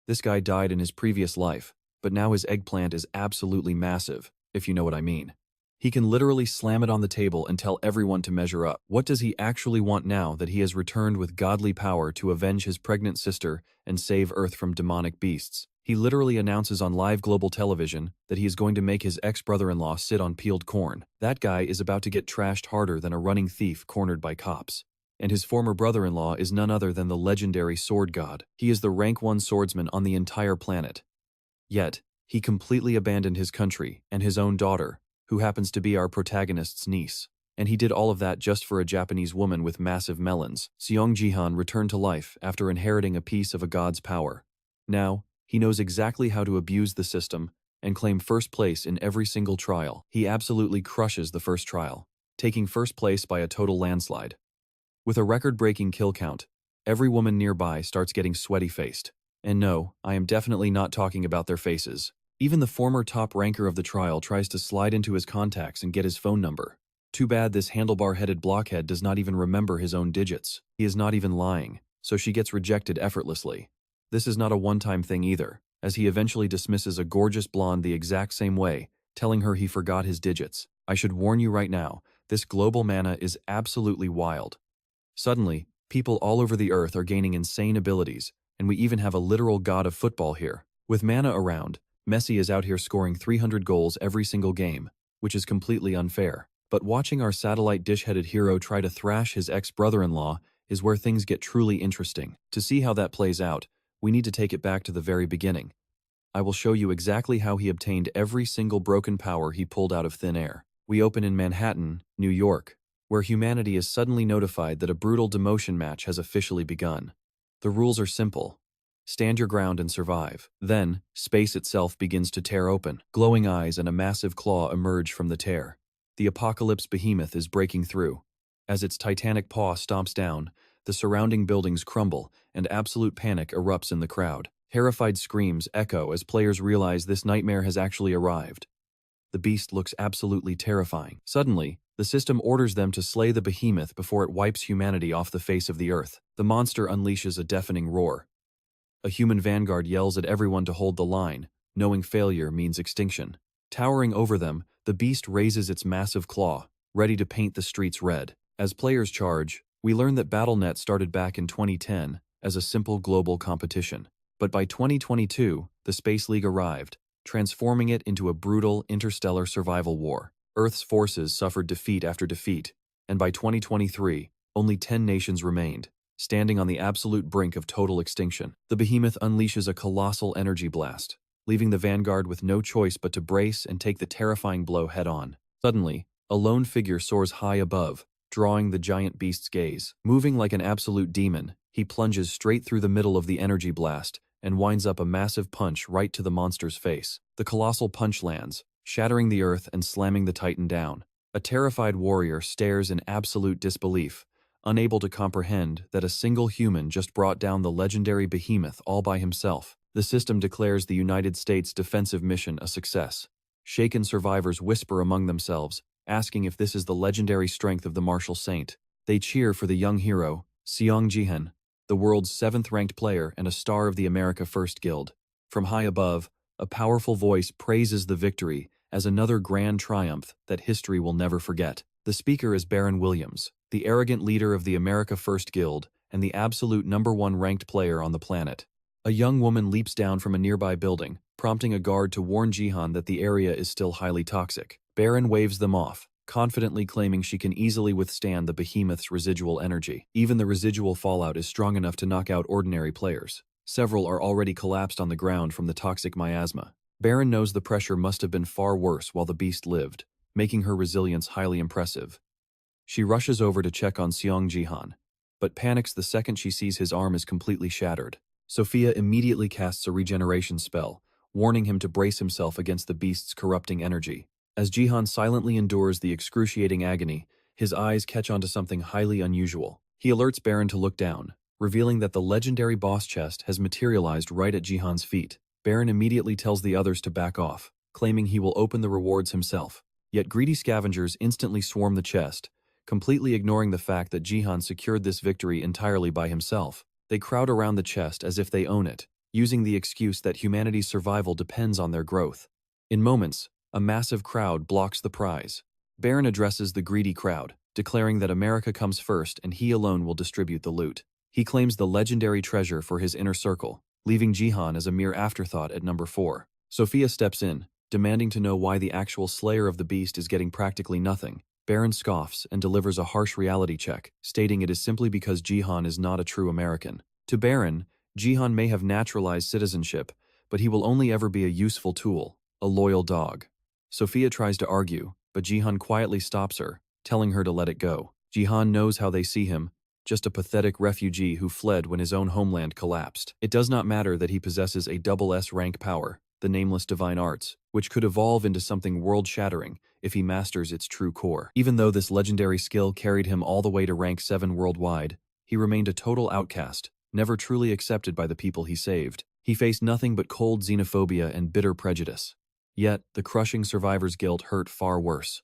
This guy died in his previous life, but now his eggplant is absolutely massive, if you know what I mean. He can literally slam it on the table and tell everyone to measure up. What does he actually want now that he has returned with godly power to avenge his pregnant sister and save Earth from demonic beasts? He literally announces on live global television that he is going to make his ex-brother-in-law sit on peeled corn. That guy is about to get trashed harder than a running thief cornered by cops. And his former brother-in-law is none other than the legendary sword god. He is the rank 1 swordsman on the entire planet. Yet, he completely abandoned his country and his own daughter, who happens to be our protagonist's niece. And he did all of that just for a Japanese woman with massive melons. Seong Jihan returned to life after inheriting a piece of a god's power. Now, he knows exactly how to abuse the system and claim first place in every single trial. He absolutely crushes the first trial, taking first place by a total landslide. With a record-breaking kill count, every woman nearby starts getting sweaty-faced. And no, I am definitely not talking about their faces. Even the former top ranker of the trial tries to slide into his contacts and get his phone number. Too bad this handlebar-headed blockhead does not even remember his own digits. He is not even lying, so she gets rejected effortlessly. This is not a one-time thing either, as he eventually dismisses a gorgeous blonde the exact same way, telling her he forgot his digits. I should warn you right now, this global mana is absolutely wild. Suddenly, people all over the earth are gaining insane abilities, and we even have a literal god of football here. With mana around, Messi is out here scoring 300 goals every single game, which is completely unfair. But watching our satellite dish-headed hero try to thrash his ex-brother-in-law is where things get truly interesting. To see how that plays out, we need to take it back to the very beginning. I will show you exactly how he obtained every single broken power he pulled out of thin air. We open in Manhattan, New York, where humanity is suddenly notified that a brutal demotion match has officially begun. The rules are simple. Stand your ground and survive. Then, space itself begins to tear open. Glowing eyes and a massive claw emerge from the tear. The apocalypse behemoth is breaking through. As its titanic paw stomps down, the surrounding buildings crumble, and absolute panic erupts in the crowd. Terrified screams echo as players realize this nightmare has actually arrived. The beast looks absolutely terrifying. Suddenly, the system orders them to slay the behemoth before it wipes humanity off the face of the earth. The monster unleashes a deafening roar. A human vanguard yells at everyone to hold the line, knowing failure means extinction. Towering over them, the beast raises its massive claw, ready to paint the streets red. As players charge, we learn that BattleNet started back in 2010 as a simple global competition. But by 2022, the Space League arrived, transforming it into a brutal interstellar survival war. Earth's forces suffered defeat after defeat, and by 2023, only 10 nations remained, standing on the absolute brink of total extinction. The behemoth unleashes a colossal energy blast, leaving the vanguard with no choice but to brace and take the terrifying blow head-on. Suddenly, a lone figure soars high above, drawing the giant beast's gaze. Moving like an absolute demon, he plunges straight through the middle of the energy blast and winds up a massive punch right to the monster's face. The colossal punch lands, shattering the earth and slamming the titan down. A terrified warrior stares in absolute disbelief, unable to comprehend that a single human just brought down the legendary behemoth all by himself. The system declares the United States defensive mission a success. Shaken survivors whisper among themselves, asking if this is the legendary strength of the martial saint. They cheer for the young hero, Seong Jihan, the world's 7th-ranked player and a star of the America First Guild. From high above, a powerful voice praises the victory as another grand triumph that history will never forget. The speaker is Baron Williams, the arrogant leader of the America First Guild and the absolute #1 ranked player on the planet. A young woman leaps down from a nearby building, prompting a guard to warn Jihan that the area is still highly toxic. Baron waves them off, confidently claiming she can easily withstand the behemoth's residual energy. Even the residual fallout is strong enough to knock out ordinary players. Several are already collapsed on the ground from the toxic miasma. Baron knows the pressure must have been far worse while the beast lived, making her resilience highly impressive. She rushes over to check on Seong Jihan, but panics the second she sees his arm is completely shattered. Sophia immediately casts a regeneration spell, warning him to brace himself against the beast's corrupting energy. As Jihan silently endures the excruciating agony, his eyes catch onto something highly unusual. He alerts Baron to look down, revealing that the legendary boss chest has materialized right at Jihan's feet. Baron immediately tells the others to back off, claiming he will open the rewards himself. Yet greedy scavengers instantly swarm the chest, completely ignoring the fact that Jihan secured this victory entirely by himself. They crowd around the chest as if they own it, using the excuse that humanity's survival depends on their growth. In moments, a massive crowd blocks the prize. Baron addresses the greedy crowd, declaring that America comes first and he alone will distribute the loot. He claims the legendary treasure for his inner circle, leaving Jihan as a mere afterthought at number 4. Sophia steps in, demanding to know why the actual slayer of the beast is getting practically nothing. Baron scoffs and delivers a harsh reality check, stating it is simply because Jihan is not a true American. To Baron, Jihan may have naturalized citizenship, but he will only ever be a useful tool, a loyal dog. Sophia tries to argue, but Jihan quietly stops her, telling her to let it go. Jihan knows how they see him, just a pathetic refugee who fled when his own homeland collapsed. It does not matter that he possesses a double S-rank power, the Nameless Divine Arts, which could evolve into something world-shattering if he masters its true core. Even though this legendary skill carried him all the way to rank 7 worldwide, he remained a total outcast, never truly accepted by the people he saved. He faced nothing but cold xenophobia and bitter prejudice. Yet, the crushing survivor's guilt hurt far worse.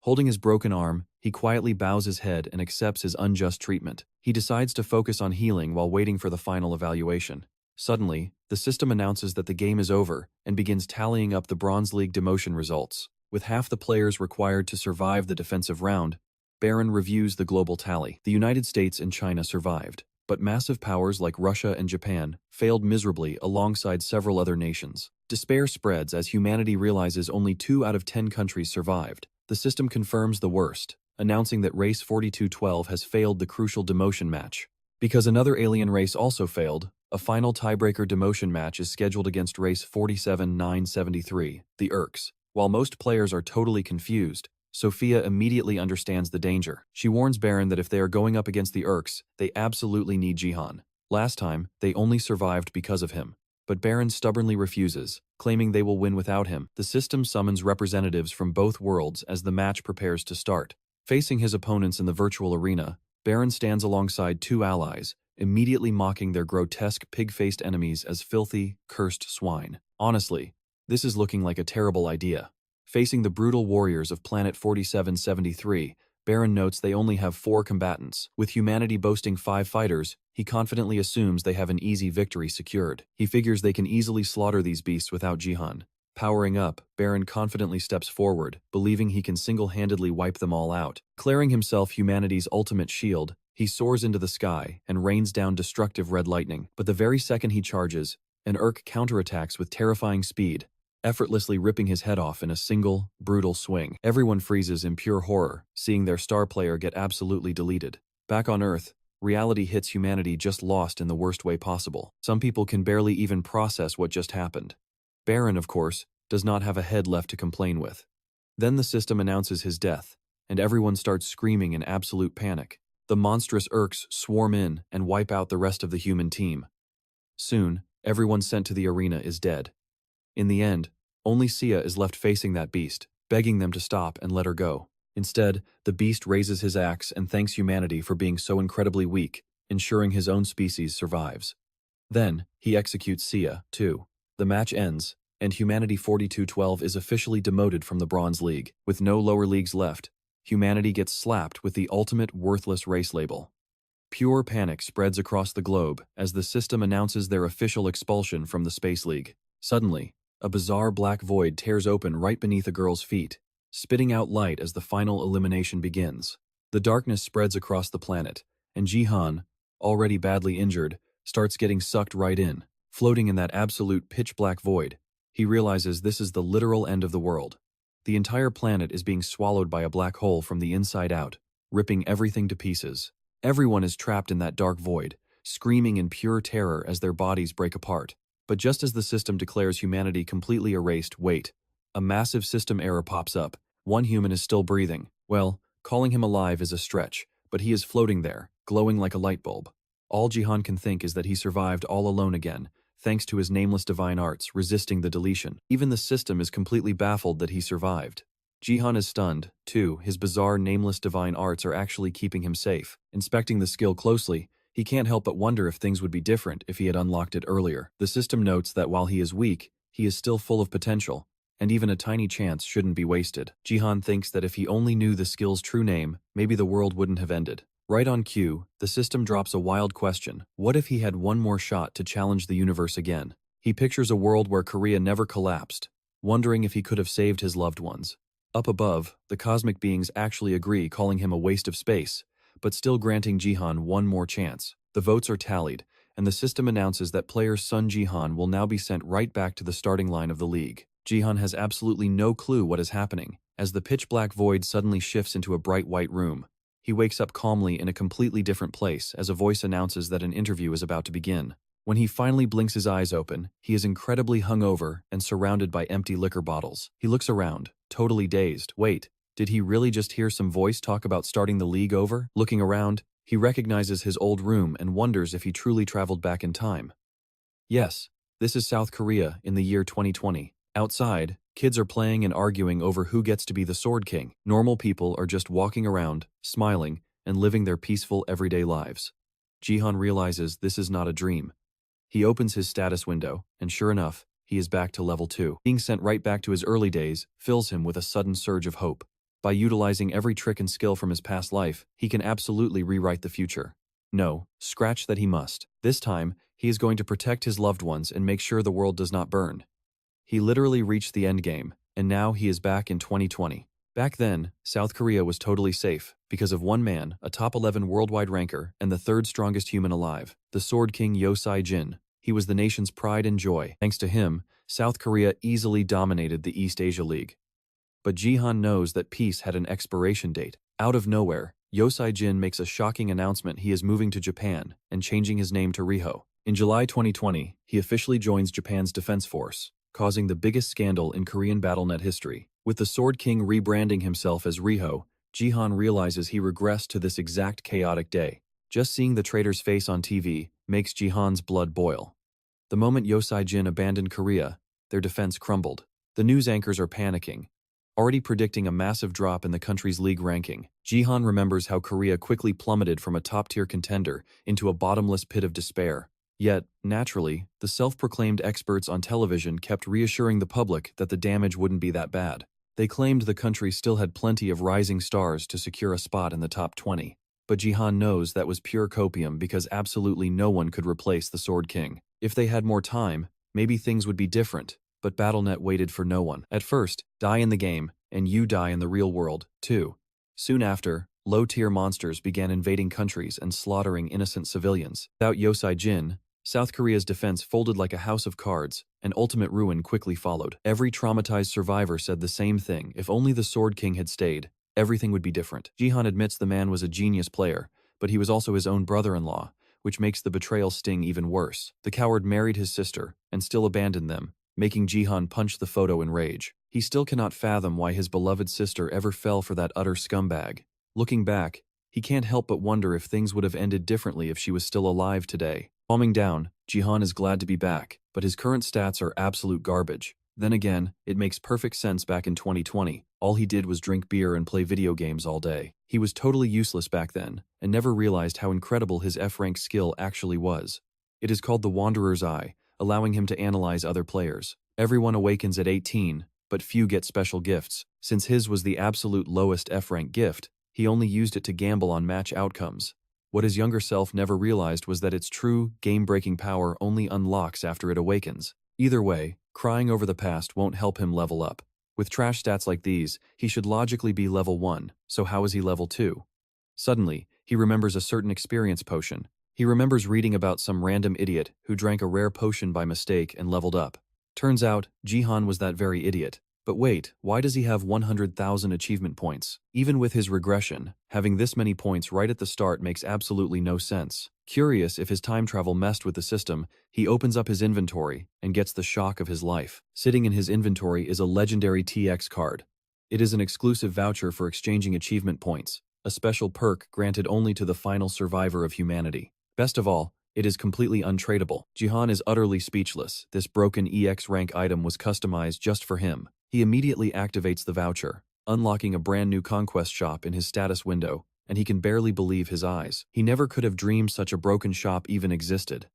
Holding his broken arm, he quietly bows his head and accepts his unjust treatment. He decides to focus on healing while waiting for the final evaluation. Suddenly, the system announces that the game is over and begins tallying up the Bronze League demotion results. With half the players required to survive the defensive round, Baron reviews the global tally. The United States and China survived, but massive powers like Russia and Japan failed miserably alongside several other nations. Despair spreads as humanity realizes only 2 out of 10 countries survived. The system confirms the worst, announcing that Race 4212 has failed the crucial demotion match. Because another alien race also failed, a final tiebreaker demotion match is scheduled against Race 47973, the Urks. While most players are totally confused, Sophia immediately understands the danger. She warns Baron that if they are going up against the Urks, they absolutely need Jihan. Last time, they only survived because of him. But Baron stubbornly refuses, claiming they will win without him. The system summons representatives from both worlds as the match prepares to start. Facing his opponents in the virtual arena, Baron stands alongside 2 allies, immediately mocking their grotesque pig-faced enemies as filthy, cursed swine. Honestly, this is looking like a terrible idea. Facing the brutal warriors of Planet 4773, Baron notes they only have 4 combatants. With humanity boasting 5 fighters, he confidently assumes they have an easy victory secured. He figures they can easily slaughter these beasts without Jihan. Powering up, Baron confidently steps forward, believing he can single-handedly wipe them all out. Declaring himself humanity's ultimate shield, he soars into the sky and rains down destructive red lightning. But the very second he charges, an Urk counterattacks with terrifying speed, effortlessly ripping his head off in a single, brutal swing. Everyone freezes in pure horror, seeing their star player get absolutely deleted. Back on Earth, reality hits humanity just lost in the worst way possible. Some people can barely even process what just happened. Baron, of course, does not have a head left to complain with. Then the system announces his death, and everyone starts screaming in absolute panic. The monstrous Urks swarm in and wipe out the rest of the human team. Soon, everyone sent to the arena is dead. In the end, only Sia is left facing that beast, begging them to stop and let her go. Instead, the beast raises his axe and thanks humanity for being so incredibly weak, ensuring his own species survives. Then, he executes Sia, too. The match ends, and Humanity 4212 is officially demoted from the Bronze League. With no lower leagues left, humanity gets slapped with the ultimate worthless race label. Pure panic spreads across the globe as the system announces their official expulsion from the Space League. Suddenly, a bizarre black void tears open right beneath a girl's feet, spitting out light as the final elimination begins. The darkness spreads across the planet, and Jihan, already badly injured, starts getting sucked right in. Floating in that absolute pitch-black void, he realizes this is the literal end of the world. The entire planet is being swallowed by a black hole from the inside out, ripping everything to pieces. Everyone is trapped in that dark void, screaming in pure terror as their bodies break apart. But just as the system declares humanity completely erased, wait. A massive system error pops up. One human is still breathing. Well, calling him alive is a stretch, but he is floating there, glowing like a light bulb. All Jihan can think is that he survived all alone again, thanks to his nameless divine arts resisting the deletion. Even the system is completely baffled that he survived. Jihan is stunned, too. His bizarre nameless divine arts are actually keeping him safe. Inspecting the skill closely, he can't help but wonder if things would be different if he had unlocked it earlier. The system notes that while he is weak, he is still full of potential, and even a tiny chance shouldn't be wasted. Jihan thinks that if he only knew the skill's true name, maybe the world wouldn't have ended. Right on cue, the system drops a wild question. What if he had one more shot to challenge the universe again? He pictures a world where Korea never collapsed, wondering if he could have saved his loved ones. Up above, the cosmic beings actually agree, calling him a waste of space, but still granting Jihan one more chance. The votes are tallied, and the system announces that player Seong Jihan will now be sent right back to the starting line of the league. Jihan has absolutely no clue what is happening, as the pitch-black void suddenly shifts into a bright white room. He wakes up calmly in a completely different place as a voice announces that an interview is about to begin. When he finally blinks his eyes open, he is incredibly hungover and surrounded by empty liquor bottles. He looks around, totally dazed. Wait, did he really just hear some voice talk about starting the league over? Looking around, he recognizes his old room and wonders if he truly traveled back in time. Yes, this is South Korea in the year 2020. Outside, kids are playing and arguing over who gets to be the Sword King. Normal people are just walking around, smiling, and living their peaceful everyday lives. Jihan realizes this is not a dream. He opens his status window, and sure enough, he is back to level 2. Being sent right back to his early days fills him with a sudden surge of hope. By utilizing every trick and skill from his past life, he can absolutely rewrite the future. No, scratch that he must. This time, he is going to protect his loved ones and make sure the world does not burn. He literally reached the endgame, and now he is back in 2020. Back then, South Korea was totally safe, because of one man, a top 11 worldwide ranker, and the third strongest human alive, the Sword King Yosai Jin. He was the nation's pride and joy. Thanks to him, South Korea easily dominated the East Asia League. But Jihan knows that peace had an expiration date. Out of nowhere, Yosai Jin makes a shocking announcement he is moving to Japan and changing his name to Riho. In July 2020, he officially joins Japan's defense force, causing the biggest scandal in Korean BattleNet history. With the Sword King rebranding himself as Riho, Jihan realizes he regressed to this exact chaotic day. Just seeing the traitor's face on TV makes Jihan's blood boil. The moment Yosai Jin abandoned Korea, their defense crumbled. The news anchors are panicking, already predicting a massive drop in the country's league ranking. Jihan remembers how Korea quickly plummeted from a top-tier contender into a bottomless pit of despair. Yet, naturally, the self-proclaimed experts on television kept reassuring the public that the damage wouldn't be that bad. They claimed the country still had plenty of rising stars to secure a spot in the top 20. But Jihan knows that was pure copium because absolutely no one could replace the Sword King. If they had more time, maybe things would be different, but BattleNet waited for no one. At first, die in the game, and you die in the real world, too. Soon after, low-tier monsters began invading countries and slaughtering innocent civilians. Without Yosai Jin, South Korea's defense folded like a house of cards, and ultimate ruin quickly followed. Every traumatized survivor said the same thing: if only the Sword King had stayed, everything would be different. Jihan admits the man was a genius player, but he was also his own brother-in-law, which makes the betrayal sting even worse. The coward married his sister, and still abandoned them, making Jihan punch the photo in rage. He still cannot fathom why his beloved sister ever fell for that utter scumbag. Looking back, he can't help but wonder if things would have ended differently if she was still alive today. Calming down, Jihan is glad to be back, but his current stats are absolute garbage. Then again, it makes perfect sense back in 2020. All he did was drink beer and play video games all day. He was totally useless back then, and never realized how incredible his F-rank skill actually was. It is called the Wanderer's Eye, allowing him to analyze other players. Everyone awakens at 18, but few get special gifts. Since his was the absolute lowest F-rank gift, he only used it to gamble on match outcomes. What his younger self never realized was that its true, game-breaking power only unlocks after it awakens. Either way, crying over the past won't help him level up. With trash stats like these, he should logically be level 1, so how is he level 2? Suddenly, he remembers a certain experience potion. He remembers reading about some random idiot who drank a rare potion by mistake and leveled up. Turns out, Jihan was that very idiot. But wait, why does he have 100,000 achievement points? Even with his regression, having this many points right at the start makes absolutely no sense. Curious if his time travel messed with the system, he opens up his inventory and gets the shock of his life. Sitting in his inventory is a legendary TX card. It is an exclusive voucher for exchanging achievement points, a special perk granted only to the final survivor of humanity. Best of all, it is completely untradeable. Jihan is utterly speechless. This broken EX rank item was customized just for him. He immediately activates the voucher, unlocking a brand new conquest shop in his status window, and he can barely believe his eyes. He never could have dreamed such a broken shop even existed.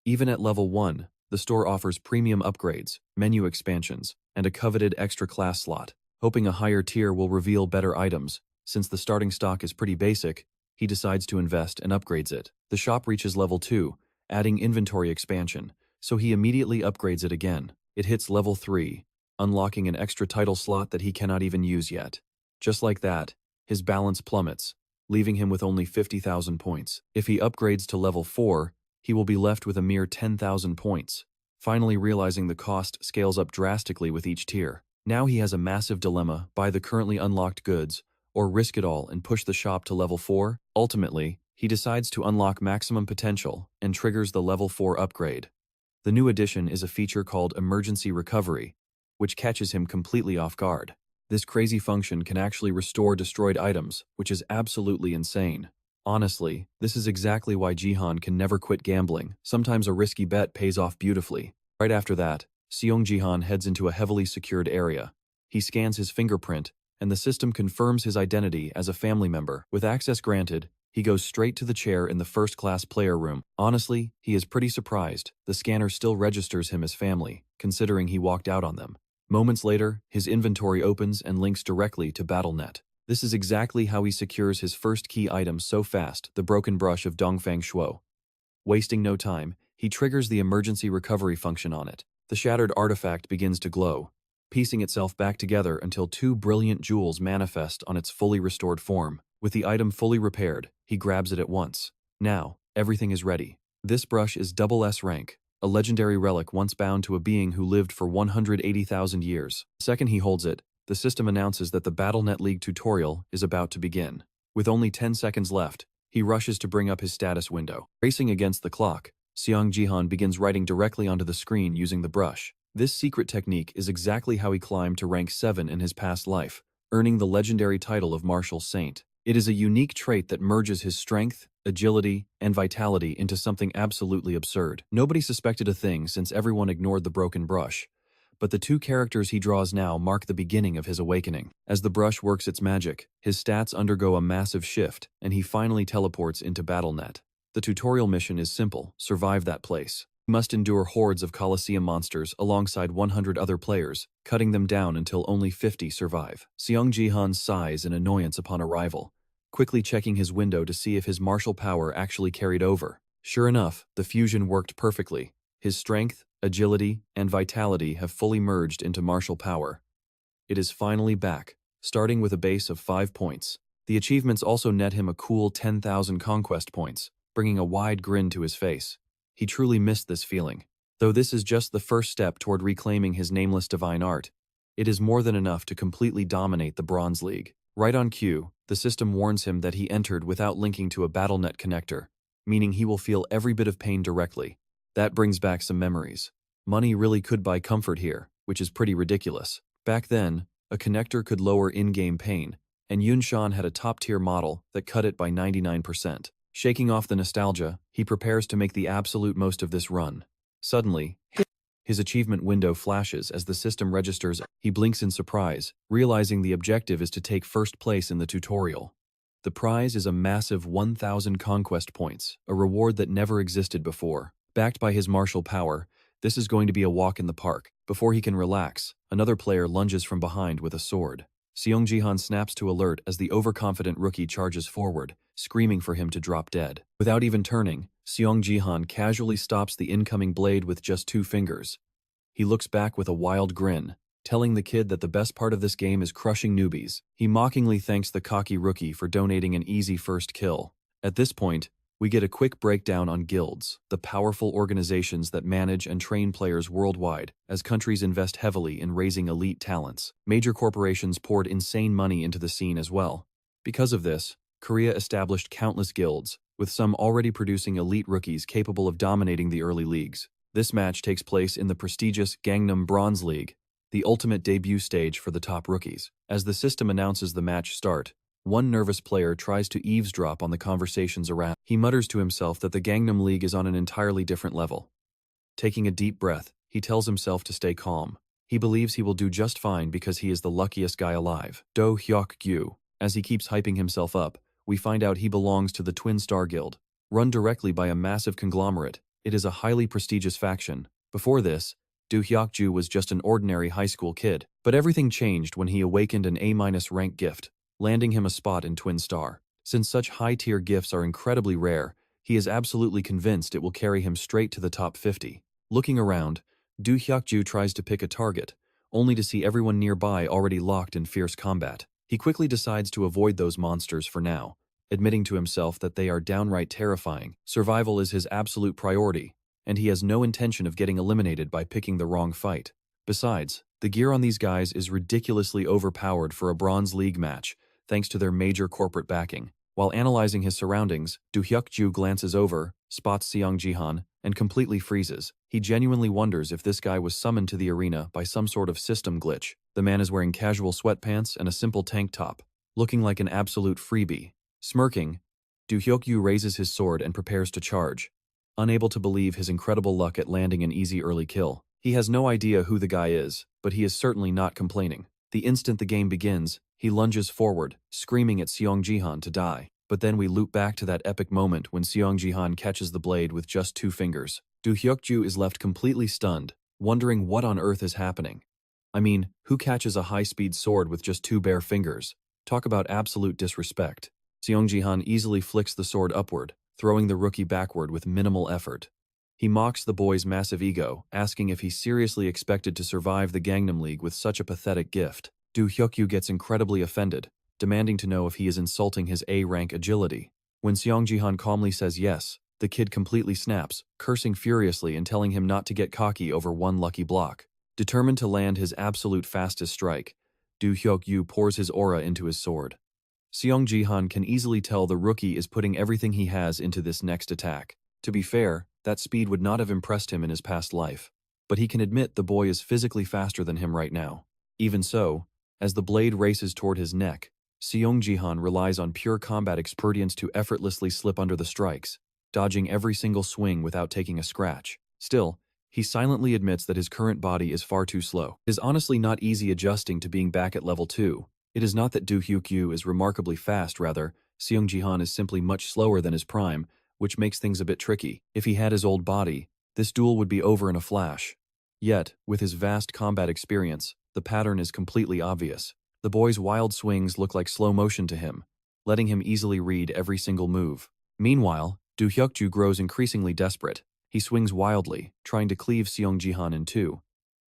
Even at level 1, the store offers premium upgrades, menu expansions, and a coveted extra class slot. Hoping a higher tier will reveal better items, since the starting stock is pretty basic, he decides to invest and upgrades it. The shop reaches level 2, adding inventory expansion, so he immediately upgrades it again. It hits level 3, unlocking an extra title slot that he cannot even use yet. Just like that, his balance plummets, leaving him with only 50,000 points. If he upgrades to level 4, he will be left with a mere 10,000 points, finally realizing the cost scales up drastically with each tier. Now he has a massive dilemma: buy the currently unlocked goods, or risk it all and push the shop to level 4. Ultimately, he decides to unlock maximum potential and triggers the level 4 upgrade. The new addition is a feature called Emergency Recovery, which catches him completely off guard. This crazy function can actually restore destroyed items, which is absolutely insane. Honestly, this is exactly why Jihan can never quit gambling. Sometimes a risky bet pays off beautifully. Right after that, Seong Jihan heads into a heavily secured area. He scans his fingerprint, and the system confirms his identity as a family member. With access granted, he goes straight to the chair in the first-class player room. Honestly, he is pretty surprised. The scanner still registers him as family, considering he walked out on them. Moments later, his inventory opens and links directly to BattleNet. This is exactly how he secures his first key item so fast: the broken brush of Dongfang Shuo. Wasting no time, he triggers the emergency recovery function on it. The shattered artifact begins to glow, piecing itself back together until 2 brilliant jewels manifest on its fully restored form. With the item fully repaired, he grabs it at once. Now, everything is ready. This brush is double S rank, a legendary relic once bound to a being who lived for 180,000 years. The second he holds it, the system announces that the BattleNet League tutorial is about to begin. With only 10 seconds left, he rushes to bring up his status window. Racing against the clock, Seong Jihan begins writing directly onto the screen using the brush. This secret technique is exactly how he climbed to rank 7 in his past life, earning the legendary title of Martial Saint. It is a unique trait that merges his strength, agility, and vitality into something absolutely absurd. Nobody suspected a thing since everyone ignored the broken brush, but the 2 characters he draws now mark the beginning of his awakening. As the brush works its magic, his stats undergo a massive shift, and he finally teleports into BattleNet. The tutorial mission is simple: survive that place. You must endure hordes of Colosseum monsters alongside 100 other players, cutting them down until only 50 survive. Seong Jihan sighs in annoyance upon arrival, quickly checking his window to see if his martial power actually carried over. Sure enough, the fusion worked perfectly. His strength, agility, and vitality have fully merged into martial power. It is finally back, starting with a base of 5 points. The achievements also net him a cool 10,000 conquest points, bringing a wide grin to his face. He truly missed this feeling. Though this is just the first step toward reclaiming his nameless divine art, it is more than enough to completely dominate the Bronze League. Right on cue, the system warns him that he entered without linking to a BattleNet connector, meaning he will feel every bit of pain directly. That brings back some memories. Money really could buy comfort here, which is pretty ridiculous. Back then, a connector could lower in-game pain, and Yunshan had a top-tier model that cut it by 99%. Shaking off the nostalgia, he prepares to make the absolute most of this run. Suddenly, his achievement window flashes as the system registers. He blinks in surprise, realizing the objective is to take first place in the tutorial. The prize is a massive 1,000 conquest points, a reward that never existed before. Backed by his martial power, this is going to be a walk in the park. Before he can relax, another player lunges from behind with a sword. Seong Jihan snaps to alert as the overconfident rookie charges forward, screaming for him to drop dead. Without even turning, Seong Jihan casually stops the incoming blade with just 2 fingers. He looks back with a wild grin, telling the kid that the best part of this game is crushing newbies. He mockingly thanks the cocky rookie for donating an easy first kill. At this point, we get a quick breakdown on guilds, the powerful organizations that manage and train players worldwide, as countries invest heavily in raising elite talents. Major corporations poured insane money into the scene as well. Because of this, Korea established countless guilds, with some already producing elite rookies capable of dominating the early leagues. This match takes place in the prestigious Gangnam Bronze League, the ultimate debut stage for the top rookies. As the system announces the match start, one nervous player tries to eavesdrop on the conversations around. He mutters to himself that the Gangnam League is on an entirely different level. Taking a deep breath, he tells himself to stay calm. He believes he will do just fine because he is the luckiest guy alive. Do Hyuk-gyu. As he keeps hyping himself up, we find out he belongs to the Twin Star Guild. Run directly by a massive conglomerate, it is a highly prestigious faction. Before this, Do Hyuk-ju was just an ordinary high school kid. But everything changed when he awakened an A- rank gift, landing him a spot in Twin Star. Since such high-tier gifts are incredibly rare, he is absolutely convinced it will carry him straight to the top 50. Looking around, Do Hyukju tries to pick a target, only to see everyone nearby already locked in fierce combat. He quickly decides to avoid those monsters for now, admitting to himself that they are downright terrifying. Survival is his absolute priority, and he has no intention of getting eliminated by picking the wrong fight. Besides, the gear on these guys is ridiculously overpowered for a Bronze League match, thanks to their major corporate backing. While analyzing his surroundings, Do Hyukju glances over, spots Seong Jihan, and completely freezes. He genuinely wonders if this guy was summoned to the arena by some sort of system glitch. The man is wearing casual sweatpants and a simple tank top, looking like an absolute freebie. Smirking, Do Hyukju raises his sword and prepares to charge, unable to believe his incredible luck at landing an easy early kill. He has no idea who the guy is, but he is certainly not complaining. The instant the game begins, he lunges forward, screaming at Seong Jihan to die. But then we loop back to that epic moment when Seong Jihan catches the blade with just 2 fingers. Do Hyukju is left completely stunned, wondering what on earth is happening. I mean, who catches a high-speed sword with just 2 bare fingers? Talk about absolute disrespect. Seong Jihan easily flicks the sword upward, throwing the rookie backward with minimal effort. He mocks the boy's massive ego, asking if he seriously expected to survive the Gangnam League with such a pathetic gift. Do Hyukju gets incredibly offended, demanding to know if he is insulting his A-rank agility. When Seong Jihan calmly says yes, the kid completely snaps, cursing furiously and telling him not to get cocky over one lucky block. Determined to land his absolute fastest strike, Do Hyukju pours his aura into his sword. Seong Jihan can easily tell the rookie is putting everything he has into this next attack. To be fair, that speed would not have impressed him in his past life, but he can admit the boy is physically faster than him right now. Even so, as the blade races toward his neck, Seong Jihan relies on pure combat experience to effortlessly slip under the strikes, dodging every single swing without taking a scratch. Still, he silently admits that his current body is far too slow. It is honestly not easy adjusting to being back at level 2. It is not that Do Hyukju is remarkably fast, rather, Seong Jihan is simply much slower than his prime, which makes things a bit tricky. If he had his old body, this duel would be over in a flash. Yet, with his vast combat experience, the pattern is completely obvious. The boy's wild swings look like slow motion to him, letting him easily read every single move. Meanwhile, Do Hyukju grows increasingly desperate. He swings wildly, trying to cleave Seong Jihan in 2.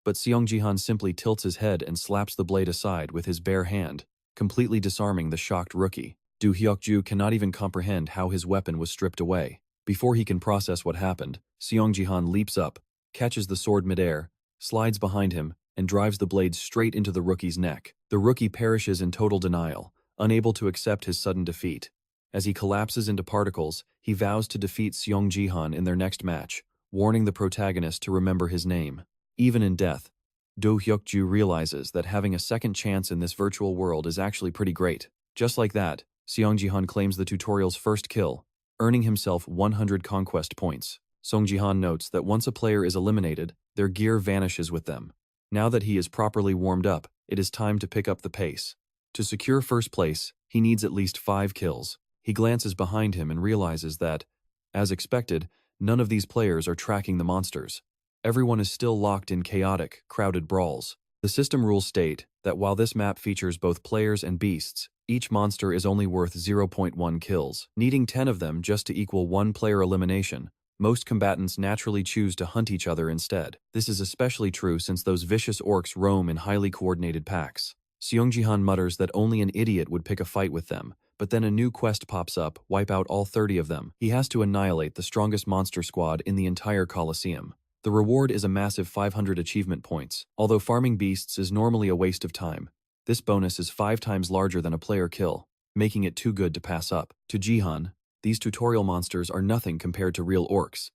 But Seong Jihan simply tilts his head and slaps the blade aside with his bare hand, completely disarming the shocked rookie. Do Hyukju cannot even comprehend how his weapon was stripped away. Before he can process what happened, Seong Jihan leaps up, catches the sword midair, slides behind him, and drives the blade straight into the rookie's neck. The rookie perishes in total denial, unable to accept his sudden defeat. As he collapses into particles, he vows to defeat Seong Jihan in their next match, warning the protagonist to remember his name. Even in death, Do Hyukju realizes that having a second chance in this virtual world is actually pretty great. Just like that, Seong Jihan claims the tutorial's first kill, earning himself 100 conquest points. Seong Jihan notes that once a player is eliminated, their gear vanishes with them. Now that he is properly warmed up, it is time to pick up the pace. To secure first place, he needs at least 5 kills. He glances behind him and realizes that, as expected, none of these players are tracking the monsters. Everyone is still locked in chaotic, crowded brawls. The system rules state that while this map features both players and beasts, each monster is only worth 0.1 kills. Needing 10 of them just to equal 1 player elimination, most combatants naturally choose to hunt each other instead. This is especially true since those vicious orcs roam in highly coordinated packs. Seong Jihan mutters that only an idiot would pick a fight with them, but then a new quest pops up, wipe out all 30 of them. He has to annihilate the strongest monster squad in the entire Colosseum. The reward is a massive 500 achievement points. Although farming beasts is normally a waste of time, this bonus is 5 times larger than a player kill, making it too good to pass up. To Jihan, these tutorial monsters are nothing compared to real orcs.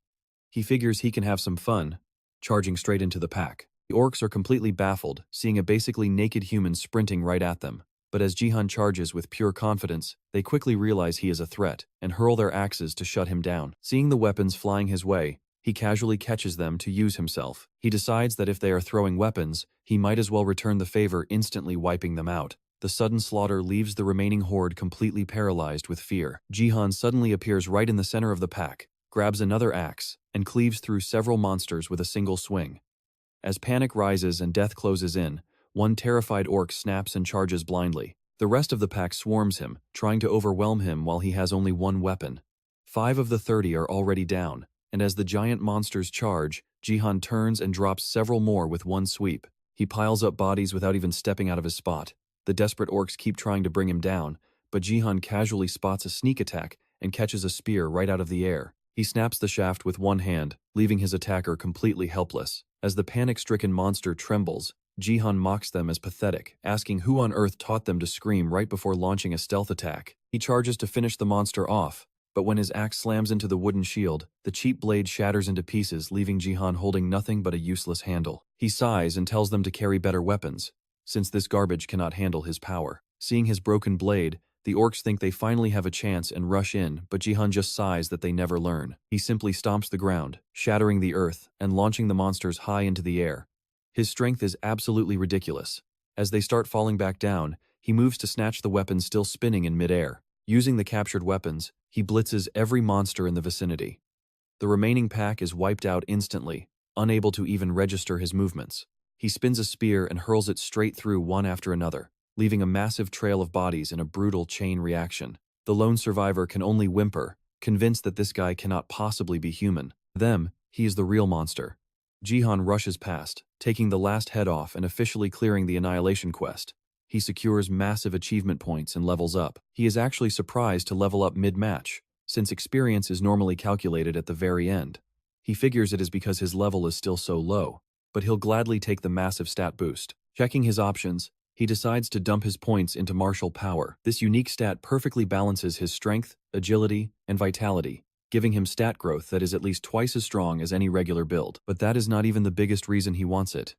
He figures he can have some fun, charging straight into the pack. The orcs are completely baffled, seeing a basically naked human sprinting right at them. But as Jihan charges with pure confidence, they quickly realize he is a threat and hurl their axes to shut him down. Seeing the weapons flying his way, he casually catches them to use himself. He decides that if they are throwing weapons, he might as well return the favor, instantly wiping them out. The sudden slaughter leaves the remaining horde completely paralyzed with fear. Jihan suddenly appears right in the center of the pack, grabs another axe, and cleaves through several monsters with a single swing. As panic rises and death closes in, one terrified orc snaps and charges blindly, The rest of the pack swarms him, trying to overwhelm him while he has only one weapon. 5 of the 30 are already down, and as the giant monsters charge, Jihan turns and drops several more with one sweep. He piles up bodies without even stepping out of his spot. The desperate orcs keep trying to bring him down, but Jihan casually spots a sneak attack and catches a spear right out of the air. He snaps the shaft with one hand, leaving his attacker completely helpless. As the panic-stricken monster trembles, Jihan mocks them as pathetic, asking who on earth taught them to scream right before launching a stealth attack. He charges to finish the monster off, but when his axe slams into the wooden shield, the cheap blade shatters into pieces, leaving Jihan holding nothing but a useless handle. He sighs and tells them to carry better weapons, since this garbage cannot handle his power. Seeing his broken blade, the orcs think they finally have a chance and rush in, but Jihan just sighs that they never learn. He simply stomps the ground, shattering the earth and launching the monsters high into the air. His strength is absolutely ridiculous. As they start falling back down, he moves to snatch the weapons still spinning in midair. Using the captured weapons, he blitzes every monster in the vicinity. The remaining pack is wiped out instantly, unable to even register his movements. He spins a spear and hurls it straight through one after another, leaving a massive trail of bodies in a brutal chain reaction. The lone survivor can only whimper, convinced that this guy cannot possibly be human. He is the real monster. Jihan rushes past, taking the last head off and officially clearing the annihilation quest. He secures massive achievement points and levels up. He is actually surprised to level up mid-match, since experience is normally calculated at the very end. He figures it is because his level is still so low, but he'll gladly take the massive stat boost. Checking his options, he decides to dump his points into martial power. This unique stat perfectly balances his strength, agility, and vitality, giving him stat growth that is at least twice as strong as any regular build. But that is not even the biggest reason he wants it.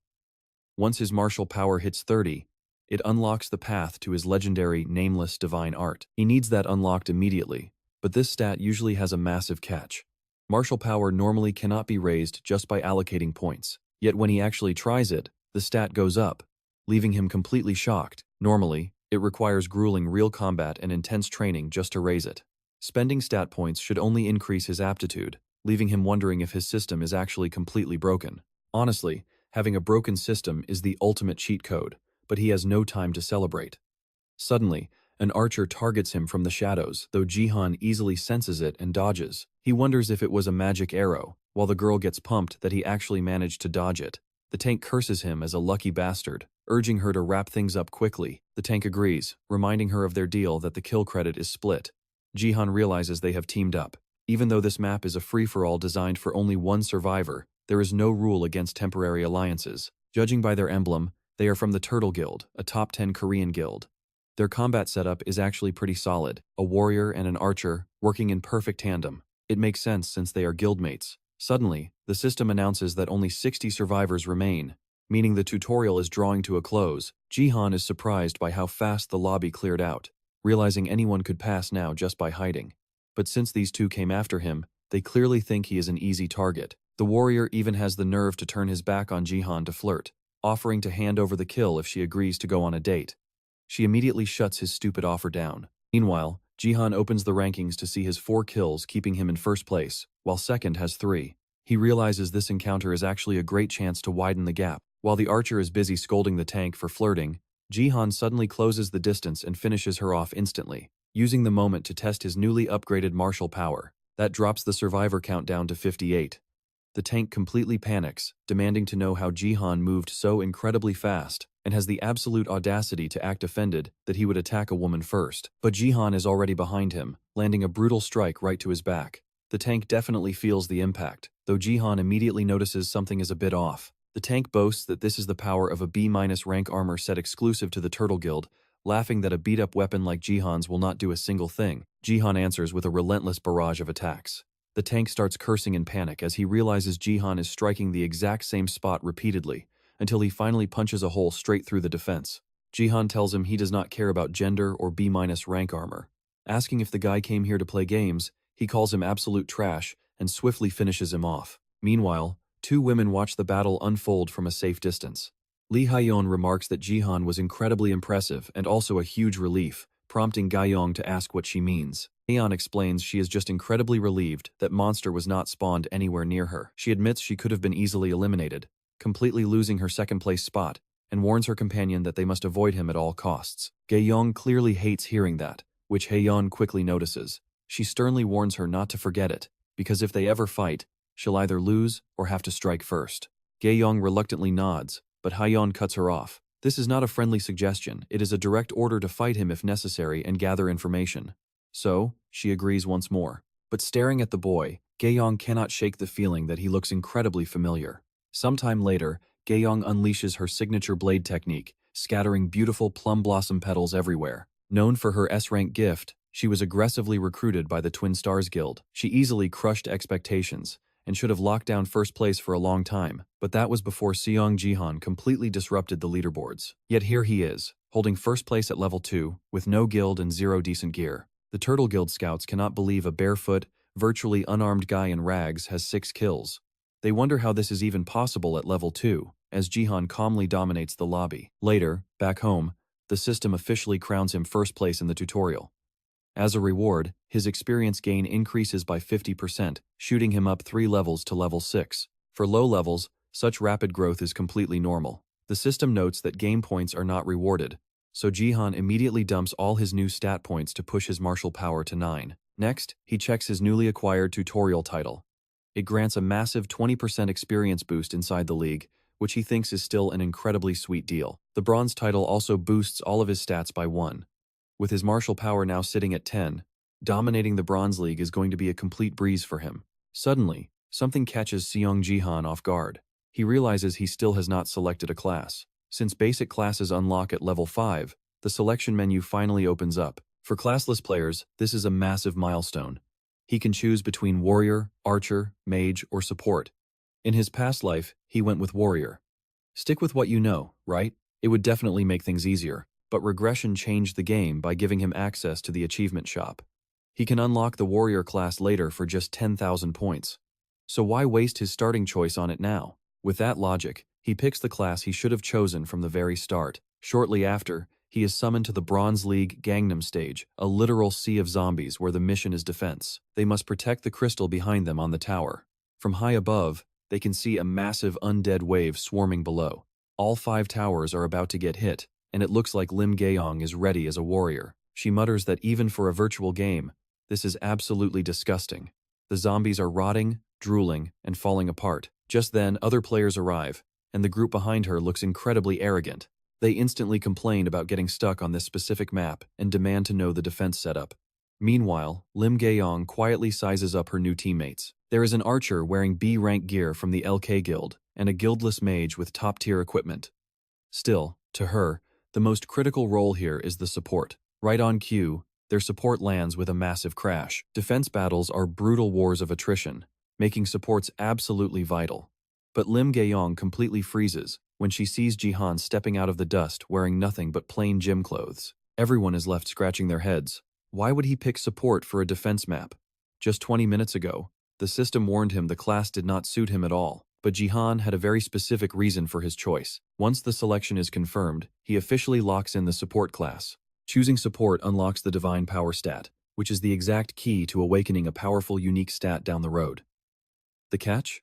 Once his martial power hits 30, it unlocks the path to his legendary Nameless Divine Art. He needs that unlocked immediately, but this stat usually has a massive catch. Martial power normally cannot be raised just by allocating points, yet when he actually tries it, the stat goes up, leaving him completely shocked. Normally, it requires grueling real combat and intense training just to raise it. Spending stat points should only increase his aptitude, leaving him wondering if his system is actually completely broken. Honestly, having a broken system is the ultimate cheat code, but he has no time to celebrate. Suddenly, an archer targets him from the shadows, though Jihan easily senses it and dodges. He wonders if it was a magic arrow, while the girl gets pumped that he actually managed to dodge it. The tank curses him as a lucky bastard, urging her to wrap things up quickly. The tank agrees, reminding her of their deal that the kill credit is split. Jihan realizes they have teamed up. Even though this map is a free-for-all designed for only one survivor, there is no rule against temporary alliances. Judging by their emblem, they are from the Turtle Guild, a top 10 Korean guild. Their combat setup is actually pretty solid, a warrior and an archer working in perfect tandem. It makes sense since they are guildmates. Suddenly, the system announces that only 60 survivors remain, meaning the tutorial is drawing to a close. Jihan is surprised by how fast the lobby cleared out, realizing anyone could pass now just by hiding. But since these two came after him, they clearly think he is an easy target. The warrior even has the nerve to turn his back on Jihan to flirt, offering to hand over the kill if she agrees to go on a date. She immediately shuts his stupid offer down. Meanwhile, Jihan opens the rankings to see his 4 kills keeping him in first place, while second has 3. He realizes this encounter is actually a great chance to widen the gap. While the archer is busy scolding the tank for flirting, Jihan suddenly closes the distance and finishes her off instantly, using the moment to test his newly upgraded martial power. That drops the survivor count down to 58. The tank completely panics, demanding to know how Jihan moved so incredibly fast, and has the absolute audacity to act offended that he would attack a woman first. But Jihan is already behind him, landing a brutal strike right to his back. The tank definitely feels the impact, though Jihan immediately notices something is a bit off. The tank boasts that this is the power of a B- rank armor set exclusive to the Turtle Guild, laughing that a beat-up weapon like Jihan's will not do a single thing. Jihan answers with a relentless barrage of attacks. The tank starts cursing in panic as he realizes Jihan is striking the exact same spot repeatedly, until he finally punches a hole straight through the defense. Jihan tells him he does not care about gender or B- rank armor. Asking if the guy came here to play games, he calls him absolute trash and swiftly finishes him off. Meanwhile, 2 women watch the battle unfold from a safe distance. Lee Haeyeon remarks that Jihan was incredibly impressive and also a huge relief, prompting Gaeyong to ask what she means. Haeyeon explains she is just incredibly relieved that monster was not spawned anywhere near her. She admits she could have been easily eliminated, completely losing her second-place spot, and warns her companion that they must avoid him at all costs. Gae-yong clearly hates hearing that, which Hae-yeon quickly notices. She sternly warns her not to forget it, because if they ever fight, she'll either lose or have to strike first. Gae-yong reluctantly nods, but Hae-yeon cuts her off. This is not a friendly suggestion, it is a direct order to fight him if necessary and gather information. So, she agrees once more. But staring at the boy, Gae-yong cannot shake the feeling that he looks incredibly familiar. Sometime later, Gae-yong unleashes her signature blade technique, scattering beautiful plum blossom petals everywhere. Known for her S-rank gift, she was aggressively recruited by the Twin Stars Guild. She easily crushed expectations, and should have locked down first place for a long time, but that was before Seong Jihan completely disrupted the leaderboards. Yet here he is, holding first place at level 2, with no guild and 0 decent gear. The Turtle Guild scouts cannot believe a barefoot, virtually unarmed guy in rags has 6 kills. They wonder how this is even possible at level 2, as Jihan calmly dominates the lobby. Later, back home, the system officially crowns him first place in the tutorial. As a reward, his experience gain increases by 50%, shooting him up 3 levels to level 6. For low levels, such rapid growth is completely normal. The system notes that game points are not rewarded, so Jihan immediately dumps all his new stat points to push his martial power to 9. Next, he checks his newly acquired tutorial title. It grants a massive 20% experience boost inside the league, which he thinks is still an incredibly sweet deal. The bronze title also boosts all of his stats by 1. With his martial power now sitting at 10, dominating the Bronze League is going to be a complete breeze for him. Suddenly, something catches Seong Jihan off guard. He realizes he still has not selected a class. Since basic classes unlock at level 5, the selection menu finally opens up. For classless players, this is a massive milestone. He can choose between warrior, archer, mage, or support. In his past life, he went with warrior. Stick with what you know, right? It would definitely make things easier. But regression changed the game by giving him access to the achievement shop. He can unlock the warrior class later for just 10,000 points. So why waste his starting choice on it now? With that logic, he picks the class he should have chosen from the very start. Shortly after, he is summoned to the Bronze League Gangnam stage, a literal sea of zombies where the mission is defense. They must protect the crystal behind them on the tower. From high above, they can see a massive undead wave swarming below. All 5 towers are about to get hit, and it looks like Lim Gae-yong is ready as a warrior. She mutters that even for a virtual game, this is absolutely disgusting. The zombies are rotting, drooling, and falling apart. Just then, other players arrive, and the group behind her looks incredibly arrogant. They instantly complain about getting stuck on this specific map and demand to know the defense setup. Meanwhile, Lim Gae-yong quietly sizes up her new teammates. There is an archer wearing B-rank gear from the LK Guild, and a guildless mage with top-tier equipment. Still, to her, the most critical role here is the support. Right on cue, their support lands with a massive crash. Defense battles are brutal wars of attrition, making supports absolutely vital. But Lim Gae-yong completely freezes when she sees Jihan stepping out of the dust wearing nothing but plain gym clothes. Everyone is left scratching their heads. Why would he pick support for a defense map? Just 20 minutes ago, the system warned him the class did not suit him at all. But Jihan had a very specific reason for his choice. Once the selection is confirmed, he officially locks in the support class. Choosing support unlocks the divine power stat, which is the exact key to awakening a powerful unique stat down the road. The catch?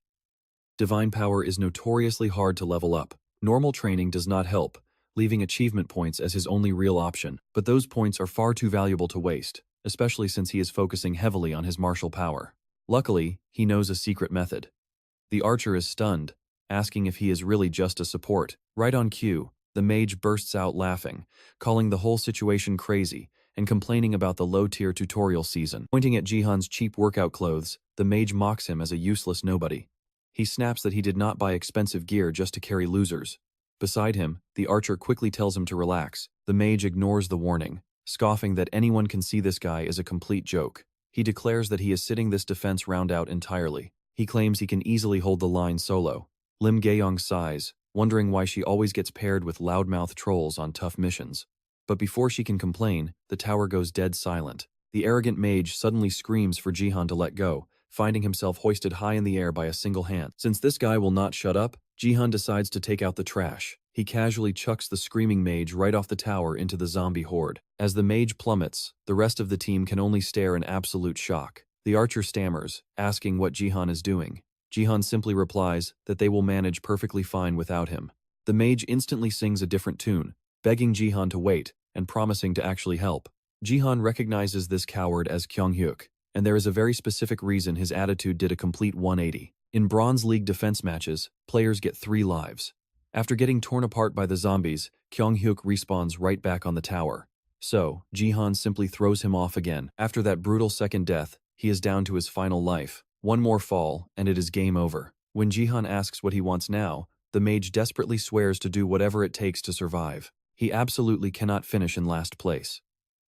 Divine power is notoriously hard to level up. Normal training does not help, leaving achievement points as his only real option. But those points are far too valuable to waste, especially since he is focusing heavily on his martial power. Luckily, he knows a secret method. The archer is stunned, asking if he is really just a support. Right on cue, the mage bursts out laughing, calling the whole situation crazy, and complaining about the low-tier tutorial season. Pointing at Jihan's cheap workout clothes, the mage mocks him as a useless nobody. He snaps that he did not buy expensive gear just to carry losers. Beside him, the archer quickly tells him to relax. The mage ignores the warning, scoffing that anyone can see this guy is a complete joke. He declares that he is sitting this defense round out entirely. He claims he can easily hold the line solo. Lim Gae-yong sighs, wondering why she always gets paired with loudmouth trolls on tough missions. But before she can complain, the tower goes dead silent. The arrogant mage suddenly screams for Jihan to let go, finding himself hoisted high in the air by a single hand. Since this guy will not shut up, Jihan decides to take out the trash. He casually chucks the screaming mage right off the tower into the zombie horde. As the mage plummets, the rest of the team can only stare in absolute shock. The archer stammers, asking what Jihan is doing. Jihan simply replies that they will manage perfectly fine without him. The mage instantly sings a different tune, begging Jihan to wait and promising to actually help. Jihan recognizes this coward as Kyunghyuk, and there is a very specific reason his attitude did a complete 180. In Bronze League defense matches, players get 3 lives. After getting torn apart by the zombies, Kyunghyuk respawns right back on the tower. So, Jihan simply throws him off again. After that brutal second death, he is down to his final life. One more fall, and it is game over. When Jihan asks what he wants now, the mage desperately swears to do whatever it takes to survive. He absolutely cannot finish in last place.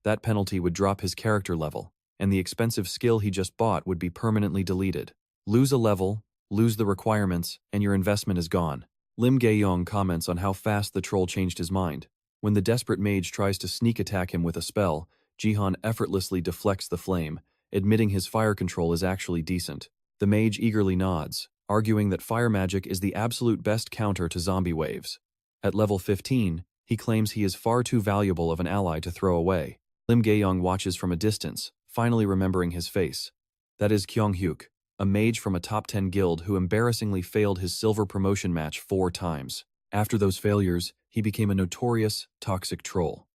That penalty would drop his character level, and the expensive skill he just bought would be permanently deleted. Lose a level, lose the requirements, and your investment is gone. Lim Gae-yong comments on how fast the troll changed his mind. When the desperate mage tries to sneak attack him with a spell, Jihan effortlessly deflects the flame, admitting his fire control is actually decent. The mage eagerly nods, arguing that fire magic is the absolute best counter to zombie waves. At level 15, he claims he is far too valuable of an ally to throw away. Lim Gae-yong watches from a distance, finally remembering his face. That is Kyunghyuk, a mage from a top 10 guild who embarrassingly failed his silver promotion match 4 times. After those failures, he became a notorious, toxic troll.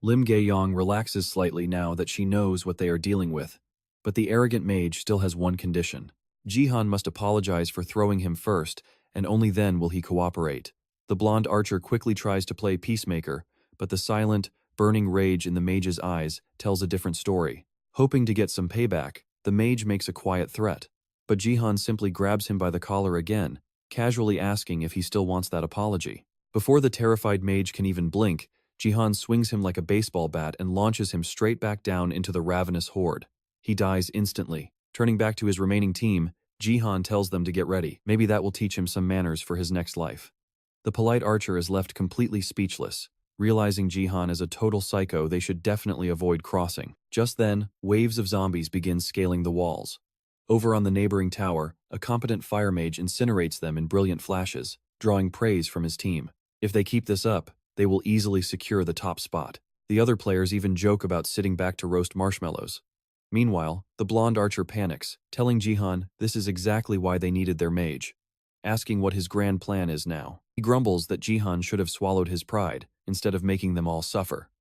Lim Gae-yong relaxes slightly now that she knows what they are dealing with, but the arrogant mage still has one condition. Jihan must apologize for throwing him first, and only then will he cooperate. The blonde archer quickly tries to play peacemaker, but the silent, burning rage in the mage's eyes tells a different story. Hoping to get some payback, the mage makes a quiet threat, but Jihan simply grabs him by the collar again, casually asking if he still wants that apology. Before the terrified mage can even blink, Jihan swings him like a baseball bat and launches him straight back down into the ravenous horde. He dies instantly. Turning back to his remaining team, Jihan tells them to get ready. Maybe that will teach him some manners for his next life. The polite archer is left completely speechless. Realizing Jihan is a total psycho, they should definitely avoid crossing. Just then, waves of zombies begin scaling the walls. Over on the neighboring tower, a competent fire mage incinerates them in brilliant flashes, drawing praise from his team. If they keep this up, they will easily secure the top spot. The other players even joke about sitting back to roast marshmallows. Meanwhile, the blonde archer panics, telling Jihan this is exactly why they needed their mage, asking what his grand plan is now. He grumbles that Jihan should have swallowed his pride, instead of making them all suffer.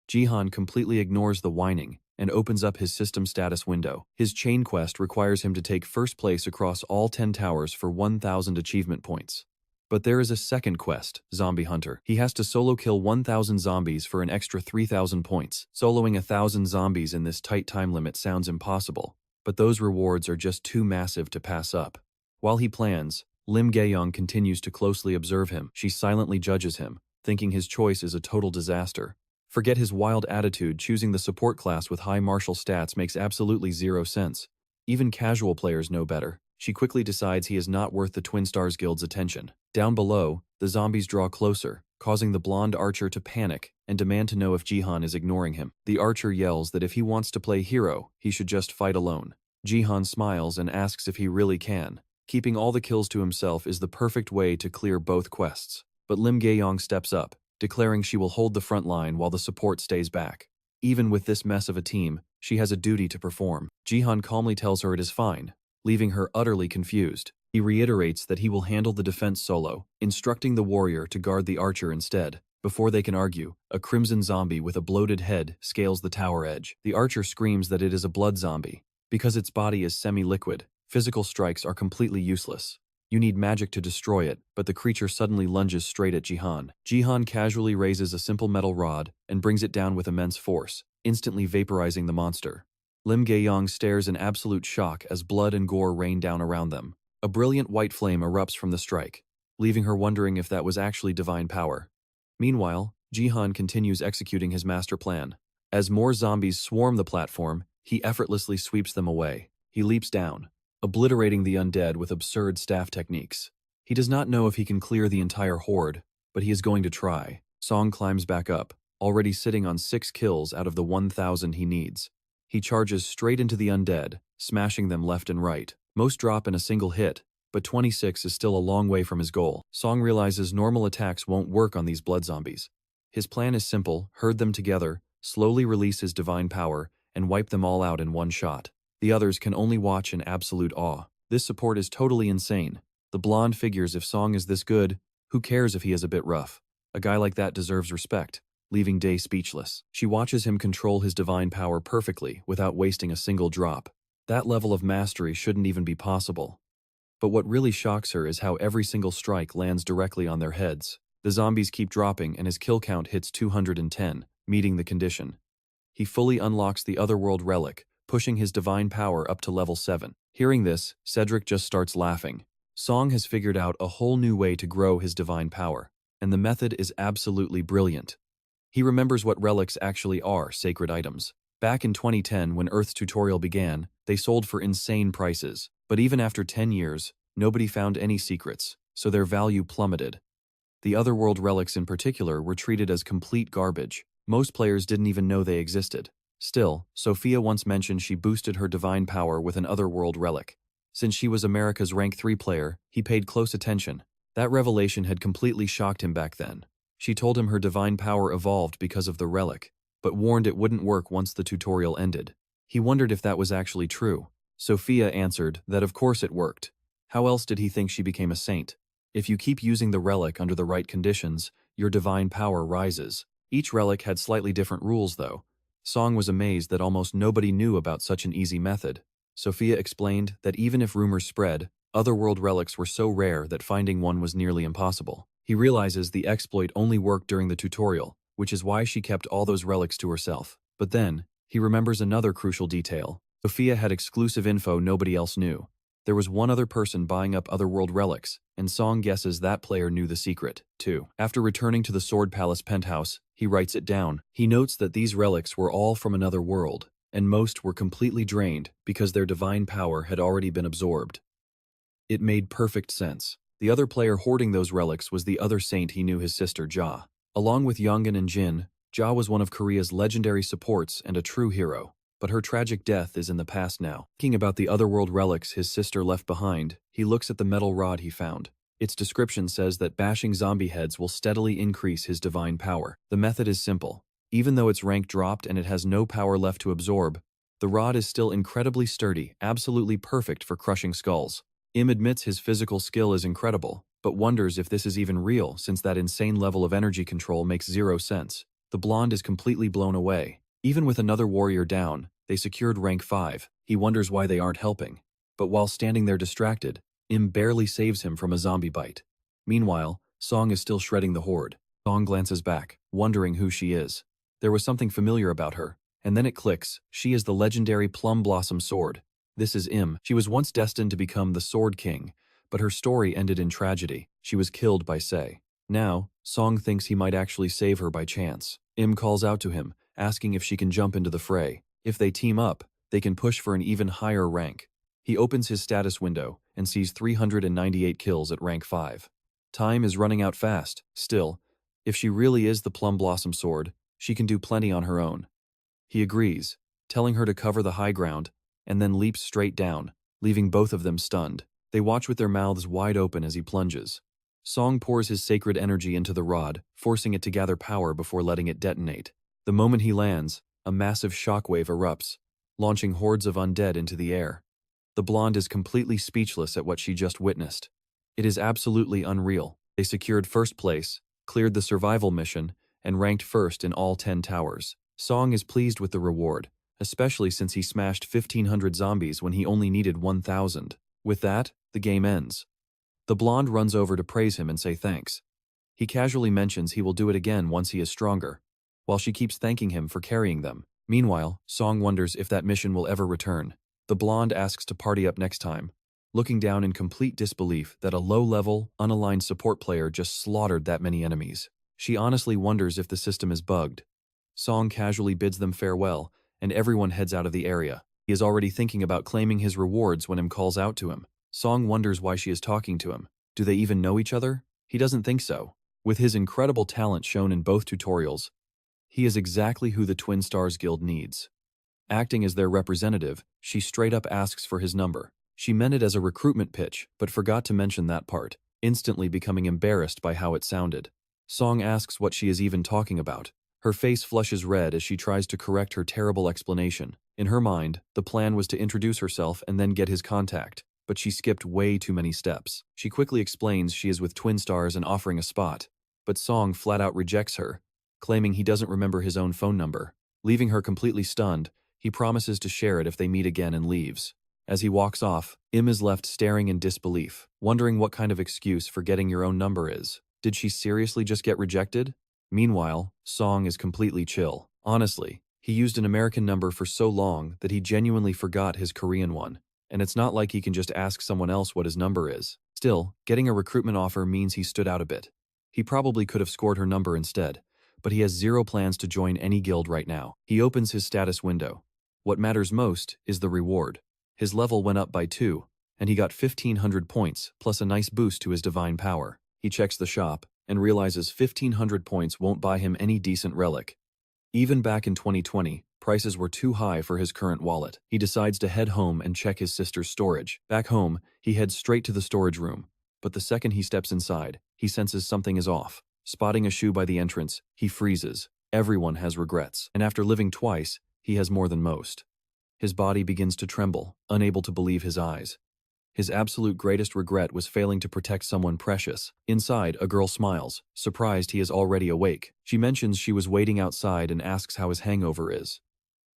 Jihan completely ignores the whining and opens up his system status window. His chain quest requires him to take first place across all 10 towers for 1,000 achievement points. But there is a second quest, Zombie Hunter. He has to solo kill 1,000 zombies for an extra 3,000 points. Soloing 1,000 zombies in this tight time limit sounds impossible, but those rewards are just too massive to pass up. While he plans, Lim Gae-yong continues to closely observe him. She silently judges him, thinking his choice is a total disaster. Forget his wild attitude, choosing the support class with high martial stats makes absolutely 0 sense. Even casual players know better. She quickly decides he is not worth the Twin Stars Guild's attention. Down below, the zombies draw closer, causing the blonde archer to panic and demand to know if Jihan is ignoring him. The archer yells that if he wants to play hero, he should just fight alone. Jihan smiles and asks if he really can. Keeping all the kills to himself is the perfect way to clear both quests. But Lim Gae-yong steps up, declaring she will hold the front line while the support stays back. Even with this mess of a team, she has a duty to perform. Jihan calmly tells her it is fine, leaving her utterly confused. He reiterates that he will handle the defense solo, instructing the warrior to guard the archer instead. Before they can argue, a crimson zombie with a bloated head scales the tower edge. The archer screams that it is a blood zombie. Because its body is semi-liquid, physical strikes are completely useless. You need magic to destroy it, but the creature suddenly lunges straight at Jihan. Jihan casually raises a simple metal rod and brings it down with immense force, instantly vaporizing the monster. Lim Gae-yong stares in absolute shock as blood and gore rain down around them. A brilliant white flame erupts from the strike, leaving her wondering if that was actually divine power. Meanwhile, Jihan continues executing his master plan. As more zombies swarm the platform, he effortlessly sweeps them away. He leaps down, obliterating the undead with absurd staff techniques. He does not know if he can clear the entire horde, but he is going to try. Song climbs back up, already sitting on 6 kills out of the 1,000 he needs. He charges straight into the undead, smashing them left and right. Most drop in a single hit, but 26 is still a long way from his goal. Song realizes normal attacks won't work on these blood zombies. His plan is simple: herd them together, slowly release his divine power, and wipe them all out in one shot. The others can only watch in absolute awe. This support is totally insane. The blonde figures if Song is this good, Who cares if he is a bit rough? A guy like that deserves respect, leaving Day speechless. She watches him control his divine power perfectly without wasting a single drop. That level of mastery shouldn't even be possible. But what really shocks her is how every single strike lands directly on their heads. The zombies keep dropping and his kill count hits 210, meeting the condition. He fully unlocks the Otherworld relic, pushing his divine power up to level 7. Hearing this, Cedric just starts laughing. Seong has figured out a whole new way to grow his divine power, and the method is absolutely brilliant. He remembers what relics actually are, sacred items. Back in 2010, when Earth's tutorial began, they sold for insane prices. But even after 10 years, nobody found any secrets, so their value plummeted. The Otherworld relics in particular were treated as complete garbage. Most players didn't even know they existed. Still, Sophia once mentioned she boosted her divine power with an Otherworld relic. Since she was America's rank 3 player, he paid close attention. That revelation had completely shocked him back then. She told him her divine power evolved because of the relic, but warned it wouldn't work once the tutorial ended. He wondered if that was actually true. Sophia answered that of course it worked. How else did he think she became a saint? If you keep using the relic under the right conditions, your divine power rises. Each relic had slightly different rules though. Seong was amazed that almost nobody knew about such an easy method. Sophia explained that even if rumors spread, Otherworld relics were so rare that finding one was nearly impossible. He realizes the exploit only worked during the tutorial, which is why she kept all those relics to herself. But then, he remembers another crucial detail. Sophia had exclusive info nobody else knew. There was one other person buying up Otherworld relics, and Seong guesses that player knew the secret, too. After returning to the Sword Palace penthouse, he writes it down. He notes that these relics were all from another world, and most were completely drained because their divine power had already been absorbed. It made perfect sense. The other player hoarding those relics was the other saint he knew, his sister Ja. Along with Yongun and Jin, Ja was one of Korea's legendary supports and a true hero. But her tragic death is in the past now. Thinking about the Otherworld relics his sister left behind, he looks at the metal rod he found. Its description says that bashing zombie heads will steadily increase his divine power. The method is simple. Even though its rank dropped and it has no power left to absorb, the rod is still incredibly sturdy, absolutely perfect for crushing skulls. Im admits his physical skill is incredible, but wonders if this is even real since that insane level of energy control makes zero sense. The blonde is completely blown away. Even with another warrior down, they secured rank 5. He wonders why they aren't helping. But while standing there distracted, Im barely saves him from a zombie bite. Meanwhile, Seong is still shredding the horde. Seong glances back, wondering who she is. There was something familiar about her, and then it clicks. She is the legendary Plum Blossom Sword. This is Im. She was once destined to become the Sword King, but her story ended in tragedy. She was killed by Se. Now, Seong thinks he might actually save her by chance. Im calls out to him, asking if she can jump into the fray. If they team up, they can push for an even higher rank. He opens his status window and sees 398 kills at rank 5. Time is running out fast. Still, if she really is the Plum Blossom Sword, she can do plenty on her own. He agrees, telling her to cover the high ground, and then leaps straight down, leaving both of them stunned. They watch with their mouths wide open as he plunges. Seong pours his sacred energy into the rod, forcing it to gather power before letting it detonate. The moment he lands, a massive shockwave erupts, launching hordes of undead into the air. The blonde is completely speechless at what she just witnessed. It is absolutely unreal. They secured first place, cleared the survival mission, and ranked first in all 10 towers. Seong is pleased with the reward, especially since he smashed 1,500 zombies when he only needed 1,000. With that, the game ends. The blonde runs over to praise him and say thanks. He casually mentions he will do it again once he is stronger, while she keeps thanking him for carrying them. Meanwhile, Seong wonders if that mission will ever return. The blonde asks to party up next time, looking down in complete disbelief that a low-level, unaligned support player just slaughtered that many enemies. She honestly wonders if the system is bugged. Seong casually bids them farewell, and everyone heads out of the area. He is already thinking about claiming his rewards when Im calls out to him. Seong wonders why she is talking to him. Do they even know each other? He doesn't think so. With his incredible talent shown in both tutorials, he is exactly who the Twin Stars Guild needs. Acting as their representative, she straight up asks for his number. She meant it as a recruitment pitch, but forgot to mention that part, instantly becoming embarrassed by how it sounded. Seong asks what she is even talking about. Her face flushes red as she tries to correct her terrible explanation. In her mind, the plan was to introduce herself and then get his contact. but she skipped way too many steps. She quickly explains she is with twin stars and offering a spot, but Song flat out rejects her, claiming he doesn't remember his own phone number. Leaving her completely stunned, he promises to share it if they meet again and leaves. As he walks off, Im is left staring in disbelief, wondering what kind of excuse forgetting your own number is. Did she seriously just get rejected? Meanwhile, Song is completely chill. Honestly, he used an American number for so long that he genuinely forgot his Korean one, and it's not like he can just ask someone else what his number is. Still, getting a recruitment offer means he stood out a bit. He probably could have scored her number instead, but he has zero plans to join any guild right now. He opens his status window. What matters most is the reward. His level went up by 2, and he got 1,500 points plus a nice boost to his divine power. He checks the shop and realizes 1,500 points won't buy him any decent relic. Even back in 2020, prices were too high for his current wallet. He decides to head home and check his sister's storage. Back home, he heads straight to the storage room, but the second he steps inside, he senses something is off. Spotting a shoe by the entrance, he freezes. Everyone has regrets, and after living twice, he has more than most. His body begins to tremble, unable to believe his eyes. His absolute greatest regret was failing to protect someone precious. Inside, a girl smiles, surprised he is already awake. She mentions she was waiting outside and asks how his hangover is.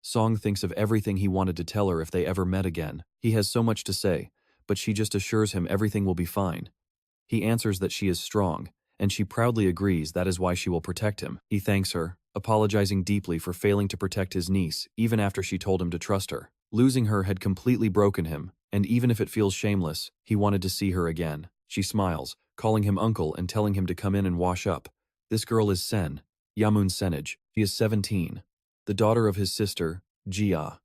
Song thinks of everything he wanted to tell her if they ever met again. He has so much to say, but she just assures him everything will be fine. He answers that she is strong, and she proudly agrees that is why she will protect him. He thanks her, apologizing deeply for failing to protect his niece even after she told him to trust her. Losing her had completely broken him, and even if it feels shameless, he wanted to see her again. She smiles, calling him uncle and telling him to come in and wash up. This girl is Sen, Yamun Senij. She is 17, the daughter of his sister, Jia.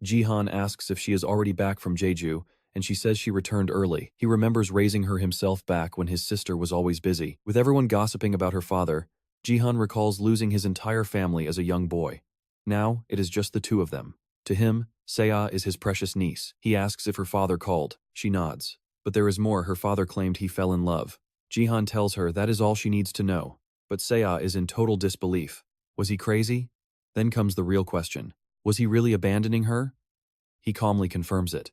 Jihan asks if she is already back from Jeju, and she says she returned early. He remembers raising her himself back when his sister was always busy. With everyone gossiping about her father, Jihan recalls losing his entire family as a young boy. Now, it is just the two of them. To him, Seiya is his precious niece. He asks if her father called. She nods. But there is more. Her father claimed he fell in love. Jihan tells her that is all she needs to know. But Seiya is in total disbelief. Was he crazy? Then comes the real question. Was he really abandoning her? He calmly confirms it.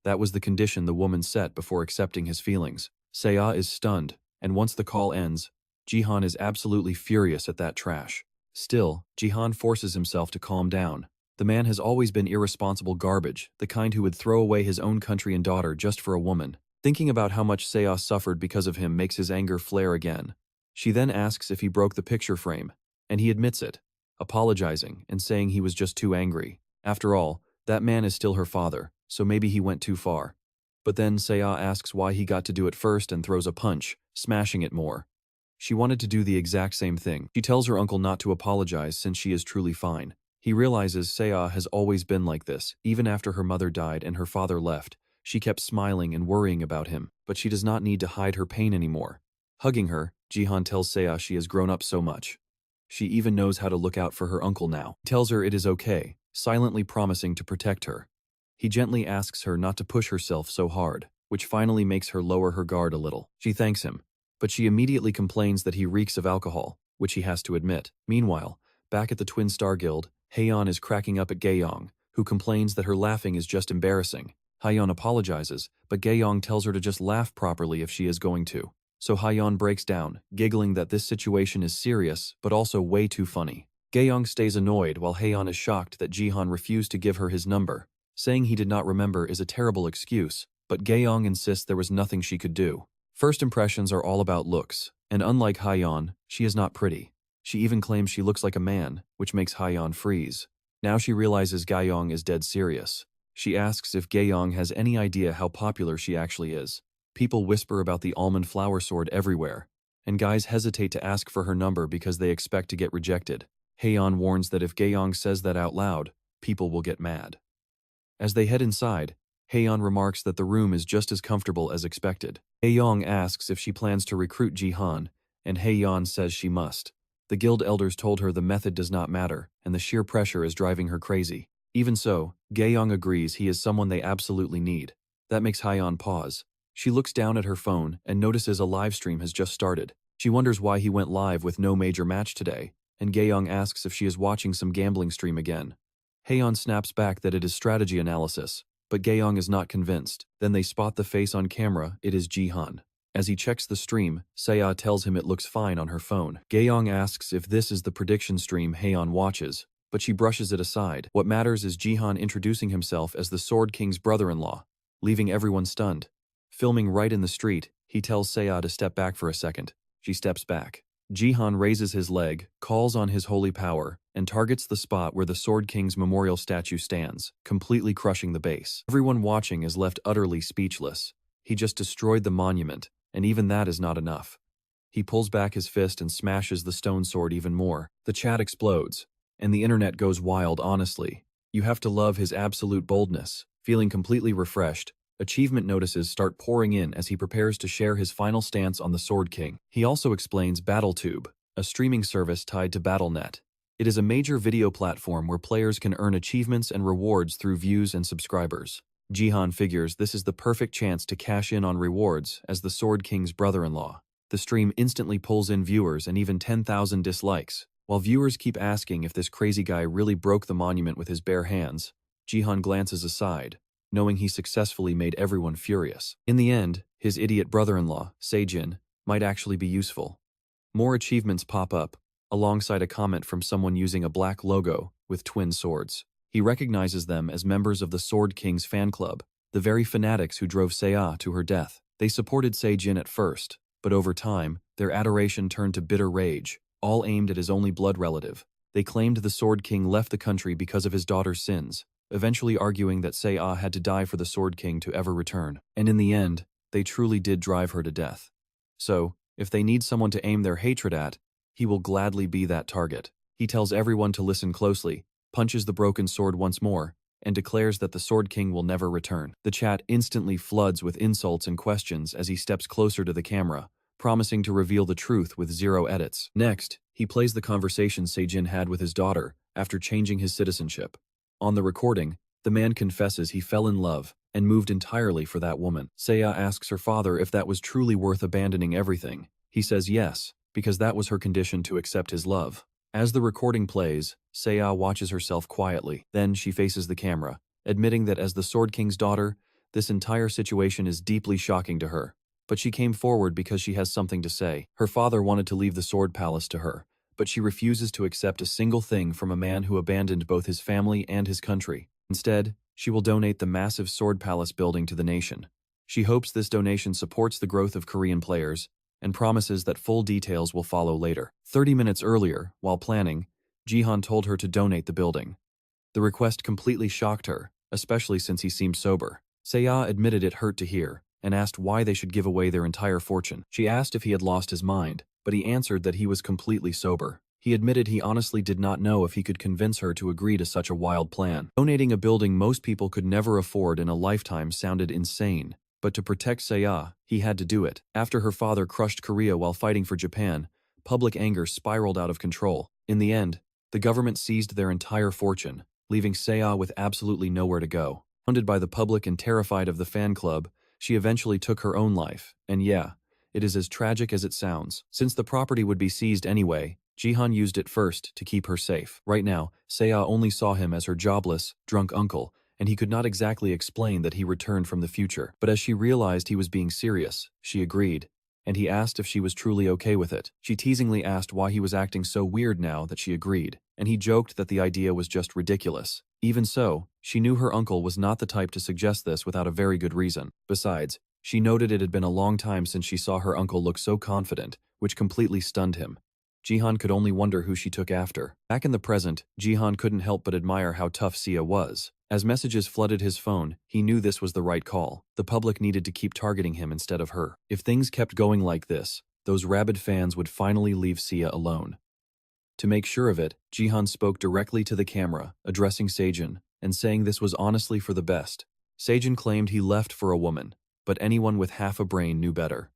That was the condition the woman set before accepting his feelings. Seiya is stunned, and once the call ends, Jihan is absolutely furious at that trash. Still, Jihan forces himself to calm down. The man has always been irresponsible garbage, the kind who would throw away his own country and daughter just for a woman. Thinking about how much Seiya suffered because of him makes his anger flare again. She then asks if he broke the picture frame, and he admits it, apologizing and saying he was just too angry. After all, that man is still her father, so maybe he went too far. But then Seiya asks why he got to do it first and throws a punch, smashing it more. She wanted to do the exact same thing. She tells her uncle not to apologize since she is truly fine. He realizes Seiya has always been like this. Even after her mother died and her father left, she kept smiling and worrying about him, but she does not need to hide her pain anymore. Hugging her, Jihan tells Seiya she has grown up so much. She even knows how to look out for her uncle now. He tells her it is okay, silently promising to protect her. He gently asks her not to push herself so hard, which finally makes her lower her guard a little. She thanks him, but she immediately complains that he reeks of alcohol, which he has to admit. Meanwhile, back at the Twin Star Guild, Haeyeon is cracking up at Gaeyong, who complains that her laughing is just embarrassing. Haeyeon apologizes, but Gaeyong tells her to just laugh properly if she is going to. So Haeyeon breaks down, giggling that this situation is serious, but also way too funny. Gaeyong stays annoyed while Haeyeon is shocked that Jihan refused to give her his number. Saying he did not remember is a terrible excuse, but Gaeyong insists there was nothing she could do. First impressions are all about looks, and unlike Haeyeon, she is not pretty. She even claims she looks like a man, which makes Haeyeon freeze. Now she realizes Gaeyong is dead serious. She asks if Gaeyong has any idea how popular she actually is. People whisper about the almond flower sword everywhere, and guys hesitate to ask for her number because they expect to get rejected. Haeyeon warns that if Gaeyong says that out loud, people will get mad. As they head inside, Haeyeon remarks that the room is just as comfortable as expected. Haeyeon asks if she plans to recruit Jihan, and Haeyeon says she must. The guild elders told her the method does not matter, and the sheer pressure is driving her crazy. Even so, Gaeyong agrees he is someone they absolutely need. That makes Haeyeon pause. She looks down at her phone and notices a live stream has just started. She wonders why he went live with no major match today, and Gaeyong asks if she is watching some gambling stream again. Haeyeon snaps back that it is strategy analysis. But Gaeong is not convinced. Then they spot the face on camera. It is Jihan. As he checks the stream, Seiya tells him it looks fine on her phone. Gaeong asks if this is the prediction stream Haeon watches, but she brushes it aside. What matters is Jihan introducing himself as the Sword King's brother-in-law, leaving everyone stunned. Filming right in the street, he tells Seiya to step back for a second. She steps back. Jihan raises his leg, calls on his holy power, and targets the spot where the Sword King's memorial statue stands, completely crushing the base. Everyone watching is left utterly speechless. He just destroyed the monument, and even that is not enough. He pulls back his fist and smashes the stone sword even more. The chat explodes, and the internet goes wild. Honestly, you have to love his absolute boldness. Feeling completely refreshed, achievement notices start pouring in as he prepares to share his final stance on the Sword King. He also explains BattleTube, a streaming service tied to BattleNet. It is a major video platform where players can earn achievements and rewards through views and subscribers. Jihan figures this is the perfect chance to cash in on rewards as the Sword King's brother-in-law. The stream instantly pulls in viewers and even 10,000 dislikes. While viewers keep asking if this crazy guy really broke the monument with his bare hands, Jihan glances aside, knowing he successfully made everyone furious. In the end, his idiot brother-in-law, Yosai Jin, might actually be useful. More achievements pop up, alongside a comment from someone using a black logo with twin swords. He recognizes them as members of the Sword King's fan club, the very fanatics who drove Seiya to her death. They supported Yosai Jin at first, but over time, their adoration turned to bitter rage, all aimed at his only blood relative. They claimed the Sword King left the country because of his daughter's sins, eventually arguing that Seiya had to die for the Sword King to ever return. And in the end, they truly did drive her to death. So, if they need someone to aim their hatred at, he will gladly be that target. He tells everyone to listen closely, punches the broken sword once more, and declares that the Sword King will never return. The chat instantly floods with insults and questions as he steps closer to the camera, promising to reveal the truth with zero edits. Next, he plays the conversation Yosai Jin had with his daughter after changing his citizenship. On the recording, the man confesses he fell in love and moved entirely for that woman. Seiya asks her father if that was truly worth abandoning everything. He says yes, because that was her condition to accept his love. As the recording plays, Seiya watches herself quietly. Then she faces the camera, admitting that as the Sword King's daughter, this entire situation is deeply shocking to her. But she came forward because she has something to say. Her father wanted to leave the Sword Palace to her, but she refuses to accept a single thing from a man who abandoned both his family and his country. Instead, she will donate the massive Sword Palace building to the nation. She hopes this donation supports the growth of Korean players, and promises that full details will follow later. 30 minutes earlier, while planning, Jihan told her to donate the building. The request completely shocked her, especially since he seemed sober. Seiya admitted it hurt to hear, and asked why they should give away their entire fortune. She asked if he had lost his mind, but he answered that he was completely sober. He admitted he honestly did not know if he could convince her to agree to such a wild plan. Donating a building most people could never afford in a lifetime sounded insane. But to protect Seiya, he had to do it. After her father crushed Korea while fighting for Japan, public anger spiraled out of control. In the end, the government seized their entire fortune, leaving Seiya with absolutely nowhere to go. Hounded by the public and terrified of the fan club, she eventually took her own life. And yeah, it is as tragic as it sounds. Since the property would be seized anyway, Jihan used it first to keep her safe. Right now, Seiya only saw him as her jobless, drunk uncle, and he could not exactly explain that he returned from the future. But as she realized he was being serious, she agreed, and he asked if she was truly okay with it. She teasingly asked why he was acting so weird now that she agreed, and he joked that the idea was just ridiculous. Even so, she knew her uncle was not the type to suggest this without a very good reason. Besides, she noted it had been a long time since she saw her uncle look so confident, which completely stunned him. Jihan could only wonder who she took after. Back in the present, Jihan couldn't help but admire how tough Sia was. As messages flooded his phone, he knew this was the right call. The public needed to keep targeting him instead of her. If things kept going like this, those rabid fans would finally leave Sia alone. To make sure of it, Jihan spoke directly to the camera, addressing Yosai Jin, and saying this was honestly for the best. Yosai Jin claimed he left for a woman, but anyone with half a brain knew better.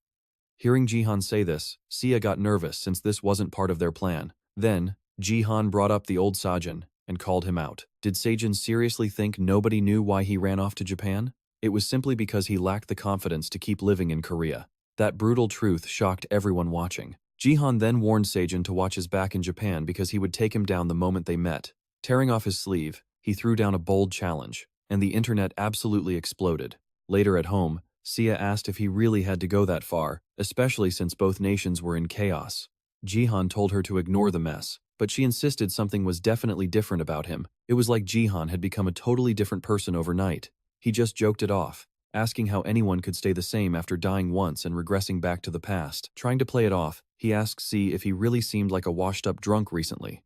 Hearing Jihan say this, Sia got nervous since this wasn't part of their plan. Then, Jihan brought up the old Sajin and called him out. Did Yosai Jin seriously think nobody knew why he ran off to Japan? It was simply because he lacked the confidence to keep living in Korea. That brutal truth shocked everyone watching. Jihan then warned Yosai Jin to watch his back in Japan because he would take him down the moment they met. Tearing off his sleeve, he threw down a bold challenge. and the internet absolutely exploded. Later at home, Sia asked if he really had to go that far, especially since both nations were in chaos. Jihan told her to ignore the mess, but she insisted something was definitely different about him. It was like Jihan had become a totally different person overnight. He just joked it off, asking how anyone could stay the same after dying once and regressing back to the past. Trying to play it off, he asked C if he really seemed like a washed-up drunk recently.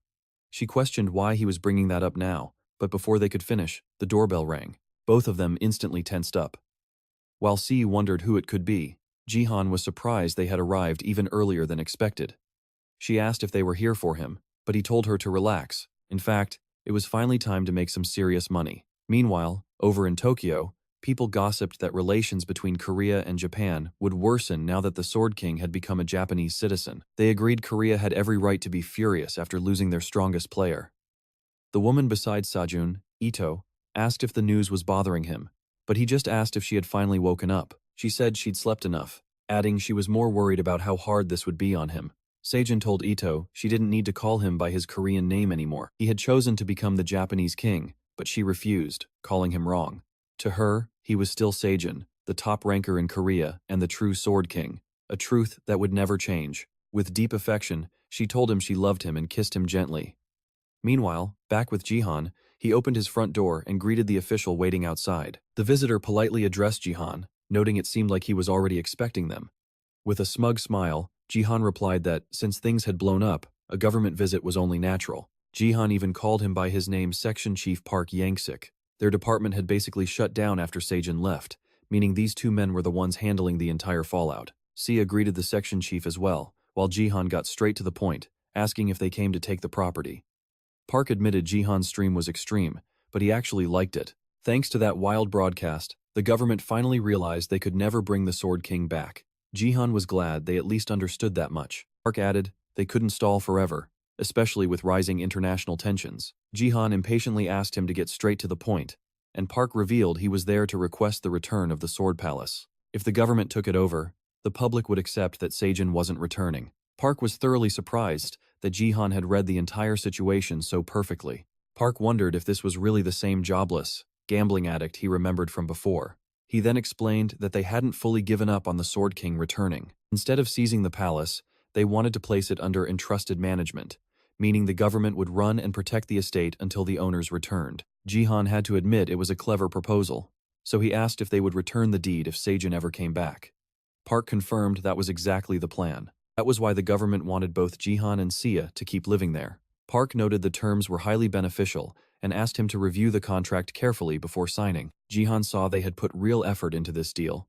She questioned why he was bringing that up now, but before they could finish, the doorbell rang. Both of them instantly tensed up. While C wondered who it could be, Jihan was surprised they had arrived even earlier than expected. She asked if they were here for him, but he told her to relax. In fact, it was finally time to make some serious money. Meanwhile, over in Tokyo, people gossiped that relations between Korea and Japan would worsen now that the Sword King had become a Japanese citizen. They agreed Korea had every right to be furious after losing their strongest player. The woman beside Sajun, Ito, asked if the news was bothering him, but he just asked if she had finally woken up. She said she'd slept enough, adding she was more worried about how hard this would be on him. Seijin told Ito she didn't need to call him by his Korean name anymore. He had chosen to become the Japanese king, but she refused, calling him wrong. To her, he was still Seijin, the top ranker in Korea and the true Sword King, a truth that would never change. With deep affection, she told him she loved him and kissed him gently. Meanwhile, back with Jihan, he opened his front door and greeted the official waiting outside. The visitor politely addressed Jihan, noting it seemed like he was already expecting them. With a smug smile, Jihan replied that, since things had blown up, a government visit was only natural. Jihan even called him by his name Section Chief Park Yangsik. Their department had basically shut down after Seijin left, meaning these two men were the ones handling the entire fallout. Sia greeted the section chief as well, while Jihan got straight to the point, asking if they came to take the property. Park admitted Jihan's stream was extreme, but he actually liked it. Thanks to that wild broadcast, the government finally realized they could never bring the Sword King back. Jihan was glad they at least understood that much. Park added, they couldn't stall forever, especially with rising international tensions. Jihan impatiently asked him to get straight to the point, and Park revealed he was there to request the return of the Sword Palace. If the government took it over, the public would accept that Seijin wasn't returning. Park was thoroughly surprised that Jihan had read the entire situation so perfectly. Park wondered if this was really the same jobless, gambling addict he remembered from before. He then explained that they hadn't fully given up on the Sword King returning. Instead of seizing the palace, they wanted to place it under entrusted management, meaning the government would run and protect the estate until the owners returned. Jihan had to admit it was a clever proposal, so he asked if they would return the deed if Seijin ever came back. Park confirmed that was exactly the plan. That was why the government wanted both Jihan and Sia to keep living there. Park noted the terms were highly beneficial and asked him to review the contract carefully before signing. Jihan saw they had put real effort into this deal.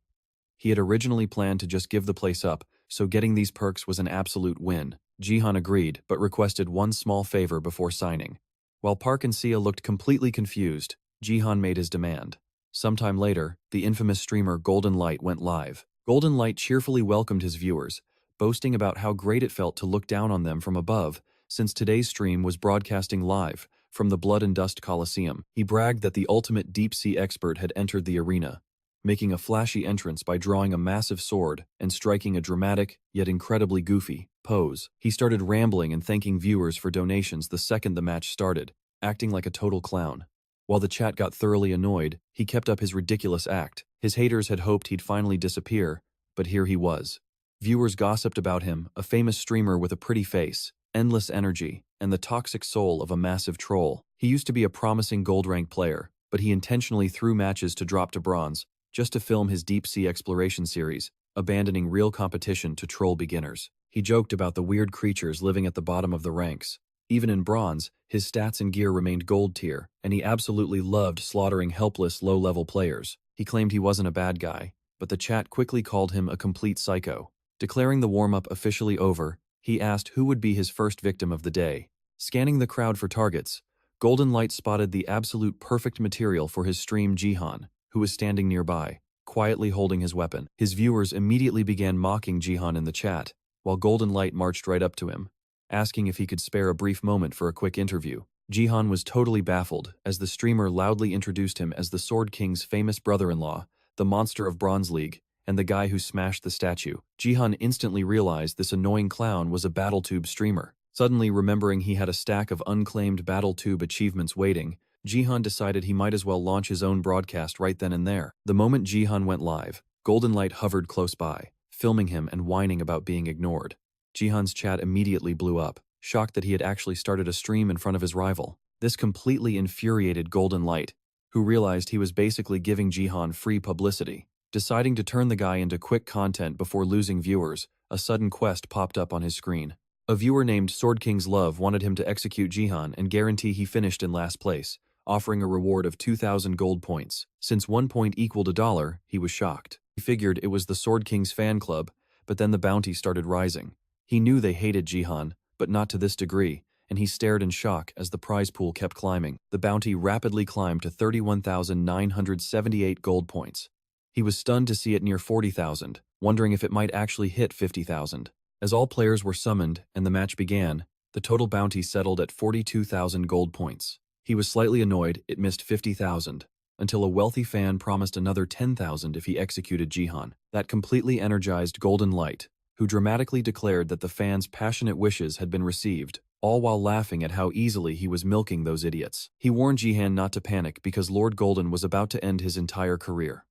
He had originally planned to just give the place up, so getting these perks was an absolute win. Jihan agreed, but requested one small favor before signing. While Park and Sia looked completely confused, Jihan made his demand. Sometime later, the infamous streamer Golden Light went live. Golden Light cheerfully welcomed his viewers, boasting about how great it felt to look down on them from above, since today's stream was broadcasting live from the Blood and Dust Coliseum. He bragged that the ultimate deep-sea expert had entered the arena, making a flashy entrance by drawing a massive sword and striking a dramatic, yet incredibly goofy, pose. He started rambling and thanking viewers for donations the second the match started, acting like a total clown. While the chat got thoroughly annoyed, he kept up his ridiculous act. His haters had hoped he'd finally disappear, but here he was. Viewers gossiped about him, a famous streamer with a pretty face, endless energy, and the toxic soul of a massive troll. He used to be a promising gold-rank player, but he intentionally threw matches to drop to bronze, just to film his deep-sea exploration series, abandoning real competition to troll beginners. He joked about the weird creatures living at the bottom of the ranks. Even in bronze, his stats and gear remained gold tier, and he absolutely loved slaughtering helpless low-level players. He claimed he wasn't a bad guy, but the chat quickly called him a complete psycho. Declaring the warm-up officially over, he asked who would be his first victim of the day. Scanning the crowd for targets, Golden Light spotted the absolute perfect material for his stream Jihan, who was standing nearby, quietly holding his weapon. His viewers immediately began mocking Jihan in the chat, while Golden Light marched right up to him, asking if he could spare a brief moment for a quick interview. Jihan was totally baffled as the streamer loudly introduced him as the Sword King's famous brother-in-law, the monster of Bronze League, and the guy who smashed the statue. Jihan instantly realized this annoying clown was a BattleTube streamer. Suddenly remembering he had a stack of unclaimed BattleTube achievements waiting, Jihan decided he might as well launch his own broadcast right then and there. The moment Jihan went live, Golden Light hovered close by, filming him and whining about being ignored. Jihan's chat immediately blew up, shocked that he had actually started a stream in front of his rival. This completely infuriated Golden Light, who realized he was basically giving Jihan free publicity. Deciding to turn the guy into quick content before losing viewers, a sudden quest popped up on his screen. A viewer named Sword King's Love wanted him to execute Jihan and guarantee he finished in last place, offering a reward of 2,000 gold points. Since 1 point equaled $1, he was shocked. He figured it was the Sword King's fan club, but then the bounty started rising. He knew they hated Jihan, but not to this degree, and he stared in shock as the prize pool kept climbing. The bounty rapidly climbed to 31,978 gold points. He was stunned to see it near 40,000, wondering if it might actually hit 50,000. As all players were summoned and the match began, the total bounty settled at 42,000 gold points. He was slightly annoyed it missed 50,000, until a wealthy fan promised another 10,000 if he executed Jihan. That completely energized Golden Light, who dramatically declared that the fans' passionate wishes had been received, all while laughing at how easily he was milking those idiots. He warned Jihan not to panic because Lord Golden was about to end his entire career.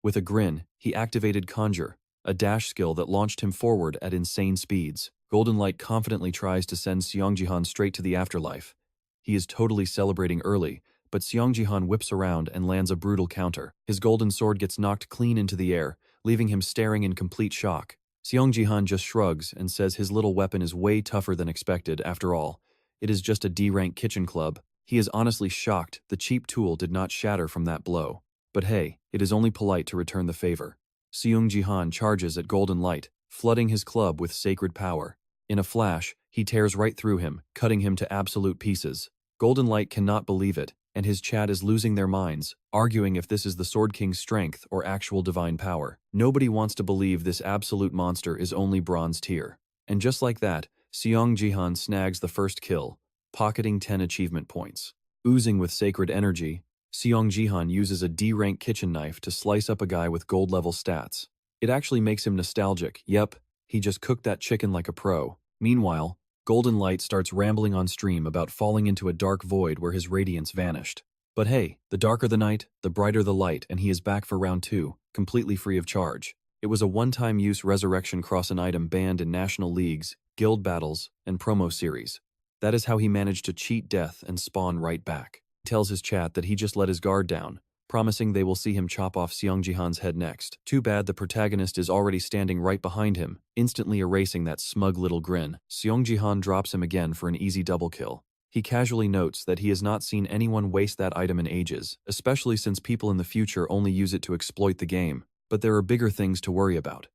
With a grin, he activated Conjure, a dash skill that launched him forward at insane speeds. Golden Light confidently tries to send Seong Jihan straight to the afterlife. He is totally celebrating early, but Seong Jihan whips around and lands a brutal counter. His golden sword gets knocked clean into the air, leaving him staring in complete shock. Seong Jihan just shrugs and says his little weapon is way tougher than expected. After all, it is just a D-rank kitchen club. He is honestly shocked the cheap tool did not shatter from that blow. But hey, it is only polite to return the favor. Seong Jihan charges at Golden Light, flooding his club with sacred power. In a flash, he tears right through him, cutting him to absolute pieces. Golden Light cannot believe it, and his chat is losing their minds, arguing if this is the Sword King's strength or actual divine power. Nobody wants to believe this absolute monster is only bronze tier. And just like that, Seong Jihan snags the first kill, pocketing 10 achievement points. Oozing with sacred energy, Seong Jihan uses a D-rank kitchen knife to slice up a guy with gold-level stats. It actually makes him nostalgic. Yep, he just cooked that chicken like a pro. Meanwhile, Golden Light starts rambling on stream about falling into a dark void where his radiance vanished. But hey, the darker the night, the brighter the light, and he is back for round 2, completely free of charge. It was a one-time use resurrection cross an item banned in national leagues, guild battles, and promo series. That is how he managed to cheat death and spawn right back. He tells his chat that he just let his guard down, promising they will see him chop off Seong Jihan's head next. Too bad the protagonist is already standing right behind him, instantly erasing that smug little grin. Seong Jihan drops him again for an easy double kill. He casually notes that he has not seen anyone waste that item in ages, especially since people in the future only use it to exploit the game, but there are bigger things to worry about.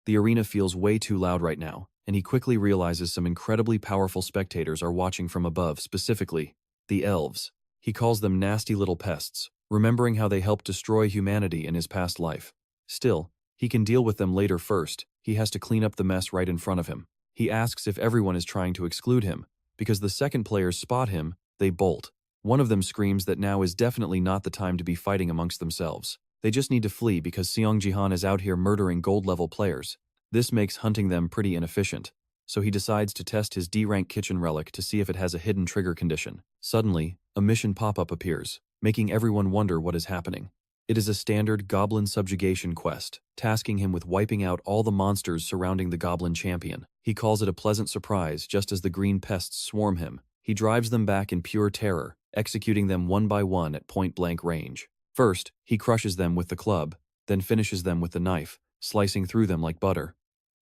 The arena feels way too loud right now, and he quickly realizes some incredibly powerful spectators are watching from above, specifically the elves. He calls them nasty little pests, remembering how they helped destroy humanity in his past life. Still, he can deal with them later. First, he has to clean up the mess right in front of him. He asks if everyone is trying to exclude him, because the second players spot him, they bolt. One of them screams that now is definitely not the time to be fighting amongst themselves. They just need to flee because Seong Jihan is out here murdering gold-level players. This makes hunting them pretty inefficient, so he decides to test his D-rank kitchen relic to see if it has a hidden trigger condition. Suddenly, a mission pop-up appears, making everyone wonder what is happening. It is a standard goblin subjugation quest, tasking him with wiping out all the monsters surrounding the goblin champion. He calls it a pleasant surprise just as the green pests swarm him. He drives them back in pure terror, executing them one by one at point-blank range. First, he crushes them with the club, then finishes them with the knife, slicing through them like butter.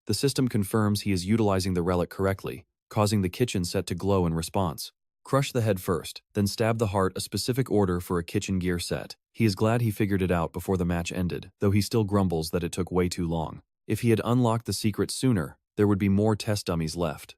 The system confirms he is utilizing the relic correctly, causing the kitchen set to glow in response. Crush the head first, then stab the heart, a specific order for a kitchen gear set. He is glad he figured it out before the match ended, though he still grumbles that it took way too long. If he had unlocked the secret sooner, there would be more test dummies left.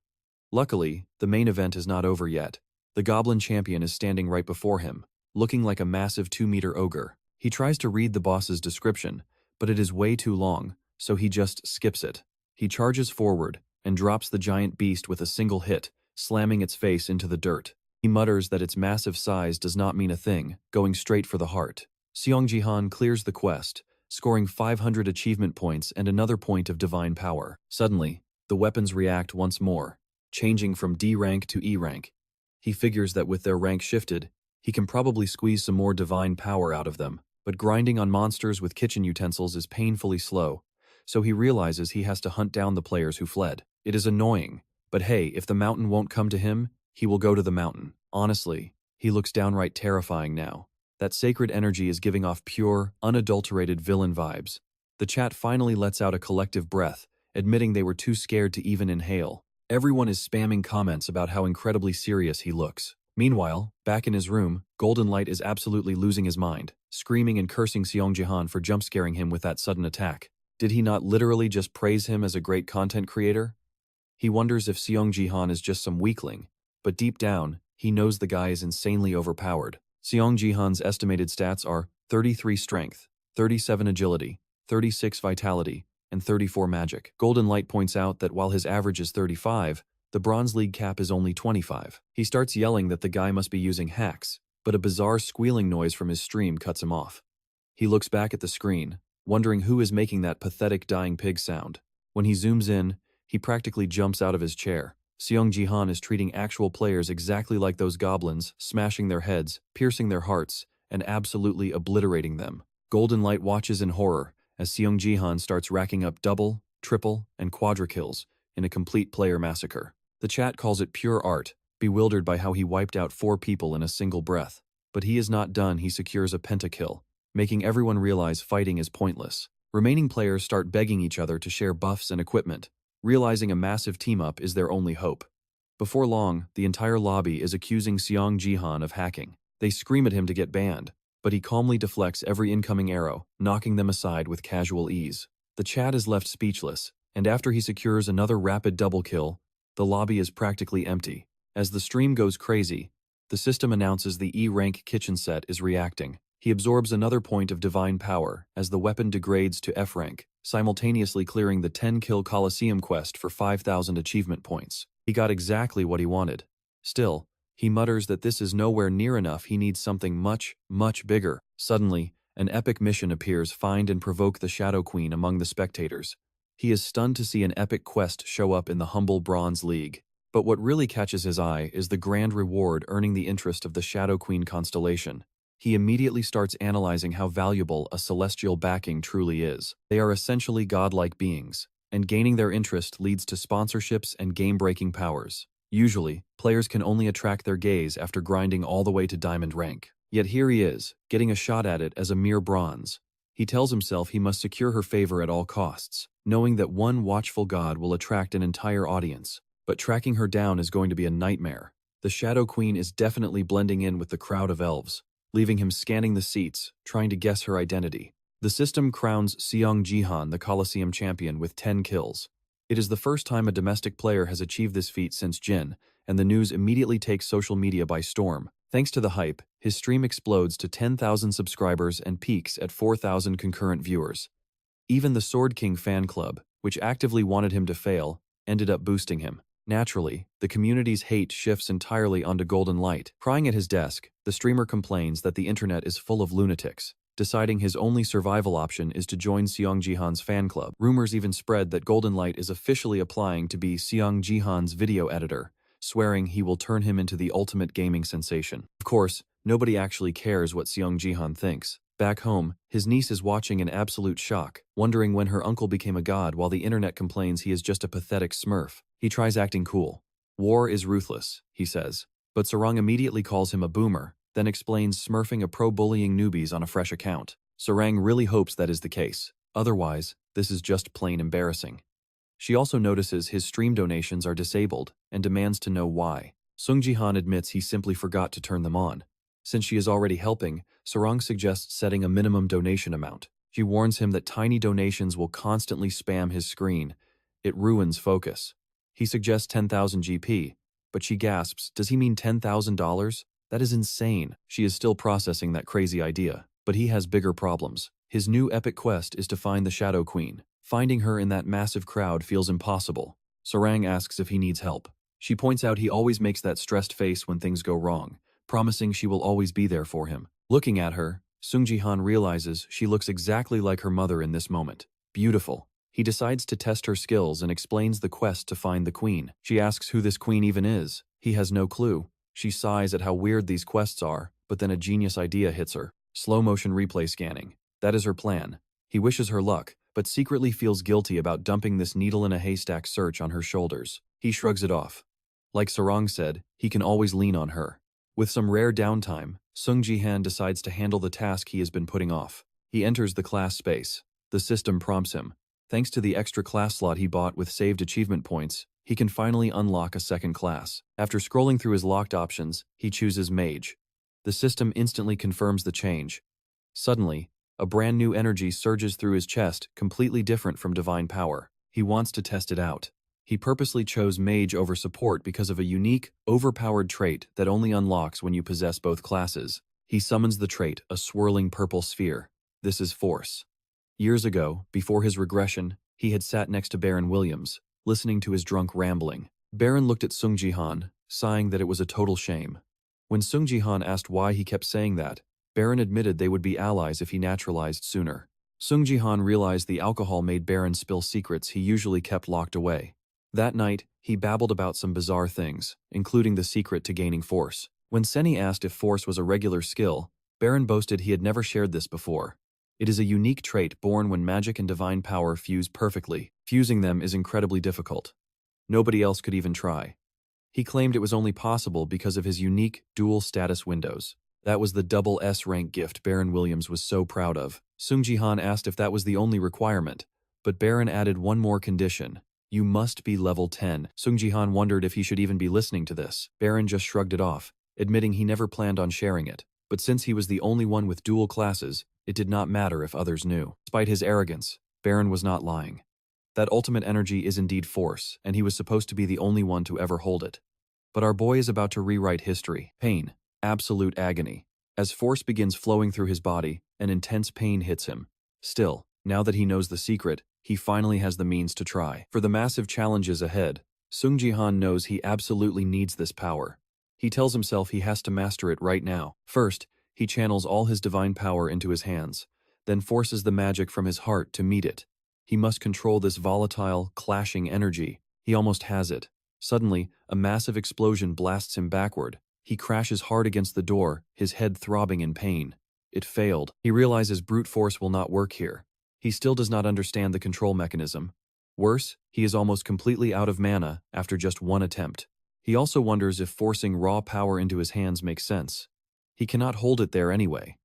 Luckily, the main event is not over yet. The goblin champion is standing right before him, looking like a massive 2-meter ogre. He tries to read the boss's description, but it is way too long, so he just skips it. He charges forward and drops the giant beast with a single hit, slamming its face into the dirt. He mutters that its massive size does not mean a thing, going straight for the heart. Seong Jihan clears the quest, scoring 500 achievement points and another point of divine power. Suddenly, the weapons react once more, changing from D rank to E rank. He figures that with their rank shifted, He can probably squeeze some more divine power out of them, but grinding on monsters with kitchen utensils is painfully slow, so he realizes he has to hunt down the players who fled. It is annoying, but hey, if the mountain won't come to him, he will go to the mountain. Honestly, he looks downright terrifying now. That sacred energy is giving off pure, unadulterated villain vibes. The chat finally lets out a collective breath, admitting they were too scared to even inhale. Everyone is spamming comments about how incredibly serious he looks. Meanwhile, back in his room, Golden Light is absolutely losing his mind, screaming and cursing Seong Jihan for jump-scaring him with that sudden attack. Did he not literally just praise him as a great content creator? He wonders if Seong Jihan is just some weakling, but deep down, he knows the guy is insanely overpowered. Seong Jihan's estimated stats are 33 strength, 37 agility, 36 vitality, and 34 magic. Golden Light points out that while his average is 35, the Bronze League cap is only 25. He starts yelling that the guy must be using hacks, but a bizarre squealing noise from his stream cuts him off. He looks back at the screen, wondering who is making that pathetic dying pig sound. When he zooms in, he practically jumps out of his chair. Seong Jihan is treating actual players exactly like those goblins, smashing their heads, piercing their hearts, and absolutely obliterating them. Golden Light watches in horror as Seong Jihan starts racking up double, triple, and quadra kills in a complete player massacre. The chat calls it pure art, bewildered by how he wiped out 4 people in a single breath. But he is not done. He secures a pentakill, making everyone realize fighting is pointless. Remaining players start begging each other to share buffs and equipment, realizing a massive team-up is their only hope. Before long, the entire lobby is accusing Seong Jihan of hacking. They scream at him to get banned, but he calmly deflects every incoming arrow, knocking them aside with casual ease. The chat is left speechless, and after he secures another rapid double kill, the lobby is practically empty. As the stream goes crazy, the system announces the E-rank kitchen set is reacting. He absorbs another point of divine power as the weapon degrades to F rank, simultaneously clearing the 10-kill Coliseum quest for 5,000 achievement points. He got exactly what he wanted. Still, he mutters that this is nowhere near enough. He needs something much, much bigger. Suddenly, an epic mission appears: find and provoke the Shadow Queen among the spectators. He is stunned to see an epic quest show up in the humble Bronze League. But what really catches his eye is the grand reward earning the interest of the Shadow Queen constellation. He immediately starts analyzing how valuable a celestial backing truly is. They are essentially godlike beings, and gaining their interest leads to sponsorships and game-breaking powers. Usually, players can only attract their gaze after grinding all the way to diamond rank. Yet here he is, getting a shot at it as a mere bronze. He tells himself he must secure her favor at all costs, knowing that one watchful god will attract an entire audience. But tracking her down is going to be a nightmare. The Shadow Queen is definitely blending in with the crowd of elves, leaving him scanning the seats, trying to guess her identity. The system crowns Seong Jihan the Coliseum champion with 10 kills. It is the first time a domestic player has achieved this feat since Jin, and the news immediately takes social media by storm. Thanks to the hype, his stream explodes to 10,000 subscribers and peaks at 4,000 concurrent viewers. Even the Sword King fan club, which actively wanted him to fail, ended up boosting him. Naturally, the community's hate shifts entirely onto Golden Light. Crying at his desk, the streamer complains that the internet is full of lunatics, deciding his only survival option is to join Seong Jihan's fan club. Rumors even spread that Golden Light is officially applying to be Seong Jihan's video editor, swearing he will turn him into the ultimate gaming sensation. Of course, nobody actually cares what Seong Jihan thinks. Back home, his niece is watching in absolute shock, wondering when her uncle became a god while the internet complains he is just a pathetic smurf. He tries acting cool. War is ruthless, he says, but Sarang immediately calls him a boomer, then explains smurfing a pro-bullying newbies on a fresh account. Sarang really hopes that is the case. Otherwise, this is just plain embarrassing. She also notices his stream donations are disabled and demands to know why. Seong Jihan admits he simply forgot to turn them on. Since she is already helping, Sarang suggests setting a minimum donation amount. She warns him that tiny donations will constantly spam his screen. It ruins focus. He suggests 10,000 GP, but she gasps, does he mean $10,000? That is insane. She is still processing that crazy idea, but he has bigger problems. His new epic quest is to find the Shadow Queen. Finding her in that massive crowd feels impossible. Sarang asks if he needs help. She points out he always makes that stressed face when things go wrong, promising she will always be there for him. Looking at her, Seong Jihan realizes she looks exactly like her mother in this moment. Beautiful. He decides to test her skills and explains the quest to find the queen. She asks who this queen even is. He has no clue. She sighs at how weird these quests are, but then a genius idea hits her. Slow-motion replay scanning. That is her plan. He wishes her luck, but secretly feels guilty about dumping this needle-in-a-haystack search on her shoulders. He shrugs it off. Like Sarang said, he can always lean on her. With some rare downtime, Seong Jihan decides to handle the task he has been putting off. He enters the class space. The system prompts him. Thanks to the extra class slot he bought with saved achievement points, he can finally unlock a second class. After scrolling through his locked options, he chooses Mage. The system instantly confirms the change. Suddenly, a brand new energy surges through his chest, completely different from divine power. He wants to test it out. He purposely chose Mage over Support because of a unique, overpowered trait that only unlocks when you possess both classes. He summons the trait, a swirling purple sphere. This is Force. Years ago, before his regression, he had sat next to Baron Williams, listening to his drunk rambling. Baron looked at Seong Jihan, sighing that it was a total shame. When Seong Jihan asked why he kept saying that, Baron admitted they would be allies if he naturalized sooner. Seong Jihan realized the alcohol made Baron spill secrets he usually kept locked away. That night, he babbled about some bizarre things, including the secret to gaining Force. When Seni asked if Force was a regular skill, Baron boasted he had never shared this before. It is a unique trait born when magic and divine power fuse perfectly. Fusing them is incredibly difficult. Nobody else could even try. He claimed it was only possible because of his unique dual status windows. That was the double S-rank gift Baron Williams was so proud of. Seong Jihan asked if that was the only requirement, but Baron added one more condition. You must be level 10. Seong Jihan wondered if he should even be listening to this. Baron just shrugged it off, admitting he never planned on sharing it. But since he was the only one with dual classes, it did not matter if others knew. Despite his arrogance, Baron was not lying. That ultimate energy is indeed Force, and he was supposed to be the only one to ever hold it. But our boy is about to rewrite history. Pain. Absolute agony. As Force begins flowing through his body, an intense pain hits him. Still, now that he knows the secret, he finally has the means to try. For the massive challenges ahead, Seong Jihan knows he absolutely needs this power. He tells himself he has to master it right now. First, he channels all his divine power into his hands, then forces the magic from his heart to meet it. He must control this volatile, clashing energy. He almost has it. Suddenly, a massive explosion blasts him backward. He crashes hard against the door, his head throbbing in pain. It failed. He realizes brute force will not work here. He still does not understand the control mechanism. Worse, he is almost completely out of mana after just one attempt. He also wonders if forcing raw power into his hands makes sense. He cannot hold it there anyway.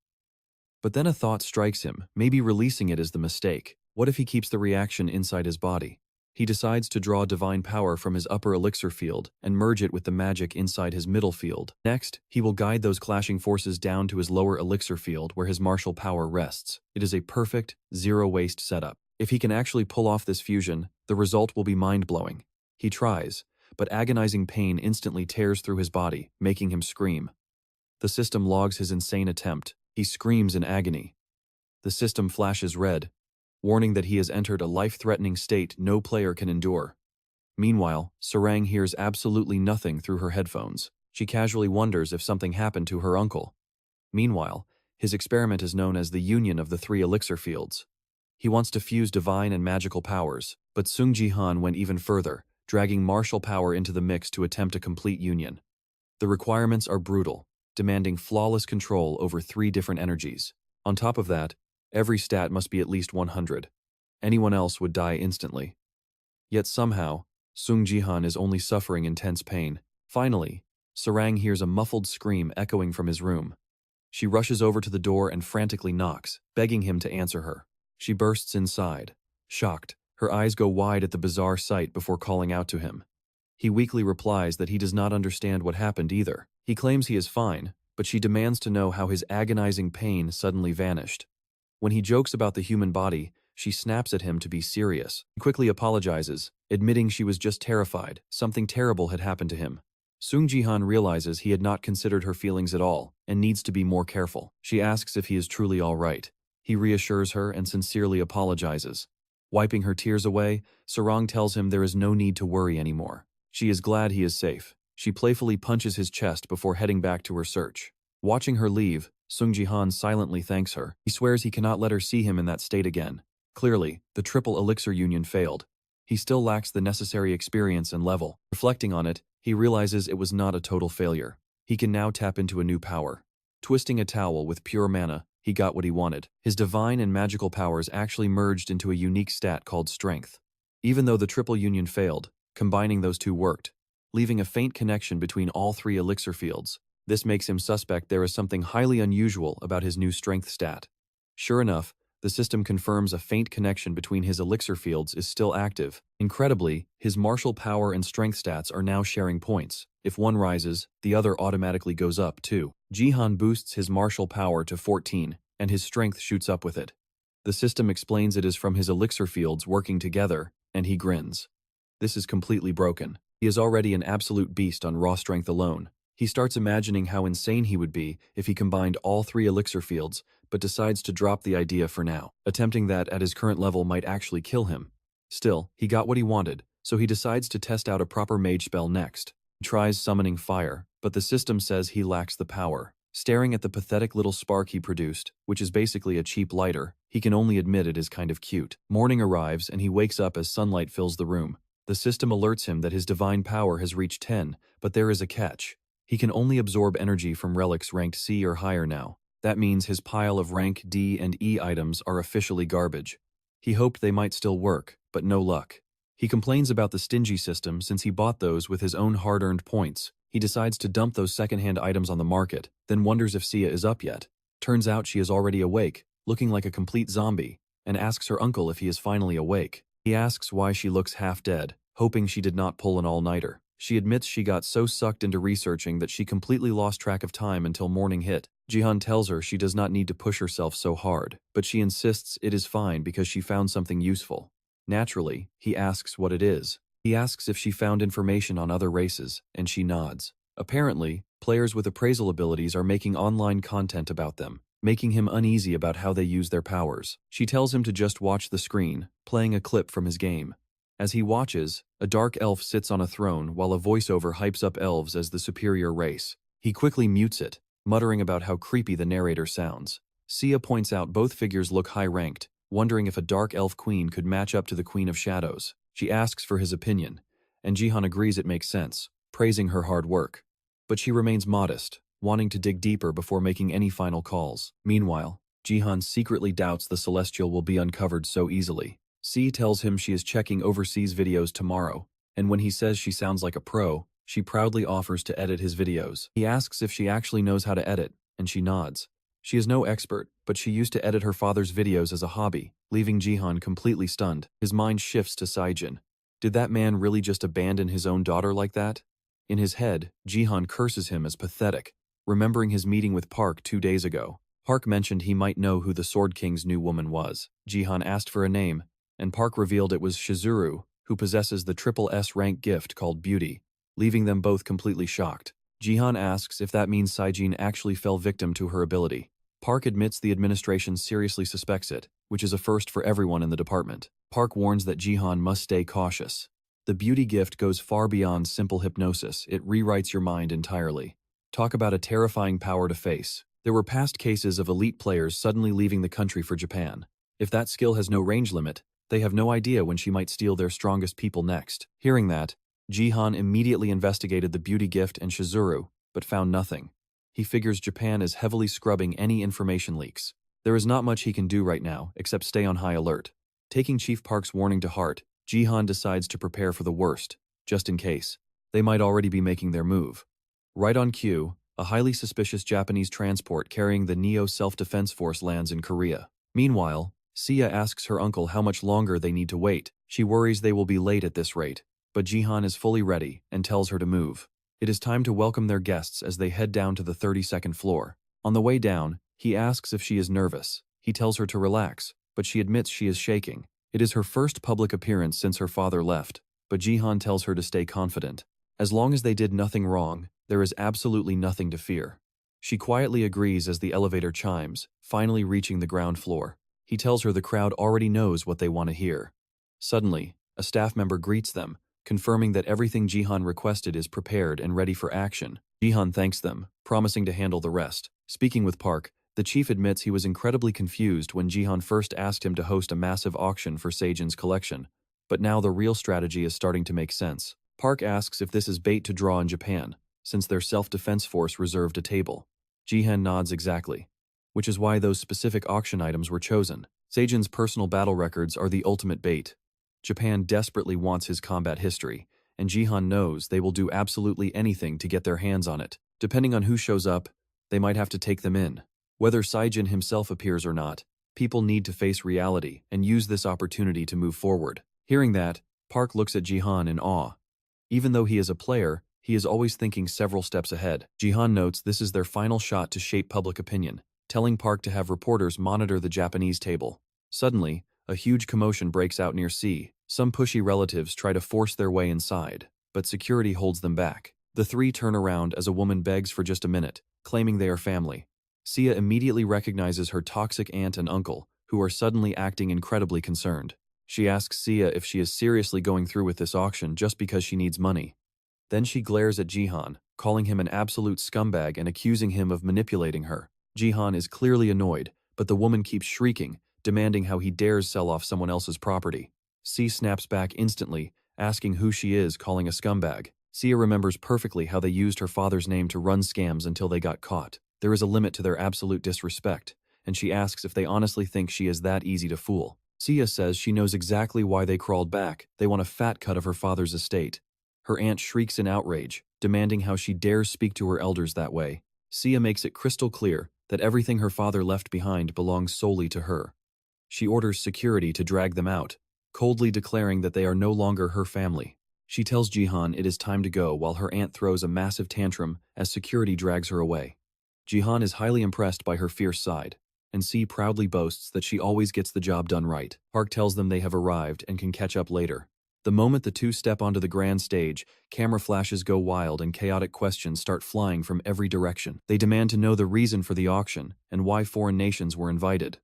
But then a thought strikes him, maybe releasing it is the mistake. What if he keeps the reaction inside his body? He decides to draw divine power from his upper elixir field and merge it with the magic inside his middle field. Next, he will guide those clashing forces down to his lower elixir field where his martial power rests. It is a perfect, zero-waste setup. If he can actually pull off this fusion, the result will be mind-blowing. He tries, but agonizing pain instantly tears through his body, making him scream. The system logs his insane attempt. He screams in agony. The system flashes red, warning that he has entered a life-threatening state no player can endure. Meanwhile, Sarang hears absolutely nothing through her headphones. She casually wonders if something happened to her uncle. Meanwhile, his experiment is known as the union of the 3 elixir fields. He wants to fuse divine and magical powers, but Seong Jihan went even further, dragging martial power into the mix to attempt a complete union. The requirements are brutal, demanding flawless control over 3 different energies. On top of that, every stat must be at least 100. Anyone else would die instantly. Yet somehow, Seong Jihan is only suffering intense pain. Finally, Sarang hears a muffled scream echoing from his room. She rushes over to the door and frantically knocks, begging him to answer her. She bursts inside. Shocked, her eyes go wide at the bizarre sight before calling out to him. He weakly replies that he does not understand what happened either. He claims he is fine, but she demands to know how his agonizing pain suddenly vanished. When he jokes about the human body, she snaps at him to be serious. He quickly apologizes, admitting she was just terrified. Something terrible had happened to him. Seong Jihan realizes he had not considered her feelings at all and needs to be more careful. She asks if he is truly all right. He reassures her and sincerely apologizes. Wiping her tears away, Sarang tells him there is no need to worry anymore. She is glad he is safe. She playfully punches his chest before heading back to her search. Watching her leave, Seong Jihan silently thanks her. He swears he cannot let her see him in that state again. Clearly, the triple elixir union failed. He still lacks the necessary experience and level. Reflecting on it, he realizes it was not a total failure. He can now tap into a new power. Twisting a towel with pure mana, he got what he wanted. His divine and magical powers actually merged into a unique stat called Strength. Even though the triple union failed, combining those two worked, leaving a faint connection between all three elixir fields. This makes him suspect there is something highly unusual about his new Strength stat. Sure enough, the system confirms a faint connection between his elixir fields is still active. Incredibly, his martial power and strength stats are now sharing points. If one rises, the other automatically goes up too. Jihan boosts his martial power to 14, and his strength shoots up with it. The system explains it is from his elixir fields working together, and he grins. This is completely broken. He is already an absolute beast on raw strength alone. He starts imagining how insane he would be if he combined all three elixir fields, but decides to drop the idea for now. Attempting that at his current level might actually kill him. Still, he got what he wanted, so he decides to test out a proper mage spell next. He tries summoning fire, but the system says he lacks the power. Staring at the pathetic little spark he produced, which is basically a cheap lighter, he can only admit it is kind of cute. Morning arrives and he wakes up as sunlight fills the room. The system alerts him that his divine power has reached 10, but there is a catch. He can only absorb energy from relics ranked C or higher now. That means his pile of rank D and E items are officially garbage. He hoped they might still work, but no luck. He complains about the stingy system since he bought those with his own hard-earned points. He decides to dump those second-hand items on the market, then wonders if Sia is up yet. Turns out she is already awake, looking like a complete zombie, and asks her uncle if he is finally awake. He asks why she looks half dead, hoping she did not pull an all-nighter. She admits she got so sucked into researching that she completely lost track of time until morning hit. Jihan tells her she does not need to push herself so hard, but she insists it is fine because she found something useful. Naturally, he asks what it is. He asks if she found information on other races, and she nods. Apparently, players with appraisal abilities are making online content about them, making him uneasy about how they use their powers. She tells him to just watch the screen, playing a clip from his game. As he watches, a dark elf sits on a throne while a voiceover hypes up elves as the superior race. He quickly mutes it, muttering about how creepy the narrator sounds. Sia points out both figures look high-ranked, wondering if a dark elf queen could match up to the Queen of Shadows. She asks for his opinion, and Jihan agrees it makes sense, praising her hard work. But she remains modest, wanting to dig deeper before making any final calls. Meanwhile, Jihan secretly doubts the Celestial will be uncovered so easily. C tells him she is checking overseas videos tomorrow, and when he says she sounds like a pro, she proudly offers to edit his videos. He asks if she actually knows how to edit, and she nods. She is no expert, but she used to edit her father's videos as a hobby, leaving Jihan completely stunned. His mind shifts to Yosai Jin. Did that man really just abandon his own daughter like that? In his head, Jihan curses him as pathetic, remembering his meeting with Park 2 days ago. Park mentioned he might know who the Sword King's new woman was. Jihan asked for a name, and Park revealed it was Shizuru, who possesses the triple S-rank gift called Beauty, leaving them both completely shocked. Jihan asks if that means Yosai Jin actually fell victim to her ability. Park admits the administration seriously suspects it, which is a first for everyone in the department. Park warns that Jihan must stay cautious. The beauty gift goes far beyond simple hypnosis. It rewrites your mind entirely. Talk about a terrifying power to face. There were past cases of elite players suddenly leaving the country for Japan. If that skill has no range limit, they have no idea when she might steal their strongest people next. Hearing that, Jihan immediately investigated the beauty gift and Shizuru, but found nothing. He figures Japan is heavily scrubbing any information leaks. There is not much he can do right now, except stay on high alert. Taking Chief Park's warning to heart, Jihan decides to prepare for the worst, just in case. They might already be making their move. Right on cue, a highly suspicious Japanese transport carrying the Neo Self-Defense Force lands in Korea. Meanwhile, Sia asks her uncle how much longer they need to wait. She worries they will be late at this rate, but Jihan is fully ready and tells her to move. It is time to welcome their guests as they head down to the 32nd floor. On the way down, he asks if she is nervous. He tells her to relax, but she admits she is shaking. It is her first public appearance since her father left, but Jihan tells her to stay confident. As long as they did nothing wrong, there is absolutely nothing to fear. She quietly agrees as the elevator chimes, finally reaching the ground floor. He tells her the crowd already knows what they want to hear. Suddenly, a staff member greets them, confirming that everything Jihan requested is prepared and ready for action. Jihan thanks them, promising to handle the rest. Speaking with Park, the chief admits he was incredibly confused when Jihan first asked him to host a massive auction for Seijin's collection, but now the real strategy is starting to make sense. Park asks if this is bait to draw in Japan, since their self-defense force reserved a table. Jihan nods exactly, which is why those specific auction items were chosen. Seijin's personal battle records are the ultimate bait. Japan desperately wants his combat history, and Jihan knows they will do absolutely anything to get their hands on it. Depending on who shows up, they might have to take them in. Whether Seijin himself appears or not, people need to face reality and use this opportunity to move forward. Hearing that, Park looks at Jihan in awe. Even though he is a player, he is always thinking several steps ahead. Jihan notes this is their final shot to shape public opinion, telling Park to have reporters monitor the Japanese table. Suddenly, a huge commotion breaks out near C. Some pushy relatives try to force their way inside, but security holds them back. The three turn around as a woman begs for just a minute, claiming they are family. Sia immediately recognizes her toxic aunt and uncle, who are suddenly acting incredibly concerned. She asks Sia if she is seriously going through with this auction just because she needs money. Then she glares at Jihan, calling him an absolute scumbag and accusing him of manipulating her. Jihan is clearly annoyed, but the woman keeps shrieking, demanding how he dares sell off someone else's property. C snaps back instantly, asking who she is calling a scumbag. Sia remembers perfectly how they used her father's name to run scams until they got caught. There is a limit to their absolute disrespect, and she asks if they honestly think she is that easy to fool. Sia says she knows exactly why they crawled back. They want a fat cut of her father's estate. Her aunt shrieks in outrage, demanding how she dares speak to her elders that way. Sia makes it crystal clear that everything her father left behind belongs solely to her. She orders security to drag them out, coldly declaring that they are no longer her family. She tells Jihan it is time to go while her aunt throws a massive tantrum as security drags her away. Jihan is highly impressed by her fierce side, and C proudly boasts that she always gets the job done right. Park tells them they have arrived and can catch up later. The moment the two step onto the grand stage, camera flashes go wild and chaotic questions start flying from every direction. They demand to know the reason for the auction and why foreign nations were invited.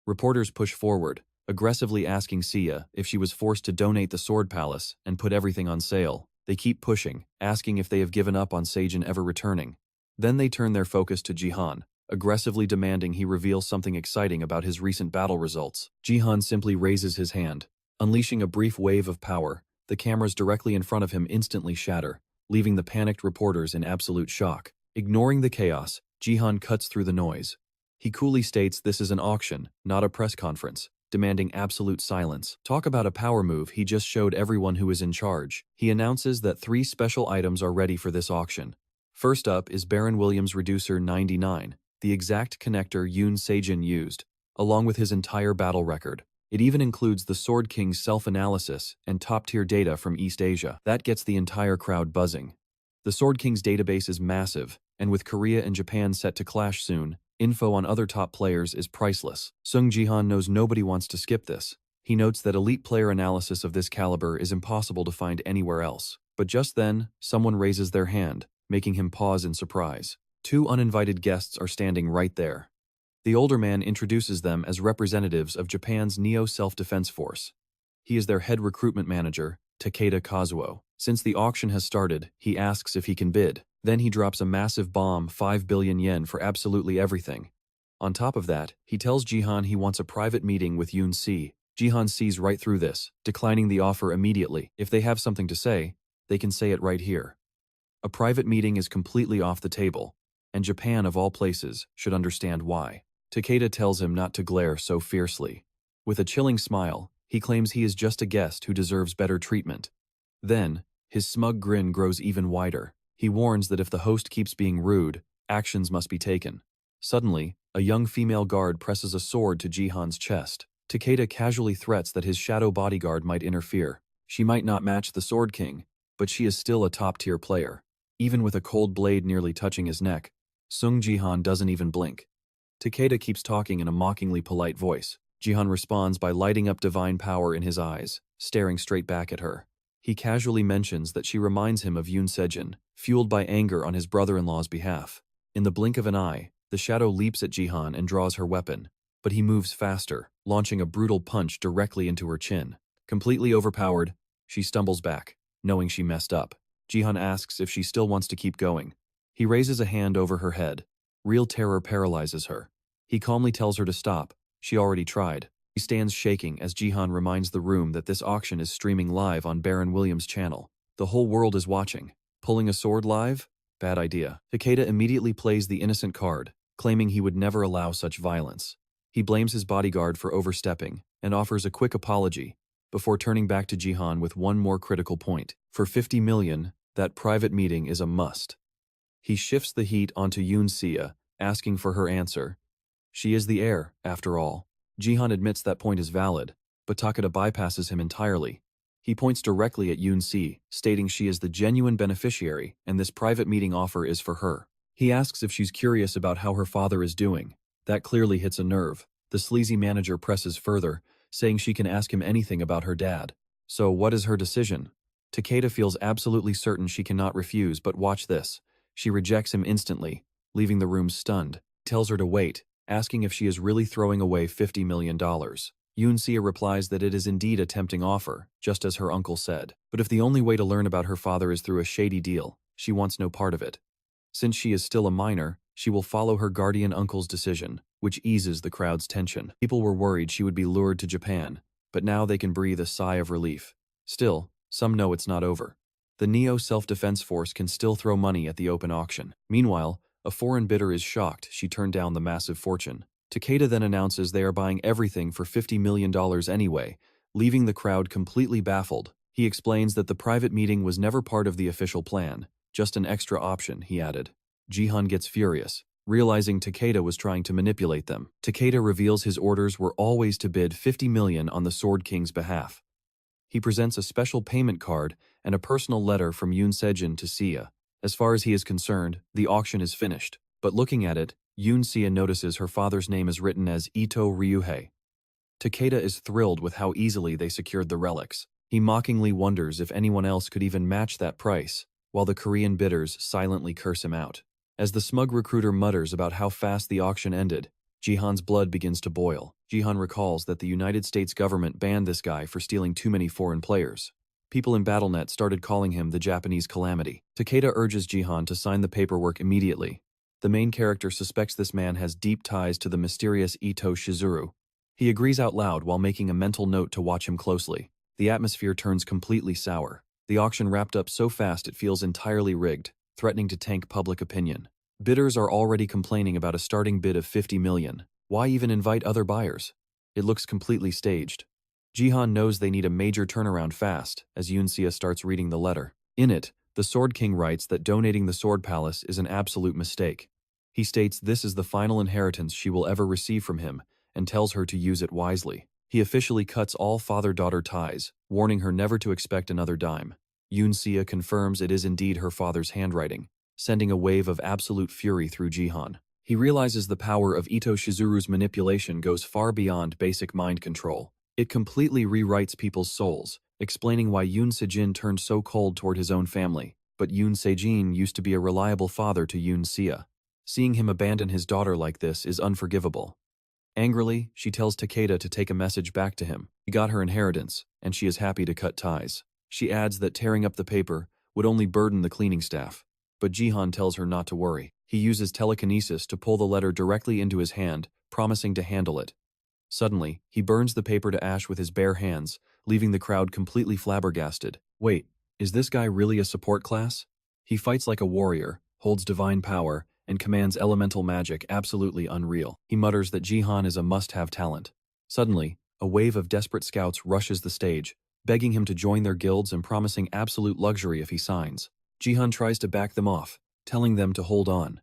Reporters push forward, aggressively asking Sia if she was forced to donate the Sword Palace and put everything on sale. They keep pushing, asking if they have given up on Seijin ever returning. Then they turn their focus to Jihan, aggressively demanding he reveal something exciting about his recent battle results. Jihan simply raises his hand, unleashing a brief wave of power. The cameras directly in front of him instantly shatter, leaving the panicked reporters in absolute shock. Ignoring the chaos, Jihan cuts through the noise. He coolly states this is an auction, not a press conference, demanding absolute silence. Talk about a power move, he just showed everyone who is in charge. He announces that 3 special items are ready for this auction. First up is Baron Williams Reducer 99, the exact connector Yosai Jin used, along with his entire battle record. It even includes the Sword King's self-analysis and top-tier data from East Asia. That gets the entire crowd buzzing. The Sword King's database is massive, and with Korea and Japan set to clash soon, info on other top players is priceless. Seong Jihan knows nobody wants to skip this. He notes that elite player analysis of this caliber is impossible to find anywhere else. But just then, someone raises their hand, making him pause in surprise. 2 uninvited guests are standing right there. The older man introduces them as representatives of Japan's Neo Self-Defense Force. He is their head recruitment manager, Takeda Kazuo. Since the auction has started, he asks if he can bid. Then he drops a massive bomb, 5 billion yen for absolutely everything. On top of that, he tells Jihan he wants a private meeting with Yoon Si. Jihan sees right through this, declining the offer immediately. If they have something to say, they can say it right here. A private meeting is completely off the table, and Japan of all places should understand why. Takeda tells him not to glare so fiercely. With a chilling smile, he claims he is just a guest who deserves better treatment. Then, his smug grin grows even wider. He warns that if the host keeps being rude, actions must be taken. Suddenly, a young female guard presses a sword to Jihan's chest. Takeda casually threats that his shadow bodyguard might interfere. She might not match the Sword King, but she is still a top-tier player. Even with a cold blade nearly touching his neck, Seong Jihan doesn't even blink. Takeda keeps talking in a mockingly polite voice. Jihan responds by lighting up divine power in his eyes, staring straight back at her. He casually mentions that she reminds him of Yosai Jin, fueled by anger on his brother-in-law's behalf. In the blink of an eye, the shadow leaps at Jihan and draws her weapon, but he moves faster, launching a brutal punch directly into her chin. Completely overpowered, she stumbles back, knowing she messed up. Jihan asks if she still wants to keep going. He raises a hand over her head. Real terror paralyzes her. He calmly tells her to stop. She already tried. She stands shaking as Jihan reminds the room that this auction is streaming live on Baron Williams' channel. The whole world is watching. Pulling a sword live? Bad idea. Takeda immediately plays the innocent card, claiming he would never allow such violence. He blames his bodyguard for overstepping and offers a quick apology before turning back to Jihan with one more critical point. For 50 million, that private meeting is a must. He shifts the heat onto Yoon Sia, asking for her answer. She is the heir, after all. Jihan admits that point is valid, but Takeda bypasses him entirely. He points directly at Yoon Si, stating she is the genuine beneficiary and this private meeting offer is for her. He asks if she's curious about how her father is doing. That clearly hits a nerve. The sleazy manager presses further, saying she can ask him anything about her dad. So what is her decision? Takeda feels absolutely certain she cannot refuse, but watch this. She rejects him instantly, leaving the room stunned. He tells her to wait, asking if she is really throwing away $50 million. Yoon Sia replies that it is indeed a tempting offer, just as her uncle said. But if the only way to learn about her father is through a shady deal, she wants no part of it. Since she is still a minor, she will follow her guardian uncle's decision, which eases the crowd's tension. People were worried she would be lured to Japan, but now they can breathe a sigh of relief. Still, some know it's not over. The Neo Self-Defense Force can still throw money at the open auction. Meanwhile, a foreign bidder is shocked she turned down the massive fortune. Takeda then announces they are buying everything for $50 million anyway, leaving the crowd completely baffled. He explains that the private meeting was never part of the official plan, just an extra option, he added. Jihan gets furious, realizing Takeda was trying to manipulate them. Takeda reveals his orders were always to bid $50 million on the Sword King's behalf. He presents a special payment card and a personal letter from Yosai Jin to Sia. As far as he is concerned, the auction is finished, but looking at it, Yoon Sia notices her father's name is written as Ito Ryuhei. Takeda is thrilled with how easily they secured the relics. He mockingly wonders if anyone else could even match that price, while the Korean bidders silently curse him out. As the smug recruiter mutters about how fast the auction ended, Jihan's blood begins to boil. Jihan recalls that the United States government banned this guy for stealing too many foreign players. People in BattleNet started calling him the Japanese calamity. Takeda urges Jihan to sign the paperwork immediately. The main character suspects this man has deep ties to the mysterious Ito Shizuru. He agrees out loud while making a mental note to watch him closely. The atmosphere turns completely sour. The auction wrapped up so fast it feels entirely rigged, threatening to tank public opinion. Bidders are already complaining about a starting bid of $50 million. Why even invite other buyers? It looks completely staged. Jihan knows they need a major turnaround fast as Yoon Sia starts reading the letter. In it, the Sword King writes that donating the Sword Palace is an absolute mistake. He states this is the final inheritance she will ever receive from him and tells her to use it wisely. He officially cuts all father-daughter ties, warning her never to expect another dime. Yoon Sia confirms it is indeed her father's handwriting, sending a wave of absolute fury through Jihan. He realizes the power of Ito Shizuru's manipulation goes far beyond basic mind control. It completely rewrites people's souls, explaining why Yosai Jin turned so cold toward his own family, but Yosai Jin used to be a reliable father to Yoon Sia. Seeing him abandon his daughter like this is unforgivable. Angrily, she tells Takeda to take a message back to him. He got her inheritance, and she is happy to cut ties. She adds that tearing up the paper would only burden the cleaning staff, but Jihan tells her not to worry. He uses telekinesis to pull the letter directly into his hand, promising to handle it. Suddenly, he burns the paper to ash with his bare hands, leaving the crowd completely flabbergasted. Wait, is this guy really a support class? He fights like a warrior, holds divine power, and commands elemental magic absolutely unreal. He mutters that Jihan is a must-have talent. Suddenly, a wave of desperate scouts rushes the stage, begging him to join their guilds and promising absolute luxury if he signs. Jihan tries to back them off, telling them to hold on.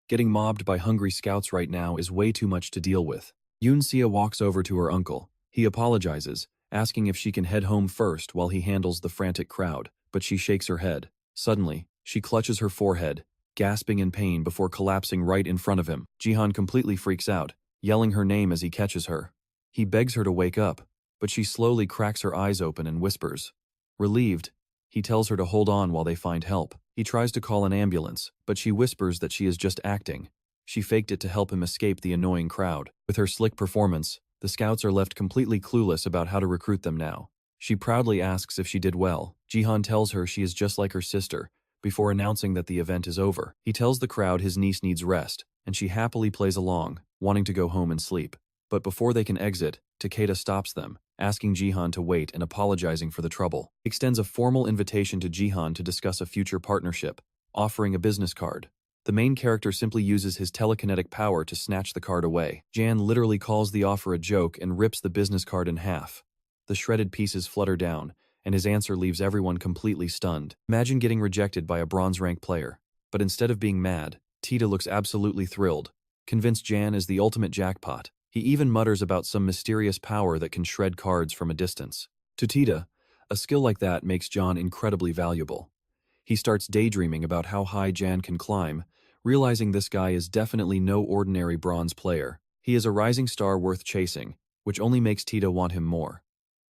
Getting mobbed by hungry scouts right now is way too much to deal with. Yoon Sia walks over to her uncle. He apologizes, asking if she can head home first while he handles the frantic crowd, but she shakes her head. Suddenly, she clutches her forehead, gasping in pain before collapsing right in front of him. Jihan completely freaks out, yelling her name as he catches her. He begs her to wake up, but she slowly cracks her eyes open and whispers. Relieved, he tells her to hold on while they find help. He tries to call an ambulance, but she whispers that she is just acting. She faked it to help him escape the annoying crowd. With her slick performance, the scouts are left completely clueless about how to recruit them now. She proudly asks if she did well. Jihan tells her she is just like her sister, before announcing that the event is over. He tells the crowd his niece needs rest, and she happily plays along, wanting to go home and sleep. But before they can exit, Takeda stops them, asking Jihan to wait and apologizing for the trouble. He extends a formal invitation to Jihan to discuss a future partnership, offering a business card. The main character simply uses his telekinetic power to snatch the card away. Jan literally calls the offer a joke and rips the business card in half. The shredded pieces flutter down, and his answer leaves everyone completely stunned. Imagine getting rejected by a bronze rank player. But instead of being mad, Tita looks absolutely thrilled, convinced Jan is the ultimate jackpot. He even mutters about some mysterious power that can shred cards from a distance. To Tita, a skill like that makes Jan incredibly valuable. He starts daydreaming about how high Jan can climb, realizing this guy is definitely no ordinary bronze player. He is a rising star worth chasing, which only makes Tita want him more.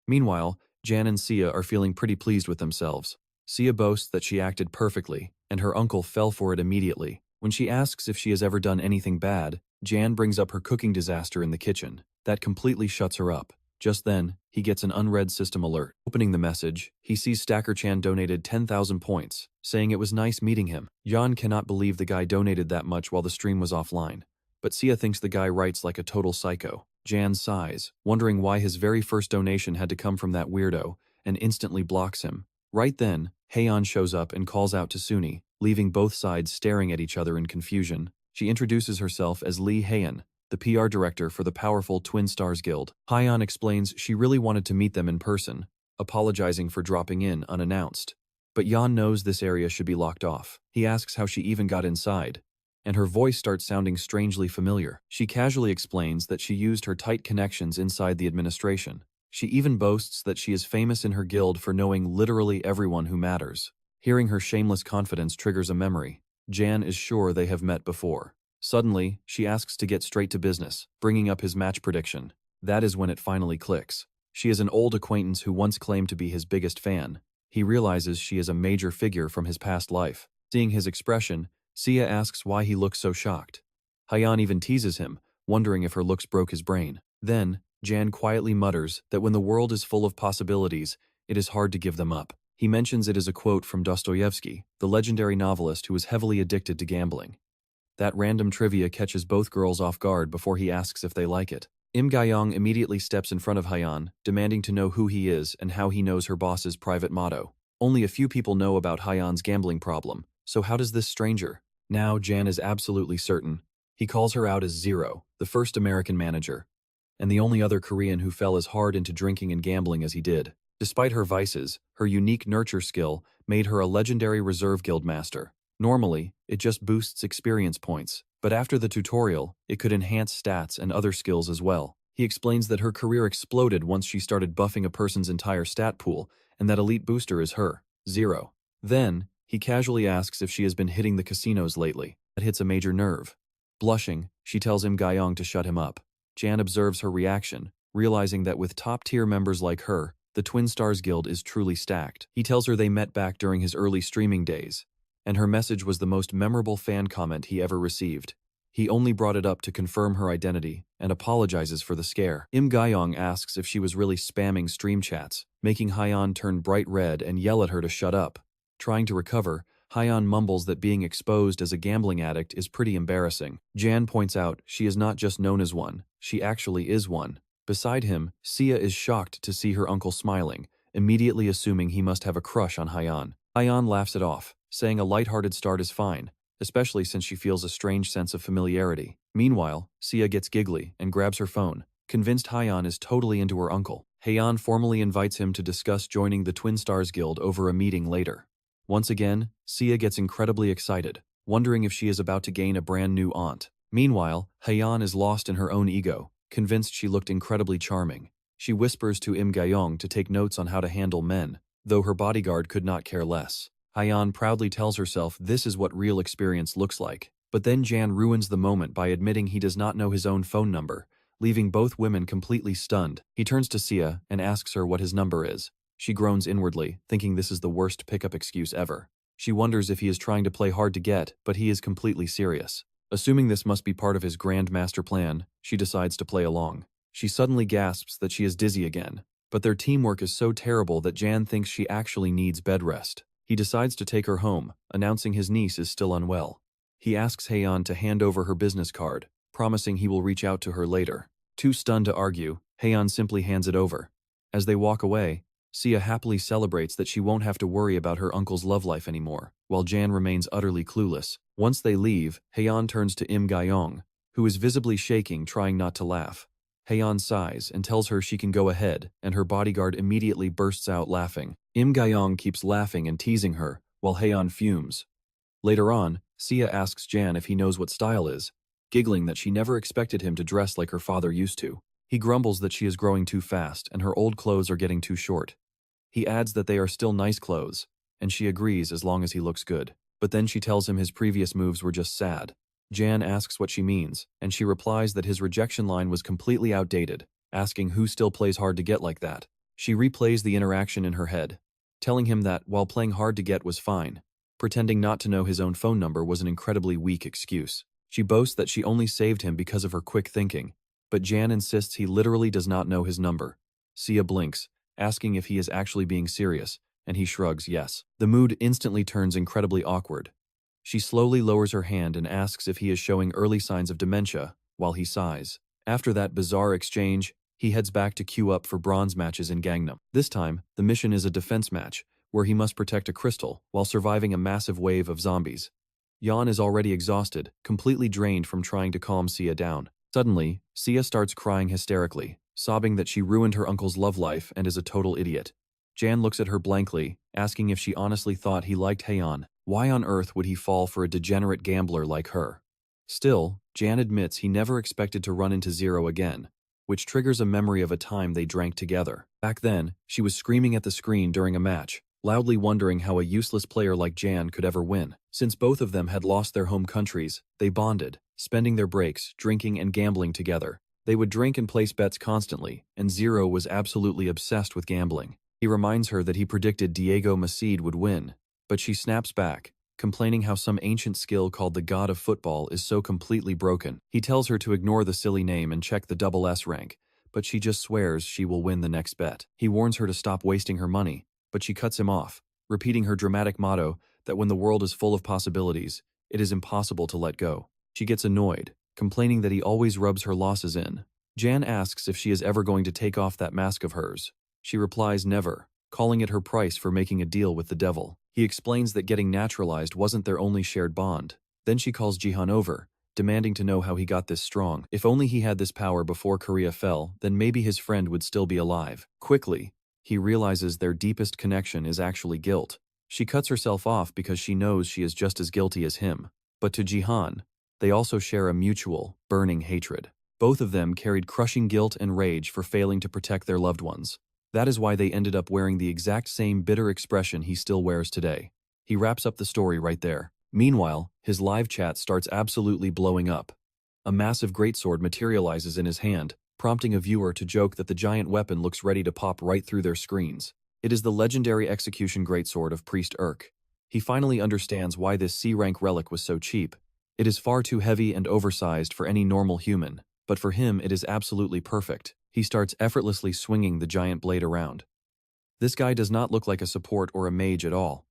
Meanwhile, Jan and Sia are feeling pretty pleased with themselves. Sia boasts that she acted perfectly, and her uncle fell for it immediately. When she asks if she has ever done anything bad, Jan brings up her cooking disaster in the kitchen. That completely shuts her up. Just then, he gets an unread system alert. Opening the message, he sees Stacker-chan donated 10,000 points, saying it was nice meeting him. Jan cannot believe the guy donated that much while the stream was offline. But Sia thinks the guy writes like a total psycho. Jan sighs, wondering why his very first donation had to come from that weirdo, and instantly blocks him. Right then, Haeyeon shows up and calls out to Suni, leaving both sides staring at each other in confusion. She introduces herself as Lee Haeyeon, the PR director for the powerful Twin Stars Guild. Haeyeon explains she really wanted to meet them in person, apologizing for dropping in unannounced. But Yeon knows this area should be locked off. He asks how she even got inside, and her voice starts sounding strangely familiar. She casually explains that she used her tight connections inside the administration. She even boasts that she is famous in her guild for knowing literally everyone who matters. Hearing her shameless confidence triggers a memory. Jan is sure they have met before. Suddenly, she asks to get straight to business, bringing up his match prediction. That is when it finally clicks. She is an old acquaintance who once claimed to be his biggest fan. He realizes she is a major figure from his past life. Seeing his expression, Sia asks why he looks so shocked. Haeyeon even teases him, wondering if her looks broke his brain. Then, Jan quietly mutters that when the world is full of possibilities, it is hard to give them up. He mentions it is a quote from Dostoevsky, the legendary novelist who was heavily addicted to gambling. That random trivia catches both girls off guard before he asks if they like it. Im Ga-young immediately steps in front of Haeyeon, demanding to know who he is and how he knows her boss's private motto. Only a few people know about Haeyeon's gambling problem, so how does this stranger? Now Jan is absolutely certain. He calls her out as Zero, the first American manager, and the only other Korean who fell as hard into drinking and gambling as he did. Despite her vices, her unique nurture skill made her a legendary reserve guild master. Normally, it just boosts experience points, but after the tutorial, it could enhance stats and other skills as well. He explains that her career exploded once she started buffing a person's entire stat pool, and that elite booster is her, Zero. Then, he casually asks if she has been hitting the casinos lately. That hits a major nerve. Blushing, she tells Im Ga-young to shut him up. Jan observes her reaction, realizing that with top-tier members like her, the Twin Stars Guild is truly stacked. He tells her they met back during his early streaming days, and her message was the most memorable fan comment he ever received. He only brought it up to confirm her identity and apologizes for the scare. Im Ga-young asks if she was really spamming stream chats, making Haeyeon turn bright red and yell at her to shut up. Trying to recover, Haeyeon mumbles that being exposed as a gambling addict is pretty embarrassing. Jan points out she is not just known as one, she actually is one. Beside him, Sia is shocked to see her uncle smiling, immediately assuming he must have a crush on Haeyeon. Haeyeon laughs it off, saying a lighthearted start is fine, especially since she feels a strange sense of familiarity. Meanwhile, Sia gets giggly and grabs her phone, convinced Haeyeon is totally into her uncle. Haeyeon formally invites him to discuss joining the Twin Stars Guild over a meeting later. Once again, Sia gets incredibly excited, wondering if she is about to gain a brand new aunt. Meanwhile, Haeyeon is lost in her own ego, convinced she looked incredibly charming. She whispers to Im Ga-young to take notes on how to handle men, though her bodyguard could not care less. Haeyeon proudly tells herself this is what real experience looks like. But then Jan ruins the moment by admitting he does not know his own phone number, leaving both women completely stunned. He turns to Sia and asks her what his number is. She groans inwardly, thinking this is the worst pickup excuse ever. She wonders if he is trying to play hard to get, but he is completely serious. Assuming this must be part of his grand master plan, she decides to play along. She suddenly gasps that she is dizzy again, but their teamwork is so terrible that Jan thinks she actually needs bed rest. He decides to take her home, announcing his niece is still unwell. He asks Haeyeon to hand over her business card, promising he will reach out to her later. Too stunned to argue, Haeyeon simply hands it over. As they walk away, Sia happily celebrates that she won't have to worry about her uncle's love life anymore, while Jan remains utterly clueless. Once they leave, Haeyeon turns to Im Gyeong, who is visibly shaking, trying not to laugh. Haeyeon sighs and tells her she can go ahead, and her bodyguard immediately bursts out laughing. Im Gyeong keeps laughing and teasing her, while Haeyeon fumes. Later on, Sia asks Jan if he knows what style is, giggling that she never expected him to dress like her father used to. He grumbles that she is growing too fast and her old clothes are getting too short. He adds that they are still nice clothes, and she agrees as long as he looks good. But then she tells him his previous moves were just sad. Jan asks what she means, and she replies that his rejection line was completely outdated, asking who still plays hard to get like that. She replays the interaction in her head, telling him that, while playing hard to get was fine, pretending not to know his own phone number was an incredibly weak excuse. She boasts that she only saved him because of her quick thinking, but Jan insists he literally does not know his number. Sia blinks, asking if he is actually being serious, and he shrugs yes. The mood instantly turns incredibly awkward. She slowly lowers her hand and asks if he is showing early signs of dementia, while he sighs. After that bizarre exchange, he heads back to queue up for bronze matches in Gangnam. This time, the mission is a defense match, where he must protect a crystal while surviving a massive wave of zombies. Yeon is already exhausted, completely drained from trying to calm Sia down. Suddenly, Sia starts crying hysterically, sobbing that she ruined her uncle's love life and is a total idiot. Jan looks at her blankly, asking if she honestly thought he liked Haeyeon. Why on earth would he fall for a degenerate gambler like her? Still, Jan admits he never expected to run into Zero again, which triggers a memory of a time they drank together. Back then, she was screaming at the screen during a match, loudly wondering how a useless player like Jan could ever win. Since both of them had lost their home countries, they bonded, spending their breaks drinking and gambling together. They would drink and place bets constantly, and Zero was absolutely obsessed with gambling. He reminds her that he predicted Diego Macedo would win, but she snaps back, complaining how some ancient skill called the God of Football is so completely broken. He tells her to ignore the silly name and check the double S rank, but she just swears she will win the next bet. He warns her to stop wasting her money, but she cuts him off, repeating her dramatic motto that when the world is full of possibilities, it is impossible to let go. She gets annoyed, complaining that he always rubs her losses in. Jan asks if she is ever going to take off that mask of hers. She replies never, calling it her price for making a deal with the devil. He explains that getting naturalized wasn't their only shared bond. Then she calls Jihan over, demanding to know how he got this strong. If only he had this power before Korea fell, then maybe his friend would still be alive. Quickly, he realizes their deepest connection is actually guilt. She cuts herself off because she knows she is just as guilty as him. But to Jihan, they also share a mutual, burning hatred. Both of them carried crushing guilt and rage for failing to protect their loved ones. That is why they ended up wearing the exact same bitter expression he still wears today. He wraps up the story right there. Meanwhile, his live chat starts absolutely blowing up. A massive greatsword materializes in his hand, prompting a viewer to joke that the giant weapon looks ready to pop right through their screens. It is the legendary execution greatsword of Priest Urk. He finally understands why this C-rank relic was so cheap. It is far too heavy and oversized for any normal human, but for him it is absolutely perfect. He starts effortlessly swinging the giant blade around. This guy does not look like a support or a mage at all.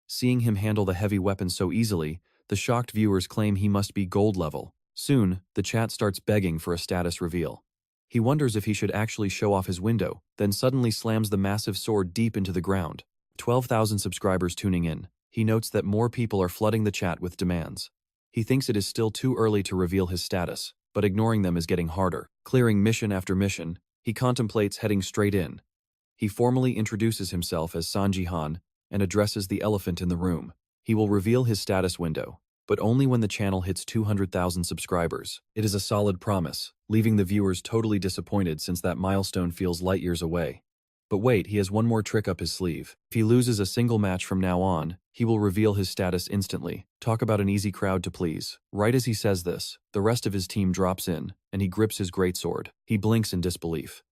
Seeing him handle the heavy weapon so easily, the shocked viewers claim he must be gold level. Soon, the chat starts begging for a status reveal. He wonders if he should actually show off his window, then suddenly slams the massive sword deep into the ground. 12,000 subscribers tuning in. He notes that more people are flooding the chat with demands. He thinks it is still too early to reveal his status, but ignoring them is getting harder. Clearing mission after mission, he contemplates heading straight in. He formally introduces himself as Seong Jihan and addresses the elephant in the room. He will reveal his status window, but only when the channel hits 200,000 subscribers. It is a solid promise, leaving the viewers totally disappointed since that milestone feels light years away. But wait, he has one more trick up his sleeve. If he loses a single match from now on, he will reveal his status instantly. Talk about an easy crowd to please. Right as he says this, the rest of his team drops in, and he grips his greatsword. He blinks in disbelief.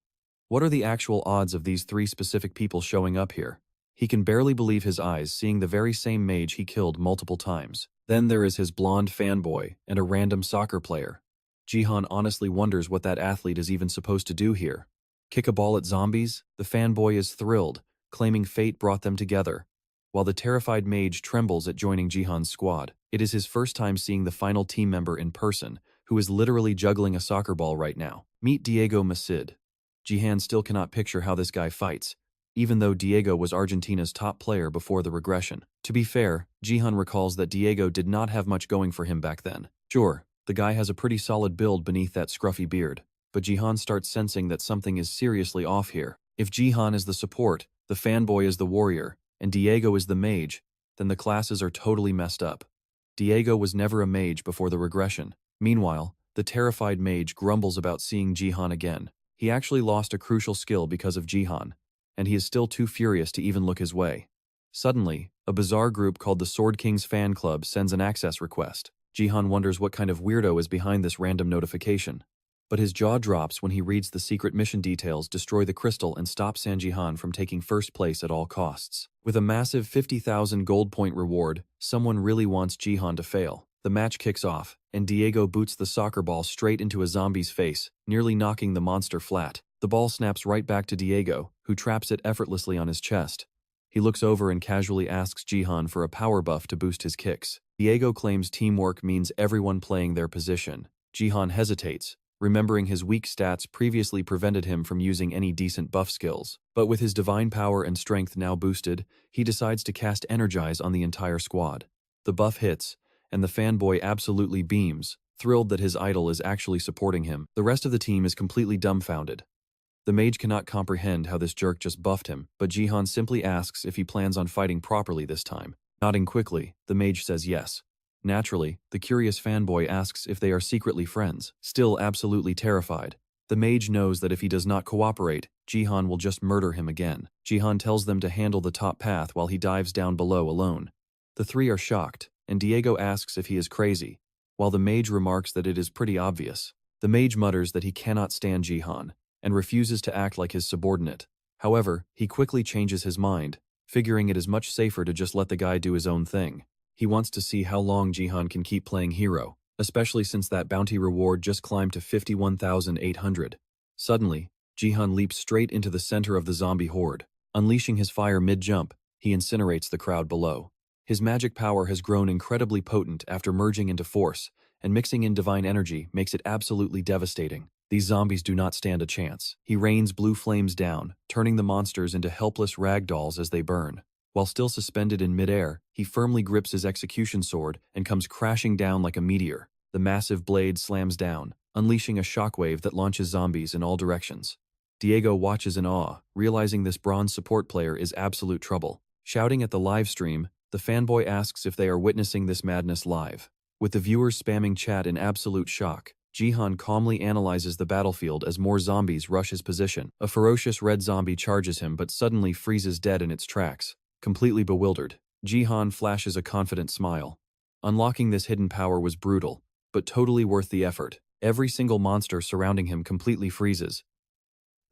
What are the actual odds of these three specific people showing up here? He can barely believe his eyes seeing the very same mage he killed multiple times. Then there is his blonde fanboy and a random soccer player. Jihan honestly wonders what that athlete is even supposed to do here. Kick a ball at zombies? The fanboy is thrilled, claiming fate brought them together, while the terrified mage trembles at joining Jihan's squad. It is his first time seeing the final team member in person, who is literally juggling a soccer ball right now. Meet Diego Macedo. Jihan still cannot picture how this guy fights, even though Diego was Argentina's top player before the regression. To be fair, Jihan recalls that Diego did not have much going for him back then. Sure, the guy has a pretty solid build beneath that scruffy beard, but Jihan starts sensing that something is seriously off here. If Jihan is the support, the fanboy is the warrior, and Diego is the mage, then the classes are totally messed up. Diego was never a mage before the regression. Meanwhile, the terrified mage grumbles about seeing Jihan again. He actually lost a crucial skill because of Jihan, and he is still too furious to even look his way. Suddenly, a bizarre group called the Sword King's Fan Club sends an access request. Jihan wonders what kind of weirdo is behind this random notification. But his jaw drops when he reads the secret mission details: destroy the crystal and stop Sanjihan from taking first place at all costs. With a massive 50,000 gold point reward, someone really wants Jihan to fail. The match kicks off, and Diego boots the soccer ball straight into a zombie's face, nearly knocking the monster flat. The ball snaps right back to Diego, who traps it effortlessly on his chest. He looks over and casually asks Jihan for a power buff to boost his kicks. Diego claims teamwork means everyone playing their position. Jihan hesitates, remembering his weak stats previously prevented him from using any decent buff skills. But with his divine power and strength now boosted, he decides to cast Energize on the entire squad. The buff hits, and the fanboy absolutely beams, thrilled that his idol is actually supporting him. The rest of the team is completely dumbfounded. The mage cannot comprehend how this jerk just buffed him, but Jihan simply asks if he plans on fighting properly this time. Nodding quickly, the mage says yes. Naturally, the curious fanboy asks if they are secretly friends. Still absolutely terrified, the mage knows that if he does not cooperate, Jihan will just murder him again. Jihan tells them to handle the top path while he dives down below alone. The three are shocked, and Diego asks if he is crazy, while the mage remarks that it is pretty obvious. The mage mutters that he cannot stand Jihan, and refuses to act like his subordinate. However, he quickly changes his mind, figuring it is much safer to just let the guy do his own thing. He wants to see how long Jihan can keep playing hero, especially since that bounty reward just climbed to 51,800. Suddenly, Jihan leaps straight into the center of the zombie horde. Unleashing his fire mid-jump, he incinerates the crowd below. His magic power has grown incredibly potent after merging into force, and mixing in divine energy makes it absolutely devastating. These zombies do not stand a chance. He rains blue flames down, turning the monsters into helpless ragdolls as they burn. While still suspended in midair, he firmly grips his execution sword and comes crashing down like a meteor. The massive blade slams down, unleashing a shockwave that launches zombies in all directions. Diego watches in awe, realizing this bronze support player is absolute trouble. Shouting at the live stream, the fanboy asks if they are witnessing this madness live. With the viewers spamming chat in absolute shock, Jihan calmly analyzes the battlefield as more zombies rush his position. A ferocious red zombie charges him but suddenly freezes dead in its tracks. Completely bewildered, Jihan flashes a confident smile. Unlocking this hidden power was brutal, but totally worth the effort. Every single monster surrounding him completely freezes.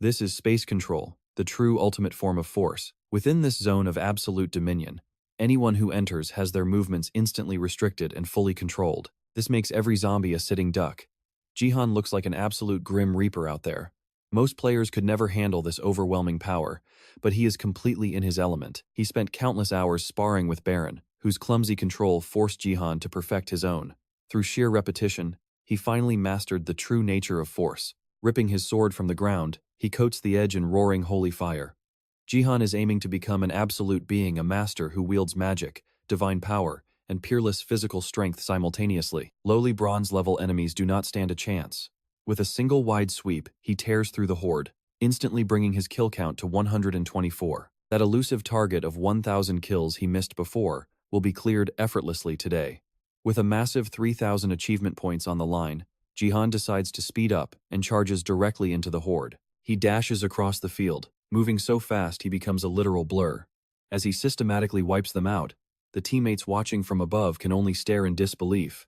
This is space control, the true ultimate form of force. Within this zone of absolute dominion, anyone who enters has their movements instantly restricted and fully controlled. This makes every zombie a sitting duck. Jihan looks like an absolute grim reaper out there. Most players could never handle this overwhelming power, but he is completely in his element. He spent countless hours sparring with Baron, whose clumsy control forced Jihan to perfect his own. Through sheer repetition, he finally mastered the true nature of force. Ripping his sword from the ground, he coats the edge in roaring holy fire. Jihan is aiming to become an absolute being, a master who wields magic, divine power, and peerless physical strength simultaneously. Lowly bronze-level enemies do not stand a chance. With a single wide sweep, he tears through the horde, instantly bringing his kill count to 124. That elusive target of 1,000 kills he missed before will be cleared effortlessly today. With a massive 3,000 achievement points on the line, Jihan decides to speed up and charges directly into the horde. He dashes across the field, moving so fast he becomes a literal blur. As he systematically wipes them out, the teammates watching from above can only stare in disbelief.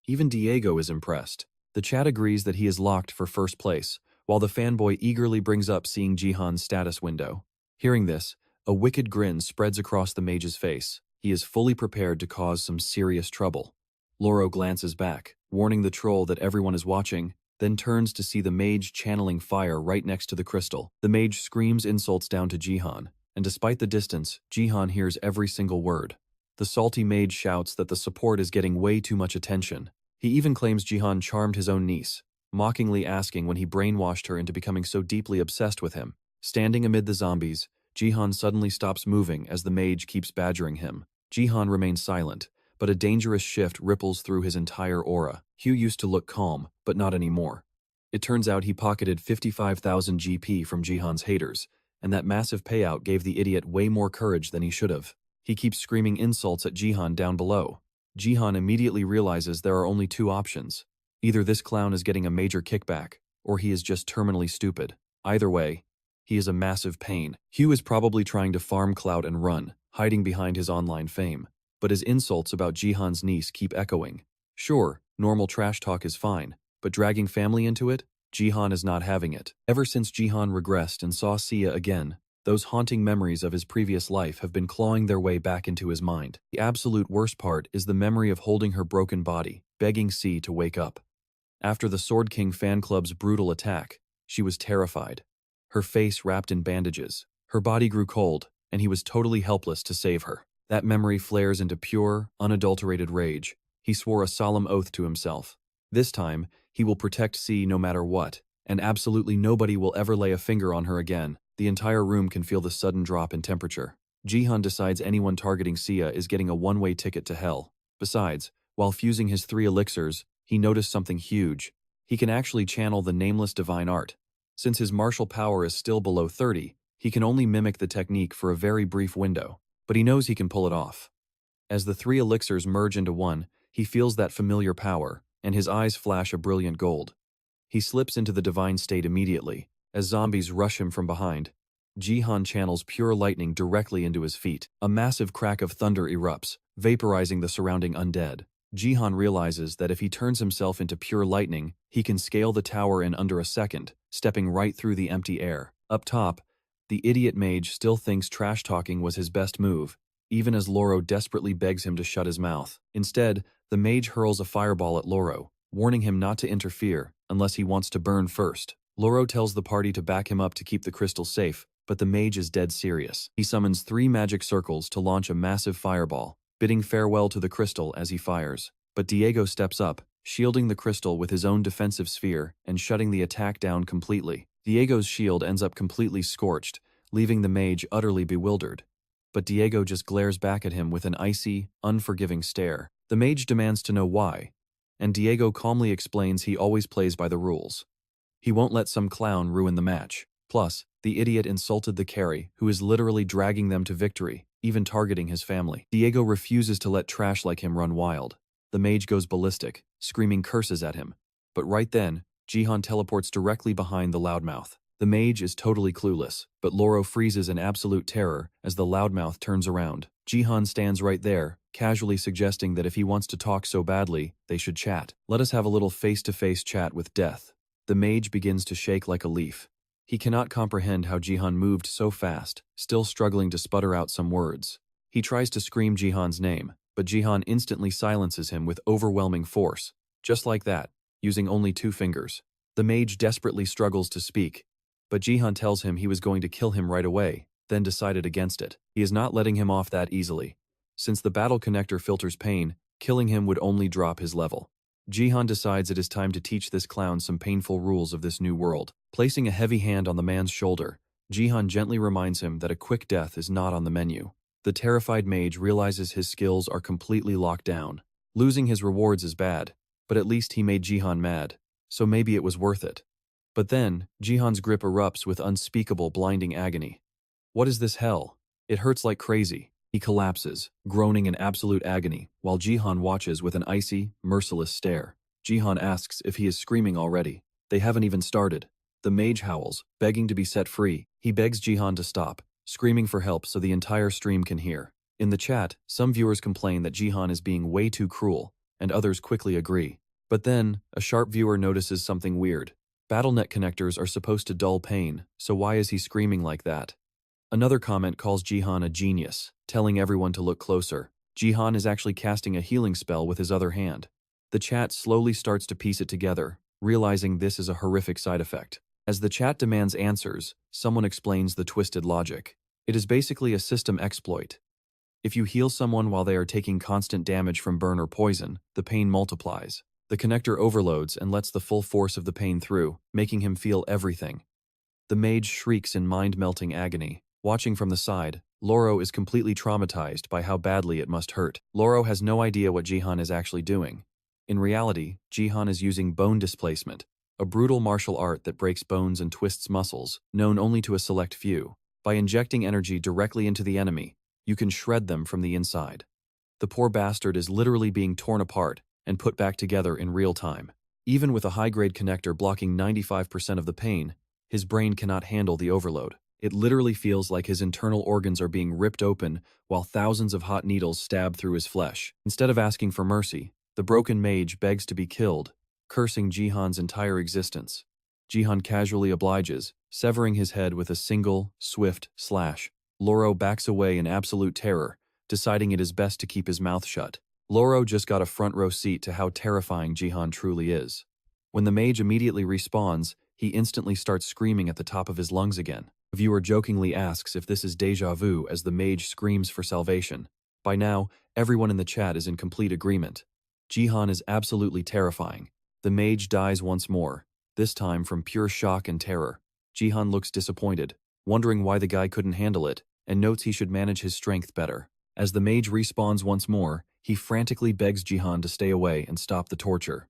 Even Diego is impressed. The chat agrees that he is locked for first place, while the fanboy eagerly brings up seeing Jihan's status window. Hearing this, a wicked grin spreads across the mage's face. He is fully prepared to cause some serious trouble. Loro glances back, warning the troll that everyone is watching, then turns to see the mage channeling fire right next to the crystal. The mage screams insults down to Jihan, and despite the distance, Jihan hears every single word. The salty mage shouts that the support is getting way too much attention. He even claims Jihan charmed his own niece, mockingly asking when he brainwashed her into becoming so deeply obsessed with him. Standing amid the zombies, Jihan suddenly stops moving as the mage keeps badgering him. Jihan remains silent, but a dangerous shift ripples through his entire aura. Hugh used to look calm, but not anymore. It turns out he pocketed 55,000 GP from Jihan's haters, and that massive payout gave the idiot way more courage than he should have. He keeps screaming insults at Jihan down below. Jihan immediately realizes there are only two options. Either this clown is getting a major kickback, or he is just terminally stupid. Either way, he is a massive pain. Hugh is probably trying to farm clout and run, hiding behind his online fame. But his insults about Jihan's niece keep echoing. Sure, normal trash talk is fine, but dragging family into it? Jihan is not having it. Ever since Jihan regressed and saw Sia again, those haunting memories of his previous life have been clawing their way back into his mind. The absolute worst part is the memory of holding her broken body, begging Si to wake up. After the Sword King fan club's brutal attack, she was terrified. Her face wrapped in bandages, her body grew cold, and he was totally helpless to save her. That memory flares into pure, unadulterated rage. He swore a solemn oath to himself. This time, he will protect Si no matter what, and absolutely nobody will ever lay a finger on her again. The entire room can feel the sudden drop in temperature. Jihan decides anyone targeting Sia is getting a one-way ticket to hell. Besides, while fusing his 3 elixirs, he noticed something huge. He can actually channel the Nameless Divine Art. Since his martial power is still below 30, he can only mimic the technique for a very brief window, but he knows he can pull it off. As the 3 elixirs merge into one, he feels that familiar power, and his eyes flash a brilliant gold. He slips into the divine state immediately, as zombies rush him from behind. Jihan channels pure lightning directly into his feet. A massive crack of thunder erupts, vaporizing the surrounding undead. Jihan realizes that if he turns himself into pure lightning, he can scale the tower in under a second, stepping right through the empty air. Up top, the idiot mage still thinks trash-talking was his best move, even as Loro desperately begs him to shut his mouth. Instead, the mage hurls a fireball at Loro, warning him not to interfere unless he wants to burn first. Loro tells the party to back him up to keep the crystal safe, but the mage is dead serious. He summons 3 magic circles to launch a massive fireball, bidding farewell to the crystal as he fires. But Diego steps up, shielding the crystal with his own defensive sphere and shutting the attack down completely. Diego's shield ends up completely scorched, leaving the mage utterly bewildered. But Diego just glares back at him with an icy, unforgiving stare. The mage demands to know why, and Diego calmly explains he always plays by the rules. He won't let some clown ruin the match. Plus, the idiot insulted the carry, who is literally dragging them to victory, even targeting his family. Diego refuses to let trash like him run wild. The mage goes ballistic, screaming curses at him. But right then, Jihan teleports directly behind the loudmouth. The mage is totally clueless, but Loro freezes in absolute terror as the loudmouth turns around. Jihan stands right there, casually suggesting that if he wants to talk so badly, they should chat. Let us have a little face-to-face chat with death. The mage begins to shake like a leaf. He cannot comprehend how Jihan moved so fast, still struggling to sputter out some words. He tries to scream Jihan's name, but Jihan instantly silences him with overwhelming force. Just like that, using only 2 fingers. The mage desperately struggles to speak, but Jihan tells him he was going to kill him right away, then decided against it. He is not letting him off that easily. Since the battle connector filters pain, killing him would only drop his level. Jihan decides it is time to teach this clown some painful rules of this new world. Placing a heavy hand on the man's shoulder, Jihan gently reminds him that a quick death is not on the menu. The terrified mage realizes his skills are completely locked down. Losing his rewards is bad, but at least he made Jihan mad, so maybe it was worth it. But then, Jihan's grip erupts with unspeakable blinding agony. What is this hell? It hurts like crazy. He collapses, groaning in absolute agony, while Jihan watches with an icy, merciless stare. Jihan asks if he is screaming already. They haven't even started. The mage howls, begging to be set free. He begs Jihan to stop, screaming for help so the entire stream can hear. In the chat, some viewers complain that Jihan is being way too cruel, and others quickly agree. But then, a sharp viewer notices something weird. BattleNet connectors are supposed to dull pain, so why is he screaming like that? Another comment calls Jihan a genius, telling everyone to look closer. Jihan is actually casting a healing spell with his other hand. The chat slowly starts to piece it together, realizing this is a horrific side effect. As the chat demands answers, someone explains the twisted logic. It is basically a system exploit. If you heal someone while they are taking constant damage from burn or poison, the pain multiplies. The connector overloads and lets the full force of the pain through, making him feel everything. The mage shrieks in mind-melting agony, Watching from the side, Loro is completely traumatized by how badly it must hurt. Loro has no idea what Jihan is actually doing. In reality, Jihan is using bone displacement, a brutal martial art that breaks bones and twists muscles, known only to a select few. By injecting energy directly into the enemy, you can shred them from the inside. The poor bastard is literally being torn apart and put back together in real time. Even with a high-grade connector blocking 95% of the pain, his brain cannot handle the overload. It literally feels like his internal organs are being ripped open while thousands of hot needles stab through his flesh. Instead of asking for mercy, the broken mage begs to be killed, cursing Jihan's entire existence. Jihan casually obliges, severing his head with a single, swift slash. Loro backs away in absolute terror, deciding it is best to keep his mouth shut. Loro just got a front row seat to how terrifying Jihan truly is. When the mage immediately respawns, he instantly starts screaming at the top of his lungs again. The viewer jokingly asks if this is deja vu as the mage screams for salvation. By now, everyone in the chat is in complete agreement. Jihan is absolutely terrifying. The mage dies once more, this time from pure shock and terror. Jihan looks disappointed, wondering why the guy couldn't handle it, and notes he should manage his strength better. As the mage respawns once more, he frantically begs Jihan to stay away and stop the torture.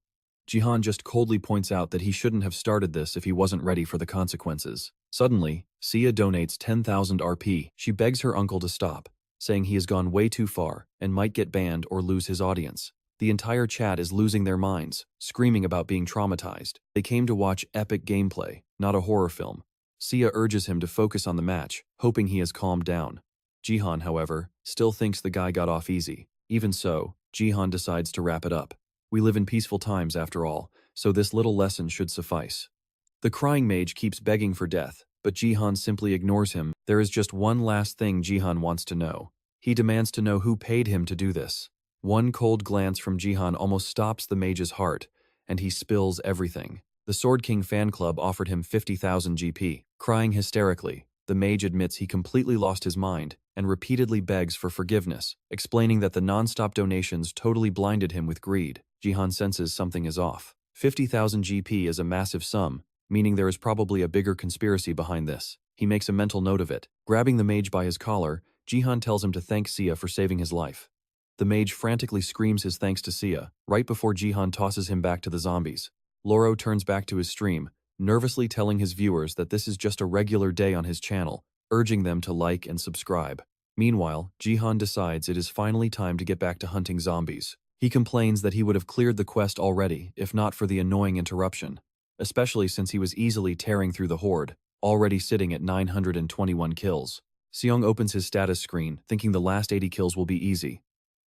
Jihan just coldly points out that he shouldn't have started this if he wasn't ready for the consequences. Suddenly, Sia donates 10,000 RP. She begs her uncle to stop, saying he has gone way too far and might get banned or lose his audience. The entire chat is losing their minds, screaming about being traumatized. They came to watch epic gameplay, not a horror film. Sia urges him to focus on the match, hoping he has calmed down. Jihan, however, still thinks the guy got off easy. Even so, Jihan decides to wrap it up. We live in peaceful times after all, so this little lesson should suffice. The crying mage keeps begging for death, but Jihan simply ignores him. There is just one last thing Jihan wants to know. He demands to know who paid him to do this. One cold glance from Jihan almost stops the mage's heart, and he spills everything. The Sword King fan club offered him 50,000 GP. Crying hysterically, the mage admits he completely lost his mind and repeatedly begs for forgiveness, explaining that the non-stop donations totally blinded him with greed. Jihan senses something is off. 50,000 GP is a massive sum, meaning there is probably a bigger conspiracy behind this. He makes a mental note of it. Grabbing the mage by his collar, Jihan tells him to thank Sia for saving his life. The mage frantically screams his thanks to Sia, right before Jihan tosses him back to the zombies. Loro turns back to his stream, nervously telling his viewers that this is just a regular day on his channel, urging them to like and subscribe. Meanwhile, Jihan decides it is finally time to get back to hunting zombies. He complains that he would have cleared the quest already if not for the annoying interruption, especially since he was easily tearing through the horde, already sitting at 921 kills. Seong opens his status screen, thinking the last 80 kills will be easy.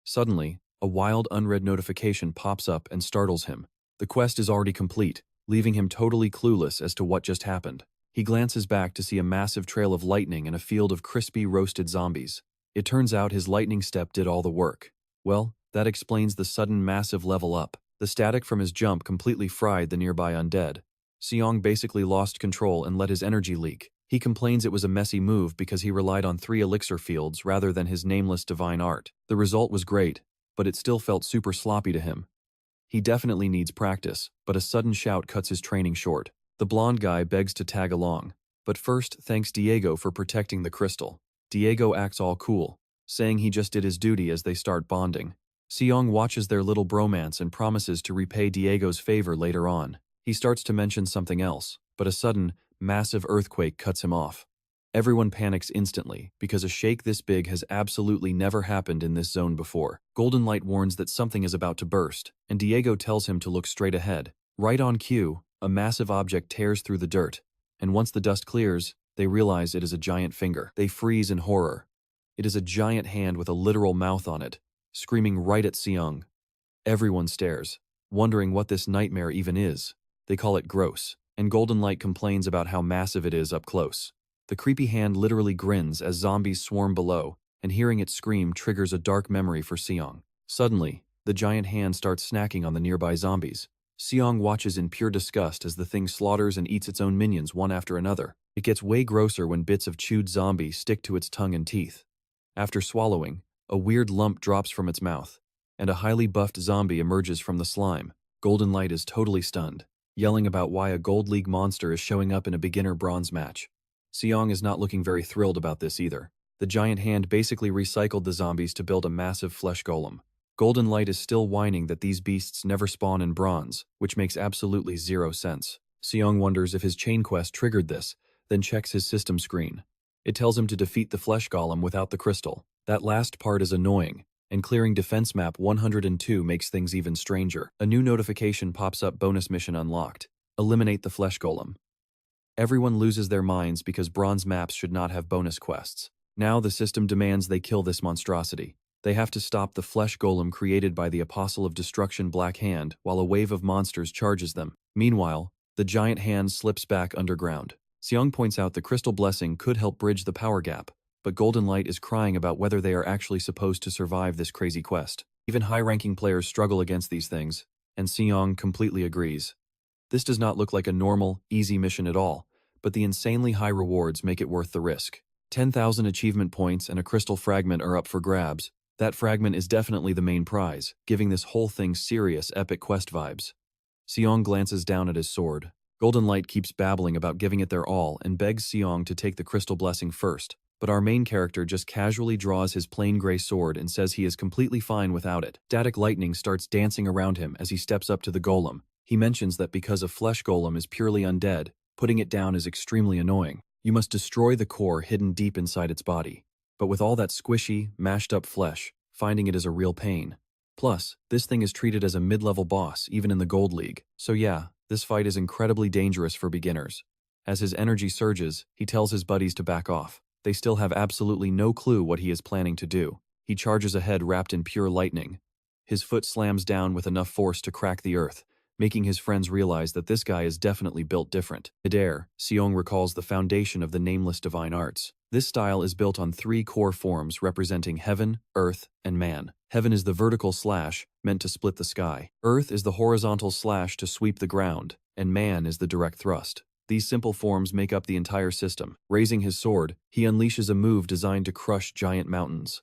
Suddenly, a wild unread notification pops up and startles him. The quest is already complete, leaving him totally clueless as to what just happened. He glances back to see a massive trail of lightning and a field of crispy roasted zombies. It turns out his lightning step did all the work. Well, that explains the sudden massive level up. The static from his jump completely fried the nearby undead. Seong basically lost control and let his energy leak. He complains it was a messy move because he relied on 3 elixir fields rather than his nameless divine art. The result was great, but it still felt super sloppy to him. He definitely needs practice, but a sudden shout cuts his training short. The blonde guy begs to tag along, but first thanks Diego for protecting the crystal. Diego acts all cool, saying he just did his duty as they start bonding. Seong watches their little bromance and promises to repay Diego's favor later on. He starts to mention something else, but a sudden, massive earthquake cuts him off. Everyone panics instantly because a shake this big has absolutely never happened in this zone before. Golden Light warns that something is about to burst, and Diego tells him to look straight ahead. Right on cue, a massive object tears through the dirt, and once the dust clears, they realize it is a giant finger. They freeze in horror. It is a giant hand with a literal mouth on it, screaming right at Seong. Everyone stares, wondering what this nightmare even is. They call it gross, and Golden Light complains about how massive it is up close. The creepy hand literally grins as zombies swarm below, and hearing it scream triggers a dark memory for Seong. Suddenly, the giant hand starts snacking on the nearby zombies. Seong watches in pure disgust as the thing slaughters and eats its own minions one after another. It gets way grosser when bits of chewed zombie stick to its tongue and teeth. After swallowing, a weird lump drops from its mouth, and a highly buffed zombie emerges from the slime. Golden Light is totally stunned, yelling about why a Gold League monster is showing up in a beginner bronze match. Seong is not looking very thrilled about this either. The giant hand basically recycled the zombies to build a massive flesh golem. Golden Light is still whining that these beasts never spawn in bronze, which makes absolutely zero sense. Seong wonders if his chain quest triggered this, then checks his system screen. It tells him to defeat the flesh golem without the crystal. That last part is annoying, and clearing defense map 102 makes things even stranger. A new notification pops up: bonus mission unlocked. Eliminate the flesh golem. Everyone loses their minds because bronze maps should not have bonus quests. Now the system demands they kill this monstrosity. They have to stop the flesh golem created by the Apostle of Destruction Black Hand while a wave of monsters charges them. Meanwhile, the giant hand slips back underground. Seong points out the crystal blessing could help bridge the power gap, but Golden Light is crying about whether they are actually supposed to survive this crazy quest. Even high-ranking players struggle against these things, and Seong completely agrees. This does not look like a normal, easy mission at all, but the insanely high rewards make it worth the risk. 10,000 achievement points and a crystal fragment are up for grabs. That fragment is definitely the main prize, giving this whole thing serious epic quest vibes. Seong glances down at his sword. Golden Light keeps babbling about giving it their all and begs Seong to take the crystal blessing first, but our main character just casually draws his plain gray sword and says he is completely fine without it. Static lightning starts dancing around him as he steps up to the golem. He mentions that because a flesh golem is purely undead, putting it down is extremely annoying. You must destroy the core hidden deep inside its body. But with all that squishy, mashed-up flesh, finding it is a real pain. Plus, this thing is treated as a mid-level boss even in the Gold League. So yeah, this fight is incredibly dangerous for beginners. As his energy surges, he tells his buddies to back off. They still have absolutely no clue what he is planning to do. He charges ahead wrapped in pure lightning. His foot slams down with enough force to crack the earth, making his friends realize that this guy is definitely built different. Midair, Seong recalls the foundation of the Nameless Divine Arts. This style is built on 3 core forms representing heaven, earth, and man. Heaven is the vertical slash, meant to split the sky. Earth is the horizontal slash to sweep the ground, and man is the direct thrust. These simple forms make up the entire system. Raising his sword, he unleashes a move designed to crush giant mountains.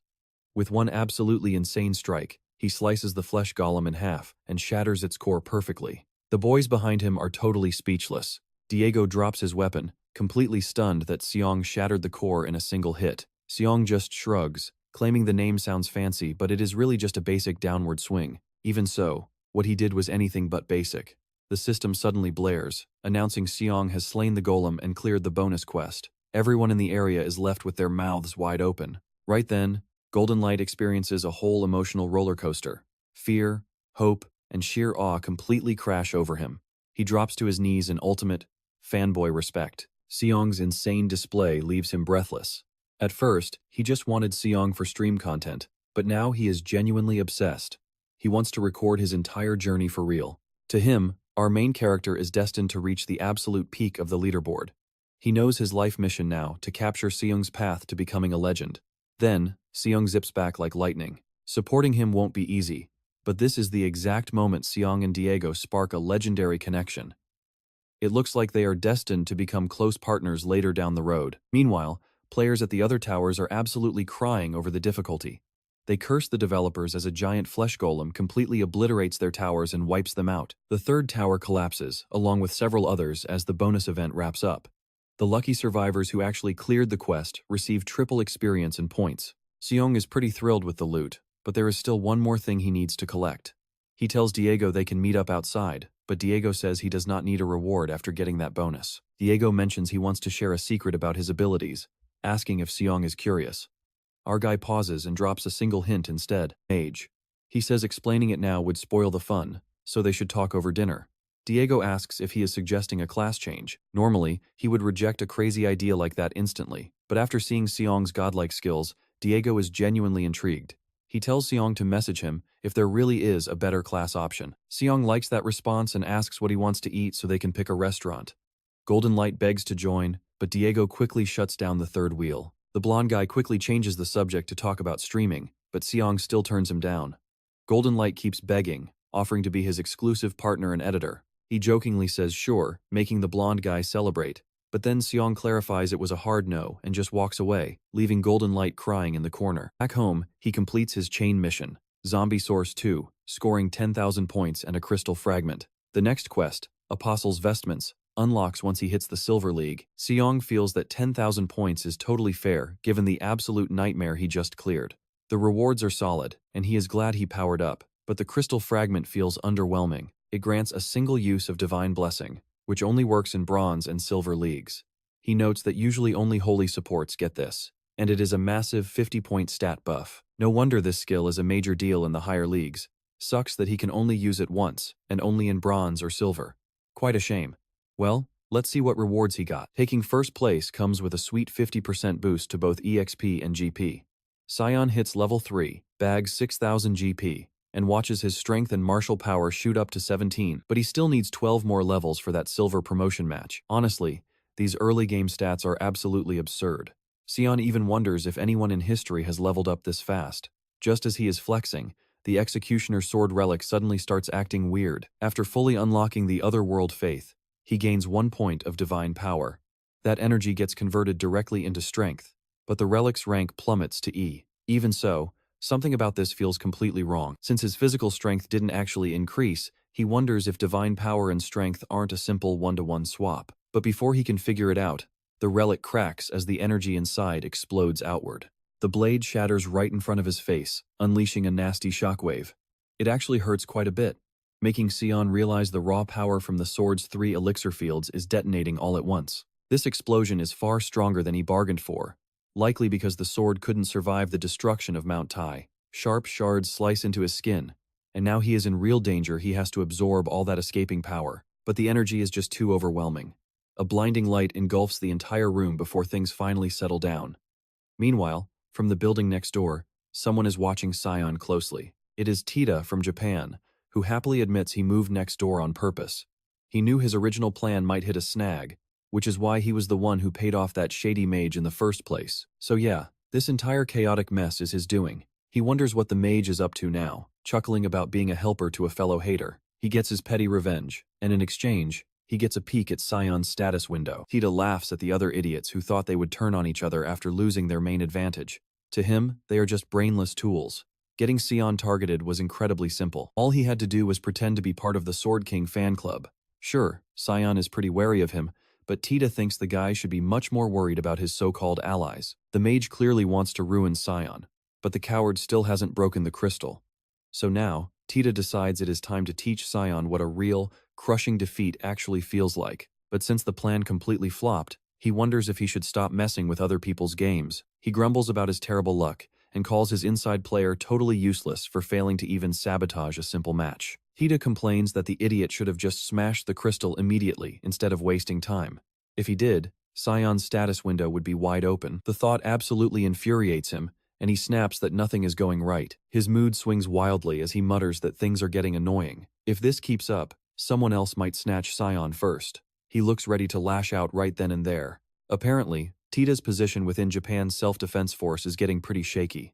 With one absolutely insane strike, he slices the flesh golem in half and shatters its core perfectly. The boys behind him are totally speechless. Diego drops his weapon, completely stunned that Seong shattered the core in a single hit. Seong just shrugs, claiming the name sounds fancy, but it is really just a basic downward swing. Even so, what he did was anything but basic. The system suddenly blares, announcing Seong has slain the golem and cleared the bonus quest. Everyone in the area is left with their mouths wide open. Right then, Golden Light experiences a whole emotional roller coaster. Fear, hope, and sheer awe completely crash over him. He drops to his knees in ultimate, fanboy respect. Seong's insane display leaves him breathless. At first, he just wanted Seong for stream content, but now he is genuinely obsessed. He wants to record his entire journey for real. To him, our main character is destined to reach the absolute peak of the leaderboard. He knows his life mission now: to capture Seong's path to becoming a legend. Then, Seong zips back like lightning. Supporting him won't be easy, but this is the exact moment Seong and Diego spark a legendary connection. It looks like they are destined to become close partners later down the road. Meanwhile, players at the other towers are absolutely crying over the difficulty. They curse the developers as a giant flesh golem completely obliterates their towers and wipes them out. The third tower collapses, along with several others, as the bonus event wraps up. The lucky survivors who actually cleared the quest receive triple experience and points. Seong is pretty thrilled with the loot, but there is still one more thing he needs to collect. He tells Diego they can meet up outside, but Diego says he does not need a reward after getting that bonus. Diego mentions he wants to share a secret about his abilities, asking if Seong is curious. Our guy pauses and drops a single hint instead: mage. He says explaining it now would spoil the fun, so they should talk over dinner. Diego asks if he is suggesting a class change. Normally, he would reject a crazy idea like that instantly, but after seeing Seong's godlike skills, Diego is genuinely intrigued. He tells Seong to message him if there really is a better class option. Seong likes that response and asks what he wants to eat so they can pick a restaurant. Golden Light begs to join, but Diego quickly shuts down the third wheel. The blonde guy quickly changes the subject to talk about streaming, but Seong still turns him down. Golden Light keeps begging, offering to be his exclusive partner and editor. He jokingly says sure, making the blonde guy celebrate, but then Seong clarifies it was a hard no and just walks away, leaving Golden Light crying in the corner. Back home, he completes his chain mission, Zombie Source 2, scoring 10,000 points and a crystal fragment. The next quest, Apostle's Vestments, unlocks once he hits the Silver League. Seong feels that 10,000 points is totally fair given the absolute nightmare he just cleared. The rewards are solid, and he is glad he powered up, but the crystal fragment feels underwhelming. It grants a single use of Divine Blessing, which only works in Bronze and Silver Leagues. He notes that usually only Holy supports get this, and it is a massive 50-point stat buff. No wonder this skill is a major deal in the higher leagues. Sucks that he can only use it once, and only in Bronze or Silver. Quite a shame. Well, let's see what rewards he got. Taking first place comes with a sweet 50% boost to both EXP and GP. Sion hits level 3, bags 6,000 GP, and watches his strength and martial power shoot up to 17, but he still needs 12 more levels for that Silver promotion match. Honestly, these early game stats are absolutely absurd. Sion even wonders if anyone in history has leveled up this fast. Just as he is flexing, the Executioner's sword relic suddenly starts acting weird. After fully unlocking the Otherworld Faith, he gains 1 point of divine power. That energy gets converted directly into strength, but the relic's rank plummets to E. Even so, something about this feels completely wrong. Since his physical strength didn't actually increase, he wonders if divine power and strength aren't a simple one-to-one swap. But before he can figure it out, the relic cracks as the energy inside explodes outward. The blade shatters right in front of his face, unleashing a nasty shockwave. It actually hurts quite a bit, making Sion realize the raw power from the sword's 3 elixir fields is detonating all at once. This explosion is far stronger than he bargained for, likely because the sword couldn't survive the destruction of Mount Tai. Sharp shards slice into his skin, and now he is in real danger. He has to absorb all that escaping power, but the energy is just too overwhelming. A blinding light engulfs the entire room before things finally settle down. Meanwhile, from the building next door, someone is watching Sion closely. It is Tita from Japan, who happily admits he moved next door on purpose. He knew his original plan might hit a snag, which is why he was the one who paid off that shady mage in the first place. So yeah, this entire chaotic mess is his doing. He wonders what the mage is up to now, chuckling about being a helper to a fellow hater. He gets his petty revenge, and in exchange, he gets a peek at Sion's status window. Tita laughs at the other idiots who thought they would turn on each other after losing their main advantage. To him, they are just brainless tools. Getting Sion targeted was incredibly simple. All he had to do was pretend to be part of the Sword King fan club. Sure, Sion is pretty wary of him, but Tita thinks the guy should be much more worried about his so-called allies. The mage clearly wants to ruin Sion, but the coward still hasn't broken the crystal. So now, Tita decides it is time to teach Sion what a real, crushing defeat actually feels like. But since the plan completely flopped, he wonders if he should stop messing with other people's games. He grumbles about his terrible luck and calls his inside player totally useless for failing to even sabotage a simple match. Tita complains that the idiot should have just smashed the crystal immediately instead of wasting time. If he did, Sion's status window would be wide open. The thought absolutely infuriates him, and he snaps that nothing is going right. His mood swings wildly as he mutters that things are getting annoying. If this keeps up, someone else might snatch Sion first. He looks ready to lash out right then and there. Apparently, Tita's position within Japan's self-defense force is getting pretty shaky.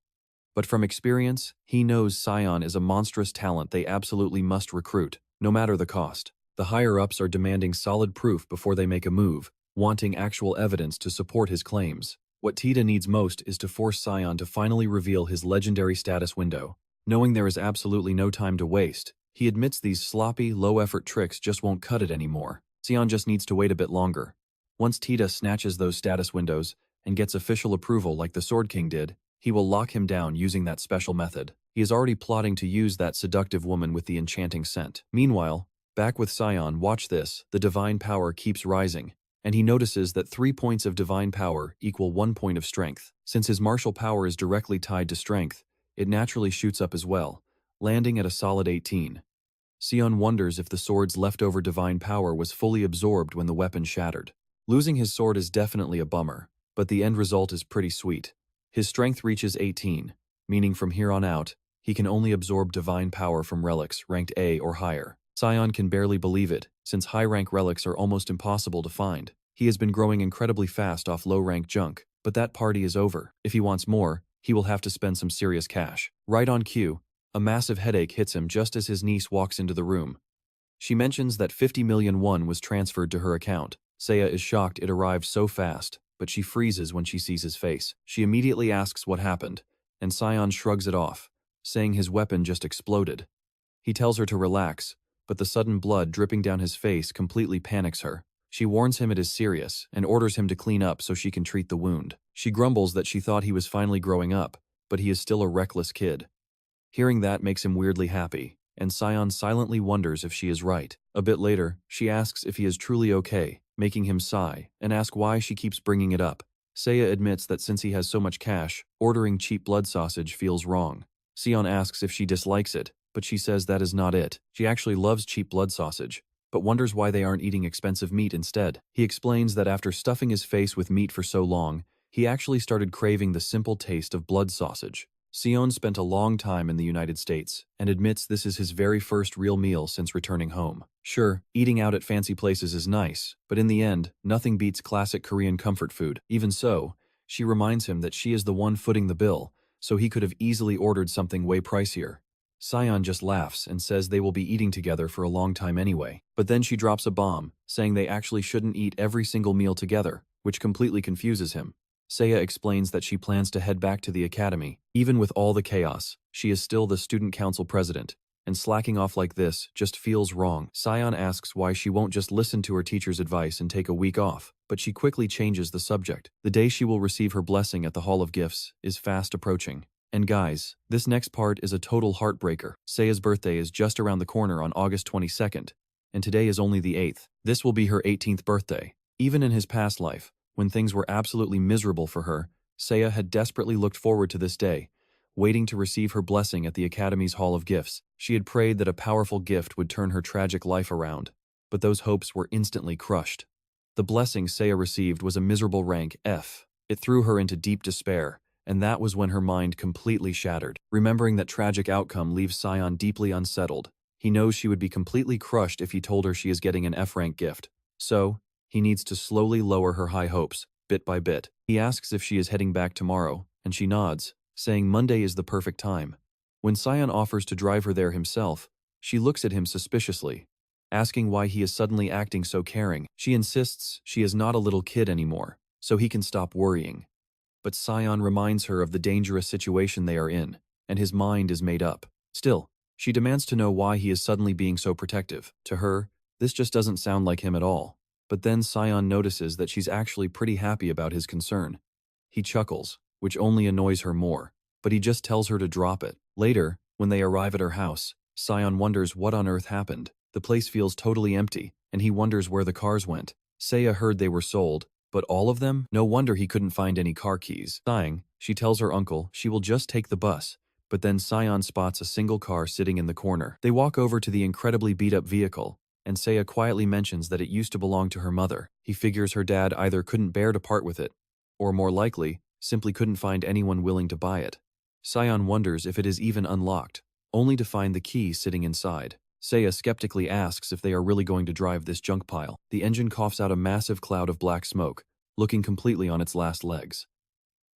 But from experience, he knows Sion is a monstrous talent they absolutely must recruit, no matter the cost. The higher-ups are demanding solid proof before they make a move, wanting actual evidence to support his claims. What Tita needs most is to force Sion to finally reveal his legendary status window. Knowing there is absolutely no time to waste, he admits these sloppy, low-effort tricks just won't cut it anymore. Sion just needs to wait a bit longer. Once Tita snatches those status windows and gets official approval like the Sword King did, he will lock him down using that special method. He is already plotting to use that seductive woman with the enchanting scent. Meanwhile, back with Sion, watch this, the divine power keeps rising, and he notices that 3 points of divine power equal 1 point of strength. Since his martial power is directly tied to strength, it naturally shoots up as well, landing at a solid 18. Sion wonders if the sword's leftover divine power was fully absorbed when the weapon shattered. Losing his sword is definitely a bummer, but the end result is pretty sweet. His strength reaches 18, meaning from here on out, he can only absorb divine power from relics ranked A or higher. Sion can barely believe it, since high-rank relics are almost impossible to find. He has been growing incredibly fast off low-rank junk, but that party is over. If he wants more, he will have to spend some serious cash. Right on cue, a massive headache hits him just as his niece walks into the room. She mentions that 50 million won was transferred to her account. Seiya is shocked it arrived so fast, but she freezes when she sees his face. She immediately asks what happened, and Sion shrugs it off, saying his weapon just exploded. He tells her to relax, but the sudden blood dripping down his face completely panics her. She warns him it is serious and orders him to clean up so she can treat the wound. She grumbles that she thought he was finally growing up, but he is still a reckless kid. Hearing that makes him weirdly happy, and Seon silently wonders if she is right. A bit later, she asks if he is truly okay, making him sigh, and ask why she keeps bringing it up. Seiya admits that since he has so much cash, ordering cheap blood sausage feels wrong. Seon asks if she dislikes it, but she says that is not it. She actually loves cheap blood sausage, but wonders why they aren't eating expensive meat instead. He explains that after stuffing his face with meat for so long, he actually started craving the simple taste of blood sausage. Seon spent a long time in the United States and admits this is his very first real meal since returning home. Sure, eating out at fancy places is nice, but in the end, nothing beats classic Korean comfort food. Even so, she reminds him that she is the one footing the bill, so he could have easily ordered something way pricier. Seon just laughs and says they will be eating together for a long time anyway. But then she drops a bomb, saying they actually shouldn't eat every single meal together, which completely confuses him. Seiya explains that she plans to head back to the academy. Even with all the chaos, she is still the student council president, and slacking off like this just feels wrong. Seon asks why she won't just listen to her teacher's advice and take a week off, but she quickly changes the subject. The day she will receive her blessing at the Hall of Gifts is fast approaching. And guys, this next part is a total heartbreaker. Seiya's birthday is just around the corner on August 22nd, and today is only the 8th. This will be her 18th birthday. Even in his past life, when things were absolutely miserable for her, Seiya had desperately looked forward to this day, waiting to receive her blessing at the Academy's Hall of Gifts. She had prayed that a powerful gift would turn her tragic life around, but those hopes were instantly crushed. The blessing Seiya received was a miserable rank F. It threw her into deep despair, and that was when her mind completely shattered. Remembering that tragic outcome leaves Seon deeply unsettled. He knows she would be completely crushed if he told her she is getting an F-rank gift. So, he needs to slowly lower her high hopes, bit by bit. He asks if she is heading back tomorrow, and she nods, saying Monday is the perfect time. When Seon offers to drive her there himself, she looks at him suspiciously, asking why he is suddenly acting so caring. She insists she is not a little kid anymore, so he can stop worrying. But Seon reminds her of the dangerous situation they are in, and his mind is made up. Still, she demands to know why he is suddenly being so protective. To her, this just doesn't sound like him at all. But then Seon notices that she's actually pretty happy about his concern. He chuckles, which only annoys her more, but he just tells her to drop it. Later, when they arrive at her house, Seon wonders what on earth happened. The place feels totally empty, and he wonders where the cars went. Seiya heard they were sold, but all of them? No wonder he couldn't find any car keys. Sighing, she tells her uncle she will just take the bus, but then Seon spots a single car sitting in the corner. They walk over to the incredibly beat-up vehicle, and Seiya quietly mentions that it used to belong to her mother. He figures her dad either couldn't bear to part with it, or more likely, simply couldn't find anyone willing to buy it. Seon wonders if it is even unlocked, only to find the key sitting inside. Seiya skeptically asks if they are really going to drive this junk pile. The engine coughs out a massive cloud of black smoke, looking completely on its last legs.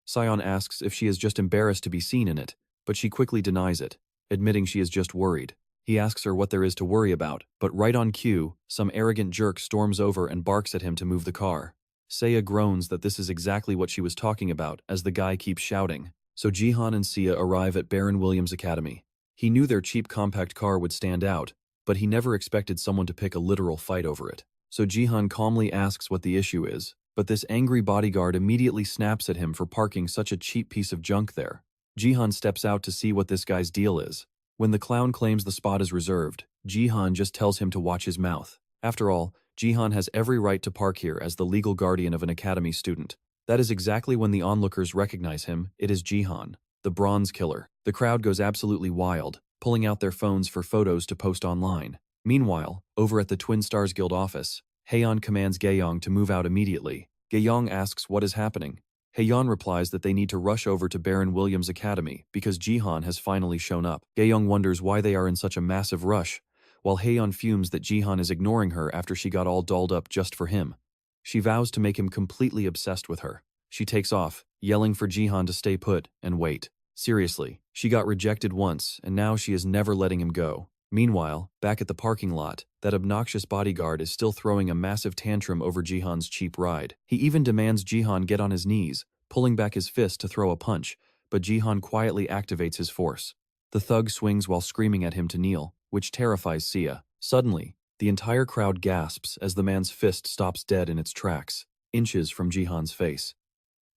Seon asks if she is just embarrassed to be seen in it, but she quickly denies it, admitting she is just worried. He asks her what there is to worry about, but right on cue, some arrogant jerk storms over and barks at him to move the car. Seiya groans that this is exactly what she was talking about as the guy keeps shouting. So Jihan and Sia arrive at Baron Williams' academy. He knew their cheap compact car would stand out, but he never expected someone to pick a literal fight over it. So Jihan calmly asks what the issue is, but this angry bodyguard immediately snaps at him for parking such a cheap piece of junk there. Jihan steps out to see what this guy's deal is. When the clown claims the spot is reserved, Jihan just tells him to watch his mouth. After all, Jihan has every right to park here as the legal guardian of an academy student. That is exactly when the onlookers recognize him. It is Jihan, the bronze killer. The crowd goes absolutely wild, pulling out their phones for photos to post online. Meanwhile, over at the Twin Stars Guild office, Haeyeon commands Gaeyong to move out immediately. Gaeyong asks what is happening. Haeyeon replies that they need to rush over to Baron Williams' academy because Jihan has finally shown up. Gaeyong wonders why they are in such a massive rush, while Haeyeon fumes that Jihan is ignoring her after she got all dolled up just for him. She vows to make him completely obsessed with her. She takes off, yelling for Jihan to stay put and wait. Seriously, she got rejected once, and now she is never letting him go. Meanwhile, back at the parking lot, that obnoxious bodyguard is still throwing a massive tantrum over Jihan's cheap ride. He even demands Jihan get on his knees, pulling back his fist to throw a punch, but Jihan quietly activates his force. The thug swings while screaming at him to kneel, which terrifies Sia. Suddenly, The entire crowd gasps as the man's fist stops dead in its tracks, inches from Jihan's face.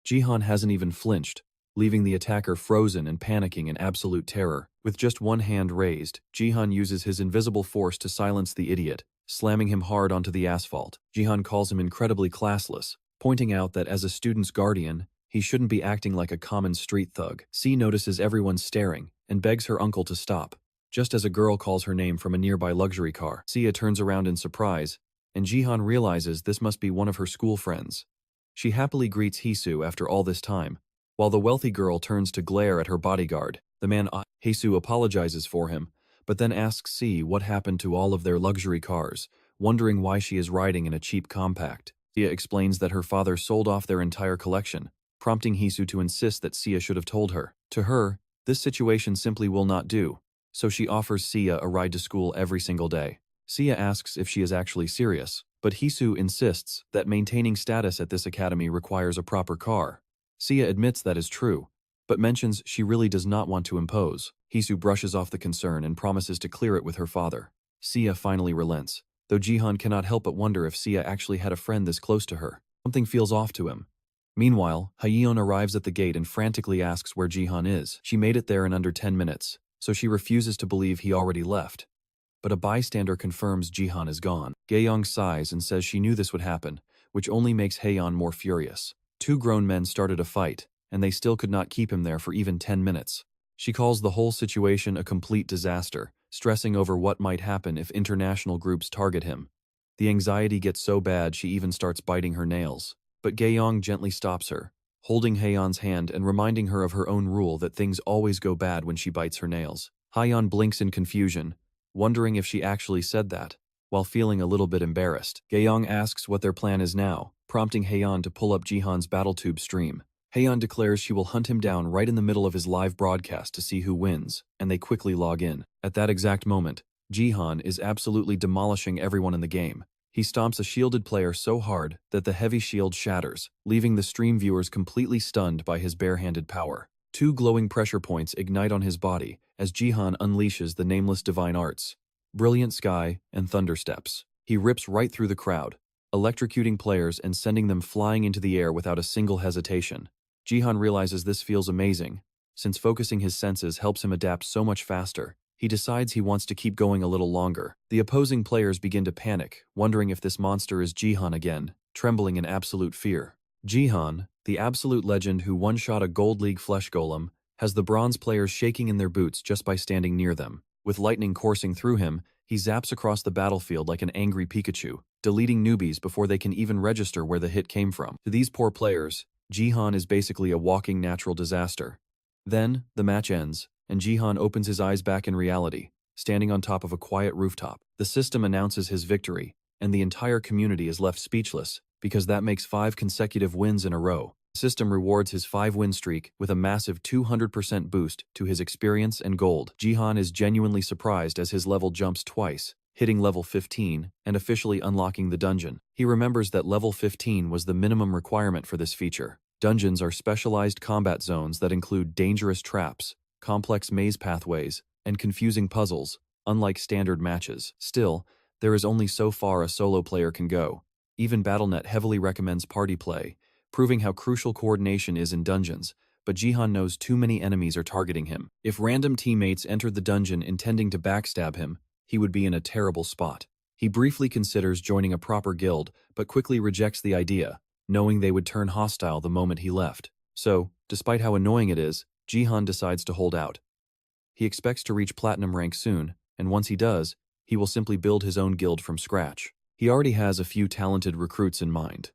Jihan hasn't even flinched, leaving the attacker frozen and panicking in absolute terror. With just one hand raised, Jihan uses his invisible force to silence the idiot, slamming him hard onto the asphalt. Jihan calls him incredibly classless, pointing out that as a student's guardian, he shouldn't be acting like a common street thug. C notices everyone staring and begs her uncle to stop. Just as a girl calls her name from a nearby luxury car, Sia turns around in surprise, and Jihan realizes this must be one of her school friends. She happily greets Hisu after all this time, while the wealthy girl turns to glare at her bodyguard. The man Hisu apologizes for him, but then asks C what happened to all of their luxury cars, wondering why she is riding in a cheap compact. Sia explains that her father sold off their entire collection, prompting Hisu to insist that Sia should have told her. To her, this situation simply will not do, so she offers Sia a ride to school every single day. Sia asks if she is actually serious, but Hisu insists that maintaining status at this academy requires a proper car. Sia admits that is true, but mentions she really does not want to impose. Hisu brushes off the concern and promises to clear it with her father. Sia finally relents, though Jihan cannot help but wonder if Sia actually had a friend this close to her. Something feels off to him. Meanwhile, Hyeon arrives at the gate and frantically asks where Jihan is. She made it there in under 10 minutes, so she refuses to believe he already left. But a bystander confirms Jihan is gone. Gaeyoung sighs and says she knew this would happen, which only makes Haeyeon more furious. Two grown men started a fight, and they still could not keep him there for even 10 minutes. She calls the whole situation a complete disaster, stressing over what might happen if international groups target him. The anxiety gets so bad she even starts biting her nails. But Gaeyoung gently stops her, holding Haeyeon's hand and reminding her of her own rule that things always go bad when she bites her nails. Haeyeon blinks in confusion, wondering if she actually said that, while feeling a little bit embarrassed. Gaeyoung asks what their plan is now, prompting Haeyeon to pull up Jihan's BattleTube stream. Haeyeon declares she will hunt him down right in the middle of his live broadcast to see who wins, and they quickly log in. At that exact moment, Jihan is absolutely demolishing everyone in the game. He stomps a shielded player so hard that the heavy shield shatters, leaving the stream viewers completely stunned by his barehanded power. Two glowing pressure points ignite on his body as Jihan unleashes the Nameless Divine Arts, Brilliant Sky, and Thundersteps. He rips right through the crowd, electrocuting players and sending them flying into the air without a single hesitation. Jihan realizes this feels amazing, since focusing his senses helps him adapt so much faster. He decides he wants to keep going a little longer. The opposing players begin to panic, wondering if this monster is Jihan again, trembling in absolute fear. Jihan, the absolute legend who one-shot a Gold League flesh golem, has the bronze players shaking in their boots just by standing near them. With lightning coursing through him, he zaps across the battlefield like an angry Pikachu, deleting newbies before they can even register where the hit came from. To these poor players, Jihan is basically a walking natural disaster. Then, the match ends, and Jihan opens his eyes back in reality, standing on top of a quiet rooftop. The system announces his victory, and the entire community is left speechless, because that makes 5 consecutive wins in a row. The system rewards his 5-win streak with a massive 200% boost to his experience and gold. Jihan is genuinely surprised as his level jumps twice, hitting level 15 and officially unlocking the dungeon. He remembers that level 15 was the minimum requirement for this feature. Dungeons are specialized combat zones that include dangerous traps, complex maze pathways, and confusing puzzles, unlike standard matches. Still, there is only so far a solo player can go. Even BattleNet heavily recommends party play, proving how crucial coordination is in dungeons, but Jihan knows too many enemies are targeting him. If random teammates entered the dungeon intending to backstab him, he would be in a terrible spot. He briefly considers joining a proper guild, but quickly rejects the idea, knowing they would turn hostile the moment he left. So, despite how annoying it is, Jihan decides to hold out. He expects to reach platinum rank soon, and once he does, he will simply build his own guild from scratch. He already has a few talented recruits in mind.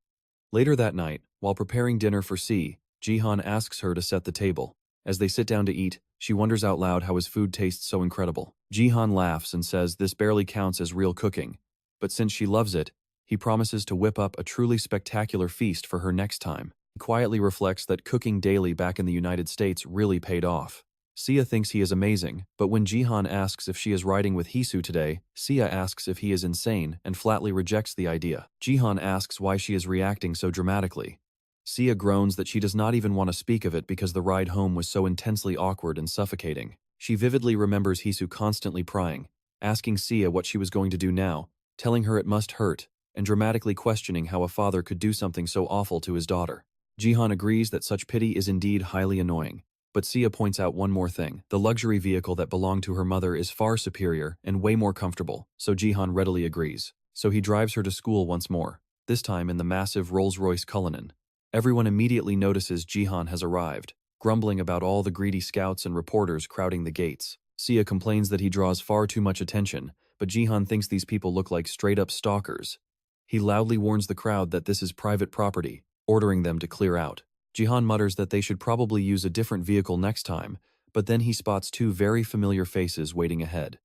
Later that night, while preparing dinner for C, Jihan asks her to set the table. As they sit down to eat, she wonders out loud how his food tastes so incredible. Jihan laughs and says this barely counts as real cooking, but since she loves it, he promises to whip up a truly spectacular feast for her next time. He quietly reflects that cooking daily back in the United States really paid off. Sia thinks he is amazing, but when Jihan asks if she is riding with Hisu today, Sia asks if he is insane and flatly rejects the idea. Jihan asks why she is reacting so dramatically. Sia groans that she does not even want to speak of it because the ride home was so intensely awkward and suffocating. She vividly remembers Hisu constantly prying, asking Sia what she was going to do now, telling her it must hurt, and dramatically questioning how a father could do something so awful to his daughter. Jihan agrees that such pity is indeed highly annoying. But Sia points out one more thing. The luxury vehicle that belonged to her mother is far superior and way more comfortable, so Jihan readily agrees. So he drives her to school once more, this time in the massive Rolls-Royce Cullinan. Everyone immediately notices Jihan has arrived, grumbling about all the greedy scouts and reporters crowding the gates. Sia complains that he draws far too much attention, but Jihan thinks these people look like straight-up stalkers. He loudly warns the crowd that this is private property, ordering them to clear out. Jihan mutters that they should probably use a different vehicle next time, but then he spots two very familiar faces waiting ahead.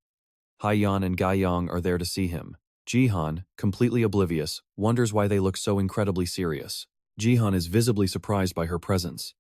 Haiyan and Gaiyang are there to see him. Jihan, completely oblivious, wonders why they look so incredibly serious. Jihan is visibly surprised by her presence.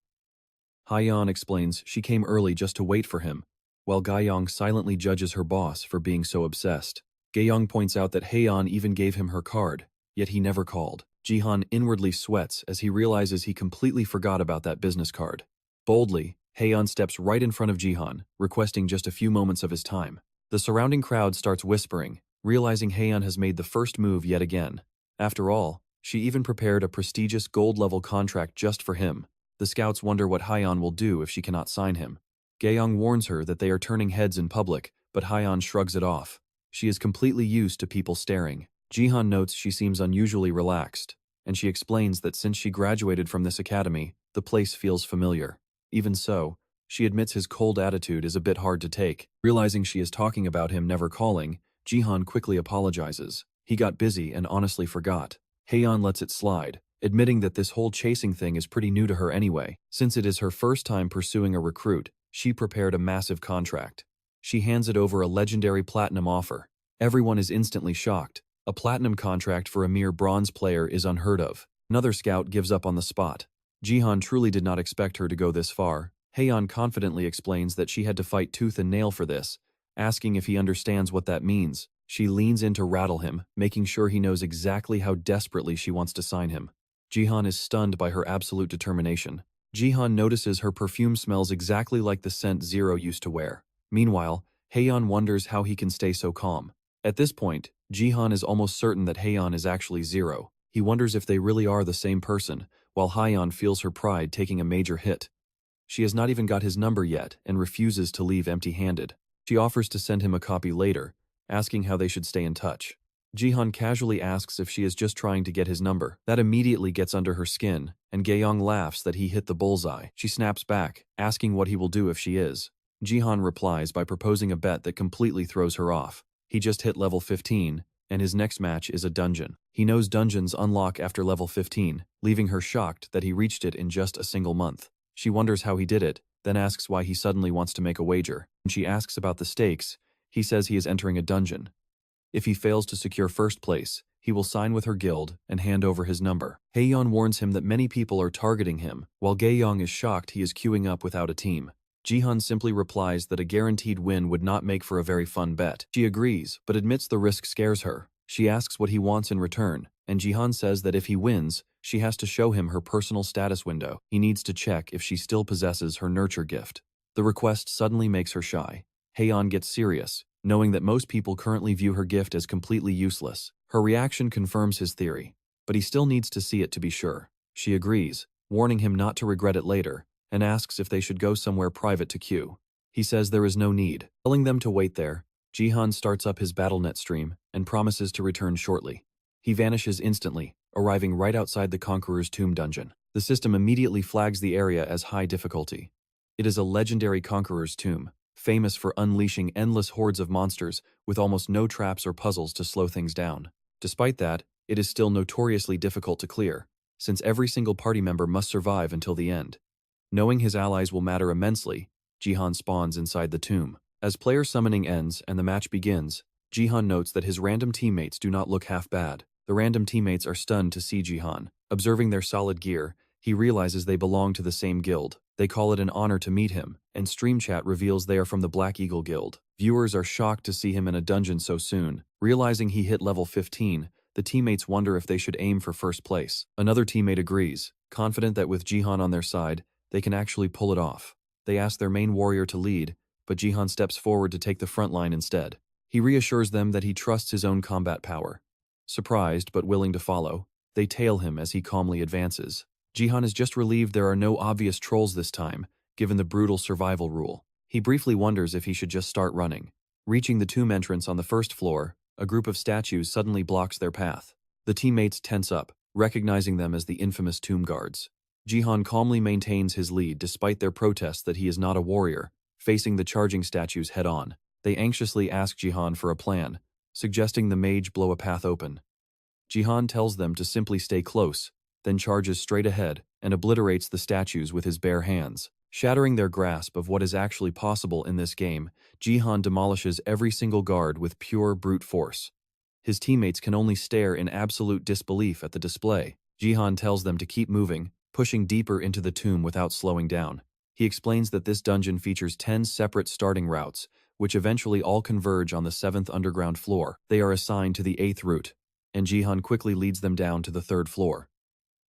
Haiyan explains she came early just to wait for him, while Gaiyang silently judges her boss for being so obsessed. Gaiyang points out that Haiyan even gave him her card, yet he never called. Jihan inwardly sweats as he realizes he completely forgot about that business card. Boldly, Haiyan steps right in front of Jihan, requesting just a few moments of his time. The surrounding crowd starts whispering, realizing Haiyan has made the first move yet again. After all, she even prepared a prestigious gold-level contract just for him. The scouts wonder what Haiyan will do if she cannot sign him. Gaiyang warns her that they are turning heads in public, but Haiyan shrugs it off. She is completely used to people staring. Jihan notes she seems unusually relaxed, and she explains that since she graduated from this academy, the place feels familiar. Even so, she admits his cold attitude is a bit hard to take. Realizing she is talking about him never calling, Jihan quickly apologizes. He got busy and honestly forgot. Haiyan lets it slide, admitting that this whole chasing thing is pretty new to her anyway. Since it is her first time pursuing a recruit, she prepared a massive contract. She hands it over a legendary platinum offer. Everyone is instantly shocked. A platinum contract for a mere bronze player is unheard of. Another scout gives up on the spot. Jihan truly did not expect her to go this far. Haiyan confidently explains that she had to fight tooth and nail for this, asking if he understands what that means. She leans in to rattle him, making sure he knows exactly how desperately she wants to sign him. Jihan is stunned by her absolute determination. Jihan notices her perfume smells exactly like the scent Zero used to wear. Meanwhile, Haiyan wonders how he can stay so calm. At this point, Jihan is almost certain that Haiyan is actually Zero. He wonders if they really are the same person, while Haiyan feels her pride taking a major hit. She has not even got his number yet and refuses to leave empty-handed. She offers to send him a copy later, asking how they should stay in touch. Jihan casually asks if she is just trying to get his number. That immediately gets under her skin, and Gaiyang laughs that he hit the bullseye. She snaps back, asking what he will do if she is. Jihan replies by proposing a bet that completely throws her off. He just hit level 15, and his next match is a dungeon. He knows dungeons unlock after level 15, leaving her shocked that he reached it in just a single month. She wonders how he did it, then asks why he suddenly wants to make a wager. When she asks about the stakes, he says he is entering a dungeon. If he fails to secure first place, he will sign with her guild and hand over his number. Haiyan warns him that many people are targeting him, while Gaiyang is shocked he is queuing up without a team. Jihan simply replies that a guaranteed win would not make for a very fun bet. She agrees, but admits the risk scares her. She asks what he wants in return, and Jihan says that if he wins, she has to show him her personal status window. He needs to check if she still possesses her nurture gift. The request suddenly makes her shy. Haiyan gets serious, knowing that most people currently view her gift as completely useless. Her reaction confirms his theory, but he still needs to see it to be sure. She agrees, warning him not to regret it later, and asks if they should go somewhere private to queue. He says there is no need. Telling them to wait there, Jihan starts up his BattleNet stream and promises to return shortly. He vanishes instantly, arriving right outside the Conqueror's Tomb dungeon. The system immediately flags the area as high difficulty. It is a legendary Conqueror's Tomb, famous for unleashing endless hordes of monsters with almost no traps or puzzles to slow things down. Despite that, it is still notoriously difficult to clear, since every single party member must survive until the end. Knowing his allies will matter immensely, Jihan spawns inside the tomb. As player summoning ends and the match begins, Jihan notes that his random teammates do not look half bad. The random teammates are stunned to see Jihan. Observing their solid gear, he realizes they belong to the same guild. They call it an honor to meet him, and Stream Chat reveals they are from the Black Eagle Guild. Viewers are shocked to see him in a dungeon so soon. Realizing he hit level 15, the teammates wonder if they should aim for first place. Another teammate agrees, confident that with Jihan on their side, they can actually pull it off. They ask their main warrior to lead, but Jihan steps forward to take the front line instead. He reassures them that he trusts his own combat power, Surprised but willing to follow, they tail him as he calmly advances. Jihan is just relieved there are no obvious trolls this time, given the brutal survival rule. He briefly wonders if he should just start running. Reaching the tomb entrance on the first floor, a group of statues suddenly blocks their path. The teammates tense up, recognizing them as the infamous tomb guards. Jihan calmly maintains his lead despite their protests that he is not a warrior, facing the charging statues head-on. They anxiously ask Jihan for a plan, suggesting the mage blow a path open. Jihan tells them to simply stay close, then charges straight ahead and obliterates the statues with his bare hands. Shattering their grasp of what is actually possible in this game, Jihan demolishes every single guard with pure brute force. His teammates can only stare in absolute disbelief at the display. Jihan tells them to keep moving, pushing deeper into the tomb without slowing down. He explains that this dungeon features 10 separate starting routes, which eventually all converge on the 7th underground floor. They are assigned to the 8th route, and Jihan quickly leads them down to the 3rd floor.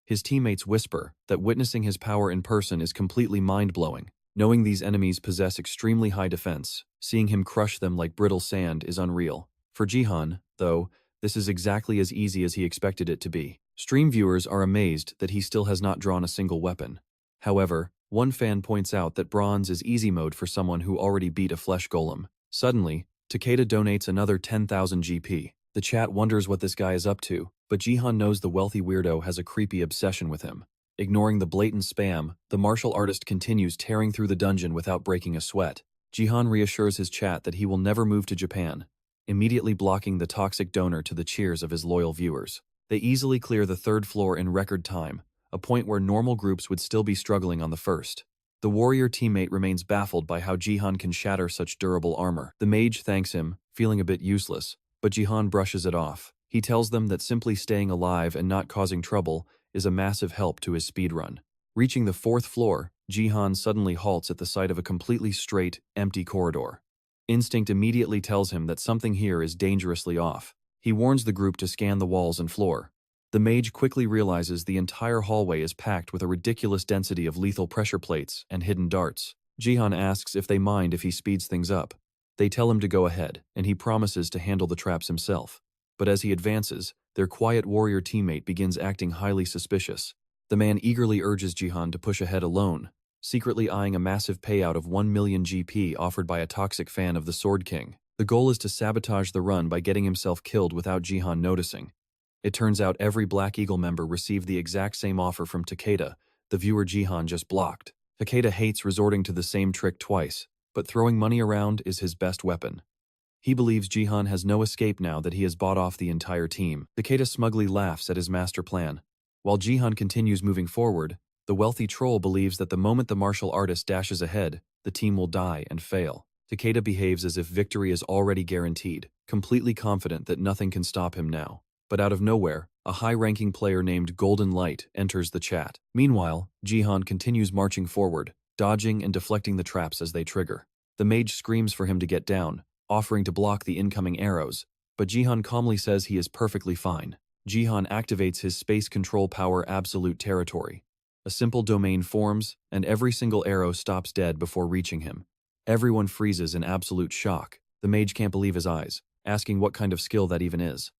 His teammates whisper that witnessing his power in person is completely mind-blowing. Knowing these enemies possess extremely high defense, seeing him crush them like brittle sand is unreal. For Jihan, though, this is exactly as easy as he expected it to be. Stream viewers are amazed that he still has not drawn a single weapon. However, one fan points out that bronze is easy mode for someone who already beat a flesh golem. Suddenly, Takeda donates another 10,000 GP. The chat wonders what this guy is up to, but Jihan knows the wealthy weirdo has a creepy obsession with him. Ignoring the blatant spam, the martial artist continues tearing through the dungeon without breaking a sweat. Jihan reassures his chat that he will never move to Japan, immediately blocking the toxic donor to the cheers of his loyal viewers. They easily clear the 3rd floor in record time, a point where normal groups would still be struggling on the 1st. The warrior teammate remains baffled by how Jihan can shatter such durable armor. The mage thanks him, feeling a bit useless, but Jihan brushes it off. He tells them that simply staying alive and not causing trouble is a massive help to his speedrun. Reaching the 4th floor, Jihan suddenly halts at the sight of a completely straight, empty corridor. Instinct immediately tells him that something here is dangerously off. He warns the group to scan the walls and floor. The mage quickly realizes the entire hallway is packed with a ridiculous density of lethal pressure plates and hidden darts. Jihan asks if they mind if he speeds things up. They tell him to go ahead, and he promises to handle the traps himself. But as he advances, their quiet warrior teammate begins acting highly suspicious. The man eagerly urges Jihan to push ahead alone, secretly eyeing a massive payout of 1 million GP offered by a toxic fan of the Sword King. The goal is to sabotage the run by getting himself killed without Jihan noticing. It turns out every Black Eagle member received the exact same offer from Takeda, the viewer Jihan just blocked. Takeda hates resorting to the same trick twice, but throwing money around is his best weapon. He believes Jihan has no escape now that he has bought off the entire team. Takeda smugly laughs at his master plan. While Jihan continues moving forward, the wealthy troll believes that the moment the martial artist dashes ahead, the team will die and fail. Takeda behaves as if victory is already guaranteed, completely confident that nothing can stop him now. But out of nowhere, a high-ranking player named Golden Light enters the chat. Meanwhile, Jihan continues marching forward, dodging and deflecting the traps as they trigger. The mage screams for him to get down, offering to block the incoming arrows, but Jihan calmly says he is perfectly fine. Jihan activates his space control power absolute territory. A simple domain forms, and every single arrow stops dead before reaching him. Everyone freezes in absolute shock. The mage can't believe his eyes, asking what kind of skill that even is.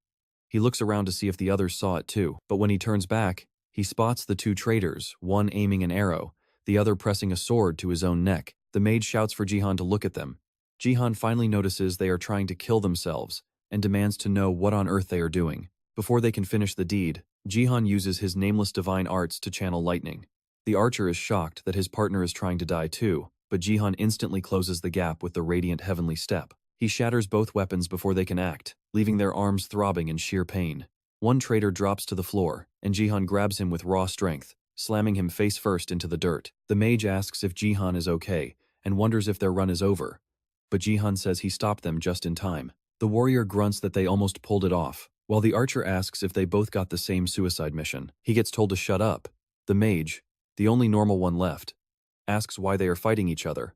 He looks around to see if the others saw it too, but when he turns back, he spots the two traitors, one aiming an arrow, the other pressing a sword to his own neck. The mage shouts for Jihan to look at them. Jihan finally notices they are trying to kill themselves and demands to know what on earth they are doing. Before they can finish the deed, Jihan uses his Nameless Divine Arts to channel lightning. The archer is shocked that his partner is trying to die too, but Jihan instantly closes the gap with the radiant heavenly step. He shatters both weapons before they can act, leaving their arms throbbing in sheer pain. One traitor drops to the floor, and Jihan grabs him with raw strength, slamming him face first into the dirt. The mage asks if Jihan is okay, and wonders if their run is over. But Jihan says he stopped them just in time. The warrior grunts that they almost pulled it off, while the archer asks if they both got the same suicide mission. He gets told to shut up. The mage, the only normal one left, asks why they are fighting each other,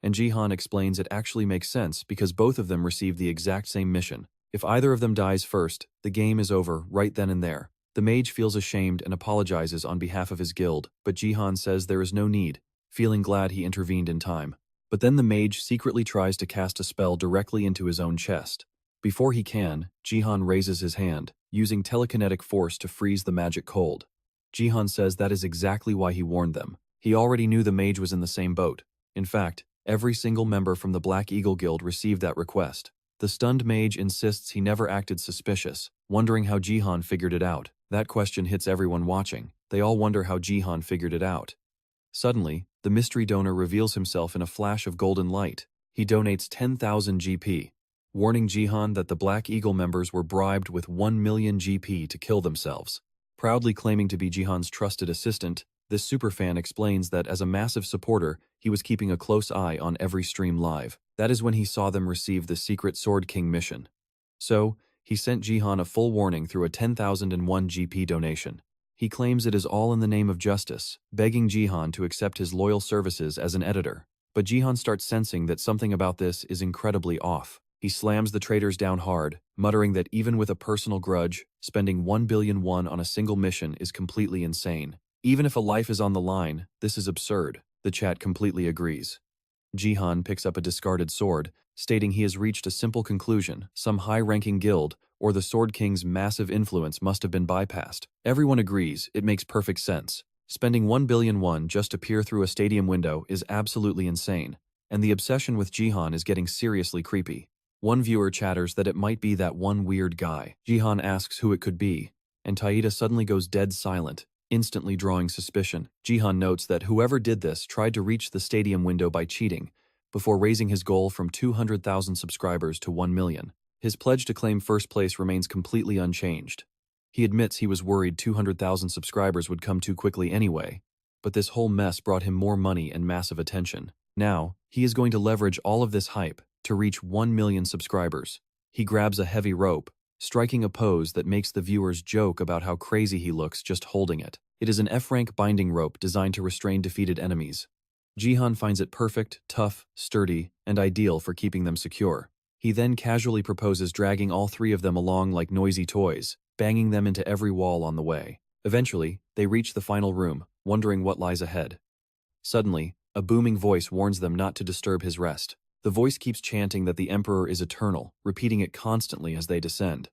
and Jihan explains it actually makes sense because both of them received the exact same mission. If either of them dies first, the game is over right then and there. The mage feels ashamed and apologizes on behalf of his guild, but Jihan says there is no need, feeling glad he intervened in time. But then the mage secretly tries to cast a spell directly into his own chest. Before he can, Jihan raises his hand, using telekinetic force to freeze the magic cold. Jihan says that is exactly why he warned them. He already knew the mage was in the same boat. In fact, every single member from the Black Eagle Guild received that request. The stunned mage insists he never acted suspicious, wondering how Jihan figured it out. That question hits everyone watching. They all wonder how Jihan figured it out. Suddenly, the mystery donor reveals himself in a flash of golden light. He donates 10,000 GP, warning Jihan that the Black Eagle members were bribed with 1 million GP to kill themselves. Proudly claiming to be Jihan's trusted assistant, this superfan explains that as a massive supporter, he was keeping a close eye on every stream live. That is when he saw them receive the secret Sword King mission. So, he sent Jihan a full warning through a 10,001 GP donation. He claims it is all in the name of justice, begging Jihan to accept his loyal services as an editor. But Jihan starts sensing that something about this is incredibly off. He slams the traitors down hard, muttering that even with a personal grudge, spending 1 billion won on a single mission is completely insane. Even if a life is on the line, this is absurd. The chat completely agrees. Jihan picks up a discarded sword, stating he has reached a simple conclusion: some high-ranking guild, or the Sword King's massive influence must have been bypassed. Everyone agrees, it makes perfect sense. Spending 1 billion won just to peer through a stadium window is absolutely insane, and the obsession with Jihan is getting seriously creepy. One viewer chatters that it might be that one weird guy. Jihan asks who it could be, and Taida suddenly goes dead silent, instantly drawing suspicion. Jihan notes that whoever did this tried to reach the stadium window by cheating, before raising his goal from 200,000 subscribers to 1 million. His pledge to claim first place remains completely unchanged. He admits he was worried 200,000 subscribers would come too quickly anyway, but this whole mess brought him more money and massive attention. Now, he is going to leverage all of this hype to reach 1 million subscribers. He grabs a heavy rope, striking a pose that makes the viewers joke about how crazy he looks just holding it. It is an F-rank binding rope designed to restrain defeated enemies. Jihan finds it perfect, tough, sturdy, and ideal for keeping them secure. He then casually proposes dragging all three of them along like noisy toys, banging them into every wall on the way. Eventually, they reach the final room, wondering what lies ahead. Suddenly, a booming voice warns them not to disturb his rest. The voice keeps chanting that the Emperor is eternal, repeating it constantly as they descend.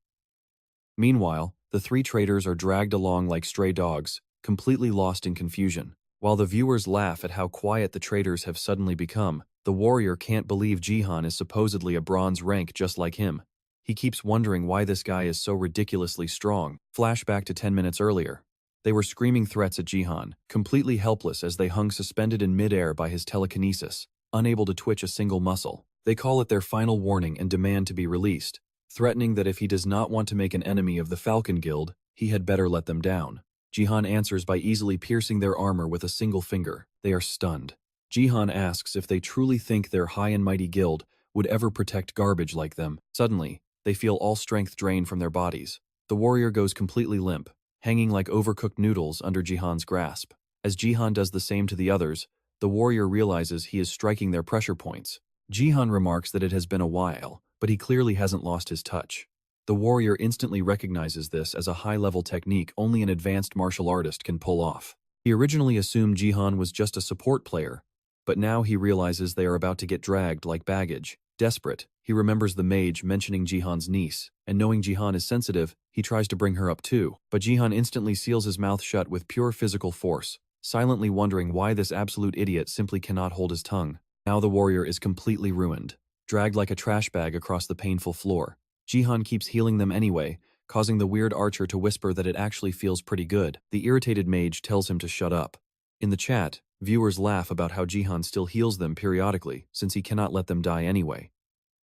Meanwhile, the three traitors are dragged along like stray dogs, completely lost in confusion. While the viewers laugh at how quiet the traitors have suddenly become, the warrior can't believe Jihan is supposedly a bronze rank just like him. He keeps wondering why this guy is so ridiculously strong. Flashback to 10 minutes earlier. They were screaming threats at Jihan, completely helpless as they hung suspended in midair by his telekinesis, unable to twitch a single muscle. They call it their final warning and demand to be released, threatening that if he does not want to make an enemy of the Falcon Guild, he had better let them down. Jihan answers by easily piercing their armor with a single finger. They are stunned. Jihan asks if they truly think their high and mighty guild would ever protect garbage like them. Suddenly, they feel all strength drain from their bodies. The warrior goes completely limp, hanging like overcooked noodles under Jihan's grasp. As Jihan does the same to the others, the warrior realizes he is striking their pressure points. Jihan remarks that it has been a while, but he clearly hasn't lost his touch. The warrior instantly recognizes this as a high-level technique only an advanced martial artist can pull off. He originally assumed Jihan was just a support player, but now he realizes they are about to get dragged like baggage. Desperate, he remembers the mage mentioning Jihan's niece, and knowing Jihan is sensitive, he tries to bring her up too. But Jihan instantly seals his mouth shut with pure physical force, silently wondering why this absolute idiot simply cannot hold his tongue. Now the warrior is completely ruined, dragged like a trash bag across the painful floor. Jihan keeps healing them anyway, causing the weird archer to whisper that it actually feels pretty good. The irritated mage tells him to shut up. In the chat, viewers laugh about how Jihan still heals them periodically, since he cannot let them die anyway.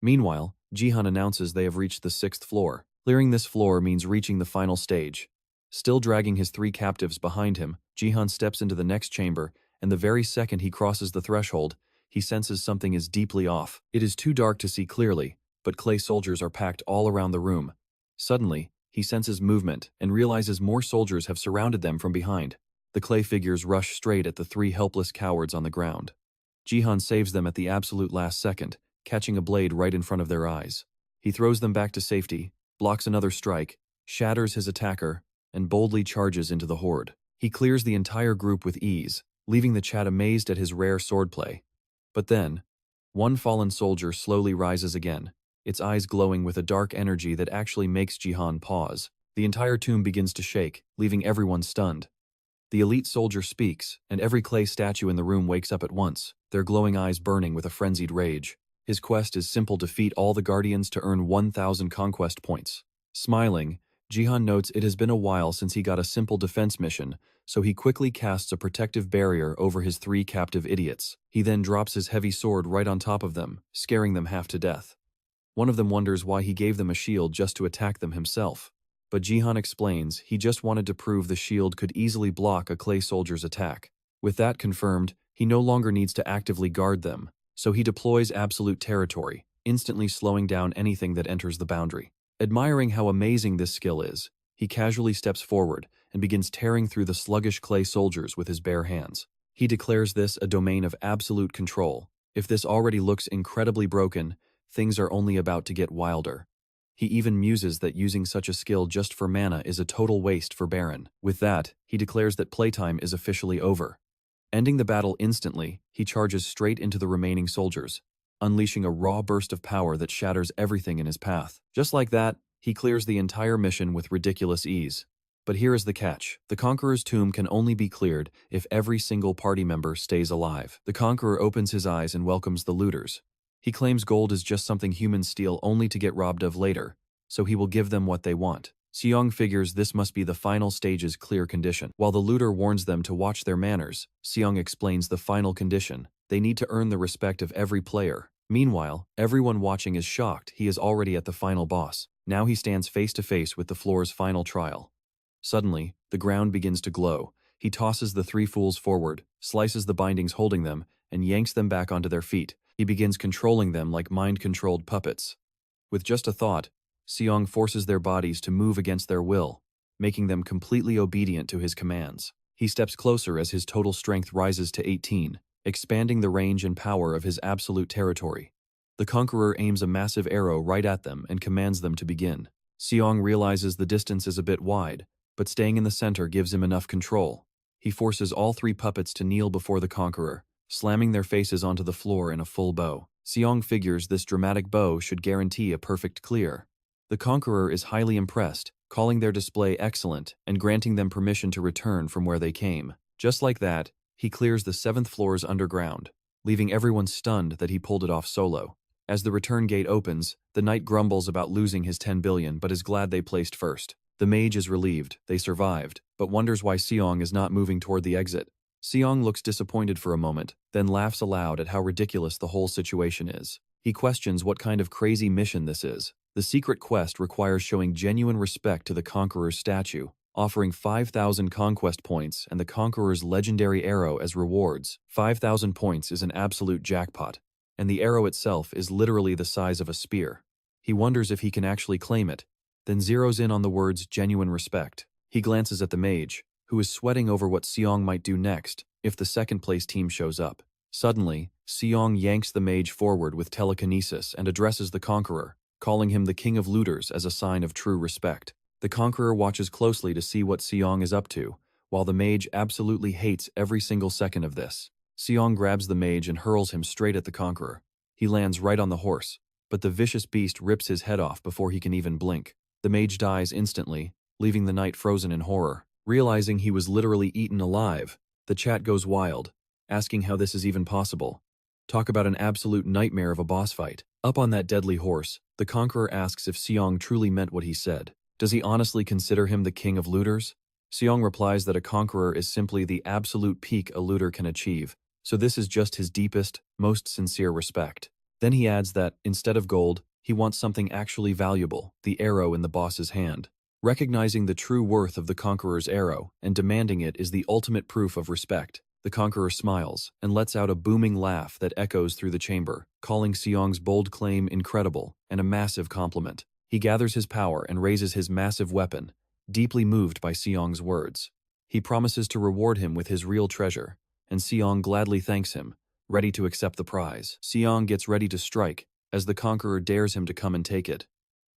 Meanwhile, Jihan announces they have reached the 6th floor. Clearing this floor means reaching the final stage. Still dragging his 3 captives behind him, Jihan steps into the next chamber, and the very second he crosses the threshold, he senses something is deeply off. It is too dark to see clearly, but clay soldiers are packed all around the room. Suddenly, he senses movement and realizes more soldiers have surrounded them from behind. The clay figures rush straight at the 3 helpless cowards on the ground. Jihan saves them at the absolute last second, catching a blade right in front of their eyes. He throws them back to safety, blocks another strike, shatters his attacker, and boldly charges into the horde. He clears the entire group with ease, leaving the chat amazed at his rare swordplay. But then, one fallen soldier slowly rises again, its eyes glowing with a dark energy that actually makes Jihan pause. The entire tomb begins to shake, leaving everyone stunned. The elite soldier speaks, and every clay statue in the room wakes up at once, their glowing eyes burning with a frenzied rage. His quest is simple: defeat all the guardians to earn 1,000 conquest points. Smiling, Jihan notes it has been a while since he got a simple defense mission, so he quickly casts a protective barrier over his 3 captive idiots. He then drops his heavy sword right on top of them, scaring them half to death. One of them wonders why he gave them a shield just to attack them himself. But Jihan explains he just wanted to prove the shield could easily block a clay soldier's attack. With that confirmed, he no longer needs to actively guard them, so he deploys absolute territory, instantly slowing down anything that enters the boundary. Admiring how amazing this skill is, he casually steps forward and begins tearing through the sluggish clay soldiers with his bare hands. He declares this a domain of absolute control. If this already looks incredibly broken, things are only about to get wilder. He even muses that using such a skill just for mana is a total waste for Baron. With that, he declares that playtime is officially over. Ending the battle instantly, he charges straight into the remaining soldiers, unleashing a raw burst of power that shatters everything in his path. Just like that, he clears the entire mission with ridiculous ease. But here is the catch. The Conqueror's tomb can only be cleared if every single party member stays alive. The Conqueror opens his eyes and welcomes the looters. He claims gold is just something humans steal only to get robbed of later, so he will give them what they want. Seong figures this must be the final stage's clear condition. While the looter warns them to watch their manners, Seong explains the final condition. They need to earn the respect of every player. Meanwhile, everyone watching is shocked he is already at the final boss. Now he stands face to face with the floor's final trial. Suddenly, the ground begins to glow. He tosses the 3 fools forward, slices the bindings holding them, and yanks them back onto their feet. He begins controlling them like mind-controlled puppets. With just a thought, Seong forces their bodies to move against their will, making them completely obedient to his commands. He steps closer as his total strength rises to 18, expanding the range and power of his absolute territory. The Conqueror aims a massive arrow right at them and commands them to begin. Seong realizes the distance is a bit wide, but staying in the center gives him enough control. He forces all 3 puppets to kneel before the Conqueror, slamming their faces onto the floor in a full bow. Seong figures this dramatic bow should guarantee a perfect clear. The Conqueror is highly impressed, calling their display excellent and granting them permission to return from where they came. Just like that, he clears the 7th floors underground, leaving everyone stunned that he pulled it off solo. As the return gate opens, the knight grumbles about losing his 10 billion but is glad they placed first. The mage is relieved, they survived, but wonders why Seong is not moving toward the exit. Seong looks disappointed for a moment, then laughs aloud at how ridiculous the whole situation is. He questions what kind of crazy mission this is. The secret quest requires showing genuine respect to the Conqueror's statue, offering 5,000 conquest points and the Conqueror's legendary arrow as rewards. 5,000 points is an absolute jackpot, and the arrow itself is literally the size of a spear. He wonders if he can actually claim it, then zeroes in on the words genuine respect. He glances at the mage, who is sweating over what Seong might do next if the second-place team shows up. Suddenly, Seong yanks the mage forward with telekinesis and addresses the Conqueror, calling him the King of Looters as a sign of true respect. The Conqueror watches closely to see what Seong is up to, while the mage absolutely hates every single second of this. Seong grabs the mage and hurls him straight at the Conqueror. He lands right on the horse, but the vicious beast rips his head off before he can even blink. The mage dies instantly, leaving the knight frozen in horror. Realizing he was literally eaten alive, the chat goes wild, asking how this is even possible. Talk about an absolute nightmare of a boss fight. Up on that deadly horse, the Conqueror asks if Seong truly meant what he said. Does he honestly consider him the king of looters? Seong replies that a Conqueror is simply the absolute peak a looter can achieve, so this is just his deepest, most sincere respect. Then he adds that, instead of gold, he wants something actually valuable, the arrow in the boss's hand. Recognizing the true worth of the Conqueror's arrow and demanding it is the ultimate proof of respect. The Conqueror smiles and lets out a booming laugh that echoes through the chamber, calling Seong's bold claim incredible and a massive compliment. He gathers his power and raises his massive weapon, deeply moved by Seong's words. He promises to reward him with his real treasure, and Seong gladly thanks him, ready to accept the prize. Seong gets ready to strike, as the Conqueror dares him to come and take it.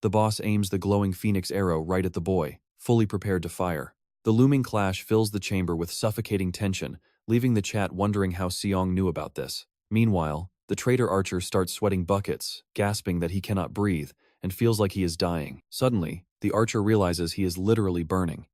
The boss aims the glowing phoenix arrow right at the boy, fully prepared to fire. The looming clash fills the chamber with suffocating tension, leaving the chat wondering how Seong knew about this. Meanwhile, the traitor archer starts sweating buckets, gasping that he cannot breathe, and feels like he is dying. Suddenly, The archer realizes he is literally burning.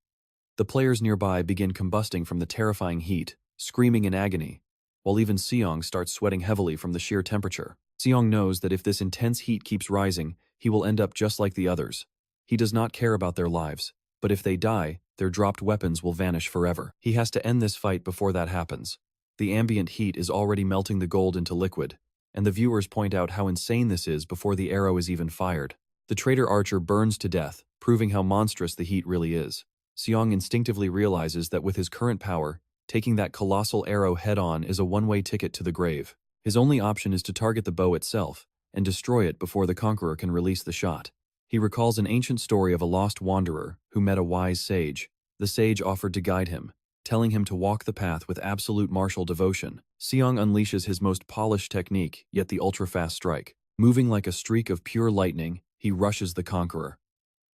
The players nearby begin combusting from the terrifying heat, screaming in agony, while even Seong starts sweating heavily from the sheer temperature. Seong knows that if this intense heat keeps rising, he will end up just like the others. He does not care about their lives, but if they die, their dropped weapons will vanish forever. He has to end this fight before that happens. The ambient heat is already melting the gold into liquid, and the viewers point out how insane this is before the arrow is even fired. The traitor archer burns to death, proving how monstrous the heat really is. Seong instinctively realizes that with his current power, taking that colossal arrow head-on is a one-way ticket to the grave. His only option is to target the bow itself and destroy it before the conqueror can release the shot. He recalls an ancient story of a lost wanderer who met a wise sage. The sage offered to guide him, telling him to walk the path with absolute martial devotion. Seong unleashes his most polished technique, yet the ultra-fast strike. Moving like a streak of pure lightning, he rushes the conqueror.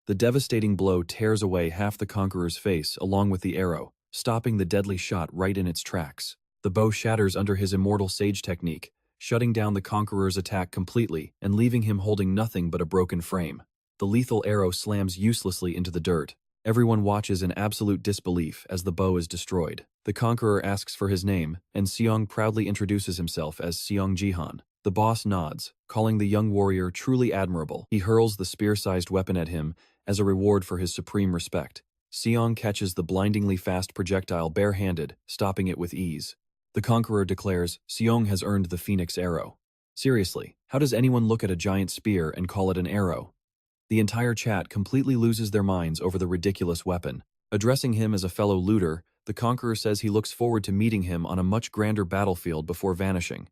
The devastating blow tears away half the conqueror's face along with the arrow, stopping the deadly shot right in its tracks. The bow shatters under his immortal sage technique, shutting down the conqueror's attack completely and leaving him holding nothing but a broken frame. The lethal arrow slams uselessly into the dirt. Everyone watches in absolute disbelief as the bow is destroyed. The conqueror asks for his name, and Seong proudly introduces himself as Seong Jihan. The boss nods, calling the young warrior truly admirable. He hurls the spear-sized weapon at him as a reward for his supreme respect. Seong catches the blindingly fast projectile barehanded, stopping it with ease. The conqueror declares, Seong has earned the Phoenix arrow. Seriously, how does anyone look at a giant spear and call it an arrow? The entire chat completely loses their minds over the ridiculous weapon. Addressing him as a fellow looter, the conqueror says he looks forward to meeting him on a much grander battlefield before vanishing.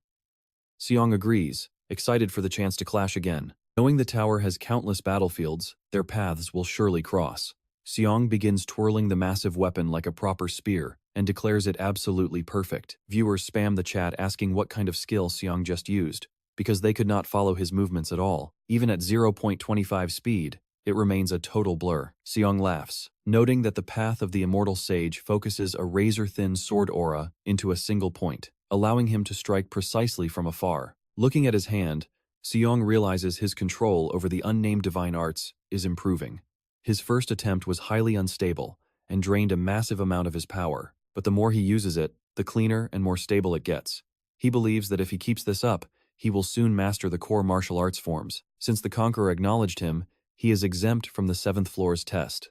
Seong agrees, excited for the chance to clash again. Knowing the tower has countless battlefields, their paths will surely cross. Seong begins twirling the massive weapon like a proper spear and declares it absolutely perfect. Viewers spam the chat asking what kind of skill Seong just used, because they could not follow his movements at all. Even at 0.25 speed, it remains a total blur. Seong laughs, noting that the path of the immortal sage focuses a razor-thin sword aura into a single point, allowing him to strike precisely from afar. Looking at his hand, Seong realizes his control over the unnamed divine arts is improving. His first attempt was highly unstable and drained a massive amount of his power, but the more he uses it, the cleaner and more stable it gets. He believes that if he keeps this up, he will soon master the core martial arts forms. Since the conqueror acknowledged him, he is exempt from the 7th floor's test.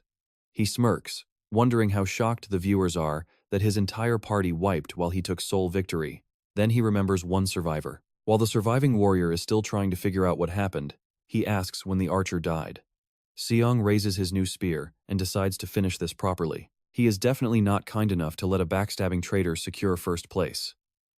He smirks, wondering how shocked the viewers are that his entire party wiped while he took sole victory. Then he remembers one survivor. While the surviving warrior is still trying to figure out what happened, he asks when the archer died. Seong raises his new spear and decides to finish this properly. He is definitely not kind enough to let a backstabbing traitor secure first place.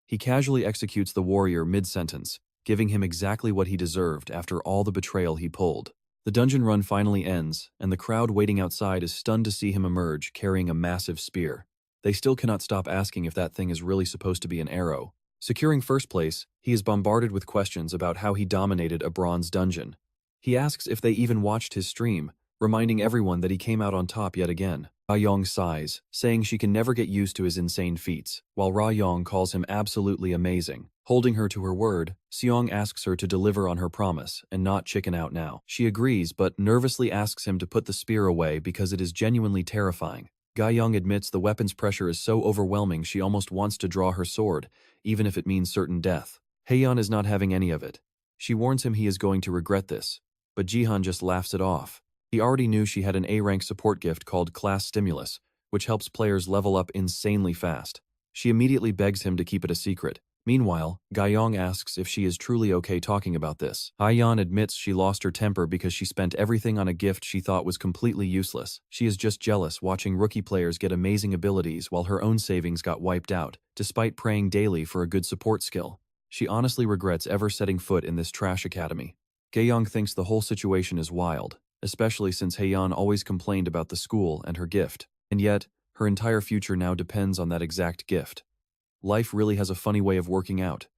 He casually executes the warrior mid-sentence, giving him exactly what he deserved after all the betrayal he pulled. The dungeon run finally ends, and the crowd waiting outside is stunned to see him emerge carrying a massive spear. They still cannot stop asking if that thing is really supposed to be an arrow. Securing first place, he is bombarded with questions about how he dominated a bronze dungeon. He asks if they even watched his stream, reminding everyone that he came out on top yet again. Ra-yong sighs, saying she can never get used to his insane feats, while Ra-yong calls him absolutely amazing. Holding her to her word, Seong asks her to deliver on her promise and not chicken out now. She agrees, but nervously asks him to put the spear away because it is genuinely terrifying. Ga-young admits the weapon's pressure is so overwhelming she almost wants to draw her sword, even if it means certain death. Haeyeon is not having any of it. She warns him he is going to regret this, but Jihan just laughs it off. He already knew she had an A-rank support gift called Class Stimulus, which helps players level up insanely fast. She immediately begs him to keep it a secret. Meanwhile, Ga-young asks if she is truly okay talking about this. Haeyeon admits she lost her temper because she spent everything on a gift she thought was completely useless. She is just jealous watching rookie players get amazing abilities while her own savings got wiped out, despite praying daily for a good support skill. She honestly regrets ever setting foot in this trash academy. Ga-young thinks the whole situation is wild, especially since Haeyeon always complained about the school and her gift, and yet, her entire future now depends on that exact gift. Life really has a funny way of working out.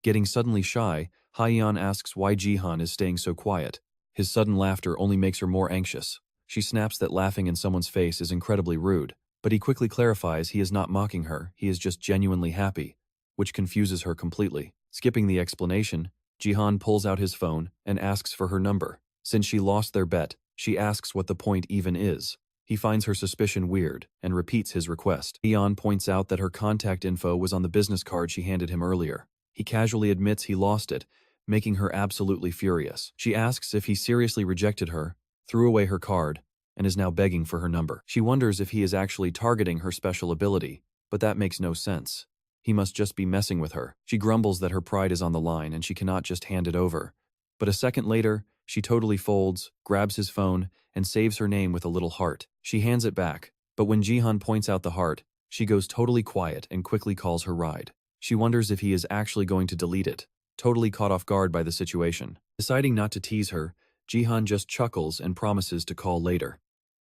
Getting suddenly shy, Haeyeon asks why Jihan is staying so quiet. His sudden laughter only makes her more anxious. She snaps that laughing in someone's face is incredibly rude, but he quickly clarifies he is not mocking her, he is just genuinely happy, which confuses her completely. Skipping the explanation, Jihan pulls out his phone and asks for her number. Since she lost their bet, She asks what the point even is. He finds her suspicion weird and repeats his request. Eon points out that her contact info was on the business card she handed him earlier. He casually admits he lost it, making her absolutely furious. She asks if he seriously rejected her, threw away her card, and is now begging for her number. She wonders if he is actually targeting her special ability, but that makes no sense. He must just be messing with her. She grumbles that her pride is on the line and she cannot just hand it over. But a second later, she totally folds, grabs his phone, and saves her name with a little heart. She hands it back, but when Jihan points out the heart, she goes totally quiet and quickly calls her ride. She wonders if he is actually going to delete it, totally caught off guard by the situation. Deciding not to tease her, Jihan just chuckles and promises to call later.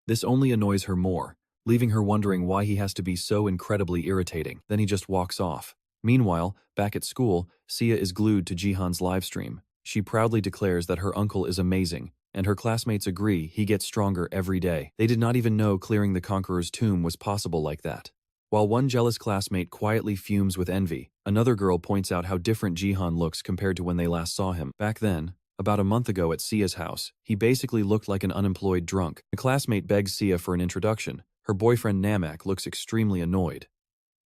This only annoys her more, leaving her wondering why he has to be so incredibly irritating. Then he just walks off. Meanwhile, back at school, Sia is glued to Jihan's livestream. She proudly declares that her uncle is amazing, and her classmates agree he gets stronger every day. They did not even know clearing the Conqueror's tomb was possible like that. While one jealous classmate quietly fumes with envy, another girl points out how different Jihan looks compared to when they last saw him. Back then, about a month ago at Sia's house, he basically looked like an unemployed drunk. A classmate begs Sia for an introduction. Her boyfriend Namak looks extremely annoyed.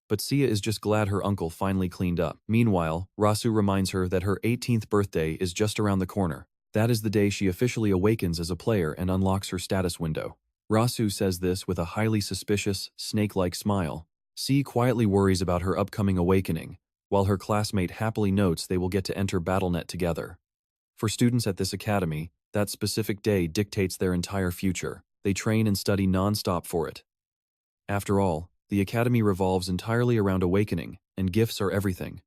But Sia is just glad her uncle finally cleaned up. Meanwhile, Rasu reminds her that her 18th birthday is just around the corner. That is the day she officially awakens as a player and unlocks her status window. Rasu says this with a highly suspicious, snake-like smile. C quietly worries about her upcoming awakening, while her classmate happily notes they will get to enter BattleNet together. For students at this academy, that specific day dictates their entire future. They train and study non-stop for it. After all, the academy revolves entirely around awakening, and gifts are everything.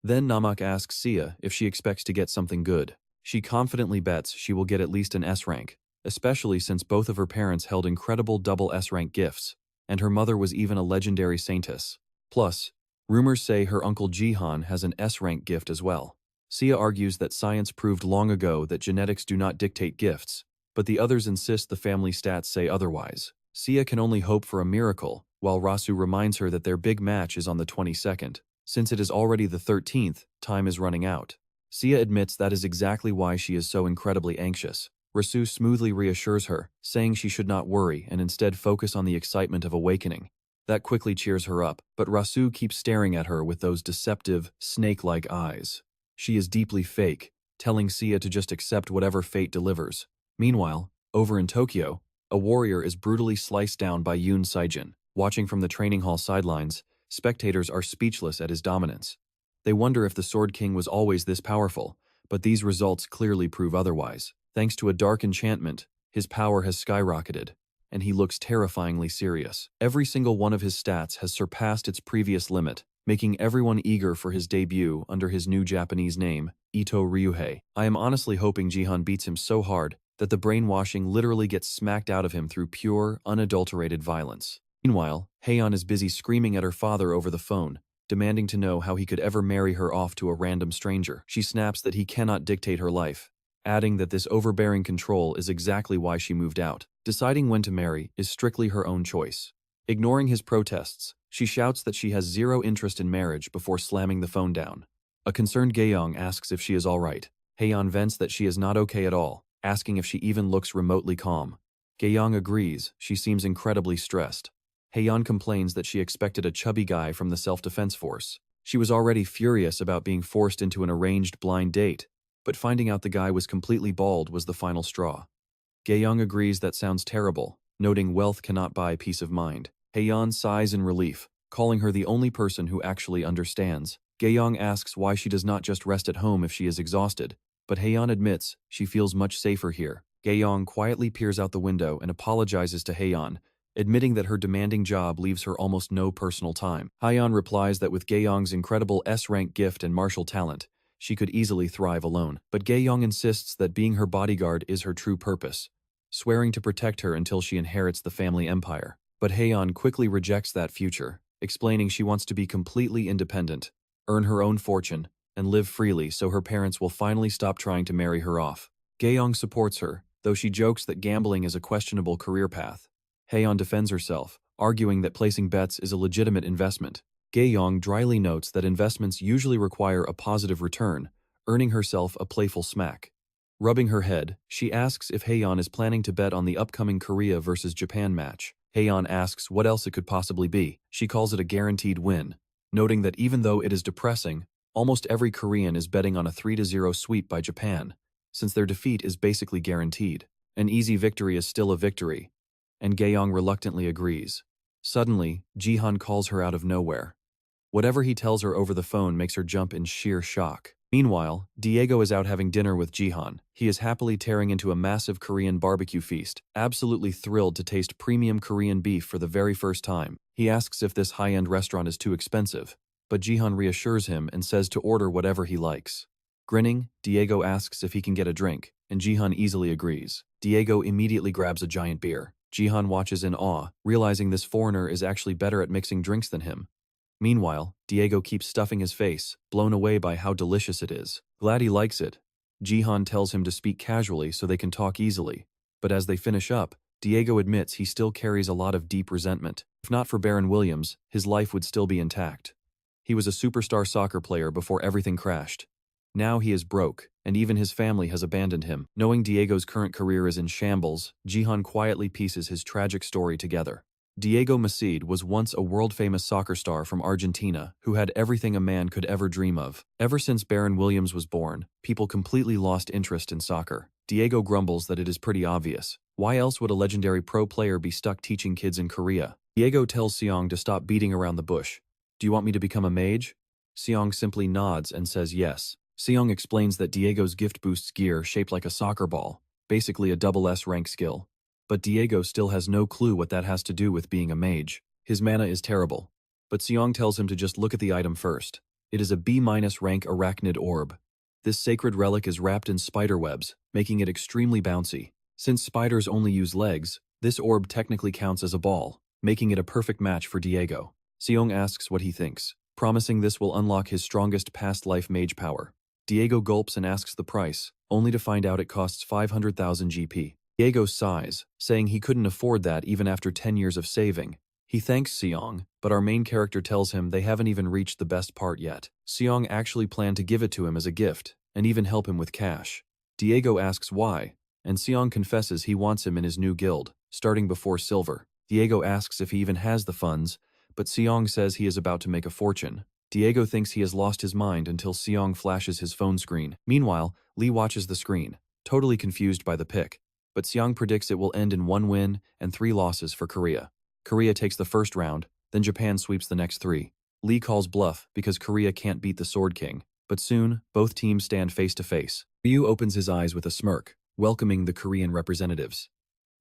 Then Namak asks Sia if she expects to get something good. She confidently bets she will get at least an S rank, especially since both of her parents held incredible double S rank gifts, and her mother was even a legendary saintess. Plus, rumors say her uncle Jihan has an S rank gift as well. Sia argues that science proved long ago that genetics do not dictate gifts, but the others insist the family stats say otherwise. Sia can only hope for a miracle, while Rasu reminds her that their big match is on the 22nd. Since it is already the 13th, time is running out. Sia admits that is exactly why she is so incredibly anxious. Rasu smoothly reassures her, saying she should not worry and instead focus on the excitement of awakening. That quickly cheers her up, but Rasu keeps staring at her with those deceptive, snake-like eyes. She is deeply fake, telling Sia to just accept whatever fate delivers. Meanwhile, over in Tokyo, a warrior is brutally sliced down by Yosai Jin. Watching from the training hall sidelines, spectators are speechless at his dominance. They wonder if the Sword King was always this powerful, but these results clearly prove otherwise. Thanks to a dark enchantment, his power has skyrocketed, and he looks terrifyingly serious. Every single one of his stats has surpassed its previous limit, making everyone eager for his debut under his new Japanese name, Ito Ryuhei. I am honestly hoping Jihan beats him so hard that the brainwashing literally gets smacked out of him through pure, unadulterated violence. Meanwhile, Heian is busy screaming at her father over the phone, demanding to know how he could ever marry her off to a random stranger. She snaps that he cannot dictate her life, adding that this overbearing control is exactly why she moved out. Deciding when to marry is strictly her own choice. Ignoring his protests, she shouts that she has zero interest in marriage before slamming the phone down. A concerned Gaeyong asks if she is alright. Heian vents that she is not okay at all, asking if she even looks remotely calm. Gaeyong agrees, she seems incredibly stressed. Heian complains that she expected a chubby guy from the self-defense force. She was already furious about being forced into an arranged blind date, but finding out the guy was completely bald was the final straw. Gaeyong agrees that sounds terrible, noting wealth cannot buy peace of mind. Heian sighs in relief, calling her the only person who actually understands. Gaeyong asks why she does not just rest at home if she is exhausted, but Heian admits she feels much safer here. Gaeyong quietly peers out the window and apologizes to Heian, admitting that her demanding job leaves her almost no personal time. Heian replies that with Gaeyong's incredible S-rank gift and martial talent, she could easily thrive alone. But Gaeyong insists that being her bodyguard is her true purpose, swearing to protect her until she inherits the family empire. But Heian quickly rejects that future, explaining she wants to be completely independent, earn her own fortune, and live freely so her parents will finally stop trying to marry her off. Gaeyong supports her, though she jokes that gambling is a questionable career path. Heian defends herself, arguing that placing bets is a legitimate investment. Gaeyong dryly notes that investments usually require a positive return, earning herself a playful smack. Rubbing her head, she asks if Haeyeon is planning to bet on the upcoming Korea versus Japan match. Haeyeon asks what else it could possibly be. She calls it a guaranteed win, noting that even though it is depressing, almost every Korean is betting on a 3-0 sweep by Japan, since their defeat is basically guaranteed. An easy victory is still a victory, and Gaeong reluctantly agrees. Suddenly, Jihan calls her out of nowhere. Whatever he tells her over the phone makes her jump in sheer shock. Meanwhile, Diego is out having dinner with Jihan. He is happily tearing into a massive Korean barbecue feast, absolutely thrilled to taste premium Korean beef for the very first time. He asks if this high-end restaurant is too expensive, but Jihan reassures him and says to order whatever he likes. Grinning, Diego asks if he can get a drink, and Jihan easily agrees. Diego immediately grabs a giant beer. Jihan watches in awe, realizing this foreigner is actually better at mixing drinks than him. Meanwhile, Diego keeps stuffing his face, blown away by how delicious it is. Glad he likes it. Jihan tells him to speak casually so they can talk easily. But as they finish up, Diego admits he still carries a lot of deep resentment. If not for Baron Williams, his life would still be intact. He was a superstar soccer player before everything crashed. Now he is broke, and even his family has abandoned him. Knowing Diego's current career is in shambles, Jihan quietly pieces his tragic story together. Diego Macedo was once a world-famous soccer star from Argentina who had everything a man could ever dream of. Ever since Baron Williams was born, people completely lost interest in soccer. Diego grumbles that it is pretty obvious. Why else would a legendary pro player be stuck teaching kids in Korea? Diego tells Seong to stop beating around the bush. Do you want me to become a mage? Seong simply nods and says yes. Seong explains that Diego's gift boosts gear shaped like a soccer ball, basically a double S-rank skill. But Diego still has no clue what that has to do with being a mage. His mana is terrible. But Seong tells him to just look at the item first. It is a B- rank arachnid orb. This sacred relic is wrapped in spider webs, making it extremely bouncy. Since spiders only use legs, this orb technically counts as a ball, making it a perfect match for Diego. Seong asks what he thinks, promising this will unlock his strongest past life mage power. Diego gulps and asks the price, only to find out it costs 500,000 GP. Diego sighs, saying he couldn't afford that even after 10 years of saving. He thanks Seong, but our main character tells him they haven't even reached the best part yet. Seong actually planned to give it to him as a gift, and even help him with cash. Diego asks why, and Seong confesses he wants him in his new guild, starting before silver. Diego asks if he even has the funds, but Seong says he is about to make a fortune. Diego thinks he has lost his mind until Seong flashes his phone screen. Meanwhile, Lee watches the screen, totally confused by the pick. But Seong predicts it will end in 1 win and 3 losses for Korea. Korea takes the first round, then Japan sweeps the next 3. Lee calls bluff because Korea can't beat the Sword King, but soon, both teams stand face to face. Ryu opens his eyes with a smirk, welcoming the Korean representatives.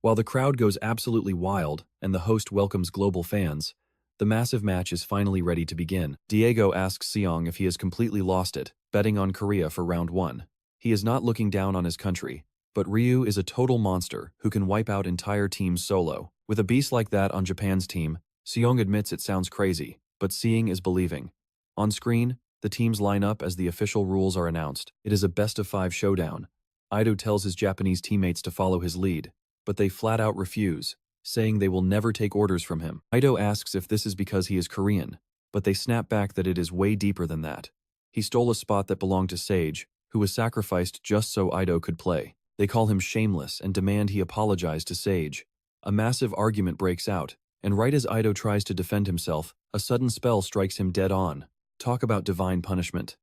While the crowd goes absolutely wild and the host welcomes global fans, the massive match is finally ready to begin. Diego asks Seong if he has completely lost it, betting on Korea for round 1. He is not looking down on his country, but Ryu is a total monster who can wipe out entire teams solo. With a beast like that on Japan's team, Seong admits it sounds crazy, but seeing is believing. On screen, the teams line up as the official rules are announced. It is a best-of-5 showdown. Ido tells his Japanese teammates to follow his lead, but they flat out refuse, saying they will never take orders from him. Ido asks if this is because he is Korean, but they snap back that it is way deeper than that. He stole a spot that belonged to Sage, who was sacrificed just so Ido could play. They call him shameless and demand he apologize to Sage. A massive argument breaks out, and right as Ido tries to defend himself, a sudden spell strikes him dead on. Talk about divine punishment.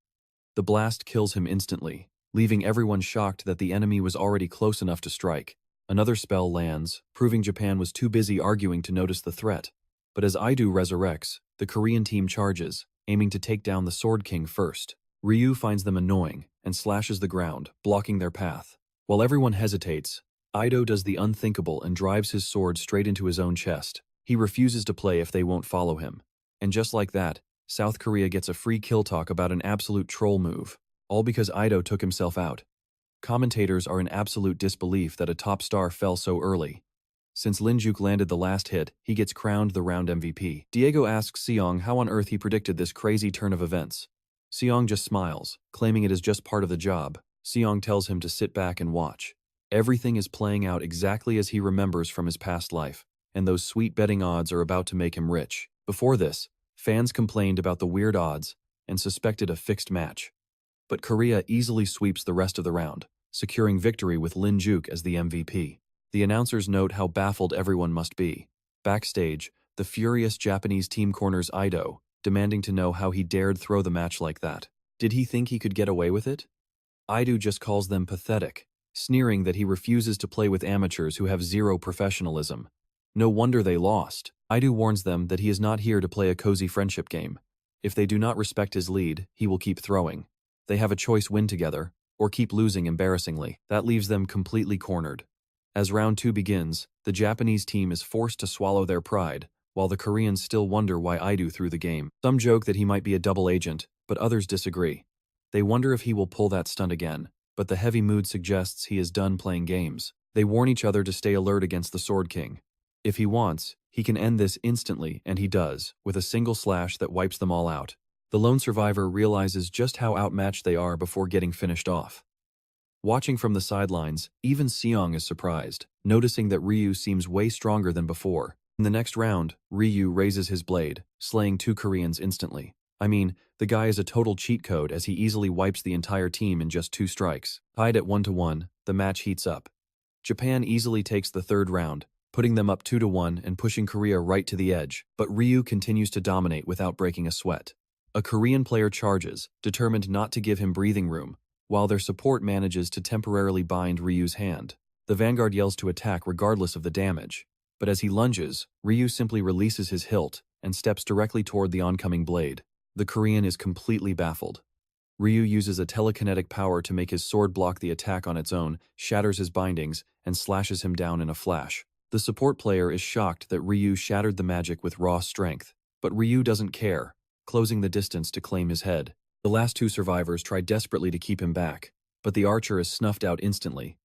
The blast kills him instantly, leaving everyone shocked that the enemy was already close enough to strike. Another spell lands, proving Japan was too busy arguing to notice the threat. But as Ido resurrects, the Korean team charges, aiming to take down the Sword King first. Ryu finds them annoying and slashes the ground, blocking their path. While everyone hesitates, Ido does the unthinkable and drives his sword straight into his own chest. He refuses to play if they won't follow him. And just like that, South Korea gets a free kill talk about an absolute troll move, all because Ido took himself out. Commentators are in absolute disbelief that a top star fell so early. Since Lin Juk landed the last hit, he gets crowned the round MVP. Diego asks Seong how on earth he predicted this crazy turn of events. Seong just smiles, claiming it is just part of the job. Seong tells him to sit back and watch. Everything is playing out exactly as he remembers from his past life, and those sweet betting odds are about to make him rich. Before this, fans complained about the weird odds and suspected a fixed match. But Korea easily sweeps the rest of the round. securing victory with Lin Juk as the MVP. The announcers note how baffled everyone must be. Backstage, the furious Japanese team corners Ido, demanding to know how he dared throw the match like that. Did he think he could get away with it? Ido just calls them pathetic, sneering that he refuses to play with amateurs who have zero professionalism. No wonder they lost. Ido warns them that he is not here to play a cozy friendship game. If they do not respect his lead, he will keep throwing. They have a choice: win together, or keep losing embarrassingly. That leaves them completely cornered. As round 2 begins, the Japanese team is forced to swallow their pride, while the Koreans still wonder why Ido threw the game. Some joke that he might be a double agent, but others disagree. They wonder if he will pull that stunt again, but the heavy mood suggests he is done playing games. They warn each other to stay alert against the Sword King. If he wants, he can end this instantly, and he does, with a single slash that wipes them all out. The lone survivor realizes just how outmatched they are before getting finished off. Watching from the sidelines, even Seong is surprised, noticing that Ryu seems way stronger than before. In the next round, Ryu raises his blade, slaying 2 Koreans instantly. I mean, the guy is a total cheat code as he easily wipes the entire team in just 2 strikes. Tied at 1-1, the match heats up. Japan easily takes the 3rd round, putting them up 2-1 and pushing Korea right to the edge, but Ryu continues to dominate without breaking a sweat. A Korean player charges, determined not to give him breathing room, while their support manages to temporarily bind Ryu's hand. The vanguard yells to attack regardless of the damage, but as he lunges, Ryu simply releases his hilt and steps directly toward the oncoming blade. The Korean is completely baffled. Ryu uses a telekinetic power to make his sword block the attack on its own, shatters his bindings, and slashes him down in a flash. The support player is shocked that Ryu shattered the magic with raw strength, but Ryu doesn't care, closing the distance to claim his head. The last 2 survivors try desperately to keep him back, but the archer is snuffed out instantly.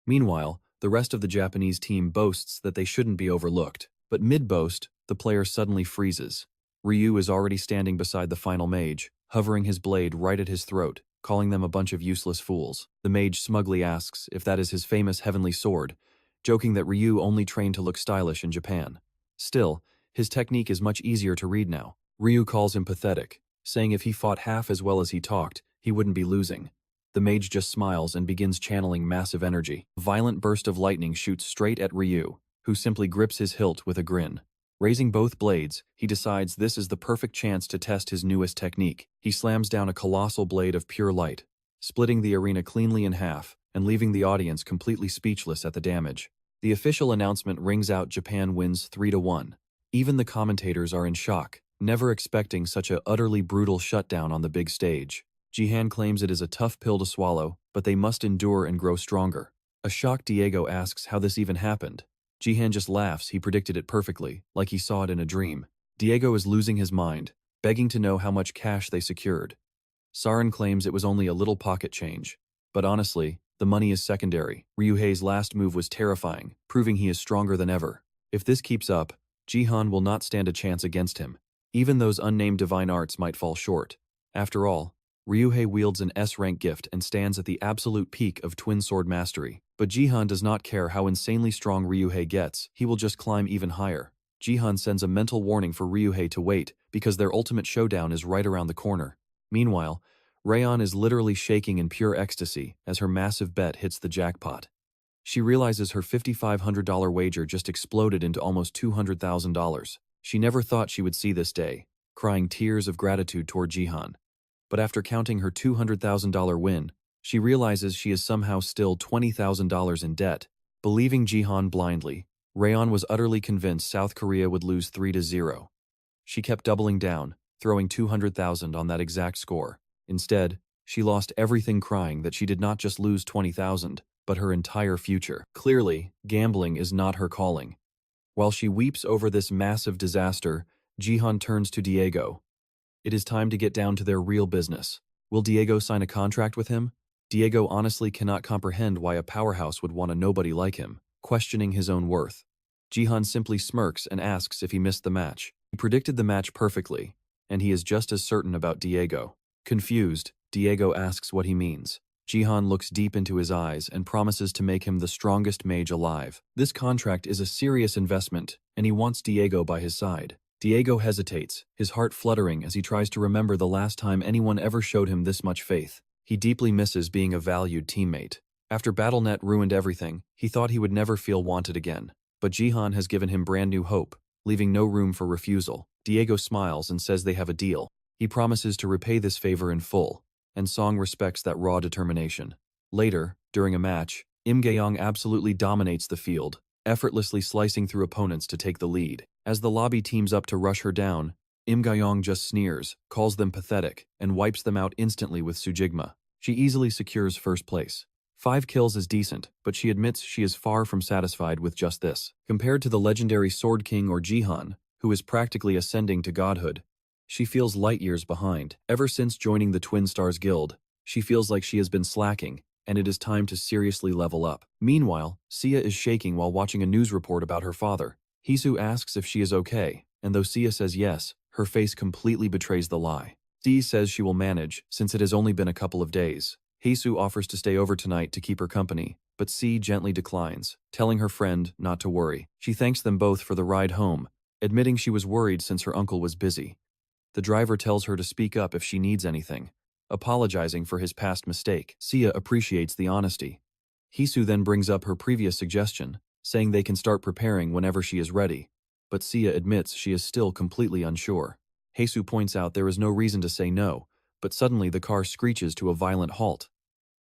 Meanwhile, the rest of the Japanese team boasts that they shouldn't be overlooked, but mid-boast, the player suddenly freezes. Ryu is already standing beside the final mage, hovering his blade right at his throat, calling them a bunch of useless fools. The mage smugly asks if that is his famous heavenly sword, joking that Ryu only trained to look stylish in Japan. Still, his technique is much easier to read now. Ryu calls him pathetic, saying if he fought half as well as he talked, he wouldn't be losing. The mage just smiles and begins channeling massive energy. A violent burst of lightning shoots straight at Ryu, who simply grips his hilt with a grin. Raising both blades, he decides this is the perfect chance to test his newest technique. He slams down a colossal blade of pure light, splitting the arena cleanly in half and leaving the audience completely speechless at the damage. The official announcement rings out: Japan wins 3-1. Even the commentators are in shock, never expecting such a utterly brutal shutdown on the big stage. Jihan claims it is a tough pill to swallow, but they must endure and grow stronger. A shocked Diego asks how this even happened. Jihan just laughs. He predicted it perfectly, like he saw it in a dream. Diego is losing his mind, begging to know how much cash they secured. Sarin claims it was only a little pocket change. But honestly, the money is secondary. Ryuhei's last move was terrifying, proving he is stronger than ever. If this keeps up, Jihan will not stand a chance against him. Even those unnamed divine arts might fall short. After all, Ryuhei wields an S-rank gift and stands at the absolute peak of twin sword mastery. But Jihan does not care how insanely strong Ryuhei gets, he will just climb even higher. Jihan sends a mental warning for Ryuhei to wait, because their ultimate showdown is right around the corner. Meanwhile, Rayon is literally shaking in pure ecstasy as her massive bet hits the jackpot. She realizes her $5,500 wager just exploded into almost $200,000. She never thought she would see this day, crying tears of gratitude toward Jihan. But after counting her $200,000 win, she realizes she is somehow still $20,000 in debt. Believing Jihan blindly, Rayon was utterly convinced South Korea would lose 3-0. She kept doubling down, throwing $200,000 on that exact score. Instead, she lost everything, crying that she did not just lose $20,000, but her entire future. Clearly, gambling is not her calling. While she weeps over this massive disaster, Jihan turns to Diego. It is time to get down to their real business. Will Diego sign a contract with him? Diego honestly cannot comprehend why a powerhouse would want a nobody like him, questioning his own worth. Jihan simply smirks and asks if he missed the match. He predicted the match perfectly, and he is just as certain about Diego. Confused, Diego asks what he means. Jihan looks deep into his eyes and promises to make him the strongest mage alive. This contract is a serious investment, and he wants Diego by his side. Diego hesitates, his heart fluttering as he tries to remember the last time anyone ever showed him this much faith. He deeply misses being a valued teammate. After BattleNet ruined everything, he thought he would never feel wanted again. But Jihan has given him brand new hope, leaving no room for refusal. Diego smiles and says they have a deal. He promises to repay this favor in full, and Song respects that raw determination. Later, during a match, Im Gaeong absolutely dominates the field, effortlessly slicing through opponents to take the lead. As the lobby teams up to rush her down, Im Gaeong just sneers, calls them pathetic, and wipes them out instantly with Sujigma. She easily secures first place. 5 kills is decent, but she admits she is far from satisfied with just this. Compared to the legendary Sword King or Jihan, who is practically ascending to godhood, she feels light years behind. Ever since joining the Twin Stars Guild, she feels like she has been slacking, and it is time to seriously level up. Meanwhile, Sia is shaking while watching a news report about her father. Hisu asks if she is okay, and though Sia says yes, her face completely betrays the lie. Dee says she will manage, since it has only been a couple of days. Hisu offers to stay over tonight to keep her company, but C gently declines, telling her friend not to worry. She thanks them both for the ride home, admitting she was worried since her uncle was busy. The driver tells her to speak up if she needs anything, apologizing for his past mistake. Sia appreciates the honesty. Hisu then brings up her previous suggestion, saying they can start preparing whenever she is ready, but Sia admits she is still completely unsure. Hisu points out there is no reason to say no, but suddenly the car screeches to a violent halt.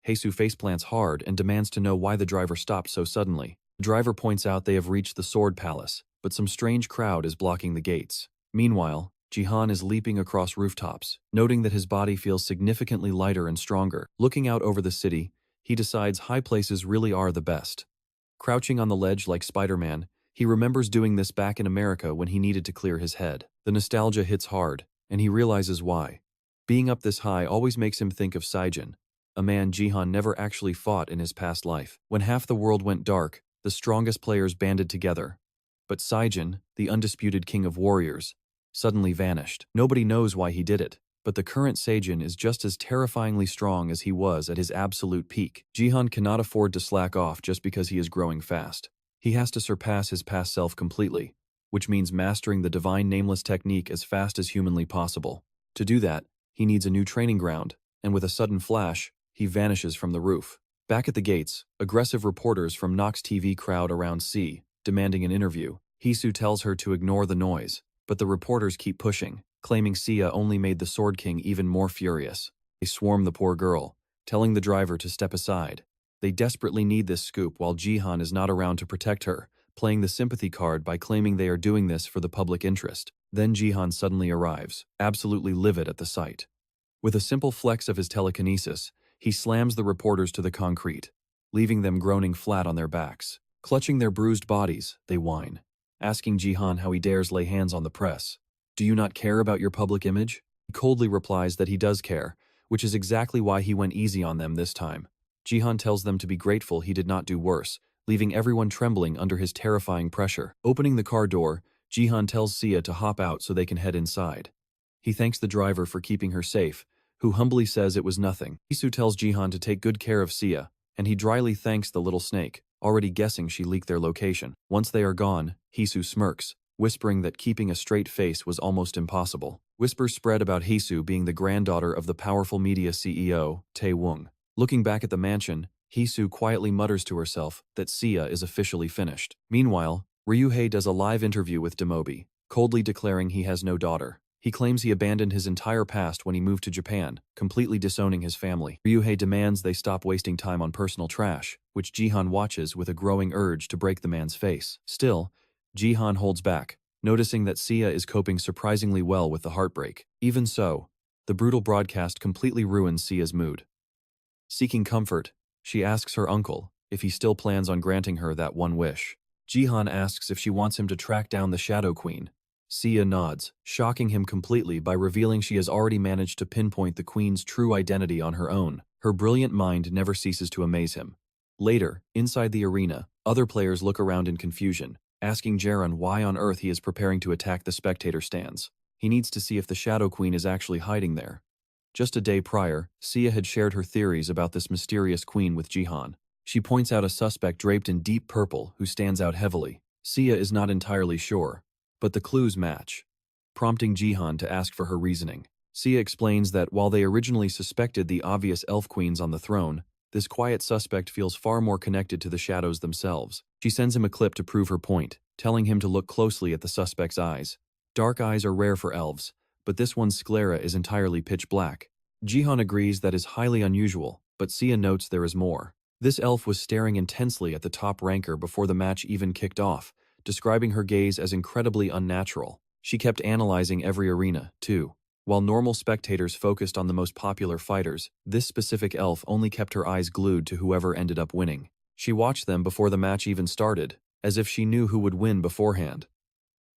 Hisu faceplants hard and demands to know why the driver stopped so suddenly. The driver points out they have reached the Sword Palace, but some strange crowd is blocking the gates. Meanwhile, Jihan is leaping across rooftops, noting that his body feels significantly lighter and stronger. Looking out over the city, he decides high places really are the best. Crouching on the ledge like Spider-Man, he remembers doing this back in America when he needed to clear his head. The nostalgia hits hard, and he realizes why. Being up this high always makes him think of Yosai Jin, a man Jihan never actually fought in his past life. When half the world went dark, the strongest players banded together. But Yosai Jin, the undisputed king of warriors, suddenly vanished. Nobody knows why he did it, but the current Seijin is just as terrifyingly strong as he was at his absolute peak. Jihan cannot afford to slack off just because he is growing fast. He has to surpass his past self completely, which means mastering the divine nameless technique as fast as humanly possible. To do that, he needs a new training ground, and with a sudden flash, he vanishes from the roof. Back at the gates, aggressive reporters from Nox TV crowd around C, demanding an interview. Hisu tells her to ignore the noise, but the reporters keep pushing, claiming Sia only made the Sword King even more furious. They swarm the poor girl, telling the driver to step aside. They desperately need this scoop while Jihan is not around to protect her, playing the sympathy card by claiming they are doing this for the public interest. Then Jihan suddenly arrives, absolutely livid at the sight. With a simple flex of his telekinesis, he slams the reporters to the concrete, leaving them groaning flat on their backs. Clutching their bruised bodies, they whine, asking Jihan how he dares lay hands on the press. "Do you not care about your public image?" He coldly replies that he does care, which is exactly why he went easy on them this time. Jihan tells them to be grateful he did not do worse, leaving everyone trembling under his terrifying pressure. Opening the car door, Jihan tells Sia to hop out so they can head inside. He thanks the driver for keeping her safe, who humbly says it was nothing. Hisu tells Jihan to take good care of Sia, and he dryly thanks the little snake, already guessing she leaked their location. Once they are gone, Hisu smirks, whispering that keeping a straight face was almost impossible. Whispers spread about Hisu being the granddaughter of the powerful media CEO, Tae Woong. Looking back at the mansion, Hisu quietly mutters to herself that Sia is officially finished. Meanwhile, Ryuhei does a live interview with Demobi, coldly declaring he has no daughter. He claims he abandoned his entire past when he moved to Japan, completely disowning his family. Ryuhei demands they stop wasting time on personal trash, which Jihan watches with a growing urge to break the man's face. Still, Jihan holds back, noticing that Sia is coping surprisingly well with the heartbreak. Even so, the brutal broadcast completely ruins Sia's mood. Seeking comfort, she asks her uncle if he still plans on granting her that one wish. Jihan asks if she wants him to track down the Shadow Queen. Sia nods, shocking him completely by revealing she has already managed to pinpoint the Queen's true identity on her own. Her brilliant mind never ceases to amaze him. Later, inside the arena, other players look around in confusion, asking Jaron why on earth he is preparing to attack the spectator stands. He needs to see if the Shadow Queen is actually hiding there. Just a day prior, Sia had shared her theories about this mysterious queen with Jihan. She points out a suspect draped in deep purple who stands out heavily. Sia is not entirely sure, but the clues match, prompting Jihan to ask for her reasoning. Sia explains that while they originally suspected the obvious elf queens on the throne, This quiet suspect feels far more connected to the shadows themselves. She sends him a clip to prove her point, telling him to look closely at the suspect's eyes. Dark eyes are rare for elves, but this one's sclera is entirely pitch black. Jihan agrees that is highly unusual, but Sia notes there is more. This elf was staring intensely at the top ranker before the match even kicked off, describing her gaze as incredibly unnatural. She kept analyzing every arena, too. While normal spectators focused on the most popular fighters, this specific elf only kept her eyes glued to whoever ended up winning. She watched them before the match even started, as if she knew who would win beforehand.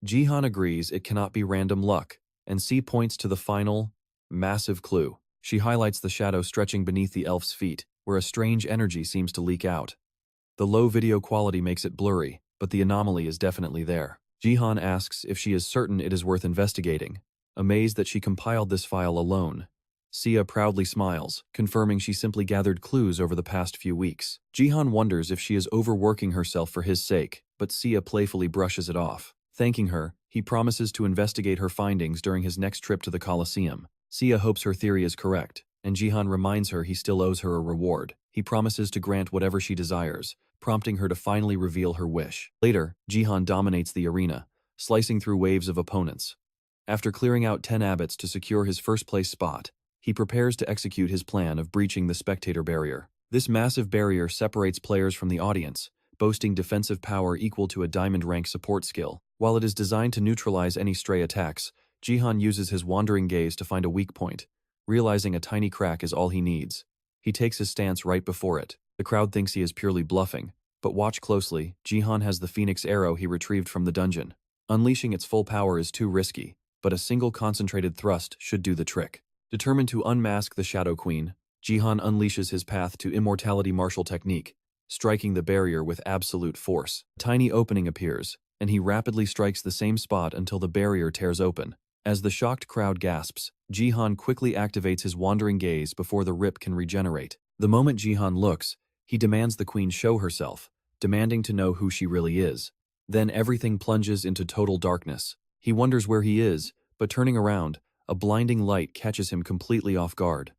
Jihan agrees it cannot be random luck, and C points to the final, massive clue. She highlights the shadow stretching beneath the elf's feet, where a strange energy seems to leak out. The low video quality makes it blurry, but the anomaly is definitely there. Jihan asks if she is certain it is worth investigating, amazed that she compiled this file alone. Sia proudly smiles, confirming she simply gathered clues over the past few weeks. Jihan wonders if she is overworking herself for his sake, but Sia playfully brushes it off. Thanking her, he promises to investigate her findings during his next trip to the Colosseum. Sia hopes her theory is correct, and Jihan reminds her he still owes her a reward. He promises to grant whatever she desires, prompting her to finally reveal her wish. Later, Jihan dominates the arena, slicing through waves of opponents. After clearing out 10 abbots to secure his first-place spot, he prepares to execute his plan of breaching the spectator barrier. This massive barrier separates players from the audience, boasting defensive power equal to a diamond rank support skill. While it is designed to neutralize any stray attacks, Jihan uses his wandering gaze to find a weak point, realizing a tiny crack is all he needs. He takes his stance right before it. The crowd thinks he is purely bluffing, but watch closely. Jihan has the phoenix arrow he retrieved from the dungeon. Unleashing its full power is too risky, but a single concentrated thrust should do the trick. Determined to unmask the Shadow Queen, Jihan unleashes his path to immortality martial technique, striking the barrier with absolute force. A tiny opening appears, and he rapidly strikes the same spot until the barrier tears open. As the shocked crowd gasps, Jihan quickly activates his wandering gaze before the rip can regenerate. The moment Jihan looks, he demands the queen show herself, demanding to know who she really is. Then everything plunges into total darkness. He wonders where he is, but turning around, a blinding light catches him completely off guard.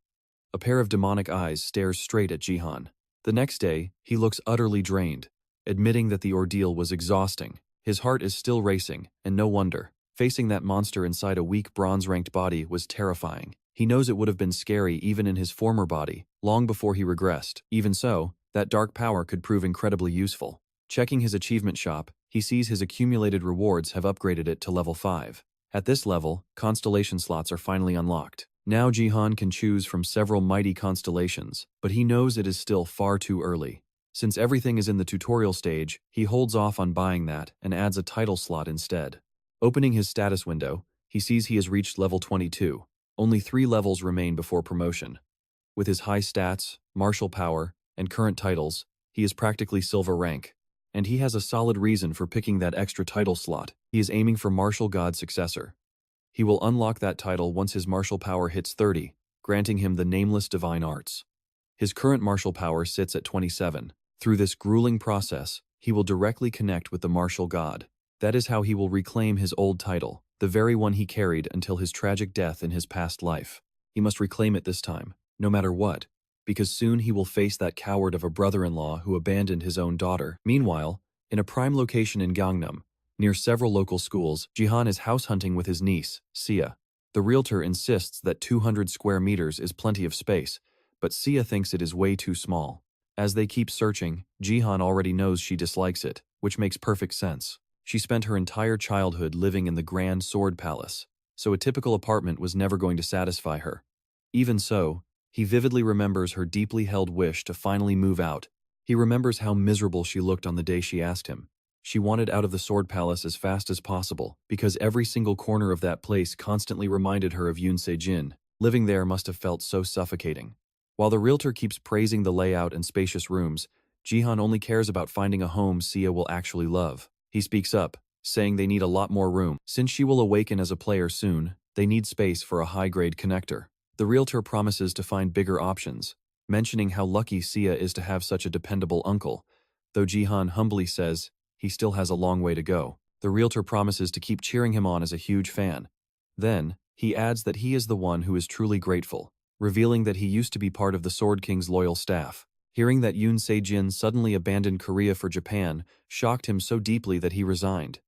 A pair of demonic eyes stares straight at Jihan. The next day, he looks utterly drained, admitting that the ordeal was exhausting. His heart is still racing, and no wonder. Facing that monster inside a weak bronze-ranked body was terrifying. He knows it would have been scary even in his former body, long before he regressed. Even so, that dark power could prove incredibly useful. Checking his achievement shop, he sees his accumulated rewards have upgraded it to level 5. At this level, constellation slots are finally unlocked. Now Jihan can choose from several mighty constellations, but he knows it is still far too early. Since everything is in the tutorial stage, he holds off on buying that and adds a title slot instead. Opening his status window, he sees he has reached level 22. Only 3 levels remain before promotion. With his high stats, martial power, and current titles, he is practically silver rank. And he has a solid reason for picking that extra title slot. He is aiming for Martial God Successor. He will unlock that title once his martial power hits 30, granting him the Nameless Divine Arts. His current martial power sits at 27. Through this grueling process, he will directly connect with the martial god. That is how he will reclaim his old title, the very one he carried until his tragic death in his past life. He must reclaim it this time, no matter what, because soon he will face that coward of a brother-in-law who abandoned his own daughter. Meanwhile, in a prime location in Gangnam, near several local schools, Jihan is house hunting with his niece, Sia. The realtor insists that 200 square meters is plenty of space, but Sia thinks it is way too small. As they keep searching, Jihan already knows she dislikes it, which makes perfect sense. She spent her entire childhood living in the Grand Sword Palace, so a typical apartment was never going to satisfy her. Even so, he vividly remembers her deeply held wish to finally move out. He remembers how miserable she looked on the day she asked him. She wanted out of the Sword Palace as fast as possible, because every single corner of that place constantly reminded her of Yosai Jin. Living there must have felt so suffocating. While the realtor keeps praising the layout and spacious rooms, Jihan only cares about finding a home Sia will actually love. He speaks up, saying they need a lot more room. Since she will awaken as a player soon, they need space for a high-grade connector. The realtor promises to find bigger options, mentioning how lucky Sia is to have such a dependable uncle, though Jihan humbly says he still has a long way to go. The realtor promises to keep cheering him on as a huge fan. Then, he adds that he is the one who is truly grateful, revealing that he used to be part of the Sword King's loyal staff. Hearing that Yosai Jin suddenly abandoned Korea for Japan shocked him so deeply that he resigned.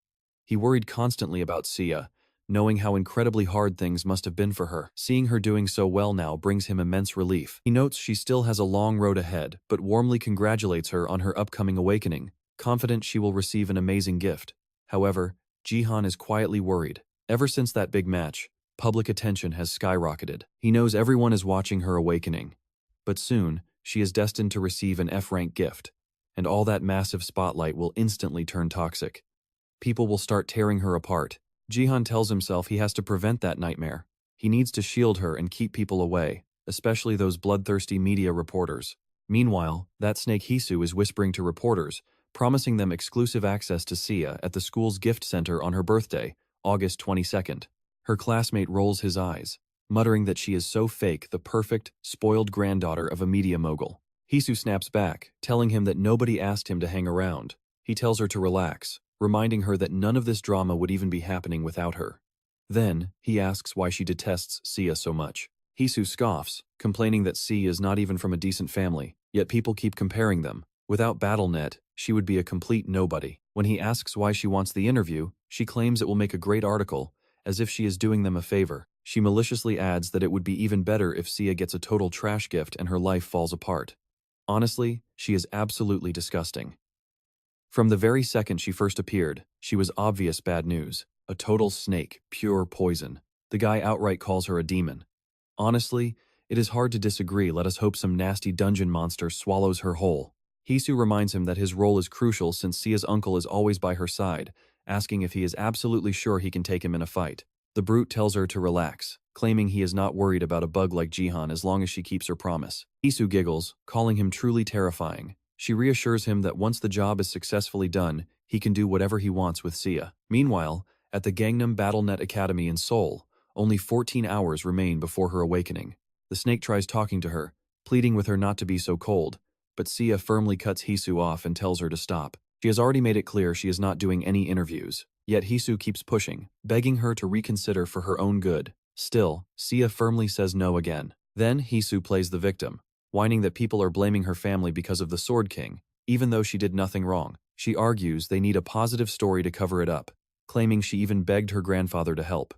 He worried constantly about Sia, knowing how incredibly hard things must have been for her. Seeing her doing so well now brings him immense relief. He notes she still has a long road ahead, but warmly congratulates her on her upcoming awakening, confident she will receive an amazing gift. However, Jihan is quietly worried. Ever since that big match, public attention has skyrocketed. He knows everyone is watching her awakening. But soon, she is destined to receive an F-rank gift, and all that massive spotlight will instantly turn toxic. People will start tearing her apart. Jihan tells himself he has to prevent that nightmare. He needs to shield her and keep people away, especially those bloodthirsty media reporters. Meanwhile, that snake Hisu is whispering to reporters, promising them exclusive access to Sia at the school's gift center on her birthday, August 22nd. Her classmate rolls his eyes, muttering that she is so fake, the perfect, spoiled granddaughter of a media mogul. Hisu snaps back, telling him that nobody asked him to hang around. He tells her to relax, reminding her that none of this drama would even be happening without her. Then, he asks why she detests Sia so much. Hisu scoffs, complaining that Sia is not even from a decent family, yet people keep comparing them. Without BattleNet, she would be a complete nobody. When he asks why she wants the interview, she claims it will make a great article, as if she is doing them a favor. She maliciously adds that it would be even better if Sia gets a total trash gift and her life falls apart. Honestly, she is absolutely disgusting. From the very second she first appeared, she was obvious bad news. A total snake, pure poison. The guy outright calls her a demon. Honestly, it is hard to disagree. Let us hope some nasty dungeon monster swallows her whole. Hisu reminds him that his role is crucial since Sia's uncle is always by her side, asking if he is absolutely sure he can take him in a fight. The brute tells her to relax, claiming he is not worried about a bug like Jihan as long as she keeps her promise. Hisu giggles, calling him truly terrifying. She reassures him that once the job is successfully done, he can do whatever he wants with Sia. Meanwhile, at the Gangnam BattleNet Academy in Seoul, only 14 hours remain before her awakening. The snake tries talking to her, pleading with her not to be so cold, but Sia firmly cuts Hisu off and tells her to stop. She has already made it clear she is not doing any interviews, yet Hisu keeps pushing, begging her to reconsider for her own good. Still, Sia firmly says no again. Then Hisu plays the victim, whining that people are blaming her family because of the Sword King, even though she did nothing wrong. She argues they need a positive story to cover it up, claiming she even begged her grandfather to help.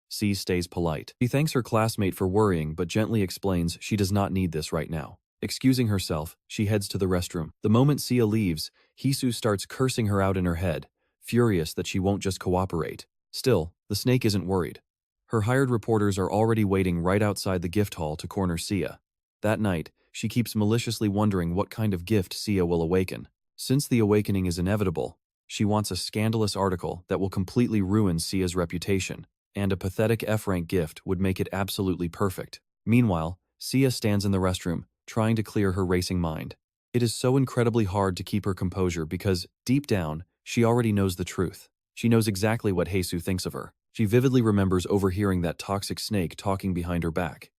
C stays polite. She thanks her classmate for worrying but gently explains she does not need this right now. Excusing herself, she heads to the restroom. The moment Sia leaves, Hisu starts cursing her out in her head, furious that she won't just cooperate. Still, the snake isn't worried. Her hired reporters are already waiting right outside the gift hall to corner Sia. That night, she keeps maliciously wondering what kind of gift Sia will awaken. Since the awakening is inevitable, she wants a scandalous article that will completely ruin Sia's reputation, and a pathetic F-rank gift would make it absolutely perfect. Meanwhile, Sia stands in the restroom, trying to clear her racing mind. It is so incredibly hard to keep her composure because, deep down, she already knows the truth. She knows exactly what Hisu thinks of her. She vividly remembers overhearing that toxic snake talking behind her back.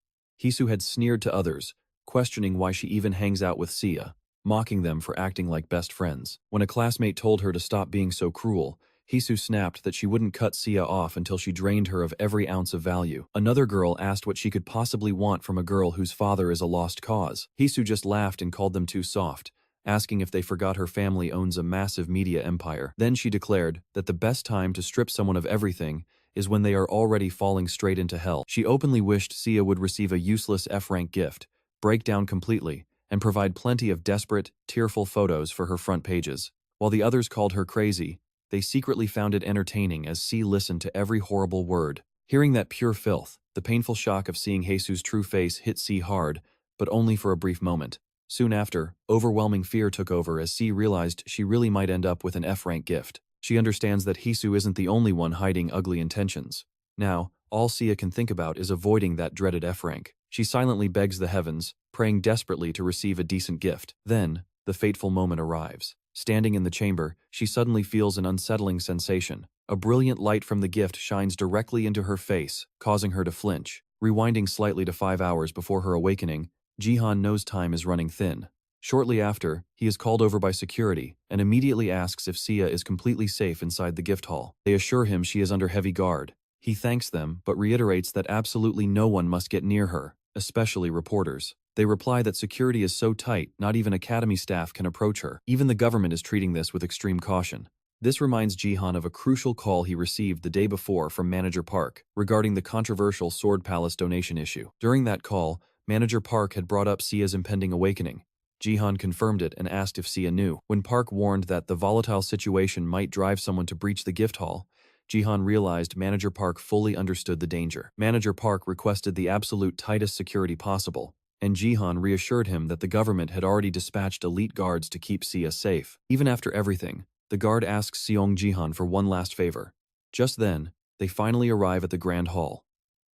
Hisu had sneered to others, questioning why she even hangs out with Sia, mocking them for acting like best friends. When a classmate told her to stop being so cruel, Hisu snapped that she wouldn't cut Sia off until she drained her of every ounce of value. Another girl asked what she could possibly want from a girl whose father is a lost cause. Hisu just laughed and called them too soft, asking if they forgot her family owns a massive media empire. Then she declared that the best time to strip someone of everything is when they are already falling straight into hell. She openly wished Sia would receive a useless F-rank gift, break down completely, and provide plenty of desperate, tearful photos for her front pages. While the others called her crazy, they secretly found it entertaining as C listened to every horrible word. Hearing that pure filth, the painful shock of seeing Hisu's true face hit C hard, but only for a brief moment. Soon after, overwhelming fear took over as C realized she really might end up with an F-rank gift. She understands that Hisu isn't the only one hiding ugly intentions. Now, all Sia can think about is avoiding that dreaded F-rank. She silently begs the heavens, praying desperately to receive a decent gift. Then, the fateful moment arrives. Standing in the chamber, she suddenly feels an unsettling sensation. A brilliant light from the gift shines directly into her face, causing her to flinch. Rewinding slightly to 5 hours before her awakening, Jihan knows time is running thin. Shortly after, he is called over by security and immediately asks if Sia is completely safe inside the gift hall. They assure him she is under heavy guard. He thanks them but reiterates that absolutely no one must get near her, especially reporters. They reply that security is so tight, not even academy staff can approach her. Even the government is treating this with extreme caution. This reminds Jihan of a crucial call he received the day before from Manager Park regarding the controversial Sword Palace donation issue. During that call, Manager Park had brought up Sia's impending awakening. Jihan confirmed it and asked if Sia knew. When Park warned that the volatile situation might drive someone to breach the gift hall, Jihan realized Manager Park fully understood the danger. Manager Park requested the absolute tightest security possible, and Jihan reassured him that the government had already dispatched elite guards to keep Sia safe. Even after everything, the guard asks Seong Jihan for one last favor. Just then, they finally arrive at the Grand Hall.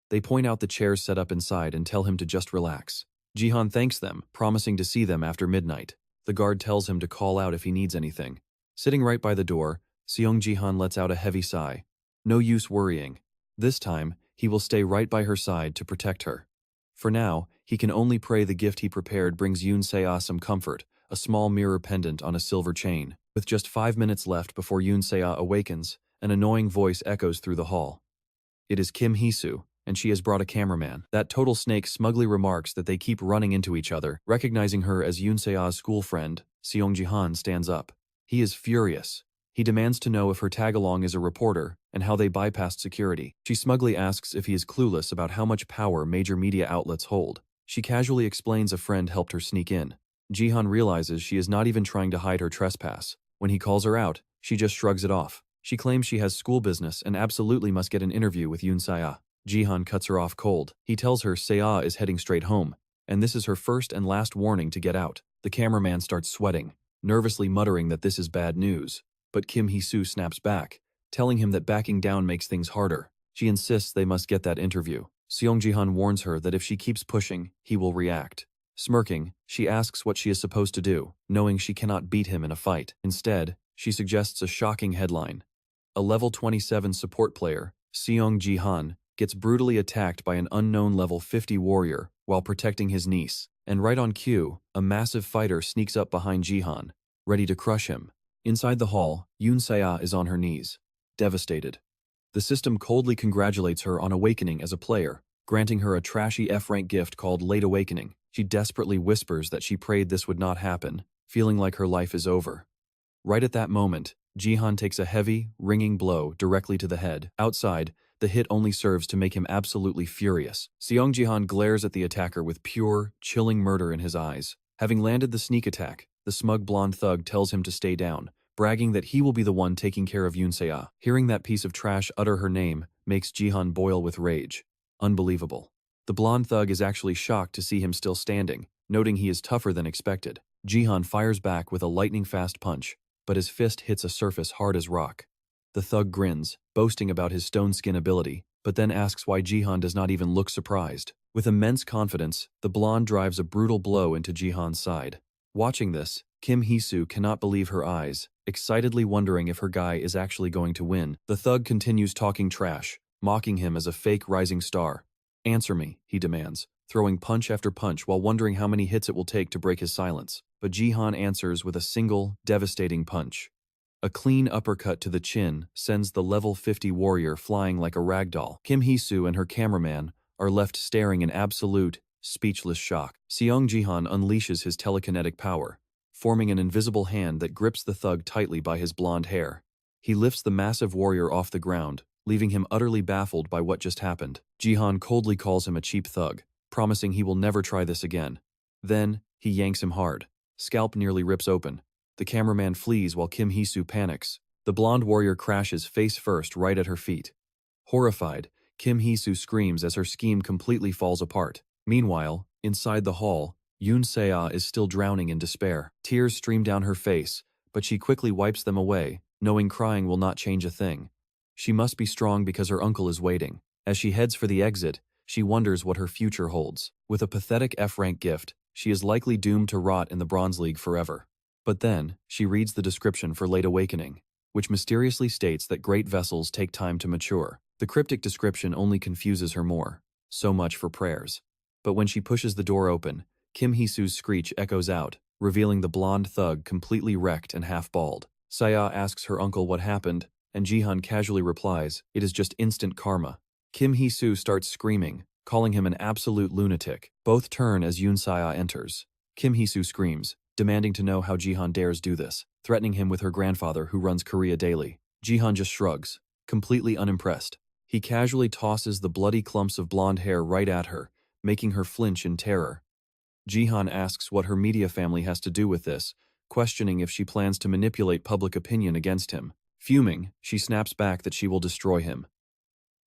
They point out the chairs set up inside and tell him to just relax. Jihan thanks them, promising to see them after midnight. The guard tells him to call out if he needs anything. Sitting right by the door, Seong Jihan lets out a heavy sigh. No use worrying. This time, he will stay right by her side to protect her. For now, he can only pray the gift he prepared brings Yoon Se-ah some comfort, a small mirror pendant on a silver chain. With just 5 minutes left before Yoon Se-ah awakens, an annoying voice echoes through the hall. It is Kim Hee-soo, and she has brought a cameraman. That total snake smugly remarks that they keep running into each other. Recognizing her as Yoon Se-ah's school friend, Seong Jihan stands up. He is furious. He demands to know if her tag-along is a reporter and how they bypassed security. She smugly asks if he is clueless about how much power major media outlets hold. She casually explains a friend helped her sneak in. Jihan realizes she is not even trying to hide her trespass. When he calls her out, she just shrugs it off. She claims she has school business and absolutely must get an interview with Yoon Se-ah. Jihan cuts her off cold. He tells her Se-ah is heading straight home, and this is her first and last warning to get out. The cameraman starts sweating, nervously muttering that this is bad news. But Kim Hee-soo snaps back, telling him that backing down makes things harder. She insists they must get that interview. Seong Jihan warns her that if she keeps pushing, he will react. Smirking, she asks what she is supposed to do, knowing she cannot beat him in a fight. Instead, she suggests a shocking headline. A level 27 support player, Seong Jihan, gets brutally attacked by an unknown level 50 warrior while protecting his niece. And right on cue, a massive fighter sneaks up behind Jihan, ready to crush him. Inside the hall, Yoon Se-ah is on her knees, devastated. The system coldly congratulates her on awakening as a player, granting her a trashy F-rank gift called Late Awakening. She desperately whispers that she prayed this would not happen, feeling like her life is over. Right at that moment, Jihan takes a heavy, ringing blow directly to the head. Outside, the hit only serves to make him absolutely furious. Seong Jihan glares at the attacker with pure, chilling murder in his eyes. Having landed the sneak attack, the smug blonde thug tells him to stay down, bragging that he will be the one taking care of Yoon Se-ah. Hearing that piece of trash utter her name makes Jihan boil with rage. Unbelievable. The blonde thug is actually shocked to see him still standing, noting he is tougher than expected. Jihan fires back with a lightning-fast punch, but his fist hits a surface hard as rock. The thug grins, boasting about his stone skin ability, but then asks why Jihan does not even look surprised. With immense confidence, the blonde drives a brutal blow into Jihan's side. Watching this, Kim Hee-soo cannot believe her eyes, excitedly wondering if her guy is actually going to win. The thug continues talking trash, mocking him as a fake rising star. "Answer me," he demands, throwing punch after punch while wondering how many hits it will take to break his silence. But Jihan answers with a single, devastating punch. A clean uppercut to the chin sends the level 50 warrior flying like a ragdoll. Kim Hee-soo and her cameraman are left staring in absolute, speechless shock. Seong Jihan unleashes his telekinetic power, forming an invisible hand that grips the thug tightly by his blonde hair. He lifts the massive warrior off the ground, leaving him utterly baffled by what just happened. Jihan coldly calls him a cheap thug, promising he will never try this again. Then, he yanks him hard. Scalp nearly rips open. The cameraman flees while Kim Hee-soo panics. The blonde warrior crashes face first right at her feet. Horrified, Kim Hee-soo screams as her scheme completely falls apart. Meanwhile, inside the hall, Yoon Se-ah is still drowning in despair. Tears stream down her face, but she quickly wipes them away, knowing crying will not change a thing. She must be strong because her uncle is waiting. As she heads for the exit, she wonders what her future holds. With a pathetic F-rank gift, she is likely doomed to rot in the Bronze League forever. But then, she reads the description for Late Awakening, which mysteriously states that great vessels take time to mature. The cryptic description only confuses her more. So much for prayers. But when she pushes the door open, Kim Hee-soo's screech echoes out, revealing the blonde thug completely wrecked and half-bald. Se-ah asks her uncle what happened, and Jihan casually replies, "It is just instant karma." Kim Hee-soo starts screaming, calling him an absolute lunatic. Both turn as Yoon Se-ah enters. Kim Hee-soo screams, demanding to know how Jihan dares do this, threatening him with her grandfather who runs Korea Daily. Jihan just shrugs, completely unimpressed. He casually tosses the bloody clumps of blonde hair right at her, making her flinch in terror. Jihan asks what her media family has to do with this, questioning if she plans to manipulate public opinion against him. Fuming, she snaps back that she will destroy him.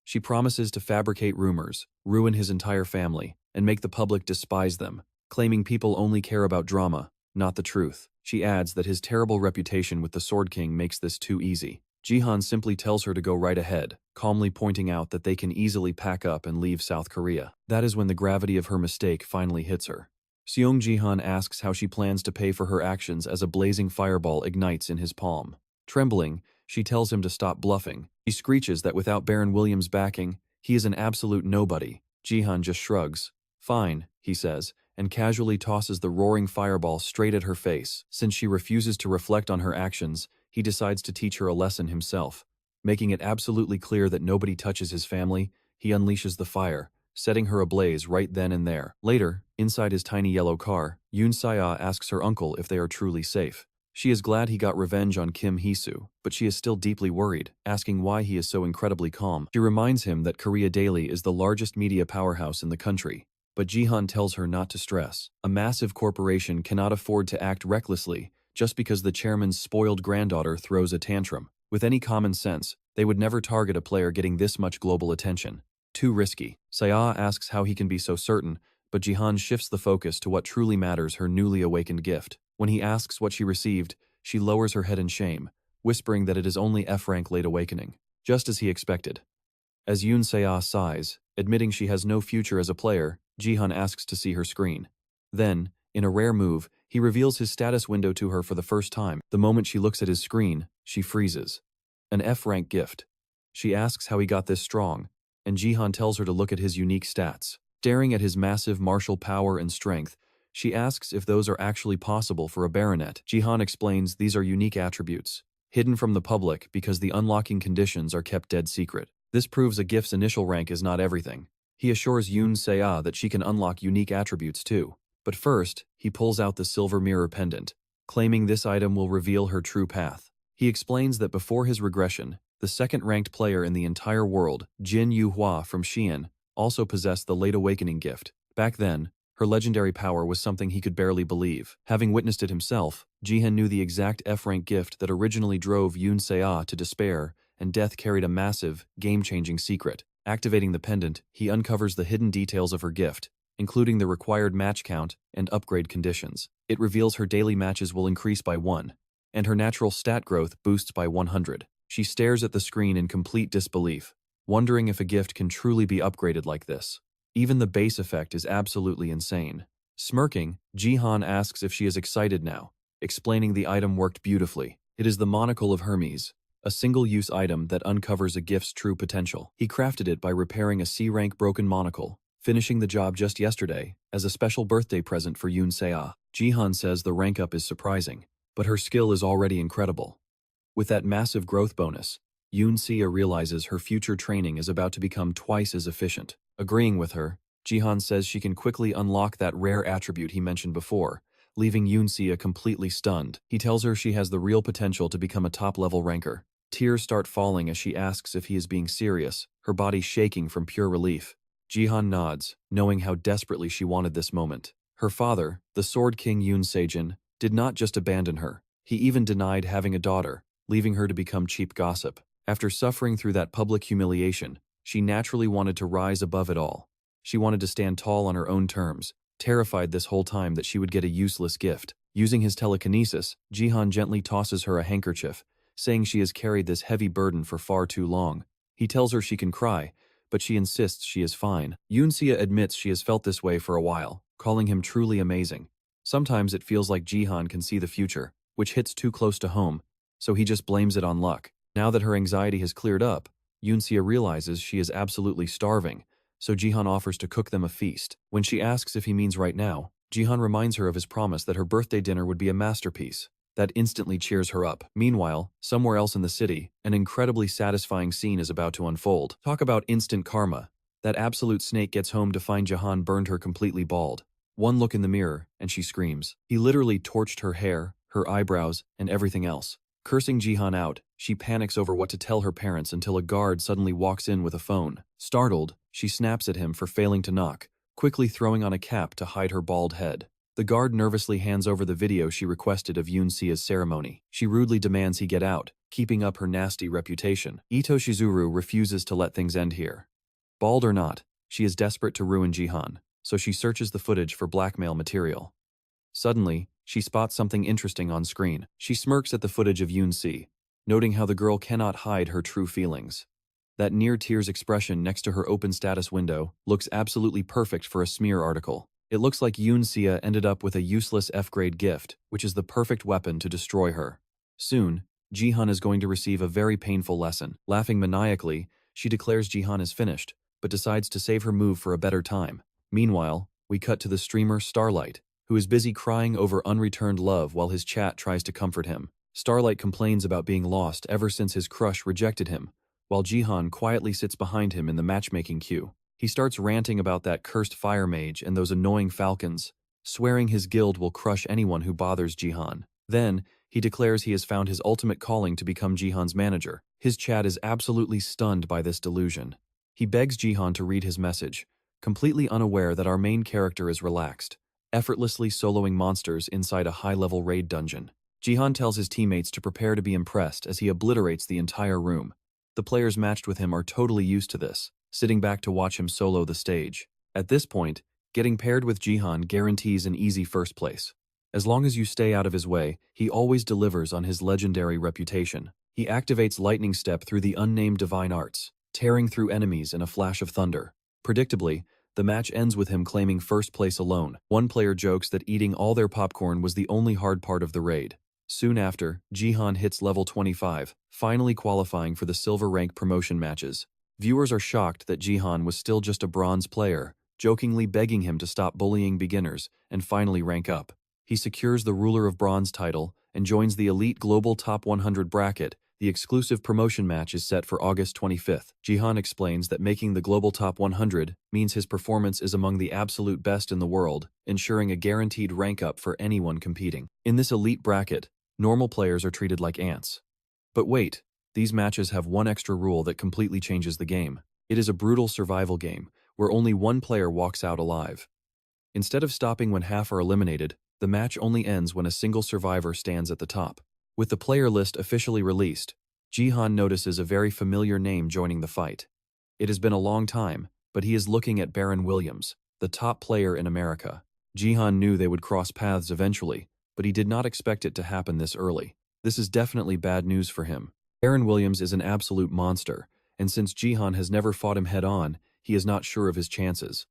She promises to fabricate rumors, ruin his entire family, and make the public despise them, claiming people only care about drama, not the truth. She adds that his terrible reputation with the Sword King makes this too easy. Jihan simply tells her to go right ahead, calmly pointing out that they can easily pack up and leave South Korea. That is when the gravity of her mistake finally hits her. Seong Jihan asks how she plans to pay for her actions as a blazing fireball ignites in his palm. Trembling, she tells him to stop bluffing. He screeches that without Baron Williams' backing, he is an absolute nobody. Jihan just shrugs. Fine, he says, and casually tosses the roaring fireball straight at her face. Since she refuses to reflect on her actions, he decides to teach her a lesson himself. Making it absolutely clear that nobody touches his family, he unleashes the fire, setting her ablaze right then and there. Later, inside his tiny yellow car, Yoon Se-ah asks her uncle if they are truly safe. She is glad he got revenge on Kim Hee-soo, but she is still deeply worried, asking why he is so incredibly calm. She reminds him that Korea Daily is the largest media powerhouse in the country, but Jihan tells her not to stress. A massive corporation cannot afford to act recklessly just because the chairman's spoiled granddaughter throws a tantrum. With any common sense, they would never target a player getting this much global attention. Too risky. Se-ah asks how he can be so certain, but Jihan shifts the focus to what truly matters: her newly awakened gift. When he asks what she received, she lowers her head in shame, whispering that it is only F-rank late awakening, just as he expected. As Yoon Se-ah sighs, admitting she has no future as a player, Jihan asks to see her screen. Then, in a rare move, he reveals his status window to her for the first time. The moment she looks at his screen, she freezes. An F-rank gift. She asks how he got this strong, and Jihan tells her to look at his unique stats. Staring at his massive martial power and strength, she asks if those are actually possible for a BattleNet. Jihan explains these are unique attributes, hidden from the public because the unlocking conditions are kept dead secret. This proves a gift's initial rank is not everything. He assures Yoon Se-ah that she can unlock unique attributes too. But first, he pulls out the silver mirror pendant, claiming this item will reveal her true path. He explains that before his regression, the second-ranked player in the entire world, Jin Yu-hwa from Xi'an, also possessed the Late Awakening gift. Back then, her legendary power was something he could barely believe. Having witnessed it himself, Jihan knew the exact F-rank gift that originally drove Yoon Se-ah to despair, and death carried a massive, game-changing secret. Activating the pendant, he uncovers the hidden details of her gift, including the required match count and upgrade conditions. It reveals her daily matches will increase by 1, and her natural stat growth boosts by 100. She stares at the screen in complete disbelief, wondering if a gift can truly be upgraded like this. Even the base effect is absolutely insane. Smirking, Jihan asks if she is excited now, explaining the item worked beautifully. It is the monocle of Hermes, a single-use item that uncovers a gift's true potential. He crafted it by repairing a C-rank broken monocle, finishing the job just yesterday as a special birthday present for Yoon Se-ah. Jihan says the rank up is surprising, but her skill is already incredible. With that massive growth bonus, Yoon Se-ah realizes her future training is about to become twice as efficient. Agreeing with her, Jihan says she can quickly unlock that rare attribute he mentioned before, leaving Yoon Se-ah completely stunned. He tells her she has the real potential to become a top-level ranker. Tears start falling as she asks if he is being serious, her body shaking from pure relief. Jihan nods, knowing how desperately she wanted this moment. Her father, the Sword King Yosai Jin, did not just abandon her. He even denied having a daughter, leaving her to become cheap gossip. After suffering through that public humiliation, she naturally wanted to rise above it all. She wanted to stand tall on her own terms, terrified this whole time that she would get a useless gift. Using his telekinesis, Jihan gently tosses her a handkerchief, saying she has carried this heavy burden for far too long. He tells her she can cry, but she insists she is fine. Yoon Se-ah admits she has felt this way for a while, calling him truly amazing. Sometimes it feels like Jihan can see the future, which hits too close to home, so he just blames it on luck. Now that her anxiety has cleared up, Yoon Se-ah realizes she is absolutely starving, so Jihan offers to cook them a feast. When she asks if he means right now, Jihan reminds her of his promise that her birthday dinner would be a masterpiece. That instantly cheers her up. Meanwhile, somewhere else in the city, an incredibly satisfying scene is about to unfold. Talk about instant karma. That absolute snake gets home to find Jihan burned her completely bald. One look in the mirror, and she screams. He literally torched her hair, her eyebrows, and everything else. Cursing Jihan out, she panics over what to tell her parents until a guard suddenly walks in with a phone. Startled, she snaps at him for failing to knock, quickly throwing on a cap to hide her bald head. The guard nervously hands over the video she requested of Yoon-sea's ceremony. She rudely demands he get out, keeping up her nasty reputation. Ito Shizuru refuses to let things end here. Bald or not, she is desperate to ruin Jihan, so she searches the footage for blackmail material. Suddenly, she spots something interesting on screen. She smirks at the footage of Yoon-se, noting how the girl cannot hide her true feelings. That near-tears expression next to her open status window looks absolutely perfect for a smear article. It looks like Yoon-se ended up with a useless F-grade gift, which is the perfect weapon to destroy her. Soon, Jihan is going to receive a very painful lesson. Laughing maniacally, she declares Jihan is finished, but decides to save her move for a better time. Meanwhile, we cut to the streamer Starlight, who is busy crying over unreturned love while his chat tries to comfort him. Starlight complains about being lost ever since his crush rejected him, while Jihan quietly sits behind him in the matchmaking queue. He starts ranting about that cursed fire mage and those annoying falcons, swearing his guild will crush anyone who bothers Jihan. Then, he declares he has found his ultimate calling to become Jihan's manager. His chat is absolutely stunned by this delusion. He begs Jihan to read his message, completely unaware that our main character is relaxed, effortlessly soloing monsters inside a high-level raid dungeon. Jihan tells his teammates to prepare to be impressed as he obliterates the entire room. The players matched with him are totally used to this, sitting back to watch him solo the stage. At this point, getting paired with Jihan guarantees an easy first place. As long as you stay out of his way, he always delivers on his legendary reputation. He activates Lightning Step through the unnamed Divine Arts, tearing through enemies in a flash of thunder. Predictably, the match ends with him claiming first place alone. One player jokes that eating all their popcorn was the only hard part of the raid. Soon after, Jihan hits level 25, finally qualifying for the silver rank promotion matches. Viewers are shocked that Jihan was still just a bronze player, jokingly begging him to stop bullying beginners and finally rank up. He secures the Ruler of Bronze title and joins the elite global top 100 bracket. The exclusive promotion match is set for August 25th. Jihan explains that making the global top 100 means his performance is among the absolute best in the world, ensuring a guaranteed rank up for anyone competing. In this elite bracket, normal players are treated like ants. But wait, these matches have one extra rule that completely changes the game. It is a brutal survival game, where only one player walks out alive. Instead of stopping when half are eliminated, the match only ends when a single survivor stands at the top. With the player list officially released, Jihan notices a very familiar name joining the fight. It has been a long time, but he is looking at Baron Williams, the top player in America. Jihan knew they would cross paths eventually, but he did not expect it to happen this early. This is definitely bad news for him. Baron Williams is an absolute monster, and since Jihan has never fought him head-on, he is not sure of his chances.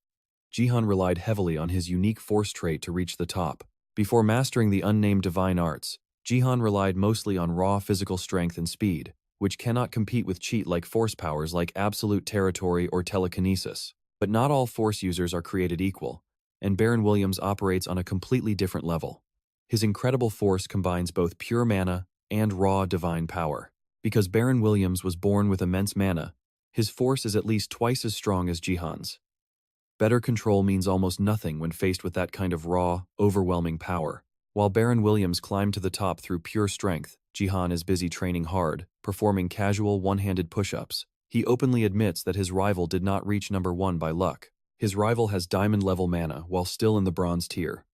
Jihan relied heavily on his unique force trait to reach the top. Before mastering the unnamed Divine Arts, Jihan relied mostly on raw physical strength and speed, which cannot compete with cheat-like force powers like absolute territory or telekinesis. But not all force users are created equal, and Baron Williams operates on a completely different level. His incredible force combines both pure mana and raw divine power. Because Baron Williams was born with immense mana, his force is at least twice as strong as Jihan's. Better control means almost nothing when faced with that kind of raw, overwhelming power. While Baron Williams climbed to the top through pure strength, Jihan is busy training hard, performing casual one-handed push-ups. He openly admits that his rival did not reach number 1 by luck. His rival has diamond-level mana while still in the bronze tier.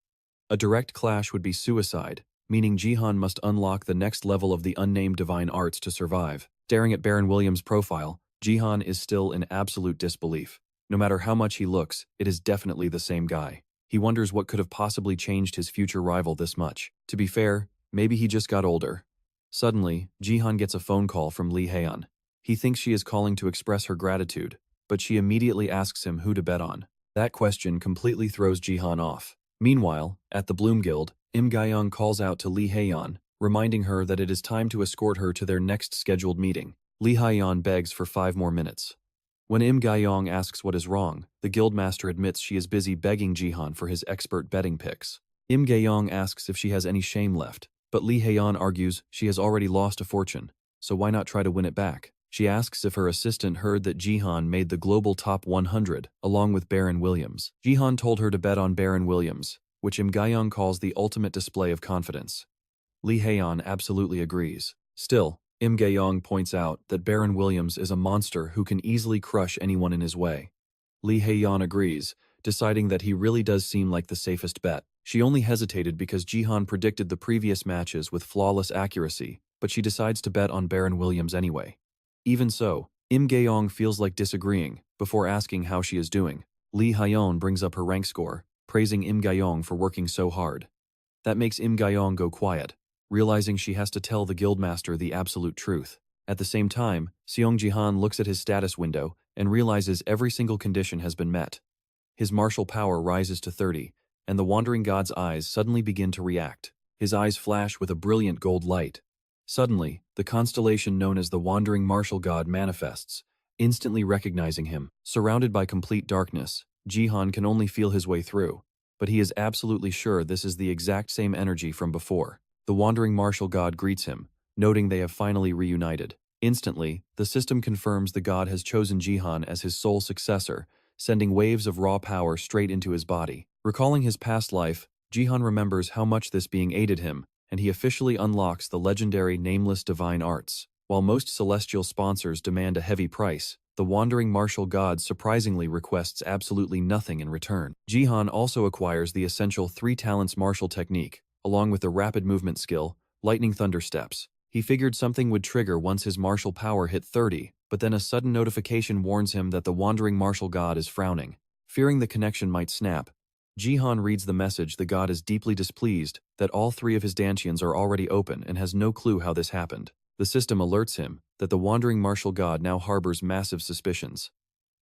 A direct clash would be suicide, meaning Jihan must unlock the next level of the unnamed Divine Arts to survive. Staring at Baron Williams' profile, Jihan is still in absolute disbelief. No matter how much he looks, it is definitely the same guy. He wonders what could have possibly changed his future rival this much. To be fair, maybe he just got older. Suddenly, Jihan gets a phone call from Lee Haeyeon. He thinks she is calling to express her gratitude, but she immediately asks him who to bet on. That question completely throws Jihan off. Meanwhile, at the Bloom Guild, Im Ga-young calls out to Lee Haeyeon, reminding her that it is time to escort her to their next scheduled meeting. Lee Haeyeon begs for 5 more minutes. When Im Ga-young asks what is wrong, the guildmaster admits she is busy begging Jihan for his expert betting picks. Im Ga-young asks if she has any shame left, but Lee Haeyeon argues she has already lost a fortune, so why not try to win it back? She asks if her assistant heard that Jihan made the global top 100, along with Baron Williams. Jihan told her to bet on Baron Williams, which Im Gyeong calls the ultimate display of confidence. Lee Haeyeon absolutely agrees. Still, Im Gyeong points out that Baron Williams is a monster who can easily crush anyone in his way. Lee Haeyeon agrees, deciding that he really does seem like the safest bet. She only hesitated because Jihan predicted the previous matches with flawless accuracy, but she decides to bet on Baron Williams anyway. Even so, Im Gyeong feels like disagreeing before asking how she is doing. Lee Haeyeon brings up her rank score, praising Im Gyeong for working so hard. That makes Im Gyeong go quiet, realizing she has to tell the guildmaster the absolute truth. At the same time, Seong Jihan looks at his status window and realizes every single condition has been met. His martial power rises to 30, and the wandering god's eyes suddenly begin to react. His eyes flash with a brilliant gold light. Suddenly, the constellation known as the Wandering Martial God manifests, instantly recognizing him. Surrounded by complete darkness, Jihan can only feel his way through, but he is absolutely sure this is the exact same energy from before. The Wandering Martial God greets him, noting they have finally reunited. Instantly, the system confirms the god has chosen Jihan as his sole successor, sending waves of raw power straight into his body. Recalling his past life, Jihan remembers how much this being aided him, and he officially unlocks the legendary Nameless Divine Arts. While most celestial sponsors demand a heavy price, the Wandering Martial God surprisingly requests absolutely nothing in return. Jihan also acquires the essential 3 talents martial technique, along with the rapid movement skill, Lightning Thunder Steps. He figured something would trigger once his martial power hit 30, but then a sudden notification warns him that the Wandering Martial God is frowning. Fearing the connection might snap, Jihan reads the message. The god is deeply displeased that all 3 of his dantians are already open and has no clue how this happened. The system alerts him that the Wandering Martial God now harbors massive suspicions.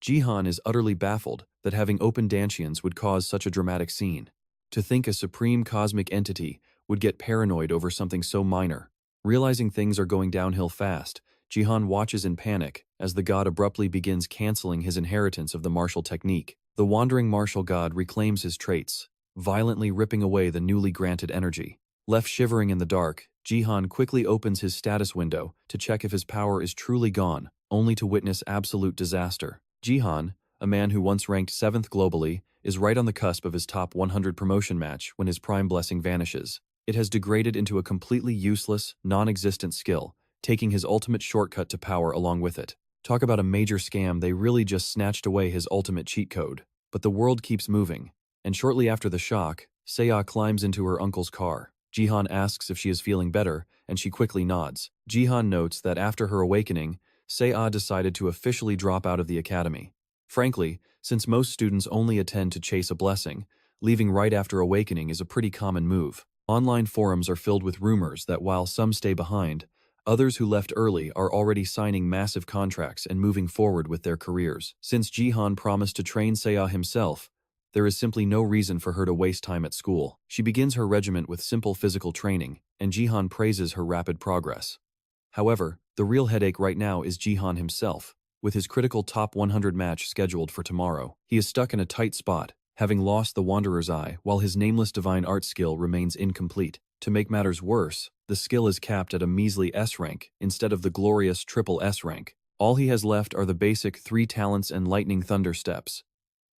Jihan is utterly baffled that having open dantians would cause such a dramatic scene. To think a supreme cosmic entity would get paranoid over something so minor. Realizing things are going downhill fast, Jihan watches in panic as the god abruptly begins canceling his inheritance of the martial technique. The Wandering Martial God reclaims his traits, violently ripping away the newly granted energy. Left shivering in the dark, Jihan quickly opens his status window to check if his power is truly gone, only to witness absolute disaster. Jihan, a man who once ranked 7th globally, is right on the cusp of his top 100 promotion match when his prime blessing vanishes. It has degraded into a completely useless, non-existent skill, taking his ultimate shortcut to power along with it. Talk about a major scam. They really just snatched away his ultimate cheat code. But the world keeps moving, and shortly after the shock, Seiya climbs into her uncle's car. Jihan asks if she is feeling better, and she quickly nods. Jihan notes that after her awakening, Seiya decided to officially drop out of the academy. Frankly, since most students only attend to chase a blessing, leaving right after awakening is a pretty common move. Online forums are filled with rumors that while some stay behind, others who left early are already signing massive contracts and moving forward with their careers. Since Jihan promised to train Seiya himself, there is simply no reason for her to waste time at school. She begins her regiment with simple physical training, and Jihan praises her rapid progress. However, the real headache right now is Jihan himself. With his critical top 100 match scheduled for tomorrow, he is stuck in a tight spot, having lost the Wanderer's Eye while his Nameless Divine Arts skill remains incomplete. To make matters worse, the skill is capped at a measly S rank instead of the glorious triple S rank. All he has left are the basic 3 talents and Lightning Thunder Steps.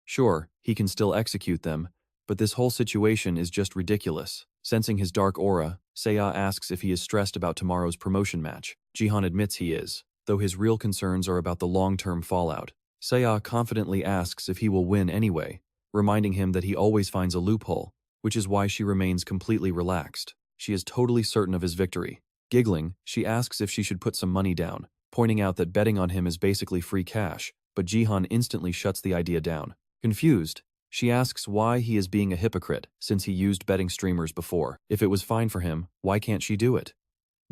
Sure, he can still execute them, but this whole situation is just ridiculous. Sensing his dark aura, Seiya asks if he is stressed about tomorrow's promotion match. Jihan admits he is, though his real concerns are about the long-term fallout. Seiya confidently asks if he will win anyway, reminding him that he always finds a loophole, which is why she remains completely relaxed. She is totally certain of his victory. Giggling, she asks if she should put some money down, pointing out that betting on him is basically free cash, but Jihan instantly shuts the idea down. Confused, she asks why he is being a hypocrite since he used betting streamers before. If it was fine for him, why can't she do it?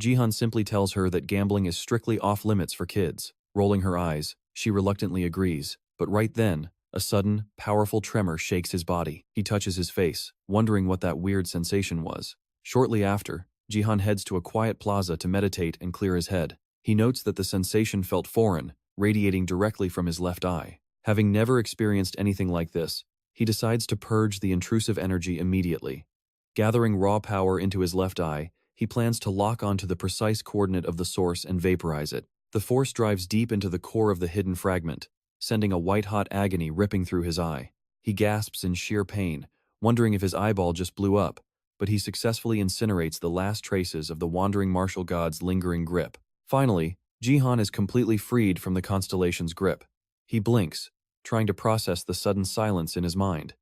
Jihan simply tells her that gambling is strictly off limits for kids. Rolling her eyes, she reluctantly agrees, but right then, a sudden, powerful tremor shakes his body. He touches his face, wondering what that weird sensation was. Shortly after, Jihan heads to a quiet plaza to meditate and clear his head. He notes that the sensation felt foreign, radiating directly from his left eye. Having never experienced anything like this, he decides to purge the intrusive energy immediately. Gathering raw power into his left eye, he plans to lock onto the precise coordinate of the source and vaporize it. The force drives deep into the core of the hidden fragment, sending a white-hot agony ripping through his eye. He gasps in sheer pain, wondering if his eyeball just blew up, but he successfully incinerates the last traces of the wandering martial god's lingering grip. Finally, Jihan is completely freed from the constellation's grip. He blinks, trying to process the sudden silence in his mind.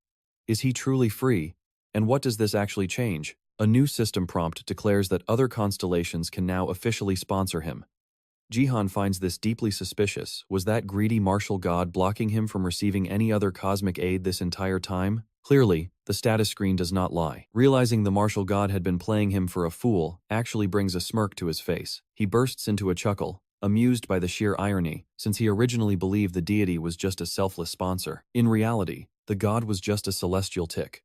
Is he truly free? And what does this actually change? A new system prompt declares that other constellations can now officially sponsor him. Jihan finds this deeply suspicious. Was that greedy martial god blocking him from receiving any other cosmic aid this entire time? Clearly, the status screen does not lie. Realizing the martial god had been playing him for a fool actually brings a smirk to his face. He bursts into a chuckle, amused by the sheer irony, since he originally believed the deity was just a selfless sponsor. In reality, the god was just a celestial tick.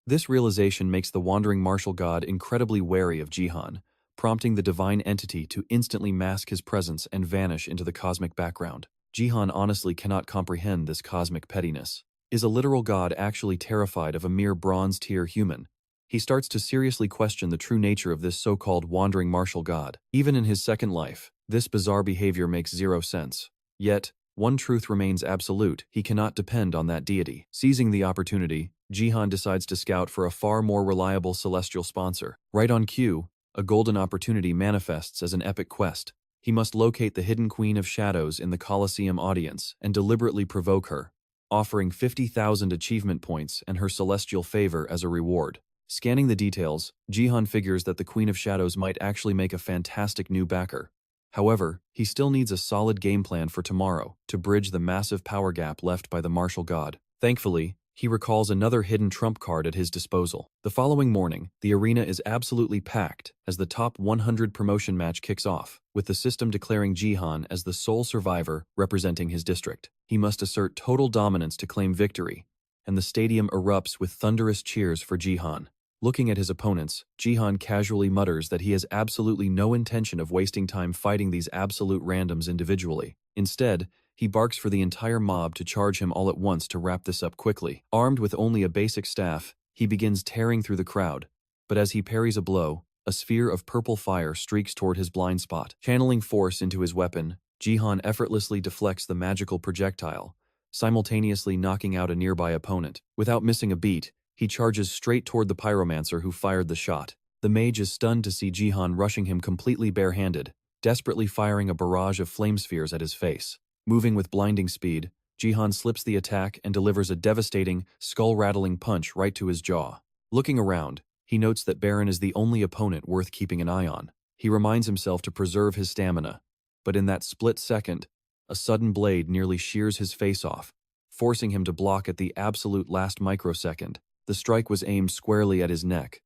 This realization makes the wandering martial god incredibly wary of Jihan, prompting the divine entity to instantly mask his presence and vanish into the cosmic background. Jihan honestly cannot comprehend this cosmic pettiness. Is a literal god actually terrified of a mere bronze-tier human? He starts to seriously question the true nature of this so-called wandering martial god. Even in his second life, this bizarre behavior makes zero sense. Yet, one truth remains absolute: he cannot depend on that deity. Seizing the opportunity, Jihan decides to scout for a far more reliable celestial sponsor. Right on cue, a golden opportunity manifests as an epic quest. He must locate the hidden Queen of Shadows in the Colosseum audience and deliberately provoke her, offering 50,000 achievement points and her celestial favor as a reward. Scanning the details, Jihan figures that the Queen of Shadows might actually make a fantastic new backer. However, he still needs a solid game plan for tomorrow to bridge the massive power gap left by the martial god. Thankfully, he recalls another hidden trump card at his disposal. The following morning, the arena is absolutely packed as the top 100 promotion match kicks off, with the system declaring Jihan as the sole survivor representing his district. He must assert total dominance to claim victory, and the stadium erupts with thunderous cheers for Jihan. Looking at his opponents, Jihan casually mutters that he has absolutely no intention of wasting time fighting these absolute randoms individually. Instead, he barks for the entire mob to charge him all at once to wrap this up quickly. Armed with only a basic staff, he begins tearing through the crowd. But as he parries a blow, a sphere of purple fire streaks toward his blind spot. Channeling force into his weapon, Jihan effortlessly deflects the magical projectile, simultaneously knocking out a nearby opponent. Without missing a beat, he charges straight toward the pyromancer who fired the shot. The mage is stunned to see Jihan rushing him completely barehanded, desperately firing a barrage of flame spheres at his face. Moving with blinding speed, Jihan slips the attack and delivers a devastating, skull-rattling punch right to his jaw. Looking around, he notes that Baron is the only opponent worth keeping an eye on. He reminds himself to preserve his stamina, but in that split second, a sudden blade nearly shears his face off, forcing him to block at the absolute last microsecond. The strike was aimed squarely at his neck.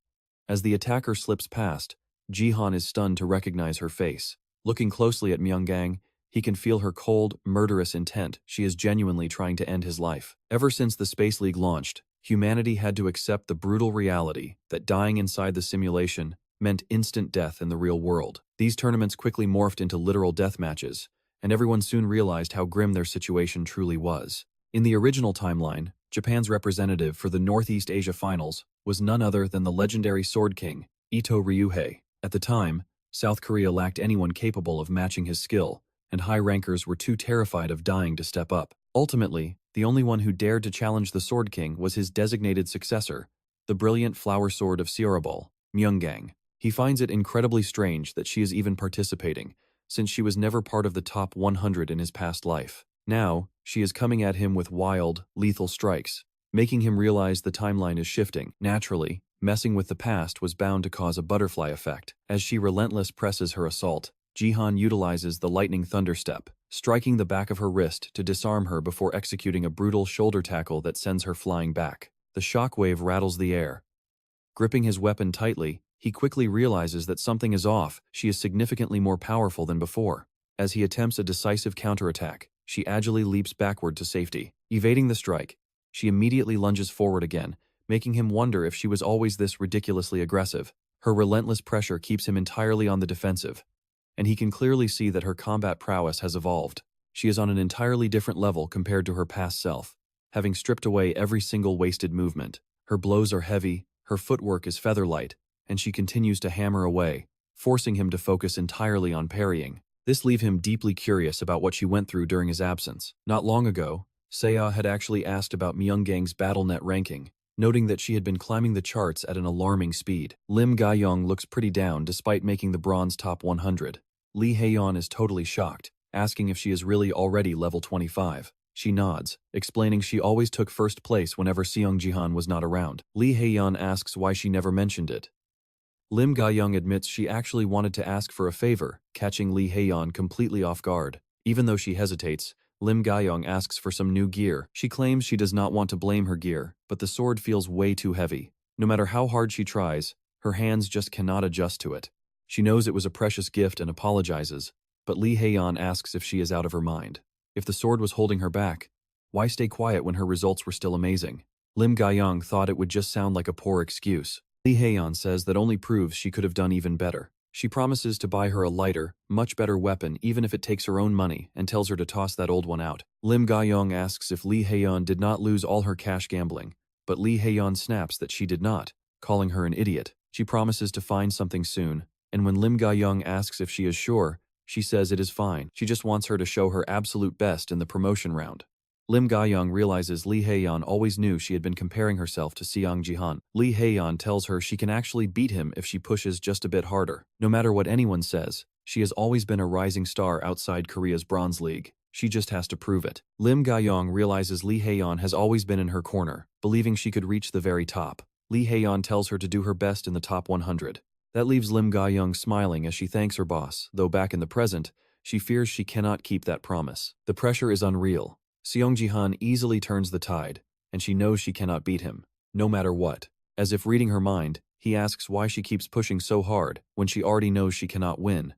As the attacker slips past, Jihan is stunned to recognize her face. Looking closely at Myunggang, he can feel her cold, murderous intent. She is genuinely trying to end his life. Ever since the Space League launched, humanity had to accept the brutal reality that dying inside the simulation meant instant death in the real world. These tournaments quickly morphed into literal death matches, and everyone soon realized how grim their situation truly was. In the original timeline, Japan's representative for the Northeast Asia Finals was none other than the legendary Sword King, Ito Ryuhei. At the time, South Korea lacked anyone capable of matching his skill, and high rankers were too terrified of dying to step up. Ultimately, the only one who dared to challenge the Sword King was his designated successor, the brilliant flower sword of Seorabol, Myunggang. He finds it incredibly strange that she is even participating, since she was never part of the top 100 in his past life. Now, she is coming at him with wild, lethal strikes, making him realize the timeline is shifting. Naturally, messing with the past was bound to cause a butterfly effect. As she relentlessly presses her assault, Jihan utilizes the lightning thunderstep, striking the back of her wrist to disarm her before executing a brutal shoulder tackle that sends her flying back. The shockwave rattles the air. Gripping his weapon tightly, he quickly realizes that something is off. She is significantly more powerful than before. As he attempts a decisive counterattack, she agilely leaps backward to safety. Evading the strike, she immediately lunges forward again, making him wonder if she was always this ridiculously aggressive. Her relentless pressure keeps him entirely on the defensive, and he can clearly see that her combat prowess has evolved. She is on an entirely different level compared to her past self, having stripped away every single wasted movement. Her blows are heavy, her footwork is feather-light, and she continues to hammer away, forcing him to focus entirely on parrying. This leave him deeply curious about what she went through during his absence. Not long ago, Seo had actually asked about Myunggang's BattleNet ranking, noting that she had been climbing the charts at an alarming speed. Lim Ga-young looks pretty down despite making the bronze top 100. Lee Hae-yeon is totally shocked, asking if she is really already level 25. She nods, explaining she always took first place whenever Seong Jihan was not around. Lee Hae-yeon asks why she never mentioned it. Lim Ga-young admits she actually wanted to ask for a favor, catching Lee Hae-yeon completely off guard. Even though she hesitates, Lim Ga-young asks for some new gear. She claims she does not want to blame her gear, but the sword feels way too heavy. No matter how hard she tries, her hands just cannot adjust to it. She knows it was a precious gift and apologizes, but Lee Hae-yeon asks if she is out of her mind. If the sword was holding her back, why stay quiet when her results were still amazing? Lim Ga-young thought it would just sound like a poor excuse. Lee Hae-yeon says that only proves she could have done even better. She promises to buy her a lighter, much better weapon even if it takes her own money, and tells her to toss that old one out. Lim Ga-young asks if Lee Hae-yeon did not lose all her cash gambling, but Lee Hae-yeon snaps that she did not, calling her an idiot. She promises to find something soon, and when Lim Ga-young asks if she is sure, she says it is fine. She just wants her to show her absolute best in the promotion round. Lim Ga-young realizes Lee Hae-yeon always knew she had been comparing herself to Seong Jihan. Lee Hae-yeon tells her she can actually beat him if she pushes just a bit harder. No matter what anyone says, she has always been a rising star outside Korea's Bronze League. She just has to prove it. Lim Ga-young realizes Lee Hae-yeon has always been in her corner, believing she could reach the very top. Lee Hae-yeon tells her to do her best in the top 100. That leaves Lim Ga-young smiling as she thanks her boss, though back in the present, she fears she cannot keep that promise. The pressure is unreal. Seong Jihan easily turns the tide, and she knows she cannot beat him, no matter what. As if reading her mind, he asks why she keeps pushing so hard when she already knows she cannot win.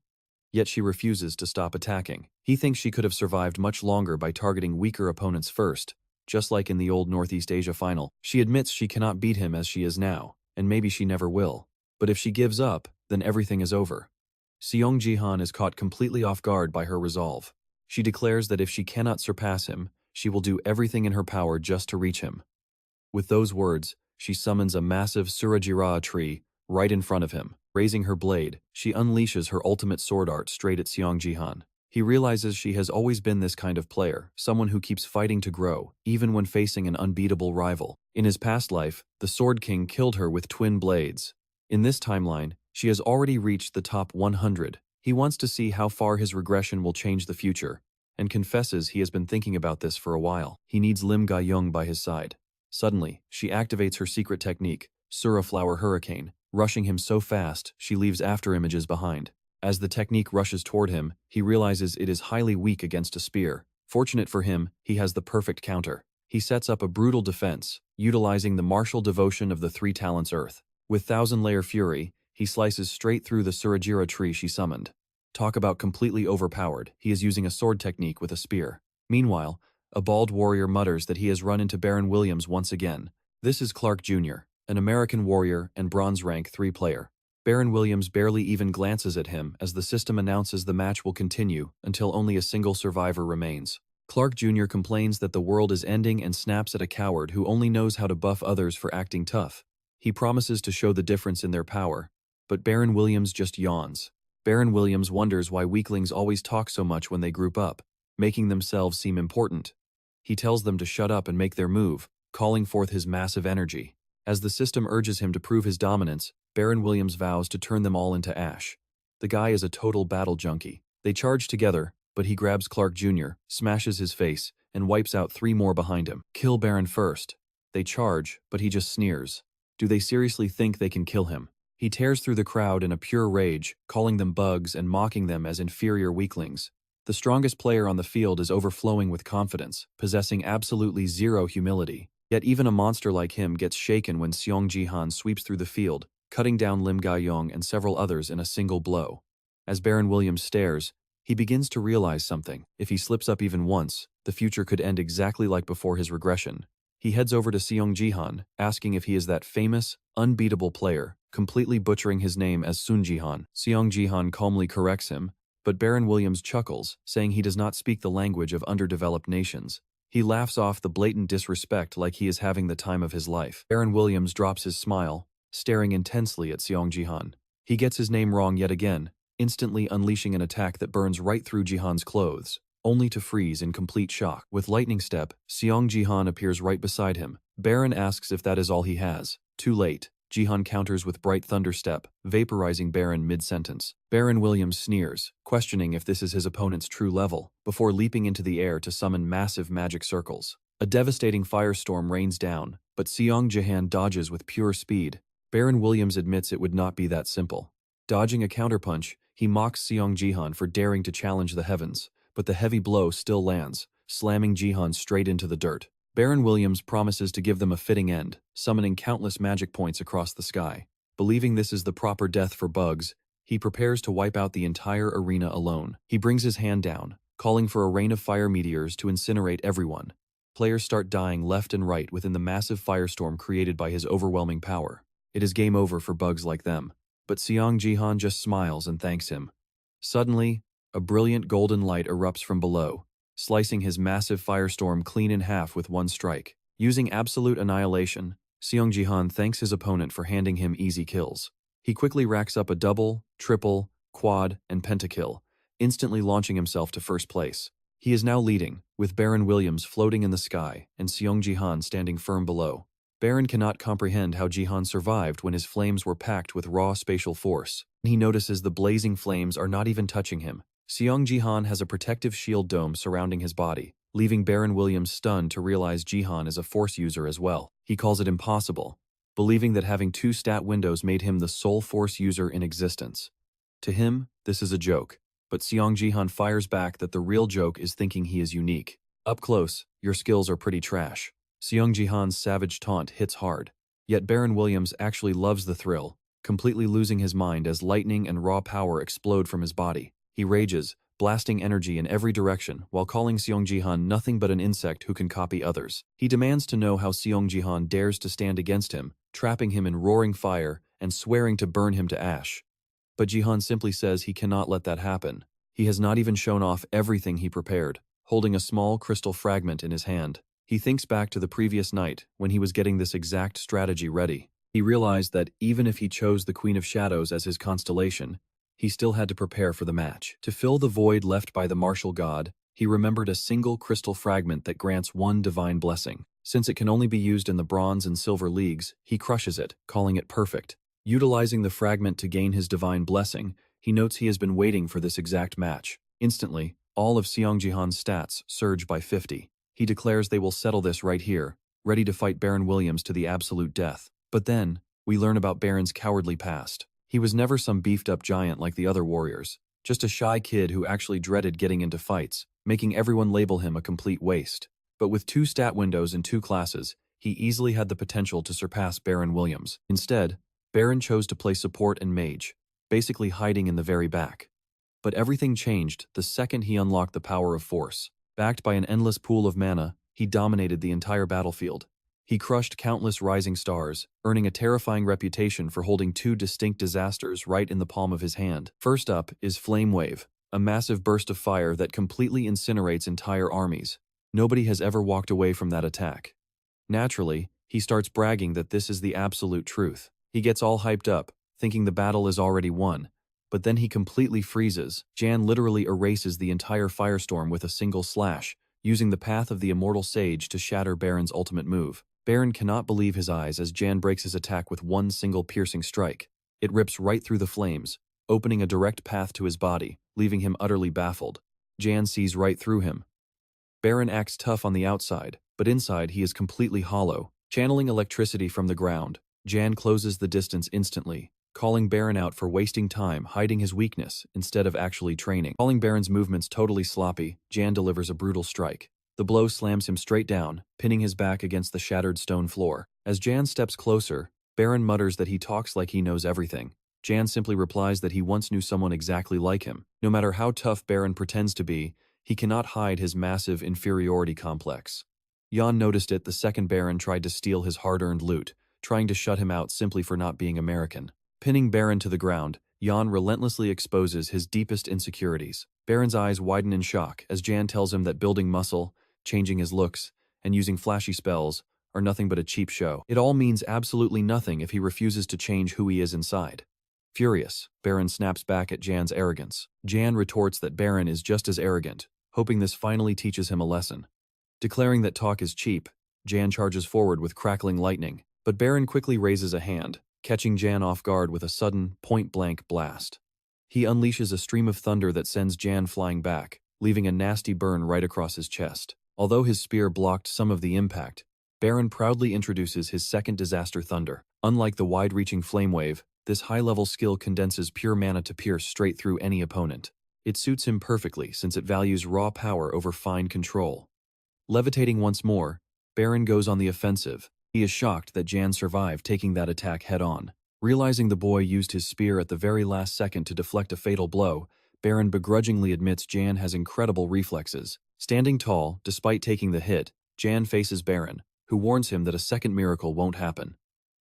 Yet she refuses to stop attacking. He thinks she could have survived much longer by targeting weaker opponents first, just like in the old Northeast Asia final. She admits she cannot beat him as she is now, and maybe she never will. But if she gives up, then everything is over. Seong Jihan is caught completely off guard by her resolve. She declares that if she cannot surpass him, she will do everything in her power just to reach him. With those words, she summons a massive Surajira tree right in front of him. Raising her blade, she unleashes her ultimate sword art straight at Seong Jihan. He realizes she has always been this kind of player, someone who keeps fighting to grow, even when facing an unbeatable rival. In his past life, the Sword King killed her with twin blades. In this timeline, she has already reached the top 100. He wants to see how far his regression will change the future, and confesses he has been thinking about this for a while. He needs Lim Ga-young by his side. Suddenly, she activates her secret technique, Sura Flower Hurricane, rushing him so fast she leaves afterimages behind. As the technique rushes toward him, he realizes it is highly weak against a spear. Fortunate for him, he has the perfect counter. He sets up a brutal defense, utilizing the martial devotion of the three talents Earth. With thousand-layer fury, he slices straight through the Surajira tree she summoned. Talk about completely overpowered, he is using a sword technique with a spear. Meanwhile, a bald warrior mutters that he has run into Baron Williams once again. This is Clark Jr., an American warrior and bronze rank 3 player. Baron Williams barely even glances at him as the system announces the match will continue until only a single survivor remains. Clark Jr. complains that the world is ending and snaps at a coward who only knows how to buff others for acting tough. He promises to show the difference in their power, but Baron Williams just yawns. Baron Williams wonders why weaklings always talk so much when they group up, making themselves seem important. He tells them to shut up and make their move, calling forth his massive energy. As the system urges him to prove his dominance, Baron Williams vows to turn them all into ash. The guy is a total battle junkie. They charge together, but he grabs Clark Jr., smashes his face, and wipes out 3 more behind him. Kill Baron first. They charge, but he just sneers. Do they seriously think they can kill him? He tears through the crowd in a pure rage, calling them bugs and mocking them as inferior weaklings. The strongest player on the field is overflowing with confidence, possessing absolutely zero humility. Yet even a monster like him gets shaken when Seong Jihan sweeps through the field, cutting down Lim Ga-young and several others in a single blow. As Baron Williams stares, he begins to realize something. If he slips up even once, the future could end exactly like before his regression. He heads over to Seong Jihan, asking if he is that famous, unbeatable player, completely butchering his name as Sun Jihan. Seong Jihan calmly corrects him, but Baron Williams chuckles, saying he does not speak the language of underdeveloped nations. He laughs off the blatant disrespect like he is having the time of his life. Baron Williams drops his smile, staring intensely at Seong Jihan. He gets his name wrong yet again, instantly unleashing an attack that burns right through Jihan's clothes, only to freeze in complete shock. With lightning step, Seong Jihan appears right beside him. Baron asks if that is all he has. Too late. Jihan counters with bright thunder step, vaporizing Baron mid-sentence. Baron Williams sneers, questioning if this is his opponent's true level, before leaping into the air to summon massive magic circles. A devastating firestorm rains down, but Seong Jihan dodges with pure speed. Baron Williams admits it would not be that simple. Dodging a counterpunch, he mocks Seong Jihan for daring to challenge the heavens, but the heavy blow still lands, slamming Jihan straight into the dirt. Baron Williams promises to give them a fitting end, summoning countless magic points across the sky. Believing this is the proper death for bugs, he prepares to wipe out the entire arena alone. He brings his hand down, calling for a rain of fire meteors to incinerate everyone. Players start dying left and right within the massive firestorm created by his overwhelming power. It is game over for bugs like them, but Seong Jihan just smiles and thanks him. Suddenly, a brilliant golden light erupts from below, slicing his massive firestorm clean in half with one strike. Using absolute annihilation, Seong Jihan thanks his opponent for handing him easy kills. He quickly racks up a double, triple, quad, and pentakill, instantly launching himself to first place. He is now leading, with Baron Williams floating in the sky and Seong Jihan standing firm below. Baron cannot comprehend how Jihan survived when his flames were packed with raw spatial force. He notices the blazing flames are not even touching him. Seong Jihan has a protective shield dome surrounding his body, leaving Baron Williams stunned to realize Jihan is a force user as well. He calls it impossible, believing that having two stat windows made him the sole force user in existence. To him, this is a joke, but Seong Jihan fires back that the real joke is thinking he is unique. Up close, your skills are pretty trash. Seong Jihan's savage taunt hits hard, yet Baron Williams actually loves the thrill, completely losing his mind as lightning and raw power explode from his body. He rages, blasting energy in every direction while calling Seong Jihan nothing but an insect who can copy others. He demands to know how Seong Jihan dares to stand against him, trapping him in roaring fire and swearing to burn him to ash. But Jihan simply says he cannot let that happen. He has not even shown off everything he prepared, holding a small crystal fragment in his hand. He thinks back to the previous night when he was getting this exact strategy ready. He realized that even if he chose the Queen of Shadows as his constellation, he still had to prepare for the match. To fill the void left by the martial god, he remembered a single crystal fragment that grants one divine blessing. Since it can only be used in the bronze and silver leagues, he crushes it, calling it perfect. Utilizing the fragment to gain his divine blessing, he notes he has been waiting for this exact match. Instantly, all of Seong Jihan's stats surge by 50. He declares they will settle this right here, ready to fight Baron Williams to the absolute death. But then, we learn about Baron's cowardly past. He was never some beefed-up giant like the other warriors, just a shy kid who actually dreaded getting into fights, making everyone label him a complete waste. But with 2 stat windows and 2 classes, he easily had the potential to surpass Baron Williams. Instead, Baron chose to play support and mage, basically hiding in the very back. But everything changed the second he unlocked the power of force. Backed by an endless pool of mana, he dominated the entire battlefield. He crushed countless rising stars, earning a terrifying reputation for holding 2 distinct disasters right in the palm of his hand. First up is Flame Wave, a massive burst of fire that completely incinerates entire armies. Nobody has ever walked away from that attack. Naturally, he starts bragging that this is the absolute truth. He gets all hyped up, thinking the battle is already won. But then he completely freezes. Jan literally erases the entire firestorm with a single slash, using the path of the immortal sage to shatter Baron's ultimate move. Baron cannot believe his eyes as Jan breaks his attack with one single piercing strike. It rips right through the flames, opening a direct path to his body, leaving him utterly baffled. Jan sees right through him. Baron acts tough on the outside, but inside he is completely hollow. Channeling electricity from the ground, Jan closes the distance instantly, calling Baron out for wasting time hiding his weakness instead of actually training. Calling Baron's movements totally sloppy, Jan delivers a brutal strike. The blow slams him straight down, pinning his back against the shattered stone floor. As Jan steps closer, Baron mutters that he talks like he knows everything. Jan simply replies that he once knew someone exactly like him. No matter how tough Baron pretends to be, he cannot hide his massive inferiority complex. Jan noticed it the second Baron tried to steal his hard-earned loot, trying to shut him out simply for not being American. Pinning Baron to the ground, Jan relentlessly exposes his deepest insecurities. Baron's eyes widen in shock as Jan tells him that building muscle, changing his looks, and using flashy spells are nothing but a cheap show. It all means absolutely nothing if he refuses to change who he is inside. Furious, Baron snaps back at Jan's arrogance. Jan retorts that Baron is just as arrogant, hoping this finally teaches him a lesson. Declaring that talk is cheap, Jan charges forward with crackling lightning, but Baron quickly raises a hand, catching Jan off guard with a sudden, point-blank blast. He unleashes a stream of thunder that sends Jan flying back, leaving a nasty burn right across his chest. Although his spear blocked some of the impact, Baron proudly introduces his second disaster thunder. Unlike the wide-reaching flame wave, this high-level skill condenses pure mana to pierce straight through any opponent. It suits him perfectly since it values raw power over fine control. Levitating once more, Baron goes on the offensive. He is shocked that Jan survived taking that attack head-on. Realizing the boy used his spear at the very last second to deflect a fatal blow, Baron begrudgingly admits Jan has incredible reflexes. Standing tall, despite taking the hit, Jan faces Baron, who warns him that a second miracle won't happen.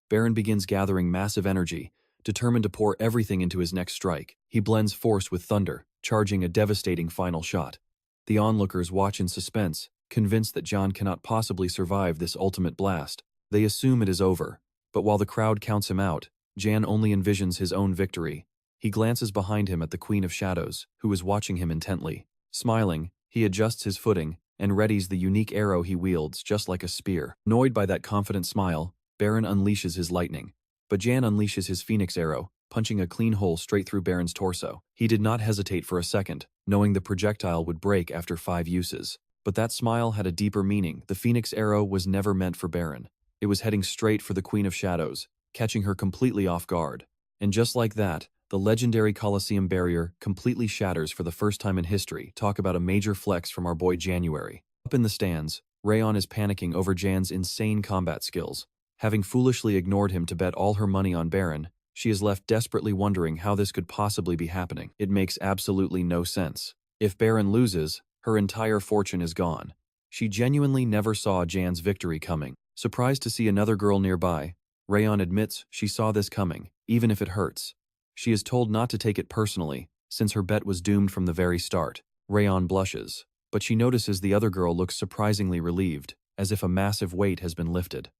Baron begins gathering massive energy, determined to pour everything into his next strike. He blends force with thunder, charging a devastating final shot. The onlookers watch in suspense, convinced that Jan cannot possibly survive this ultimate blast. They assume it is over, but while the crowd counts him out, Jan only envisions his own victory. He glances behind him at the Queen of Shadows, who is watching him intently. Smiling, he adjusts his footing and readies the unique arrow he wields just like a spear. Annoyed by that confident smile, Baron unleashes his lightning. But Jan unleashes his phoenix arrow, punching a clean hole straight through Baron's torso. He did not hesitate for a second, knowing the projectile would break after 5 uses. But that smile had a deeper meaning. The phoenix arrow was never meant for Baron. It was heading straight for the Queen of Shadows, catching her completely off guard. And just like that, the legendary Colosseum barrier completely shatters for the first time in history. Talk about a major flex from our boy January. Up in the stands, Rayon is panicking over Jan's insane combat skills. Having foolishly ignored him to bet all her money on Baron, she is left desperately wondering how this could possibly be happening. It makes absolutely no sense. If Baron loses, her entire fortune is gone. She genuinely never saw Jan's victory coming. Surprised to see another girl nearby, Rayon admits she saw this coming, even if it hurts. She is told not to take it personally, since her bet was doomed from the very start. Rayon blushes, but she notices the other girl looks surprisingly relieved, as if a massive weight has been lifted.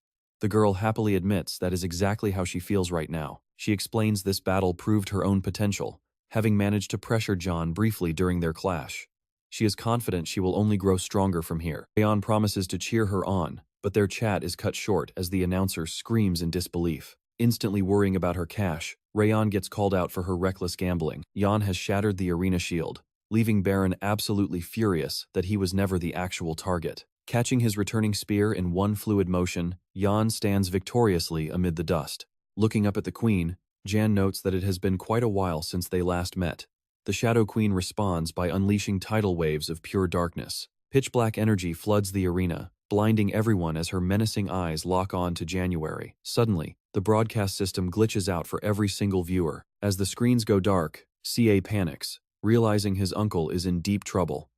The girl happily admits that is exactly how she feels right now. She explains this battle proved her own potential, having managed to pressure Jan briefly during their clash. She is confident she will only grow stronger from here. Rayon promises to cheer her on, but their chat is cut short as the announcer screams in disbelief. Instantly worrying about her cash, Rayon gets called out for her reckless gambling. Jan has shattered the arena shield, leaving Baron absolutely furious that he was never the actual target. Catching his returning spear in one fluid motion, Jan stands victoriously amid the dust. Looking up at the Queen, Jan notes that it has been quite a while since they last met. The Shadow Queen responds by unleashing tidal waves of pure darkness. Pitch-black energy floods the arena, blinding everyone as her menacing eyes lock on to January. Suddenly, the broadcast system glitches out for every single viewer. As the screens go dark, CA panics, realizing his uncle is in deep trouble.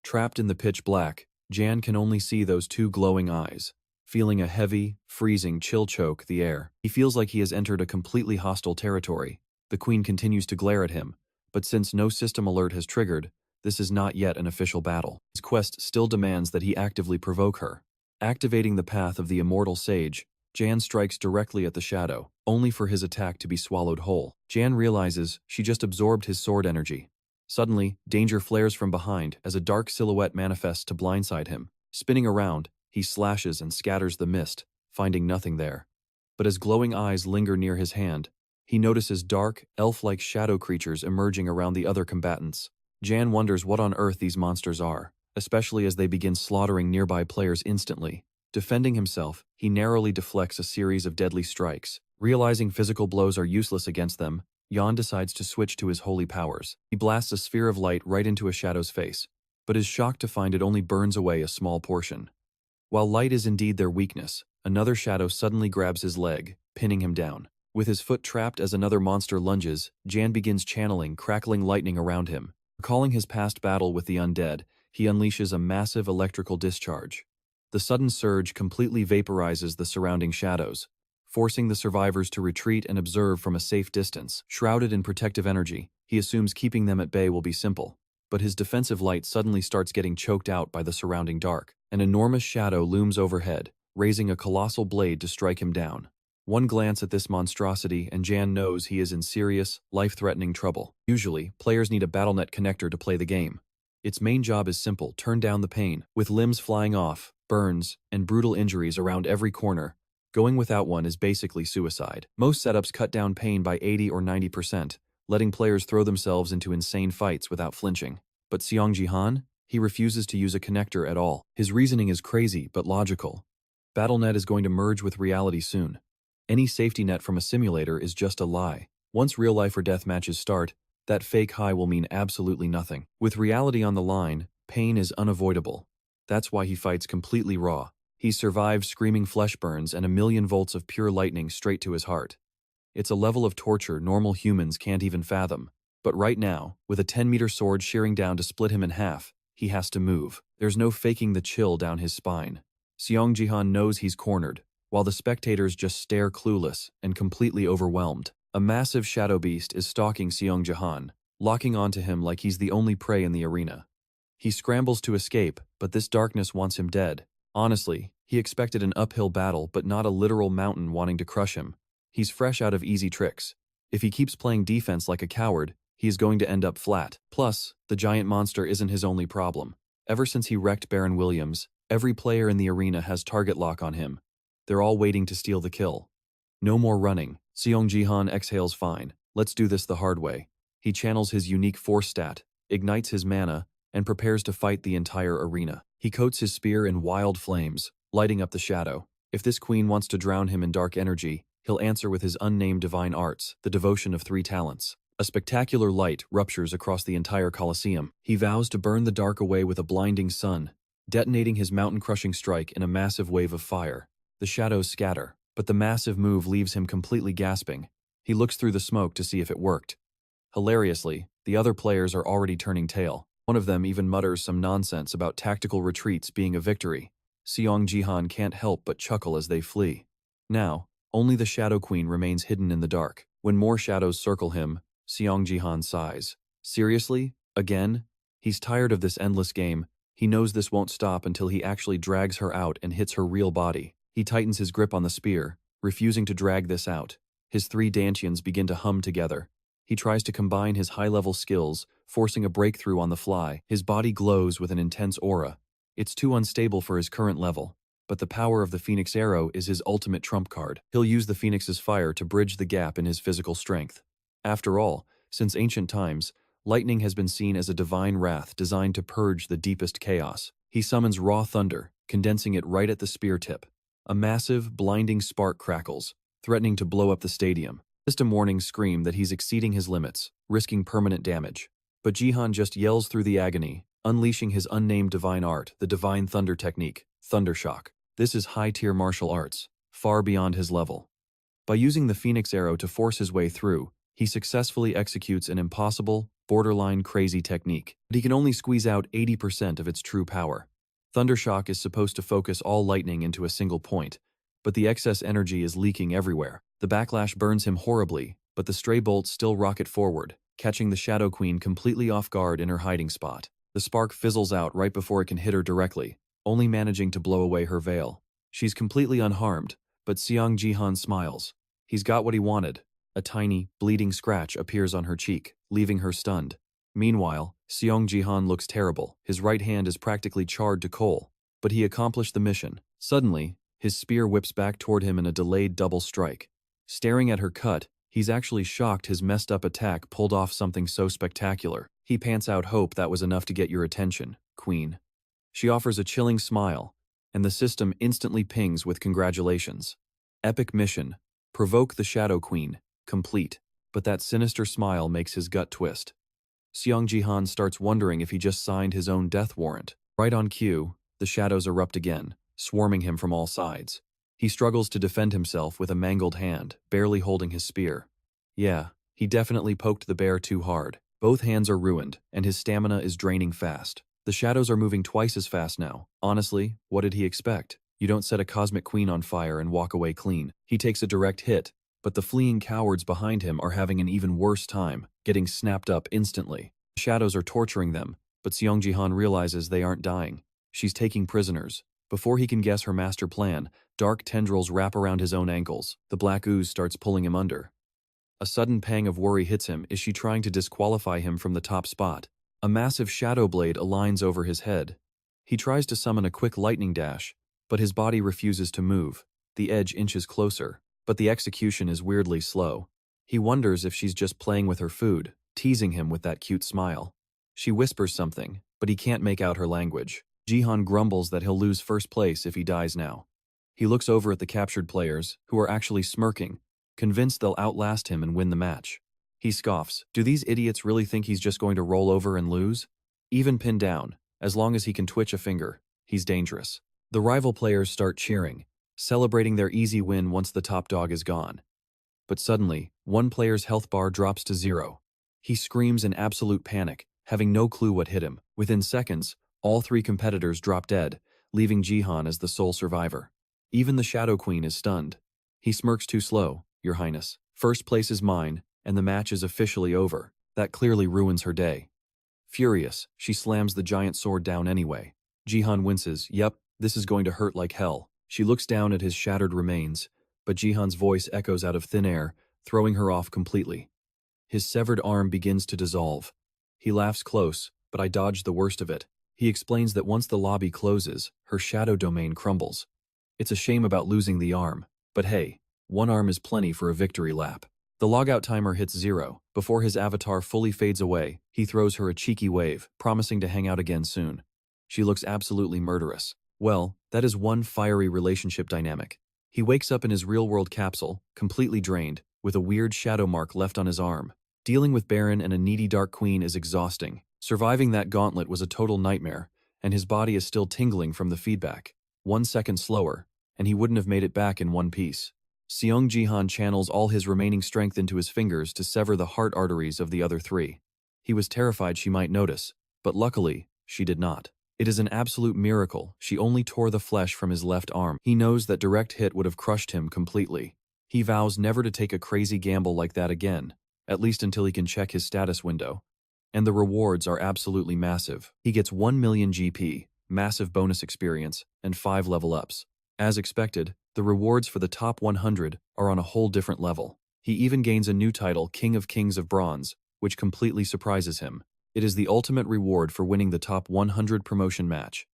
Trapped in the pitch black, Jan can only see those 2 glowing eyes, feeling a heavy, freezing chill choke the air. He feels like he has entered a completely hostile territory. The Queen continues to glare at him, but since no system alert has triggered, this is not yet an official battle. His quest still demands that he actively provoke her. Activating the path of the immortal sage, Jan strikes directly at the shadow, only for his attack to be swallowed whole. Jan realizes she just absorbed his sword energy. Suddenly, danger flares from behind as a dark silhouette manifests to blindside him. Spinning around, he slashes and scatters the mist, finding nothing there. But as glowing eyes linger near his hand, he notices dark, elf-like shadow creatures emerging around the other combatants. Jan wonders what on earth these monsters are, especially as they begin slaughtering nearby players instantly. Defending himself, he narrowly deflects a series of deadly strikes. Realizing physical blows are useless against them, Jan decides to switch to his holy powers. He blasts a sphere of light right into a shadow's face, but is shocked to find it only burns away a small portion. While light is indeed their weakness, another shadow suddenly grabs his leg, pinning him down. With his foot trapped as another monster lunges, Jan begins channeling crackling lightning around him. Recalling his past battle with the undead, he unleashes a massive electrical discharge. The sudden surge completely vaporizes the surrounding shadows, forcing the survivors to retreat and observe from a safe distance. Shrouded in protective energy, he assumes keeping them at bay will be simple. But his defensive light suddenly starts getting choked out by the surrounding dark. An enormous shadow looms overhead, raising a colossal blade to strike him down. One glance at this monstrosity and Jan knows he is in serious, life-threatening trouble. Usually, players need a BattleNet connector to play the game. Its main job is simple: turn down the pain. With limbs flying off, burns, and brutal injuries around every corner, going without one is basically suicide. Most setups cut down pain by 80 or 90%, letting players throw themselves into insane fights without flinching. But Seong Jihan? He refuses to use a connector at all. His reasoning is crazy but logical. BattleNet is going to merge with reality soon. Any safety net from a simulator is just a lie. Once real life or death matches start, that fake high will mean absolutely nothing. With reality on the line, pain is unavoidable. That's why he fights completely raw. He survived screaming flesh burns and 1,000,000 volts of pure lightning straight to his heart. It's a level of torture normal humans can't even fathom. But right now, with a 10-meter sword shearing down to split him in half, he has to move. There's no faking the chill down his spine. Seong Jihan knows he's cornered, while the spectators just stare clueless and completely overwhelmed. A massive shadow beast is stalking Seong Jihan, locking onto him like he's the only prey in the arena. He scrambles to escape, but this darkness wants him dead. Honestly, he expected an uphill battle but not a literal mountain wanting to crush him. He's fresh out of easy tricks. If he keeps playing defense like a coward, he is going to end up flat. Plus, the giant monster isn't his only problem. Ever since he wrecked Baron Williams, every player in the arena has target lock on him. They're all waiting to steal the kill. No more running. Seong Jihan exhales fine. Let's do this the hard way. He channels his unique force stat, ignites his mana, and prepares to fight the entire arena. He coats his spear in wild flames, lighting up the shadow. If this queen wants to drown him in dark energy, he'll answer with his unnamed divine arts, the devotion of 3 talents. A spectacular light ruptures across the entire Colosseum. He vows to burn the dark away with a blinding sun, detonating his mountain-crushing strike in a massive wave of fire. The shadows scatter, but the massive move leaves him completely gasping. He looks through the smoke to see if it worked. Hilariously, the other players are already turning tail. One of them even mutters some nonsense about tactical retreats being a victory. Seong Jihan can't help but chuckle as they flee. Now, only the Shadow Queen remains hidden in the dark. When more shadows circle him, Seong Jihan sighs. Seriously? Again? He's tired of this endless game. He knows this won't stop until he actually drags her out and hits her real body. He tightens his grip on the spear, refusing to drag this out. His 3 dantians begin to hum together. He tries to combine his high-level skills, forcing a breakthrough on the fly. His body glows with an intense aura. It's too unstable for his current level, but the power of the Phoenix Arrow is his ultimate trump card. He'll use the Phoenix's fire to bridge the gap in his physical strength. After all, since ancient times, lightning has been seen as a divine wrath designed to purge the deepest chaos. He summons raw thunder, condensing it right at the spear tip. A massive, blinding spark crackles, threatening to blow up the stadium. System warnings scream that he's exceeding his limits, risking permanent damage. But Jihan just yells through the agony, unleashing his unnamed divine art, the Divine Thunder technique, Thunder Shock. This is high-tier martial arts, far beyond his level. By using the Phoenix Arrow to force his way through, he successfully executes an impossible, borderline crazy technique, but he can only squeeze out 80% of its true power. Thundershock is supposed to focus all lightning into a single point, but the excess energy is leaking everywhere. The backlash burns him horribly, but the stray bolts still rocket forward, catching the Shadow Queen completely off guard in her hiding spot. The spark fizzles out right before it can hit her directly, only managing to blow away her veil. She's completely unharmed, but Seong Jihan smiles. He's got what he wanted. A tiny, bleeding scratch appears on her cheek, leaving her stunned. Meanwhile, Seong Jihan looks terrible. His right hand is practically charred to coal, but he accomplished the mission. Suddenly, his spear whips back toward him in a delayed double strike. Staring at her cut, he's actually shocked his messed up attack pulled off something so spectacular. He pants out hope that was enough to get your attention, Queen. She offers a chilling smile, and the system instantly pings with congratulations. Epic mission. Provoke the Shadow Queen. Complete. But that sinister smile makes his gut twist. Seong Jihan starts wondering if he just signed his own death warrant. Right on cue, the shadows erupt again, swarming him from all sides. He struggles to defend himself with a mangled hand, barely holding his spear. Yeah, he definitely poked the bear too hard. Both hands are ruined, and his stamina is draining fast. The shadows are moving twice as fast now. Honestly, what did he expect? You don't set a cosmic queen on fire and walk away clean. He takes a direct hit, but the fleeing cowards behind him are having an even worse time, getting snapped up instantly. The shadows are torturing them, but Seong Jihan realizes they aren't dying. She's taking prisoners. Before he can guess her master plan, Dark tendrils wrap around his own ankles. The black ooze starts pulling him under. A sudden pang of worry hits him. Is she trying to disqualify him from the top spot? A massive shadow blade aligns over his head. He tries to summon a quick lightning dash, but his body refuses to move. The edge inches closer, but the execution is weirdly slow. He wonders if she's just playing with her food, teasing him with that cute smile. She whispers something, but he can't make out her language. Jihan grumbles that he'll lose first place if he dies now. He looks over at the captured players, who are actually smirking, convinced they'll outlast him and win the match. He scoffs. Do these idiots really think he's just going to roll over and lose? Even pinned down, as long as he can twitch a finger, he's dangerous. The rival players start cheering, celebrating their easy win once the top dog is gone. But suddenly, one player's health bar drops to 0. He screams in absolute panic, having no clue what hit him. Within seconds, all 3 competitors drop dead, leaving Jihan as the sole survivor. Even the Shadow Queen is stunned. He smirks too slow, Your Highness. First place is mine, and the match is officially over. That clearly ruins her day. Furious, she slams the giant sword down anyway. Jihan winces. Yep, this is going to hurt like hell. She looks down at his shattered remains, but Jihan's voice echoes out of thin air, throwing her off completely. His severed arm begins to dissolve. He laughs close, but I dodged the worst of it. He explains that once the lobby closes, her shadow domain crumbles. It's a shame about losing the arm, but hey, one arm is plenty for a victory lap. The logout timer hits 0. Before his avatar fully fades away, he throws her a cheeky wave, promising to hang out again soon. She looks absolutely murderous. Well, that is one fiery relationship dynamic. He wakes up in his real-world capsule, completely drained, with a weird shadow mark left on his arm. Dealing with Baron and a needy Dark Queen is exhausting. Surviving that gauntlet was a total nightmare, and his body is still tingling from the feedback. 1 second slower, and he wouldn't have made it back in one piece. Seong Jihan channels all his remaining strength into his fingers to sever the heart arteries of the other 3. He was terrified she might notice, but luckily, she did not. It is an absolute miracle she only tore the flesh from his left arm. He knows that direct hit would have crushed him completely. He vows never to take a crazy gamble like that again, at least until he can check his status window. And the rewards are absolutely massive. He gets 1 million GP, massive bonus experience, and 5 level ups. As expected, the rewards for the top 100 are on a whole different level. He even gains a new title, King of Kings of Bronze, which completely surprises him. It is the ultimate reward for winning the top 100 promotion match.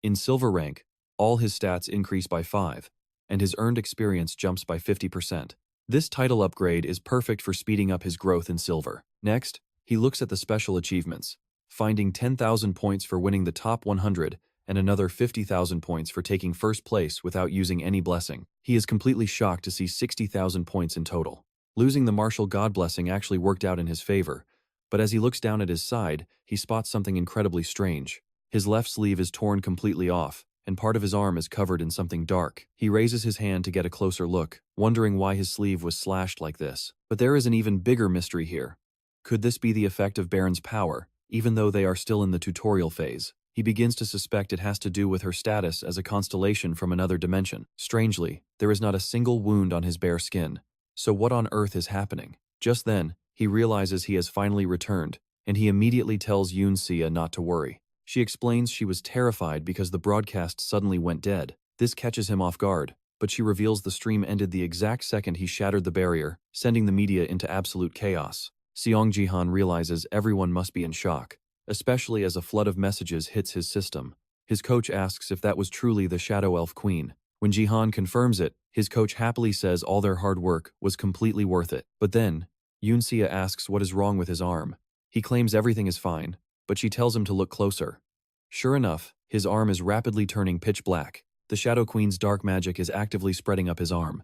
In silver rank, all his stats increase by 5, and his earned experience jumps by 50%. This title upgrade is perfect for speeding up his growth in silver. Next, he looks at the special achievements, finding 10,000 points for winning the top 100 and another 50,000 points for taking first place without using any blessing. He is completely shocked to see 60,000 points in total. Losing the martial god blessing actually worked out in his favor, but as he looks down at his side, he spots something incredibly strange. His left sleeve is torn completely off, and part of his arm is covered in something dark. He raises his hand to get a closer look, wondering why his sleeve was slashed like this. But there is an even bigger mystery here. Could this be the effect of Baron's power, even though they are still in the tutorial phase? He begins to suspect it has to do with her status as a constellation from another dimension. Strangely, there is not a single wound on his bare skin. So what on earth is happening? Just then, he realizes he has finally returned, and he immediately tells Yoon-sia not to worry. She explains she was terrified because the broadcast suddenly went dead. This catches him off guard, but she reveals the stream ended the exact second he shattered the barrier, sending the media into absolute chaos. Seong Jihan realizes everyone must be in shock, especially as a flood of messages hits his system. His coach asks if that was truly the Shadow Elf Queen. When Jihan confirms it, his coach happily says all their hard work was completely worth it. But then, Yoon-sia asks what is wrong with his arm. He claims everything is fine, but she tells him to look closer. Sure enough, his arm is rapidly turning pitch black. The Shadow Queen's dark magic is actively spreading up his arm.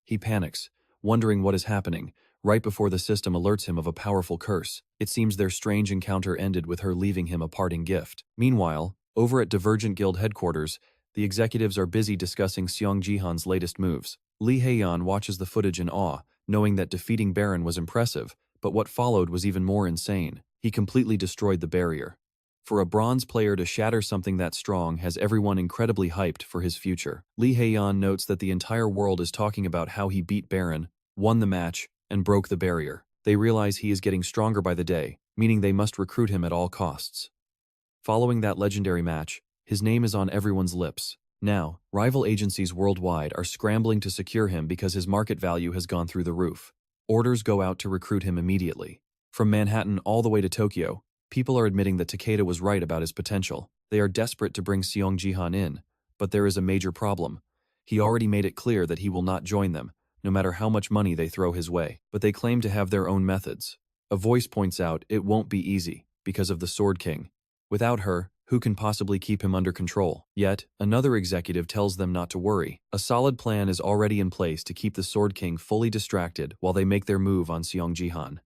He panics, wondering what is happening, right before the system alerts him of a powerful curse. It seems their strange encounter ended with her leaving him a parting gift. Meanwhile, over at Divergent Guild headquarters, the executives are busy discussing Seong Jihan's latest moves. Lee Hae-yeon watches the footage in awe, knowing that defeating Baron was impressive, but what followed was even more insane. He completely destroyed the barrier. For a bronze player to shatter something that strong has everyone incredibly hyped for his future. Lee Hae-yeon notes that the entire world is talking about how he beat Baron, won the match, and broke the barrier. They realize he is getting stronger by the day, meaning they must recruit him at all costs. Following that legendary match, his name is on everyone's lips. Now, rival agencies worldwide are scrambling to secure him because his market value has gone through the roof. Orders go out to recruit him immediately. From Manhattan all the way to Tokyo, people are admitting that Takeda was right about his potential. They are desperate to bring Seong Jihan in, but there is a major problem. He already made it clear that he will not join them, no matter how much money they throw his way. But they claim to have their own methods. A voice points out it won't be easy, because of the Sword King. Without her, who can possibly keep him under control? Yet, another executive tells them not to worry. A solid plan is already in place to keep the Sword King fully distracted while they make their move on Seong Jihan.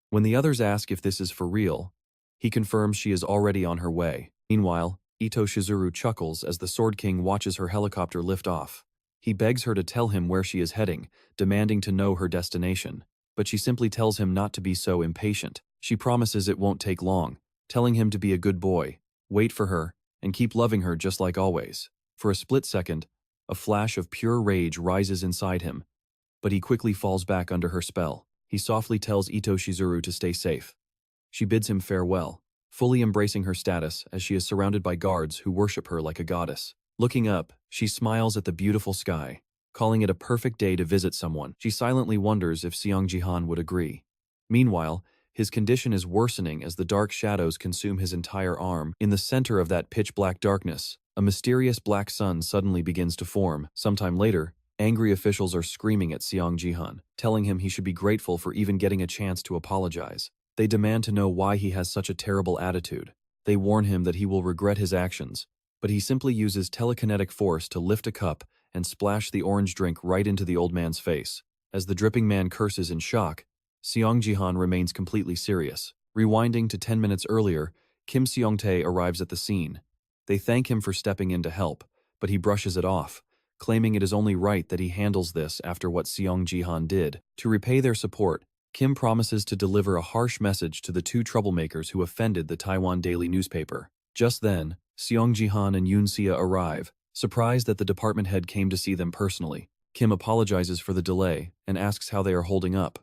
When the others ask if this is for real, he confirms she is already on her way. Meanwhile, Ito Shizuru chuckles as the Sword King watches her helicopter lift off. He begs her to tell him where she is heading, demanding to know her destination. But she simply tells him not to be so impatient. She promises it won't take long, telling him to be a good boy, wait for her, and keep loving her just like always. For a split second, a flash of pure rage rises inside him, but he quickly falls back under her spell. He softly tells Ito Shizuru to stay safe. She bids him farewell, fully embracing her status as she is surrounded by guards who worship her like a goddess. Looking up, she smiles at the beautiful sky, calling it a perfect day to visit someone. She silently wonders if Seong Jihan would agree. Meanwhile, his condition is worsening as the dark shadows consume his entire arm. In the center of that pitch-black darkness, a mysterious black sun suddenly begins to form. Sometime later, angry officials are screaming at Seong Jihan, telling him he should be grateful for even getting a chance to apologize. They demand to know why he has such a terrible attitude. They warn him that he will regret his actions, but he simply uses telekinetic force to lift a cup and splash the orange drink right into the old man's face. As the dripping man curses in shock, Seong Jihan remains completely serious. Rewinding to 10 minutes earlier, Kim Seong-tae arrives at the scene. They thank him for stepping in to help, but he brushes it off, claiming it is only right that he handles this after what Seong Jihan did. To repay their support, Kim promises to deliver a harsh message to the two troublemakers who offended the Taiwan daily newspaper. Just then, Seong Jihan and Yoon Sia arrive, surprised that the department head came to see them personally. Kim apologizes for the delay and asks how they are holding up.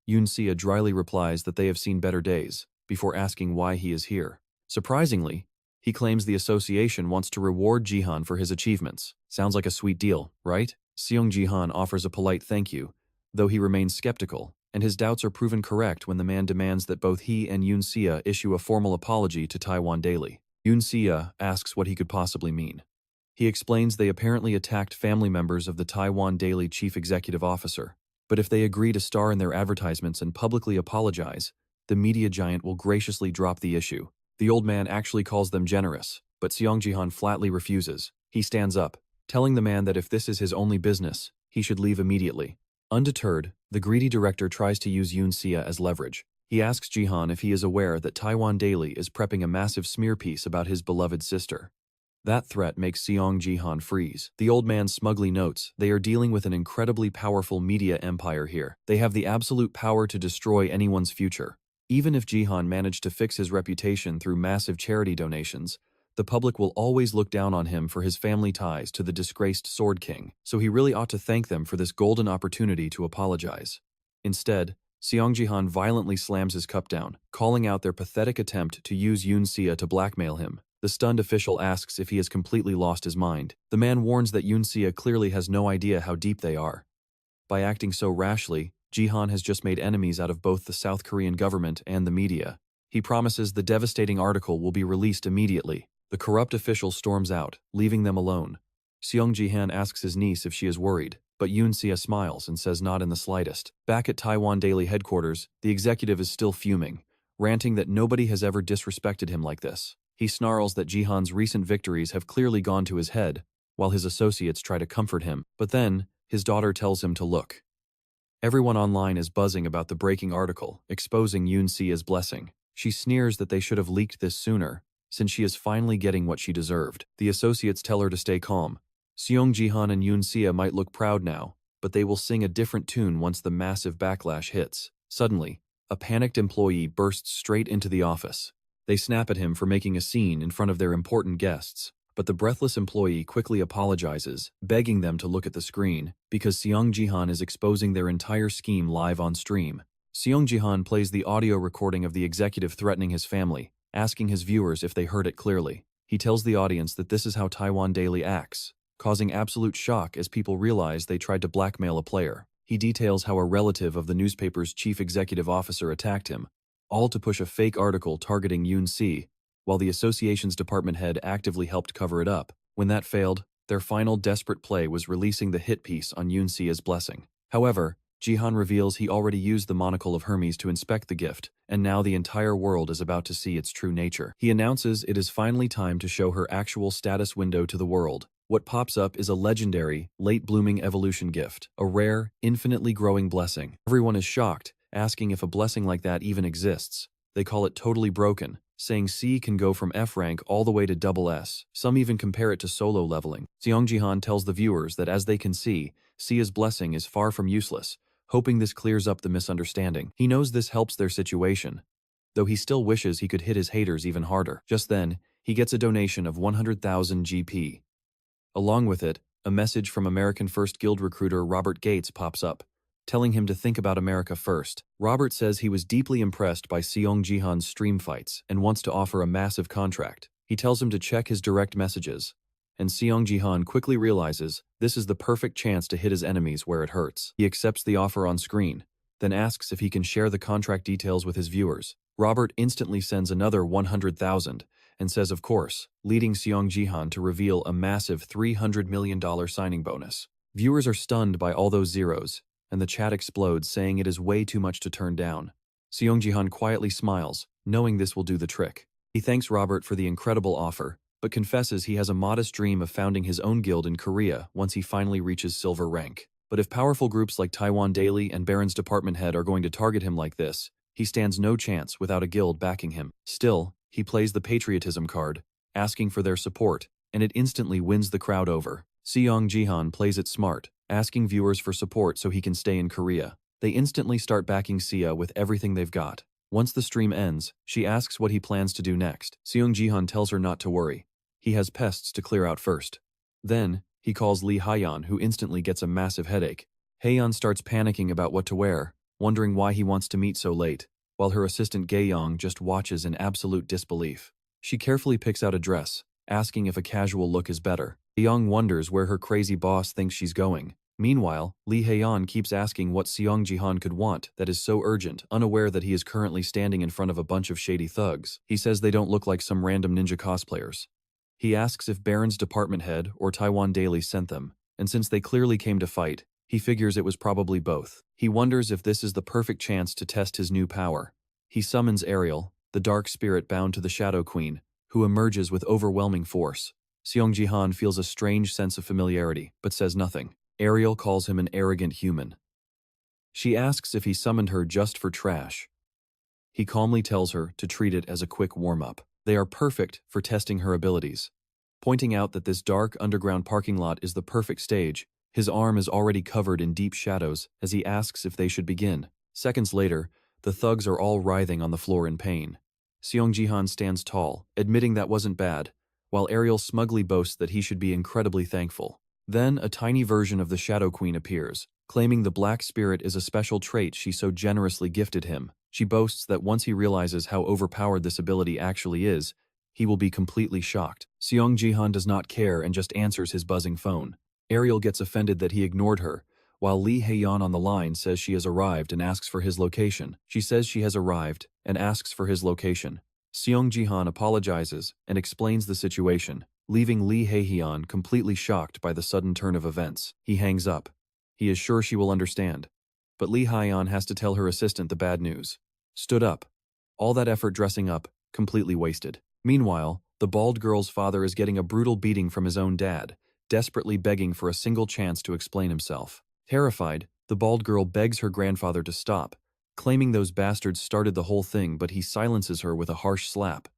Yoon Sia dryly replies that they have seen better days, before asking why he is here. Surprisingly, he claims the association wants to reward Jihan for his achievements. Sounds like a sweet deal, right? Seong Jihan offers a polite thank you, though he remains skeptical, and his doubts are proven correct when the man demands that both he and Yoon Sia issue a formal apology to Taiwan Daily. Yoon Sia asks what he could possibly mean. He explains they apparently attacked family members of the Taiwan Daily chief executive officer, but if they agree to star in their advertisements and publicly apologize, the media giant will graciously drop the issue. The old man actually calls them generous, but Seong Jihan flatly refuses. He stands up, telling the man that if this is his only business, he should leave immediately. Undeterred, the greedy director tries to use Yoon Sia as leverage. He asks Jihan if he is aware that Taiwan Daily is prepping a massive smear piece about his beloved sister. That threat makes Seong Jihan freeze. The old man smugly notes they are dealing with an incredibly powerful media empire here. They have the absolute power to destroy anyone's future. Even if Jihan managed to fix his reputation through massive charity donations, the public will always look down on him for his family ties to the disgraced Sword King, so he really ought to thank them for this golden opportunity to apologize. Instead, Seong Jihan violently slams his cup down, calling out their pathetic attempt to use Yoon Sia to blackmail him. The stunned official asks if he has completely lost his mind. The man warns that Yoon Sia clearly has no idea how deep they are. By acting so rashly, Jihan has just made enemies out of both the South Korean government and the media. He promises the devastating article will be released immediately. The corrupt official storms out, leaving them alone. Seong Jihan asks his niece if she is worried, but Yoon Sia smiles and says not in the slightest. Back at Taiwan Daily headquarters, the executive is still fuming, ranting that nobody has ever disrespected him like this. He snarls that Jihan's recent victories have clearly gone to his head, while his associates try to comfort him. But then, his daughter tells him to look. Everyone online is buzzing about the breaking article, exposing Yoon Sia's blessing. She sneers that they should have leaked this sooner, since she is finally getting what she deserved. The associates tell her to stay calm. Seong Jihan and Yoon Sia might look proud now, but they will sing a different tune once the massive backlash hits. Suddenly, a panicked employee bursts straight into the office. They snap at him for making a scene in front of their important guests, but the breathless employee quickly apologizes, begging them to look at the screen, because Seong Jihan is exposing their entire scheme live on stream. Seong Jihan plays the audio recording of the executive threatening his family, asking his viewers if they heard it clearly. He tells the audience that this is how Taiwan Daily acts, causing absolute shock as people realize they tried to blackmail a player. He details how a relative of the newspaper's chief executive officer attacked him, all to push a fake article targeting Yoon Si, while the association's department head actively helped cover it up. When that failed, their final desperate play was releasing the hit piece on Yoon Si as blessing. However, Jihan reveals he already used the monocle of Hermes to inspect the gift, and now the entire world is about to see its true nature. He announces it is finally time to show her actual status window to the world. What pops up is a legendary, late-blooming evolution gift, a rare, infinitely growing blessing. Everyone is shocked, asking if a blessing like that even exists. They call it totally broken, saying C can go from F rank all the way to double S. Some even compare it to solo leveling. Seong Jihan tells the viewers that as they can see, Sia's blessing is far from useless, hoping this clears up the misunderstanding. He knows this helps their situation, though he still wishes he could hit his haters even harder. Just then, he gets a donation of 100,000 GP. Along with it, a message from American First Guild recruiter Robert Gates pops up, telling him to think about America first. Robert says he was deeply impressed by Seong Jihan's stream fights and wants to offer a massive contract. He tells him to check his direct messages, and Seong Jihan quickly realizes this is the perfect chance to hit his enemies where it hurts. He accepts the offer on screen, then asks if he can share the contract details with his viewers. Robert instantly sends another 100,000 and says of course, leading Seong Jihan to reveal a massive $300 million signing bonus. Viewers are stunned by all those zeros, and the chat explodes saying it is way too much to turn down. Seong Jihan quietly smiles, knowing this will do the trick. He thanks Robert for the incredible offer, but confesses he has a modest dream of founding his own guild in Korea once he finally reaches silver rank. But if powerful groups like Taiwan Daily and Barron's department head are going to target him like this, he stands no chance without a guild backing him. Still, he plays the patriotism card, asking for their support, and it instantly wins the crowd over. Seong Jihan plays it smart, asking viewers for support so he can stay in Korea. They instantly start backing Sia with everything they've got. Once the stream ends, she asks what he plans to do next. Seong Jihan tells her not to worry. He has pests to clear out first. Then, he calls Lee Haeyeon, who instantly gets a massive headache. Haeyeon starts panicking about what to wear, wondering why he wants to meet so late, while her assistant Gae-young just watches in absolute disbelief. She carefully picks out a dress, asking if a casual look is better. Gae-young wonders where her crazy boss thinks she's going. Meanwhile, Lee Haeyeon keeps asking what Seong Jihan could want that is so urgent, unaware that he is currently standing in front of a bunch of shady thugs. He says they don't look like some random ninja cosplayers. He asks if Barron's department head or Taiwan Daily sent them, and since they clearly came to fight, he figures it was probably both. He wonders if this is the perfect chance to test his new power. He summons Ariel, the dark spirit bound to the Shadow Queen, who emerges with overwhelming force. Seong Jihan feels a strange sense of familiarity, but says nothing. Ariel calls him an arrogant human. She asks if he summoned her just for trash. He calmly tells her to treat it as a quick warm-up. They are perfect for testing her abilities. Pointing out that this dark underground parking lot is the perfect stage, his arm is already covered in deep shadows as he asks if they should begin. Seconds later, the thugs are all writhing on the floor in pain. Seong Jihan stands tall, admitting that wasn't bad, while Ariel smugly boasts that he should be incredibly thankful. Then a tiny version of the Shadow Queen appears, claiming the Black Spirit is a special trait she so generously gifted him. She boasts that once he realizes how overpowered this ability actually is, he will be completely shocked. Seong Jihan does not care and just answers his buzzing phone. Ariel gets offended that he ignored her, while Lee Haeyeon on the line says she has arrived and asks for his location. She says she has arrived and asks for his location. Seong Jihan apologizes and explains the situation, leaving Lee Haeyeon completely shocked by the sudden turn of events. He hangs up. He is sure she will understand. But Lee Haeyeon has to tell her assistant the bad news. Stood up. All that effort dressing up, completely wasted. Meanwhile, the bald girl's father is getting a brutal beating from his own dad, desperately begging for a single chance to explain himself. Terrified, the bald girl begs her grandfather to stop, claiming those bastards started the whole thing, but he silences her with a harsh slap.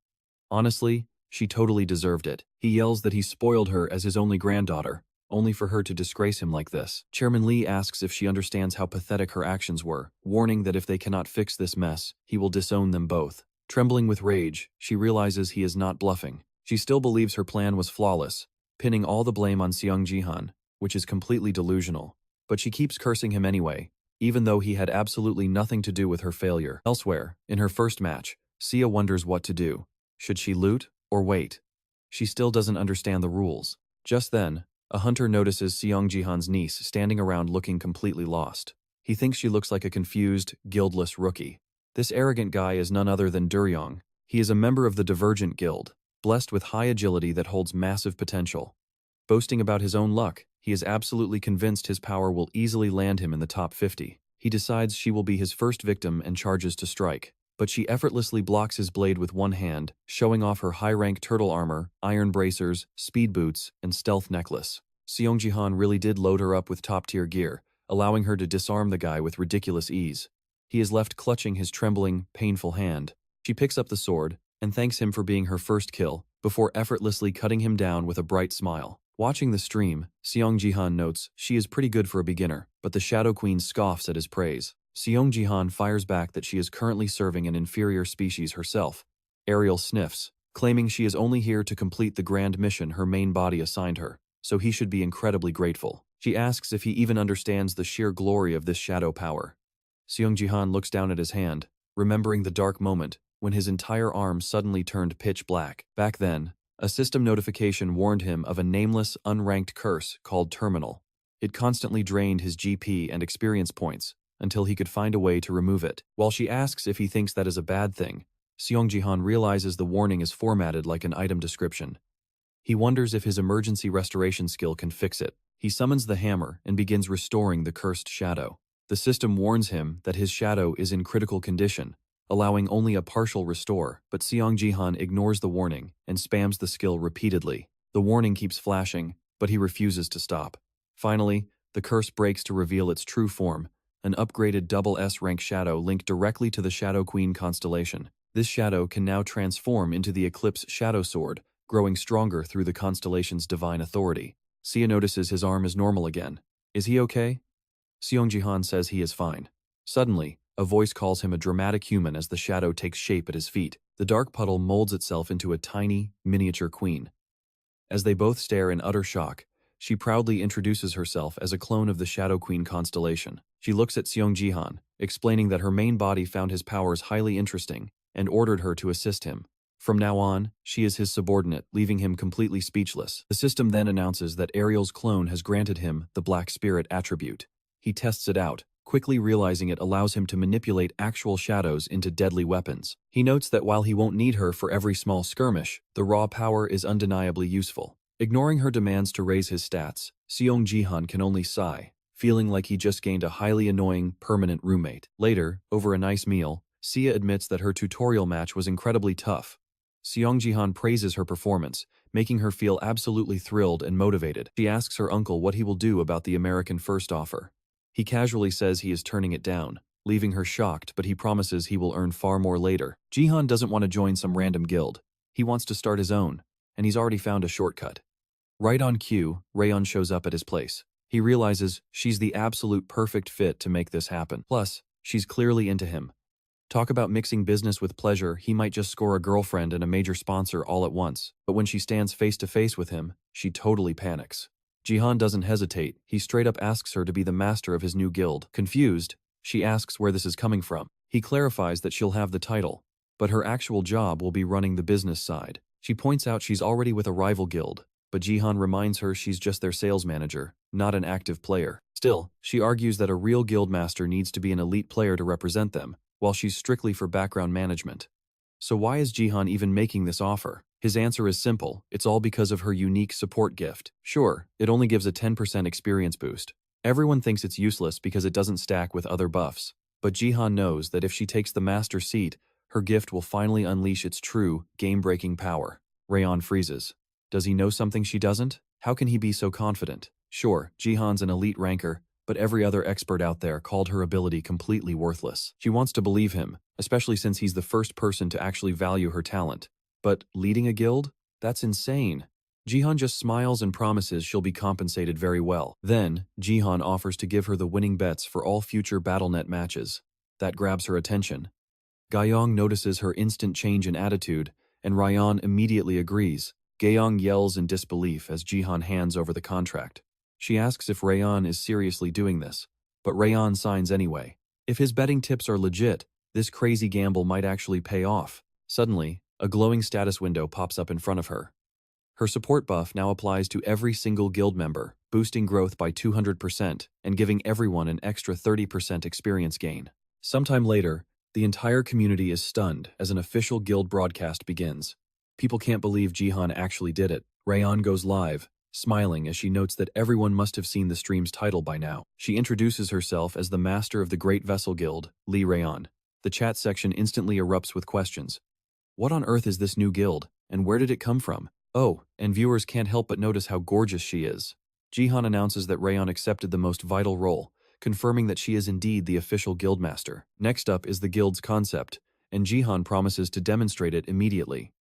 Honestly, she totally deserved it. He yells that he spoiled her as his only granddaughter, only for her to disgrace him like this. Chairman Lee asks if she understands how pathetic her actions were, warning that if they cannot fix this mess, he will disown them both. Trembling with rage, she realizes he is not bluffing. She still believes her plan was flawless, pinning all the blame on Seong Jihan, which is completely delusional. But she keeps cursing him anyway, even though he had absolutely nothing to do with her failure. Elsewhere, in her first match, Sia wonders what to do. Should she loot or wait? She still doesn't understand the rules. Just then, a hunter notices Seong Jihan's niece standing around looking completely lost. He thinks she looks like a confused, guildless rookie. This arrogant guy is none other than Duryong. He is a member of the Divergent Guild, blessed with high agility that holds massive potential. Boasting about his own luck, he is absolutely convinced his power will easily land him in the top 50. He decides she will be his first victim and charges to strike. But she effortlessly blocks his blade with one hand, showing off her high-rank turtle armor, iron bracers, speed boots, and stealth necklace. Seong Jihan really did load her up with top-tier gear, allowing her to disarm the guy with ridiculous ease. He is left clutching his trembling, painful hand. She picks up the sword and thanks him for being her first kill, before effortlessly cutting him down with a bright smile. Watching the stream, Seong Jihan notes she is pretty good for a beginner, but the Shadow Queen scoffs at his praise. Seong Jihan fires back that she is currently serving an inferior species herself. Ariel sniffs, claiming she is only here to complete the grand mission her main body assigned her, so he should be incredibly grateful. She asks if he even understands the sheer glory of this shadow power. Seong Jihan looks down at his hand, remembering the dark moment when his entire arm suddenly turned pitch black. Back then, a system notification warned him of a nameless, unranked curse called Terminal. It constantly drained his GP and experience points, until he could find a way to remove it. While she asks if he thinks that is a bad thing, Seong Jihan realizes the warning is formatted like an item description. He wonders if his emergency restoration skill can fix it. He summons the hammer and begins restoring the cursed shadow. The system warns him that his shadow is in critical condition, allowing only a partial restore, but Seong Jihan ignores the warning and spams the skill repeatedly. The warning keeps flashing, but he refuses to stop. Finally, the curse breaks to reveal its true form, an upgraded double S-rank shadow linked directly to the Shadow Queen constellation. This shadow can now transform into the Eclipse Shadow Sword, growing stronger through the constellation's divine authority. Sia notices his arm is normal again. Is he okay? Seong Jihan says he is fine. Suddenly, a voice calls him a dramatic human as the shadow takes shape at his feet. The dark puddle molds itself into a tiny, miniature queen. As they both stare in utter shock, she proudly introduces herself as a clone of the Shadow Queen constellation. She looks at Seong Jihan, explaining that her main body found his powers highly interesting and ordered her to assist him. From now on, she is his subordinate, leaving him completely speechless. The system then announces that Ariel's clone has granted him the Black Spirit attribute. He tests it out, quickly realizing it allows him to manipulate actual shadows into deadly weapons. He notes that while he won't need her for every small skirmish, the raw power is undeniably useful. Ignoring her demands to raise his stats, Seong Jihan can only sigh, feeling like he just gained a highly annoying, permanent roommate. Later, over a nice meal, Sia admits that her tutorial match was incredibly tough. Seong Jihan praises her performance, making her feel absolutely thrilled and motivated. She asks her uncle what he will do about the American First offer. He casually says he is turning it down, leaving her shocked, but he promises he will earn far more later. Jihan doesn't want to join some random guild. He wants to start his own, and he's already found a shortcut. Right on cue, Rayon shows up at his place. He realizes she's the absolute perfect fit to make this happen. Plus, she's clearly into him. Talk about mixing business with pleasure, he might just score a girlfriend and a major sponsor all at once. But when she stands face to face with him, she totally panics. Jihan doesn't hesitate, he straight up asks her to be the master of his new guild. Confused, she asks where this is coming from. He clarifies that she'll have the title, but her actual job will be running the business side. She points out she's already with a rival guild, but Jihan reminds her she's just their sales manager, not an active player. Still, she argues that a real guild master needs to be an elite player to represent them, while she's strictly for background management. So why is Jihan even making this offer? His answer is simple, it's all because of her unique support gift. Sure, it only gives a 10% experience boost. Everyone thinks it's useless because it doesn't stack with other buffs, but Jihan knows that if she takes the master seat, her gift will finally unleash its true, game-breaking power. Rayon freezes. Does he know something she doesn't? How can he be so confident? Sure, Jihan's an elite ranker, but every other expert out there called her ability completely worthless. She wants to believe him, especially since he's the first person to actually value her talent. But leading a guild? That's insane. Jihan just smiles and promises she'll be compensated very well. Then, Jihan offers to give her the winning bets for all future BattleNet matches. That grabs her attention. Gaeyong notices her instant change in attitude, and Rayan immediately agrees. Gaeyong yells in disbelief as Jihan hands over the contract. She asks if Rayan is seriously doing this, but Rayan signs anyway. If his betting tips are legit, this crazy gamble might actually pay off. Suddenly, a glowing status window pops up in front of her. Her support buff now applies to every single guild member, boosting growth by 200% and giving everyone an extra 30% experience gain. Sometime later, the entire community is stunned as an official guild broadcast begins. People can't believe Jihan actually did it. Rayon goes live, smiling as she notes that everyone must have seen the stream's title by now. She introduces herself as the master of the Great Vessel Guild, Lee Rayon. The chat section instantly erupts with questions. What on earth is this new guild, and where did it come from? Oh, and viewers can't help but notice how gorgeous she is. Jihan announces that Rayon accepted the most vital role, confirming that she is indeed the official guildmaster. Next up is the guild's concept, and Jihan promises to demonstrate it immediately.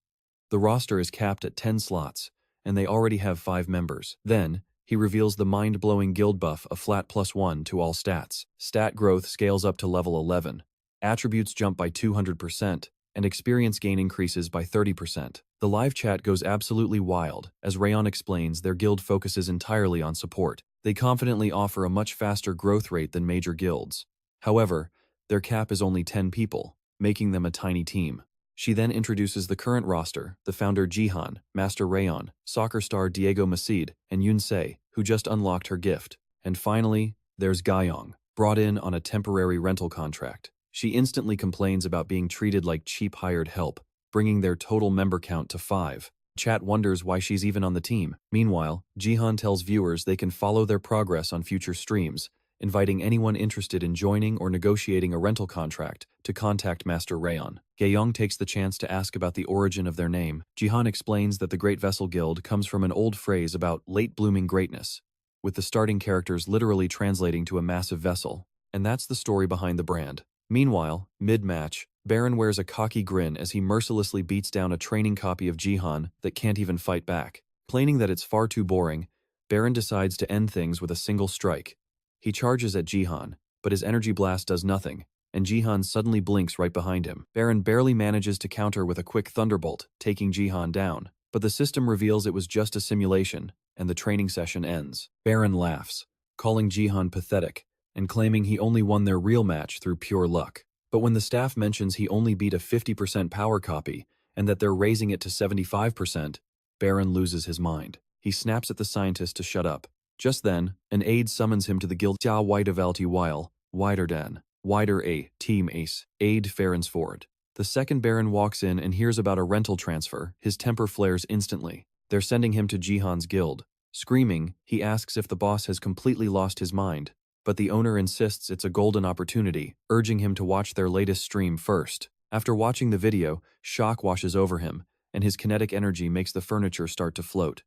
The roster is capped at 10 slots, and they already have 5 members. Then, he reveals the mind-blowing guild buff of flat +1 to all stats. Stat growth scales up to level 11. Attributes jump by 200%, and experience gain increases by 30%. The live chat goes absolutely wild, as Rayon explains their guild focuses entirely on support. They confidently offer a much faster growth rate than major guilds. However, their cap is only 10 people, making them a tiny team. She then introduces the current roster, the founder Jihan, Master Rayon, soccer star Diego Masid, and Yonsei, who just unlocked her gift. And finally, there's Gayong, brought in on a temporary rental contract. She instantly complains about being treated like cheap hired help, bringing their total member count to 5. Chat wonders why she's even on the team. Meanwhile, Jihan tells viewers they can follow their progress on future streams, inviting anyone interested in joining or negotiating a rental contract to contact Master Rayon. Gayong takes the chance to ask about the origin of their name. Jihan explains that the Great Vessel Guild comes from an old phrase about late-blooming greatness, with the starting characters literally translating to a massive vessel. And that's the story behind the brand. Meanwhile, mid-match, Baron wears a cocky grin as he mercilessly beats down a training copy of Jihan that can't even fight back. Complaining that it's far too boring, Baron decides to end things with a single strike. He charges at Jihan, but his energy blast does nothing, and Jihan suddenly blinks right behind him. Baron barely manages to counter with a quick thunderbolt, taking Jihan down, but the system reveals it was just a simulation, and the training session ends. Baron laughs, calling Jihan pathetic, and claiming he only won their real match through pure luck. But when the staff mentions he only beat a 50% power copy and that they're raising it to 75%, Baron loses his mind. He snaps at the scientist to shut up. Just then, an aide summons him to the guild. Ja Widevalti Weil, Widerdan, Wider A, Team Ace, Aide Farensford. The second Baron walks in and hears about a rental transfer. His temper flares instantly. They're sending him to Jihan's guild. Screaming, he asks if the boss has completely lost his mind. But the owner insists it's a golden opportunity, urging him to watch their latest stream first. After watching the video, shock washes over him, and his kinetic energy makes the furniture start to float.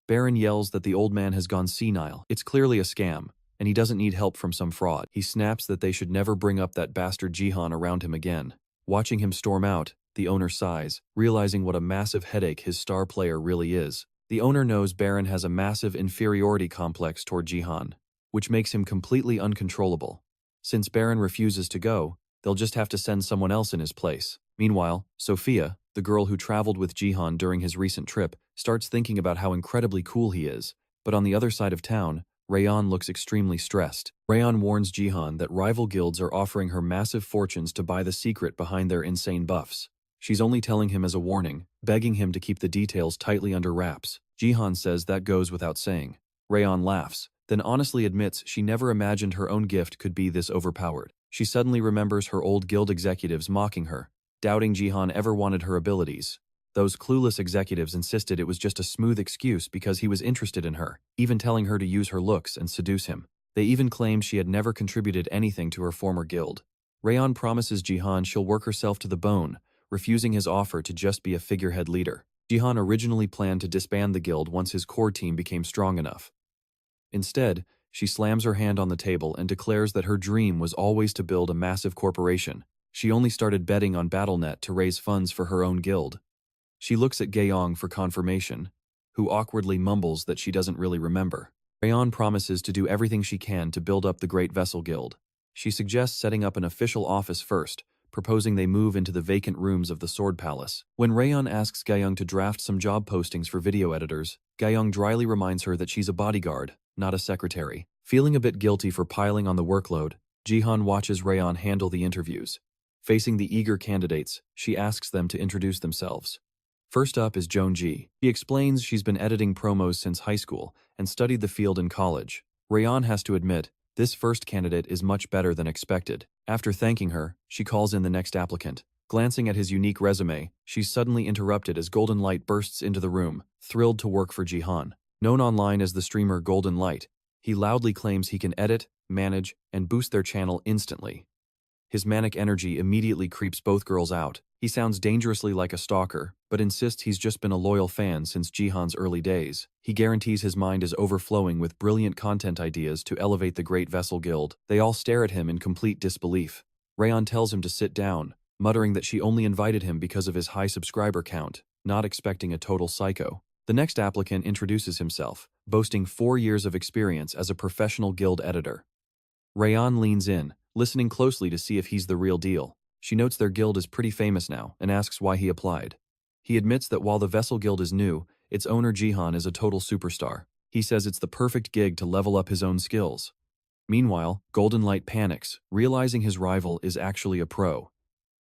Baron yells that the old man has gone senile. It's clearly a scam, and he doesn't need help from some fraud. He snaps that they should never bring up that bastard Jihan around him again. Watching him storm out, the owner sighs, realizing what a massive headache his star player really is. The owner knows Baron has a massive inferiority complex toward Jihan, which makes him completely uncontrollable. Since Baron refuses to go, they'll just have to send someone else in his place. Meanwhile, Sophia, the girl who traveled with Jihan during his recent trip, starts thinking about how incredibly cool he is. But on the other side of town, Rayon looks extremely stressed. Rayon warns Jihan that rival guilds are offering her massive fortunes to buy the secret behind their insane buffs. She's only telling him as a warning, begging him to keep the details tightly under wraps. Jihan says that goes without saying. Rayon laughs, then honestly admits she never imagined her own gift could be this overpowered. She suddenly remembers her old guild executives mocking her, doubting Jihan ever wanted her abilities. Those clueless executives insisted it was just a smooth excuse because he was interested in her, even telling her to use her looks and seduce him. They even claimed she had never contributed anything to her former guild. Rayon promises Jihan she'll work herself to the bone, refusing his offer to just be a figurehead leader. Jihan originally planned to disband the guild once his core team became strong enough. Instead, she slams her hand on the table and declares that her dream was always to build a massive corporation. She only started betting on BattleNet to raise funds for her own guild. She looks at Gayong for confirmation, who awkwardly mumbles that she doesn't really remember. Rayon promises to do everything she can to build up the Great Vessel Guild. She suggests setting up an official office first, proposing they move into the vacant rooms of the Sword Palace. When Rayon asks Gayong to draft some job postings for video editors, Gayong dryly reminds her that she's a bodyguard, not a secretary. Feeling a bit guilty for piling on the workload, Jihan watches Rayon handle the interviews. Facing the eager candidates, she asks them to introduce themselves. First up is Joan-ji. She explains she's been editing promos since high school and studied the field in college. Rayon has to admit, this first candidate is much better than expected. After thanking her, she calls in the next applicant. Glancing at his unique resume, she's suddenly interrupted as Golden Light bursts into the room, thrilled to work for Jihan. Known online as the streamer Golden Light, he loudly claims he can edit, manage, and boost their channel instantly. His manic energy immediately creeps both girls out. He sounds dangerously like a stalker, but insists he's just been a loyal fan since Jihan's early days. He guarantees his mind is overflowing with brilliant content ideas to elevate the Great Vessel Guild. They all stare at him in complete disbelief. Rayon tells him to sit down, muttering that she only invited him because of his high subscriber count, not expecting a total psycho. The next applicant introduces himself, boasting 4 years of experience as a professional guild editor. Rayon leans in, listening closely to see if he's the real deal. She notes their guild is pretty famous now and asks why he applied. He admits that while the Vessel Guild is new, its owner Jihan is a total superstar. He says it's the perfect gig to level up his own skills. Meanwhile, Golden Light panics, realizing his rival is actually a pro.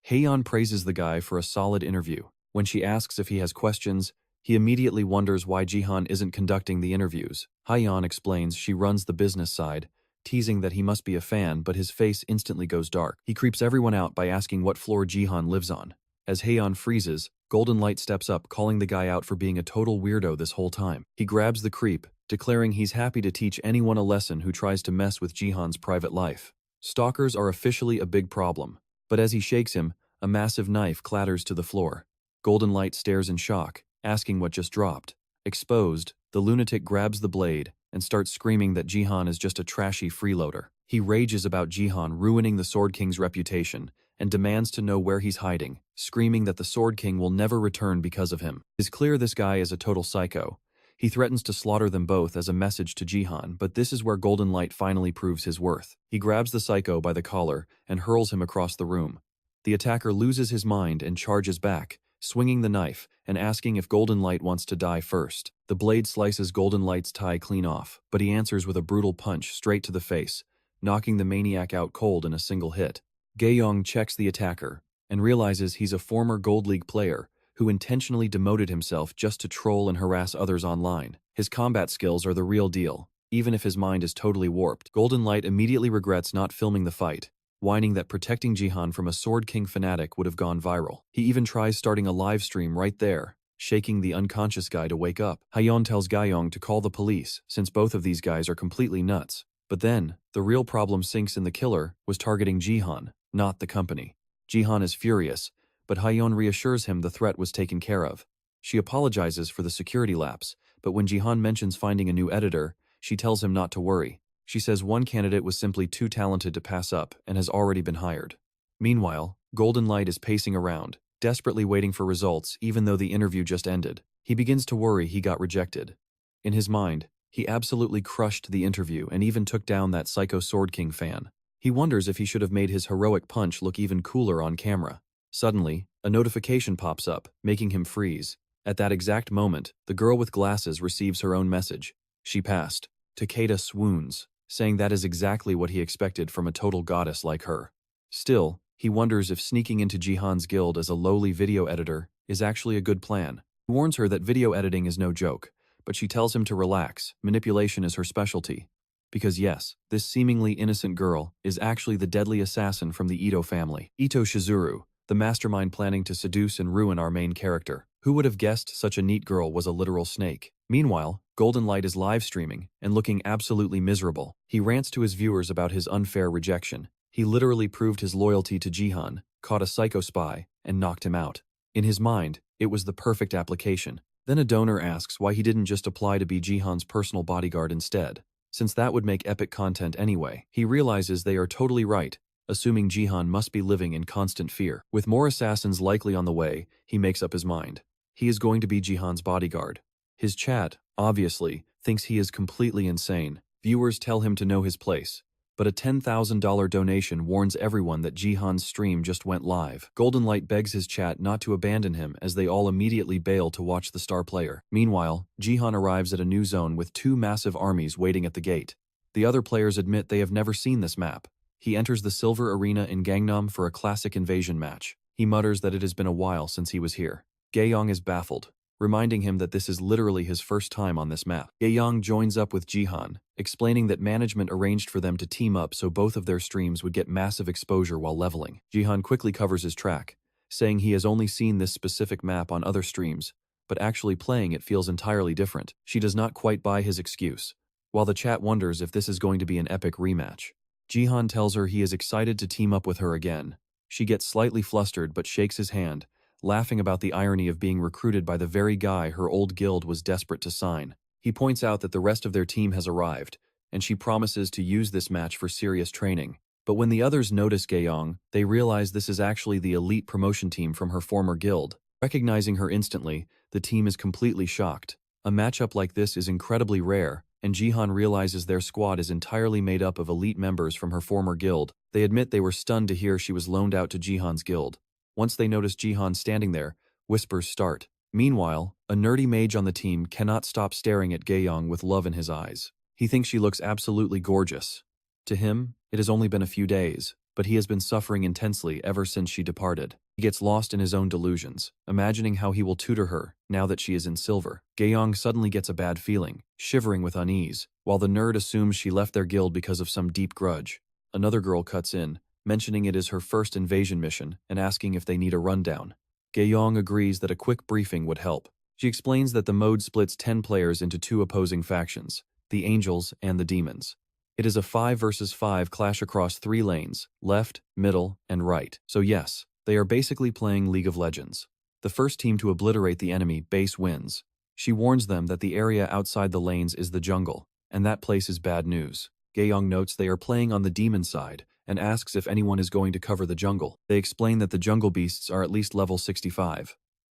Haeyeon praises the guy for a solid interview. When she asks if he has questions, he immediately wonders why Jihan isn't conducting the interviews. Haeyeon explains she runs the business side, teasing that he must be a fan, but his face instantly goes dark. He creeps everyone out by asking what floor Jihan lives on. As Haeyeon freezes, Golden Light steps up, calling the guy out for being a total weirdo this whole time. He grabs the creep, declaring he's happy to teach anyone a lesson who tries to mess with Jihan's private life. Stalkers are officially a big problem, but as he shakes him, a massive knife clatters to the floor. Golden Light stares in shock, asking what just dropped. Exposed, the lunatic grabs the blade and starts screaming that Jihan is just a trashy freeloader. He rages about Jihan ruining the Sword King's reputation and demands to know where he's hiding, screaming that the Sword King will never return because of him. It's clear this guy is a total psycho. He threatens to slaughter them both as a message to Jihan, but this is where Golden Light finally proves his worth. He grabs the psycho by the collar and hurls him across the room. The attacker loses his mind and charges back, swinging the knife and asking if Golden Light wants to die first. The blade slices Golden Light's tie clean off, but he answers with a brutal punch straight to the face, knocking the maniac out cold in a single hit. Gaeyong checks the attacker and realizes he's a former Gold League player who intentionally demoted himself just to troll and harass others online. His combat skills are the real deal, even if his mind is totally warped. Golden Light immediately regrets not filming the fight, whining that protecting Jihan from a Sword King fanatic would have gone viral. He even tries starting a live stream right there, shaking the unconscious guy to wake up. Haeyeon tells Gaeyong to call the police, since both of these guys are completely nuts. But then, the real problem sinks in the killer was targeting Jihan, not the company. Jihan is furious, but Haeyeon reassures him the threat was taken care of. She apologizes for the security lapse, but when Jihan mentions finding a new editor, she tells him not to worry. She says one candidate was simply too talented to pass up and has already been hired. Meanwhile, Golden Light is pacing around, desperately waiting for results even though the interview just ended. He begins to worry he got rejected. In his mind, he absolutely crushed the interview and even took down that psycho Sword King fan. He wonders if he should have made his heroic punch look even cooler on camera. Suddenly, a notification pops up, making him freeze. At that exact moment, the girl with glasses receives her own message. She passed. Takeda swoons, saying that is exactly what he expected from a total goddess like her. Still, he wonders if sneaking into Jihan's guild as a lowly video editor is actually a good plan. He warns her that video editing is no joke, but she tells him to relax, manipulation is her specialty. Because yes, this seemingly innocent girl is actually the deadly assassin from the Ito family. Ito Shizuru, the mastermind planning to seduce and ruin our main character. Who would have guessed such a neat girl was a literal snake? Meanwhile, Golden Light is live streaming and looking absolutely miserable. He rants to his viewers about his unfair rejection. He literally proved his loyalty to Jihan, caught a psycho spy, and knocked him out. In his mind, it was the perfect application. Then a donor asks why he didn't just apply to be Jihan's personal bodyguard instead, since that would make epic content anyway. He realizes they are totally right, assuming Jihan must be living in constant fear. With more assassins likely on the way, he makes up his mind. He is going to be Jihan's bodyguard. His chat, obviously, thinks he is completely insane. Viewers tell him to know his place, but a $10,000 donation warns everyone that Jihan's stream just went live. Golden Light begs his chat not to abandon him as they all immediately bail to watch the star player. Meanwhile, Jihan arrives at a new zone with 2 massive armies waiting at the gate. The other players admit they have never seen this map. He enters the Silver Arena in Gangnam for a classic invasion match. He mutters that it has been a while since he was here. Gaeyong is baffled, reminding him that this is literally his first time on this map. Gaeyong joins up with Jihan, explaining that management arranged for them to team up so both of their streams would get massive exposure while leveling. Jihan quickly covers his track, saying he has only seen this specific map on other streams, but actually playing it feels entirely different. She does not quite buy his excuse, while the chat wonders if this is going to be an epic rematch. Jihan tells her he is excited to team up with her again. She gets slightly flustered but shakes his hand, laughing about the irony of being recruited by the very guy her old guild was desperate to sign. He points out that the rest of their team has arrived, and she promises to use this match for serious training. But when the others notice Gaeyong, they realize this is actually the elite promotion team from her former guild. Recognizing her instantly, the team is completely shocked. A matchup like this is incredibly rare, and Jihan realizes their squad is entirely made up of elite members from her former guild. They admit they were stunned to hear she was loaned out to Jihan's guild. Once they notice Jihan standing there, whispers start. Meanwhile, a nerdy mage on the team cannot stop staring at Gaeyong with love in his eyes. He thinks she looks absolutely gorgeous. To him, it has only been a few days, but he has been suffering intensely ever since she departed. He gets lost in his own delusions, imagining how he will tutor her now that she is in silver. Gaeyong suddenly gets a bad feeling, shivering with unease, while the nerd assumes she left their guild because of some deep grudge. Another girl cuts in, mentioning it is her first invasion mission and asking if they need a rundown. Gaeyong agrees that a quick briefing would help. She explains that the mode splits 10 players into 2 opposing factions, the Angels and the Demons. It is a 5 versus 5 clash across 3 lanes, left, middle, and right. So yes, they are basically playing League of Legends. The first team to obliterate the enemy base wins. She warns them that the area outside the lanes is the jungle, and that place is bad news. Gaeyong notes they are playing on the demon side, and asks if anyone is going to cover the jungle. They explain that the jungle beasts are at least level 65.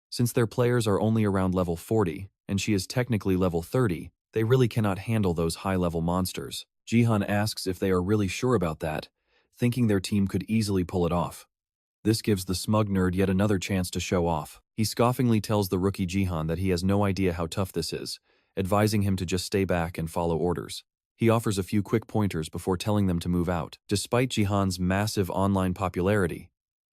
Since their players are only around level 40, and she is technically level 30, they really cannot handle those high-level monsters. Jihan asks if they are really sure about that, thinking their team could easily pull it off. This gives the smug nerd yet another chance to show off. He scoffingly tells the rookie Jihan that he has no idea how tough this is, advising him to just stay back and follow orders. He offers a few quick pointers before telling them to move out. Despite Jihan's massive online popularity,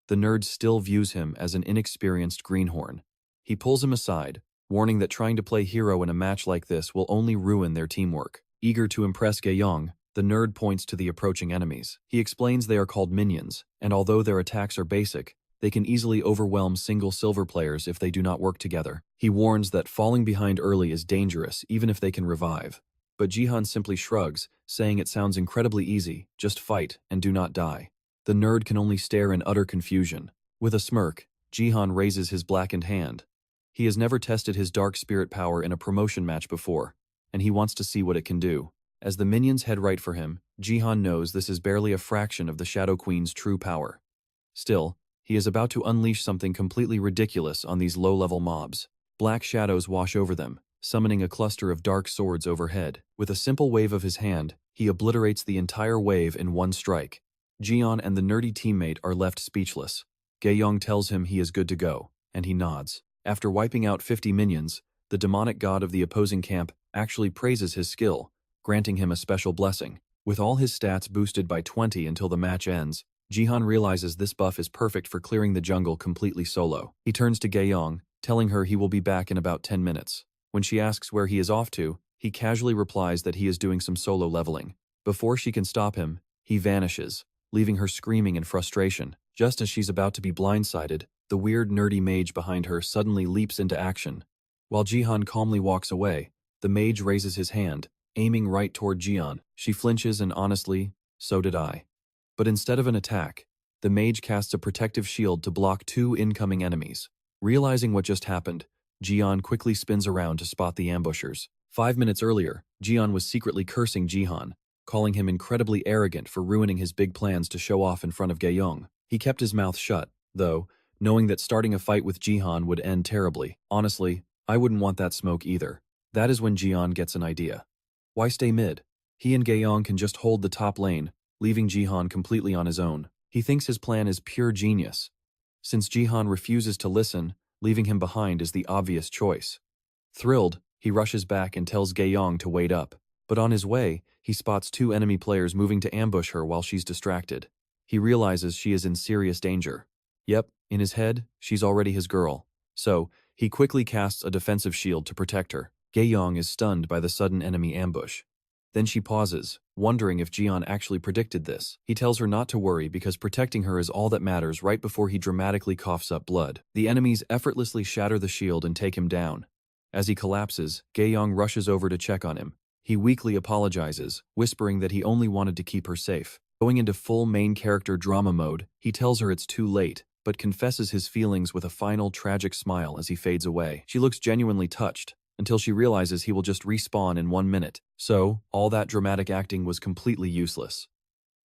the nerd still views him as an inexperienced greenhorn. He pulls him aside, warning that trying to play hero in a match like this will only ruin their teamwork. Eager to impress Gaeyong, the nerd points to the approaching enemies. He explains they are called minions, and although their attacks are basic, they can easily overwhelm single silver players if they do not work together. He warns that falling behind early is dangerous even if they can revive. But Jihan simply shrugs, saying it sounds incredibly easy, just fight and do not die. The nerd can only stare in utter confusion. With a smirk, Jihan raises his blackened hand. He has never tested his dark spirit power in a promotion match before, and he wants to see what it can do. As the minions head right for him, Jihan knows this is barely a fraction of the Shadow Queen's true power. Still, he is about to unleash something completely ridiculous on these low-level mobs. Black shadows wash over them, summoning a cluster of dark swords overhead. With a simple wave of his hand, he obliterates the entire wave in one strike. Jihan and the nerdy teammate are left speechless. Gaeyong tells him he is good to go, and he nods. After wiping out 50 minions, the demonic god of the opposing camp actually praises his skill, granting him a special blessing. With all his stats boosted by 20 until the match ends, Jihan realizes this buff is perfect for clearing the jungle completely solo. He turns to Gaeyong, telling her he will be back in about 10 minutes. When she asks where he is off to, he casually replies that he is doing some solo leveling. Before she can stop him, he vanishes, leaving her screaming in frustration. Just as she's about to be blindsided, the weird nerdy mage behind her suddenly leaps into action. While Jihan calmly walks away, the mage raises his hand, aiming right toward Jihan. She flinches and honestly, so did I. But instead of an attack, the mage casts a protective shield to block 2 incoming enemies. Realizing what just happened, Jihan quickly spins around to spot the ambushers. 5 minutes earlier, Jihan was secretly cursing Jihan, calling him incredibly arrogant for ruining his big plans to show off in front of Gaeyong. He kept his mouth shut, though, knowing that starting a fight with Jihan would end terribly. Honestly, I wouldn't want that smoke either. That is when Jihan gets an idea. Why stay mid? He and Gaeyong can just hold the top lane, leaving Jihan completely on his own. He thinks his plan is pure genius. Since Jihan refuses to listen, leaving him behind is the obvious choice. Thrilled, he rushes back and tells Gaeyong to wait up. But on his way, he spots 2 enemy players moving to ambush her while she's distracted. He realizes she is in serious danger. Yep, in his head, she's already his girl. So, He quickly casts a defensive shield to protect her. Gaeyong is stunned by the sudden enemy ambush. Then she pauses, wondering if Jihan actually predicted this. He tells her not to worry because protecting her is all that matters right before he dramatically coughs up blood. The enemies effortlessly shatter the shield and take him down. As he collapses, Gaeyong rushes over to check on him. He weakly apologizes, whispering that he only wanted to keep her safe. Going into full main character drama mode, he tells her it's too late, but confesses his feelings with a final tragic smile as he fades away. She looks genuinely touched, until she realizes he will just respawn in 1 minute. So, all that dramatic acting was completely useless.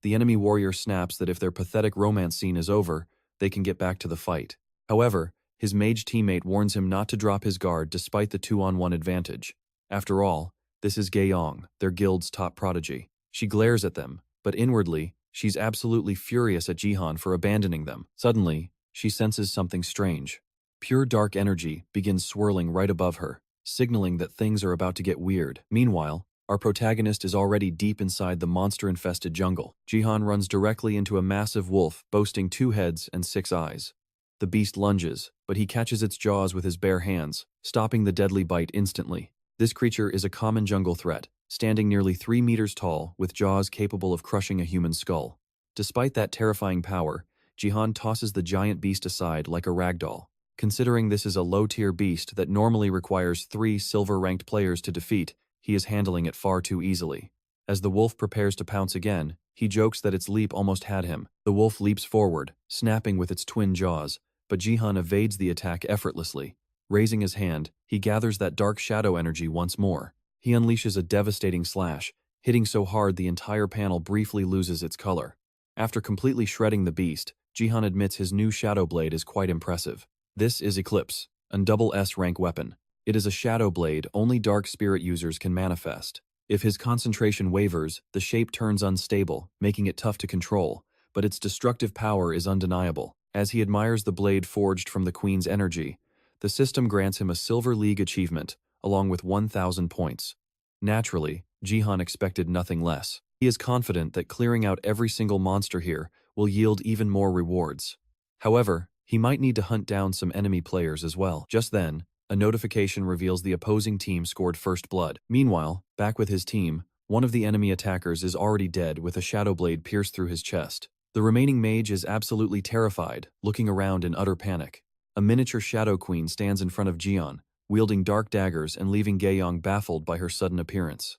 The enemy warrior snaps that if their pathetic romance scene is over, they can get back to the fight. However, his mage teammate warns him not to drop his guard despite the 2-on-1 advantage. After all, this is Gaeyong, their guild's top prodigy. She glares at them, but inwardly, she's absolutely furious at Jihan for abandoning them. Suddenly, she senses something strange. Pure dark energy begins swirling right above her, signaling that things are about to get weird. Meanwhile, our protagonist is already deep inside the monster-infested jungle. Jihan runs directly into a massive wolf boasting 2 heads and 6 eyes. The beast lunges, but he catches its jaws with his bare hands, stopping the deadly bite instantly. This creature is a common jungle threat, standing nearly 3 meters tall with jaws capable of crushing a human skull. Despite that terrifying power, Jihan tosses the giant beast aside like a ragdoll. Considering this is a low-tier beast that normally requires 3 silver-ranked players to defeat, he is handling it far too easily. As the wolf prepares to pounce again, he jokes that its leap almost had him. The wolf leaps forward, snapping with its twin jaws, but Jihan evades the attack effortlessly. Raising his hand, he gathers that dark shadow energy once more. He unleashes a devastating slash, hitting so hard the entire panel briefly loses its color. After completely shredding the beast, Jihan admits his new shadow blade is quite impressive. This is Eclipse, a double S-rank weapon. It is a shadow blade only dark spirit users can manifest. If his concentration wavers, the shape turns unstable, making it tough to control, but its destructive power is undeniable. As he admires the blade forged from the Queen's energy, the system grants him a Silver League achievement, along with 1,000 points. Naturally, Jihan expected nothing less. He is confident that clearing out every single monster here will yield even more rewards. However, he might need to hunt down some enemy players as well. Just then, a notification reveals the opposing team scored first blood. Meanwhile, back with his team, one of the enemy attackers is already dead with a shadow blade pierced through his chest. The remaining mage is absolutely terrified, looking around in utter panic. A miniature Shadow Queen stands in front of Jihan, wielding dark daggers and leaving Gaeyong baffled by her sudden appearance.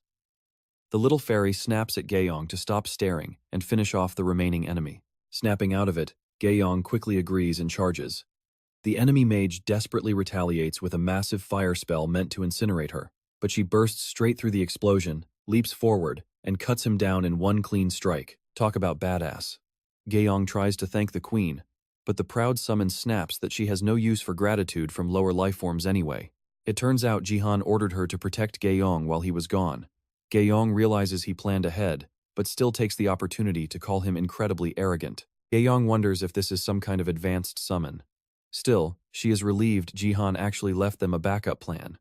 The little fairy snaps at Gaeyong to stop staring and finish off the remaining enemy. Snapping out of it, Gaeyong quickly agrees and charges. The enemy mage desperately retaliates with a massive fire spell meant to incinerate her, but she bursts straight through the explosion, leaps forward, and cuts him down in one clean strike. Talk about badass. Gaeyong tries to thank the queen, but the proud summon snaps that she has no use for gratitude from lower lifeforms anyway. It turns out Jihan ordered her to protect Gaeyong while he was gone. Gaeyong realizes he planned ahead, but still takes the opportunity to call him incredibly arrogant. Gaeyong wonders if this is some kind of advanced summon. Still, she is relieved Jihan actually left them a backup plan.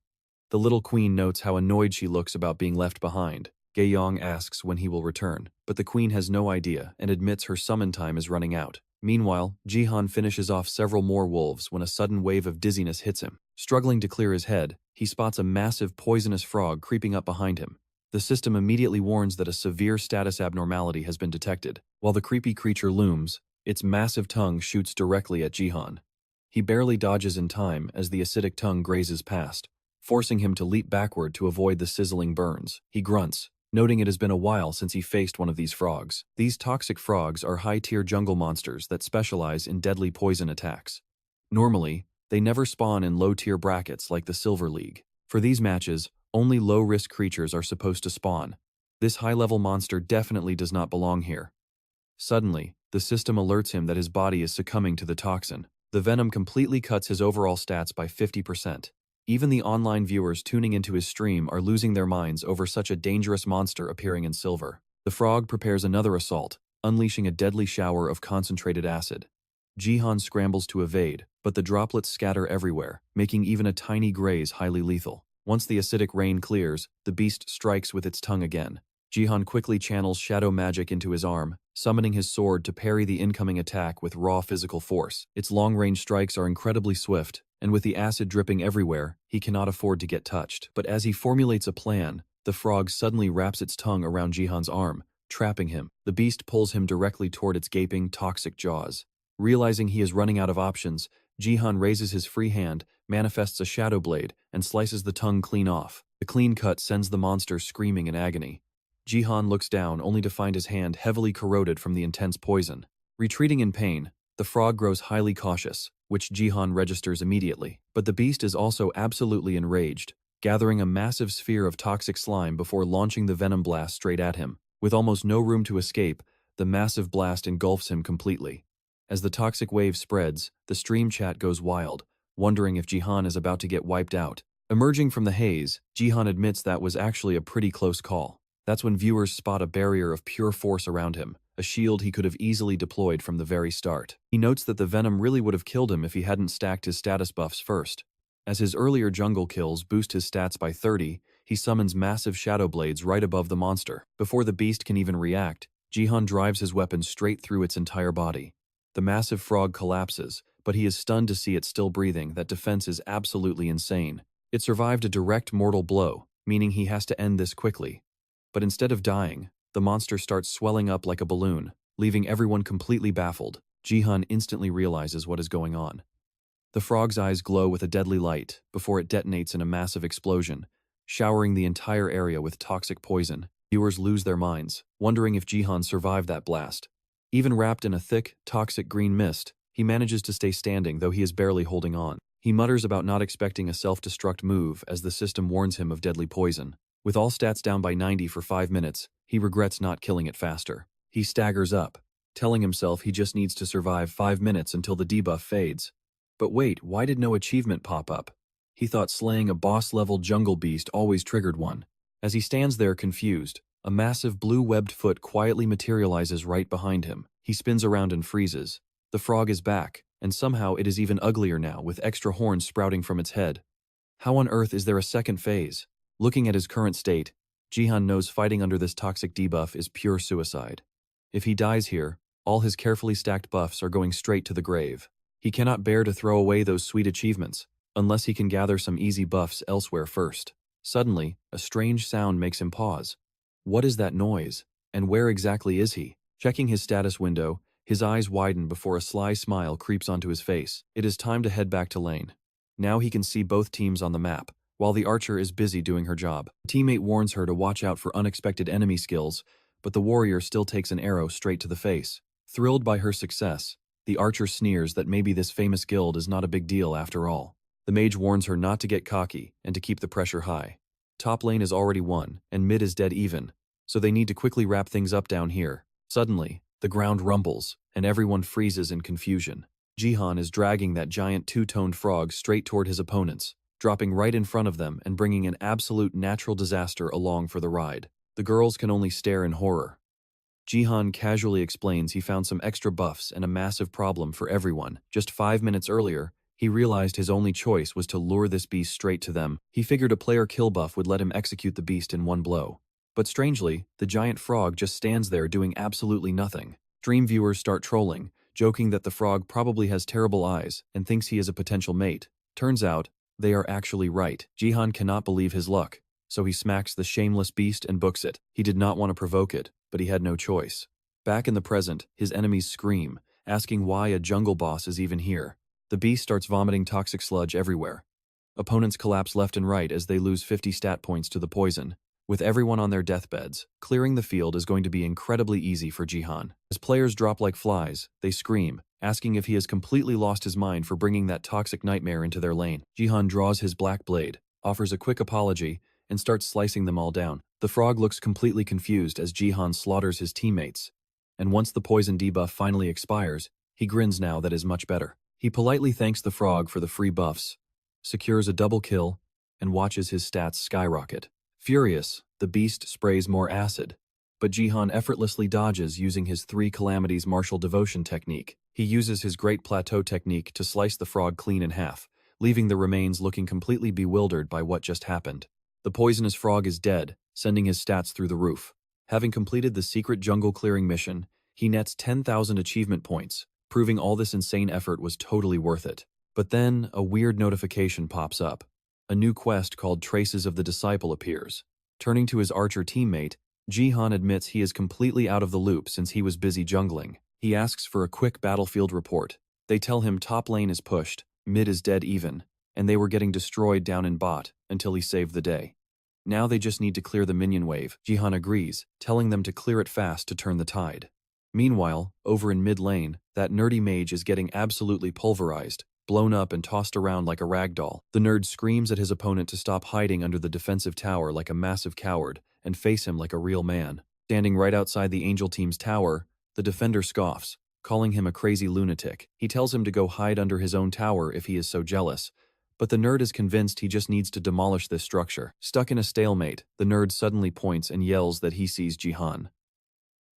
The little queen notes how annoyed she looks about being left behind. Gaeyong asks when he will return, but the queen has no idea and admits her summon time is running out. Meanwhile, Jihan finishes off several more wolves when a sudden wave of dizziness hits him. Struggling to clear his head, he spots a massive poisonous frog creeping up behind him. The system immediately warns that a severe status abnormality has been detected. While the creepy creature looms, its massive tongue shoots directly at Jihan. He barely dodges in time as the acidic tongue grazes past, forcing him to leap backward to avoid the sizzling burns. He grunts, noting it has been a while since he faced one of these frogs. These toxic frogs are high-tier jungle monsters that specialize in deadly poison attacks. Normally, they never spawn in low-tier brackets like the Silver League. For these matches, only low-risk creatures are supposed to spawn. This high-level monster definitely does not belong here. Suddenly, the system alerts him that his body is succumbing to the toxin. The venom completely cuts his overall stats by 50%. Even the online viewers tuning into his stream are losing their minds over such a dangerous monster appearing in silver. The frog prepares another assault, unleashing a deadly shower of concentrated acid. Jihan scrambles to evade, but the droplets scatter everywhere, making even a tiny graze highly lethal. Once the acidic rain clears, the beast strikes with its tongue again. Jihan quickly channels shadow magic into his arm, summoning his sword to parry the incoming attack with raw physical force. Its long-range strikes are incredibly swift, and with the acid dripping everywhere, he cannot afford to get touched. But as he formulates a plan, the frog suddenly wraps its tongue around Jihan's arm, trapping him. The beast pulls him directly toward its gaping, toxic jaws. Realizing he is running out of options, Jihan raises his free hand, manifests a shadow blade, and slices the tongue clean off. The clean cut sends the monster screaming in agony. Jihan looks down only to find his hand heavily corroded from the intense poison. Retreating in pain, the frog grows highly cautious, which Jihan registers immediately. But the beast is also absolutely enraged, gathering a massive sphere of toxic slime before launching the venom blast straight at him. With almost no room to escape, the massive blast engulfs him completely. As the toxic wave spreads, the stream chat goes wild, wondering if Jihan is about to get wiped out. Emerging from the haze, Jihan admits that was actually a pretty close call. That's when viewers spot a barrier of pure force around him, a shield he could have easily deployed from the very start. He notes that the venom really would have killed him if he hadn't stacked his status buffs first. As his earlier jungle kills boost his stats by 30, he summons massive shadow blades right above the monster. Before the beast can even react, Jihan drives his weapon straight through its entire body. The massive frog collapses, but he is stunned to see it still breathing. That defense is absolutely insane. It survived a direct mortal blow, meaning he has to end this quickly. But instead of dying, the monster starts swelling up like a balloon, leaving everyone completely baffled. Jihan instantly realizes what is going on. The frog's eyes glow with a deadly light before it detonates in a massive explosion, showering the entire area with toxic poison. Viewers lose their minds, wondering if Jihan survived that blast. Even wrapped in a thick, toxic green mist, he manages to stay standing, though he is barely holding on. He mutters about not expecting a self-destruct move as the system warns him of deadly poison. With all stats down by 90 for 5 minutes, he regrets not killing it faster. He staggers up, telling himself he just needs to survive 5 minutes until the debuff fades. But wait, why did no achievement pop up? He thought slaying a boss-level jungle beast always triggered one. As he stands there confused, a massive blue-webbed foot quietly materializes right behind him. He spins around and freezes. The frog is back, and somehow it is even uglier now, with extra horns sprouting from its head. How on earth is there a second phase? Looking at his current state, Jihan knows fighting under this toxic debuff is pure suicide. If he dies here, all his carefully stacked buffs are going straight to the grave. He cannot bear to throw away those sweet achievements, unless he can gather some easy buffs elsewhere first. Suddenly, a strange sound makes him pause. What is that noise? And where exactly is he? Checking his status window, his eyes widen before a sly smile creeps onto his face. It is time to head back to lane. Now he can see both teams on the map, while the archer is busy doing her job. A teammate warns her to watch out for unexpected enemy skills, but the warrior still takes an arrow straight to the face. Thrilled by her success, the archer sneers that maybe this famous guild is not a big deal after all. The mage warns her not to get cocky and to keep the pressure high. Top lane is already won, and mid is dead even, so they need to quickly wrap things up down here. Suddenly, the ground rumbles, and everyone freezes in confusion. Jihan is dragging that giant two-toned frog straight toward his opponents, dropping right in front of them and bringing an absolute natural disaster along for the ride. The girls can only stare in horror. Jihan casually explains he found some extra buffs and a massive problem for everyone. Just 5 minutes earlier, he realized his only choice was to lure this beast straight to them. He figured a player kill buff would let him execute the beast in one blow. But strangely, the giant frog just stands there doing absolutely nothing. Dream viewers start trolling, joking that the frog probably has terrible eyes and thinks he is a potential mate. Turns out, they are actually right. Jihan cannot believe his luck, so he smacks the shameless beast and books it. He did not want to provoke it, but he had no choice. Back in the present, his enemies scream, asking why a jungle boss is even here. The beast starts vomiting toxic sludge everywhere. Opponents collapse left and right as they lose 50 stat points to the poison. With everyone on their deathbeds, clearing the field is going to be incredibly easy for Jihan. As players drop like flies, they scream, asking if he has completely lost his mind for bringing that toxic nightmare into their lane. Jihan draws his black blade, offers a quick apology, and starts slicing them all down. The frog looks completely confused as Jihan slaughters his teammates. And once the poison debuff finally expires, he grins now that is much better. He politely thanks the frog for the free buffs, secures a double kill, and watches his stats skyrocket. Furious, the beast sprays more acid, but Jihan effortlessly dodges using his 3 calamities martial devotion technique. He uses his great plateau technique to slice the frog clean in half, leaving the remains looking completely bewildered by what just happened. The poisonous frog is dead, sending his stats through the roof. Having completed the secret jungle clearing mission, he nets 10,000 achievement points, proving all this insane effort was totally worth it. But then, a weird notification pops up. A new quest called Traces of the Disciple appears. Turning to his archer teammate, Jihan admits he is completely out of the loop since he was busy jungling. He asks for a quick battlefield report. They tell him top lane is pushed, mid is dead even, and they were getting destroyed down in bot until he saved the day. Now they just need to clear the minion wave. Jihan agrees, telling them to clear it fast to turn the tide. Meanwhile, over in mid lane, that nerdy mage is getting absolutely pulverized, blown up and tossed around like a ragdoll. The nerd screams at his opponent to stop hiding under the defensive tower like a massive coward and face him like a real man. Standing right outside the Angel team's tower, the defender scoffs, calling him a crazy lunatic. He tells him to go hide under his own tower if he is so jealous, but the nerd is convinced he just needs to demolish this structure. Stuck in a stalemate, the nerd suddenly points and yells that he sees Jihan.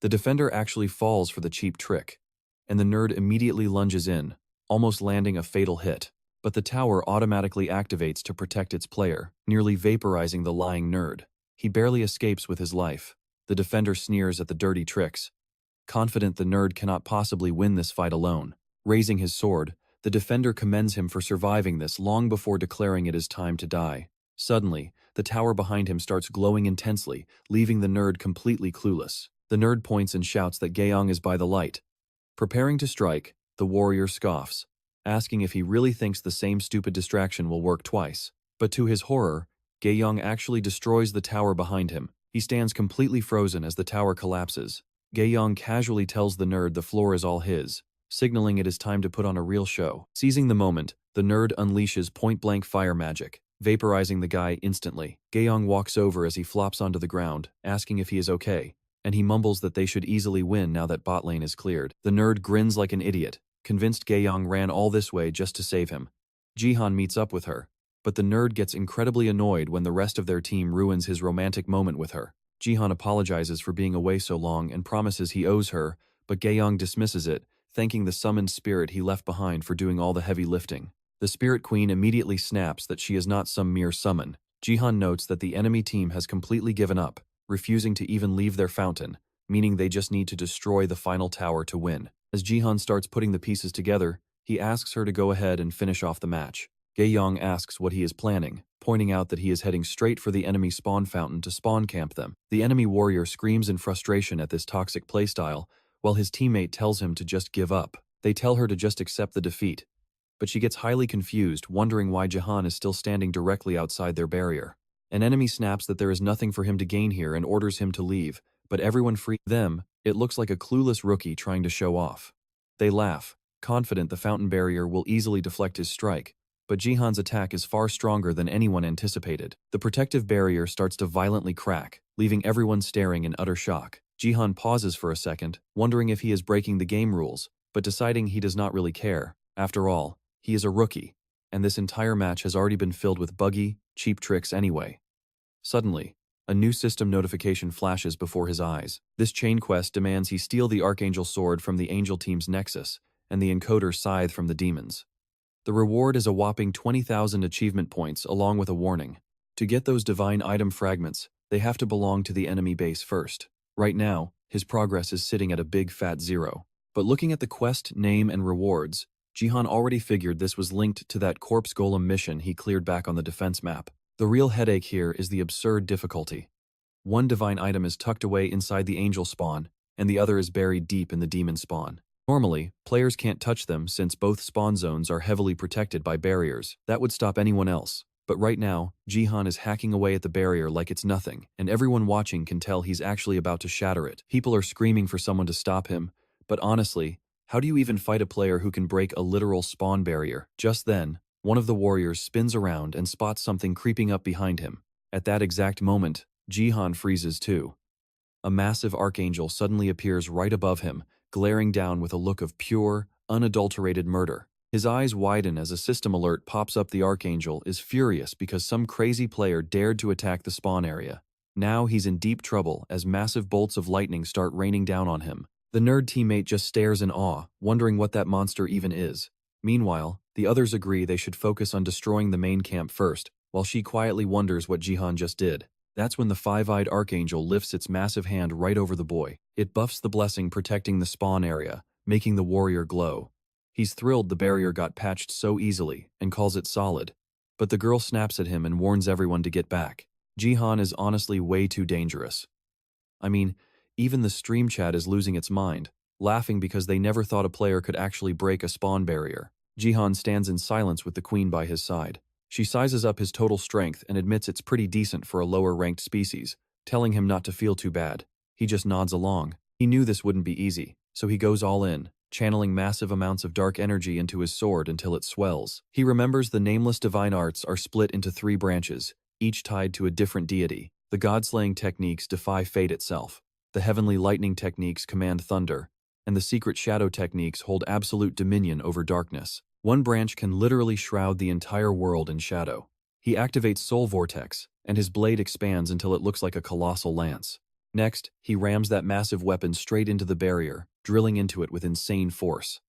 The defender actually falls for the cheap trick, and the nerd immediately lunges in, almost landing a fatal hit. But the tower automatically activates to protect its player, nearly vaporizing the lying nerd. He barely escapes with his life. The defender sneers at the dirty tricks, confident the nerd cannot possibly win this fight alone. Raising his sword, the defender commends him for surviving this long before declaring it is time to die. Suddenly, the tower behind him starts glowing intensely, leaving the nerd completely clueless. The nerd points and shouts that Gaeyong is by the light. Preparing to strike, the warrior scoffs, asking if he really thinks the same stupid distraction will work twice. But to his horror, Gaeyong actually destroys the tower behind him. He stands completely frozen as the tower collapses. Gaeyong casually tells the nerd the floor is all his, signaling it is time to put on a real show. Seizing the moment, the nerd unleashes point-blank fire magic, vaporizing the guy instantly. Gaeyong walks over as he flops onto the ground, asking if he is okay, and he mumbles that they should easily win now that bot lane is cleared. The nerd grins like an idiot, convinced Gaeyong ran all this way just to save him. Jihan meets up with her, but the nerd gets incredibly annoyed when the rest of their team ruins his romantic moment with her. Jihan apologizes for being away so long and promises he owes her, but Gaeyong dismisses it, thanking the summoned spirit he left behind for doing all the heavy lifting. The Spirit Queen immediately snaps that she is not some mere summon. Jihan notes that the enemy team has completely given up, refusing to even leave their fountain, meaning they just need to destroy the final tower to win. As Jihan starts putting the pieces together, he asks her to go ahead and finish off the match. Gaeyong asks what he is planning, pointing out that he is heading straight for the enemy spawn fountain to spawn camp them. The enemy warrior screams in frustration at this toxic playstyle, while his teammate tells him to just give up. They tell her to just accept the defeat, but she gets highly confused, wondering why Jihan is still standing directly outside their barrier. An enemy snaps that there is nothing for him to gain here and orders him to leave, but everyone frees them. It looks like a clueless rookie trying to show off. They laugh, confident the fountain barrier will easily deflect his strike, but Jihan's attack is far stronger than anyone anticipated. The protective barrier starts to violently crack, leaving everyone staring in utter shock. Jihan pauses for a second, wondering if he is breaking the game rules, but deciding he does not really care. After all, he is a rookie, and this entire match has already been filled with buggy, cheap tricks anyway. Suddenly, a new system notification flashes before his eyes. This chain quest demands he steal the Archangel Sword from the Angel team's Nexus, and the Encoder Scythe from the Demons. The reward is a whopping 20,000 achievement points along with a warning. To get those divine item fragments, they have to belong to the enemy base first. Right now, his progress is sitting at a big fat 0. But looking at the quest name and rewards, Jihan already figured this was linked to that corpse golem mission he cleared back on the defense map. The real headache here is the absurd difficulty. One divine item is tucked away inside the angel spawn, and the other is buried deep in the demon spawn. Normally, players can't touch them since both spawn zones are heavily protected by barriers. That would stop anyone else. But right now, Jihan is hacking away at the barrier like it's nothing, and everyone watching can tell he's actually about to shatter it. People are screaming for someone to stop him, but honestly, how do you even fight a player who can break a literal spawn barrier? Just then, one of the warriors spins around and spots something creeping up behind him. At that exact moment, Jihan freezes too. A massive archangel suddenly appears right above him, glaring down with a look of pure, unadulterated murder. His eyes widen as a system alert pops up. The archangel is furious because some crazy player dared to attack the spawn area. Now he's in deep trouble as massive bolts of lightning start raining down on him. The nerd teammate just stares in awe, wondering what that monster even is. Meanwhile, the others agree they should focus on destroying the main camp first, while she quietly wonders what Jihan just did. That's when the five-eyed archangel lifts its massive hand right over the boy. It buffs the blessing, protecting the spawn area, making the warrior glow. He's thrilled the barrier got patched so easily and calls it solid. But the girl snaps at him and warns everyone to get back. Jihan is honestly way too dangerous. I mean, even the stream chat is losing its mind, laughing because they never thought a player could actually break a spawn barrier. Jihan stands in silence with the queen by his side. She sizes up his total strength and admits it's pretty decent for a lower-ranked species, telling him not to feel too bad. He just nods along. He knew this wouldn't be easy, so he goes all in, channeling massive amounts of dark energy into his sword until it swells. He remembers the Nameless Divine Arts are split into 3 branches, each tied to a different deity. The god-slaying techniques defy fate itself. The heavenly lightning techniques command thunder, and the secret shadow techniques hold absolute dominion over darkness. One branch can literally shroud the entire world in shadow. He activates Soul Vortex, and his blade expands until it looks like a colossal lance. Next, he rams that massive weapon straight into the barrier, drilling into it with insane force.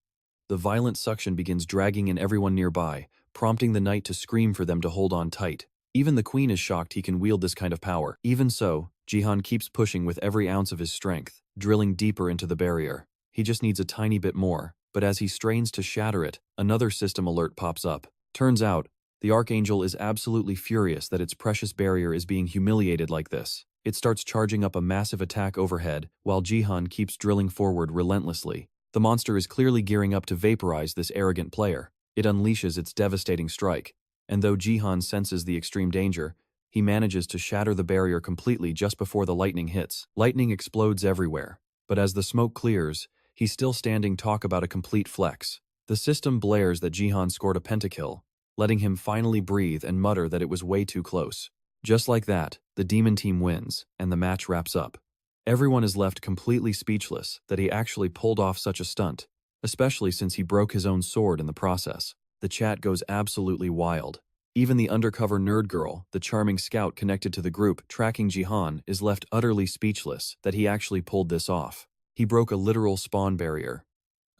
The violent suction begins dragging in everyone nearby, prompting the knight to scream for them to hold on tight. Even the queen is shocked he can wield this kind of power. Even so, Jihan keeps pushing with every ounce of his strength, drilling deeper into the barrier. He just needs a tiny bit more, but as he strains to shatter it, another system alert pops up. Turns out, the Archangel is absolutely furious that its precious barrier is being humiliated like this. It starts charging up a massive attack overhead, while Jihan keeps drilling forward relentlessly. The monster is clearly gearing up to vaporize this arrogant player. It unleashes its devastating strike, and though Jihan senses the extreme danger, he manages to shatter the barrier completely just before the lightning hits. Lightning explodes everywhere, but as the smoke clears, he's still standing talk about a complete flex. The system blares that Jihan scored a pentakill, letting him finally breathe and mutter that it was way too close. Just like that, the demon team wins, and the match wraps up. Everyone is left completely speechless that he actually pulled off such a stunt, especially since he broke his own sword in the process. The chat goes absolutely wild. Even the undercover nerd girl, the charming scout connected to the group tracking Jihan, is left utterly speechless that he actually pulled this off. He broke a literal spawn barrier.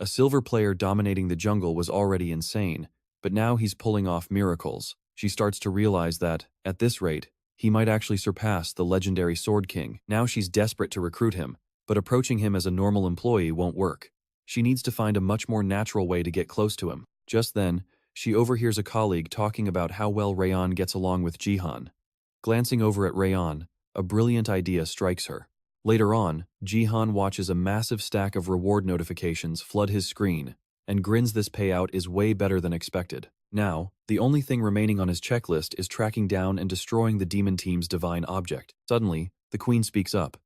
A silver player dominating the jungle was already insane, but now he's pulling off miracles. She starts to realize that, at this rate, he might actually surpass the legendary Sword King. Now she's desperate to recruit him, but approaching him as a normal employee won't work. She needs to find a much more natural way to get close to him. Just then, she overhears a colleague talking about how well Rayon gets along with Jihan. Glancing over at Rayon, a brilliant idea strikes her. Later on, Jihan watches a massive stack of reward notifications flood his screen, and grins this payout is way better than expected. Now, the only thing remaining on his checklist is tracking down and destroying the demon team's divine object. Suddenly, the queen speaks up.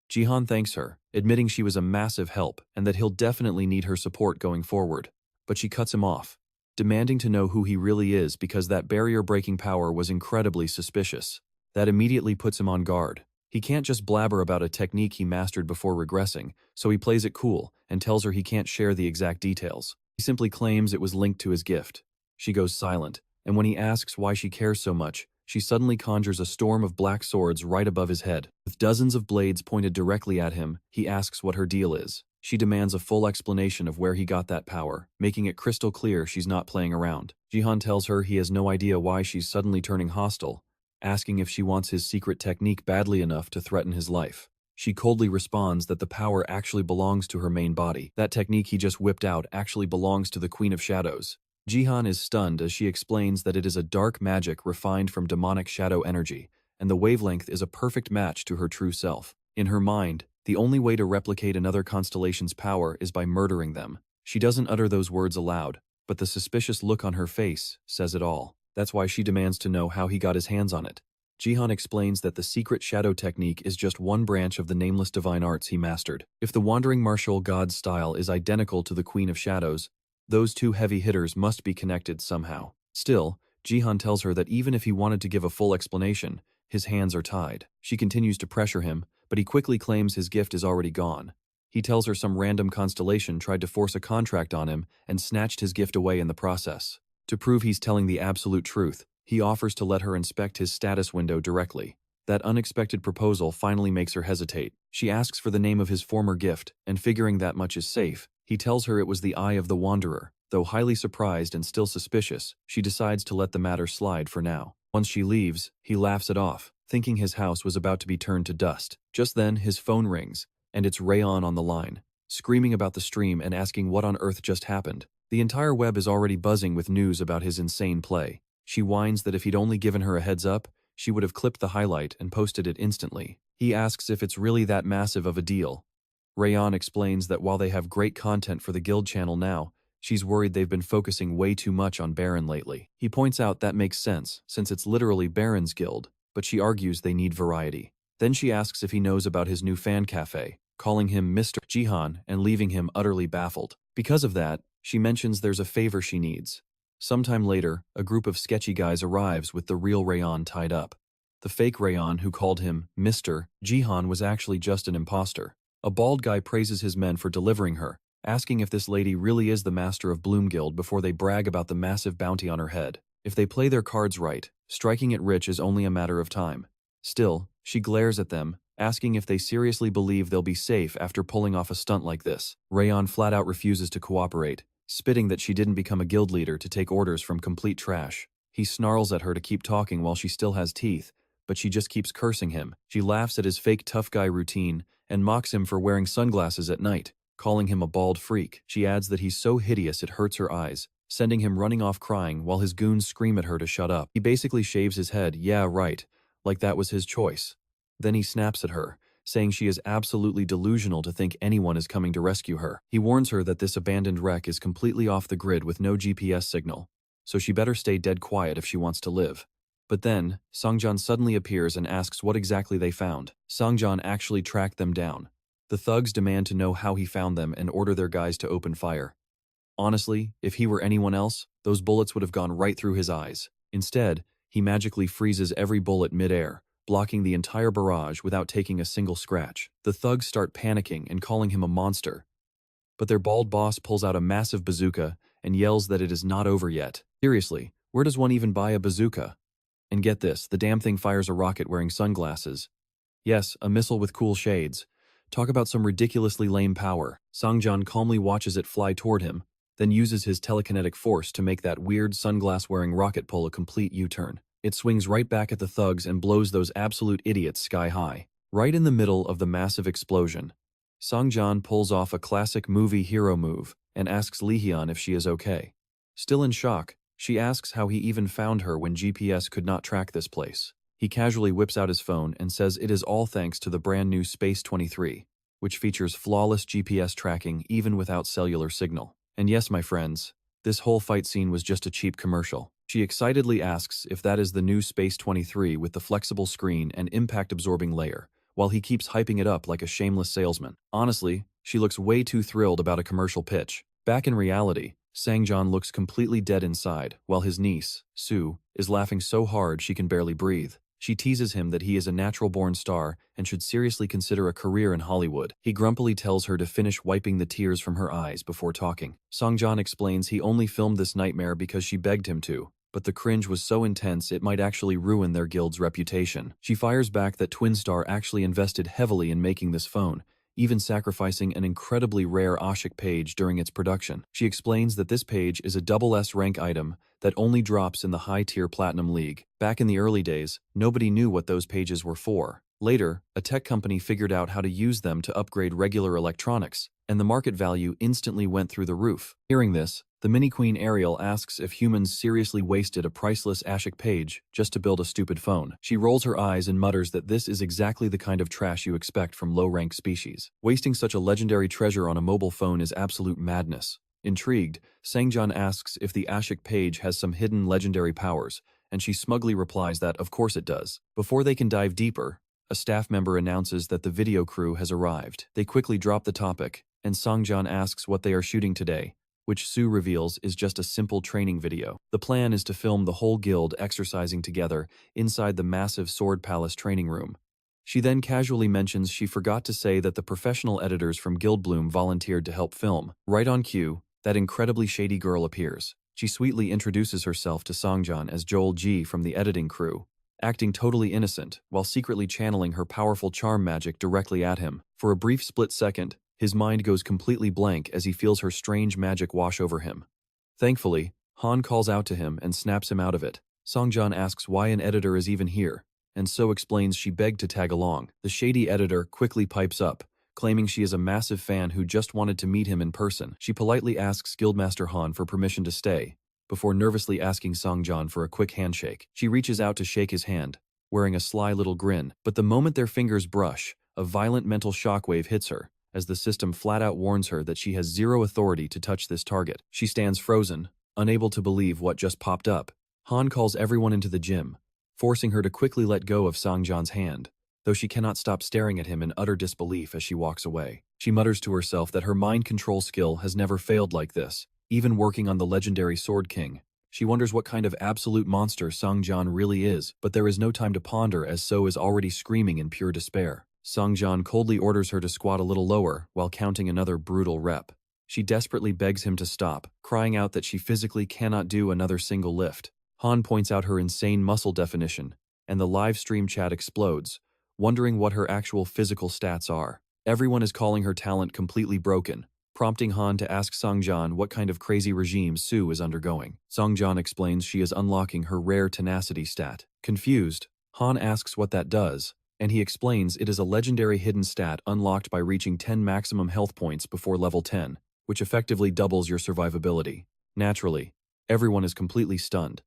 Jihan thanks her, admitting she was a massive help and that he'll definitely need her support going forward. But she cuts him off, demanding to know who he really is because that barrier-breaking power was incredibly suspicious. That immediately puts him on guard. He can't just blabber about a technique he mastered before regressing, so he plays it cool and tells her he can't share the exact details. He simply claims it was linked to his gift. She goes silent, and when he asks why she cares so much, she suddenly conjures a storm of black swords right above his head. With dozens of blades pointed directly at him, he asks what her deal is. She demands a full explanation of where he got that power, making it crystal clear she's not playing around. Jihan tells her he has no idea why she's suddenly turning hostile, asking if she wants his secret technique badly enough to threaten his life. She coldly responds that the power actually belongs to her main body. That technique he just whipped out actually belongs to the Queen of Shadows. Jihan is stunned as she explains that it is a dark magic refined from demonic shadow energy, and the wavelength is a perfect match to her true self. In her mind, the only way to replicate another constellation's power is by murdering them. She doesn't utter those words aloud, but the suspicious look on her face says it all. That's why she demands to know how he got his hands on it. Jihan explains that the secret shadow technique is just one branch of the Nameless Divine Arts he mastered. If the Wandering Martial God style is identical to the Queen of Shadows, those two heavy hitters must be connected somehow. Still, Jihan tells her that even if he wanted to give a full explanation, his hands are tied. She continues to pressure him, but he quickly claims his gift is already gone. He tells her some random constellation tried to force a contract on him and snatched his gift away in the process. To prove he's telling the absolute truth, he offers to let her inspect his status window directly. That unexpected proposal finally makes her hesitate. She asks for the name of his former gift, and figuring that much is safe, he tells her it was the Eye of the Wanderer. Though highly surprised and still suspicious, she decides to let the matter slide for now. Once she leaves, he laughs it off, thinking his house was about to be turned to dust. Just then, his phone rings, and it's Rayon on the line, screaming about the stream and asking what on earth just happened. The entire web is already buzzing with news about his insane play. She whines that if he'd only given her a heads up, she would have clipped the highlight and posted it instantly. He asks if it's really that massive of a deal. Rayon explains that while they have great content for the guild channel now, she's worried they've been focusing way too much on Baron lately. He points out that makes sense, since it's literally Baron's guild, but she argues they need variety. Then she asks if he knows about his new fan cafe, calling him Mr. Jihan and leaving him utterly baffled. Because of that, she mentions there's a favor she needs. Sometime later, a group of sketchy guys arrives with the real Rayon tied up. The fake Rayon who called him Mr. Jihan was actually just an imposter. A bald guy praises his men for delivering her, asking if this lady really is the master of Bloomguild before they brag about the massive bounty on her head. If they play their cards right, striking it rich is only a matter of time. Still, she glares at them, asking if they seriously believe they'll be safe after pulling off a stunt like this. Rayon flat out refuses to cooperate, spitting that she didn't become a guild leader to take orders from complete trash. He snarls at her to keep talking while she still has teeth, but she just keeps cursing him. She laughs at his fake tough guy routine and mocks him for wearing sunglasses at night, calling him a bald freak. She adds that he's so hideous it hurts her eyes, sending him running off crying while his goons scream at her to shut up. He basically shaves his head, yeah right, like that was his choice. Then he snaps at her, saying she is absolutely delusional to think anyone is coming to rescue her. He warns her that this abandoned wreck is completely off the grid with no GPS signal, so she better stay dead quiet if she wants to live. But then, Seong Jihan suddenly appears and asks what exactly they found. Seong Jihan actually tracked them down. The thugs demand to know how he found them and order their guys to open fire. Honestly, if he were anyone else, those bullets would have gone right through his eyes. Instead, he magically freezes every bullet mid-air, blocking the entire barrage without taking a single scratch. The thugs start panicking and calling him a monster. But their bald boss pulls out a massive bazooka and yells that it is not over yet. Seriously, where does one even buy a bazooka? And get this, the damn thing fires a rocket wearing sunglasses. Yes, a missile with cool shades. Talk about some ridiculously lame power. Seong Jihan calmly watches it fly toward him, then uses his telekinetic force to make that weird sunglass-wearing rocket pull a complete U-turn. It swings right back at the thugs and blows those absolute idiots sky high. Right in the middle of the massive explosion, Seong Jihan pulls off a classic movie hero move and asks Lee Hyun if she is okay. Still in shock, she asks how he even found her when GPS could not track this place. He casually whips out his phone and says it is all thanks to the brand new Space 23, which features flawless GPS tracking even without cellular signal. And yes, my friends, this whole fight scene was just a cheap commercial. She excitedly asks if that is the new Space 23 with the flexible screen and impact-absorbing layer, while he keeps hyping it up like a shameless salesman. Honestly, she looks way too thrilled about a commercial pitch. Back in reality, Seong Jihan looks completely dead inside, while his niece, Sue, is laughing so hard she can barely breathe. She teases him that he is a natural-born star and should seriously consider a career in Hollywood. He grumpily tells her to finish wiping the tears from her eyes before talking. Seong Jihan explains he only filmed this nightmare because she begged him to, but the cringe was so intense it might actually ruin their guild's reputation. She fires back that Twinstar actually invested heavily in making this phone, even sacrificing an incredibly rare Ashik page during its production. She explains that this page is a double S rank item that only drops in the high-tier Platinum League. Back in the early days, nobody knew what those pages were for. Later, a tech company figured out how to use them to upgrade regular electronics, and the market value instantly went through the roof. Hearing this, the mini-queen Ariel asks if humans seriously wasted a priceless Ashik page just to build a stupid phone. She rolls her eyes and mutters that this is exactly the kind of trash you expect from low-rank species. Wasting such a legendary treasure on a mobile phone is absolute madness. Intrigued, Seong Jihan asks if the Ashik page has some hidden legendary powers, and she smugly replies that of course it does. Before they can dive deeper, a staff member announces that the video crew has arrived. They quickly drop the topic, and Seong Jihan asks what they are shooting today, which Sue reveals is just a simple training video. The plan is to film the whole guild exercising together inside the massive Sword Palace training room. She then casually mentions she forgot to say that the professional editors from Guildbloom volunteered to help film. Right on cue, that incredibly shady girl appears. She sweetly introduces herself to Seong Jihan as Joel G from the editing crew, acting totally innocent while secretly channeling her powerful charm magic directly at him. For a brief split second, his mind goes completely blank as he feels her strange magic wash over him. Thankfully, Han calls out to him and snaps him out of it. Seong Jihan asks why an editor is even here, and so explains she begged to tag along. The shady editor quickly pipes up, claiming she is a massive fan who just wanted to meet him in person. She politely asks Guildmaster Han for permission to stay, before nervously asking Seong Jihan for a quick handshake. She reaches out to shake his hand, wearing a sly little grin, but the moment their fingers brush, a violent mental shockwave hits her, as the system flat-out warns her that she has zero authority to touch this target. She stands frozen, unable to believe what just popped up. Han calls everyone into the gym, forcing her to quickly let go of Seong Jihan's hand, though she cannot stop staring at him in utter disbelief as she walks away. She mutters to herself that her mind control skill has never failed like this, even working on the legendary Sword King. She wonders what kind of absolute monster Seong Jihan really is, but there is no time to ponder as So is already screaming in pure despair. Seong Jihan coldly orders her to squat a little lower while counting another brutal rep. She desperately begs him to stop, crying out that she physically cannot do another single lift. Han points out her insane muscle definition, and the live stream chat explodes, wondering what her actual physical stats are. Everyone is calling her talent completely broken, prompting Han to ask Seong Jihan what kind of crazy regime Sue is undergoing. Seong Jihan explains she is unlocking her rare tenacity stat. Confused, Han asks what that does, and he explains it is a legendary hidden stat unlocked by reaching 10 maximum health points before level 10, which effectively doubles your survivability. Naturally, everyone is completely stunned.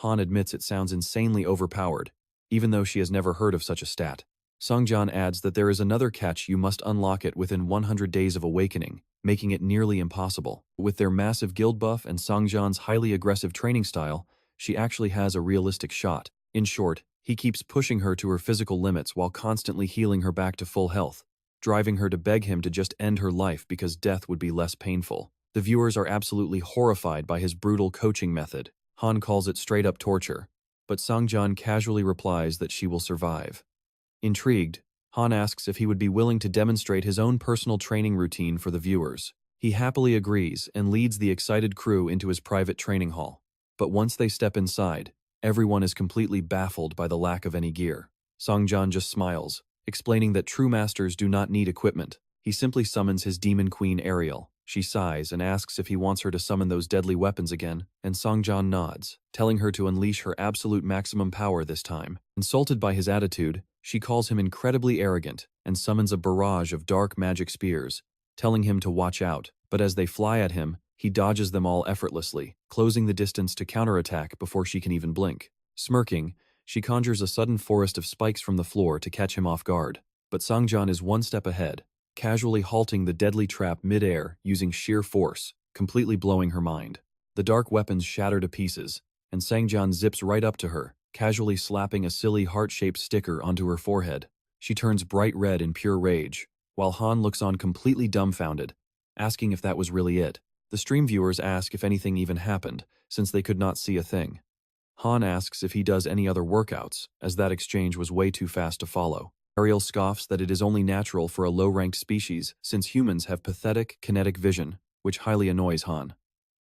Han admits it sounds insanely overpowered, even though she has never heard of such a stat. Seong Jihan adds that there is another catch: you must unlock it within 100 days of awakening, making it nearly impossible. With their massive guild buff and Seong Jihan's highly aggressive training style, she actually has a realistic shot. In short, he keeps pushing her to her physical limits while constantly healing her back to full health, driving her to beg him to just end her life because death would be less painful. The viewers are absolutely horrified by his brutal coaching method. Han calls it straight-up torture, but Seong Jihan casually replies that she will survive. Intrigued, Han asks if he would be willing to demonstrate his own personal training routine for the viewers. He happily agrees and leads the excited crew into his private training hall. But once they step inside, everyone is completely baffled by the lack of any gear. Seong Jihan just smiles, explaining that true masters do not need equipment. He simply summons his demon queen Ariel. She sighs and asks if he wants her to summon those deadly weapons again, and Seong Jihan nods, telling her to unleash her absolute maximum power this time. Insulted by his attitude, she calls him incredibly arrogant and summons a barrage of dark magic spears, telling him to watch out. But as they fly at him, he dodges them all effortlessly, closing the distance to counterattack before she can even blink. Smirking, she conjures a sudden forest of spikes from the floor to catch him off guard. But Seong Jihan is one step ahead, casually halting the deadly trap mid-air using sheer force, completely blowing her mind. The dark weapons shatter to pieces, and Seong Jihan zips right up to her, casually slapping a silly heart-shaped sticker onto her forehead. She turns bright red in pure rage, while Han looks on completely dumbfounded, asking if that was really it. The stream viewers ask if anything even happened, since they could not see a thing. Han asks if he does any other workouts, as that exchange was way too fast to follow. Ariel scoffs that it is only natural for a low-ranked species, since humans have pathetic kinetic vision, which highly annoys Han.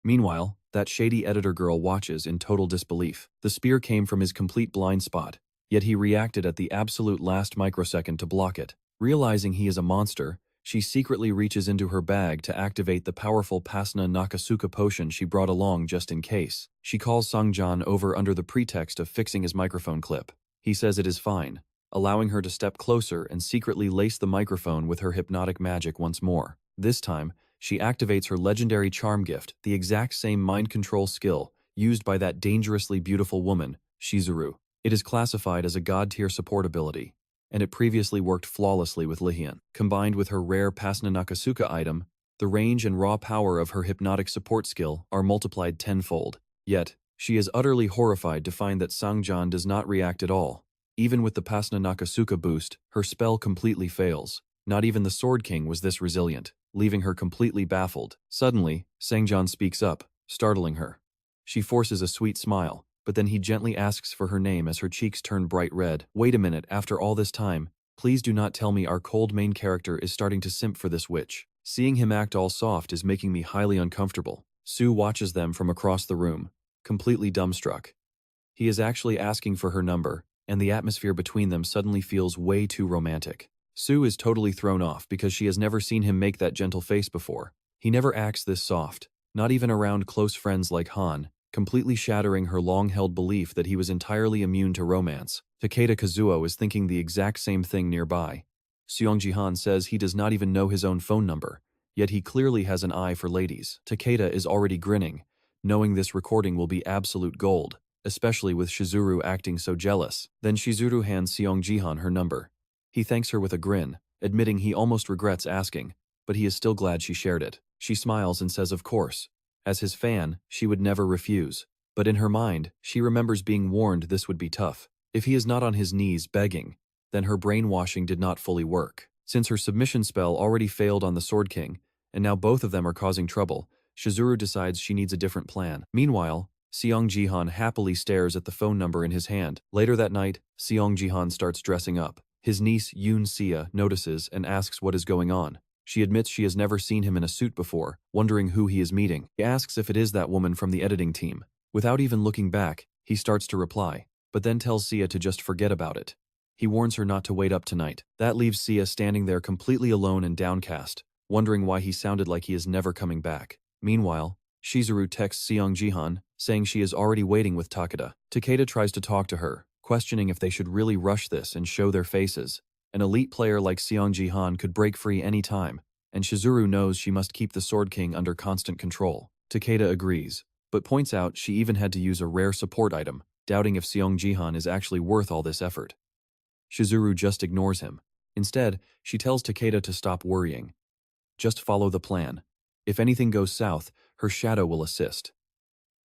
Meanwhile, that shady editor girl watches in total disbelief. The spear came from his complete blind spot, yet he reacted at the absolute last microsecond to block it. Realizing he is a monster, she secretly reaches into her bag to activate the powerful Pasna Nakasuka potion she brought along just in case. She calls Seong Jihan over under the pretext of fixing his microphone clip. He says it is fine, allowing her to step closer and secretly lace the microphone with her hypnotic magic once more. This time, she activates her legendary charm gift, the exact same mind control skill used by that dangerously beautiful woman, Shizuru. It is classified as a god-tier support ability, and it previously worked flawlessly with Lihian. Combined with her rare Pasna Nakasuka item, the range and raw power of her hypnotic support skill are multiplied tenfold. Yet, she is utterly horrified to find that Seong Jihan does not react at all. Even with the Pasna Nakasuka boost, her spell completely fails. Not even the Sword King was this resilient, leaving her completely baffled. Suddenly, Seong Jihan speaks up, startling her. She forces a sweet smile, but then he gently asks for her name as her cheeks turn bright red. Wait a minute, after all this time, please do not tell me our cold main character is starting to simp for this witch. Seeing him act all soft is making me highly uncomfortable. Sue watches them from across the room, completely dumbstruck. He is actually asking for her number, and the atmosphere between them suddenly feels way too romantic. Sue is totally thrown off because she has never seen him make that gentle face before. He never acts this soft, not even around close friends like Han, completely shattering her long-held belief that he was entirely immune to romance. Takeda Kazuo is thinking the exact same thing nearby. Seong Jihan says he does not even know his own phone number, yet he clearly has an eye for ladies. Takeda is already grinning, knowing this recording will be absolute gold, especially with Shizuru acting so jealous. Then Shizuru hands Seong Jihan her number. He thanks her with a grin, admitting he almost regrets asking, but he is still glad she shared it. She smiles and says of course. As his fan, she would never refuse. But in her mind, she remembers being warned this would be tough. If he is not on his knees begging, then her brainwashing did not fully work. Since her submission spell already failed on the Sword King, and now both of them are causing trouble, Shizuru decides she needs a different plan. Meanwhile, Seong Jihan happily stares at the phone number in his hand. Later that night, Seong Jihan starts dressing up. His niece Yoon Sia notices and asks what is going on. She admits she has never seen him in a suit before, wondering who he is meeting. He asks if it is that woman from the editing team. Without even looking back, he starts to reply, but then tells Sia to just forget about it. He warns her not to wait up tonight. That leaves Sia standing there completely alone and downcast, wondering why he sounded like he is never coming back. Meanwhile, Shizuru texts Seong Jihan, saying she is already waiting with Takeda. Takeda tries to talk to her, questioning if they should really rush this and show their faces. An elite player like Seong Jihan could break free any time, and Shizuru knows she must keep the Sword King under constant control. Takeda agrees, but points out she even had to use a rare support item, doubting if Seong Jihan is actually worth all this effort. Shizuru just ignores him. Instead, she tells Takeda to stop worrying. Just follow the plan. If anything goes south, her shadow will assist.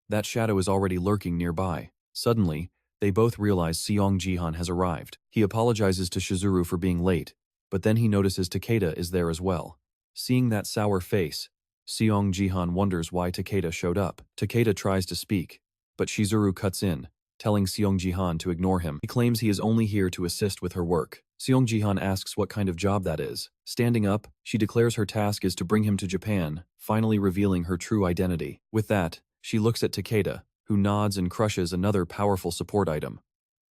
That shadow is already lurking nearby. Suddenly, they both realize Seong Jihan has arrived. He apologizes to Shizuru for being late, but then he notices Takeda is there as well. Seeing that sour face, Seong Jihan wonders why Takeda showed up. Takeda tries to speak, but Shizuru cuts in, telling Seong Jihan to ignore him. He claims he is only here to assist with her work. Seong Jihan asks what kind of job that is. Standing up, she declares her task is to bring him to Japan, finally revealing her true identity. With that, she looks at Takeda, who nods and crushes another powerful support item.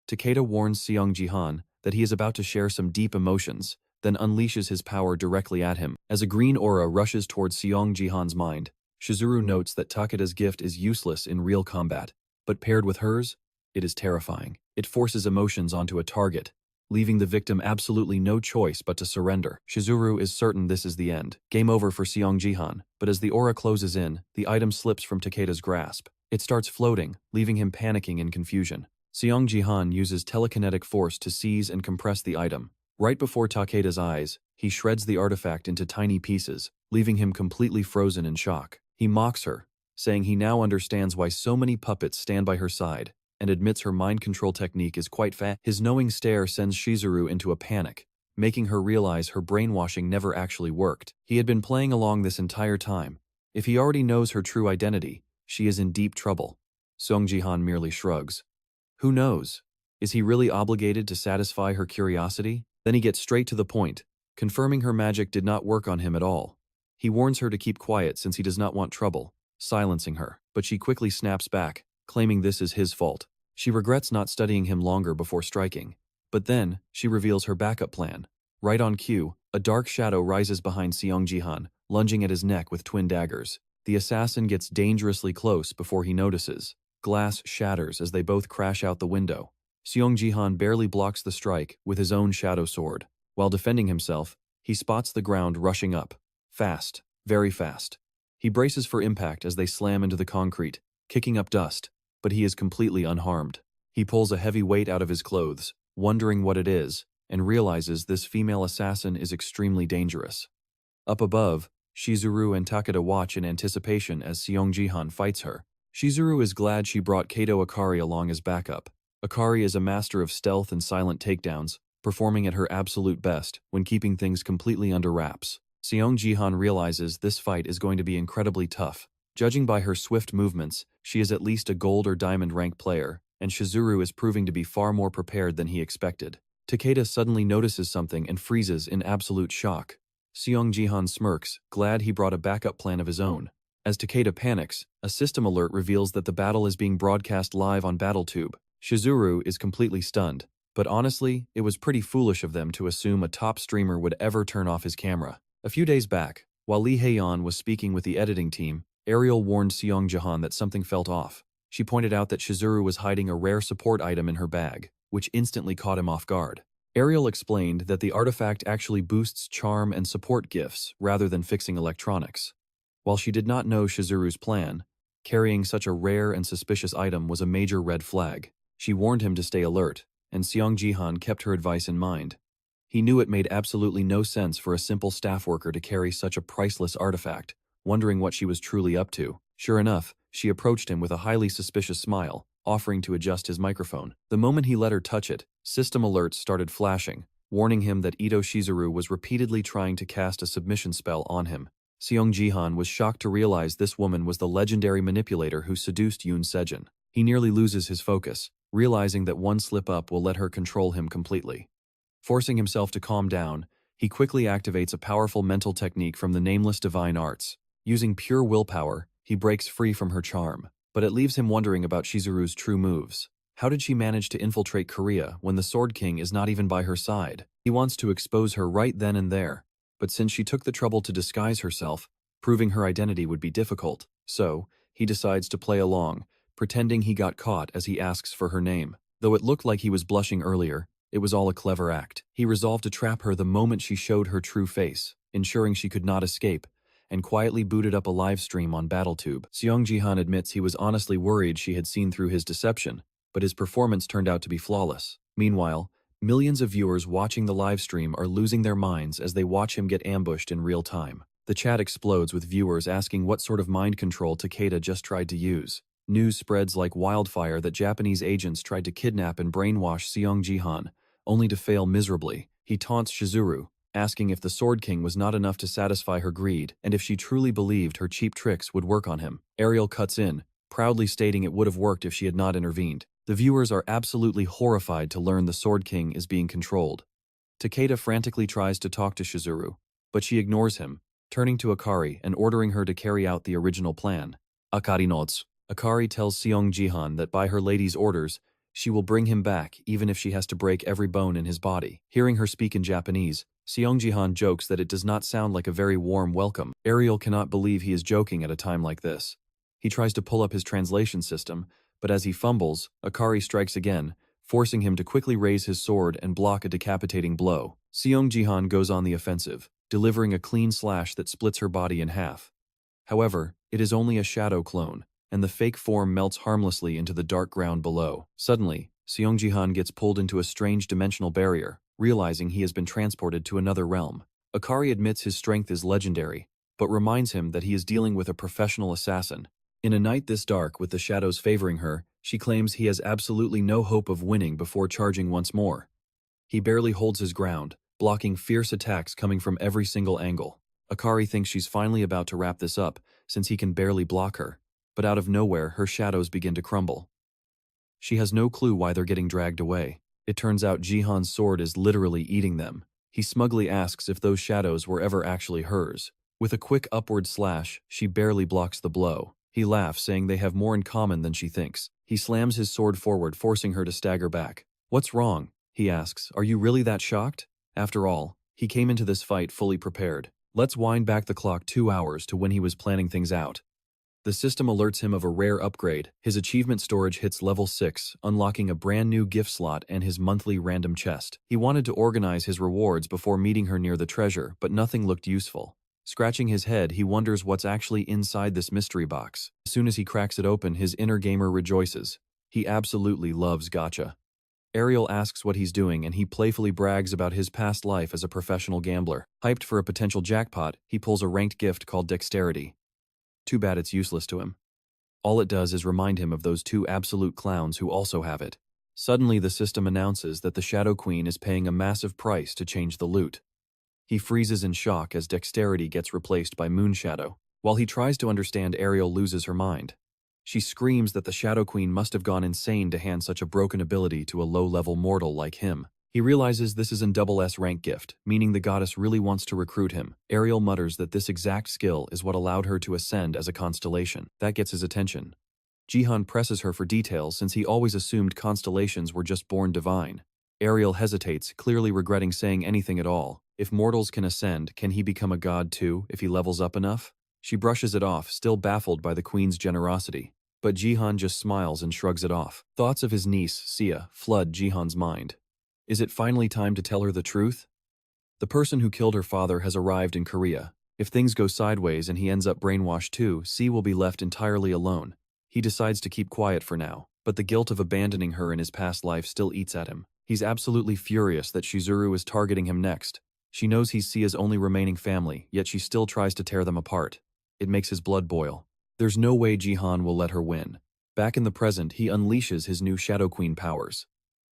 Takeda warns Seong Jihan that he is about to share some deep emotions, then unleashes his power directly at him. As a green aura rushes towards Seong Jihan's mind, Shizuru notes that Takeda's gift is useless in real combat, but paired with hers, it is terrifying. It forces emotions onto a target, leaving the victim absolutely no choice but to surrender. Shizuru is certain this is the end. Game over for Seong Jihan, but as the aura closes in, the item slips from Takeda's grasp. It starts floating, leaving him panicking in confusion. Seong Jihan uses telekinetic force to seize and compress the item. Right before Takeda's eyes, he shreds the artifact into tiny pieces, leaving him completely frozen in shock. He mocks her, saying he now understands why so many puppets stand by her side, and admits her mind control technique is quite fast. His knowing stare sends Shizuru into a panic, making her realize her brainwashing never actually worked. He had been playing along this entire time. If he already knows her true identity, she is in deep trouble. Seong Jihan merely shrugs. Who knows? Is he really obligated to satisfy her curiosity? Then he gets straight to the point, confirming her magic did not work on him at all. He warns her to keep quiet since he does not want trouble, silencing her, but she quickly snaps back, claiming this is his fault. She regrets not studying him longer before striking, but then she reveals her backup plan. Right on cue, a dark shadow rises behind Seong Jihan, lunging at his neck with twin daggers. The assassin gets dangerously close before he notices. Glass shatters as they both crash out the window. Seong Jihan barely blocks the strike with his own shadow sword. While defending himself, he spots the ground rushing up. Fast, very fast. He braces for impact as they slam into the concrete, kicking up dust, but he is completely unharmed. He pulls a heavy weight out of his clothes, wondering what it is, and realizes this female assassin is extremely dangerous. Up above, Shizuru and Takeda watch in anticipation as Seong Jihan fights her. Shizuru is glad she brought Kato Akari along as backup. Akari is a master of stealth and silent takedowns, performing at her absolute best when keeping things completely under wraps. Seong Jihan realizes this fight is going to be incredibly tough. Judging by her swift movements, she is at least a gold or diamond rank player, and Shizuru is proving to be far more prepared than he expected. Takeda suddenly notices something and freezes in absolute shock. Seong Jihan smirks, glad he brought a backup plan of his own. As Takeda panics, a system alert reveals that the battle is being broadcast live on BattleTube. Shizuru is completely stunned, but honestly, it was pretty foolish of them to assume a top streamer would ever turn off his camera. A few days back, while Lee Haeyeon was speaking with the editing team, Ariel warned Seong Jihan that something felt off. She pointed out that Shizuru was hiding a rare support item in her bag, which instantly caught him off guard. Ariel explained that the artifact actually boosts charm and support gifts rather than fixing electronics. While she did not know Shizuru's plan, carrying such a rare and suspicious item was a major red flag. She warned him to stay alert, and Seong Jihan kept her advice in mind. He knew it made absolutely no sense for a simple staff worker to carry such a priceless artifact, wondering what she was truly up to. Sure enough, she approached him with a highly suspicious smile, offering to adjust his microphone. The moment he let her touch it, system alerts started flashing, warning him that Ito Shizuru was repeatedly trying to cast a submission spell on him. Seong Jihan was shocked to realize this woman was the legendary manipulator who seduced Yoon Sejin. He nearly loses his focus, realizing that one slip-up will let her control him completely. Forcing himself to calm down, he quickly activates a powerful mental technique from the Nameless Divine Arts. Using pure willpower, he breaks free from her charm, but it leaves him wondering about Shizuru's true moves. How did she manage to infiltrate Korea when the Sword King is not even by her side? He wants to expose her right then and there, but since she took the trouble to disguise herself, proving her identity would be difficult. So, he decides to play along, pretending he got caught as he asks for her name. Though it looked like he was blushing earlier, it was all a clever act. He resolved to trap her the moment she showed her true face, ensuring she could not escape, and quietly booted up a live stream on BattleTube. Seong Jihan admits he was honestly worried she had seen through his deception, but his performance turned out to be flawless. Meanwhile, millions of viewers watching the live stream are losing their minds as they watch him get ambushed in real time. The chat explodes with viewers asking what sort of mind control Takeda just tried to use. News spreads like wildfire that Japanese agents tried to kidnap and brainwash Seong Jihan, only to fail miserably. He taunts Shizuru, asking if the Sword King was not enough to satisfy her greed and if she truly believed her cheap tricks would work on him. Ariel cuts in, proudly stating it would have worked if she had not intervened. The viewers are absolutely horrified to learn the Sword King is being controlled. Takeda frantically tries to talk to Shizuru, but she ignores him, turning to Akari and ordering her to carry out the original plan. Akari nods. Akari tells Seong Jihan that by her lady's orders, she will bring him back even if she has to break every bone in his body. Hearing her speak in Japanese, Seong Jihan jokes that it does not sound like a very warm welcome. Ariel cannot believe he is joking at a time like this. He tries to pull up his translation system, but as he fumbles, Akari strikes again, forcing him to quickly raise his sword and block a decapitating blow. Seong Jihan goes on the offensive, delivering a clean slash that splits her body in half. However, it is only a shadow clone, and the fake form melts harmlessly into the dark ground below. Suddenly, Seong Jihan gets pulled into a strange dimensional barrier, realizing he has been transported to another realm. Akari admits his strength is legendary, but reminds him that he is dealing with a professional assassin. In a night this dark with the shadows favoring her, she claims he has absolutely no hope of winning before charging once more. He barely holds his ground, blocking fierce attacks coming from every single angle. Akari thinks she's finally about to wrap this up, since he can barely block her, but out of nowhere her shadows begin to crumble. She has no clue why they're getting dragged away. It turns out Jihan's sword is literally eating them. He smugly asks if those shadows were ever actually hers. With a quick upward slash, she barely blocks the blow. He laughs, saying they have more in common than she thinks. He slams his sword forward, forcing her to stagger back. "What's wrong?" he asks. "Are you really that shocked?" After all, he came into this fight fully prepared. Let's wind back the clock 2 hours to when he was planning things out. The system alerts him of a rare upgrade. His achievement storage hits level 6, unlocking a brand new gift slot and his monthly random chest. He wanted to organize his rewards before meeting her near the treasure, but nothing looked useful. Scratching his head, he wonders what's actually inside this mystery box. As soon as he cracks it open, his inner gamer rejoices. He absolutely loves gacha. Ariel asks what he's doing, and he playfully brags about his past life as a professional gambler. Hyped for a potential jackpot, he pulls a ranked gift called Dexterity. Too bad it's useless to him. All it does is remind him of those two absolute clowns who also have it. Suddenly, the system announces that the Shadow Queen is paying a massive price to change the loot. He freezes in shock as Dexterity gets replaced by Moonshadow. While he tries to understand, Ariel loses her mind. She screams that the Shadow Queen must have gone insane to hand such a broken ability to a low-level mortal like him. He realizes this is an double S-rank gift, meaning the goddess really wants to recruit him. Ariel mutters that this exact skill is what allowed her to ascend as a constellation. That gets his attention. Jihan presses her for details since he always assumed constellations were just born divine. Ariel hesitates, clearly regretting saying anything at all. If mortals can ascend, can he become a god too if he levels up enough? She brushes it off, still baffled by the queen's generosity. But Jihan just smiles and shrugs it off. Thoughts of his niece, Sia, flood Jihan's mind. Is it finally time to tell her the truth? The person who killed her father has arrived in Korea. If things go sideways and he ends up brainwashed too, C will be left entirely alone. He decides to keep quiet for now, but the guilt of abandoning her in his past life still eats at him. He's absolutely furious that Shizuru is targeting him next. She knows he's Sia's only remaining family, yet she still tries to tear them apart. It makes his blood boil. There's no way Jihan will let her win. Back in the present, he unleashes his new Shadow Queen powers.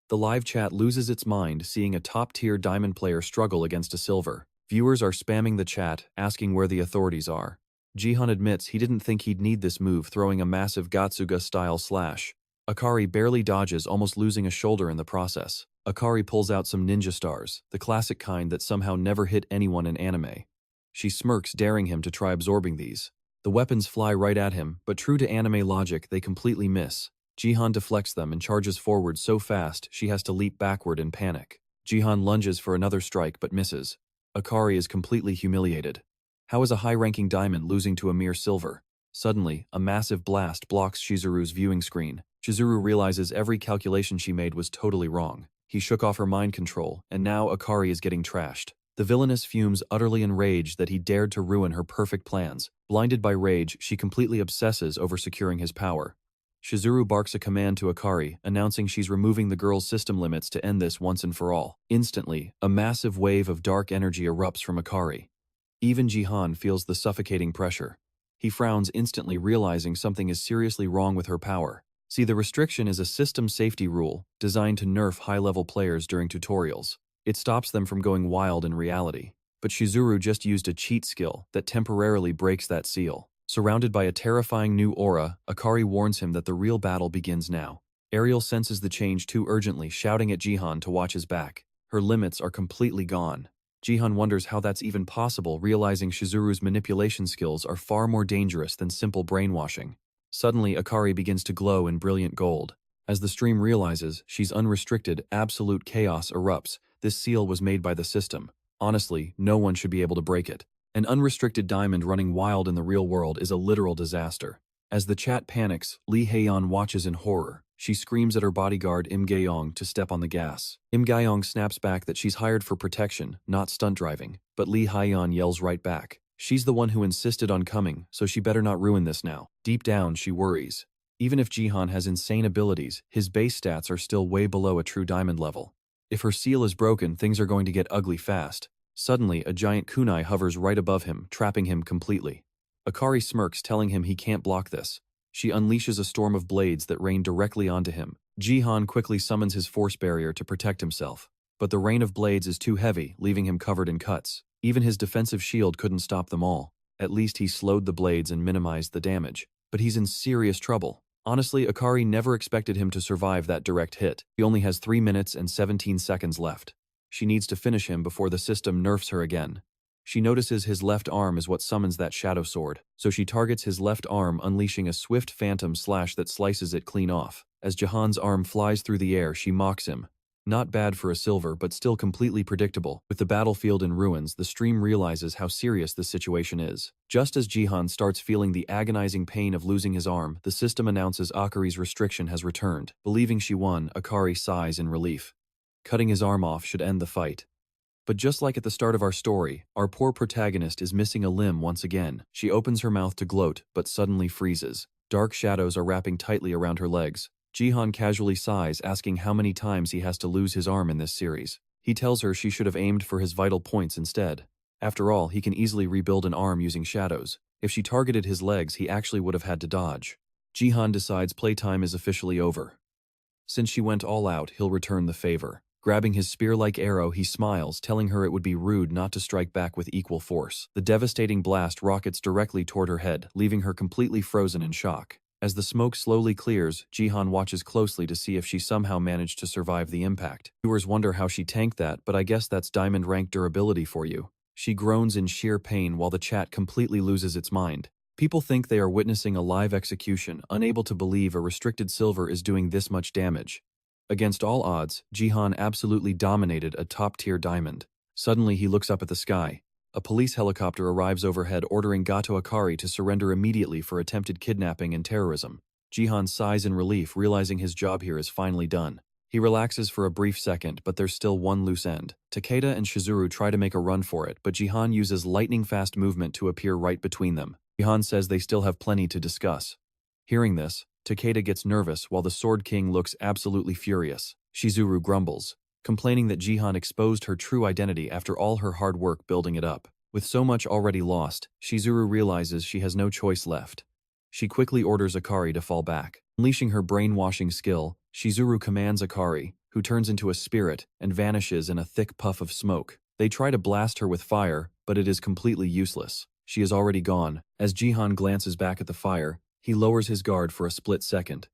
The live chat loses its mind seeing a top-tier diamond player struggle against a silver. Viewers are spamming the chat, asking where the authorities are. Jihan admits he didn't think he'd need this move, throwing a massive Gatsuga-style slash. Akari barely dodges, almost losing a shoulder in the process. Akari pulls out some ninja stars, the classic kind that somehow never hit anyone in anime. She smirks, daring him to try absorbing these. The weapons fly right at him, but true to anime logic, they completely miss. Jihan deflects them and charges forward so fast she has to leap backward in panic. Jihan lunges for another strike but misses. Akari is completely humiliated. How is a high-ranking diamond losing to a mere silver? Suddenly, a massive blast blocks Shizuru's viewing screen. Shizuru realizes every calculation she made was totally wrong. He shook off her mind control, and now Akari is getting trashed. The villainess fumes, utterly enraged that he dared to ruin her perfect plans. Blinded by rage, she completely obsesses over securing his power. Shizuru barks a command to Akari, announcing she's removing the girl's system limits to end this once and for all. Instantly, a massive wave of dark energy erupts from Akari. Even Jihan feels the suffocating pressure. He frowns, instantly realizing something is seriously wrong with her power. See, the restriction is a system safety rule designed to nerf high-level players during tutorials. It stops them from going wild in reality. But Shizuru just used a cheat skill that temporarily breaks that seal. Surrounded by a terrifying new aura, Akari warns him that the real battle begins now. Ariel senses the change too urgently, shouting at Jihan to watch his back. Her limits are completely gone. Jihan wonders how that's even possible, realizing Shizuru's manipulation skills are far more dangerous than simple brainwashing. Suddenly, Akari begins to glow in brilliant gold. As the stream realizes she's unrestricted, absolute chaos erupts. This seal was made by the system. Honestly, no one should be able to break it. An unrestricted diamond running wild in the real world is a literal disaster. As the chat panics, Lee Haeyeon watches in horror. She screams at her bodyguard Im Gaeyong to step on the gas. Im Gaeyong snaps back that she's hired for protection, not stunt driving, but Lee Haeyeon yells right back. She's the one who insisted on coming, so she better not ruin this now. Deep down, she worries. Even if Jihan has insane abilities, his base stats are still way below a true diamond level. If her seal is broken, things are going to get ugly fast. Suddenly, a giant kunai hovers right above him, trapping him completely. Akari smirks, telling him he can't block this. She unleashes a storm of blades that rain directly onto him. Jihan quickly summons his force barrier to protect himself. But the rain of blades is too heavy, leaving him covered in cuts. Even his defensive shield couldn't stop them all. At least he slowed the blades and minimized the damage. But he's in serious trouble. Honestly, Akari never expected him to survive that direct hit. He only has 3 minutes and 17 seconds left. She needs to finish him before the system nerfs her again. She notices his left arm is what summons that shadow sword, so she targets his left arm, unleashing a swift phantom slash that slices it clean off. As Jahan's arm flies through the air, she mocks him. Not bad for a silver, but still completely predictable. With the battlefield in ruins, the stream realizes how serious this situation is. Just as Jihan starts feeling the agonizing pain of losing his arm, the system announces Akari's restriction has returned. Believing she won, Akari sighs in relief. Cutting his arm off should end the fight. But just like at the start of our story, our poor protagonist is missing a limb once again. She opens her mouth to gloat, but suddenly freezes. Dark shadows are wrapping tightly around her legs. Jihan casually sighs, asking how many times he has to lose his arm in this series. He tells her she should have aimed for his vital points instead. After all, he can easily rebuild an arm using shadows. If she targeted his legs, he actually would have had to dodge. Jihan decides playtime is officially over. Since she went all out, he'll return the favor. Grabbing his spear-like arrow, he smiles, telling her it would be rude not to strike back with equal force. The devastating blast rockets directly toward her head, leaving her completely frozen in shock. As the smoke slowly clears, Jihan watches closely to see if she somehow managed to survive the impact. Viewers wonder how she tanked that, but I guess that's diamond rank durability for you. She groans in sheer pain while the chat completely loses its mind. People think they are witnessing a live execution, unable to believe a restricted silver is doing this much damage. Against all odds, Jihan absolutely dominated a top-tier diamond. Suddenly, he looks up at the sky. A police helicopter arrives overhead, ordering Gato Akari to surrender immediately for attempted kidnapping and terrorism. Jihan sighs in relief, realizing his job here is finally done. He relaxes for a brief second, but there's still one loose end. Takeda and Shizuru try to make a run for it, but Jihan uses lightning-fast movement to appear right between them. Jihan says they still have plenty to discuss. Hearing this, Takeda gets nervous while the Sword King looks absolutely furious. Shizuru grumbles, complaining that Jihan exposed her true identity after all her hard work building it up. With so much already lost, Shizuru realizes she has no choice left. She quickly orders Akari to fall back. Unleashing her brainwashing skill, Shizuru commands Akari, who turns into a spirit and vanishes in a thick puff of smoke. They try to blast her with fire, but it is completely useless. She is already gone. As Jihan glances back at the fire, he lowers his guard for a split second.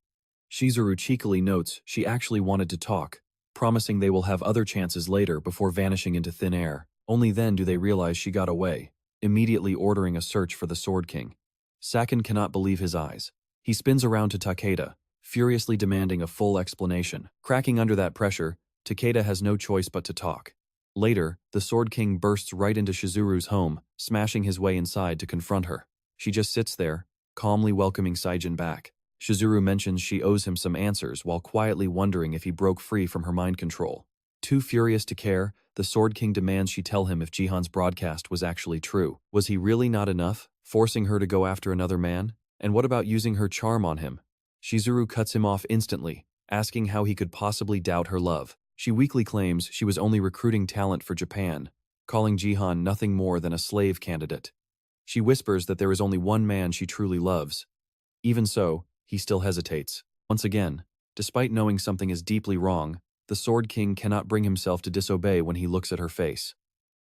Shizuru cheekily notes she actually wanted to talk, promising they will have other chances later before vanishing into thin air. Only then do they realize she got away, immediately ordering a search for the Sword King. Sakin cannot believe his eyes. He spins around to Takeda, furiously demanding a full explanation. Cracking under that pressure, Takeda has no choice but to talk. Later, the Sword King bursts right into Shizuru's home, smashing his way inside to confront her. She just sits there, calmly welcoming Saijin back. Shizuru mentions she owes him some answers while quietly wondering if he broke free from her mind control. Too furious to care, the Sword King demands she tell him if Jihan's broadcast was actually true. Was he really not enough, forcing her to go after another man? And what about using her charm on him? Shizuru cuts him off instantly, asking how he could possibly doubt her love. She weakly claims she was only recruiting talent for Japan, calling Jihan nothing more than a slave candidate. She whispers that there is only one man she truly loves. Even so, he still hesitates. Once again, despite knowing something is deeply wrong, the Sword King cannot bring himself to disobey when he looks at her face.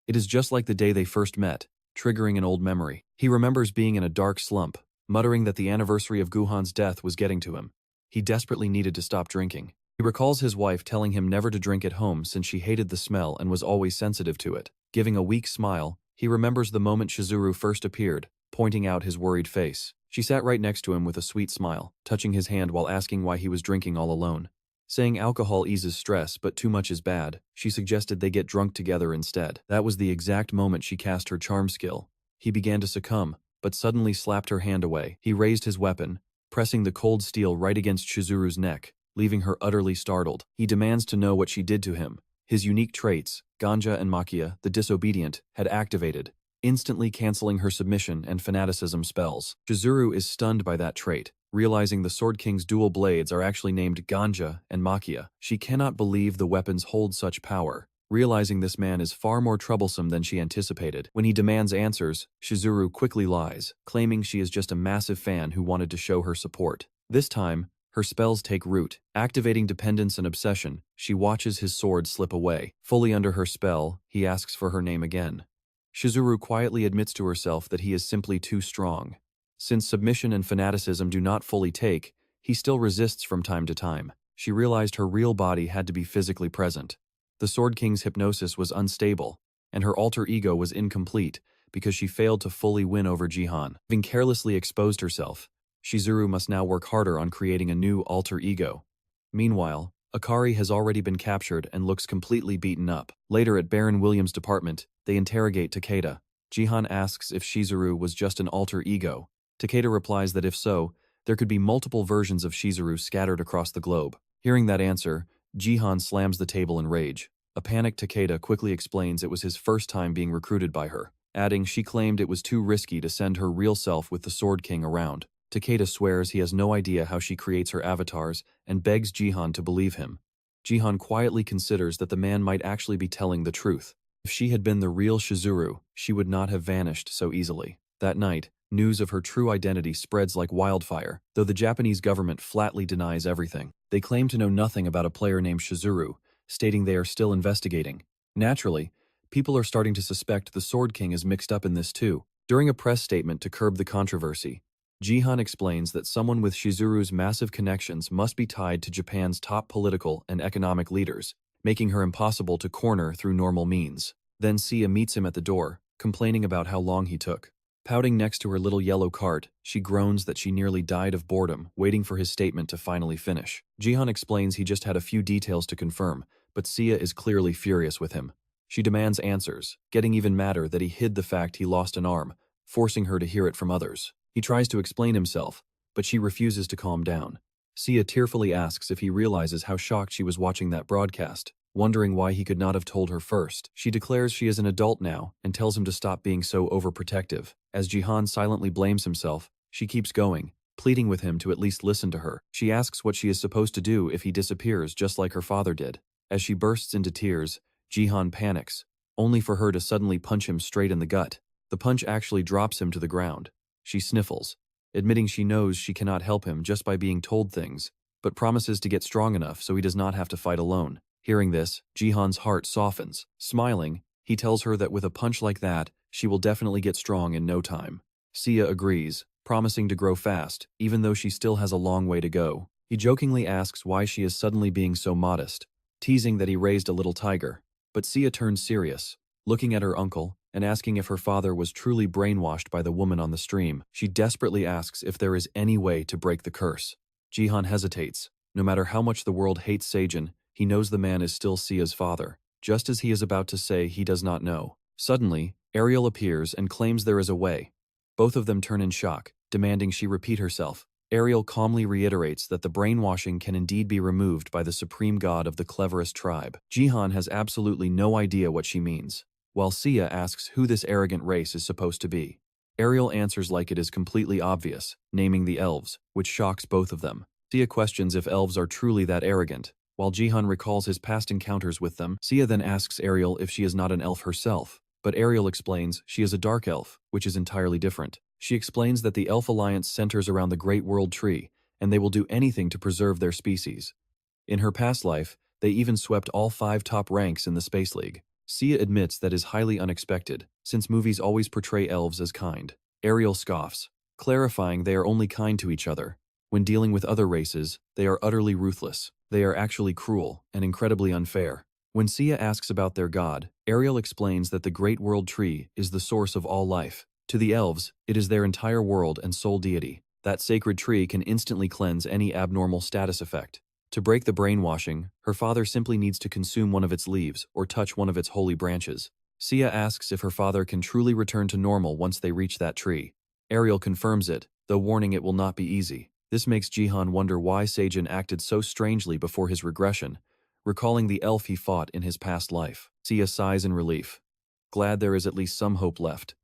It is just like the day they first met, triggering an old memory. He remembers being in a dark slump, muttering that the anniversary of Guhan's death was getting to him. He desperately needed to stop drinking. He recalls his wife telling him never to drink at home since she hated the smell and was always sensitive to it. Giving a weak smile, he remembers the moment Shizuru first appeared, pointing out his worried face. She sat right next to him with a sweet smile, touching his hand while asking why he was drinking all alone. Saying alcohol eases stress, but too much is bad, she suggested they get drunk together instead. That was the exact moment she cast her charm skill. He began to succumb, but suddenly slapped her hand away. He raised his weapon, pressing the cold steel right against Shizuru's neck, leaving her utterly startled. He demands to know what she did to him. His unique traits, Ganja and Makia, the disobedient, had activated, instantly canceling her submission and fanaticism spells. Shizuru is stunned by that trait, realizing the Sword King's dual blades are actually named Ganja and Makia. She cannot believe the weapons hold such power, realizing this man is far more troublesome than she anticipated. When he demands answers, Shizuru quickly lies, claiming she is just a massive fan who wanted to show her support. This time, her spells take root. Activating dependence and obsession, she watches his sword slip away. Fully under her spell, he asks for her name again. Shizuru quietly admits to herself that he is simply too strong. Since submission and fanaticism do not fully take, he still resists from time to time. She realized her real body had to be physically present. The Sword King's hypnosis was unstable, and her alter ego was incomplete because she failed to fully win over Jihan. Having carelessly exposed herself, Shizuru must now work harder on creating a new alter ego. Meanwhile, Akari has already been captured and looks completely beaten up. Later at Baron Williams' department, they interrogate Takeda. Jihan asks if Shizuru was just an alter ego. Takeda replies that if so, there could be multiple versions of Shizuru scattered across the globe. Hearing that answer, Jihan slams the table in rage. A panicked Takeda quickly explains it was his first time being recruited by her, adding she claimed it was too risky to send her real self with the Sword King around. Takeda swears he has no idea how she creates her avatars and begs Jihan to believe him. Jihan quietly considers that the man might actually be telling the truth. If she had been the real Shizuru, she would not have vanished so easily. That night, news of her true identity spreads like wildfire, though the Japanese government flatly denies everything. They claim to know nothing about a player named Shizuru, stating they are still investigating. Naturally, people are starting to suspect the Sword King is mixed up in this too. During a press statement to curb the controversy, Jihan explains that someone with Shizuru's massive connections must be tied to Japan's top political and economic leaders, making her impossible to corner through normal means. Then Sia meets him at the door, complaining about how long he took. Pouting next to her little yellow cart, she groans that she nearly died of boredom, waiting for his statement to finally finish. Jihan explains he just had a few details to confirm, but Sia is clearly furious with him. She demands answers, getting even madder that he hid the fact he lost an arm, forcing her to hear it from others. He tries to explain himself, but she refuses to calm down. Sia tearfully asks if he realizes how shocked she was watching that broadcast, wondering why he could not have told her first. She declares she is an adult now and tells him to stop being so overprotective. As Jihan silently blames himself, she keeps going, pleading with him to at least listen to her. She asks what she is supposed to do if he disappears just like her father did. As she bursts into tears, Jihan panics, only for her to suddenly punch him straight in the gut. The punch actually drops him to the ground. She sniffles, admitting she knows she cannot help him just by being told things, but promises to get strong enough so he does not have to fight alone. Hearing this, Jihan's heart softens. Smiling, he tells her that with a punch like that, she will definitely get strong in no time. Sia agrees, promising to grow fast, even though she still has a long way to go. He jokingly asks why she is suddenly being so modest, teasing that he raised a little tiger. But Sia turns serious, looking at her uncle and asking if her father was truly brainwashed by the woman on the stream. She desperately asks if there is any way to break the curse. Jihan hesitates. No matter how much the world hates Seijin, he knows the man is still Sia's father. Just as he is about to say he does not know, suddenly, Ariel appears and claims there is a way. Both of them turn in shock, demanding she repeat herself. Ariel calmly reiterates that the brainwashing can indeed be removed by the supreme god of the cleverest tribe. Jihan has absolutely no idea what she means, while Sia asks who this arrogant race is supposed to be. Ariel answers like it is completely obvious, naming the elves, which shocks both of them. Sia questions if elves are truly that arrogant. While Jihan recalls his past encounters with them, Sia then asks Ariel if she is not an elf herself, but Ariel explains she is a dark elf, which is entirely different. She explains that the Elf Alliance centers around the Great World Tree, and they will do anything to preserve their species. In her past life, they even swept all 5 top ranks in the Space League. Sia admits that is highly unexpected, since movies always portray elves as kind. Ariel scoffs, clarifying they are only kind to each other. When dealing with other races, they are utterly ruthless. They are actually cruel and incredibly unfair. When Sia asks about their god, Ariel explains that the Great World Tree is the source of all life. To the elves, it is their entire world and sole deity. That sacred tree can instantly cleanse any abnormal status effect. To break the brainwashing, her father simply needs to consume one of its leaves or touch one of its holy branches. Sia asks if her father can truly return to normal once they reach that tree. Ariel confirms it, though warning it will not be easy. This makes Jihan wonder why Seijin acted so strangely before his regression, recalling the elf he fought in his past life. Sia sighs in relief, glad there is at least some hope left.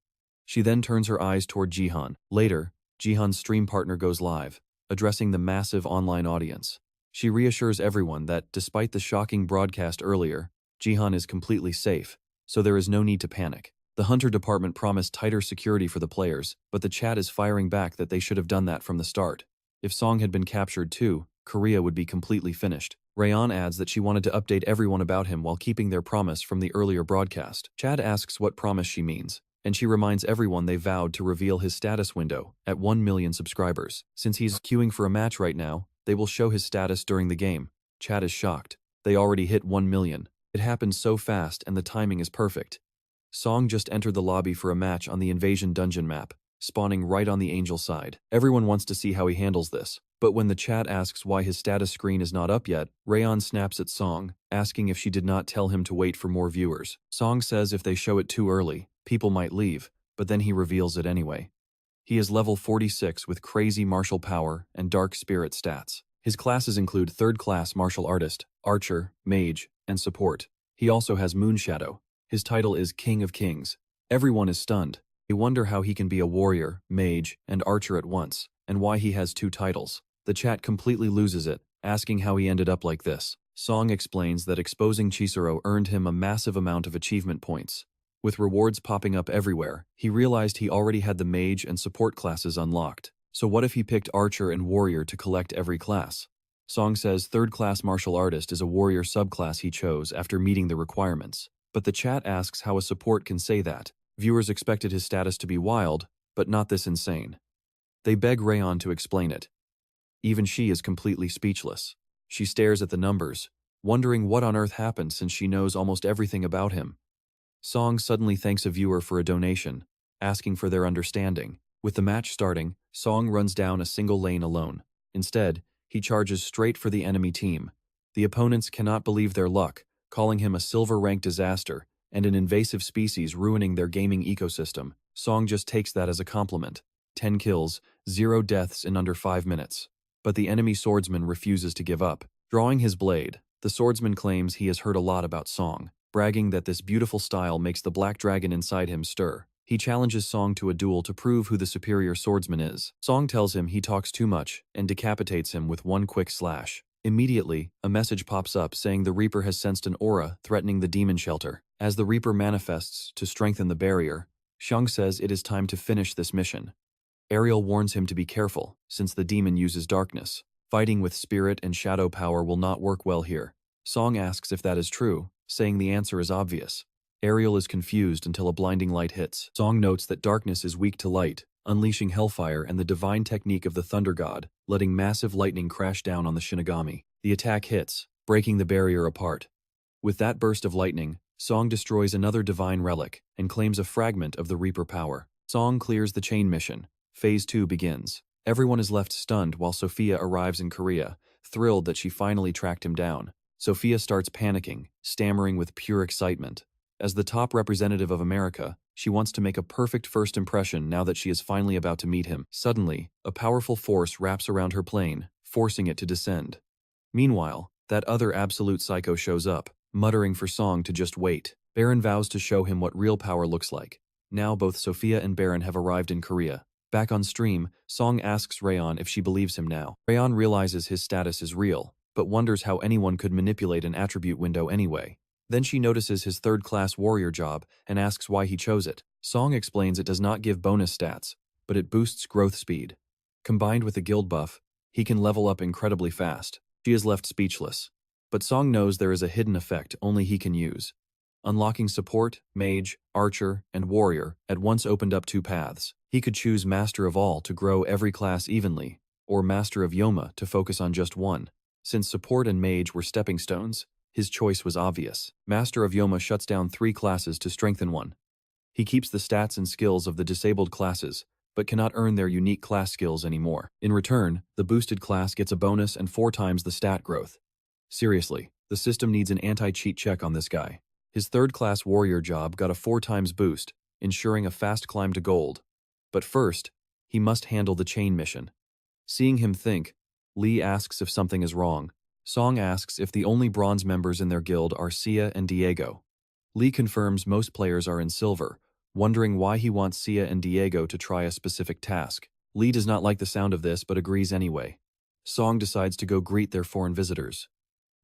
She then turns her eyes toward Jihan. Later, Jihan's stream partner goes live, addressing the massive online audience. She reassures everyone that, despite the shocking broadcast earlier, Jihan is completely safe, so there is no need to panic. The Hunter department promised tighter security for the players, but the chat is firing back that they should have done that from the start. If Seong had been captured too, Korea would be completely finished. Rayon adds that she wanted to update everyone about him while keeping their promise from the earlier broadcast. Chad asks what promise she means, and she reminds everyone they vowed to reveal his status window at 1 million subscribers. Since he's queuing for a match right now, they will show his status during the game. Chad is shocked. They already hit 1 million. It happened so fast and the timing is perfect. Seong just entered the lobby for a match on the Invasion Dungeon map, spawning right on the Angel side. Everyone wants to see how he handles this, but when the chat asks why his status screen is not up yet, Rayon snaps at Seong, asking if she did not tell him to wait for more viewers. Seong says if they show it too early, people might leave, but then he reveals it anyway. He is level 46 with crazy martial power and dark spirit stats. His classes include 3rd class martial artist, archer, mage, and support. He also has Moonshadow. His title is King of Kings. Everyone is stunned. They wonder how he can be a warrior, mage, and archer at once, and why he has 2 titles. The chat completely loses it, asking how he ended up like this. Seong explains that exposing Chisuro earned him a massive amount of achievement points. With rewards popping up everywhere, he realized he already had the mage and support classes unlocked. So what if he picked archer and warrior to collect every class? Seong says 3rd class martial artist is a warrior subclass he chose after meeting the requirements. But the chat asks how a support can say that. Viewers expected his status to be wild, but not this insane. They beg Rayon to explain it. Even she is completely speechless. She stares at the numbers, wondering what on earth happened since she knows almost everything about him. Seong suddenly thanks a viewer for a donation, asking for their understanding. With the match starting, Seong runs down a single lane alone. Instead, he charges straight for the enemy team. The opponents cannot believe their luck, calling him a silver-rank disaster and an invasive species ruining their gaming ecosystem. Seong just takes that as a compliment. 10 kills, 0 deaths in under 5 minutes. But the enemy swordsman refuses to give up. Drawing his blade, the swordsman claims he has heard a lot about Song, bragging that this beautiful style makes the black dragon inside him stir. He challenges Song to a duel to prove who the superior swordsman is. Song tells him he talks too much and decapitates him with one quick slash. Immediately, a message pops up saying the Reaper has sensed an aura threatening the demon shelter. As the Reaper manifests to strengthen the barrier, Xiang says it is time to finish this mission. Ariel warns him to be careful, since the demon uses darkness. Fighting with spirit and shadow power will not work well here. Song asks if that is true, saying the answer is obvious. Ariel is confused until a blinding light hits. Song notes that darkness is weak to light, unleashing hellfire and the divine technique of the thunder god, letting massive lightning crash down on the Shinigami. The attack hits, breaking the barrier apart. With that burst of lightning, Song destroys another divine relic and claims a fragment of the Reaper power. Song clears the chain mission. Phase 2 begins. Everyone is left stunned while Sophia arrives in Korea, thrilled that she finally tracked him down. Sophia starts panicking, stammering with pure excitement. As the top representative of America, she wants to make a perfect first impression now that she is finally about to meet him. Suddenly, a powerful force wraps around her plane, forcing it to descend. Meanwhile, that other absolute psycho shows up, muttering for Song to just wait. Baron vows to show him what real power looks like. Now both Sophia and Baron have arrived in Korea. Back on stream, Song asks Rayon if she believes him now. Rayon realizes his status is real, but wonders how anyone could manipulate an attribute window anyway. Then she notices his third-class warrior job and asks why he chose it. Song explains it does not give bonus stats, but it boosts growth speed. Combined with a guild buff, he can level up incredibly fast. She is left speechless. But Song knows there is a hidden effect only he can use. Unlocking support, mage, archer, and warrior at once opened up 2 paths. He could choose Master of All to grow every class evenly, or Master of Yoma to focus on just one. Since support and mage were stepping stones, his choice was obvious. Master of Yoma shuts down 3 classes to strengthen one. He keeps the stats and skills of the disabled classes, but cannot earn their unique class skills anymore. In return, the boosted class gets a bonus and 4 times the stat growth. Seriously, the system needs an anti-cheat check on this guy. His third-class warrior job got a 4 times boost, ensuring a fast climb to gold. But first, he must handle the chain mission. Seeing him think, Lee asks if something is wrong. Song asks if the only bronze members in their guild are Sia and Diego. Lee confirms most players are in silver, wondering why he wants Sia and Diego to try a specific task. Lee does not like the sound of this but agrees anyway. Song decides to go greet their foreign visitors.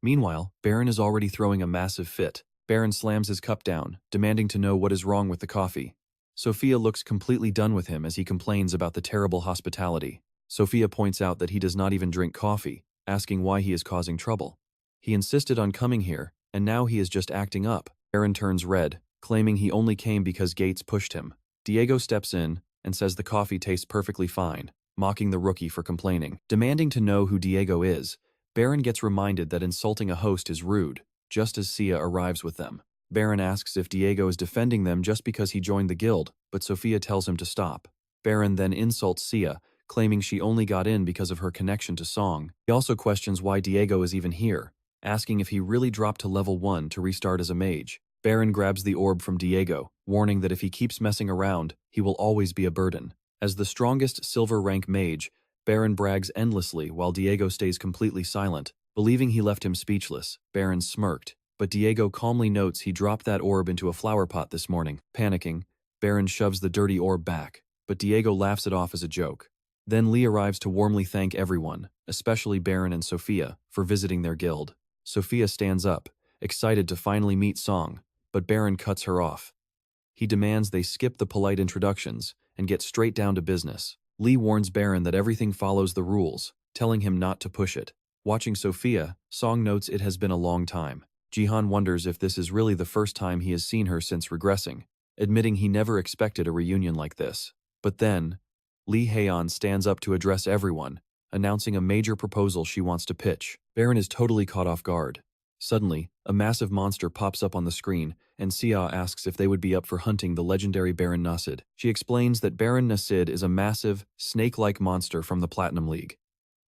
Meanwhile, Baron is already throwing a massive fit. Baron slams his cup down, demanding to know what is wrong with the coffee. Sophia looks completely done with him as he complains about the terrible hospitality. Sophia points out that he does not even drink coffee, asking why he is causing trouble. He insisted on coming here, and now he is just acting up. Baron turns red, claiming he only came because Gates pushed him. Diego steps in and says the coffee tastes perfectly fine, mocking the rookie for complaining. Demanding to know who Diego is, Baron gets reminded that insulting a host is rude, just as Sia arrives with them. Baron asks if Diego is defending them just because he joined the guild, but Sophia tells him to stop. Baron then insults Sia, claiming she only got in because of her connection to Song. He also questions why Diego is even here, asking if he really dropped to level 1 to restart as a mage. Baron grabs the orb from Diego, warning that if he keeps messing around, he will always be a burden. As the strongest silver rank mage, Baron brags endlessly while Diego stays completely silent. Believing he left him speechless, Baron smirked, but Diego calmly notes he dropped that orb into a flower pot this morning. Panicking, Baron shoves the dirty orb back, but Diego laughs it off as a joke. Then Lee arrives to warmly thank everyone, especially Baron and Sophia, for visiting their guild. Sophia stands up, excited to finally meet Song, but Baron cuts her off. He demands they skip the polite introductions and get straight down to business. Lee warns Baron that everything follows the rules, telling him not to push it. Watching Sophia, Song notes it has been a long time. Jihan wonders if this is really the first time he has seen her since regressing, admitting he never expected a reunion like this. But then, Lee Haeon stands up to address everyone, announcing a major proposal she wants to pitch. Baron is totally caught off guard. Suddenly, a massive monster pops up on the screen, and Sia asks if they would be up for hunting the legendary Baron Nasid. She explains that Baron Nasid is a massive, snake-like monster from the Platinum League.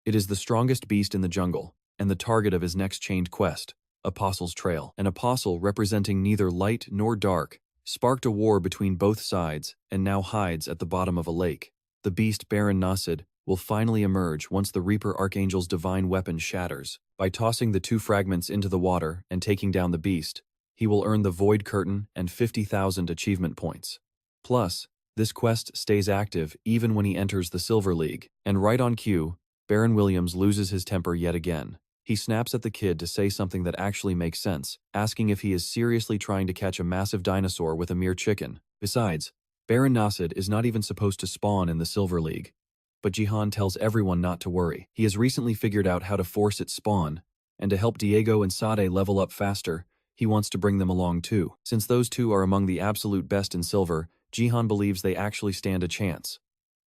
It is the strongest beast in the jungle, and the target of his next chained quest, Apostle's Trail. An apostle representing neither light nor dark sparked a war between both sides and now hides at the bottom of a lake. the beast Baron Nasid will finally emerge once the Reaper Archangel's divine weapon shatters. By tossing the 2 fragments into the water and taking down the beast, he will earn the Void Curtain and 50,000 achievement points. Plus, this quest stays active even when he enters the Silver League. And right on cue, Baron Williams loses his temper yet again. He snaps at the kid to say something that actually makes sense, asking if he is seriously trying to catch a massive dinosaur with a mere chicken. Besides, Baron Nasid is not even supposed to spawn in the Silver League. But Jihan tells everyone not to worry. He has recently figured out how to force its spawn, and to help Diego and Sade level up faster, he wants to bring them along too. Since those two are among the absolute best in silver, Jihan believes they actually stand a chance.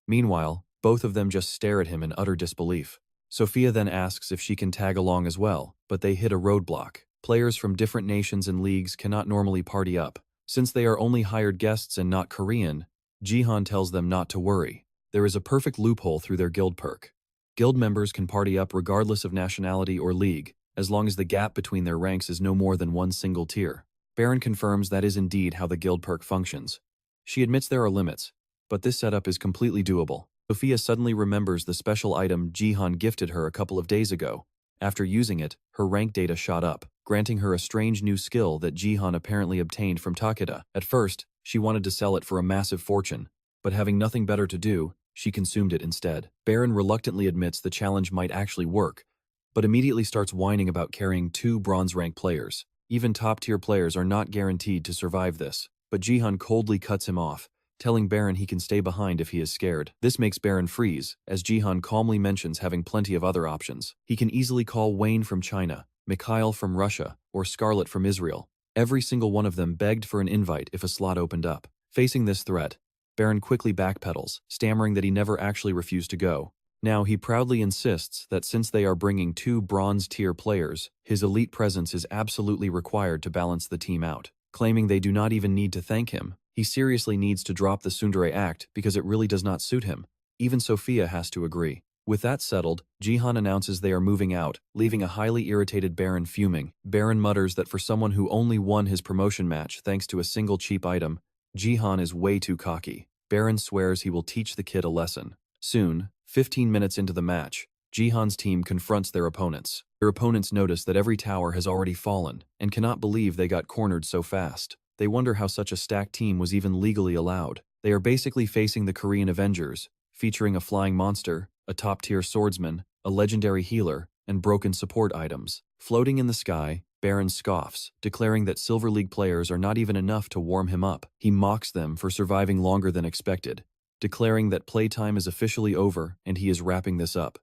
Meanwhile, both of them just stare at him in utter disbelief. Sophia then asks if she can tag along as well, but they hit a roadblock. Players from different nations and leagues cannot normally party up. Since they are only hired guests and not Korean, Jihan tells them not to worry. There is a perfect loophole through their guild perk. Guild members can party up regardless of nationality or league, as long as the gap between their ranks is no more than one single tier. Baron confirms that is indeed how the guild perk functions. She admits there are limits, but this setup is completely doable. Sophia suddenly remembers the special item Jihan gifted her a couple of days ago. After using it, her rank data shot up, granting her a strange new skill that Jihan apparently obtained from Takeda. At first, she wanted to sell it for a massive fortune, but having nothing better to do, she consumed it instead. Baron reluctantly admits the challenge might actually work, but immediately starts whining about carrying 2 bronze-rank players. Even top-tier players are not guaranteed to survive this, but Jihan coldly cuts him off, telling Baron he can stay behind if he is scared. This makes Baron freeze, as Jihan calmly mentions having plenty of other options. He can easily call Wayne from China, Mikhail from Russia, or Scarlet from Israel. Every single one of them begged for an invite if a slot opened up. Facing this threat, Baron quickly backpedals, stammering that he never actually refused to go. Now he proudly insists that since they are bringing 2 bronze-tier players, his elite presence is absolutely required to balance the team out. Claiming they do not even need to thank him, he seriously needs to drop the tsundere act because it really does not suit him. Even Sophia has to agree. With that settled, Jihan announces they are moving out, leaving a highly irritated Baron fuming. Baron mutters that for someone who only won his promotion match thanks to a single cheap item, Jihan is way too cocky. Baron swears he will teach the kid a lesson. Soon, 15 minutes into the match, Jihan's team confronts their opponents. Their opponents notice that every tower has already fallen, and cannot believe they got cornered so fast. They wonder how such a stacked team was even legally allowed. They are basically facing the Korean Avengers, featuring a flying monster, a top-tier swordsman, a legendary healer, and broken support items. Floating in the sky, Baron scoffs, declaring that Silver League players are not even enough to warm him up. He mocks them for surviving longer than expected, declaring that playtime is officially over and he is wrapping this up.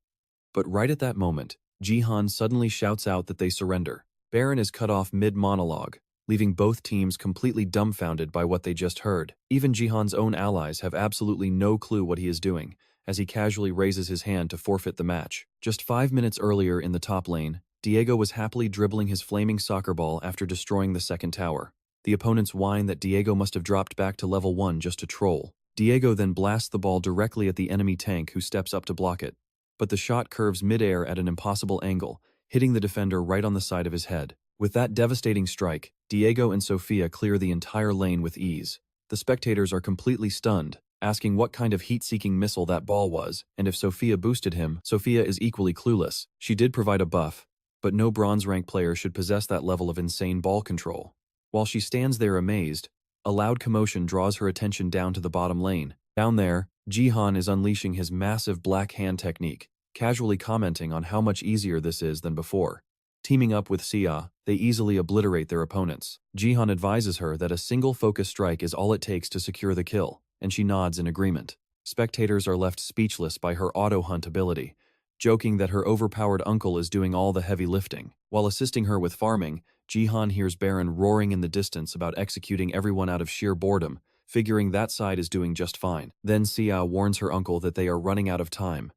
But right at that moment, Jihan suddenly shouts out that they surrender. Baron is cut off mid-monologue, leaving both teams completely dumbfounded by what they just heard. Even Jihan's own allies have absolutely no clue what he is doing, as he casually raises his hand to forfeit the match. Just 5 minutes earlier in the top lane, Diego was happily dribbling his flaming soccer ball after destroying the second tower. The opponents whine that Diego must have dropped back to level 1 just to troll. Diego then blasts the ball directly at the enemy tank who steps up to block it. But the shot curves mid-air at an impossible angle, hitting the defender right on the side of his head. With that devastating strike, Diego and Sophia clear the entire lane with ease. The spectators are completely stunned, asking what kind of heat-seeking missile that ball was, and if Sophia boosted him. Sophia is equally clueless. She did provide a buff, but no bronze-rank player should possess that level of insane ball control. While she stands there amazed, a loud commotion draws her attention down to the bottom lane. Down there, Jihan is unleashing his massive black hand technique, casually commenting on how much easier this is than before. Teaming up with Sia, they easily obliterate their opponents. Jihan advises her that a single focus strike is all it takes to secure the kill, and she nods in agreement. Spectators are left speechless by her auto-hunt ability, joking that her overpowered uncle is doing all the heavy lifting. While assisting her with farming, Jihan hears Baron roaring in the distance about executing everyone out of sheer boredom, figuring that side is doing just fine. Then Sia warns her uncle that they are running out of time.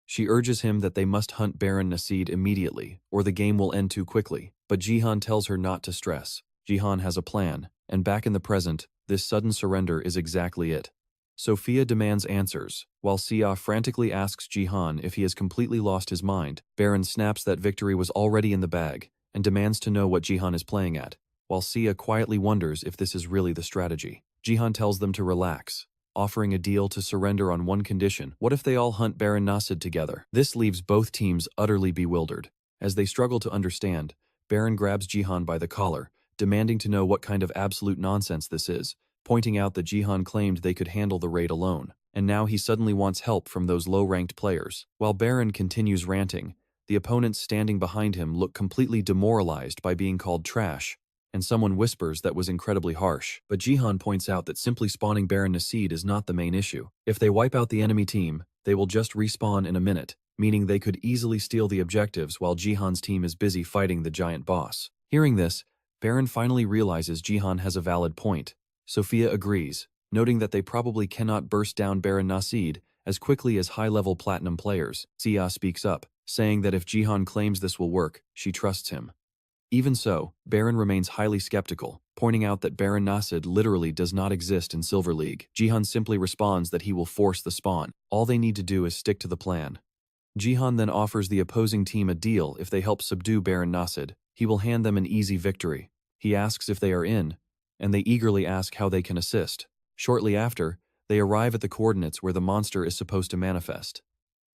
She urges him that they must hunt Baron Nasid immediately, or the game will end too quickly. But Jihan tells her not to stress. Jihan has a plan, and back in the present, this sudden surrender is exactly it. Sophia demands answers, while Sia frantically asks Jihan if he has completely lost his mind. Baron snaps that victory was already in the bag, and demands to know what Jihan is playing at, while Sia quietly wonders if this is really the strategy. Jihan tells them to relax. offering a deal to surrender on one condition. What if they all hunt Baron Nasid together? This leaves both teams utterly bewildered. As they struggle to understand, Baron grabs Jihan by the collar, demanding to know what kind of absolute nonsense this is, pointing out that Jihan claimed they could handle the raid alone, and now he suddenly wants help from those low-ranked players. While Baron continues ranting, the opponents standing behind him look completely demoralized by being called trash, and someone whispers that was incredibly harsh. But Jihan points out that simply spawning Baron Nasid is not the main issue. If they wipe out the enemy team, they will just respawn in a minute, meaning they could easily steal the objectives while Jihan's team is busy fighting the giant boss. Hearing this, Baron finally realizes Jihan has a valid point. Sophia agrees, noting that they probably cannot burst down Baron Nasid as quickly as high-level platinum players. Sia speaks up, saying that if Jihan claims this will work, she trusts him. Even so, Baron remains highly skeptical, pointing out that Baron Nasid literally does not exist in Silver League. Jihan simply responds that he will force the spawn. All they need to do is stick to the plan. Jihan then offers the opposing team a deal if they help subdue Baron Nasid. He will hand them an easy victory. He asks if they are in, and they eagerly ask how they can assist. Shortly after, they arrive at the coordinates where the monster is supposed to manifest.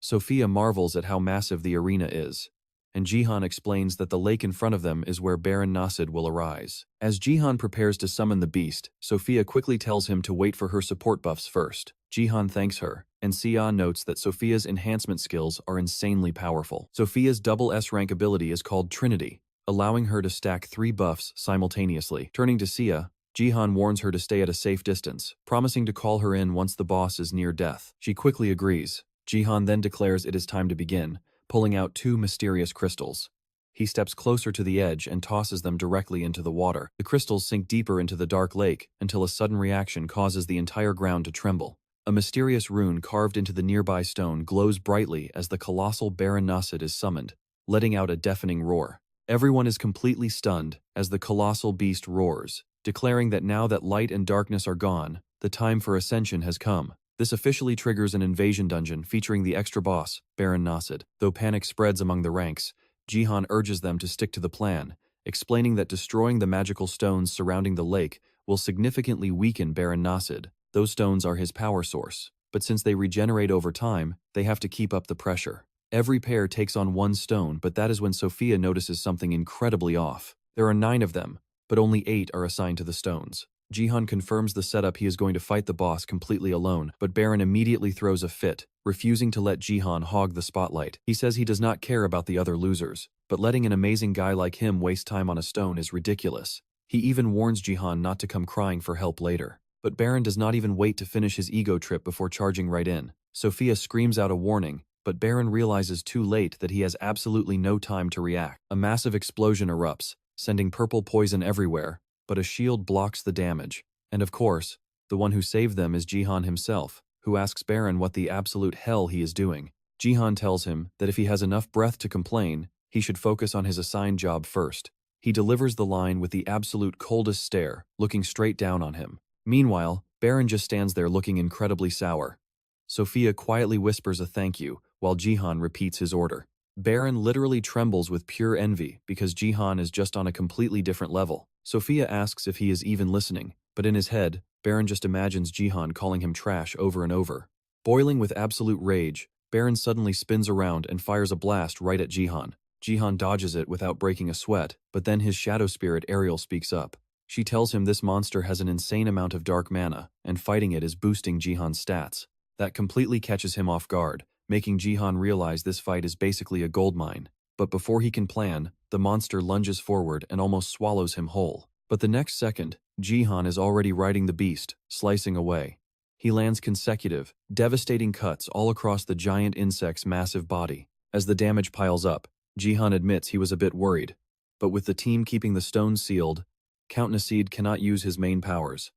Sophia marvels at how massive the arena is, and Jihan explains that the lake in front of them is where Baron Nasid will arise. As Jihan prepares to summon the beast, Sophia quickly tells him to wait for her support buffs first. Jihan thanks her, and Sia notes that Sophia's enhancement skills are insanely powerful. Sophia's double S-rank ability is called Trinity, allowing her to stack 3 buffs simultaneously. Turning to Sia, Jihan warns her to stay at a safe distance, promising to call her in once the boss is near death. She quickly agrees. Jihan then declares it is time to begin, pulling out 2 mysterious crystals. He steps closer to the edge and tosses them directly into the water. The crystals sink deeper into the dark lake until a sudden reaction causes the entire ground to tremble. A mysterious rune carved into the nearby stone glows brightly as the colossal Baron Nasid is summoned, letting out a deafening roar. Everyone is completely stunned as the colossal beast roars, declaring that now that light and darkness are gone, the time for ascension has come. This officially triggers an invasion dungeon featuring the extra boss, Baron Nasid. Though panic spreads among the ranks, Jihan urges them to stick to the plan, explaining that destroying the magical stones surrounding the lake will significantly weaken Baron Nasid. Those stones are his power source, but since they regenerate over time, they have to keep up the pressure. Every pair takes on 1 stone, but that is when Sophia notices something incredibly off. There are 9 of them, but only 8 are assigned to the stones. Jihan confirms the setup he is going to fight the boss completely alone, but Baron immediately throws a fit, refusing to let Jihan hog the spotlight. He says he does not care about the other losers, but letting an amazing guy like him waste time on a stone is ridiculous. He even warns Jihan not to come crying for help later. But Baron does not even wait to finish his ego trip before charging right in. Sophia screams out a warning, but Baron realizes too late that he has absolutely no time to react. A massive explosion erupts, sending purple poison everywhere, but a shield blocks the damage. And of course, the one who saved them is Jihan himself, who asks Baron what the absolute hell he is doing. Jihan tells him that if he has enough breath to complain, he should focus on his assigned job first. He delivers the line with the absolute coldest stare, looking straight down on him. Meanwhile, Baron just stands there looking incredibly sour. Sophia quietly whispers a thank you, while Jihan repeats his order. Baron literally trembles with pure envy because Jihan is just on a completely different level. Sophia asks if he is even listening, but in his head, Baron just imagines Jihan calling him trash over and over. Boiling with absolute rage, Baron suddenly spins around and fires a blast right at Jihan. Jihan dodges it without breaking a sweat, but then his shadow spirit Ariel speaks up. She tells him this monster has an insane amount of dark mana, and fighting it is boosting Jihan's stats. That completely catches him off guard, making Jihan realize this fight is basically a goldmine. But before he can plan, the monster lunges forward and almost swallows him whole. But the next second, Jihan is already riding the beast, slicing away. He lands consecutive, devastating cuts all across the giant insect's massive body. As the damage piles up, Jihan admits he was a bit worried. But with the team keeping the stones sealed, Count Nasid cannot use his main powers.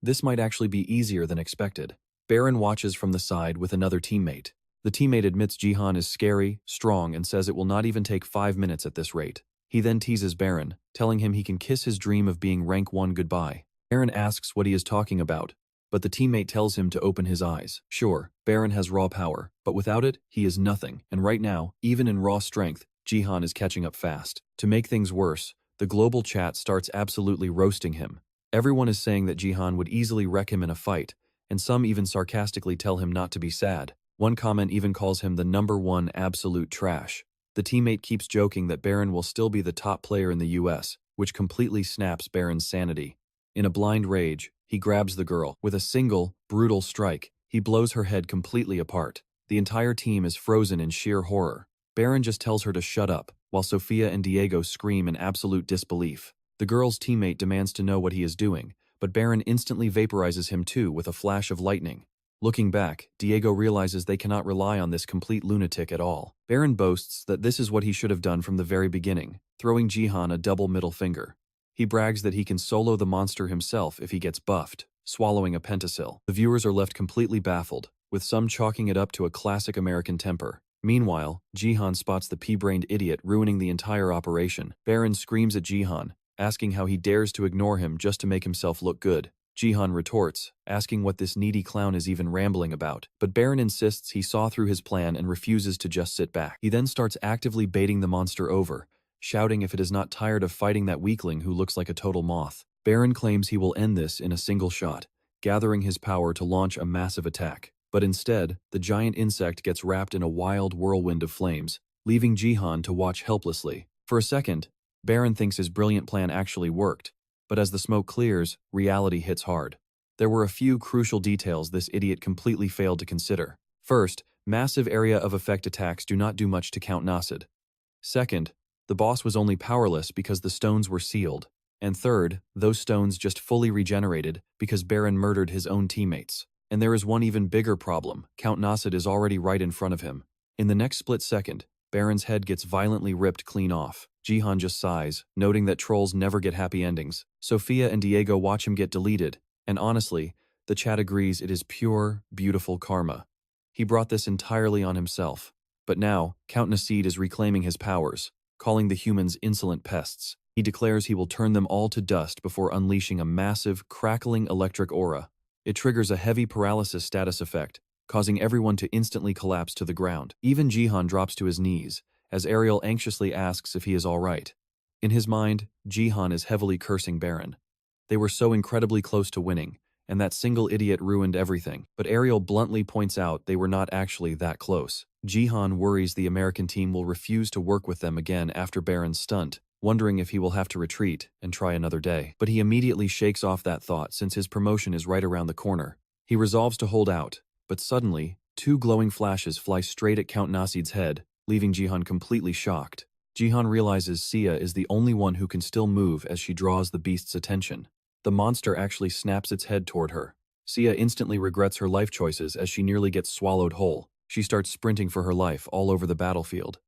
This might actually be easier than expected. Baron watches from the side with another teammate. The teammate admits Jihan is scary, strong, and says it will not even take 5 minutes at this rate. He then teases Baron, telling him he can kiss his dream of being rank 1 goodbye. Baron asks what he is talking about, but the teammate tells him to open his eyes. Sure, Baron has raw power, but without it, he is nothing, and right now, even in raw strength, Jihan is catching up fast. To make things worse, the global chat starts absolutely roasting him. Everyone is saying that Jihan would easily wreck him in a fight, and some even sarcastically tell him not to be sad. One comment even calls him the #1 absolute trash. The teammate keeps joking that Baron will still be the top player in the US, which completely snaps Baron's sanity. In a blind rage, he grabs the girl. With a single, brutal strike, he blows her head completely apart. The entire team is frozen in sheer horror. Baron just tells her to shut up, while Sophia and Diego scream in absolute disbelief. The girl's teammate demands to know what he is doing, but Baron instantly vaporizes him too with a flash of lightning. Looking back, Diego realizes they cannot rely on this complete lunatic at all. Baron boasts that this is what he should have done from the very beginning, throwing Jihan a double middle finger. He brags that he can solo the monster himself if he gets buffed, swallowing a pentasil. The viewers are left completely baffled, with some chalking it up to a classic American temper. Meanwhile, Jihan spots the pea-brained idiot ruining the entire operation. Baron screams at Jihan, asking how he dares to ignore him just to make himself look good. Jihan retorts, asking what this needy clown is even rambling about, but Baron insists he saw through his plan and refuses to just sit back. He then starts actively baiting the monster over, shouting if it is not tired of fighting that weakling who looks like a total moth. Baron claims he will end this in a single shot, gathering his power to launch a massive attack. But instead, the giant insect gets wrapped in a wild whirlwind of flames, leaving Jihan to watch helplessly. For a second, Baron thinks his brilliant plan actually worked, but as the smoke clears, reality hits hard. There were a few crucial details this idiot completely failed to consider. First, massive area of effect attacks do not do much to Count Nacid. Second, the boss was only powerless because the stones were sealed. And third, those stones just fully regenerated because Baron murdered his own teammates. And there is one even bigger problem. Count Nacid is already right in front of him. In the next split second, Baron's head gets violently ripped clean off. Jihan just sighs, noting that trolls never get happy endings. Sophia and Diego watch him get deleted, and honestly, the chat agrees it is pure, beautiful karma. He brought this entirely on himself. But now, Count Nacid is reclaiming his powers, calling the humans insolent pests. He declares he will turn them all to dust before unleashing a massive, crackling electric aura. It triggers a heavy paralysis status effect, causing everyone to instantly collapse to the ground. Even Jihan drops to his knees, as Ariel anxiously asks if he is all right. In his mind, Jihan is heavily cursing Baron. They were so incredibly close to winning, and that single idiot ruined everything. But Ariel bluntly points out they were not actually that close. Jihan worries the American team will refuse to work with them again after Baron's stunt, wondering if he will have to retreat and try another day. But he immediately shakes off that thought since his promotion is right around the corner. He resolves to hold out, but suddenly, two glowing flashes fly straight at Count Nacid's head, leaving Jihan completely shocked. Jihan realizes Sia is the only one who can still move as she draws the beast's attention. The monster actually snaps its head toward her. Sia instantly regrets her life choices as she nearly gets swallowed whole. She starts sprinting for her life all over the battlefield.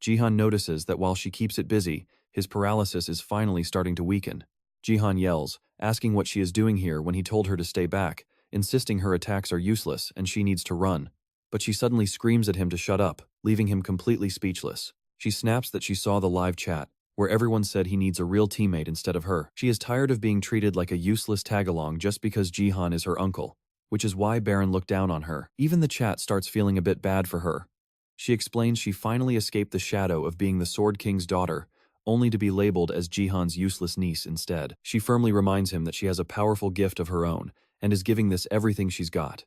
Jihan notices that while she keeps it busy, his paralysis is finally starting to weaken. Jihan yells, asking what she is doing here when he told her to stay back, insisting her attacks are useless and she needs to run. But she suddenly screams at him to shut up, leaving him completely speechless. She snaps that she saw the live chat, where everyone said he needs a real teammate instead of her. She is tired of being treated like a useless tag-along just because Jihan is her uncle, which is why Baron looked down on her. Even the chat starts feeling a bit bad for her. She explains she finally escaped the shadow of being the Sword King's daughter, only to be labeled as Jihan's useless niece instead. She firmly reminds him that she has a powerful gift of her own, and is giving this everything she's got.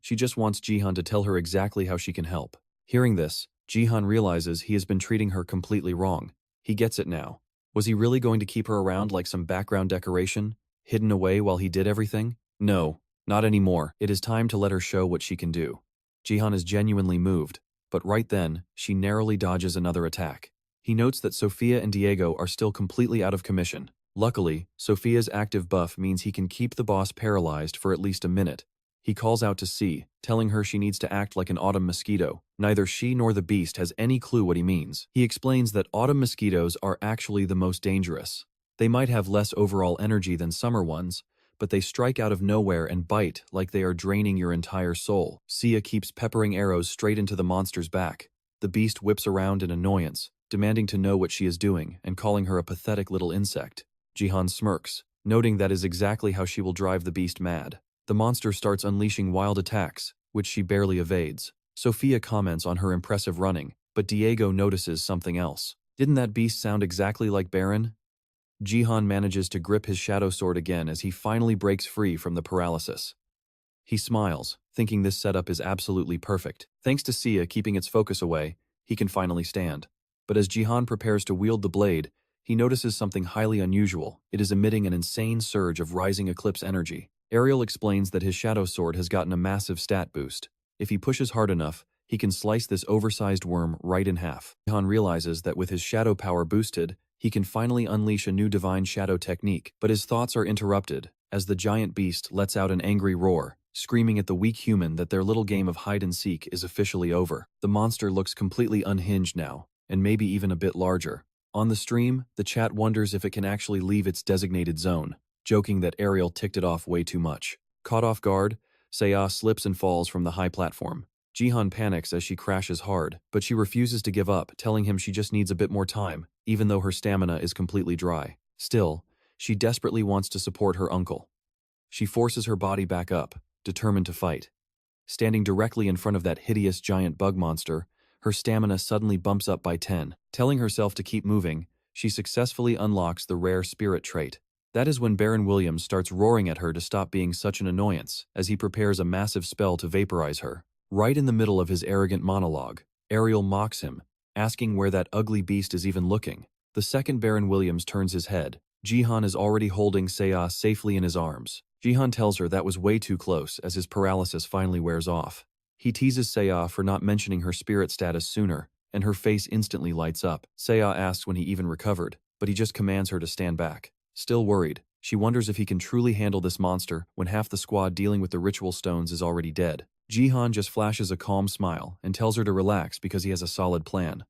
She just wants Jihan to tell her exactly how she can help. Hearing this, Jihan realizes he has been treating her completely wrong. He gets it now. Was he really going to keep her around like some background decoration, hidden away while he did everything? No, not anymore. It is time to let her show what she can do. Jihan is genuinely moved, but right then, she narrowly dodges another attack. He notes that Sophia and Diego are still completely out of commission. Luckily, Sophia's active buff means he can keep the boss paralyzed for at least a minute. He calls out to C, telling her she needs to act like an autumn mosquito. Neither she nor the beast has any clue what he means. He explains that autumn mosquitoes are actually the most dangerous. They might have less overall energy than summer ones, but they strike out of nowhere and bite like they are draining your entire soul. Sia keeps peppering arrows straight into the monster's back. The beast whips around in annoyance, demanding to know what she is doing and calling her a pathetic little insect. Jihan smirks, noting that is exactly how she will drive the beast mad. The monster starts unleashing wild attacks, which she barely evades. Sophia comments on her impressive running, but Diego notices something else. Didn't that beast sound exactly like Baron? Jihan manages to grip his shadow sword again as he finally breaks free from the paralysis. He smiles, thinking this setup is absolutely perfect. Thanks to Sia keeping its focus away, he can finally stand. But as Jihan prepares to wield the blade, he notices something highly unusual. It is emitting an insane surge of rising eclipse energy. Ariel explains that his shadow sword has gotten a massive stat boost. If he pushes hard enough, he can slice this oversized worm right in half. Jihan realizes that with his shadow power boosted, he can finally unleash a new divine shadow technique. But his thoughts are interrupted as the giant beast lets out an angry roar, screaming at the weak human that their little game of hide-and-seek is officially over. The monster looks completely unhinged now, and maybe even a bit larger. On the stream, the chat wonders if it can actually leave its designated zone, joking that Ariel ticked it off way too much. Caught off guard, Seiya slips and falls from the high platform. Jihan panics as she crashes hard, but she refuses to give up, telling him she just needs a bit more time, even though her stamina is completely dry. Still, she desperately wants to support her uncle. She forces her body back up, determined to fight. Standing directly in front of that hideous giant bug monster, her stamina suddenly bumps up by 10. Telling herself to keep moving, she successfully unlocks the rare spirit trait. That is when Baron Williams starts roaring at her to stop being such an annoyance, as he prepares a massive spell to vaporize her. Right in the middle of his arrogant monologue, Ariel mocks him, asking where that ugly beast is even looking. The second Baron Williams turns his head. Jihan is already holding Seiya safely in his arms. Jihan tells her that was way too close as his paralysis finally wears off. He teases Seiya for not mentioning her spirit status sooner, and her face instantly lights up. Seiya asks when he even recovered, but he just commands her to stand back. Still worried, she wonders if he can truly handle this monster when half the squad dealing with the ritual stones is already dead. Jihan just flashes a calm smile and tells her to relax because he has a solid plan.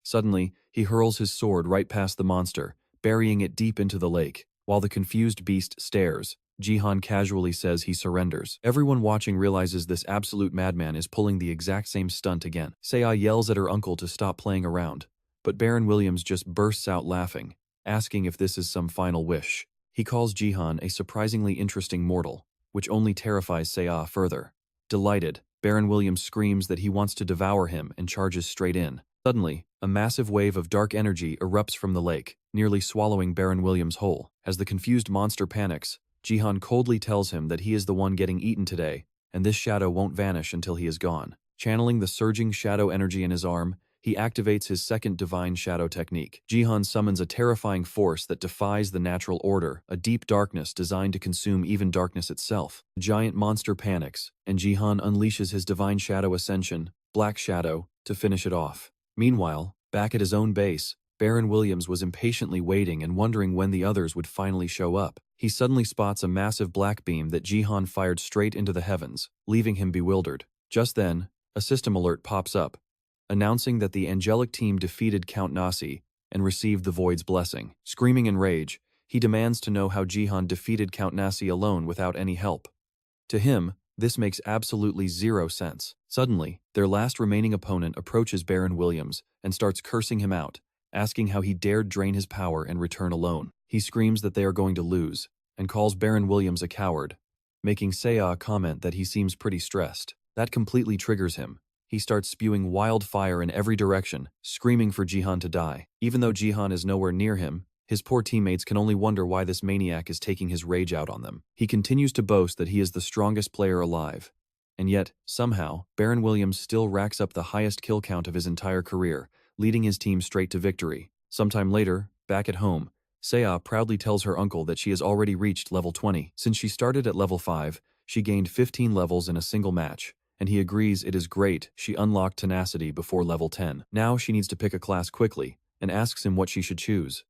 Suddenly, he hurls his sword right past the monster, burying it deep into the lake. While the confused beast stares, Jihan casually says he surrenders. Everyone watching realizes this absolute madman is pulling the exact same stunt again. Seiya yells at her uncle to stop playing around, but Baron Williams just bursts out laughing, asking if this is some final wish. He calls Jihan a surprisingly interesting mortal, which only terrifies Seiya further. Delighted, Baron Williams screams that he wants to devour him and charges straight in. Suddenly, a massive wave of dark energy erupts from the lake, nearly swallowing Baron Williams whole. As the confused monster panics, Jihan coldly tells him that he is the one getting eaten today, and this shadow won't vanish until he is gone. Channeling the surging shadow energy in his arm, he activates his second divine shadow technique. Jihan summons a terrifying force that defies the natural order, a deep darkness designed to consume even darkness itself. The giant monster panics, and Jihan unleashes his divine shadow ascension, Black Shadow, to finish it off. Meanwhile, back at his own base, Baron Williams was impatiently waiting and wondering when the others would finally show up. He suddenly spots a massive black beam that Jihan fired straight into the heavens, leaving him bewildered. Just then, a system alert pops up, announcing that the angelic team defeated Count Nasi and received the Void's blessing. Screaming in rage, he demands to know how Jihan defeated Count Nasi alone without any help. To him, this makes absolutely zero sense. Suddenly, their last remaining opponent approaches Baron Williams and starts cursing him out, asking how he dared drain his power and return alone. He screams that they are going to lose, and calls Baron Williams a coward, making Seiya comment that he seems pretty stressed. That completely triggers him. He starts spewing wildfire in every direction, screaming for Jihan to die. Even though Jihan is nowhere near him, his poor teammates can only wonder why this maniac is taking his rage out on them. He continues to boast that he is the strongest player alive. And yet, somehow, Baron Williams still racks up the highest kill count of his entire career, leading his team straight to victory. Sometime later, back at home, Seiya proudly tells her uncle that she has already reached level 20. Since she started at level 5, she gained 15 levels in a single match, and he agrees it is great she unlocked tenacity before level 10. Now she needs to pick a class quickly, and asks him what she should choose.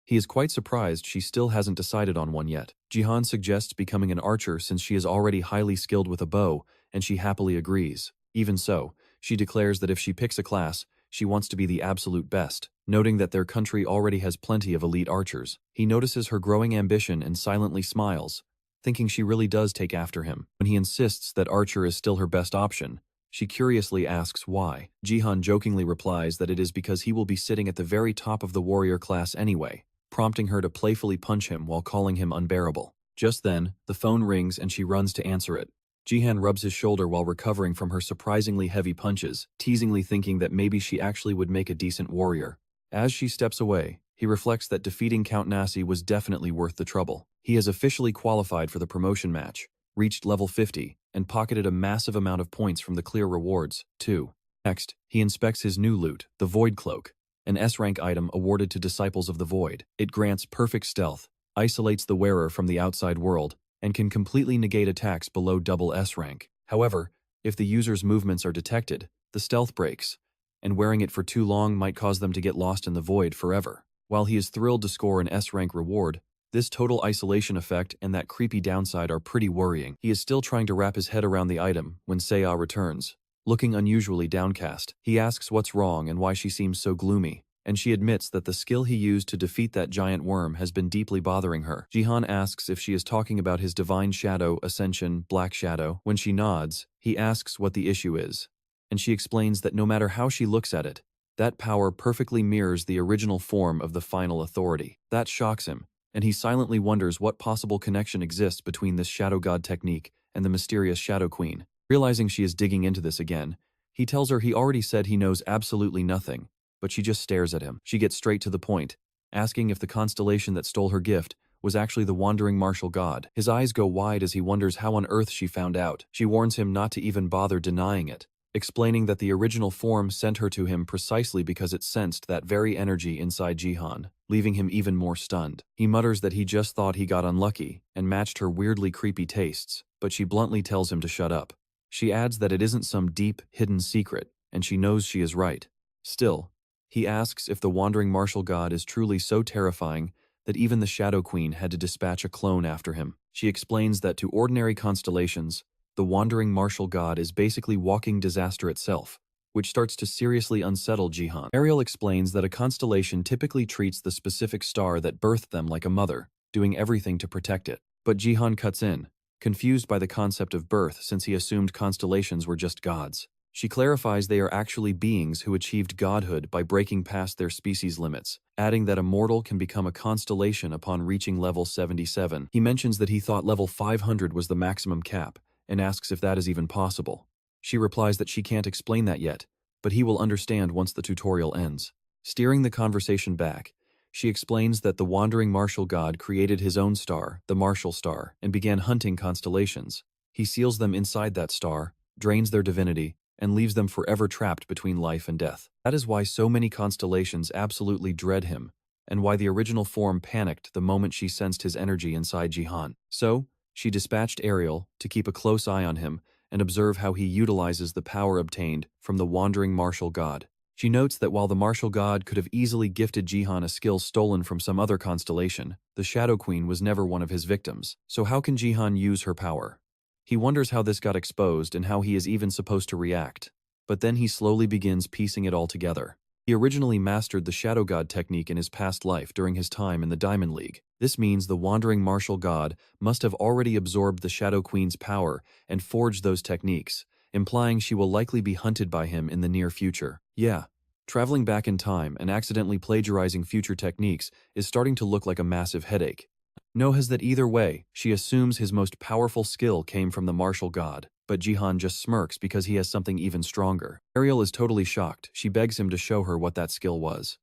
He is quite surprised she still hasn't decided on one yet. Jihan suggests becoming an archer since she is already highly skilled with a bow, and she happily agrees. Even so, she declares that if she picks a class, she wants to be the absolute best, noting that their country already has plenty of elite archers. He notices her growing ambition and silently smiles, thinking she really does take after him. When he insists that archer is still her best option, she curiously asks why. Jihan jokingly replies that it is because he will be sitting at the very top of the warrior class anyway, prompting her to playfully punch him while calling him unbearable. Just then, the phone rings and she runs to answer it. Jihan rubs his shoulder while recovering from her surprisingly heavy punches, teasingly thinking that maybe she actually would make a decent warrior. As she steps away, he reflects that defeating Count Nasi was definitely worth the trouble. He has officially qualified for the promotion match, reached level 50, and and pocketed a massive amount of points from the clear rewards, too. Next, he inspects his new loot, the Void Cloak, an S-rank item awarded to Disciples of the Void. It grants perfect stealth, isolates the wearer from the outside world, and can completely negate attacks below double S-rank. However, if the user's movements are detected, the stealth breaks, and wearing it for too long might cause them to get lost in the void forever. While he is thrilled to score an S-rank reward, this total isolation effect and that creepy downside are pretty worrying. He is still trying to wrap his head around the item when Seo returns. Looking unusually downcast, he asks what's wrong and why she seems so gloomy, and she admits that the skill he used to defeat that giant worm has been deeply bothering her. Jihan asks if she is talking about his divine shadow ascension, Black Shadow. When she nods, he asks what the issue is, and she explains that no matter how she looks at it, that power perfectly mirrors the original form of the final authority. That shocks him, and he silently wonders what possible connection exists between this Shadow God technique and the mysterious Shadow Queen. Realizing she is digging into this again, he tells her he already said he knows absolutely nothing, but she just stares at him. She gets straight to the point, asking if the constellation that stole her gift was actually the wandering martial god. His eyes go wide as he wonders how on earth she found out. She warns him not to even bother denying it, explaining that the original form sent her to him precisely because it sensed that very energy inside Jihan, leaving him even more stunned. He mutters that he just thought he got unlucky and matched her weirdly creepy tastes, but she bluntly tells him to shut up. She adds that it isn't some deep, hidden secret, and she knows she is right. Still, he asks if the wandering martial god is truly so terrifying that even the Shadow Queen had to dispatch a clone after him. She explains that to ordinary constellations, the wandering martial god is basically walking disaster itself, which starts to seriously unsettle Jihan. Ariel explains that a constellation typically treats the specific star that birthed them like a mother, doing everything to protect it. But Jihan cuts in, confused by the concept of birth since he assumed constellations were just gods. She clarifies they are actually beings who achieved godhood by breaking past their species limits, adding that a mortal can become a constellation upon reaching level 77. He mentions that he thought level 500 was the maximum cap, and asks if that is even possible. She replies that she can't explain that yet, but he will understand once the tutorial ends. Steering the conversation back, she explains that the wandering martial god created his own star, the Martial Star, and began hunting constellations. He seals them inside that star, drains their divinity, and leaves them forever trapped between life and death. That is why so many constellations absolutely dread him, and why the original form panicked the moment she sensed his energy inside Jihan. So, she dispatched Ariel to keep a close eye on him and observe how he utilizes the power obtained from the wandering martial god. She notes that while the martial god could have easily gifted Jihan a skill stolen from some other constellation, the Shadow Queen was never one of his victims. So how can Jihan use her power? He wonders how this got exposed and how he is even supposed to react. But then he slowly begins piecing it all together. He originally mastered the Shadow God technique in his past life during his time in the Diamond League. This means the wandering martial god must have already absorbed the Shadow Queen's power and forged those techniques, implying she will likely be hunted by him in the near future. Yeah, traveling back in time and accidentally plagiarizing future techniques is starting to look like a massive headache. No has that either way, she assumes his most powerful skill came from the martial god, but Jihan just smirks because he has something even stronger. Ariel is totally shocked. She begs him to show her what that skill was.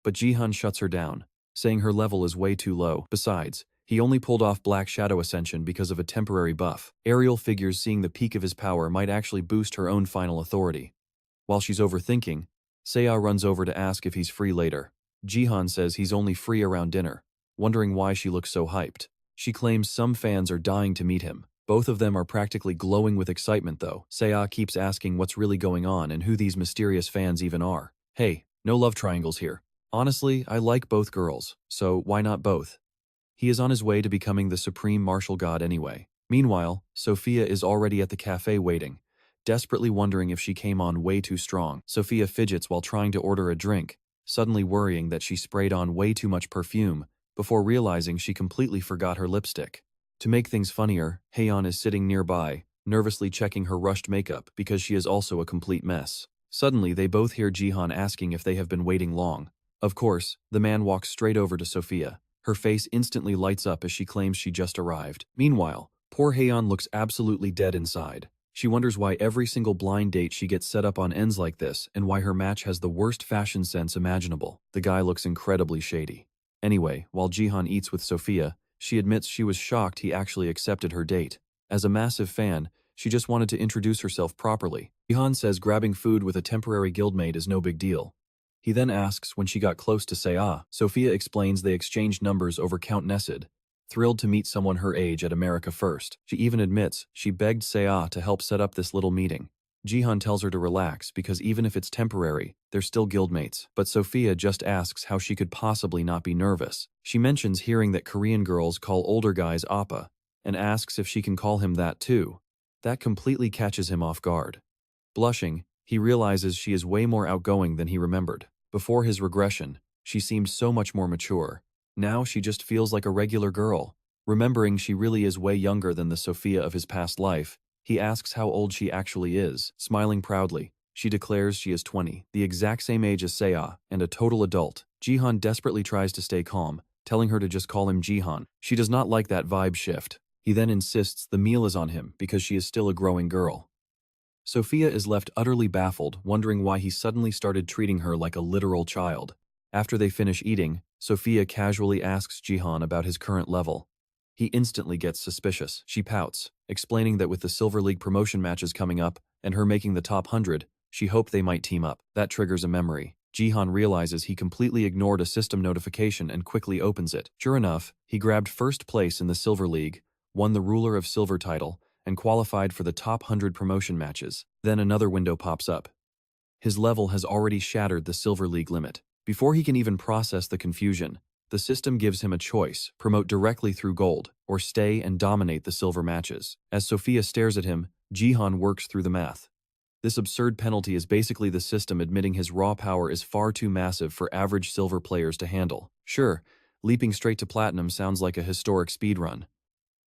But Jihan shuts her down, saying her level is way too low. Besides, he only pulled off Black Shadow Ascension because of a temporary buff. Ariel figures seeing the peak of his power might actually boost her own final authority. While she's overthinking, Seo runs over to ask if he's free later. Jihan says he's only free around dinner, wondering why she looks so hyped. She claims some fans are dying to meet him. Both of them are practically glowing with excitement though. Seo keeps asking what's really going on and who these mysterious fans even are. Hey, no love triangles here. Honestly, I like both girls, so why not both? He is on his way to becoming the supreme martial god anyway. Meanwhile, Sophia is already at the cafe waiting, desperately wondering if she came on way too strong. Sophia fidgets while trying to order a drink, suddenly worrying that she sprayed on way too much perfume, before realizing she completely forgot her lipstick. To make things funnier, Haeyeon is sitting nearby, nervously checking her rushed makeup because she is also a complete mess. Suddenly, they both hear Jihan asking if they have been waiting long. Of course, the man walks straight over to Sophia. Her face instantly lights up as she claims she just arrived. Meanwhile, poor Haeyeon looks absolutely dead inside. She wonders why every single blind date she gets set up on ends like this and why her match has the worst fashion sense imaginable. The guy looks incredibly shady. Anyway, while Jihan eats with Sophia, she admits she was shocked he actually accepted her date. As a massive fan, She just wanted to introduce herself properly. Jihan says grabbing food with a temporary guildmate is no big deal. He then asks when she got close to Seiya. Sophia explains they exchanged numbers over Count Nesid, thrilled to meet someone her age at America First. She even admits she begged Seiya to help set up this little meeting. Jihan tells her to relax because even if it's temporary, they're still guildmates. But Sophia just asks how she could possibly not be nervous. She mentions hearing that Korean girls call older guys appa, and asks if she can call him that too. That completely catches him off guard. Blushing, he realizes she is way more outgoing than he remembered. Before his regression, she seemed so much more mature. Now she just feels like a regular girl. Remembering she really is way younger than the Sophia of his past life, he asks how old she actually is. Smiling proudly, she declares she is 20, the exact same age as Seiya, and a total adult. Jihan desperately tries to stay calm, telling her to just call him Jihan. She does not like that vibe shift. He then insists the meal is on him because she is still a growing girl. Sophia is left utterly baffled, wondering why he suddenly started treating her like a literal child. After they finish eating, Sophia casually asks Jihan about his current level. He instantly gets suspicious. She pouts, explaining that with the Silver League promotion matches coming up and her making the top 100, she hoped they might team up. That triggers a memory. Jihan realizes he completely ignored a system notification and quickly opens it. Sure enough, he grabbed first place in the Silver League, won the Ruler of Silver title, and qualified for the top 100 promotion matches. Then another window pops up. His level has already shattered the Silver League limit. Before he can even process the confusion, the system gives him a choice: promote directly through gold, or stay and dominate the silver matches. As Sophia stares at him, Jihan works through the math. This absurd penalty is basically the system admitting his raw power is far too massive for average silver players to handle. Sure, leaping straight to platinum sounds like a historic speedrun.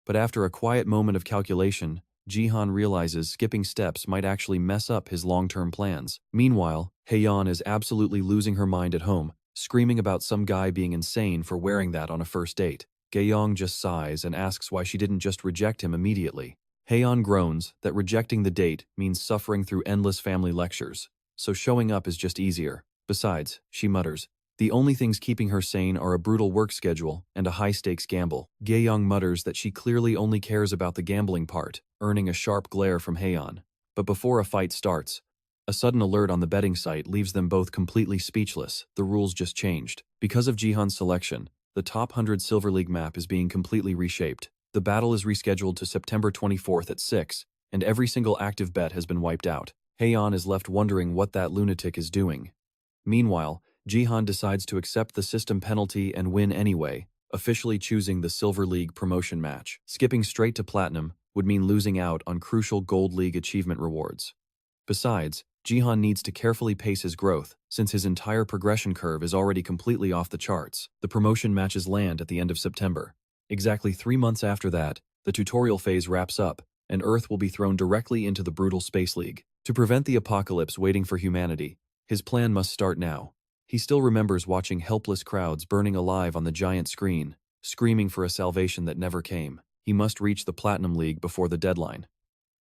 But after a quiet moment of calculation, Jihan realizes skipping steps might actually mess up his long-term plans. Meanwhile, Haeyeon is absolutely losing her mind at home, screaming about some guy being insane for wearing that on a first date. Gaeyoung just sighs and asks why she didn't just reject him immediately. Haeyeon groans that rejecting the date means suffering through endless family lectures, so showing up is just easier. Besides, she mutters, the only things keeping her sane are a brutal work schedule and a high-stakes gamble. Gaeyoung mutters that she clearly only cares about the gambling part, earning a sharp glare from Haeyeon. But before a fight starts, a sudden alert on the betting site leaves them both completely speechless. The rules just changed. Because of Jihan's selection, the top 100 Silver League map is being completely reshaped. The battle is rescheduled to September 24th at 6, and every single active bet has been wiped out. Haeyeon is left wondering what that lunatic is doing. Meanwhile, Jihan decides to accept the system penalty and win anyway, officially choosing the Silver League promotion match. Skipping straight to Platinum would mean losing out on crucial Gold League achievement rewards. Besides, Jihan needs to carefully pace his growth, since his entire progression curve is already completely off the charts. The promotion matches land at the end of September. Exactly 3 months after that, the tutorial phase wraps up, and Earth will be thrown directly into the brutal Space League. To prevent the apocalypse waiting for humanity, his plan must start now. He still remembers watching helpless crowds burning alive on the giant screen, screaming for a salvation that never came. He must reach the Platinum League before the deadline.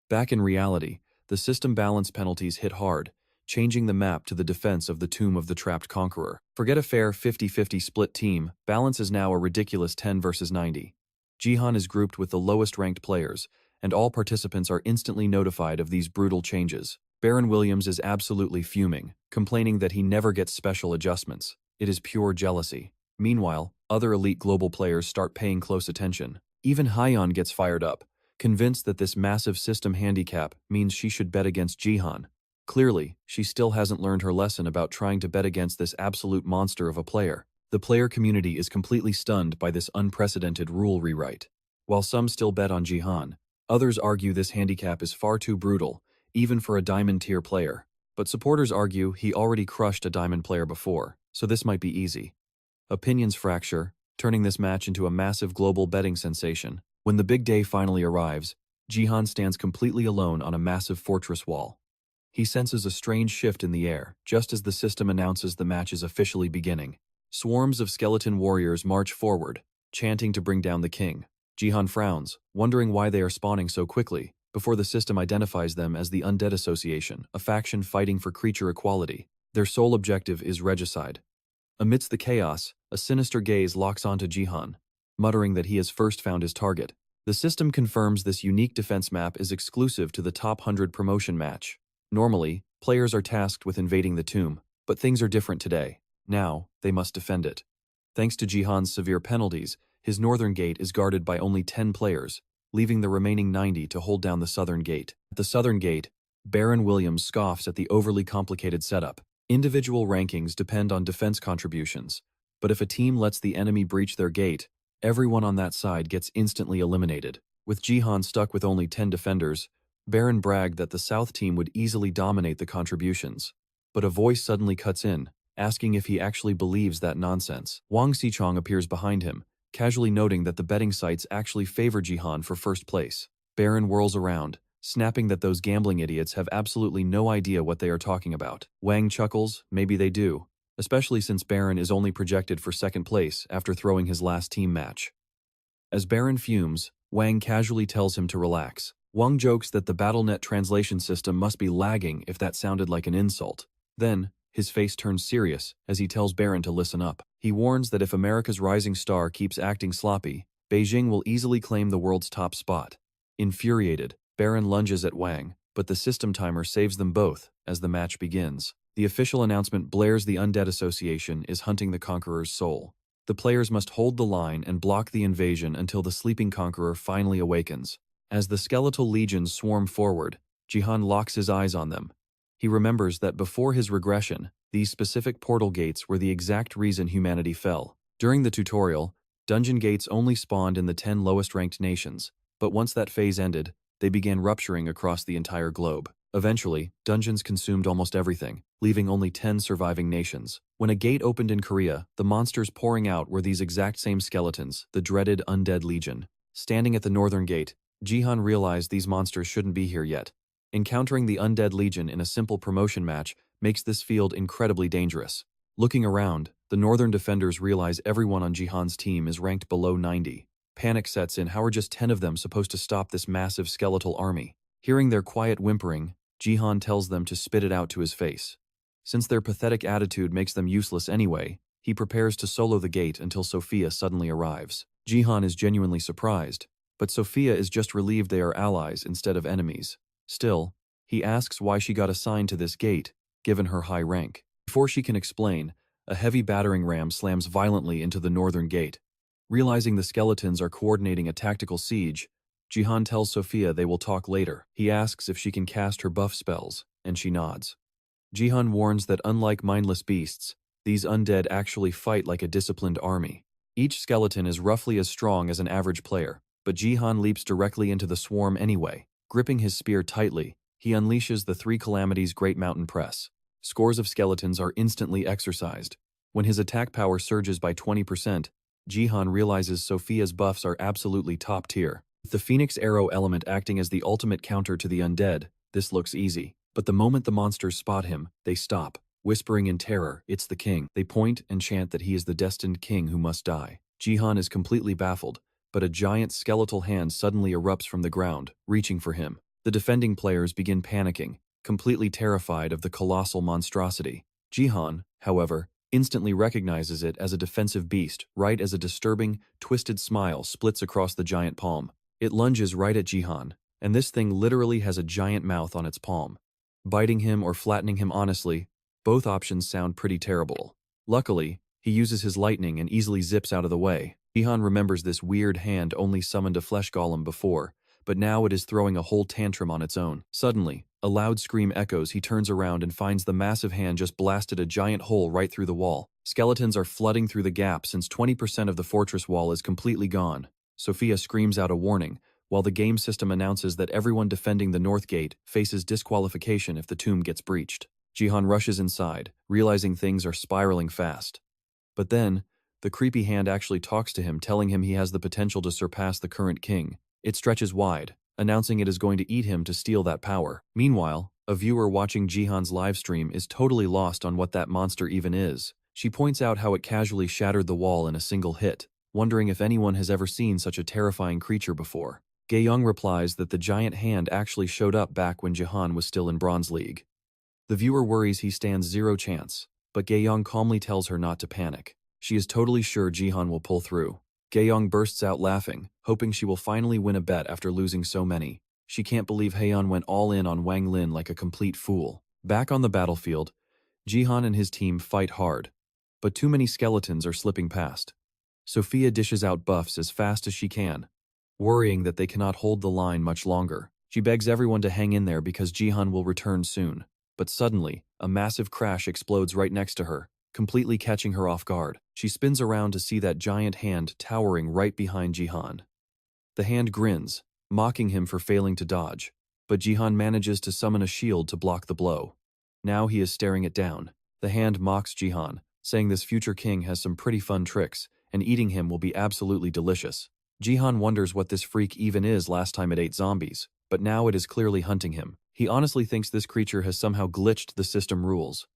Back in reality, the system balance penalties hit hard, changing the map to the defense of the Tomb of the Trapped Conqueror. Forget a fair 50-50 split team, balance is now a ridiculous 10 versus 90. Jihan is grouped with the lowest ranked players, and all participants are instantly notified of these brutal changes. Baron Williams is absolutely fuming, complaining that he never gets special adjustments. It is pure jealousy. Meanwhile, other elite global players start paying close attention. Even Haeyeon gets fired up, convinced that this massive system handicap means she should bet against Jihan. Clearly, she still hasn't learned her lesson about trying to bet against this absolute monster of a player. The player community is completely stunned by this unprecedented rule rewrite. While some still bet on Jihan, others argue this handicap is far too brutal, even for a diamond tier player. But supporters argue he already crushed a diamond player before, so this might be easy. Opinions fracture, turning this match into a massive global betting sensation. When the big day finally arrives, Jihan stands completely alone on a massive fortress wall. He senses a strange shift in the air, just as the system announces the match is officially beginning. Swarms of skeleton warriors march forward, chanting to bring down the king. Jihan frowns, wondering why they are spawning so quickly, before the system identifies them as the Undead Association, a faction fighting for creature equality. Their sole objective is regicide. Amidst the chaos, a sinister gaze locks onto Jihan, muttering that he has first found his target. The system confirms this unique defense map is exclusive to the top 100 promotion match. Normally, players are tasked with invading the tomb, but things are different today. Now, they must defend it. Thanks to Jihan's severe penalties, his northern gate is guarded by only 10 players, leaving the remaining 90 to hold down the southern gate. At the southern gate, Baron Williams scoffs at the overly complicated setup. Individual rankings depend on defense contributions, but if a team lets the enemy breach their gate, everyone on that side gets instantly eliminated. With Jihan stuck with only 10 defenders, Baron bragged that the South team would easily dominate the contributions. But a voice suddenly cuts in, asking if he actually believes that nonsense. Wang Xichong appears behind him, casually noting that the betting sites actually favor Jihan for first place. Baron whirls around, snapping that those gambling idiots have absolutely no idea what they are talking about. Wang chuckles, maybe they do, especially since Baron is only projected for second place after throwing his last team match. As Baron fumes, Wang casually tells him to relax. Wang jokes that the BattleNet translation system must be lagging if that sounded like an insult. Then, his face turns serious as he tells Baron to listen up. He warns that if America's rising star keeps acting sloppy, Beijing will easily claim the world's top spot. Infuriated, Baron lunges at Wang, but the system timer saves them both as the match begins. The official announcement blares. The Undead Association is hunting the Conqueror's soul. The players must hold the line and block the invasion until the sleeping Conqueror finally awakens. As the skeletal legions swarm forward, Jihan locks his eyes on them. He remembers that before his regression, these specific portal gates were the exact reason humanity fell. During the tutorial, dungeon gates only spawned in the 10 lowest-ranked nations, but once that phase ended, they began rupturing across the entire globe. Eventually, dungeons consumed almost everything, leaving only 10 surviving nations. When a gate opened in Korea, the monsters pouring out were these exact same skeletons, the dreaded Undead Legion. Standing at the northern gate, Jihan realized these monsters shouldn't be here yet. Encountering the Undead Legion in a simple promotion match makes this field incredibly dangerous. Looking around, the northern defenders realize everyone on Jihan's team is ranked below 90. Panic sets in. How are just 10 of them supposed to stop this massive skeletal army? Hearing their quiet whimpering, Jihan tells them to spit it out to his face. Since their pathetic attitude makes them useless anyway, he prepares to solo the gate until Sophia suddenly arrives. Jihan is genuinely surprised, but Sophia is just relieved they are allies instead of enemies. Still, he asks why she got assigned to this gate, given her high rank. Before she can explain, a heavy battering ram slams violently into the northern gate. Realizing the skeletons are coordinating a tactical siege, Jihan tells Sophia they will talk later. He asks if she can cast her buff spells, and she nods. Jihan warns that unlike mindless beasts, these undead actually fight like a disciplined army. Each skeleton is roughly as strong as an average player, but Jihan leaps directly into the swarm anyway. Gripping his spear tightly, he unleashes the Three Calamities Great Mountain Press. Scores of skeletons are instantly exercised. When his attack power surges by 20%, Jihan realizes Sophia's buffs are absolutely top tier. With the Phoenix Arrow element acting as the ultimate counter to the undead, this looks easy. But the moment the monsters spot him, they stop, whispering in terror, "It's the king." They point and chant that he is the destined king who must die. Jihan is completely baffled, but a giant skeletal hand suddenly erupts from the ground, reaching for him. The defending players begin panicking, completely terrified of the colossal monstrosity. Jihan, however, instantly recognizes it as a defensive beast, right as a disturbing, twisted smile splits across the giant palm. It lunges right at Jihan, and this thing literally has a giant mouth on its palm. Biting him or flattening him, honestly, both options sound pretty terrible. Luckily, he uses his lightning and easily zips out of the way. Jihan remembers this weird hand only summoned a flesh golem before, but now it is throwing a whole tantrum on its own. Suddenly, a loud scream echoes. He turns around and finds the massive hand just blasted a giant hole right through the wall. Skeletons are flooding through the gap since 20% of the fortress wall is completely gone. Sophia screams out a warning, while the game system announces that everyone defending the north gate faces disqualification if the tomb gets breached. Jihan rushes inside, realizing things are spiraling fast. But then, the creepy hand actually talks to him, telling him he has the potential to surpass the current king. It stretches wide, announcing it is going to eat him to steal that power. Meanwhile, a viewer watching Jihan's livestream is totally lost on what that monster even is. She points out how it casually shattered the wall in a single hit, wondering if anyone has ever seen such a terrifying creature before. Gaeyoung replies that the giant hand actually showed up back when Jihan was still in Bronze League. The viewer worries he stands zero chance, but Gaeyoung calmly tells her not to panic. She is totally sure Jihan will pull through. Gaeyoung bursts out laughing, hoping she will finally win a bet after losing so many. She can't believe Haeyeon went all in on Wang Lin like a complete fool. Back on the battlefield, Jihan and his team fight hard, but too many skeletons are slipping past. Sophia dishes out buffs as fast as she can, worrying that they cannot hold the line much longer. She begs everyone to hang in there because Jihan will return soon. But suddenly, a massive crash explodes right next to her, completely catching her off guard. She spins around to see that giant hand towering right behind Jihan. The hand grins, mocking him for failing to dodge, but Jihan manages to summon a shield to block the blow. Now he is staring it down. The hand mocks Jihan, saying this future king has some pretty fun tricks, and eating him will be absolutely delicious. Jihan wonders what this freak even is last time it ate zombies, but now it is clearly hunting him. He honestly thinks this creature has somehow glitched the system rules.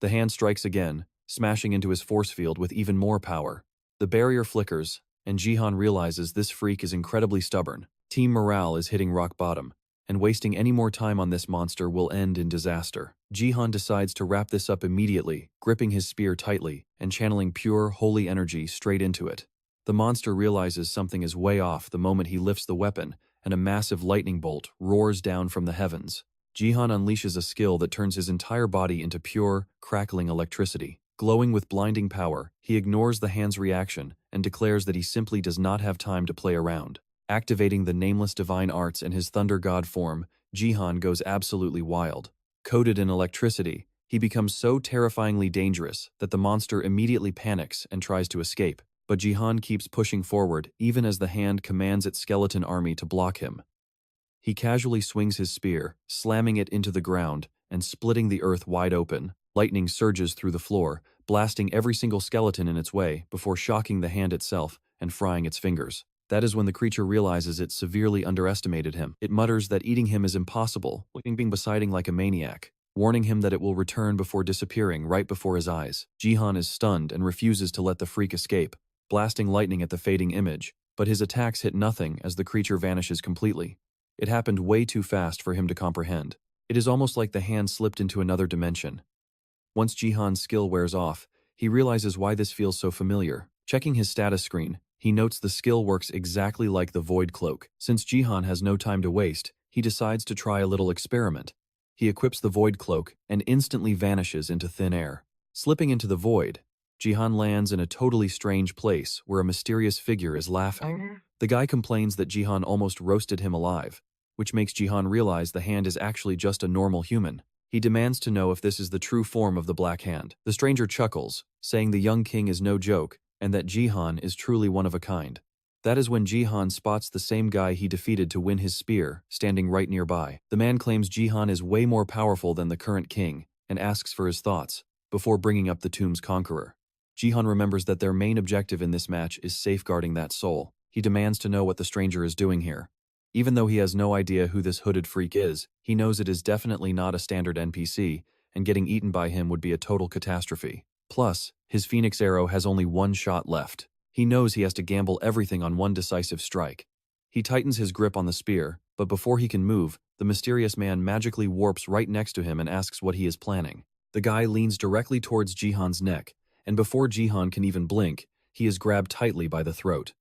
The hand strikes again, smashing into his force field with even more power. The barrier flickers, and Jihan realizes this freak is incredibly stubborn. Team morale is hitting rock bottom, and wasting any more time on this monster will end in disaster. Jihan decides to wrap this up immediately, gripping his spear tightly and channeling pure, holy energy straight into it. The monster realizes something is way off the moment he lifts the weapon, and a massive lightning bolt roars down from the heavens. Jihan unleashes a skill that turns his entire body into pure, crackling electricity. Glowing with blinding power, he ignores the hand's reaction and declares that he simply does not have time to play around. Activating the Nameless Divine Arts in his Thunder God form, Jihan goes absolutely wild. Coated in electricity, he becomes so terrifyingly dangerous that the monster immediately panics and tries to escape. But Jihan keeps pushing forward even as the hand commands its skeleton army to block him. He casually swings his spear, slamming it into the ground and splitting the earth wide open. Lightning surges through the floor, blasting every single skeleton in its way before shocking the hand itself and frying its fingers. That is when the creature realizes it severely underestimated him. It mutters that eating him is impossible, being beside him like a maniac, warning him that it will return before disappearing right before his eyes. Jihan is stunned and refuses to let the freak escape, blasting lightning at the fading image, but his attacks hit nothing as the creature vanishes completely. It happened way too fast for him to comprehend. It is almost like the hand slipped into another dimension. Once Jihan's skill wears off, he realizes why this feels so familiar. Checking his status screen, he notes the skill works exactly like the Void Cloak. Since Jihan has no time to waste, he decides to try a little experiment. He equips the Void Cloak and instantly vanishes into thin air. Slipping into the void, Jihan lands in a totally strange place where a mysterious figure is laughing. The guy complains that Jihan almost roasted him alive, which makes Jihan realize the hand is actually just a normal human. He demands to know if this is the true form of the Black Hand. The stranger chuckles, saying the young king is no joke and that Jihan is truly one of a kind. That is when Jihan spots the same guy he defeated to win his spear, standing right nearby. The man claims Jihan is way more powerful than the current king and asks for his thoughts, before bringing up the tomb's conqueror. Jihan remembers that their main objective in this match is safeguarding that soul. He demands to know what the stranger is doing here. Even though he has no idea who this hooded freak is, he knows it is definitely not a standard NPC, and getting eaten by him would be a total catastrophe. Plus, his Phoenix Arrow has only one shot left. He knows he has to gamble everything on one decisive strike. He tightens his grip on the spear, but before he can move, the mysterious man magically warps right next to him and asks what he is planning. The guy leans directly towards Jihan's neck, and before Jihan can even blink, he is grabbed tightly by the throat.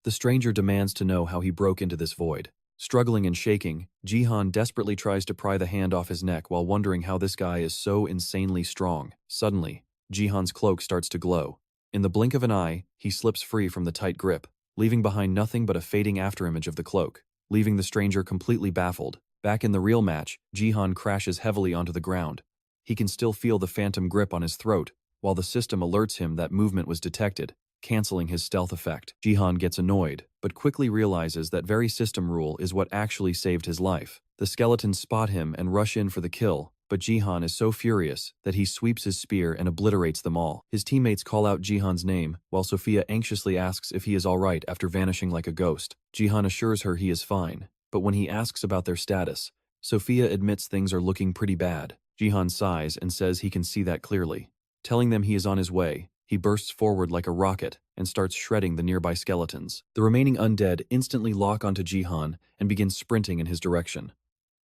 The stranger demands to know how he broke into this void. Struggling and shaking, Jihan desperately tries to pry the hand off his neck while wondering how this guy is so insanely strong. Suddenly, Jihan's cloak starts to glow. In the blink of an eye, he slips free from the tight grip, leaving behind nothing but a fading afterimage of the cloak, leaving the stranger completely baffled. Back in the real match, Jihan crashes heavily onto the ground. He can still feel the phantom grip on his throat, while the system alerts him that movement was detected, canceling his stealth effect. Jihan gets annoyed, but quickly realizes that very system rule is what actually saved his life. The skeletons spot him and rush in for the kill, but Jihan is so furious that he sweeps his spear and obliterates them all. His teammates call out Jihan's name, while Sophia anxiously asks if he is alright after vanishing like a ghost. Jihan assures her he is fine, but when he asks about their status, Sophia admits things are looking pretty bad. Jihan sighs and says he can see that clearly. Telling them he is on his way, he bursts forward like a rocket and starts shredding the nearby skeletons. The remaining undead instantly lock onto Jihan and begin sprinting in his direction.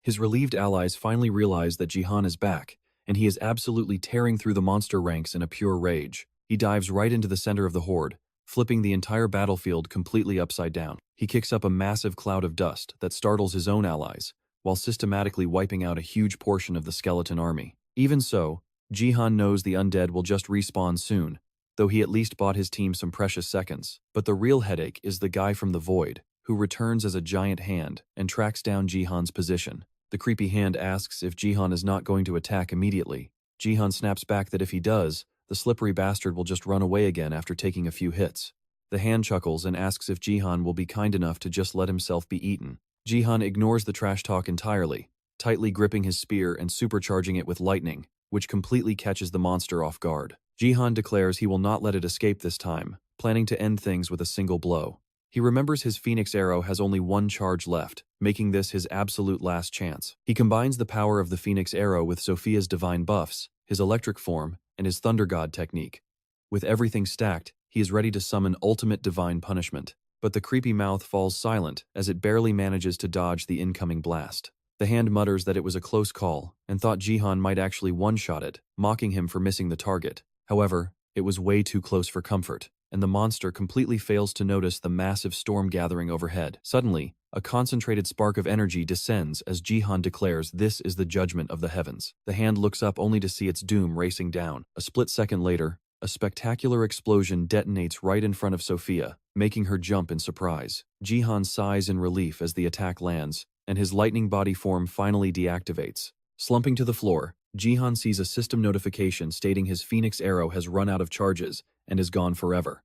His relieved allies finally realize that Jihan is back, and he is absolutely tearing through the monster ranks in a pure rage. He dives right into the center of the horde, flipping the entire battlefield completely upside down. He kicks up a massive cloud of dust that startles his own allies, while systematically wiping out a huge portion of the skeleton army. Even so, Jihan knows the undead will just respawn soon, though he at least bought his team some precious seconds. But the real headache is the guy from the void, who returns as a giant hand and tracks down Jihan's position. The creepy hand asks if Jihan is not going to attack immediately. Jihan snaps back that if he does, the slippery bastard will just run away again after taking a few hits. The hand chuckles and asks if Jihan will be kind enough to just let himself be eaten. Jihan ignores the trash talk entirely, tightly gripping his spear and supercharging it with lightning, which completely catches the monster off guard. Jihan declares he will not let it escape this time, planning to end things with a single blow. He remembers his Phoenix Arrow has only one charge left, making this his absolute last chance. He combines the power of the Phoenix Arrow with Sophia's divine buffs, his electric form, and his Thunder God technique. With everything stacked, he is ready to summon ultimate divine punishment. But the creepy mouth falls silent as it barely manages to dodge the incoming blast. The hand mutters that it was a close call and thought Jihan might actually one-shot it, mocking him for missing the target. However, it was way too close for comfort, and the monster completely fails to notice the massive storm gathering overhead. Suddenly, a concentrated spark of energy descends as Jihan declares this is the judgment of the heavens. The hand looks up only to see its doom racing down. A split second later, a spectacular explosion detonates right in front of Sophia, making her jump in surprise. Jihan sighs in relief as the attack lands, and his lightning body form finally deactivates. Slumping to the floor, Jihan sees a system notification stating his Phoenix Arrow has run out of charges and is gone forever.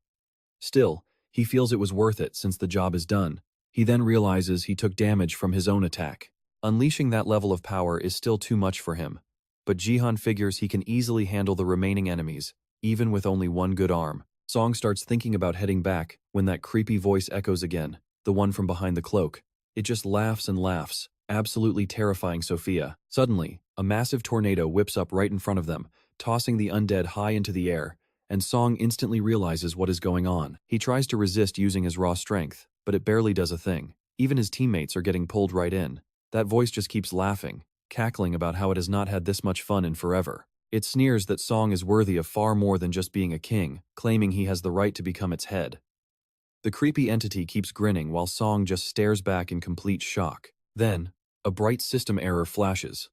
Still, he feels it was worth it since the job is done. He then realizes he took damage from his own attack. Unleashing that level of power is still too much for him, but Jihan figures he can easily handle the remaining enemies, even with only one good arm. Song starts thinking about heading back when that creepy voice echoes again, the one from behind the cloak. It just laughs and laughs, absolutely terrifying Sophia. Suddenly, a massive tornado whips up right in front of them, tossing the undead high into the air, and Song instantly realizes what is going on. He tries to resist using his raw strength, but it barely does a thing. Even his teammates are getting pulled right in. That voice just keeps laughing, cackling about how it has not had this much fun in forever. It sneers that Song is worthy of far more than just being a king, claiming he has the right to become its head. The creepy entity keeps grinning while Song just stares back in complete shock. Then, a bright system error flashes.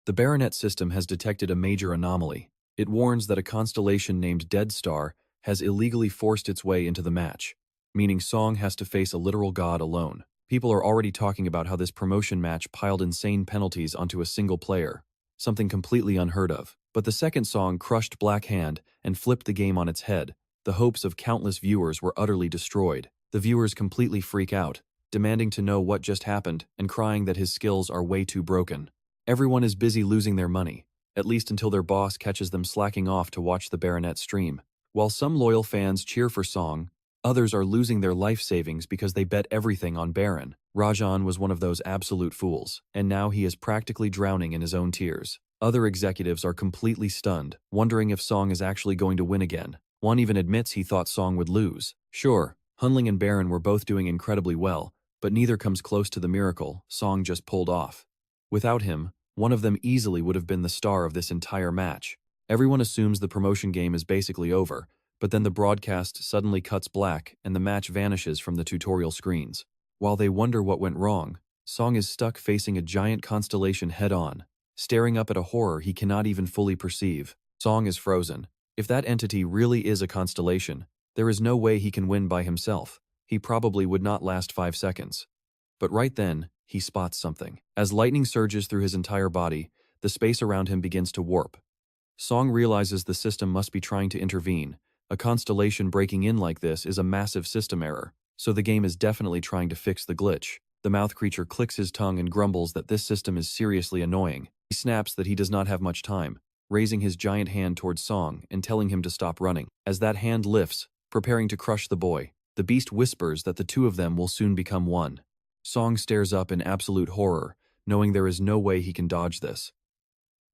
The BattleNet system has detected a major anomaly. It warns that a constellation named Dead Star has illegally forced its way into the match, meaning Song has to face a literal god alone. People are already talking about how this promotion match piled insane penalties onto a single player, something completely unheard of. But the second song crushed Black Hand and flipped the game on its head. The hopes of countless viewers were utterly destroyed. The viewers completely freak out, demanding to know what just happened and crying that his skills are way too broken. Everyone is busy losing their money, at least until their boss catches them slacking off to watch the BattleNet stream. While some loyal fans cheer for Song, others are losing their life savings because they bet everything on Baron. Rajan was one of those absolute fools, and now he is practically drowning in his own tears. Other executives are completely stunned, wondering if Song is actually going to win again. One even admits he thought Song would lose. Sure, Hunling and Baron were both doing incredibly well, but neither comes close to the miracle Song just pulled off. Without him, one of them easily would have been the star of this entire match. Everyone assumes the promotion game is basically over, but then the broadcast suddenly cuts black and the match vanishes from the tutorial screens. While they wonder what went wrong, Song is stuck facing a giant constellation head-on, staring up at a horror he cannot even fully perceive. Song is frozen. If that entity really is a constellation, there is no way he can win by himself. He probably would not last 5 seconds. But right then, he spots something. As lightning surges through his entire body, the space around him begins to warp. Song realizes the system must be trying to intervene. A constellation breaking in like this is a massive system error, so the game is definitely trying to fix the glitch. The mouth creature clicks his tongue and grumbles that this system is seriously annoying. He snaps that he does not have much time, raising his giant hand towards Song and telling him to stop running. As that hand lifts, preparing to crush the boy, the beast whispers that the two of them will soon become one. Song stares up in absolute horror, knowing there is no way he can dodge this.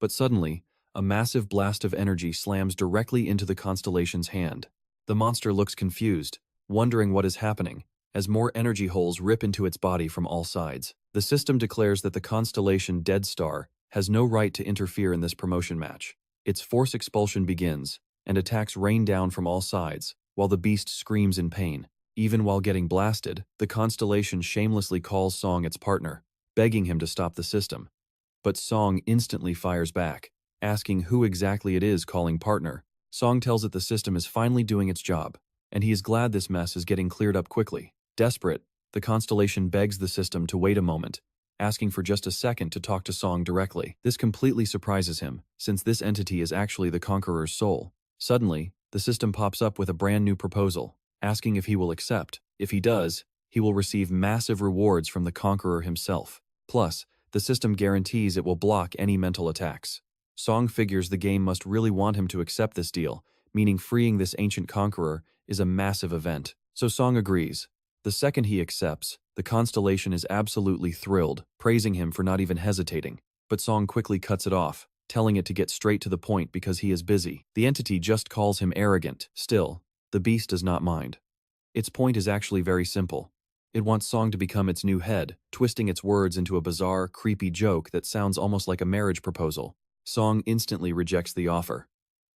But suddenly, a massive blast of energy slams directly into the constellation's hand. The monster looks confused, wondering what is happening, as more energy holes rip into its body from all sides. The system declares that the constellation Dead Star has no right to interfere in this promotion match. Its force expulsion begins, and attacks rain down from all sides, while the beast screams in pain. Even while getting blasted, the constellation shamelessly calls Song its partner, begging him to stop the system. But Song instantly fires back, asking who exactly it is calling partner. Song tells it the system is finally doing its job, and he is glad this mess is getting cleared up quickly. Desperate, the constellation begs the system to wait a moment, asking for just a second to talk to Song directly. This completely surprises him, since this entity is actually the Conqueror's soul. Suddenly, the system pops up with a brand new proposal, asking if he will accept. If he does, he will receive massive rewards from the Conqueror himself. Plus, the system guarantees it will block any mental attacks. Song figures the game must really want him to accept this deal, meaning freeing this ancient conqueror is a massive event. So Song agrees. The second he accepts, the constellation is absolutely thrilled, praising him for not even hesitating. But Song quickly cuts it off, telling it to get straight to the point because he is busy. The entity just calls him arrogant. Still, the beast does not mind. Its point is actually very simple. It wants Song to become its new head, twisting its words into a bizarre, creepy joke that sounds almost like a marriage proposal. Song instantly rejects the offer.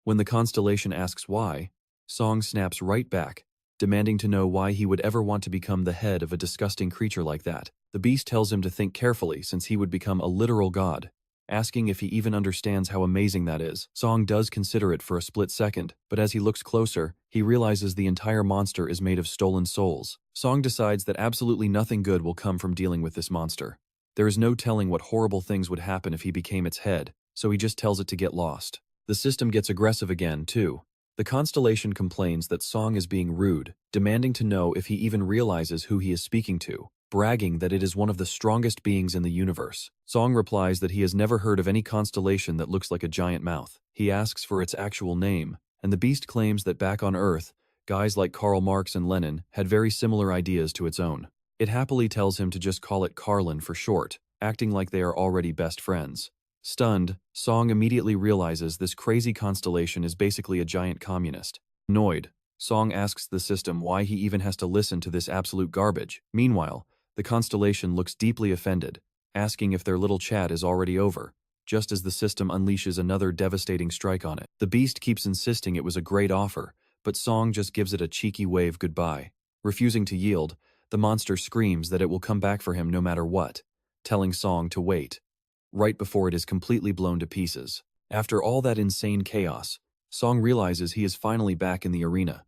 When the constellation asks why, Song snaps right back, demanding to know why he would ever want to become the head of a disgusting creature like that. The beast tells him to think carefully since he would become a literal god, asking if he even understands how amazing that is. Song does consider it for a split second, but as he looks closer, he realizes the entire monster is made of stolen souls. Song decides that absolutely nothing good will come from dealing with this monster. There is no telling what horrible things would happen if he became its head, so he just tells it to get lost. The system gets aggressive again, too. The constellation complains that Song is being rude, demanding to know if he even realizes who he is speaking to, bragging that it is one of the strongest beings in the universe. Song replies that he has never heard of any constellation that looks like a giant mouth. He asks for its actual name, and the beast claims that back on Earth, guys like Karl Marx and Lenin had very similar ideas to its own. It happily tells him to just call it Carlin for short, acting like they are already best friends. Stunned, Song immediately realizes this crazy constellation is basically a giant communist. Annoyed, Song asks the system why he even has to listen to this absolute garbage. Meanwhile, the constellation looks deeply offended, asking if their little chat is already over, just as the system unleashes another devastating strike on it. The beast keeps insisting it was a great offer, but Song just gives it a cheeky wave goodbye. Refusing to yield, the monster screams that it will come back for him no matter what, telling Song to wait. Right before it is completely blown to pieces. After all that insane chaos, Song realizes he is finally back in the arena.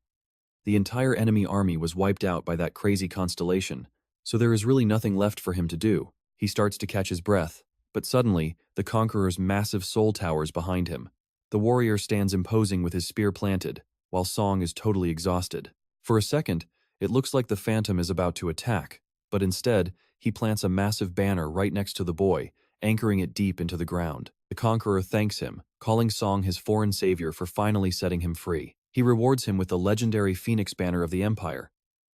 The entire enemy army was wiped out by that crazy constellation, so there is really nothing left for him to do. He starts to catch his breath, but suddenly, the Conqueror's massive soul towers behind him. The warrior stands imposing with his spear planted, while Song is totally exhausted. For a second, it looks like the Phantom is about to attack, but instead, he plants a massive banner right next to the boy, anchoring it deep into the ground. The Conqueror thanks him, calling Song his foreign savior for finally setting him free. He rewards him with the legendary Phoenix banner of the Empire,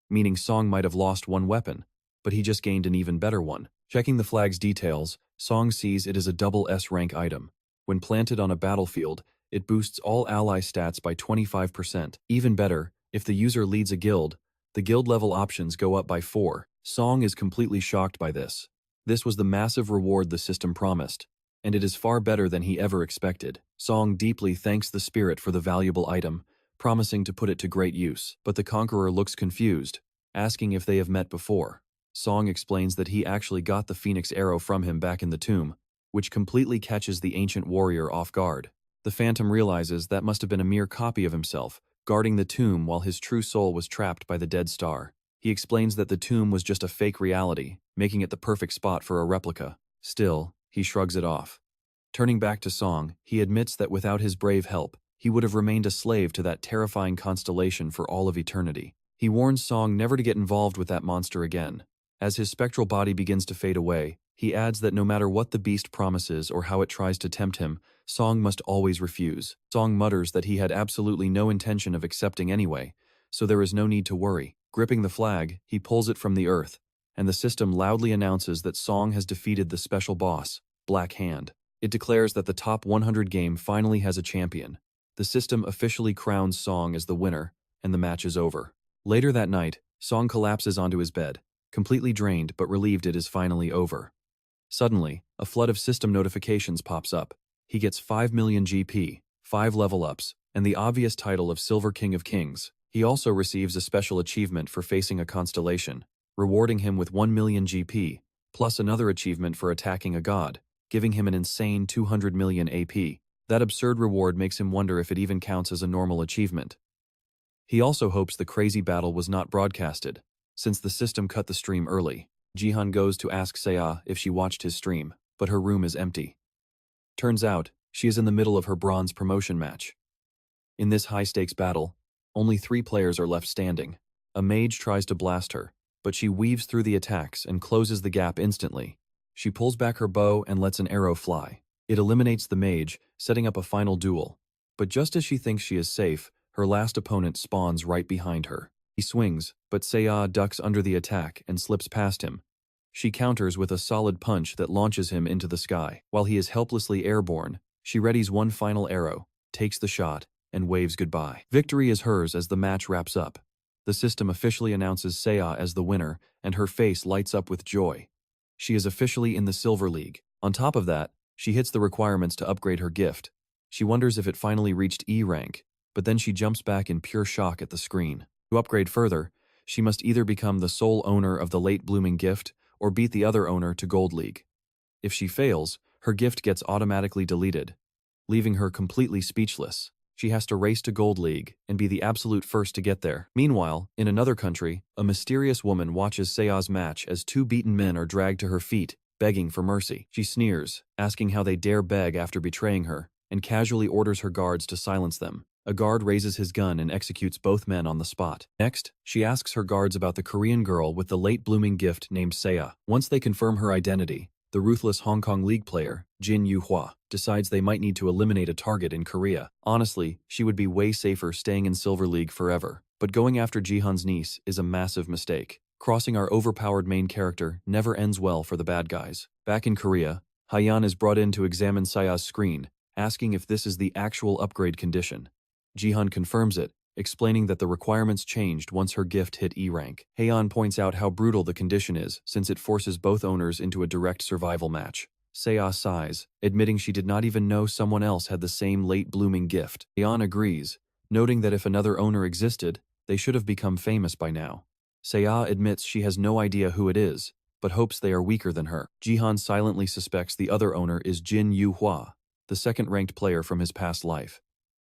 meaning Song might have lost one weapon, but he just gained an even better one. Checking the flag's details, Song sees it is a double S-rank item. When planted on a battlefield, it boosts all ally stats by 25%. Even better, if the user leads a guild, the guild level options go up by 4. Song is completely shocked by this. This was the massive reward the system promised, and it is far better than he ever expected. Song deeply thanks the spirit for the valuable item, promising to put it to great use. But the Conqueror looks confused, asking if they have met before. Song explains that he actually got the Phoenix arrow from him back in the tomb, which completely catches the ancient warrior off guard. The Phantom realizes that must have been a mere copy of himself, guarding the tomb while his true soul was trapped by the dead star. He explains that the tomb was just a fake reality, making it the perfect spot for a replica. Still, he shrugs it off. Turning back to Song, he admits that without his brave help, he would have remained a slave to that terrifying constellation for all of eternity. He warns Song never to get involved with that monster again. As his spectral body begins to fade away, he adds that no matter what the beast promises or how it tries to tempt him, Song must always refuse. Song mutters that he had absolutely no intention of accepting anyway, so there is no need to worry. Gripping the flag, he pulls it from the earth, and the system loudly announces that Song has defeated the special boss, Black Hand. It declares that the top 100 game finally has a champion. The system officially crowns Song as the winner, and the match is over. Later that night, Song collapses onto his bed, completely drained but relieved it is finally over. Suddenly, a flood of system notifications pops up. He gets 5 million GP, 5 level ups, and the obvious title of Silver King of Kings. He also receives a special achievement for facing a constellation, rewarding him with 1 million GP, plus another achievement for attacking a god, giving him an insane 200 million AP. That absurd reward makes him wonder if it even counts as a normal achievement. He also hopes the crazy battle was not broadcasted, since the system cut the stream early. Jihan goes to ask Seiya if she watched his stream, but her room is empty. Turns out, she is in the middle of her bronze promotion match. In this high-stakes battle, only 3 players are left standing. A mage tries to blast her, but she weaves through the attacks and closes the gap instantly. She pulls back her bow and lets an arrow fly. It eliminates the mage, setting up a final duel. But just as she thinks she is safe, her last opponent spawns right behind her. He swings, but Seiya ducks under the attack and slips past him. She counters with a solid punch that launches him into the sky. While he is helplessly airborne, she readies one final arrow, takes the shot, and waves goodbye. Victory is hers as the match wraps up. The system officially announces Seiya as the winner, and her face lights up with joy. She is officially in the Silver League. On top of that, she hits the requirements to upgrade her gift. She wonders if it finally reached E rank, but then she jumps back in pure shock at the screen. To upgrade further, she must either become the sole owner of the late blooming gift or beat the other owner to Gold League. If she fails, her gift gets automatically deleted, leaving her completely speechless. She has to race to Gold League and be the absolute first to get there. Meanwhile, in another country, a mysterious woman watches Seiya's match as 2 beaten men are dragged to her feet, begging for mercy. She sneers, asking how they dare beg after betraying her, and casually orders her guards to silence them. A guard raises his gun and executes both men on the spot. Next, she asks her guards about the Korean girl with the late blooming gift named Seiya. Once they confirm her identity, the ruthless Hong Kong League player, Jin Yuhua, decides they might need to eliminate a target in Korea. Honestly, she would be way safer staying in Silver League forever. But going after Jihan's niece is a massive mistake. Crossing our overpowered main character never ends well for the bad guys. Back in Korea, Hyeon is brought in to examine Seiya's screen, asking if this is the actual upgrade condition. Jihan confirms it, explaining that the requirements changed once her gift hit E rank. Hyeon points out how brutal the condition is since it forces both owners into a direct survival match. Seiya sighs, admitting she did not even know someone else had the same late blooming gift. Hyeon agrees, noting that if another owner existed, they should have become famous by now. Seiya admits she has no idea who it is, but hopes they are weaker than her. Jihan silently suspects the other owner is Jin Yuhua, the second-ranked player from his past life.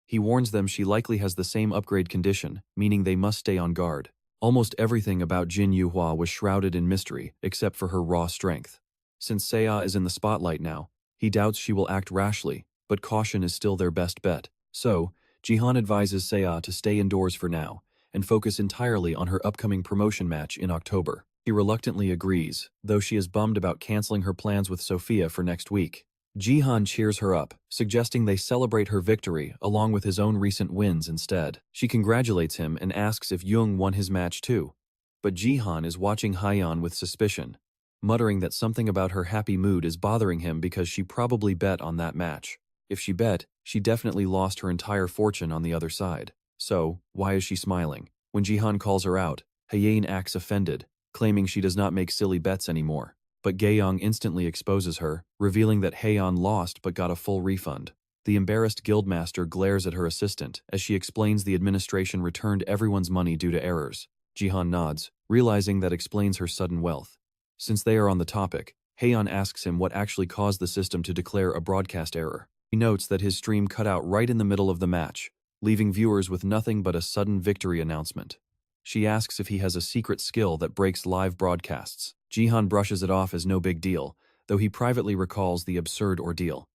He warns them she likely has the same upgrade condition, meaning they must stay on guard. Almost everything about Jin Yuhua was shrouded in mystery, except for her raw strength. Since Seiya is in the spotlight now, he doubts she will act rashly, but caution is still their best bet. So, Jihan advises Seiya to stay indoors for now, and focus entirely on her upcoming promotion match in October. He reluctantly agrees, though she is bummed about canceling her plans with Sophia for next week. Jihan cheers her up, suggesting they celebrate her victory along with his own recent wins instead. She congratulates him and asks if Jung won his match too. But Jihan is watching Hyeon with suspicion, muttering that something about her happy mood is bothering him because she probably bet on that match. If she bet, she definitely lost her entire fortune on the other side. So, why is she smiling? When Jihan calls her out, Hyeon acts offended, claiming she does not make silly bets anymore. But Gaeyoung instantly exposes her, revealing that Hyeon lost but got a full refund. The embarrassed guildmaster glares at her assistant as she explains the administration returned everyone's money due to errors. Jihan nods, realizing that explains her sudden wealth. Since they are on the topic, Hyeon asks him what actually caused the system to declare a broadcast error. He notes that his stream cut out right in the middle of the match, leaving viewers with nothing but a sudden victory announcement. She asks if he has a secret skill that breaks live broadcasts. Jihan brushes it off as no big deal, though he privately recalls the absurd ordeal.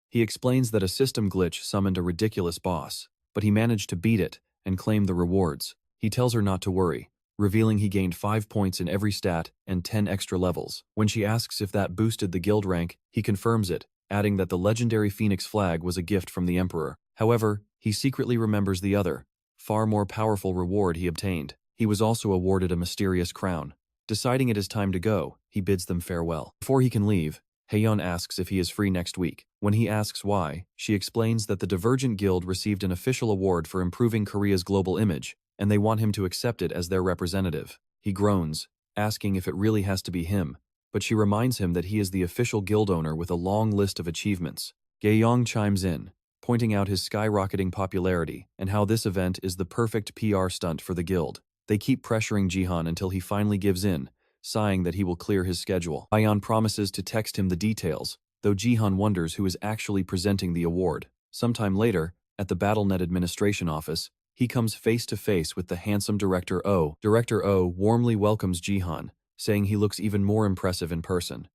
He explains that a system glitch summoned a ridiculous boss, but he managed to beat it and claim the rewards. He tells her not to worry, revealing he gained 5 points in every stat and 10 extra levels. When she asks if that boosted the guild rank, he confirms it, adding that the legendary Phoenix flag was a gift from the Emperor. However, he secretly remembers the other, far more powerful reward he obtained. He was also awarded a mysterious crown. Deciding it is time to go, he bids them farewell. Before he can leave, Hyeon asks if he is free next week. When he asks why, she explains that the Divergent Guild received an official award for improving Korea's global image, and they want him to accept it as their representative. He groans, asking if it really has to be him, but she reminds him that he is the official guild owner with a long list of achievements. Gaeyoung chimes in, pointing out his skyrocketing popularity and how this event is the perfect PR stunt for the guild. They keep pressuring Jihan until he finally gives in, sighing that he will clear his schedule. Ayan promises to text him the details, though Jihan wonders who is actually presenting the award. Sometime later, at the BattleNet administration office, he comes face to face with the handsome Director O. Director O warmly welcomes Jihan, saying he looks even more impressive in person.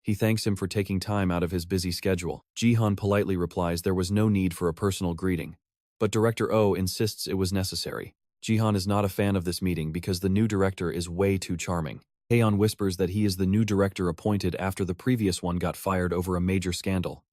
He thanks him for taking time out of his busy schedule. Jihan politely replies there was no need for a personal greeting, but Director O insists it was necessary. Jihan is not a fan of this meeting because the new director is way too charming. Haeon whispers that he is the new director appointed after the previous one got fired over a major scandal.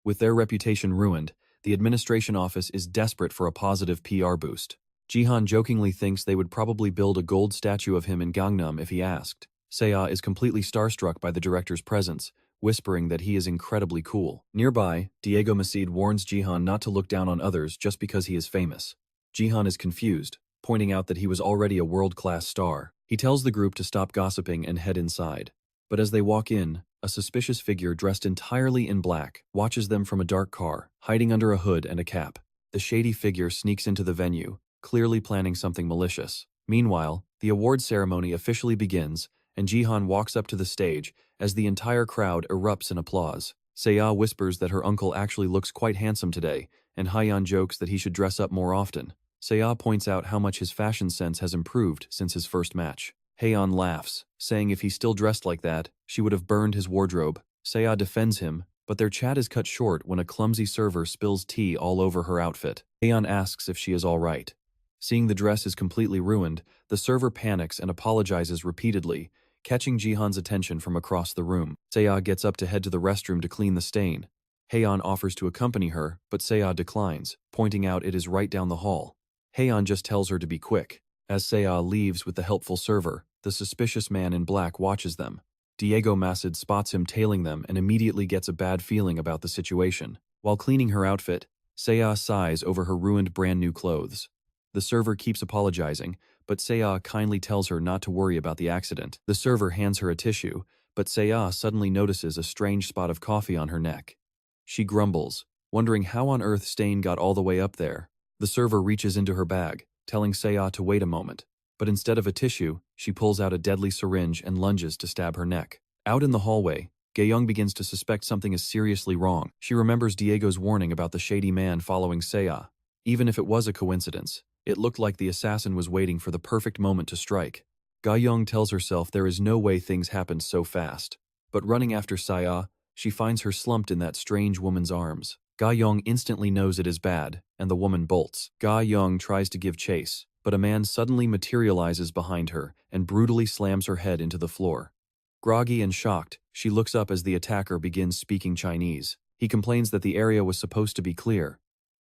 With their reputation ruined, the administration office is desperate for a positive PR boost. Jihan jokingly thinks they would probably build a gold statue of him in Gangnam if he asked. Seo is completely starstruck by the director's presence, whispering that he is incredibly cool. Nearby, Diego Macide warns Jihan not to look down on others just because he is famous. Jihan is confused, pointing out that he was already a world-class star. He tells the group to stop gossiping and head inside. But as they walk in, a suspicious figure dressed entirely in black watches them from a dark car, hiding under a hood and a cap. The shady figure sneaks into the venue, clearly planning something malicious. Meanwhile, the award ceremony officially begins, and Jihan walks up to the stage as the entire crowd erupts in applause. Seo whispers that her uncle actually looks quite handsome today, and Haeyeon jokes that he should dress up more often. Seo points out how much his fashion sense has improved since his first match. Haeyeon laughs, saying if he still dressed like that, she would have burned his wardrobe. Seo defends him, but their chat is cut short when a clumsy server spills tea all over her outfit. Haeyeon asks if she is all right. Seeing the dress is completely ruined, the server panics and apologizes repeatedly, catching Jihan's attention from across the room. Seo gets up to head to the restroom to clean the stain. Haeyeon offers to accompany her, but Seo declines, pointing out it is right down the hall. Haeyeon just tells her to be quick. As Seo leaves with the helpful server, the suspicious man in black watches them. Diego Macide spots him tailing them and immediately gets a bad feeling about the situation. While cleaning her outfit, Seo sighs over her ruined brand new clothes. The server keeps apologizing, but Seo kindly tells her not to worry about the accident. The server hands her a tissue, but Seo suddenly notices a strange spot of coffee on her neck. She grumbles, wondering how on earth stain got all the way up there. The server reaches into her bag, telling Seo to wait a moment, but instead of a tissue, she pulls out a deadly syringe and lunges to stab her neck. Out in the hallway, Gaeyoung begins to suspect something is seriously wrong. She remembers Diego's warning about the shady man following Seo. Even if it was a coincidence, it looked like the assassin was waiting for the perfect moment to strike. Gaeyoung tells herself there is no way things happened so fast. But running after Seo, she finds her slumped in that strange woman's arms. Gaeyoung instantly knows it is bad, and the woman bolts. Gaeyoung tries to give chase, but a man suddenly materializes behind her and brutally slams her head into the floor. Groggy and shocked, she looks up as the attacker begins speaking Chinese. He complains that the area was supposed to be clear.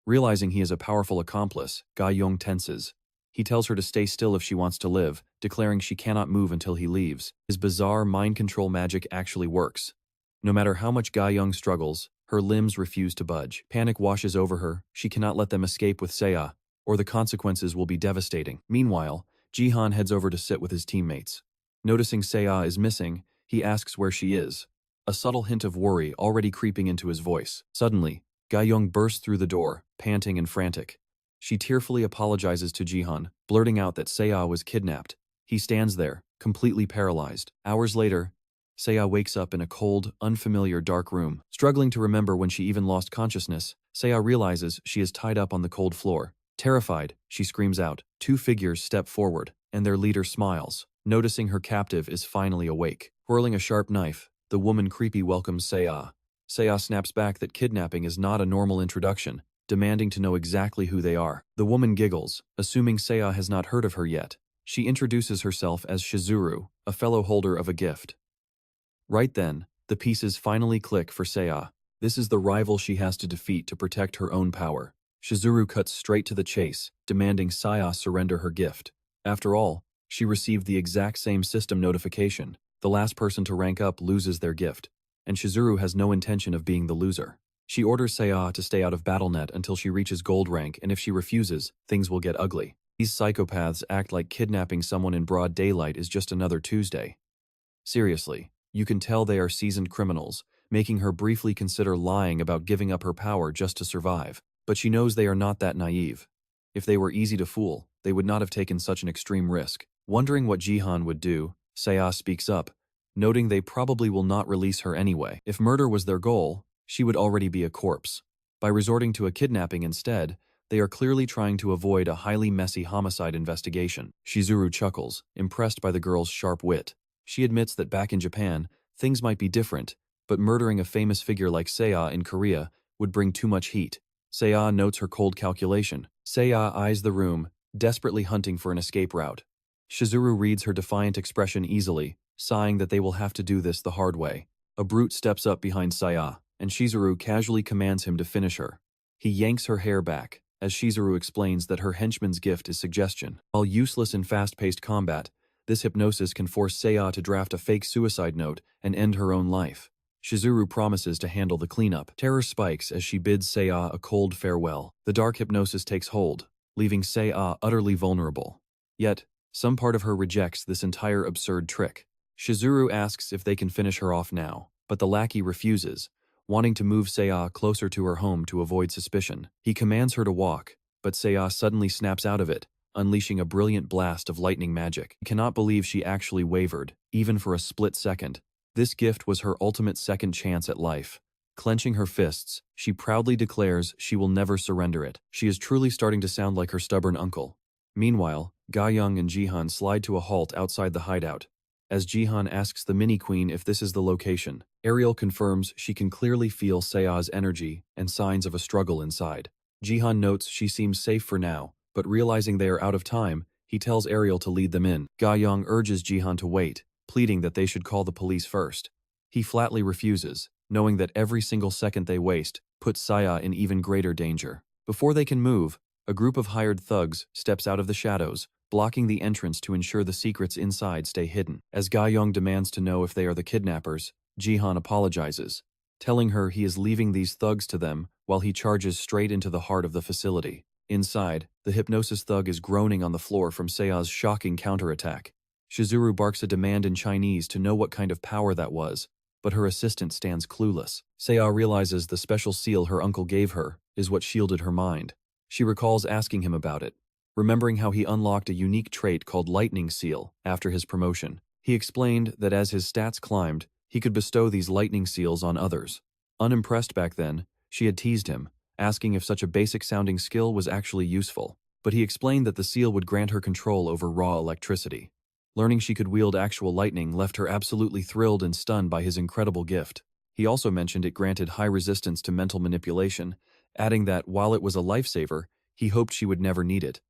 Realizing he is a powerful accomplice, Gaeyoung tenses. He tells her to stay still if she wants to live, declaring she cannot move until he leaves. His bizarre mind control magic actually works. No matter how much Gaeyoung struggles, her limbs refuse to budge. Panic washes over her. She cannot let them escape with Seo, or the consequences will be devastating. Meanwhile, Jihan heads over to sit with his teammates. Noticing Seo is missing, he asks where she is, a subtle hint of worry already creeping into his voice. Suddenly, Gaeyoung bursts through the door, panting and frantic. She tearfully apologizes to Jihan, blurting out that Seo was kidnapped. He stands there, completely paralyzed. Hours later, Seo wakes up in a cold, unfamiliar dark room. Struggling to remember when she even lost consciousness, Seo realizes she is tied up on the cold floor. Terrified, she screams out. Two figures step forward, and their leader smiles, noticing her captive is finally awake. Whirling a sharp knife, the woman creepy welcomes Seo. Seo snaps back that kidnapping is not a normal introduction, demanding to know exactly who they are. The woman giggles, assuming Seo has not heard of her yet. She introduces herself as Shizuru, a fellow holder of a gift. Right then, the pieces finally click for Seo. This is the rival she has to defeat to protect her own power. Shizuru cuts straight to the chase, demanding Seo surrender her gift. After all, she received the exact same system notification. The last person to rank up loses their gift, and Shizuru has no intention of being the loser. She orders Seo to stay out of BattleNet until she reaches gold rank, and if she refuses, things will get ugly. These psychopaths act like kidnapping someone in broad daylight is just another Tuesday. Seriously, you can tell they are seasoned criminals, making her briefly consider lying about giving up her power just to survive. But she knows they are not that naive. If they were easy to fool, they would not have taken such an extreme risk. Wondering what Jihan would do, Saya speaks up, noting they probably will not release her anyway. If murder was their goal, she would already be a corpse. By resorting to a kidnapping instead, they are clearly trying to avoid a highly messy homicide investigation. Shizuru chuckles, impressed by the girl's sharp wit. She admits that back in Japan, things might be different, but murdering a famous figure like Seiya in Korea would bring too much heat. Seiya notes her cold calculation. Seiya eyes the room, desperately hunting for an escape route. Shizuru reads her defiant expression easily, sighing that they will have to do this the hard way. A brute steps up behind Seiya, and Shizuru casually commands him to finish her. He yanks her hair back, as Shizuru explains that her henchman's gift is suggestion. While useless in fast-paced combat, this hypnosis can force Seiya to draft a fake suicide note and end her own life. Shizuru promises to handle the cleanup. Terror spikes as she bids Seiya a cold farewell. The dark hypnosis takes hold, leaving Seiya utterly vulnerable. Yet, some part of her rejects this entire absurd trick. Shizuru asks if they can finish her off now, but the lackey refuses, wanting to move Seiya closer to her home to avoid suspicion. He commands her to walk, but Seiya suddenly snaps out of it, unleashing a brilliant blast of lightning magic. He cannot believe she actually wavered, even for a split second. This gift was her ultimate second chance at life. Clenching her fists, she proudly declares she will never surrender it. She is truly starting to sound like her stubborn uncle. Meanwhile, Ga-young and Jihan slide to a halt outside the hideout. As Jihan asks the mini-queen if this is the location, Ariel confirms she can clearly feel Seiya's energy and signs of a struggle inside. Jihan notes she seems safe for now, but realizing they are out of time, he tells Ariel to lead them in. Ga-young urges Jihan to wait, pleading that they should call the police first. He flatly refuses, knowing that every single second they waste puts Seiya in even greater danger. Before they can move, a group of hired thugs steps out of the shadows, blocking the entrance to ensure the secrets inside stay hidden. As Ga-young demands to know if they are the kidnappers, Jihan apologizes, telling her he is leaving these thugs to them while he charges straight into the heart of the facility. Inside, the hypnosis thug is groaning on the floor from Seiya's shocking counterattack. Shizuru barks a demand in Chinese to know what kind of power that was, but her assistant stands clueless. Seiya realizes the special seal her uncle gave her is what shielded her mind. She recalls asking him about it, remembering how he unlocked a unique trait called Lightning Seal after his promotion. He explained that as his stats climbed, he could bestow these lightning seals on others. Unimpressed back then, she had teased him, asking if such a basic-sounding skill was actually useful, but he explained that the seal would grant her control over raw electricity. Learning she could wield actual lightning left her absolutely thrilled and stunned by his incredible gift. He also mentioned it granted high resistance to mental manipulation, adding that while it was a lifesaver, he hoped she would never need it.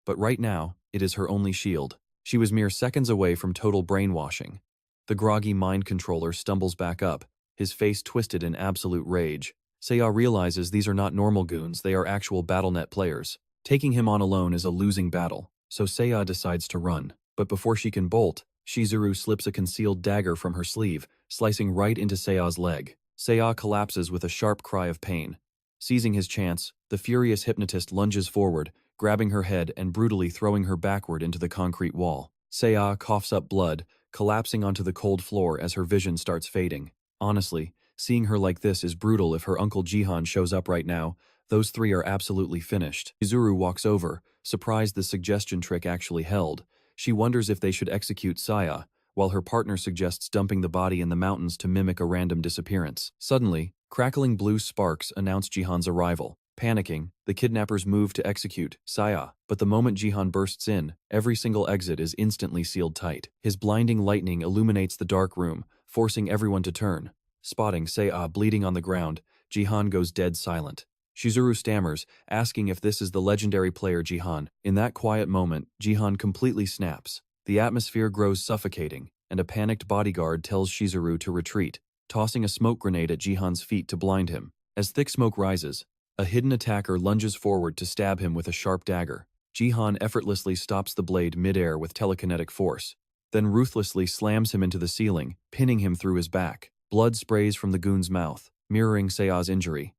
But right now, it is her only shield. She was mere seconds away from total brainwashing. The groggy mind controller stumbles back up, his face twisted in absolute rage. Seiya realizes these are not normal goons, they are actual BattleNet players. Taking him on alone is a losing battle, so Seiya decides to run. But before she can bolt, Shizuru slips a concealed dagger from her sleeve, slicing right into Seiya's leg. Seiya collapses with a sharp cry of pain. Seizing his chance, the furious hypnotist lunges forward, grabbing her head and brutally throwing her backward into the concrete wall. Seiya coughs up blood, collapsing onto the cold floor as her vision starts fading. Honestly, seeing her like this is brutal. If her uncle Jihan shows up right now, those three are absolutely finished. Shizuru walks over, surprised the suggestion trick actually held. She wonders if they should execute Seiya, while her partner suggests dumping the body in the mountains to mimic a random disappearance. Suddenly, crackling blue sparks announce Jihan's arrival. Panicking, the kidnappers move to execute Seiya, but the moment Jihan bursts in, every single exit is instantly sealed tight. His blinding lightning illuminates the dark room, forcing everyone to turn. Spotting Seiya bleeding on the ground, Jihan goes dead silent. Shizuru stammers, asking if this is the legendary player Jihan. In that quiet moment, Jihan completely snaps. The atmosphere grows suffocating, and a panicked bodyguard tells Shizuru to retreat, tossing a smoke grenade at Jihan's feet to blind him. As thick smoke rises, a hidden attacker lunges forward to stab him with a sharp dagger. Jihan effortlessly stops the blade mid-air with telekinetic force, then ruthlessly slams him into the ceiling, pinning him through his back. Blood sprays from the goon's mouth, mirroring Seiya's injury.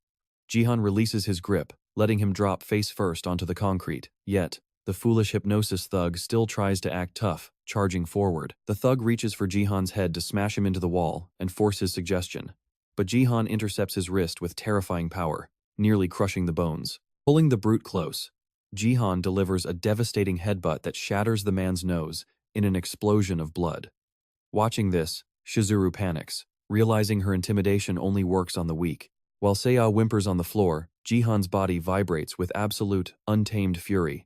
Jihan releases his grip, letting him drop face first onto the concrete. Yet, the foolish hypnosis thug still tries to act tough, charging forward. The thug reaches for Jihan's head to smash him into the wall and force his suggestion. But Jihan intercepts his wrist with terrifying power, nearly crushing the bones. Pulling the brute close, Jihan delivers a devastating headbutt that shatters the man's nose in an explosion of blood. Watching this, Shizuru panics, realizing her intimidation only works on the weak. While Seiya whimpers on the floor, Jihan's body vibrates with absolute, untamed fury.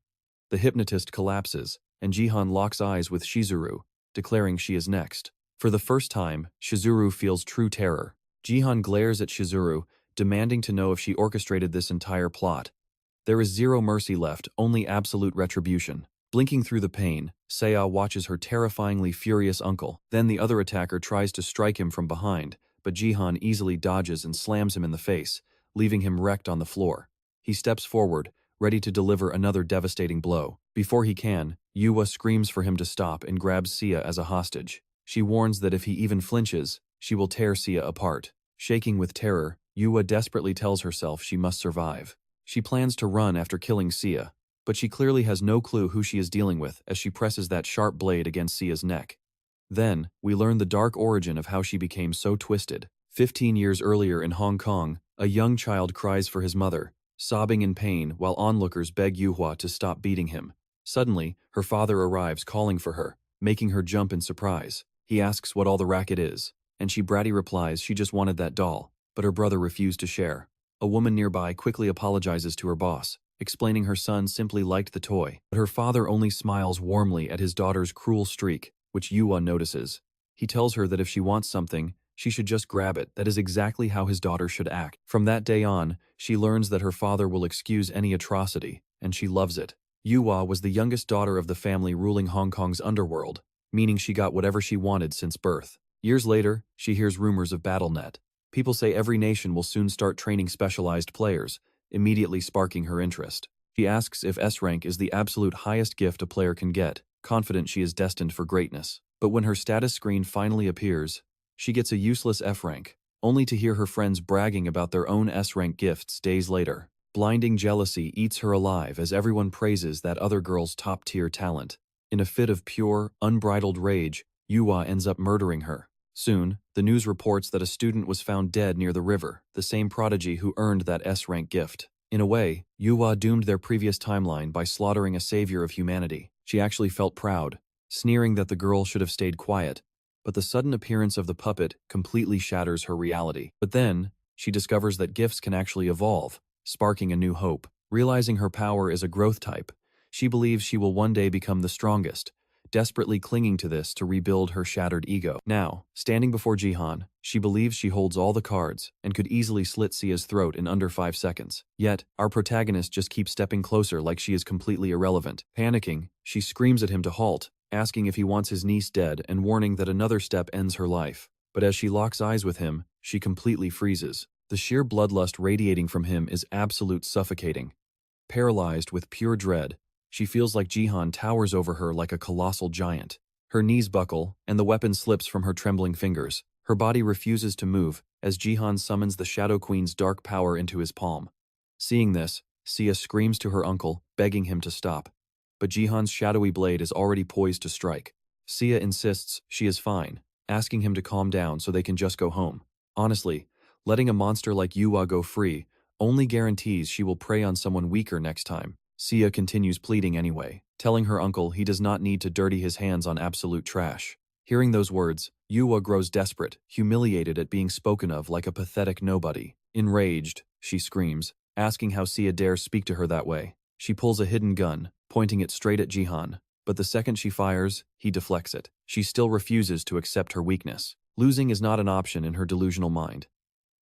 The hypnotist collapses, and Jihan locks eyes with Shizuru, declaring she is next. For the first time, Shizuru feels true terror. Jihan glares at Shizuru, demanding to know if she orchestrated this entire plot. There is zero mercy left, only absolute retribution. Blinking through the pain, Seiya watches her terrifyingly furious uncle. Then the other attacker tries to strike him from behind, but Jihan easily dodges and slams him in the face, leaving him wrecked on the floor. He steps forward, ready to deliver another devastating blow. Before he can, Yua screams for him to stop and grabs Seiya as a hostage. She warns that if he even flinches, she will tear Seiya apart. Shaking with terror, Yua desperately tells herself she must survive. She plans to run after killing Seiya, but she clearly has no clue who she is dealing with as she presses that sharp blade against Seiya's neck. Then, we learn the dark origin of how she became so twisted. 15 years earlier in Hong Kong, a young child cries for his mother, sobbing in pain while onlookers beg Yuhua to stop beating him. Suddenly, her father arrives calling for her, making her jump in surprise. He asks what all the racket is, and she bratty replies she just wanted that doll, but her brother refused to share. A woman nearby quickly apologizes to her boss, explaining her son simply liked the toy, but her father only smiles warmly at his daughter's cruel streak, which Yua notices. He tells her that if she wants something, she should just grab it. That is exactly how his daughter should act. From that day on, she learns that her father will excuse any atrocity, and she loves it. Yua was the youngest daughter of the family ruling Hong Kong's underworld, meaning she got whatever she wanted since birth. Years later, she hears rumors of BattleNet. People say every nation will soon start training specialized players, immediately sparking her interest. She asks if S-rank is the absolute highest gift a player can get, confident she is destined for greatness. But when her status screen finally appears, she gets a useless F-rank, only to hear her friends bragging about their own S-rank gifts days later. Blinding jealousy eats her alive as everyone praises that other girl's top-tier talent. In a fit of pure, unbridled rage, Yua ends up murdering her. Soon, the news reports that a student was found dead near the river, the same prodigy who earned that S-rank gift. In a way, Yua doomed their previous timeline by slaughtering a savior of humanity. She actually felt proud, sneering that the girl should have stayed quiet, but the sudden appearance of the puppet completely shatters her reality. But then, she discovers that gifts can actually evolve, sparking a new hope. Realizing her power is a growth type, she believes she will one day become the strongest, desperately clinging to this to rebuild her shattered ego. Now, standing before Jihan, she believes she holds all the cards and could easily slit Seiya's throat in under 5 seconds. Yet, our protagonist just keeps stepping closer like she is completely irrelevant. Panicking, she screams at him to halt, asking if he wants his niece dead and warning that another step ends her life. But as she locks eyes with him, she completely freezes. The sheer bloodlust radiating from him is absolute suffocating. Paralyzed with pure dread, she feels like Jihan towers over her like a colossal giant. Her knees buckle, and the weapon slips from her trembling fingers. Her body refuses to move, as Jihan summons the Shadow Queen's dark power into his palm. Seeing this, Seiya screams to her uncle, begging him to stop. But Jihan's shadowy blade is already poised to strike. Seiya insists she is fine, asking him to calm down so they can just go home. Honestly, letting a monster like Yua go free only guarantees she will prey on someone weaker next time. Seiya continues pleading anyway, telling her uncle he does not need to dirty his hands on absolute trash. Hearing those words, Yua grows desperate, humiliated at being spoken of like a pathetic nobody. Enraged, she screams, asking how Seiya dares speak to her that way. She pulls a hidden gun, pointing it straight at Jihan, but the second she fires, he deflects it. She still refuses to accept her weakness. Losing is not an option in her delusional mind.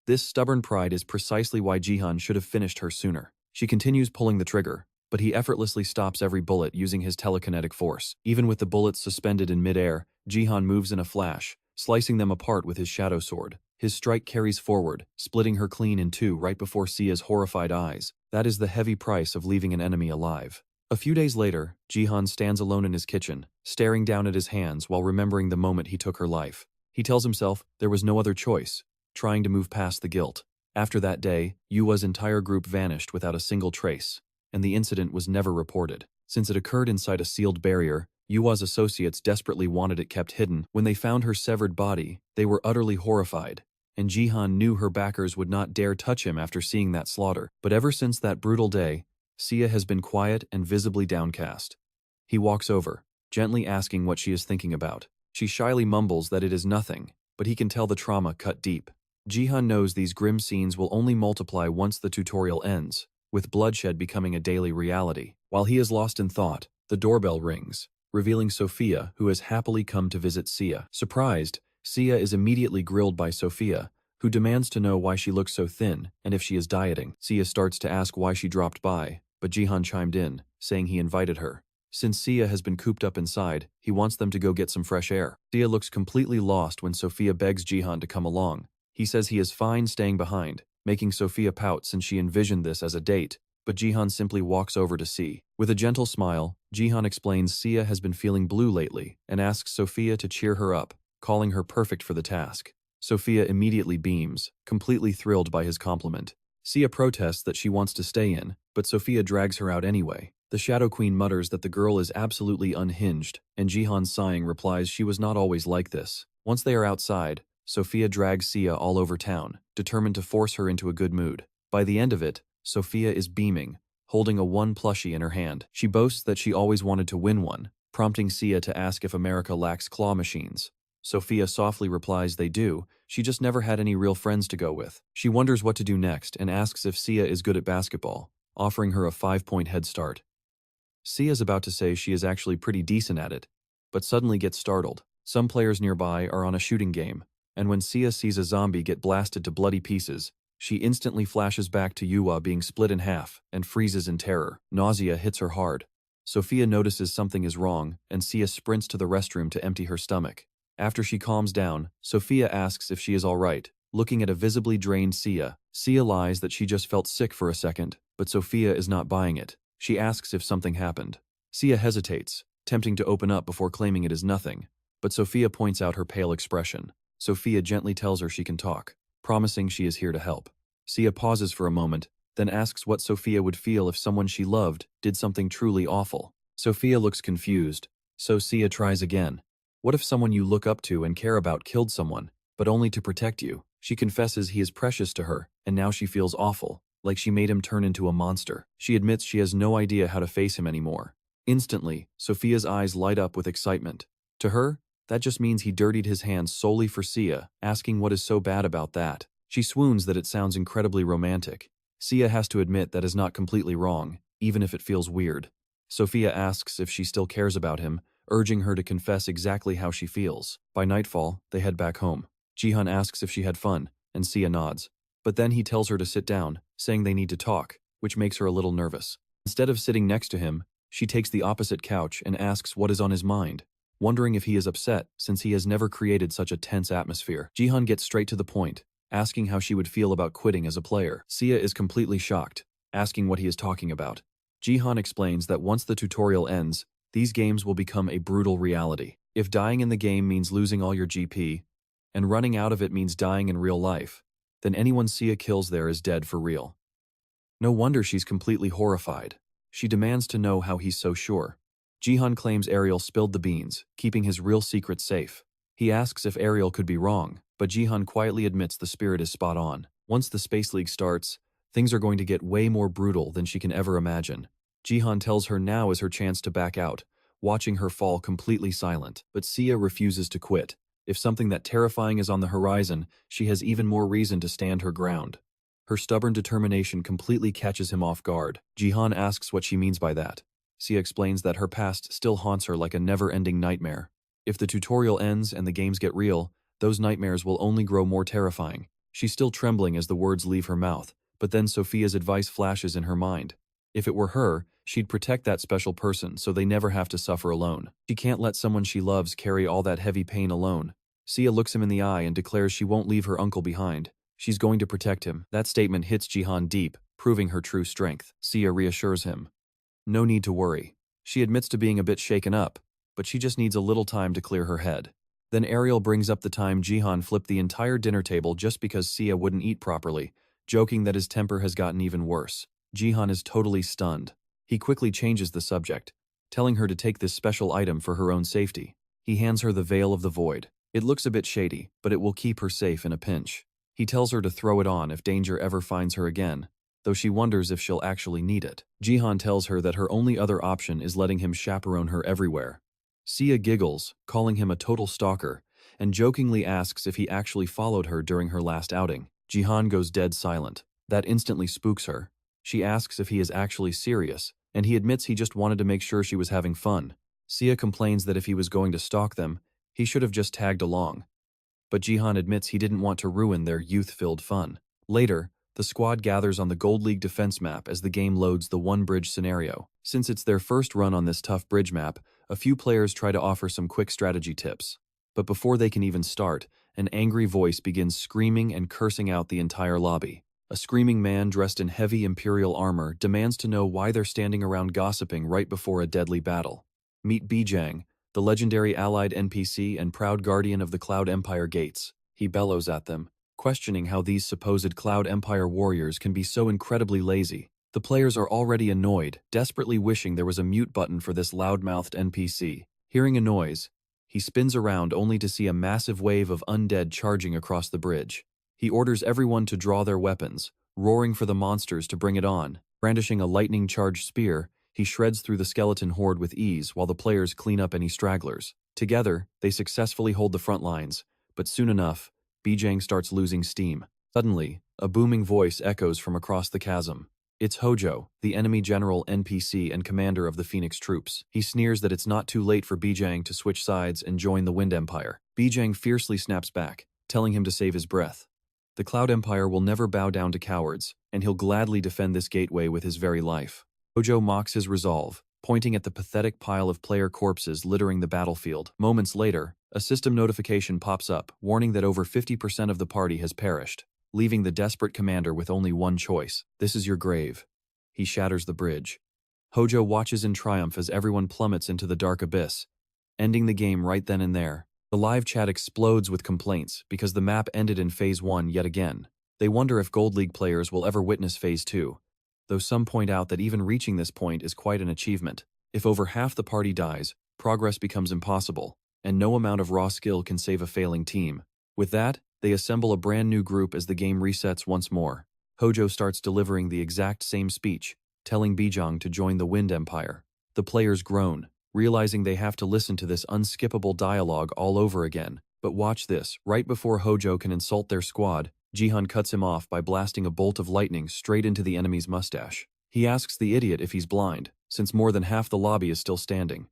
This stubborn pride is precisely why Jihan should have finished her sooner. She continues pulling the trigger, but he effortlessly stops every bullet using his telekinetic force. Even with the bullets suspended in midair, Jihan moves in a flash, slicing them apart with his shadow sword. His strike carries forward, splitting her clean in two right before Seiya's horrified eyes. That is the heavy price of leaving an enemy alive. A few days later, Jihan stands alone in his kitchen, staring down at his hands while remembering the moment he took her life. He tells himself there was no other choice, trying to move past the guilt. After that day, Yua's entire group vanished without a single trace, and the incident was never reported. Since it occurred inside a sealed barrier, Yua's associates desperately wanted it kept hidden. When they found her severed body, they were utterly horrified, and Jihan knew her backers would not dare touch him after seeing that slaughter. But ever since that brutal day, Sia has been quiet and visibly downcast. He walks over, gently asking what she is thinking about. She shyly mumbles that it is nothing, but he can tell the trauma cut deep. Jihan knows these grim scenes will only multiply once the tutorial ends, with bloodshed becoming a daily reality. While he is lost in thought, the doorbell rings, revealing Sophia, who has happily come to visit Sia. Surprised, Sia is immediately grilled by Sophia, who demands to know why she looks so thin and if she is dieting. Sia starts to ask why she dropped by, but Jihan chimed in, saying he invited her. Since Sia has been cooped up inside, he wants them to go get some fresh air. Sia looks completely lost when Sophia begs Jihan to come along. He says he is fine staying behind, making Sophia pout since she envisioned this as a date, but Jihan simply walks over to see. With a gentle smile, Jihan explains Sia has been feeling blue lately and asks Sophia to cheer her up, calling her perfect for the task. Sophia immediately beams, completely thrilled by his compliment. Sia protests that she wants to stay in, but Sophia drags her out anyway. The Shadow Queen mutters that the girl is absolutely unhinged, and Jihan, sighing, replies she was not always like this. Once they are outside, Sophia drags Sia all over town, determined to force her into a good mood. By the end of it, Sophia is beaming, holding a one plushie in her hand. She boasts that she always wanted to win one, prompting Sia to ask if America lacks claw machines. Sophia softly replies they do, she just never had any real friends to go with. She wonders what to do next and asks if Sia is good at basketball, offering her a 5-point head start. Sia's about to say she is actually pretty decent at it, but suddenly gets startled. Some players nearby are on a shooting game, and when Sia sees a zombie get blasted to bloody pieces, she instantly flashes back to Yuwa being split in half and freezes in terror. Nausea hits her hard. Sophia notices something is wrong, and Sia sprints to the restroom to empty her stomach. After she calms down, Sophia asks if she is alright. Looking at a visibly drained Sia, Sia lies that she just felt sick for a second, but Sophia is not buying it. She asks if something happened. Sia hesitates, tempting to open up before claiming it is nothing, but Sophia points out her pale expression. Sophia gently tells her she can talk, promising she is here to help. Sia pauses for a moment, then asks what Sophia would feel if someone she loved did something truly awful. Sophia looks confused, so Sia tries again. What if someone you look up to and care about killed someone, but only to protect you? She confesses he is precious to her, and now she feels awful, like she made him turn into a monster. She admits she has no idea how to face him anymore. Instantly, Sophia's eyes light up with excitement. To her, that just means he dirtied his hands solely for Sia, asking what is so bad about that. She swoons that it sounds incredibly romantic. Sia has to admit that is not completely wrong, even if it feels weird. Sophia asks if she still cares about him, urging her to confess exactly how she feels. By nightfall, they head back home. Jihan asks if she had fun, and Sia nods. But then he tells her to sit down, saying they need to talk, which makes her a little nervous. Instead of sitting next to him, she takes the opposite couch and asks what is on his mind, wondering if he is upset since he has never created such a tense atmosphere. Jihan gets straight to the point, asking how she would feel about quitting as a player. Sia is completely shocked, asking what he is talking about. Jihan explains that once the tutorial ends, these games will become a brutal reality. If dying in the game means losing all your GP, and running out of it means dying in real life, then anyone Sia kills there is dead for real. No wonder she's completely horrified. She demands to know how he's so sure. Jihan claims Ariel spilled the beans, keeping his real secret safe. He asks if Ariel could be wrong, but Jihan quietly admits the spirit is spot on. Once the Space League starts, things are going to get way more brutal than she can ever imagine. Jihan tells her now is her chance to back out, watching her fall completely silent. But Sia refuses to quit. If something that terrifying is on the horizon, she has even more reason to stand her ground. Her stubborn determination completely catches him off guard. Jihan asks what she means by that. Sia explains that her past still haunts her like a never-ending nightmare. If the tutorial ends and the games get real, those nightmares will only grow more terrifying. She's still trembling as the words leave her mouth, but then Sophia's advice flashes in her mind. If it were her, she'd protect that special person so they never have to suffer alone. She can't let someone she loves carry all that heavy pain alone. Sia looks him in the eye and declares she won't leave her uncle behind. She's going to protect him. That statement hits Jihan deep, proving her true strength. Sia reassures him. No need to worry. She admits to being a bit shaken up, but she just needs a little time to clear her head. Then Ariel brings up the time Jihan flipped the entire dinner table just because Sia wouldn't eat properly, joking that his temper has gotten even worse. Jihan is totally stunned. He quickly changes the subject, telling her to take this special item for her own safety. He hands her the Veil of the Void. It looks a bit shady, but it will keep her safe in a pinch. He tells her to throw it on if danger ever finds her again, though she wonders if she'll actually need it. Jihan tells her that her only other option is letting him chaperone her everywhere. Sia giggles, calling him a total stalker, and jokingly asks if he actually followed her during her last outing. Jihan goes dead silent. That instantly spooks her. She asks if he is actually serious, and he admits he just wanted to make sure she was having fun. Sia complains that if he was going to stalk them, he should have just tagged along. But Jihan admits he didn't want to ruin their youth-filled fun. Later, the squad gathers on the Gold League defense map as the game loads the one-bridge scenario. Since it's their first run on this tough bridge map, a few players try to offer some quick strategy tips. But before they can even start, an angry voice begins screaming and cursing out the entire lobby. A screaming man dressed in heavy Imperial armor demands to know why they're standing around gossiping right before a deadly battle. Meet Bijang, the legendary allied NPC and proud guardian of the Cloud Empire gates. He bellows at them, questioning how these supposed Cloud Empire warriors can be so incredibly lazy. The players are already annoyed, desperately wishing there was a mute button for this loud-mouthed NPC. Hearing a noise, he spins around only to see a massive wave of undead charging across the bridge. He orders everyone to draw their weapons, roaring for the monsters to bring it on. Brandishing a lightning-charged spear, he shreds through the skeleton horde with ease while the players clean up any stragglers. Together, they successfully hold the front lines, but soon enough, Bijang starts losing steam. Suddenly, a booming voice echoes from across the chasm. It's Hojo, the enemy general NPC and commander of the Phoenix troops. He sneers that it's not too late for Bijang to switch sides and join the Wind Empire. Bijang fiercely snaps back, telling him to save his breath. The Cloud Empire will never bow down to cowards, and he'll gladly defend this gateway with his very life. Hojo mocks his resolve, pointing at the pathetic pile of player corpses littering the battlefield. Moments later, a system notification pops up, warning that over 50% of the party has perished, leaving the desperate commander with only one choice. This is your grave. He shatters the bridge. Hojo watches in triumph as everyone plummets into the dark abyss, ending the game right then and there. The live chat explodes with complaints because the map ended in Phase 1 yet again. They wonder if Gold League players will ever witness Phase 2, though some point out that even reaching this point is quite an achievement. If over half the party dies, progress becomes impossible, and no amount of raw skill can save a failing team. With that, they assemble a brand new group as the game resets once more. Hojo starts delivering the exact same speech, telling Bijang to join the Wind Empire. The players groan, realizing they have to listen to this unskippable dialogue all over again. But watch this, right before Hojo can insult their squad, Jihan cuts him off by blasting a bolt of lightning straight into the enemy's mustache. He asks the idiot if he's blind, since more than half the lobby is still standing.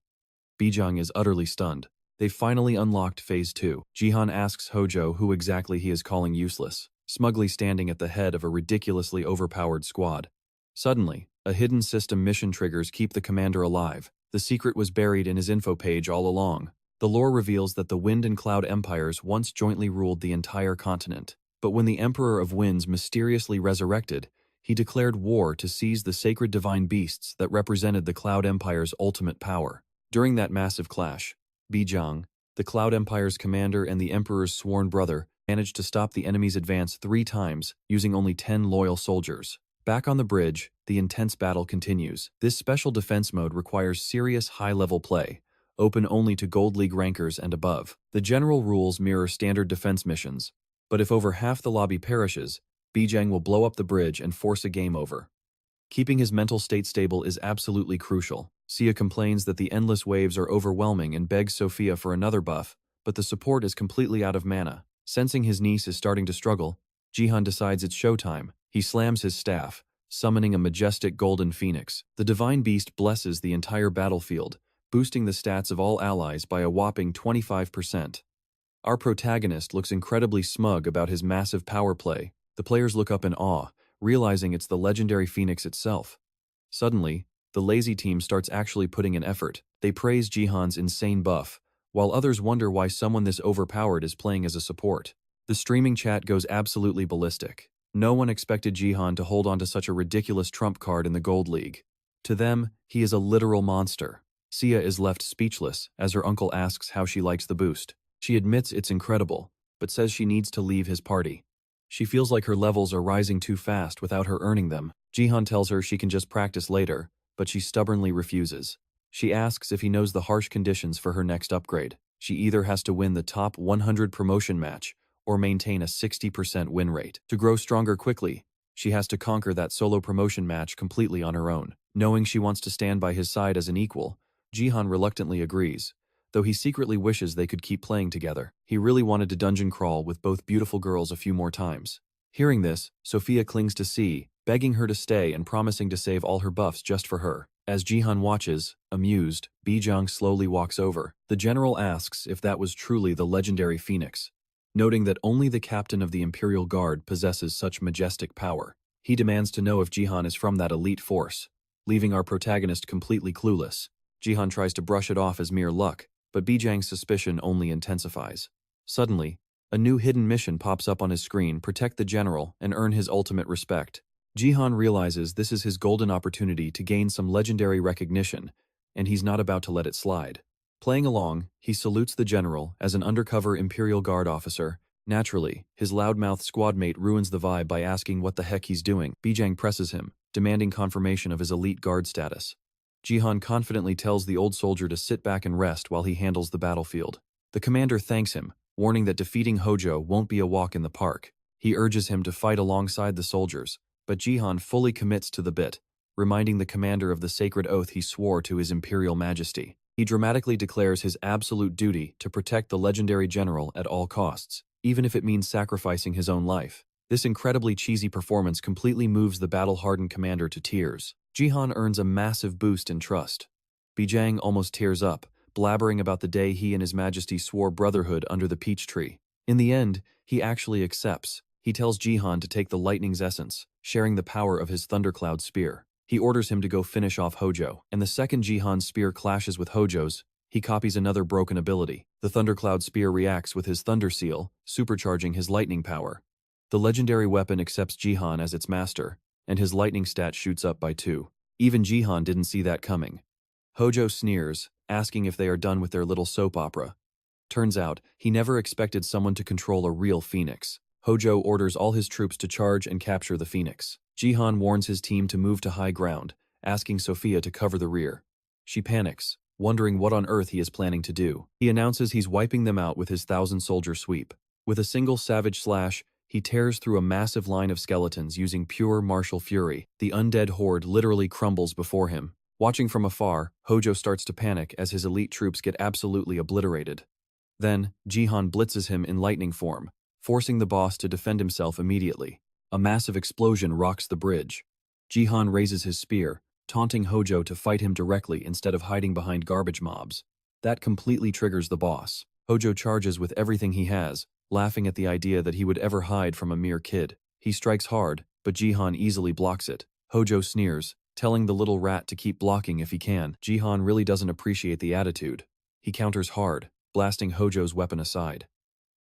Bijang is utterly stunned. They've finally unlocked Phase 2. Jihan asks Hojo who exactly he is calling useless, smugly standing at the head of a ridiculously overpowered squad. Suddenly, a hidden system mission triggers keep the commander alive. The secret was buried in his info page all along. The lore reveals that the Wind and Cloud Empires once jointly ruled the entire continent. But when the Emperor of Winds mysteriously resurrected, he declared war to seize the sacred divine beasts that represented the Cloud Empire's ultimate power. During that massive clash, Bijang, the Cloud Empire's commander and the Emperor's sworn brother, managed to stop the enemy's advance 3 times, using only 10 loyal soldiers. Back on the bridge, the intense battle continues. This special defense mode requires serious high-level play, open only to Gold League rankers and above. The general rules mirror standard defense missions, but if over half the lobby perishes, Bijang will blow up the bridge and force a game over. Keeping his mental state stable is absolutely crucial. Sia complains that the endless waves are overwhelming and begs Sophia for another buff, but the support is completely out of mana. Sensing his niece is starting to struggle, Jihan decides it's showtime. He slams his staff, summoning a majestic golden phoenix. The divine beast blesses the entire battlefield, boosting the stats of all allies by a whopping 25%. Our protagonist looks incredibly smug about his massive power play. The players look up in awe, realizing it's the legendary phoenix itself. Suddenly, the lazy team starts actually putting in effort. They praise Jihan's insane buff, while others wonder why someone this overpowered is playing as a support. The streaming chat goes absolutely ballistic. No one expected Jihan to hold on to such a ridiculous trump card in the Gold League. To them, he is a literal monster. Sia is left speechless as her uncle asks how she likes the boost. She admits it's incredible, but says she needs to leave his party. She feels like her levels are rising too fast without her earning them. Jihan tells her she can just practice later, but she stubbornly refuses. She asks if he knows the harsh conditions for her next upgrade. She either has to win the top 100 promotion match or maintain a 60% win rate. To grow stronger quickly, She has to conquer that solo promotion match completely on her own. Knowing she wants to stand by his side as an equal, Jihan reluctantly agrees, though he secretly wishes they could keep playing together. He really wanted to dungeon crawl with both beautiful girls a few more times. Hearing this, Sophia clings to C, begging her to stay and promising to save all her buffs just for her. As Jihan watches, amused, Bijang slowly walks over. The general asks if that was truly the legendary phoenix. Noting that only the captain of the Imperial Guard possesses such majestic power, he demands to know if Jihan is from that elite force, leaving our protagonist completely clueless. Jihan tries to brush it off as mere luck, but Bijang's suspicion only intensifies. Suddenly, a new hidden mission pops up on his screen: protect the general and earn his ultimate respect. Jihan realizes this is his golden opportunity to gain some legendary recognition, and he's not about to let it slide. Playing along, he salutes the general as an undercover Imperial Guard officer. Naturally, his loudmouth squadmate ruins the vibe by asking what the heck he's doing. Bijang presses him, demanding confirmation of his elite guard status. Jihan confidently tells the old soldier to sit back and rest while he handles the battlefield. The commander thanks him, warning that defeating Hojo won't be a walk in the park. He urges him to fight alongside the soldiers, but Jihan fully commits to the bit, reminding the commander of the sacred oath he swore to his imperial majesty. He dramatically declares his absolute duty to protect the legendary general at all costs, even if it means sacrificing his own life. This incredibly cheesy performance completely moves the battle-hardened commander to tears. Jihan earns a massive boost in trust. Bijang almost tears up, blabbering about the day he and his majesty swore brotherhood under the peach tree. In the end, he actually accepts. He tells Jihan to take the lightning's essence, sharing the power of his thundercloud spear. He orders him to go finish off Hojo, and the second Jihan's spear clashes with Hojo's, he copies another broken ability. The thundercloud spear reacts with his thunder seal, supercharging his lightning power. The legendary weapon accepts Jihan as its master, and his lightning stat shoots up by 2. Even Jihan didn't see that coming. Hojo sneers, asking if they are done with their little soap opera. Turns out, he never expected someone to control a real phoenix. Hojo orders all his troops to charge and capture the phoenix. Jihan warns his team to move to high ground, asking Sophia to cover the rear. She panics, wondering what on earth he is planning to do. He announces he's wiping them out with his 1,000-soldier sweep. With a single savage slash, he tears through a massive line of skeletons using pure martial fury. The undead horde literally crumbles before him. Watching from afar, Hojo starts to panic as his elite troops get absolutely obliterated. Then, Jihan blitzes him in lightning form, forcing the boss to defend himself immediately. A massive explosion rocks the bridge. Jihan raises his spear, taunting Hojo to fight him directly instead of hiding behind garbage mobs. That completely triggers the boss. Hojo charges with everything he has, laughing at the idea that he would ever hide from a mere kid. He strikes hard, but Jihan easily blocks it. Hojo sneers, telling the little rat to keep blocking if he can. Jihan really doesn't appreciate the attitude. He counters hard, blasting Hojo's weapon aside.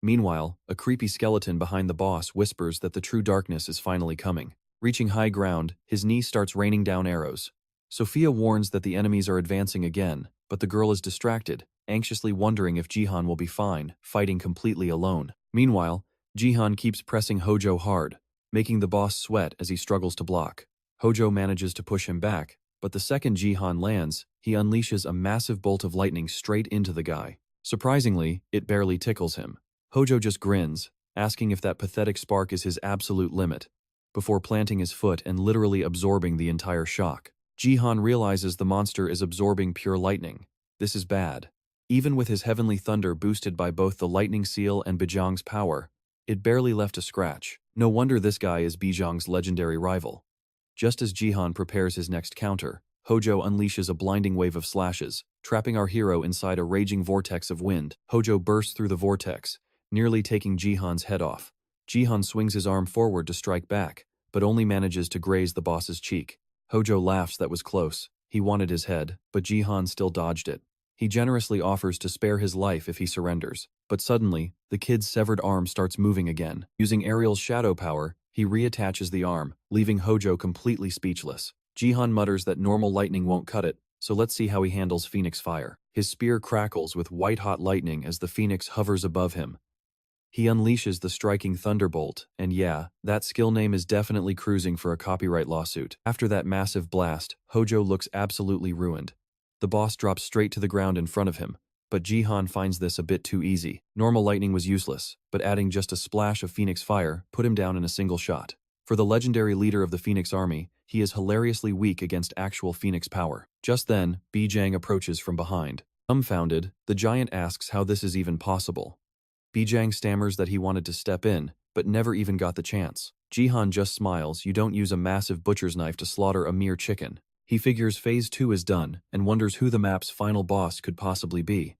Meanwhile, a creepy skeleton behind the boss whispers that the true darkness is finally coming. Reaching high ground, his knee starts raining down arrows. Sophia warns that the enemies are advancing again, but the girl is distracted, anxiously wondering if Jihan will be fine, fighting completely alone. Meanwhile, Jihan keeps pressing Hojo hard, making the boss sweat as he struggles to block. Hojo manages to push him back, but the second Jihan lands, he unleashes a massive bolt of lightning straight into the guy. Surprisingly, it barely tickles him. Hojo just grins, asking if that pathetic spark is his absolute limit, before planting his foot and literally absorbing the entire shock. Jihan realizes the monster is absorbing pure lightning. This is bad. Even with his heavenly thunder boosted by both the lightning seal and Bijang's power, it barely left a scratch. No wonder this guy is Bijang's legendary rival. Just as Jihan prepares his next counter, Hojo unleashes a blinding wave of slashes, trapping our hero inside a raging vortex of wind. Hojo bursts through the vortex, nearly taking Jihan's head off. Jihan swings his arm forward to strike back, but only manages to graze the boss's cheek. Hojo laughs. That was close. He wanted his head, but Jihan still dodged it. He generously offers to spare his life if he surrenders. But suddenly, the kid's severed arm starts moving again. Using Ariel's shadow power, he reattaches the arm, leaving Hojo completely speechless. Jihan mutters that normal lightning won't cut it, so let's see how he handles Phoenix Fire. His spear crackles with white-hot lightning as the Phoenix hovers above him. He unleashes the striking Thunderbolt, and yeah, that skill name is definitely cruising for a copyright lawsuit. After that massive blast, Hojo looks absolutely ruined. The boss drops straight to the ground in front of him, but Jihan finds this a bit too easy. Normal lightning was useless, but adding just a splash of Phoenix Fire put him down in a single shot. For the legendary leader of the Phoenix Army, he is hilariously weak against actual Phoenix power. Just then, Bijang approaches from behind. Dumbfounded, the giant asks how this is even possible. Bijang stammers that he wanted to step in, but never even got the chance. Jihan just smiles. You don't use a massive butcher's knife to slaughter a mere chicken. He figures Phase 2 is done and wonders who the map's final boss could possibly be.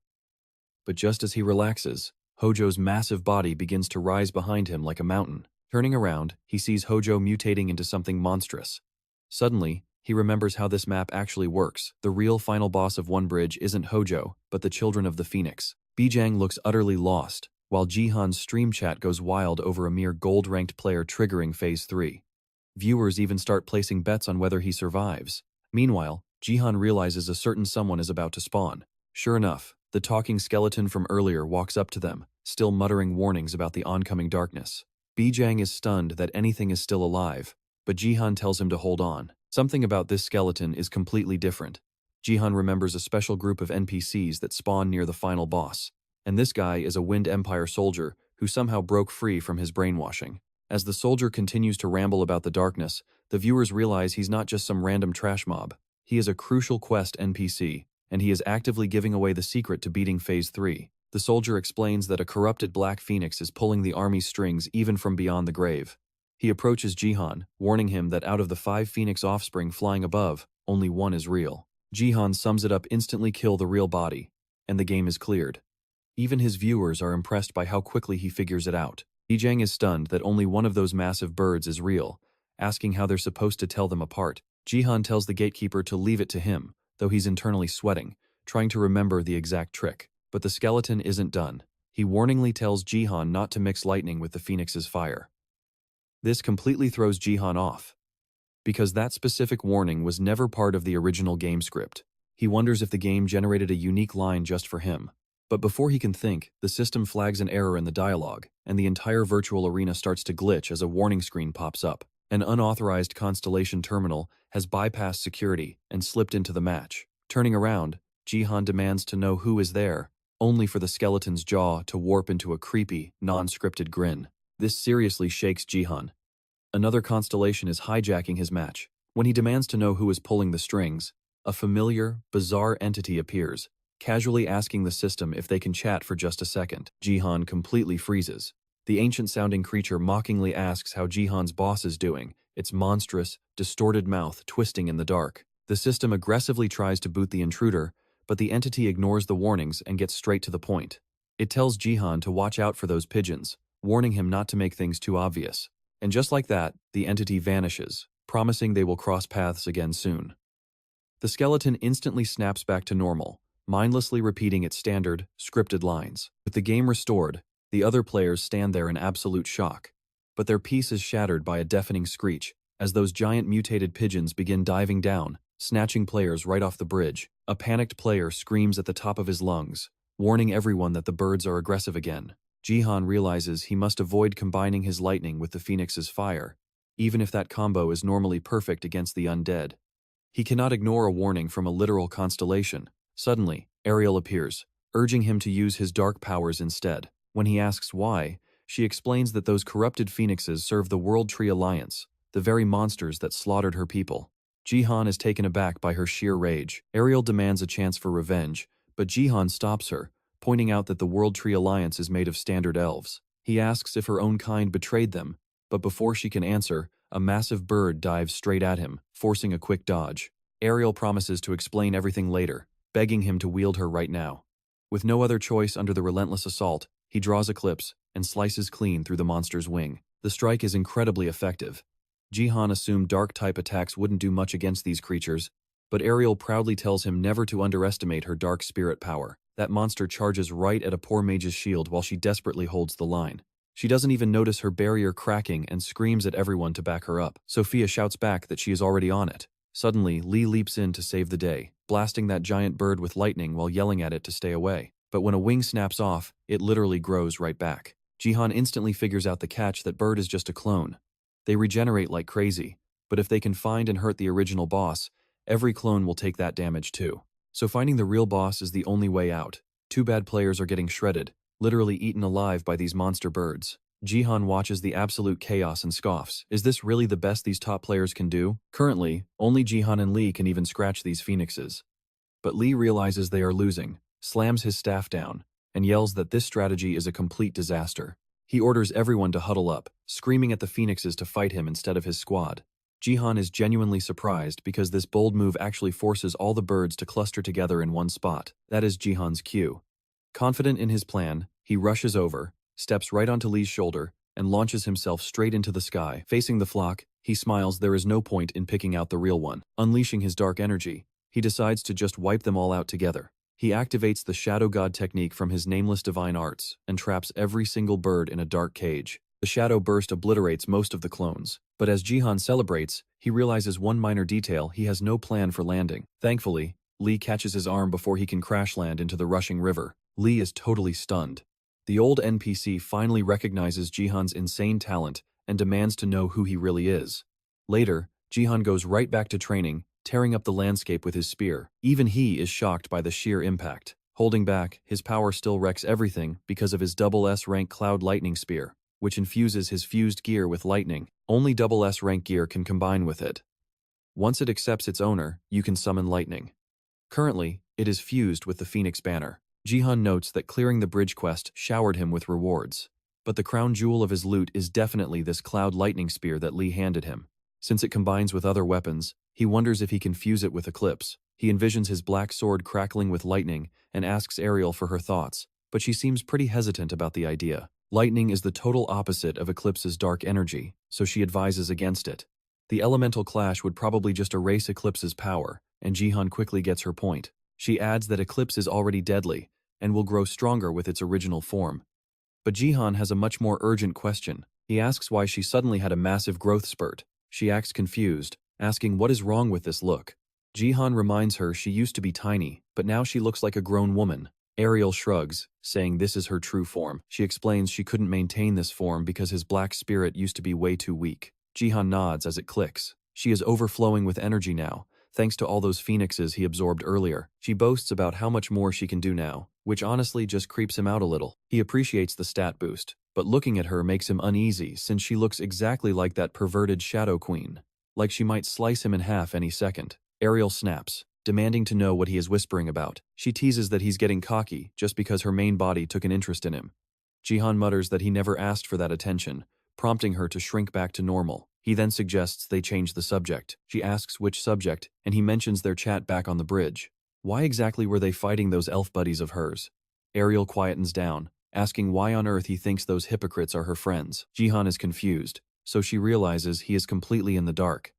But just as he relaxes, Hojo's massive body begins to rise behind him like a mountain. Turning around, he sees Hojo mutating into something monstrous. Suddenly, he remembers how this map actually works. The real final boss of One Bridge isn't Hojo, but the Children of the Phoenix. Bijang looks utterly lost, while Jihan's stream chat goes wild over a mere gold-ranked player triggering Phase 3. Viewers even start placing bets on whether he survives. Meanwhile, Jihan realizes a certain someone is about to spawn. Sure enough, the talking skeleton from earlier walks up to them, still muttering warnings about the oncoming darkness. Bijang is stunned that anything is still alive, but Jihan tells him to hold on. Something about this skeleton is completely different. Jihan remembers a special group of NPCs that spawn near the final boss, and this guy is a Wind Empire soldier who somehow broke free from his brainwashing. As the soldier continues to ramble about the darkness, the viewers realize he's not just some random trash mob. He is a crucial quest NPC, and he is actively giving away the secret to beating Phase 3. The soldier explains that a corrupted Black Phoenix is pulling the army's strings even from beyond the grave. He approaches Jihan, warning him that out of the 5 Phoenix offspring flying above, only one is real. Jihan sums it up: instantly kill the real body, and the game is cleared. Even his viewers are impressed by how quickly he figures it out. Bijang is stunned that only one of those massive birds is real, asking how they're supposed to tell them apart. Jihan tells the gatekeeper to leave it to him, though he's internally sweating, trying to remember the exact trick. But the skeleton isn't done. He warningly tells Jihan not to mix lightning with the Phoenix's fire. This completely throws Jihan off, because that specific warning was never part of the original game script. He wonders if the game generated a unique line just for him. But before he can think, the system flags an error in the dialogue, and the entire virtual arena starts to glitch as a warning screen pops up. An unauthorized Constellation terminal has bypassed security and slipped into the match. Turning around, Jihan demands to know who is there, only for the skeleton's jaw to warp into a creepy, non-scripted grin. This seriously shakes Jihan. Another Constellation is hijacking his match. When he demands to know who is pulling the strings, a familiar, bizarre entity appears, casually asking the system if they can chat for just a second. Jihan completely freezes. The ancient-sounding creature mockingly asks how Jihan's boss is doing, its monstrous, distorted mouth twisting in the dark. The system aggressively tries to boot the intruder, but the entity ignores the warnings and gets straight to the point. It tells Jihan to watch out for those pigeons, warning him not to make things too obvious. And just like that, the entity vanishes, promising they will cross paths again soon. The skeleton instantly snaps back to normal, mindlessly repeating its standard, scripted lines. With the game restored, the other players stand there in absolute shock. But their peace is shattered by a deafening screech, as those giant mutated pigeons begin diving down, snatching players right off the bridge. A panicked player screams at the top of his lungs, warning everyone that the birds are aggressive again. Jihan realizes he must avoid combining his lightning with the Phoenix's fire, even if that combo is normally perfect against the undead. He cannot ignore a warning from a literal constellation. Suddenly, Ariel appears, urging him to use his dark powers instead. When he asks why, she explains that those corrupted phoenixes serve the World Tree Alliance, the very monsters that slaughtered her people. Jihan is taken aback by her sheer rage. Ariel demands a chance for revenge, but Jihan stops her, pointing out that the World Tree Alliance is made of standard elves. He asks if her own kind betrayed them, but before she can answer, a massive bird dives straight at him, forcing a quick dodge. Ariel promises to explain everything later, begging him to wield her right now. With no other choice under the relentless assault, he draws Eclipse and slices clean through the monster's wing. The strike is incredibly effective. Jihan assumed dark-type attacks wouldn't do much against these creatures, but Ariel proudly tells him never to underestimate her dark spirit power. That monster charges right at a poor mage's shield while she desperately holds the line. She doesn't even notice her barrier cracking and screams at everyone to back her up. Sophia shouts back that she is already on it. Suddenly, Lee leaps in to save the day, blasting that giant bird with lightning while yelling at it to stay away. But when a wing snaps off, it literally grows right back. Jihan instantly figures out the catch: that bird is just a clone. They regenerate like crazy, but if they can find and hurt the original boss, every clone will take that damage too. So finding the real boss is the only way out. Two bad players are getting shredded, literally eaten alive by these monster birds. Jihan watches the absolute chaos and scoffs. Is this really the best these top players can do? Currently, only Jihan and Lee can even scratch these phoenixes. But Lee realizes they are losing, slams his staff down, and yells that this strategy is a complete disaster. He orders everyone to huddle up, screaming at the phoenixes to fight him instead of his squad. Jihan is genuinely surprised because this bold move actually forces all the birds to cluster together in one spot. That is Jihan's cue. Confident in his plan, he rushes over, steps right onto Lee's shoulder, and launches himself straight into the sky. Facing the flock, he smiles. There is no point in picking out the real one. Unleashing his dark energy, he decides to just wipe them all out together. He activates the Shadow God technique from his Nameless Divine Arts and traps every single bird in a dark cage. The shadow burst obliterates most of the clones, but as Jihan celebrates, he realizes one minor detail: he has no plan for landing. Thankfully, Lee catches his arm before he can crash land into the rushing river. Lee is totally stunned. The old NPC finally recognizes Jihan's insane talent and demands to know who he really is. Later, Jihan goes right back to training, tearing up the landscape with his spear. Even he is shocked by the sheer impact. Holding back, his power still wrecks everything because of his double S-rank Cloud Lightning Spear, which infuses his fused gear with lightning. Only double S-rank gear can combine with it. Once it accepts its owner, you can summon lightning. Currently, it is fused with the Phoenix Banner. Jihan notes that clearing the bridge quest showered him with rewards. But the crown jewel of his loot is definitely this Cloud Lightning Spear that Lee handed him. Since it combines with other weapons, he wonders if he can fuse it with Eclipse. He envisions his black sword crackling with lightning and asks Ariel for her thoughts, but she seems pretty hesitant about the idea. Lightning is the total opposite of Eclipse's dark energy, so she advises against it. The elemental clash would probably just erase Eclipse's power, and Jihan quickly gets her point. She adds that Eclipse is already deadly and will grow stronger with its original form. But Jihan has a much more urgent question. He asks why she suddenly had a massive growth spurt. She acts confused, asking what is wrong with this look. Jihan reminds her she used to be tiny, but now she looks like a grown woman. Ariel shrugs, saying this is her true form. She explains she couldn't maintain this form because his black spirit used to be way too weak. Jihan nods as it clicks. She is overflowing with energy now, thanks to all those phoenixes he absorbed earlier. She boasts about how much more she can do now, which honestly just creeps him out a little. He appreciates the stat boost, but looking at her makes him uneasy since she looks exactly like that perverted Shadow Queen. Like she might slice him in half any second. Ariel snaps, demanding to know what he is whispering about. She teases that he's getting cocky just because her main body took an interest in him. Jihan mutters that he never asked for that attention, prompting her to shrink back to normal. He then suggests they change the subject. She asks which subject, and he mentions their chat back on the bridge. Why exactly were they fighting those elf buddies of hers? Ariel quietens down, asking why on earth he thinks those hypocrites are her friends. Jihan is confused, so she realizes he is completely in the dark.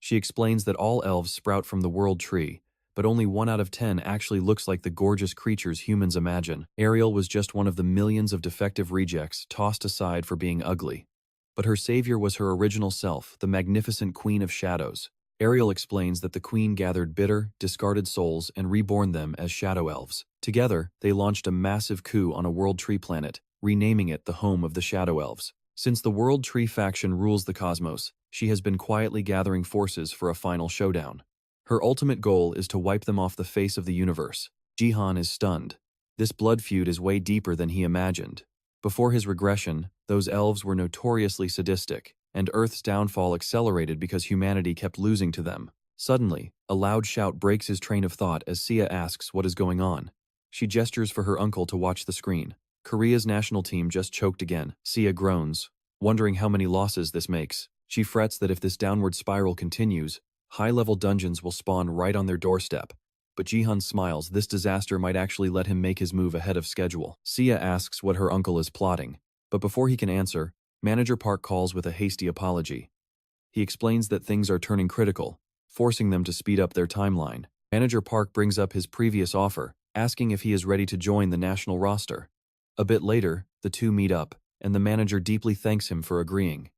She explains that all elves sprout from the world tree, but only 1 out of 10 actually looks like the gorgeous creatures humans imagine. Ariel was just one of the millions of defective rejects tossed aside for being ugly. But her savior was her original self, the magnificent Queen of Shadows. Ariel explains that the Queen gathered bitter, discarded souls and reborn them as Shadow Elves. Together, they launched a massive coup on a World Tree planet, renaming it the home of the Shadow Elves. Since the World Tree faction rules the cosmos, she has been quietly gathering forces for a final showdown. Her ultimate goal is to wipe them off the face of the universe. Jihan is stunned. This blood feud is way deeper than he imagined. Before his regression, those elves were notoriously sadistic, and Earth's downfall accelerated because humanity kept losing to them. Suddenly, a loud shout breaks his train of thought as Sia asks what is going on. She gestures for her uncle to watch the screen. Korea's national team just choked again. Sia groans, wondering how many losses this makes. She frets that if this downward spiral continues, high-level dungeons will spawn right on their doorstep. But Jihan smiles. This disaster might actually let him make his move ahead of schedule. Sia asks what her uncle is plotting, but before he can answer, Manager Park calls with a hasty apology. He explains that things are turning critical, forcing them to speed up their timeline. Manager Park brings up his previous offer, asking if he is ready to join the national roster. A bit later, the two meet up, and the manager deeply thanks him for agreeing.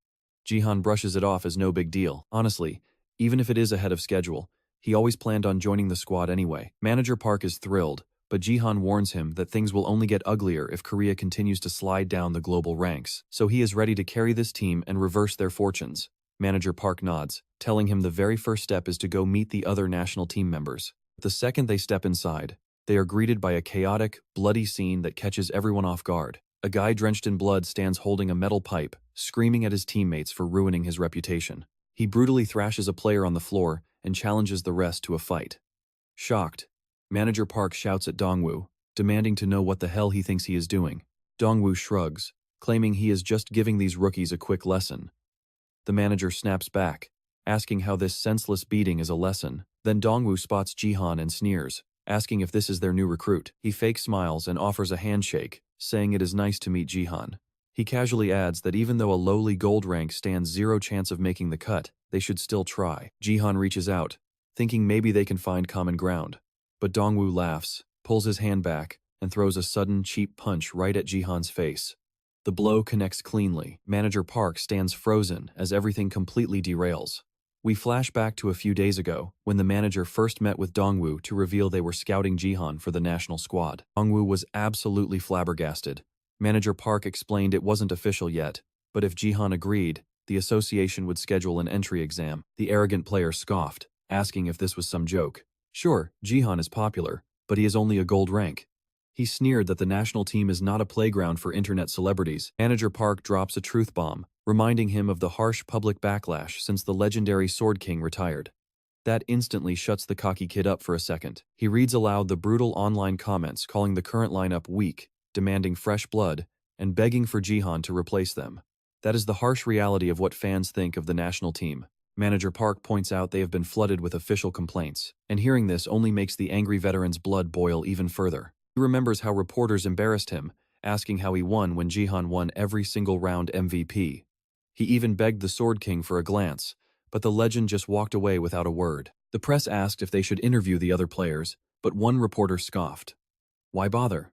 Jihan brushes it off as no big deal. Honestly, even if it is ahead of schedule, he always planned on joining the squad anyway. Manager Park is thrilled, but Jihan warns him that things will only get uglier if Korea continues to slide down the global ranks. So he is ready to carry this team and reverse their fortunes. Manager Park nods, telling him the very first step is to go meet the other national team members. The second they step inside, they are greeted by a chaotic, bloody scene that catches everyone off guard. A guy drenched in blood stands holding a metal pipe, screaming at his teammates for ruining his reputation. He brutally thrashes a player on the floor and challenges the rest to a fight. Shocked, Manager Park shouts at Dongwoo, demanding to know what the hell he thinks he is doing. Dongwoo shrugs, claiming he is just giving these rookies a quick lesson. The manager snaps back, asking how this senseless beating is a lesson. Then Dongwoo spots Jihan and sneers, asking if this is their new recruit. He fake smiles and offers a handshake, saying it is nice to meet Jihan. He casually adds that even though a lowly gold rank stands zero chance of making the cut, they should still try. Jihan reaches out, thinking maybe they can find common ground. But Dongwoo laughs, pulls his hand back, and throws a sudden, cheap punch right at Jihan's face. The blow connects cleanly. Manager Park stands frozen as everything completely derails. We flash back to a few days ago, when the manager first met with Dongwoo to reveal they were scouting Jihan for the national squad. Dongwoo was absolutely flabbergasted. Manager Park explained it wasn't official yet, but if Jihan agreed, the association would schedule an entry exam. The arrogant player scoffed, asking if this was some joke. Sure, Jihan is popular, but he is only a gold rank. He sneered that the national team is not a playground for internet celebrities. Manager Park drops a truth bomb, reminding him of the harsh public backlash since the legendary Sword King retired. That instantly shuts the cocky kid up for a second. He reads aloud the brutal online comments calling the current lineup weak, demanding fresh blood, and begging for Jihan to replace them. That is the harsh reality of what fans think of the national team. Manager Park points out they have been flooded with official complaints, and hearing this only makes the angry veteran's blood boil even further. He remembers how reporters embarrassed him, asking how he won when Jihan won every single round MVP. He even begged the Sword King for a glance, but the legend just walked away without a word. The press asked if they should interview the other players, but one reporter scoffed. Why bother?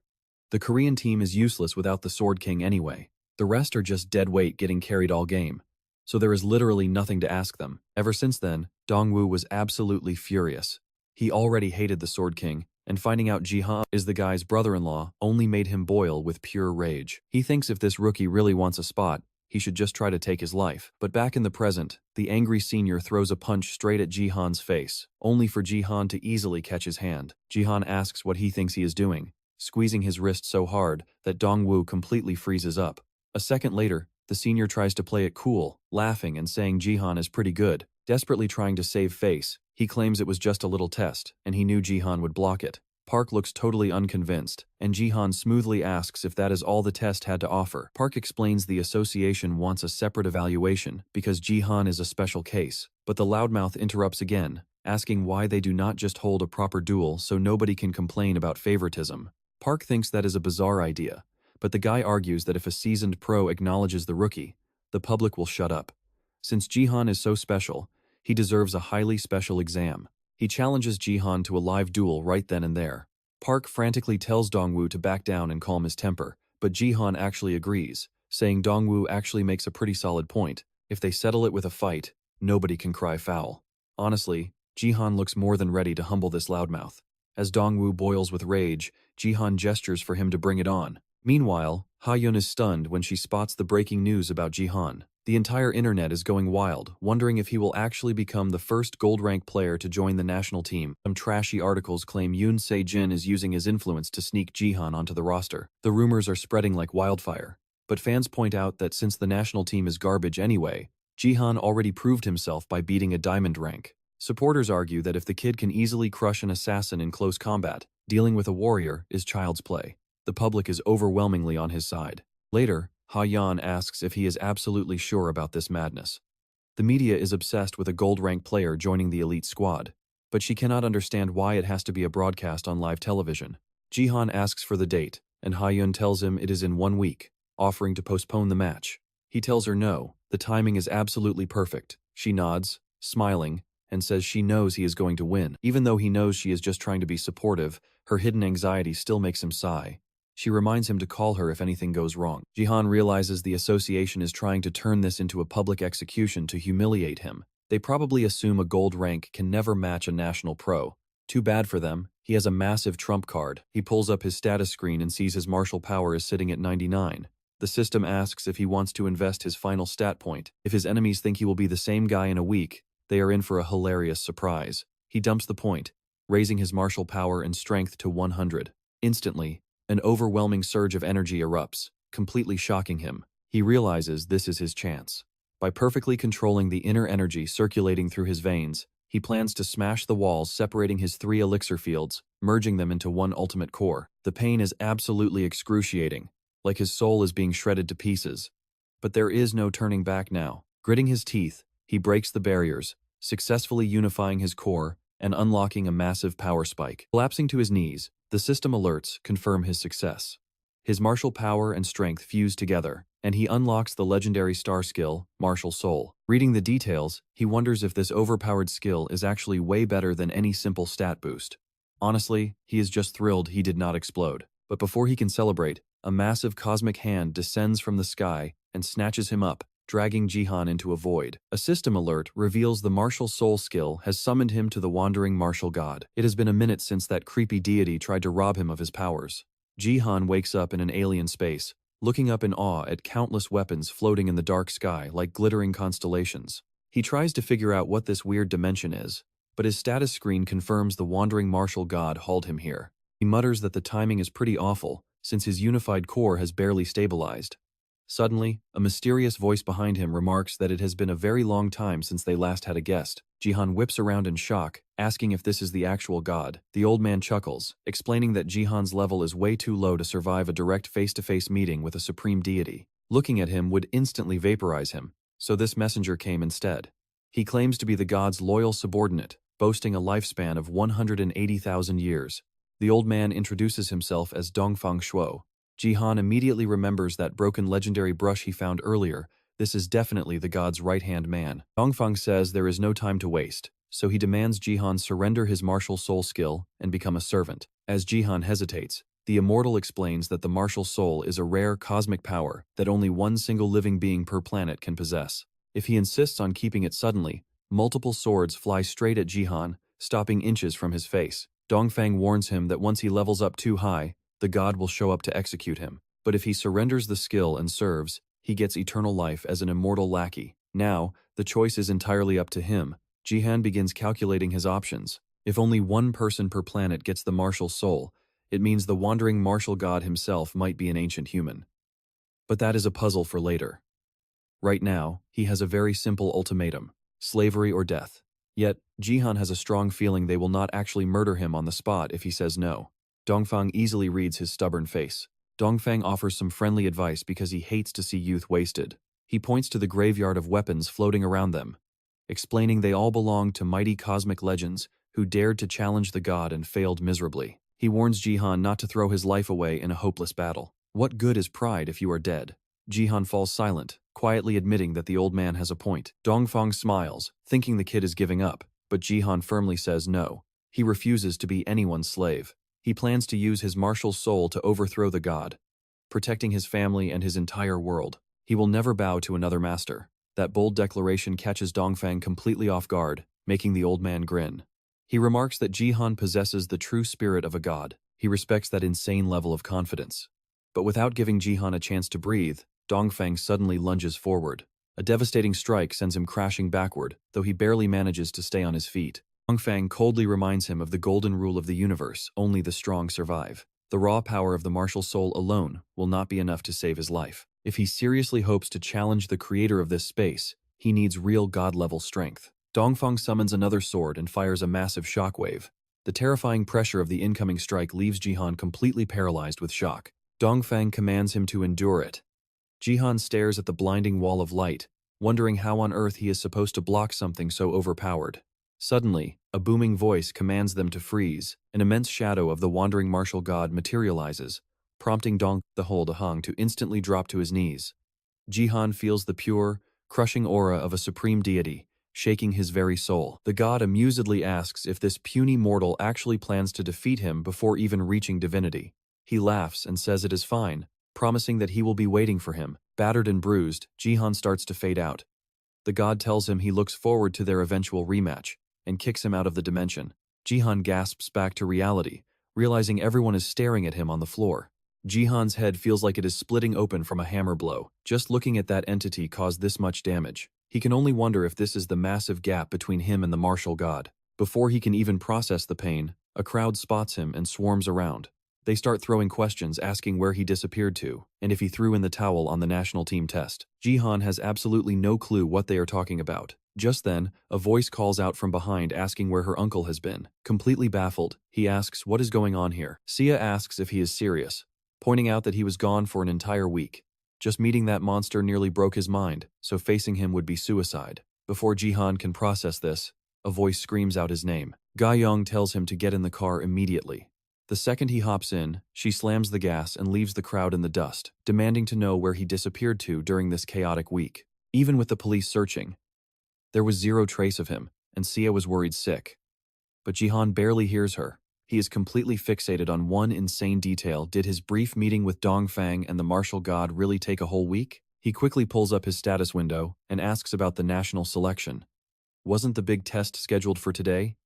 The Korean team is useless without the Sword King anyway. The rest are just dead weight getting carried all game. So there is literally nothing to ask them. Ever since then, Dongwoo was absolutely furious. He already hated the Sword King, and finding out Jihan is the guy's brother-in-law only made him boil with pure rage. He thinks if this rookie really wants a spot, he should just try to take his life. But back in the present, the angry senior throws a punch straight at Jihan's face, only for Jihan to easily catch his hand. Jihan asks what he thinks he is doing, squeezing his wrist so hard that Dongwoo completely freezes up. A second later, the senior tries to play it cool, laughing and saying Jihan is pretty good. Desperately trying to save face, he claims it was just a little test, and he knew Jihan would block it. Park looks totally unconvinced, and Jihan smoothly asks if that is all the test had to offer. Park explains the association wants a separate evaluation because Jihan is a special case, but the loudmouth interrupts again, asking why they do not just hold a proper duel so nobody can complain about favoritism. Park thinks that is a bizarre idea, but the guy argues that if a seasoned pro acknowledges the rookie, the public will shut up. Since Jihan is so special, he deserves a highly special exam. He challenges Jihan to a live duel right then and there. Park frantically tells Dongwoo to back down and calm his temper, but Jihan actually agrees, saying Dongwoo actually makes a pretty solid point. If they settle it with a fight, nobody can cry foul. Honestly, Jihan looks more than ready to humble this loudmouth. As Dongwoo boils with rage, Jihan gestures for him to bring it on. Meanwhile, Ha-yeon is stunned when she spots the breaking news about Jihan. The entire internet is going wild, wondering if he will actually become the first gold-rank player to join the national team. Some trashy articles claim Yosai Jin is using his influence to sneak Jihan onto the roster. The rumors are spreading like wildfire, but fans point out that since the national team is garbage anyway, Jihan already proved himself by beating a diamond rank. Supporters argue that if the kid can easily crush an assassin in close combat, dealing with a warrior is child's play. The public is overwhelmingly on his side. Later, Ha-yeon asks if he is absolutely sure about this madness. The media is obsessed with a gold-rank player joining the elite squad, but she cannot understand why it has to be a broadcast on live television. Jihan asks for the date, and Ha-yeon tells him it is in 1 week, offering to postpone the match. He tells her no, the timing is absolutely perfect. She nods, smiling, and says she knows he is going to win. Even though he knows she is just trying to be supportive, her hidden anxiety still makes him sigh. She reminds him to call her if anything goes wrong. Jihan realizes the association is trying to turn this into a public execution to humiliate him. They probably assume a gold rank can never match a national pro. Too bad for them, he has a massive trump card. He pulls up his status screen and sees his martial power is sitting at 99. The system asks if he wants to invest his final stat point. If his enemies think he will be the same guy in a week, they are in for a hilarious surprise. He dumps the point, raising his martial power and strength to 100. Instantly, an overwhelming surge of energy erupts. completely shocking him. He realizes this is his chance. By perfectly controlling the inner energy circulating through his veins, he plans to smash the walls separating his 3 elixir fields, merging them into one ultimate core. The pain is absolutely excruciating, like his soul is being shredded to pieces. But there is no turning back now. Gritting his teeth, he breaks the barriers, successfully unifying his core and unlocking a massive power spike. Collapsing to his knees, the system alerts confirm his success. His martial power and strength fuse together, and he unlocks the legendary star skill, Martial Soul. Reading the details, he wonders if this overpowered skill is actually way better than any simple stat boost. Honestly, he is just thrilled he did not explode. But before he can celebrate, a massive cosmic hand descends from the sky and snatches him up, dragging Jihan into a void. A system alert reveals the Martial Soul skill has summoned him to the wandering martial god. It has been a minute since that creepy deity tried to rob him of his powers. Jihan wakes up in an alien space, looking up in awe at countless weapons floating in the dark sky like glittering constellations. He tries to figure out what this weird dimension is, but his status screen confirms the wandering martial god hauled him here. He mutters that the timing is pretty awful, since his unified core has barely stabilized. Suddenly, a mysterious voice behind him remarks that it has been a very long time since they last had a guest. Jihan whips around in shock, asking if this is the actual god. The old man chuckles, explaining that Jihan's level is way too low to survive a direct face-to-face meeting with a supreme deity. Looking at him would instantly vaporize him, so this messenger came instead. He claims to be the god's loyal subordinate, boasting a lifespan of 180,000 years. The old man introduces himself as Dongfang Shuo. Jihan immediately remembers that broken legendary brush he found earlier. This is definitely the god's right-hand man. Dongfang says there is no time to waste, so he demands Jihan surrender his martial soul skill and become a servant. As Jihan hesitates, the immortal explains that the martial soul is a rare cosmic power that only one single living being per planet can possess. If he insists on keeping it suddenly, multiple swords fly straight at Jihan, stopping inches from his face. Dongfang warns him that once he levels up too high, the god will show up to execute him. But if he surrenders the skill and serves, he gets eternal life as an immortal lackey. Now, the choice is entirely up to him. Jihan begins calculating his options. If only one person per planet gets the martial soul, it means the wandering martial god himself might be an ancient human. But that is a puzzle for later. Right now, he has a very simple ultimatum: slavery or death. Yet, Jihan has a strong feeling they will not actually murder him on the spot if he says no. Dongfang easily reads his stubborn face. Dongfang offers some friendly advice because he hates to see youth wasted. He points to the graveyard of weapons floating around them, explaining they all belong to mighty cosmic legends who dared to challenge the god and failed miserably. He warns Jihan not to throw his life away in a hopeless battle. What good is pride if you are dead? Jihan falls silent, quietly admitting that the old man has a point. Dongfang smiles, thinking the kid is giving up, but Jihan firmly says no. He refuses to be anyone's slave. He plans to use his martial soul to overthrow the god, protecting his family and his entire world. He will never bow to another master. That bold declaration catches Dongfang completely off guard, making the old man grin. He remarks that Jihan possesses the true spirit of a god. He respects that insane level of confidence. But without giving Jihan a chance to breathe, Dongfang suddenly lunges forward. A devastating strike sends him crashing backward, though he barely manages to stay on his feet. Dongfang coldly reminds him of the golden rule of the universe: only the strong survive. The raw power of the martial soul alone will not be enough to save his life. If he seriously hopes to challenge the creator of this space, he needs real god-level strength. Dongfang summons another sword and fires a massive shockwave. The terrifying pressure of the incoming strike leaves Jihan completely paralyzed with shock. Dongfang commands him to endure it. Jihan stares at the blinding wall of light, wondering how on earth he is supposed to block something so overpowered. Suddenly, a booming voice commands them to freeze. An immense shadow of the wandering martial god materializes, prompting Dong the Hang to instantly drop to his knees. Jihan feels the pure, crushing aura of a supreme deity, shaking his very soul. The god amusedly asks if this puny mortal actually plans to defeat him before even reaching divinity. He laughs and says it is fine, promising that he will be waiting for him. Battered and bruised, Jihan starts to fade out. The god tells him he looks forward to their eventual rematch, and kicks him out of the dimension. Jihan gasps back to reality, realizing everyone is staring at him on the floor. Jihan's head feels like it is splitting open from a hammer blow. Just looking at that entity caused this much damage. He can only wonder if this is the massive gap between him and the martial god. Before he can even process the pain, a crowd spots him and swarms around. They start throwing questions asking where he disappeared to, and if he threw in the towel on the national team test. Jihan has absolutely no clue what they are talking about. Just then, a voice calls out from behind asking where her uncle has been. Completely baffled, he asks what is going on here. Sia asks if he is serious, pointing out that he was gone for an entire week. Just meeting that monster nearly broke his mind, so facing him would be suicide. Before Jihan can process this, a voice screams out his name. Ga Young tells him to get in the car immediately. The second he hops in, she slams the gas and leaves the crowd in the dust, demanding to know where he disappeared to during this chaotic week. Even with the police searching, there was zero trace of him, and Sia was worried sick. But Jihan barely hears her. He is completely fixated on one insane detail. Did his brief meeting with Dongfang and the martial god really take a whole week? He quickly pulls up his status window and asks about the national selection. Wasn't the big test scheduled for today?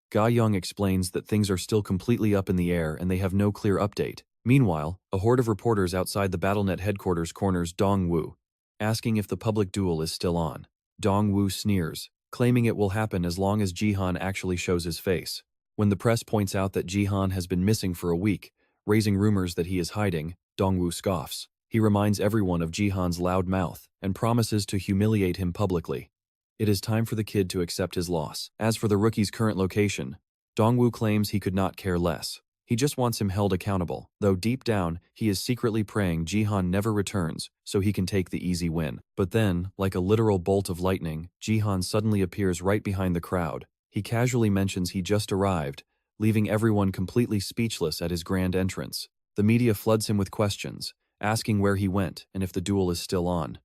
Ga Young explains that things are still completely up in the air and they have no clear update. Meanwhile, a horde of reporters outside the BattleNet headquarters corners Dong Wu, asking if the public duel is still on. Dong Wu sneers, claiming it will happen as long as Jihan actually shows his face. When the press points out that Jihan has been missing for a week, raising rumors that he is hiding, Dong Wu scoffs. He reminds everyone of Jihan's loud mouth and promises to humiliate him publicly. It is time for the kid to accept his loss. As for the rookie's current location, Dongwoo claims he could not care less. He just wants him held accountable, though deep down, he is secretly praying Jihan never returns so he can take the easy win. But then, like a literal bolt of lightning, Jihan suddenly appears right behind the crowd. He casually mentions he just arrived, leaving everyone completely speechless at his grand entrance. The media floods him with questions, asking where he went and if the duel is still on.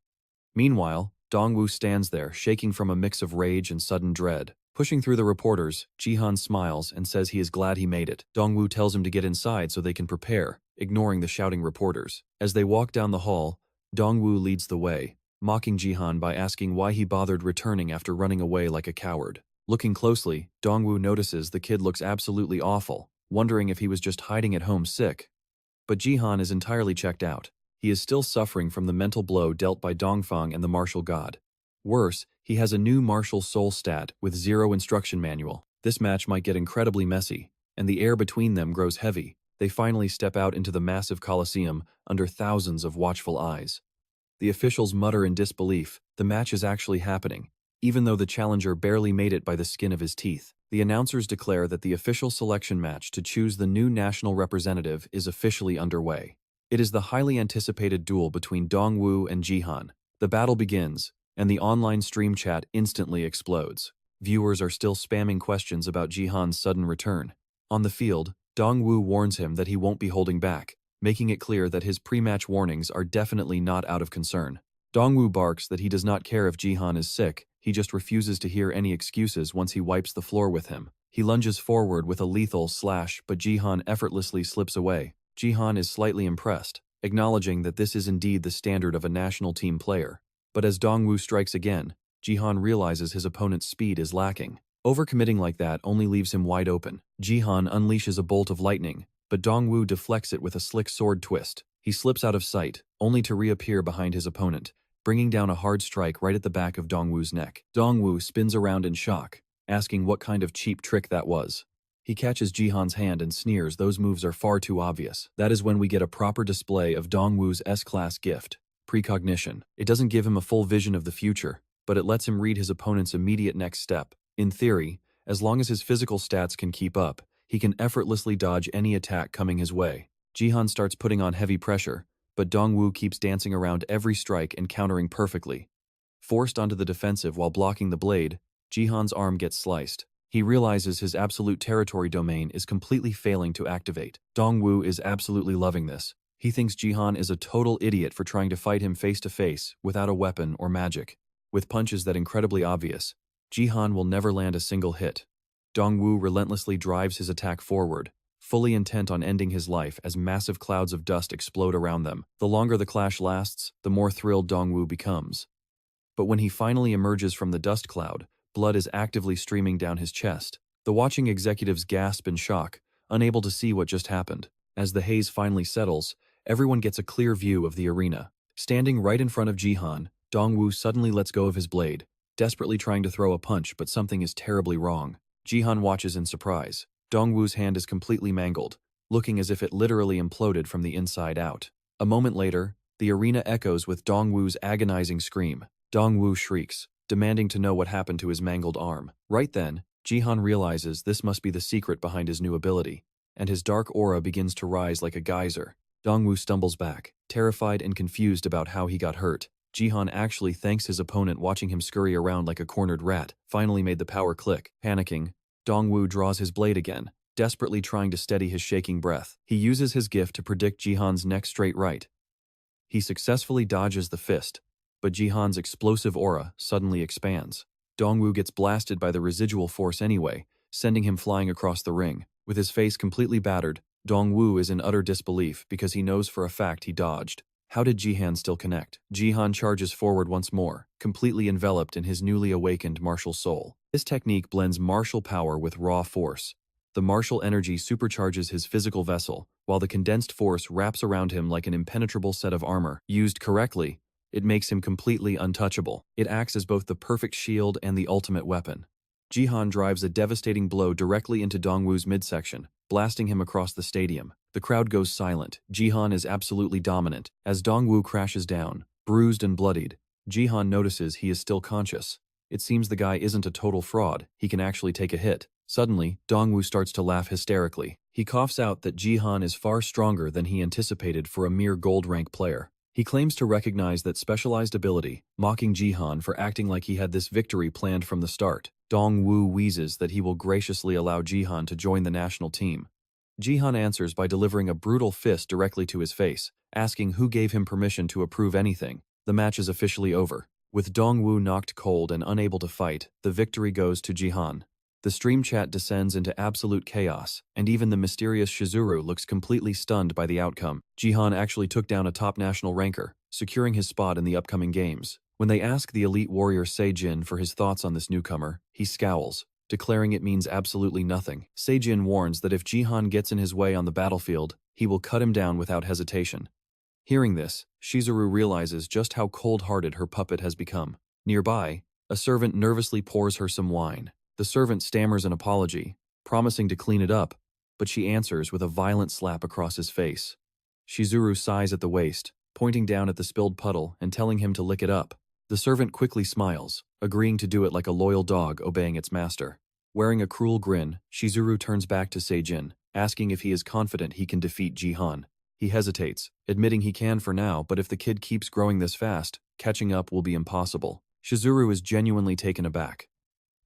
Meanwhile, Dongwoo stands there, shaking from a mix of rage and sudden dread. Pushing through the reporters, Jihan smiles and says he is glad he made it. Dongwoo tells him to get inside so they can prepare, ignoring the shouting reporters. As they walk down the hall, Dongwoo leads the way, mocking Jihan by asking why he bothered returning after running away like a coward. Looking closely, Dongwoo notices the kid looks absolutely awful, wondering if he was just hiding at home sick. But Jihan is entirely checked out. He is still suffering from the mental blow dealt by Dongfang and the martial god. Worse, he has a new martial soul stat with zero instruction manual. This match might get incredibly messy, and the air between them grows heavy. They finally step out into the massive coliseum under thousands of watchful eyes. The officials mutter in disbelief. The match is actually happening, even though the challenger barely made it by the skin of his teeth. The announcers declare that the official selection match to choose the new national representative is officially underway. It is the highly anticipated duel between Dongwoo and Jihan. The battle begins, and the online stream chat instantly explodes. Viewers are still spamming questions about Jihan's sudden return. On the field, Dongwoo warns him that he won't be holding back, making it clear that his pre-match warnings are definitely not out of concern. Dongwoo barks that he does not care if Jihan is sick, he just refuses to hear any excuses once he wipes the floor with him. He lunges forward with a lethal slash, but Jihan effortlessly slips away. Jihan is slightly impressed, acknowledging that this is indeed the standard of a national team player. But as Dongwoo strikes again, Jihan realizes his opponent's speed is lacking. Overcommitting like that only leaves him wide open. Jihan unleashes a bolt of lightning, but Dongwoo deflects it with a slick sword twist. He slips out of sight, only to reappear behind his opponent, bringing down a hard strike right at the back of Dongwoo's neck. Dongwoo spins around in shock, asking what kind of cheap trick that was. He catches Jihan's hand and sneers, those moves are far too obvious. That is when we get a proper display of Dongwoo's S-class gift, precognition. It doesn't give him a full vision of the future, but it lets him read his opponent's immediate next step. In theory, as long as his physical stats can keep up, he can effortlessly dodge any attack coming his way. Jihan starts putting on heavy pressure, but Dongwoo keeps dancing around every strike and countering perfectly. Forced onto the defensive while blocking the blade, Jihan's arm gets sliced. He realizes his absolute territory domain is completely failing to activate. Dongwoo is absolutely loving this. He thinks Jihan is a total idiot for trying to fight him face to face without a weapon or magic. With punches that incredibly obvious, Jihan will never land a single hit. Dongwoo relentlessly drives his attack forward, fully intent on ending his life as massive clouds of dust explode around them. The longer the clash lasts, the more thrilled Dongwoo becomes. But when he finally emerges from the dust cloud, blood is actively streaming down his chest. The watching executives gasp in shock, unable to see what just happened. As the haze finally settles, everyone gets a clear view of the arena. Standing right in front of Jihan, Dongwoo suddenly lets go of his blade, desperately trying to throw a punch, but something is terribly wrong. Jihan watches in surprise. Dongwoo's hand is completely mangled, looking as if it literally imploded from the inside out. A moment later, the arena echoes with Dongwoo's agonizing scream. Dongwoo shrieks, demanding to know what happened to his mangled arm. Right then, Jihan realizes this must be the secret behind his new ability, and his dark aura begins to rise like a geyser. Dongwoo stumbles back, terrified and confused about how he got hurt. Jihan actually thanks his opponent, watching him scurry around like a cornered rat, finally made the power click. Panicking, Dongwoo draws his blade again, desperately trying to steady his shaking breath. He uses his gift to predict Jihan's next straight right. He successfully dodges the fist, but Jihan's explosive aura suddenly expands. Dongwoo gets blasted by the residual force anyway, sending him flying across the ring. With his face completely battered, Dongwoo is in utter disbelief because he knows for a fact he dodged. How did Jihan still connect? Jihan charges forward once more, completely enveloped in his newly awakened martial soul. This technique blends martial power with raw force. The martial energy supercharges his physical vessel, while the condensed force wraps around him like an impenetrable set of armor. Used correctly, it makes him completely untouchable. It acts as both the perfect shield and the ultimate weapon. Jihan drives a devastating blow directly into Dongwoo's midsection, blasting him across the stadium. The crowd goes silent. Jihan is absolutely dominant. As Dongwoo crashes down, bruised and bloodied, Jihan notices he is still conscious. It seems the guy isn't a total fraud. He can actually take a hit. Suddenly, Dongwoo starts to laugh hysterically. He coughs out that Jihan is far stronger than he anticipated for a mere gold rank player. He claims to recognize that specialized ability, mocking Jihan for acting like he had this victory planned from the start. Dongwoo wheezes that he will graciously allow Jihan to join the national team. Jihan answers by delivering a brutal fist directly to his face, asking who gave him permission to approve anything. The match is officially over. With Dongwoo knocked cold and unable to fight, the victory goes to Jihan. The stream chat descends into absolute chaos, and even the mysterious Shizuru looks completely stunned by the outcome. Jihan actually took down a top national ranker, securing his spot in the upcoming games. When they ask the elite warrior Yosai Jin for his thoughts on this newcomer, he scowls, declaring it means absolutely nothing. Yosai Jin warns that if Jihan gets in his way on the battlefield, he will cut him down without hesitation. Hearing this, Shizuru realizes just how cold-hearted her puppet has become. Nearby, a servant nervously pours her some wine. The servant stammers an apology, promising to clean it up, but she answers with a violent slap across his face. Shizuru sighs at the waist, pointing down at the spilled puddle and telling him to lick it up. The servant quickly smiles, agreeing to do it like a loyal dog obeying its master. Wearing a cruel grin, Shizuru turns back to Yosai Jin, asking if he is confident he can defeat Jihan. He hesitates, admitting he can for now, but if the kid keeps growing this fast, catching up will be impossible. Shizuru is genuinely taken aback.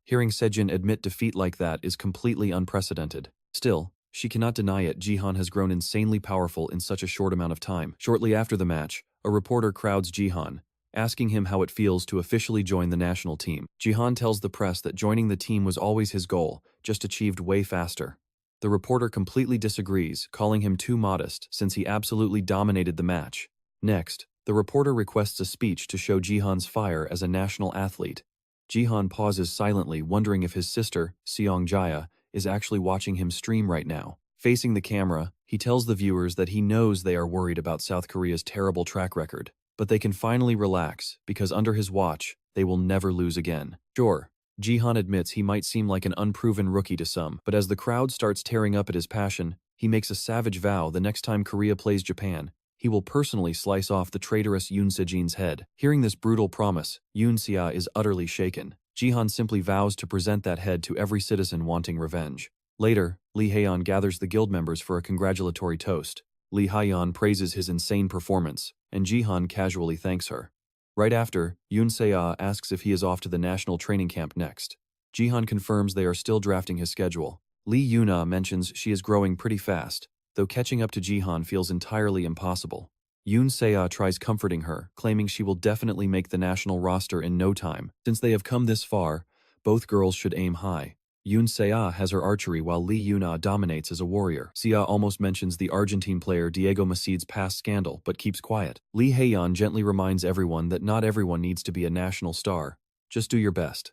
Hearing Yosai Jin admit defeat like that is completely unprecedented. Still, she cannot deny it. Jihan has grown insanely powerful in such a short amount of time. Shortly after the match, a reporter crowds Jihan, asking him how it feels to officially join the national team. Jihan tells the press that joining the team was always his goal, just achieved way faster. The reporter completely disagrees, calling him too modest since he absolutely dominated the match. Next, the reporter requests a speech to show Jihan's fire as a national athlete. Jihan pauses silently, wondering if his sister, Seong Jihan, is actually watching him stream right now. Facing the camera, he tells the viewers that he knows they are worried about South Korea's terrible track record, but they can finally relax because under his watch, they will never lose again. Sure, Jihan admits he might seem like an unproven rookie to some, but as the crowd starts tearing up at his passion, he makes a savage vow the next time Korea plays Japan, he will personally slice off the traitorous Yosai Jin's head. Hearing this brutal promise, Yosai is utterly shaken. Jihan simply vows to present that head to every citizen wanting revenge. Later, Lee Haeyeon gathers the guild members for a congratulatory toast. Lee Haeyeon praises his insane performance, and Jihan casually thanks her. Right after, Yosai asks if he is off to the national training camp next. Jihan confirms they are still drafting his schedule. Lee Yuna mentions she is growing pretty fast, though catching up to Jihan feels entirely impossible. Yosai tries comforting her, claiming she will definitely make the national roster in no time. Since they have come this far, both girls should aim high. Yosai has her archery while Lee Yuna dominates as a warrior. Sia almost mentions the Argentine player Diego Macedo's past scandal, but keeps quiet. Lee Haeyeon gently reminds everyone that not everyone needs to be a national star. Just do your best.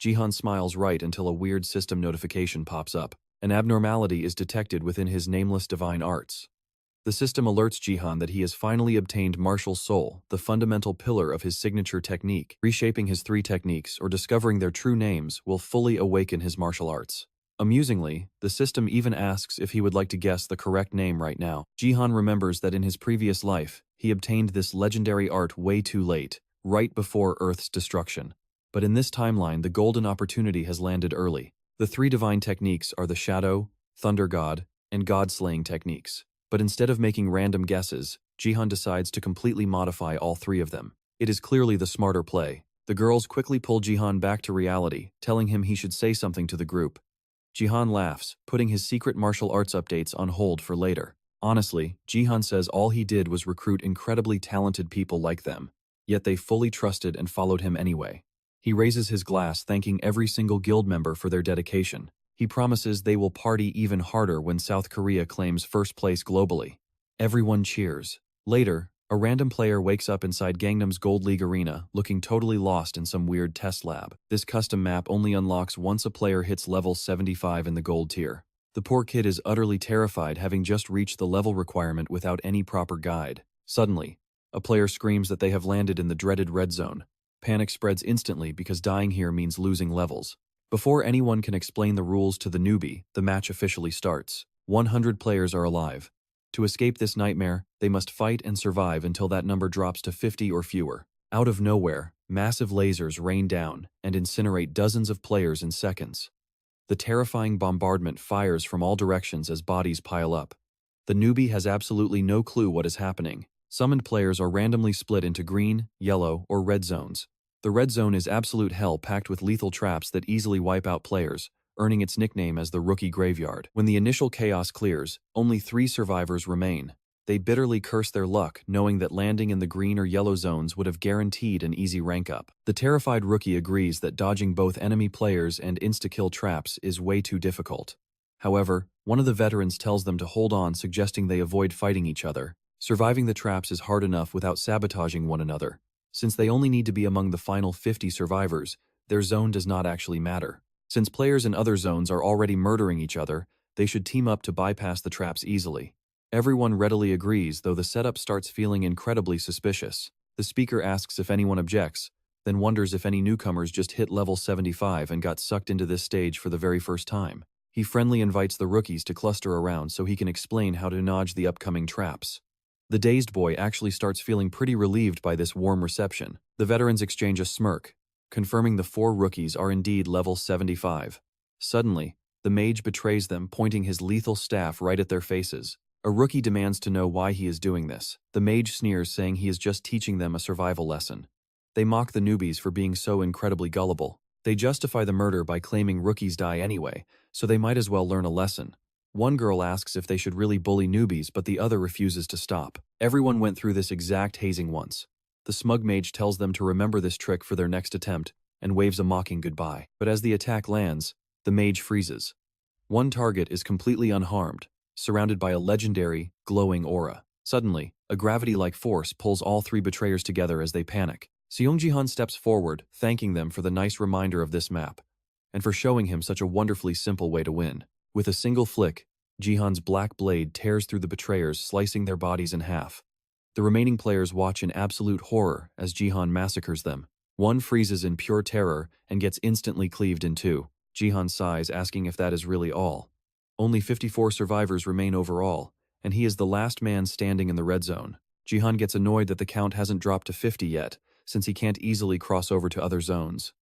Jihan smiles right until a weird system notification pops up. An abnormality is detected within his Nameless Divine Arts. The system alerts Jihan that he has finally obtained Martial Soul, the fundamental pillar of his signature technique. Reshaping his 3 techniques or discovering their true names will fully awaken his martial arts. Amusingly, the system even asks if he would like to guess the correct name right now. Jihan remembers that in his previous life, he obtained this legendary art way too late, right before Earth's destruction. But in this timeline, the golden opportunity has landed early. The three divine techniques are the Shadow, Thunder God, and God-slaying techniques. But instead of making random guesses, Jihan decides to completely modify all three of them. It is clearly the smarter play. The girls quickly pull Jihan back to reality, telling him he should say something to the group. Jihan laughs, putting his secret martial arts updates on hold for later. Honestly, Jihan says all he did was recruit incredibly talented people like them, yet they fully trusted and followed him anyway. He raises his glass, thanking every single guild member for their dedication. He promises they will party even harder when South Korea claims first place globally. Everyone cheers. Later, a random player wakes up inside Gangnam's Gold League arena, looking totally lost in some weird test lab. This custom map only unlocks once a player hits level 75 in the gold tier. The poor kid is utterly terrified, having just reached the level requirement without any proper guide. Suddenly, a player screams that they have landed in the dreaded red zone. Panic spreads instantly because dying here means losing levels. Before anyone can explain the rules to the newbie, the match officially starts. 100 players are alive. To escape this nightmare, they must fight and survive until that number drops to 50 or fewer. Out of nowhere, massive lasers rain down and incinerate dozens of players in seconds. The terrifying bombardment fires from all directions as bodies pile up. The newbie has absolutely no clue what is happening. Summoned players are randomly split into green, yellow, or red zones. The red zone is absolute hell, packed with lethal traps that easily wipe out players, earning its nickname as the Rookie Graveyard. When the initial chaos clears, only 3 survivors remain. They bitterly curse their luck, knowing that landing in the green or yellow zones would have guaranteed an easy rank up. The terrified rookie agrees that dodging both enemy players and insta-kill traps is way too difficult. However, one of the veterans tells them to hold on, suggesting they avoid fighting each other. Surviving the traps is hard enough without sabotaging one another. Since they only need to be among the final 50 survivors, their zone does not actually matter. Since players in other zones are already murdering each other, they should team up to bypass the traps easily. Everyone readily agrees, though the setup starts feeling incredibly suspicious. The speaker asks if anyone objects, then wonders if any newcomers just hit level 75 and got sucked into this stage for the very first time. He friendly invites the rookies to cluster around so he can explain how to dodge the upcoming traps. The dazed boy actually starts feeling pretty relieved by this warm reception. The veterans exchange a smirk, confirming the 4 rookies are indeed level 75. Suddenly, the mage betrays them, pointing his lethal staff right at their faces. A rookie demands to know why he is doing this. The mage sneers, saying he is just teaching them a survival lesson. They mock the newbies for being so incredibly gullible. They justify the murder by claiming rookies die anyway, so they might as well learn a lesson. One girl asks if they should really bully newbies, but the other refuses to stop. Everyone went through this exact hazing once. The smug mage tells them to remember this trick for their next attempt and waves a mocking goodbye. But as the attack lands, the mage freezes. One target is completely unharmed, surrounded by a legendary, glowing aura. Suddenly, a gravity-like force pulls all 3 betrayers together as they panic. Seong Jihan steps forward, thanking them for the nice reminder of this map, and for showing him such a wonderfully simple way to win. With a single flick, Jihan's black blade tears through the betrayers, slicing their bodies in half. The remaining players watch in absolute horror as Jihan massacres them. One freezes in pure terror and gets instantly cleaved in 2. Jihan sighs, asking if that is really all. Only 54 survivors remain overall, and he is the last man standing in the red zone. Jihan gets annoyed that the count hasn't dropped to 50 yet, since he can't easily cross over to other zones.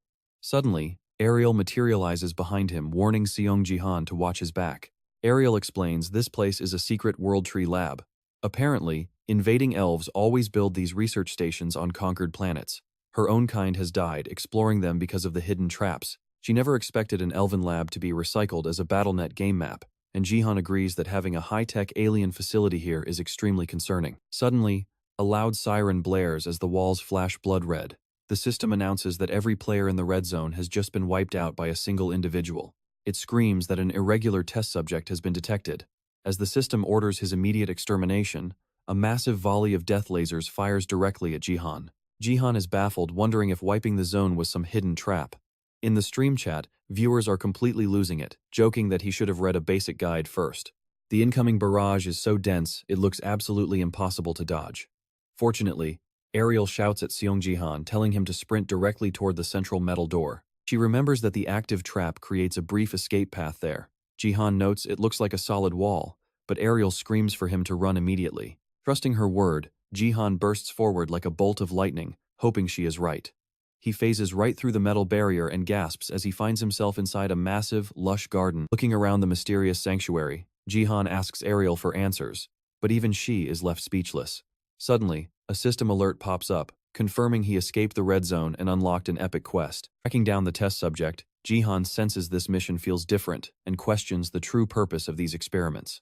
Suddenly, Ariel materializes behind him, warning Seong Jihan to watch his back. Ariel explains this place is a secret World Tree lab. Apparently, invading elves always build these research stations on conquered planets. Her own kind has died exploring them because of the hidden traps. She never expected an elven lab to be recycled as a BattleNet game map, and Jihan agrees that having a high-tech alien facility here is extremely concerning. Suddenly, a loud siren blares as the walls flash blood red. The system announces that every player in the red zone has just been wiped out by a single individual. It screams that an irregular test subject has been detected. As the system orders his immediate extermination, a massive volley of death lasers fires directly at Jihan. Jihan is baffled, wondering if wiping the zone was some hidden trap. In the stream chat, viewers are completely losing it, joking that he should have read a basic guide first. The incoming barrage is so dense, it looks absolutely impossible to dodge. Fortunately, Ariel shouts at Seong Jihan, telling him to sprint directly toward the central metal door. She remembers that the active trap creates a brief escape path there. Jihan notes it looks like a solid wall, but Ariel screams for him to run immediately. Trusting her word, Jihan bursts forward like a bolt of lightning, hoping she is right. He phases right through the metal barrier and gasps as he finds himself inside a massive, lush garden. Looking around the mysterious sanctuary, Jihan asks Ariel for answers, but even she is left speechless. Suddenly, a system alert pops up, confirming he escaped the red zone and unlocked an epic quest. Tracking down the test subject, Jihan senses this mission feels different and questions the true purpose of these experiments.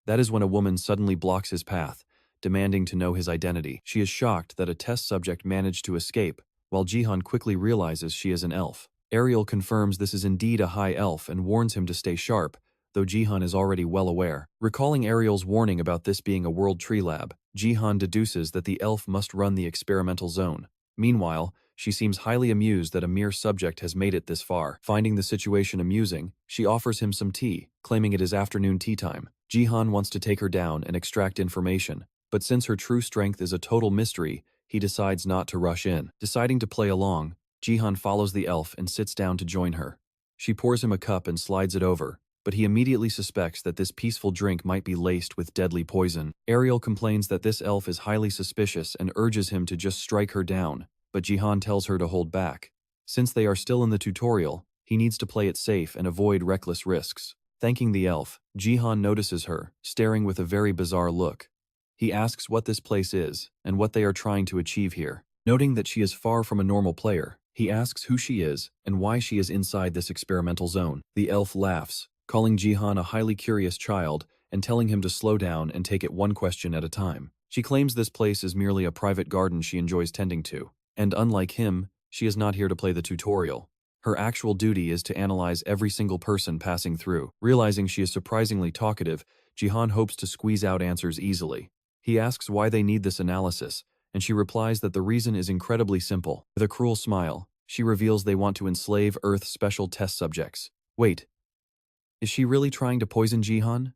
That is when a woman suddenly blocks his path, demanding to know his identity. She is shocked that a test subject managed to escape, while Jihan quickly realizes she is an elf. Ariel confirms this is indeed a high elf and warns him to stay sharp, though Jihan is already well aware. Recalling Ariel's warning about this being a World Tree Lab, Jihan deduces that the elf must run the experimental zone. Meanwhile, she seems highly amused that a mere subject has made it this far. Finding the situation amusing, she offers him some tea, claiming it is afternoon tea time. Jihan wants to take her down and extract information, but since her true strength is a total mystery, he decides not to rush in. Deciding to play along, Jihan follows the elf and sits down to join her. She pours him a cup and slides it over, but he immediately suspects that this peaceful drink might be laced with deadly poison. Ariel complains that this elf is highly suspicious and urges him to just strike her down, but Jihan tells her to hold back. Since they are still in the tutorial, he needs to play it safe and avoid reckless risks. Thanking the elf, Jihan notices her, staring with a very bizarre look. He asks what this place is and what they are trying to achieve here. Noting that she is far from a normal player, he asks who she is and why she is inside this experimental zone. The elf laughs, calling Jihan a highly curious child and telling him to slow down and take it one question at a time. She claims this place is merely a private garden she enjoys tending to, and unlike him, she is not here to play the tutorial. Her actual duty is to analyze every single person passing through. Realizing she is surprisingly talkative, Jihan hopes to squeeze out answers easily. He asks why they need this analysis, and she replies that the reason is incredibly simple. With a cruel smile, she reveals they want to enslave Earth's special test subjects. Wait, is she really trying to poison Jihan?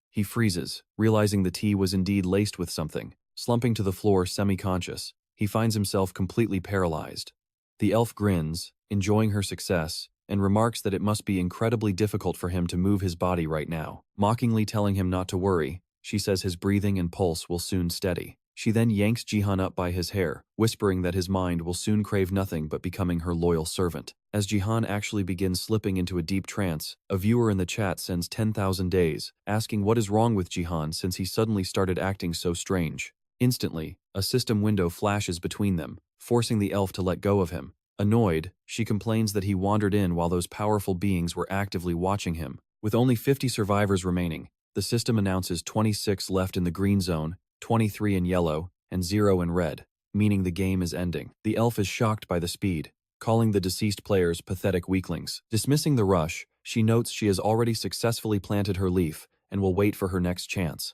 He freezes, realizing the tea was indeed laced with something. Slumping to the floor semi-conscious, he finds himself completely paralyzed. The elf grins, enjoying her success, and remarks that it must be incredibly difficult for him to move his body right now. Mockingly telling him not to worry, she says his breathing and pulse will soon steady. She then yanks Jihan up by his hair, whispering that his mind will soon crave nothing but becoming her loyal servant. As Jihan actually begins slipping into a deep trance, a viewer in the chat sends 10,000 days, asking what is wrong with Jihan since he suddenly started acting so strange. Instantly, a system window flashes between them, forcing the elf to let go of him. Annoyed, she complains that he wandered in while those powerful beings were actively watching him. With only 50 survivors remaining, the system announces 26 left in the green zone, 23 in yellow, and 0 in red, meaning the game is ending. The elf is shocked by the speed, calling the deceased players pathetic weaklings. Dismissing the rush, she notes she has already successfully planted her leaf and will wait for her next chance.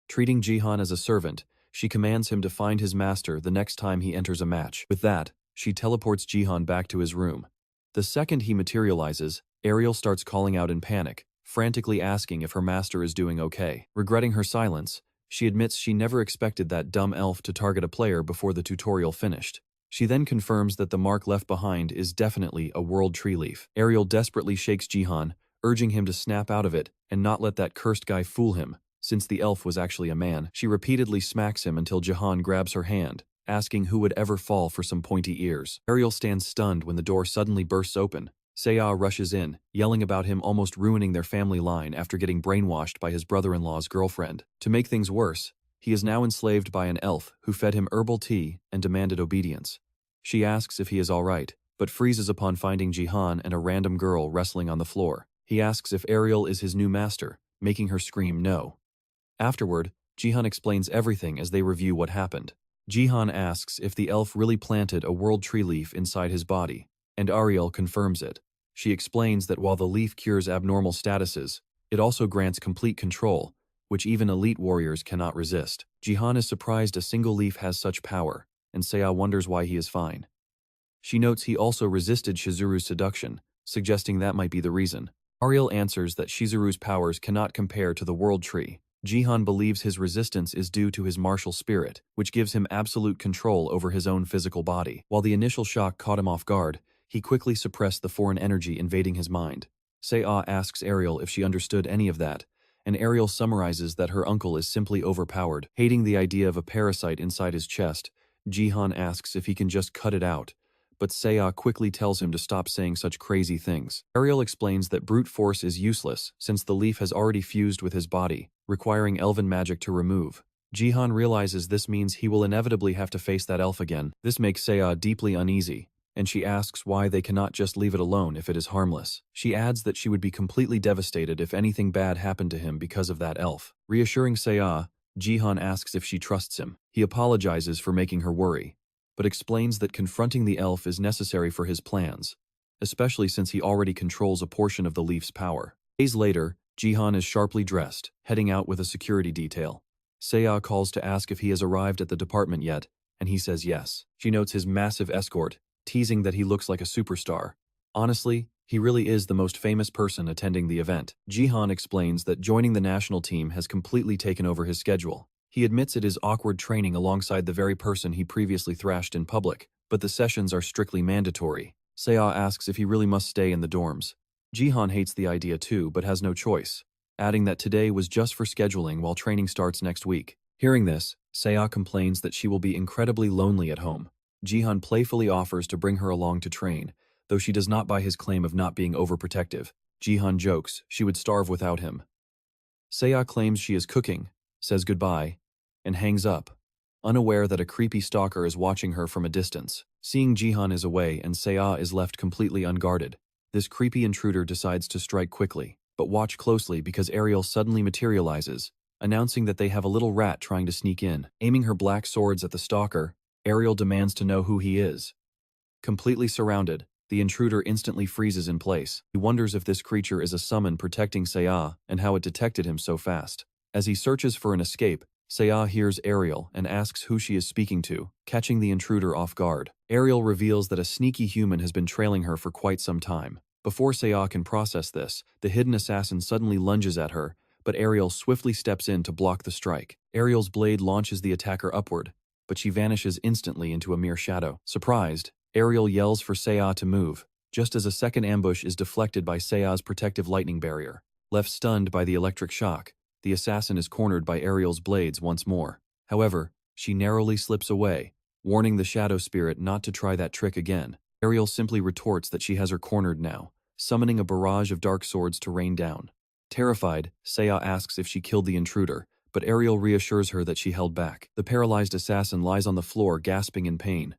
Treating Jihan as a servant, she commands him to find his master the next time he enters a match. With that, she teleports Jihan back to his room. The second he materializes, Ariel starts calling out in panic, frantically asking if her master is doing okay. Regretting her silence, she admits she never expected that dumb elf to target a player before the tutorial finished. She then confirms that the mark left behind is definitely a world tree leaf. Ariel desperately shakes Jihan, urging him to snap out of it and not let that cursed guy fool him, since the elf was actually a man. She repeatedly smacks him until Jihan grabs her hand, asking who would ever fall for some pointy ears. Ariel stands stunned when the door suddenly bursts open. Seah rushes in, yelling about him almost ruining their family line after getting brainwashed by his brother-in-law's girlfriend. To make things worse, he is now enslaved by an elf who fed him herbal tea and demanded obedience. She asks if he is all right, but freezes upon finding Jihan and a random girl wrestling on the floor. He asks if Ariel is his new master, making her scream no. Afterward, Jihan explains everything as they review what happened. Jihan asks if the elf really planted a world tree leaf inside his body, and Ariel confirms it. She explains that while the leaf cures abnormal statuses, it also grants complete control, which even elite warriors cannot resist. Jihan is surprised a single leaf has such power, and Seah wonders why he is fine. She notes he also resisted Shizuru's seduction, suggesting that might be the reason. Ariel answers that Shizuru's powers cannot compare to the world tree. Jihan believes his resistance is due to his martial spirit, which gives him absolute control over his own physical body. While the initial shock caught him off guard, He quickly suppressed the foreign energy invading his mind. Se-ah asks Ariel if she understood any of that, and Ariel summarizes that her uncle is simply overpowered. Hating the idea of a parasite inside his chest, Jihan asks if he can just cut it out, but Se-ah quickly tells him to stop saying such crazy things. Ariel explains that brute force is useless since the leaf has already fused with his body, requiring elven magic to remove. Jihan realizes this means he will inevitably have to face that elf again. This makes Se-ah deeply uneasy, and she asks why they cannot just leave it alone if it is harmless. She adds that she would be completely devastated if anything bad happened to him because of that elf. Reassuring Se-ah, Jihan asks if she trusts him. He apologizes for making her worry, but explains that confronting the elf is necessary for his plans, especially since he already controls a portion of the leaf's power. Days later, Jihan is sharply dressed, heading out with a security detail. Se-ah calls to ask if he has arrived at the department yet, and he says yes. She notes his massive escort, teasing that he looks like a superstar. Honestly, he really is the most famous person attending the event. Jihan explains that joining the national team has completely taken over his schedule. He admits it is awkward training alongside the very person he previously thrashed in public, but the sessions are strictly mandatory. Se-ah asks if he really must stay in the dorms. Jihan hates the idea too, but has no choice, adding that today was just for scheduling while training starts next week. Hearing this, Se-ah complains that she will be incredibly lonely at home. Jihan playfully offers to bring her along to train, though she does not buy his claim of not being overprotective. Jihan jokes she would starve without him. Se-ah claims she is cooking, says goodbye, and hangs up, unaware that a creepy stalker is watching her from a distance. Seeing Jihan is away and Se-ah is left completely unguarded, this creepy intruder decides to strike quickly, but watch closely because Ariel suddenly materializes, announcing that they have a little rat trying to sneak in. Aiming her black swords at the stalker, Ariel demands to know who he is. Completely surrounded, the intruder instantly freezes in place. He wonders if this creature is a summon protecting Se-ah and how it detected him so fast. As he searches for an escape, Se-ah hears Ariel and asks who she is speaking to, catching the intruder off guard. Ariel reveals that a sneaky human has been trailing her for quite some time. Before Se-ah can process this, the hidden assassin suddenly lunges at her, but Ariel swiftly steps in to block the strike. Ariel's blade launches the attacker upward, but she vanishes instantly into a mere shadow. Surprised, Ariel yells for Se-ah to move, just as a second ambush is deflected by Se-ah's protective lightning barrier. Left stunned by the electric shock, the assassin is cornered by Ariel's blades once more. However, she narrowly slips away, warning the shadow spirit not to try that trick again. Ariel simply retorts that she has her cornered now, summoning a barrage of dark swords to rain down. Terrified, Se-ah asks if she killed the intruder, but Ariel reassures her that she held back. The paralyzed assassin lies on the floor gasping in pain.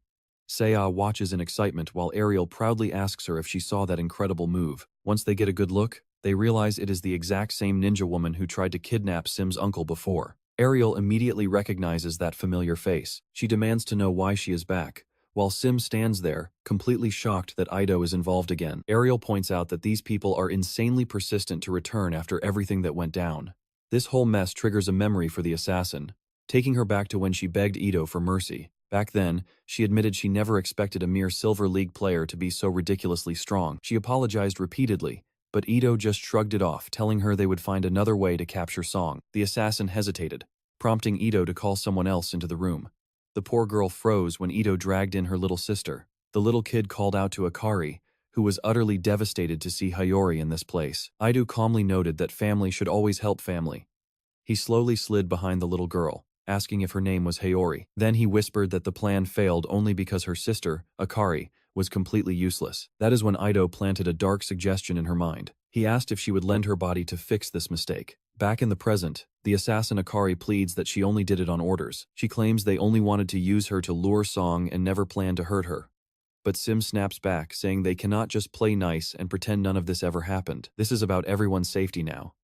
Se-ah watches in excitement while Ariel proudly asks her if she saw that incredible move. Once they get a good look, they realize it is the exact same ninja woman who tried to kidnap Sim's uncle before. Ariel immediately recognizes that familiar face. She demands to know why she is back, while Sim stands there, completely shocked that Ido is involved again. Ariel points out that these people are insanely persistent to return after everything that went down. This whole mess triggers a memory for the assassin, taking her back to when she begged Ido for mercy. Back then, she admitted she never expected a mere Silver League player to be so ridiculously strong. She apologized repeatedly, but Ido just shrugged it off, telling her they would find another way to capture Song. The assassin hesitated, prompting Ido to call someone else into the room. The poor girl froze when Ido dragged in her little sister. The little kid called out to Akari, who was utterly devastated to see Hayori in this place. Ido calmly noted that family should always help family. He slowly slid behind the little girl, asking if her name was Hayori. Then he whispered that the plan failed only because her sister, Akari, was completely useless. That is when Ido planted a dark suggestion in her mind. He asked if she would lend her body to fix this mistake. Back in the present, the assassin Akari pleads that she only did it on orders. She claims they only wanted to use her to lure Song and never planned to hurt her. But Sim snaps back, saying they cannot just play nice and pretend none of this ever happened. This is about everyone's safety now.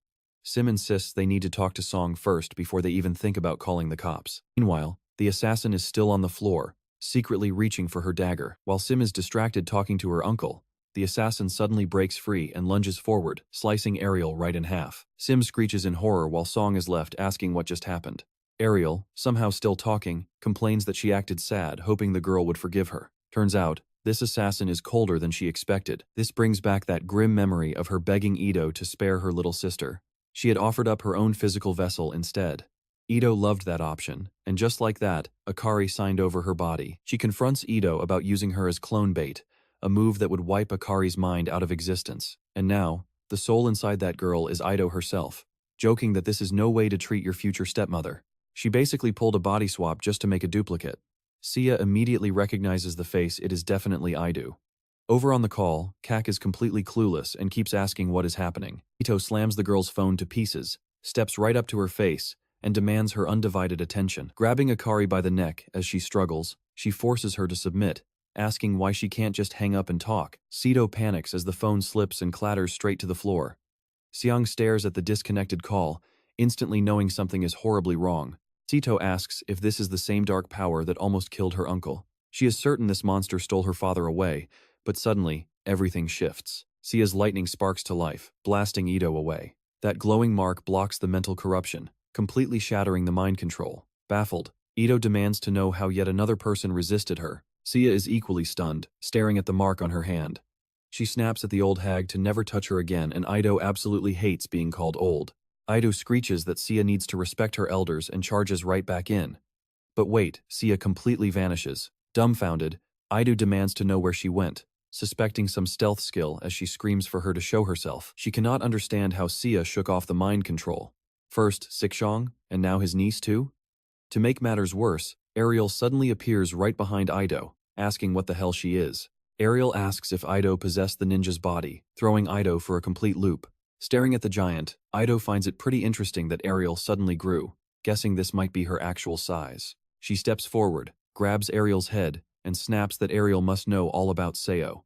Sim insists they need to talk to Song first before they even think about calling the cops. Meanwhile, the assassin is still on the floor, secretly reaching for her dagger. While Sim is distracted talking to her uncle, the assassin suddenly breaks free and lunges forward, slicing Ariel right in half. Sim screeches in horror while Song is left asking what just happened. Ariel, somehow still talking, complains that she acted sad, hoping the girl would forgive her. Turns out, this assassin is colder than she expected. This brings back that grim memory of her begging Ido to spare her little sister. She had offered up her own physical vessel instead. Ido loved that option, and just like that, Akari signed over her body. She confronts Ido about using her as clone bait, a move that would wipe Akari's mind out of existence. And now, the soul inside that girl is Ido herself, joking that this is no way to treat your future stepmother. She basically pulled a body swap just to make a duplicate. Sia immediately recognizes the face. It is definitely Ido. Over on the call, Kak is completely clueless and keeps asking what is happening. Ito slams the girl's phone to pieces, steps right up to her face, and demands her undivided attention. Grabbing Akari by the neck as she struggles, she forces her to submit, asking why she can't just hang up and talk. Sito panics as the phone slips and clatters straight to the floor. Seong stares at the disconnected call, instantly knowing something is horribly wrong. Sito asks if this is the same dark power that almost killed her uncle. She is certain this monster stole her father away, but suddenly, everything shifts. Sia's lightning sparks to life, blasting Ito away. That glowing mark blocks the mental corruption, completely shattering the mind control. Baffled, Ito demands to know how yet another person resisted her. Sia is equally stunned, staring at the mark on her hand. She snaps at the old hag to never touch her again, and Ito absolutely hates being called old. Ito screeches that Sia needs to respect her elders and charges right back in. But wait, Sia completely vanishes. Dumbfounded, Ito demands to know where she went, suspecting some stealth skill as she screams for her to show herself. She cannot understand how Sia shook off the mind control. First Sikshong, and now his niece too? To make matters worse, Ariel suddenly appears right behind Ido, asking what the hell she is. Ariel asks if Ido possessed the ninja's body, throwing Ido for a complete loop. Staring at the giant, Ido finds it pretty interesting that Ariel suddenly grew, guessing this might be her actual size. She steps forward, grabs Ariel's head, and snaps that Ariel must know all about Seo.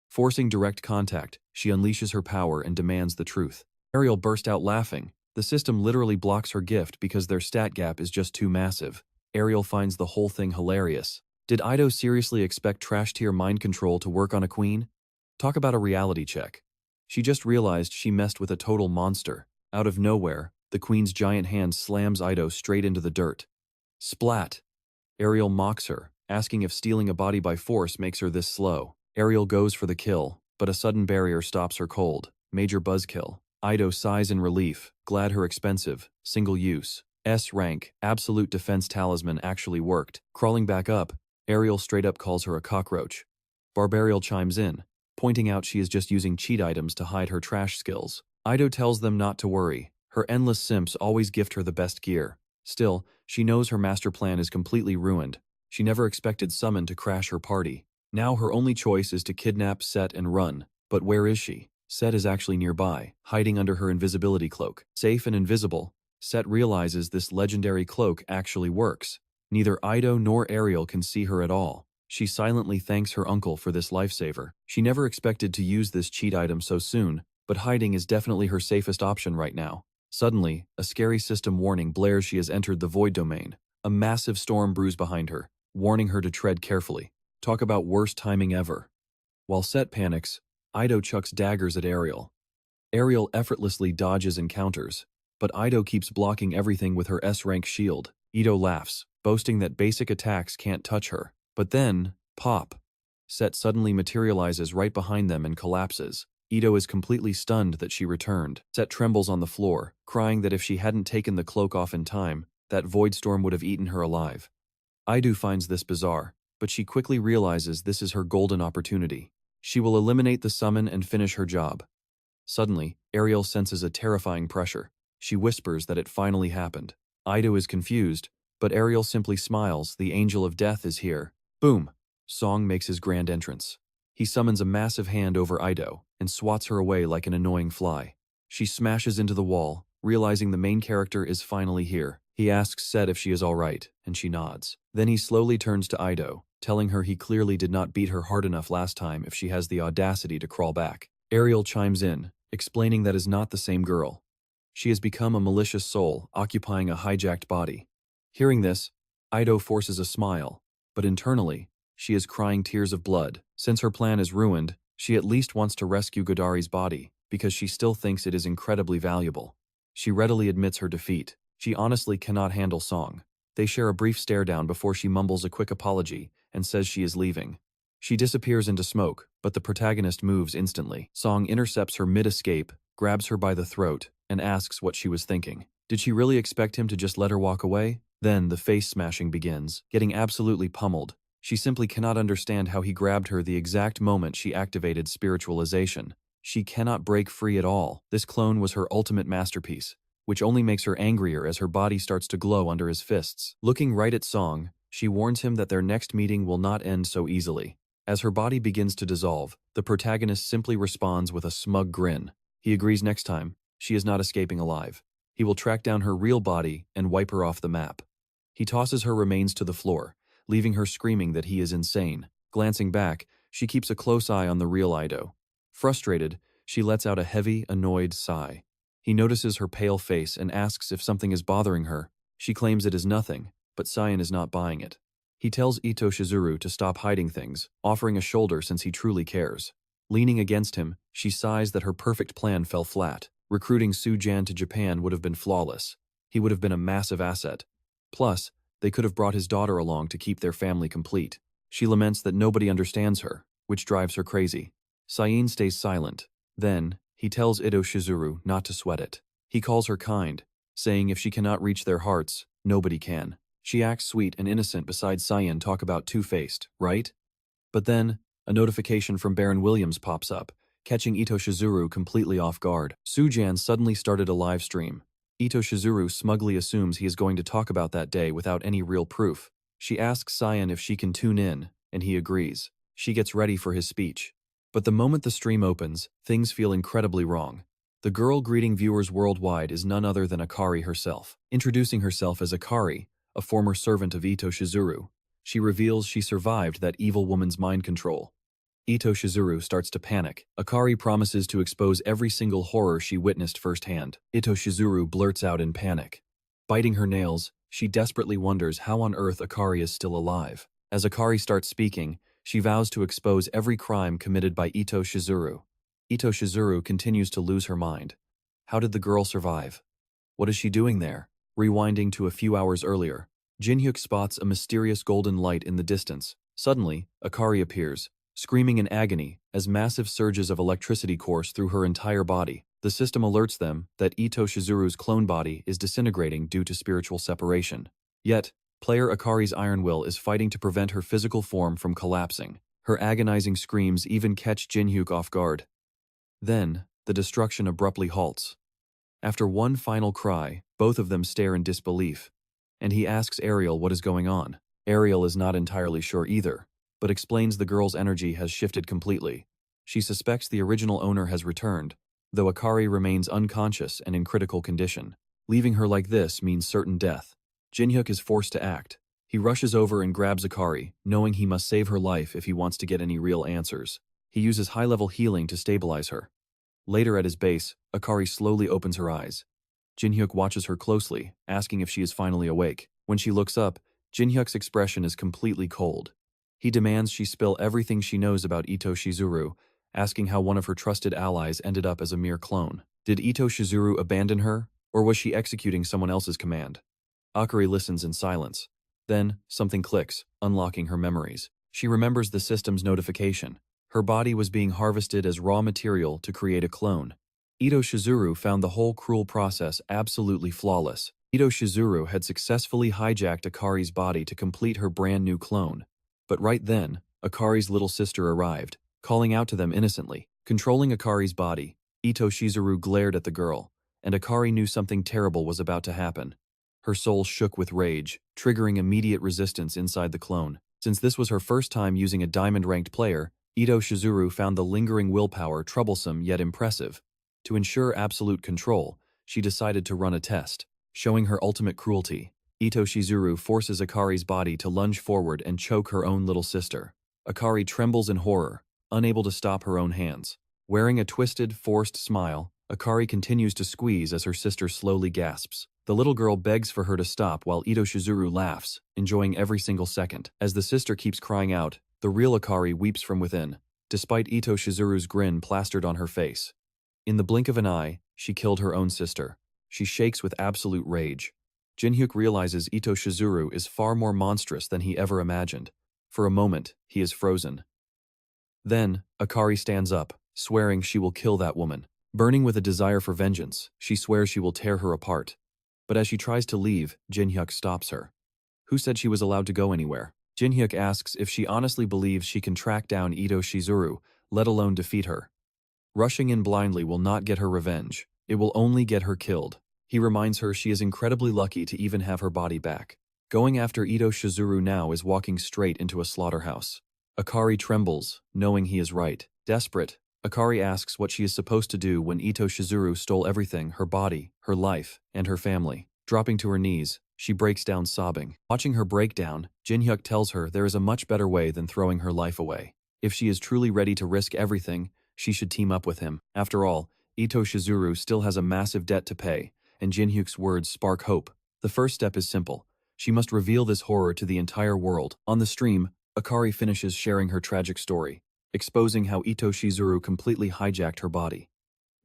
Forcing direct contact, she unleashes her power and demands the truth. Ariel burst out laughing. The system literally blocks her gift because their stat gap is just too massive. Ariel finds the whole thing hilarious. Did Ido seriously expect trash-tier mind control to work on a queen? Talk about a reality check. She just realized she messed with a total monster. Out of nowhere, the queen's giant hand slams Ido straight into the dirt. Splat! Ariel mocks her, asking if stealing a body by force makes her this slow. Ariel goes for the kill, but a sudden barrier stops her cold. Major buzzkill. Ido sighs in relief, glad her expensive, single-use, S-rank, absolute defense talisman actually worked. Crawling back up, Ariel straight up calls her a cockroach. Barbarial chimes in, pointing out she is just using cheat items to hide her trash skills. Ido tells them not to worry. Her endless simps always gift her the best gear. Still, she knows her master plan is completely ruined. She never expected Summon to crash her party. Now her only choice is to kidnap Set and run. But where is she? Set is actually nearby, hiding under her invisibility cloak. Safe and invisible, Set realizes this legendary cloak actually works. Neither Ido nor Ariel can see her at all. She silently thanks her uncle for this lifesaver. She never expected to use this cheat item so soon, but hiding is definitely her safest option right now. Suddenly, a scary system warning blares. She has entered the void domain. A massive storm brews behind her, warning her to tread carefully. Talk about worst timing ever. While Set panics, Ido chucks daggers at Ariel. Ariel effortlessly dodges and counters, but Ido keeps blocking everything with her S-rank shield. Ido laughs, boasting that basic attacks can't touch her. But then, pop! Set suddenly materializes right behind them and collapses. Ido is completely stunned that she returned. Set trembles on the floor, crying that if she hadn't taken the cloak off in time, that void storm would have eaten her alive. Ido finds this bizarre, but she quickly realizes this is her golden opportunity. She will eliminate the summon and finish her job. Suddenly, Ariel senses a terrifying pressure. She whispers that it finally happened. Ido is confused, but Ariel simply smiles. The angel of death is here. Boom! Song makes his grand entrance. He summons a massive hand over Ido and swats her away like an annoying fly. She smashes into the wall, realizing the main character is finally here. He asks Set if she is alright, and she nods. Then he slowly turns to Ido, telling her he clearly did not beat her hard enough last time if she has the audacity to crawl back. Ariel chimes in, explaining that is not the same girl. She has become a malicious soul, occupying a hijacked body. Hearing this, Ido forces a smile, but internally, she is crying tears of blood. Since her plan is ruined, she at least wants to rescue Godari's body, because she still thinks it is incredibly valuable. She readily admits her defeat. She honestly cannot handle Song. They share a brief stare down before she mumbles a quick apology and says she is leaving. She disappears into smoke, but the protagonist moves instantly. Song intercepts her mid-escape, grabs her by the throat, and asks what she was thinking. Did she really expect him to just let her walk away? Then the face smashing begins. Getting absolutely pummeled, She simply cannot understand how he grabbed her the exact moment she activated spiritualization. She cannot break free at all. This clone was her ultimate masterpiece, which only makes her angrier as her body starts to glow under his fists. Looking right at Song, she warns him that their next meeting will not end so easily. As her body begins to dissolve, the protagonist simply responds with a smug grin. He agrees next time, she is not escaping alive. He will track down her real body and wipe her off the map. He tosses her remains to the floor, leaving her screaming that he is insane. Glancing back, she keeps a close eye on the real Ido. Frustrated, she lets out a heavy, annoyed sigh. He notices her pale face and asks if something is bothering her. She claims it is nothing, but Cyan is not buying it. He tells Ito Shizuru to stop hiding things, offering a shoulder since he truly cares. Leaning against him, she sighs that her perfect plan fell flat. Recruiting Seong Jihan to Japan would have been flawless. He would have been a massive asset. Plus, they could have brought his daughter along to keep their family complete. She laments that nobody understands her, which drives her crazy. Cyan stays silent. Then, he tells Ito Shizuru not to sweat it. He calls her kind, saying if she cannot reach their hearts, nobody can. She acts sweet and innocent beside Cyan talk about two-faced, right? But then, a notification from Baron Williams pops up, catching Ito Shizuru completely off guard. Seong Jihan suddenly started a live stream. Ito Shizuru smugly assumes he is going to talk about that day without any real proof. She asks Cyan if she can tune in, and he agrees. She gets ready for his speech. But the moment the stream opens, things feel incredibly wrong. The girl greeting viewers worldwide is none other than Akari herself. Introducing herself as Akari, a former servant of Ito Shizuru, she reveals she survived that evil woman's mind control. Ito Shizuru starts to panic. Akari promises to expose every single horror she witnessed firsthand. Ito Shizuru blurts out in panic. Biting her nails, she desperately wonders how on earth Akari is still alive. As Akari starts speaking, she vows to expose every crime committed by Ito Shizuru. Ito Shizuru continues to lose her mind. How did the girl survive? What is she doing there? Rewinding to a few hours earlier, Jin-hyuk spots a mysterious golden light in the distance. Suddenly, Akari appears, screaming in agony as massive surges of electricity course through her entire body. The system alerts them that Ito Shizuru's clone body is disintegrating due to spiritual separation. Yet, player Akari's iron will is fighting to prevent her physical form from collapsing. Her agonizing screams even catch Jin-hyuk off guard. Then, the destruction abruptly halts. After one final cry, both of them stare in disbelief, and he asks Ariel what is going on. Ariel is not entirely sure either, but explains the girl's energy has shifted completely. She suspects the original owner has returned, though Akari remains unconscious and in critical condition. Leaving her like this means certain death. Jin-hyuk is forced to act. He rushes over and grabs Akari, knowing he must save her life if he wants to get any real answers. He uses high-level healing to stabilize her. Later at his base, Akari slowly opens her eyes. Jin-hyuk watches her closely, asking if she is finally awake. When she looks up, Jin-hyuk's expression is completely cold. He demands she spill everything she knows about Ito Shizuru, asking how one of her trusted allies ended up as a mere clone. Did Ito Shizuru abandon her, or was she executing someone else's command? Akari listens in silence. Then, something clicks, unlocking her memories. She remembers the system's notification. Her body was being harvested as raw material to create a clone. Ito Shizuru found the whole cruel process absolutely flawless. Ito Shizuru had successfully hijacked Akari's body to complete her brand new clone. But right then, Akari's little sister arrived, calling out to them innocently. Controlling Akari's body, Ito Shizuru glared at the girl, and Akari knew something terrible was about to happen. Her soul shook with rage, triggering immediate resistance inside the clone. Since this was her first time using a diamond-ranked player, Ito Shizuru found the lingering willpower troublesome yet impressive. To ensure absolute control, she decided to run a test. Showing her ultimate cruelty, Ito Shizuru forces Akari's body to lunge forward and choke her own little sister. Akari trembles in horror, unable to stop her own hands. Wearing a twisted, forced smile, Akari continues to squeeze as her sister slowly gasps. The little girl begs for her to stop while Ito Shizuru laughs, enjoying every single second. As the sister keeps crying out, the real Akari weeps from within, despite Ito Shizuru's grin plastered on her face. In the blink of an eye, she killed her own sister. She shakes with absolute rage. Jin-hyuk realizes Ito Shizuru is far more monstrous than he ever imagined. For a moment, he is frozen. Then, Akari stands up, swearing she will kill that woman. Burning with a desire for vengeance, she swears she will tear her apart. But as she tries to leave, Jin-hyuk stops her. Who said she was allowed to go anywhere? Jinhyuk asks if she honestly believes she can track down Ito Shizuru, let alone defeat her. Rushing in blindly will not get her revenge. It will only get her killed. He reminds her she is incredibly lucky to even have her body back. Going after Ito Shizuru now is walking straight into a slaughterhouse. Akari trembles, knowing he is right. Desperate, Akari asks what she is supposed to do when Ito Shizuru stole everything, her body, her life, and her family. Dropping to her knees, she breaks down sobbing. Watching her breakdown, Jinhyuk tells her there is a much better way than throwing her life away. If she is truly ready to risk everything, she should team up with him. After all, Ito Shizuru still has a massive debt to pay, and Jinhyuk's words spark hope. The first step is simple. She must reveal this horror to the entire world. On the stream, Akari finishes sharing her tragic story, exposing how Ito Shizuru completely hijacked her body.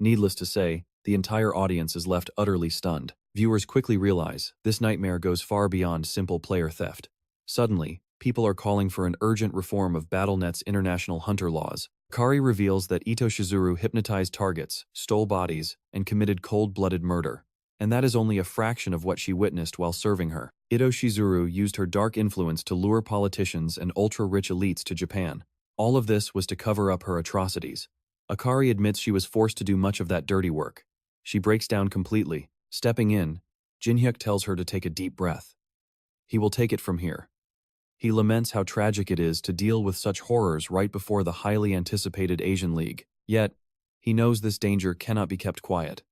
Needless to say, the entire audience is left utterly stunned. Viewers quickly realize this nightmare goes far beyond simple player theft. Suddenly, people are calling for an urgent reform of BattleNet's international hunter laws. Akari reveals that Ito Shizuru hypnotized targets, stole bodies, and committed cold-blooded murder. And that is only a fraction of what she witnessed while serving her. Ito Shizuru used her dark influence to lure politicians and ultra-rich elites to Japan. All of this was to cover up her atrocities. Akari admits she was forced to do much of that dirty work. She breaks down completely. Stepping in, Jinhyuk tells her to take a deep breath. He will take it from here. He laments how tragic it is to deal with such horrors right before the highly anticipated Asian League. Yet, he knows this danger cannot be kept quiet.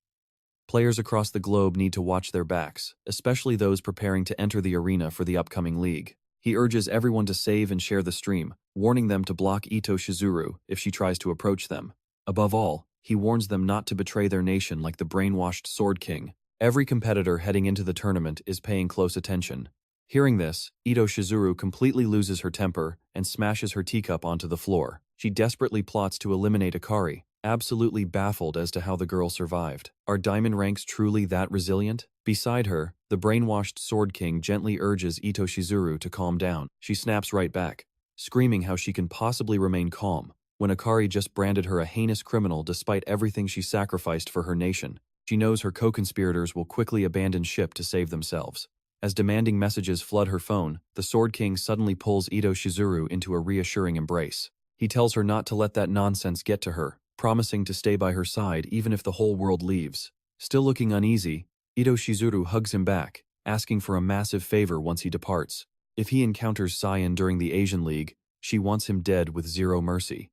Players across the globe need to watch their backs, especially those preparing to enter the arena for the upcoming league. He urges everyone to save and share the stream, warning them to block Ito Shizuru if she tries to approach them. Above all, he warns them not to betray their nation like the brainwashed Sword King. Every competitor heading into the tournament is paying close attention. Hearing this, Ito Shizuru completely loses her temper and smashes her teacup onto the floor. She desperately plots to eliminate Akari, absolutely baffled as to how the girl survived. Are diamond ranks truly that resilient? Beside her, the brainwashed Sword King gently urges Ito Shizuru to calm down. She snaps right back, screaming how she can possibly remain calm when Akari just branded her a heinous criminal despite everything she sacrificed for her nation. She knows her co-conspirators will quickly abandon ship to save themselves. As demanding messages flood her phone, the Sword King suddenly pulls Ito Shizuru into a reassuring embrace. He tells her not to let that nonsense get to her, promising to stay by her side even if the whole world leaves. Still looking uneasy, Ito Shizuru hugs him back, asking for a massive favor once he departs. If he encounters Cyan during the Asian League, she wants him dead with zero mercy.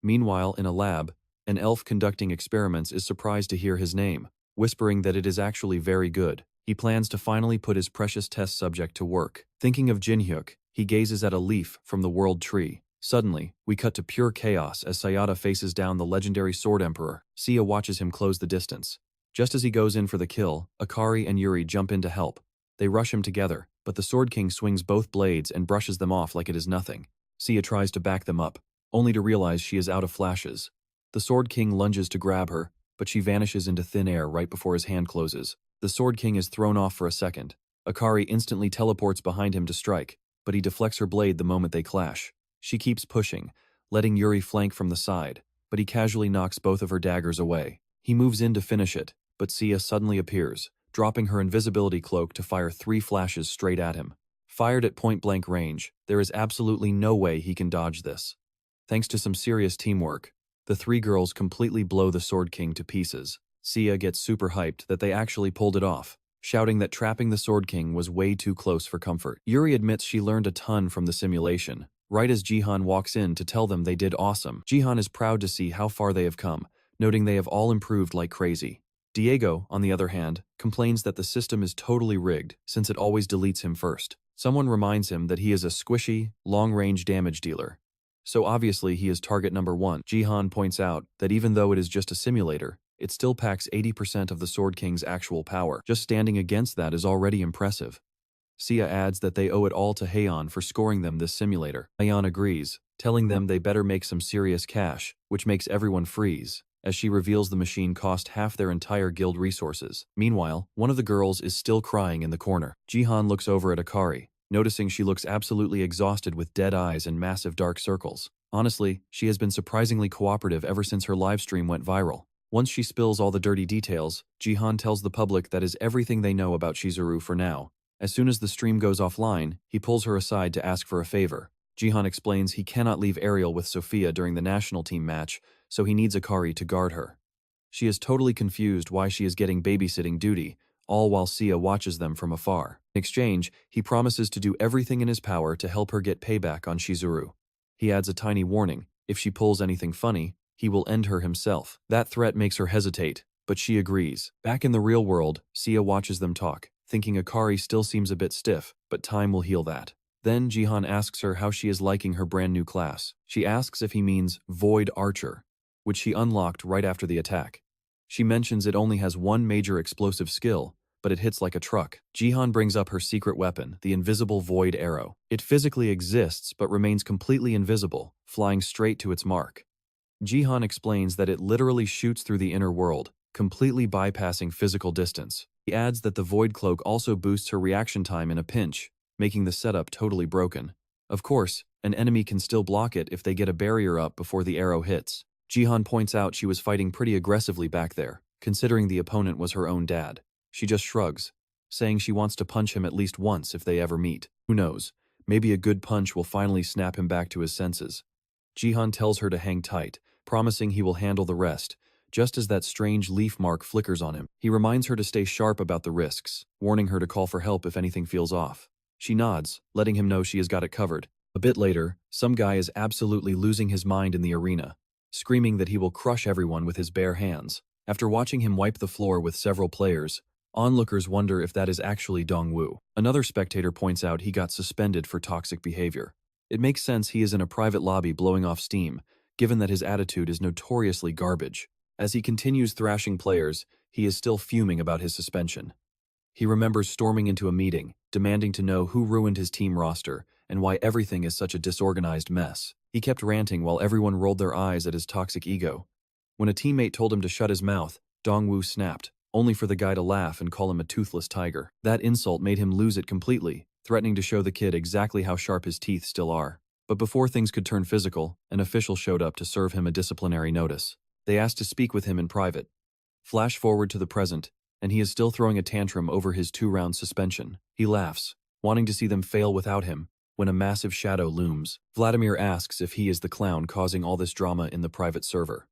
Meanwhile, in a lab, an elf conducting experiments is surprised to hear his name, whispering that it is actually very good. He plans to finally put his precious test subject to work. Thinking of Jinhyuk, he gazes at a leaf from the world tree. Suddenly, we cut to pure chaos as Sayada faces down the legendary Sword Emperor. Sia watches him close the distance. Just as he goes in for the kill, Akari and Yuri jump in to help. They rush him together, but the Sword King swings both blades and brushes them off like it is nothing. Sia tries to back them up, only to realize she is out of flashes. The Sword King lunges to grab her, but she vanishes into thin air right before his hand closes. The Sword King is thrown off for a second. Akari instantly teleports behind him to strike, but he deflects her blade the moment they clash. She keeps pushing, letting Yuri flank from the side, but he casually knocks both of her daggers away. He moves in to finish it, but Sia suddenly appears, dropping her invisibility cloak to fire 3 flashes straight at him. Fired at point-blank range, there is absolutely no way he can dodge this. Thanks to some serious teamwork, the 3 girls completely blow the Sword King to pieces. Sia gets super hyped that they actually pulled it off, shouting that trapping the Sword King was way too close for comfort. Yuri admits she learned a ton from the simulation, right as Jihan walks in to tell them they did awesome. Jihan is proud to see how far they have come, noting they have all improved like crazy. Diego, on the other hand, complains that the system is totally rigged since it always deletes him first. Someone reminds him that he is a squishy, long-range damage dealer. So obviously he is target number 1. Jihan points out that even though it is just a simulator, it still packs 80% of the Sword King's actual power. Just standing against that is already impressive. Sia adds that they owe it all to Heian for scoring them this simulator. Heian agrees, telling them they better make some serious cash, which makes everyone freeze, as she reveals the machine cost half their entire guild resources. Meanwhile, one of the girls is still crying in the corner. Jihan looks over at Akari, noticing she looks absolutely exhausted with dead eyes and massive dark circles. Honestly, she has been surprisingly cooperative ever since her livestream went viral. Once she spills all the dirty details, Jihan tells the public that is everything they know about Shizuru for now. As soon as the stream goes offline, he pulls her aside to ask for a favor. Jihan explains he cannot leave Ariel with Sophia during the national team match, so he needs Akari to guard her. She is totally confused why she is getting babysitting duty, all while Sia watches them from afar. In exchange, he promises to do everything in his power to help her get payback on Shizuru. He adds a tiny warning: if she pulls anything funny, he will end her himself. That threat makes her hesitate, but she agrees. Back in the real world, Sia watches them talk, thinking Akari still seems a bit stiff, but time will heal that. Then Jihan asks her how she is liking her brand new class. She asks if he means Void Archer, which she unlocked right after the attack. She mentions it only has one major explosive skill, but it hits like a truck. Jihan brings up her secret weapon, the invisible Void Arrow. It physically exists but remains completely invisible, flying straight to its mark. Jihan explains that it literally shoots through the inner world, completely bypassing physical distance. He adds that the Void Cloak also boosts her reaction time in a pinch, making the setup totally broken. Of course, an enemy can still block it if they get a barrier up before the arrow hits. Jihan points out she was fighting pretty aggressively back there, considering the opponent was her own dad. She just shrugs, saying she wants to punch him at least once if they ever meet. Who knows, maybe a good punch will finally snap him back to his senses. Jihan tells her to hang tight, promising he will handle the rest, just as that strange leaf mark flickers on him. He reminds her to stay sharp about the risks, warning her to call for help if anything feels off. She nods, letting him know she has got it covered. A bit later, some guy is absolutely losing his mind in the arena, screaming that he will crush everyone with his bare hands. After watching him wipe the floor with several players, onlookers wonder if that is actually Dongwoo. Another spectator points out he got suspended for toxic behavior. It makes sense he is in a private lobby blowing off steam, given that his attitude is notoriously garbage. As he continues thrashing players, he is still fuming about his suspension. He remembers storming into a meeting, demanding to know who ruined his team roster and why everything is such a disorganized mess. He kept ranting while everyone rolled their eyes at his toxic ego. When a teammate told him to shut his mouth, Dongwoo snapped, only for the guy to laugh and call him a toothless tiger. That insult made him lose it completely, threatening to show the kid exactly how sharp his teeth still are. But before things could turn physical, an official showed up to serve him a disciplinary notice. They asked to speak with him in private. Flash forward to the present, and he is still throwing a tantrum over his 2-round suspension. He laughs, wanting to see them fail without him, when a massive shadow looms. Vladimir asks if he is the clown causing all this drama in the private server.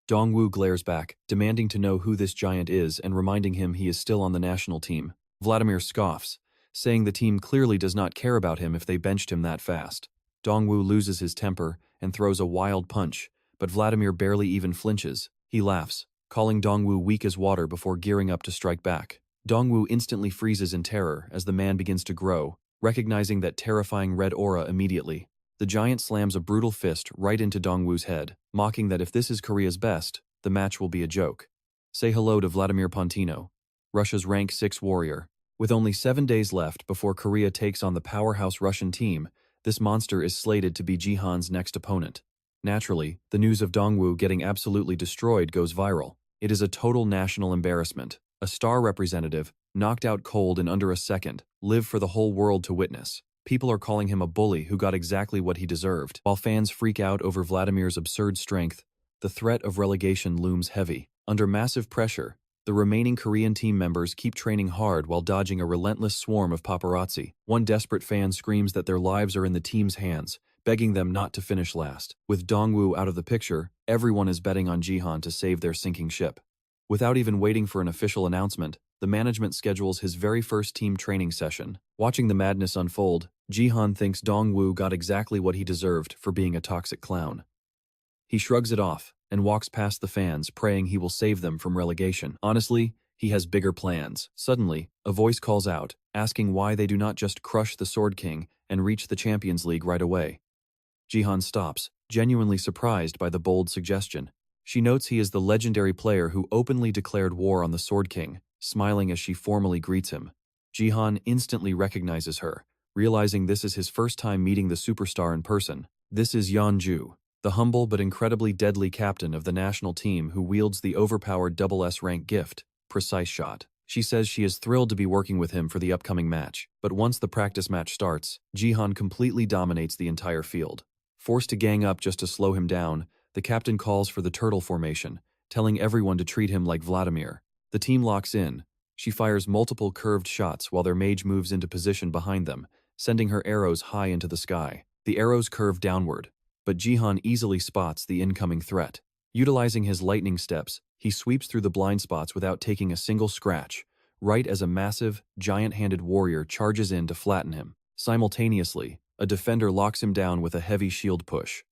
Dongwoo glares back, demanding to know who this giant is and reminding him he is still on the national team. Vladimir scoffs, saying the team clearly does not care about him if they benched him that fast. Dongwoo loses his temper and throws a wild punch, but Vladimir barely even flinches. He laughs, calling Dongwoo weak as water before gearing up to strike back. Dongwoo instantly freezes in terror as the man begins to grow, recognizing that terrifying red aura immediately. The giant slams a brutal fist right into Dongwoo's head, mocking that if this is Korea's best, the match will be a joke. Say hello to Vladimir Pontino, Russia's rank 6 warrior. With only 7 days left before Korea takes on the powerhouse Russian team, this monster is slated to be Jihan's next opponent. Naturally, the news of Dongwoo getting absolutely destroyed goes viral. It is a total national embarrassment. A star representative, knocked out cold in under a second, lived for the whole world to witness. People are calling him a bully who got exactly what he deserved. While fans freak out over Vladimir's absurd strength, the threat of relegation looms heavy. Under massive pressure, the remaining Korean team members keep training hard while dodging a relentless swarm of paparazzi. One desperate fan screams that their lives are in the team's hands, begging them not to finish last. With Dongwoo out of the picture, everyone is betting on Jihan to save their sinking ship. Without even waiting for an official announcement, the management schedules his very first team training session. Watching the madness unfold, Jihan thinks Dongwoo got exactly what he deserved for being a toxic clown. He shrugs it off and walks past the fans, praying he will save them from relegation. Honestly, he has bigger plans. Suddenly, a voice calls out, asking why they do not just crush the Sword King and reach the Champions League right away. Jihan stops, genuinely surprised by the bold suggestion. She notes he is the legendary player who openly declared war on the Sword King, smiling as she formally greets him. Jihan instantly recognizes her, realizing this is his first time meeting the superstar in person. This is Yeonju, the humble but incredibly deadly captain of the national team who wields the overpowered S-rank gift, Precise Shot. She says she is thrilled to be working with him for the upcoming match, but once the practice match starts, Jihan completely dominates the entire field. Forced to gang up just to slow him down, the captain calls for the turtle formation, telling everyone to treat him like Vladimir. The team locks in, She fires multiple curved shots while their mage moves into position behind them, sending her arrows high into the sky. The arrows curve downward, but Jihan easily spots the incoming threat. Utilizing his lightning steps, he sweeps through the blind spots without taking a single scratch, right as a massive, giant-handed warrior charges in to flatten him. Simultaneously, a defender locks him down with a heavy shield push.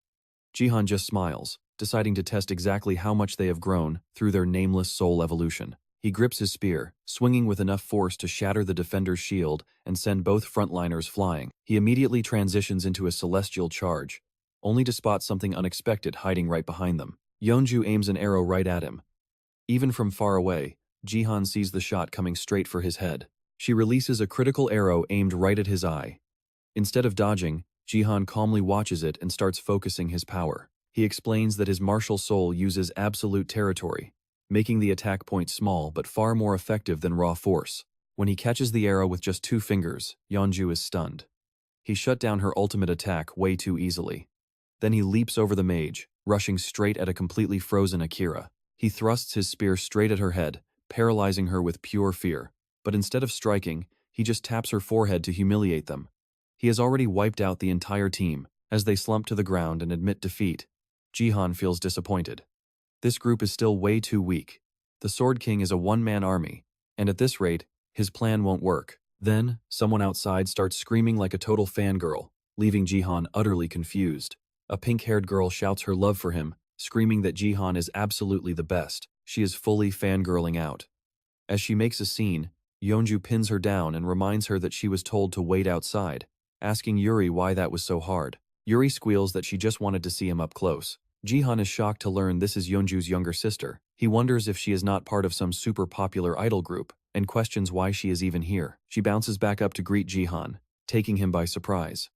Jihan just smiles, deciding to test exactly how much they have grown through their nameless soul evolution. He grips his spear, swinging with enough force to shatter the defender's shield and send both frontliners flying. He immediately transitions into a celestial charge, only to spot something unexpected hiding right behind them. Yeonju aims an arrow right at him. Even from far away, Jihan sees the shot coming straight for his head. She releases a critical arrow aimed right at his eye. Instead of dodging, Jihan calmly watches it and starts focusing his power. He explains that his martial soul uses absolute territory, making the attack point small but far more effective than raw force. When he catches the arrow with just 2 fingers, Yeonju is stunned. He shut down her ultimate attack way too easily. Then he leaps over the mage, rushing straight at a completely frozen Akira. He thrusts his spear straight at her head, paralyzing her with pure fear. But instead of striking, he just taps her forehead to humiliate them. He has already wiped out the entire team. As they slump to the ground and admit defeat, Jihan feels disappointed. This group is still way too weak. The Sword King is a one-man army, and at this rate, his plan won't work. Then, someone outside starts screaming like a total fangirl, leaving Jihan utterly confused. A pink-haired girl shouts her love for him, screaming that Jihan is absolutely the best. She is fully fangirling out. As she makes a scene, Yeonju pins her down and reminds her that she was told to wait outside, asking Yuri why that was so hard. Yuri squeals that she just wanted to see him up close. Jihan is shocked to learn this is Yeonju's younger sister. He wonders if she is not part of some super popular idol group, and questions why she is even here. She bounces back up to greet Jihan, taking him by surprise.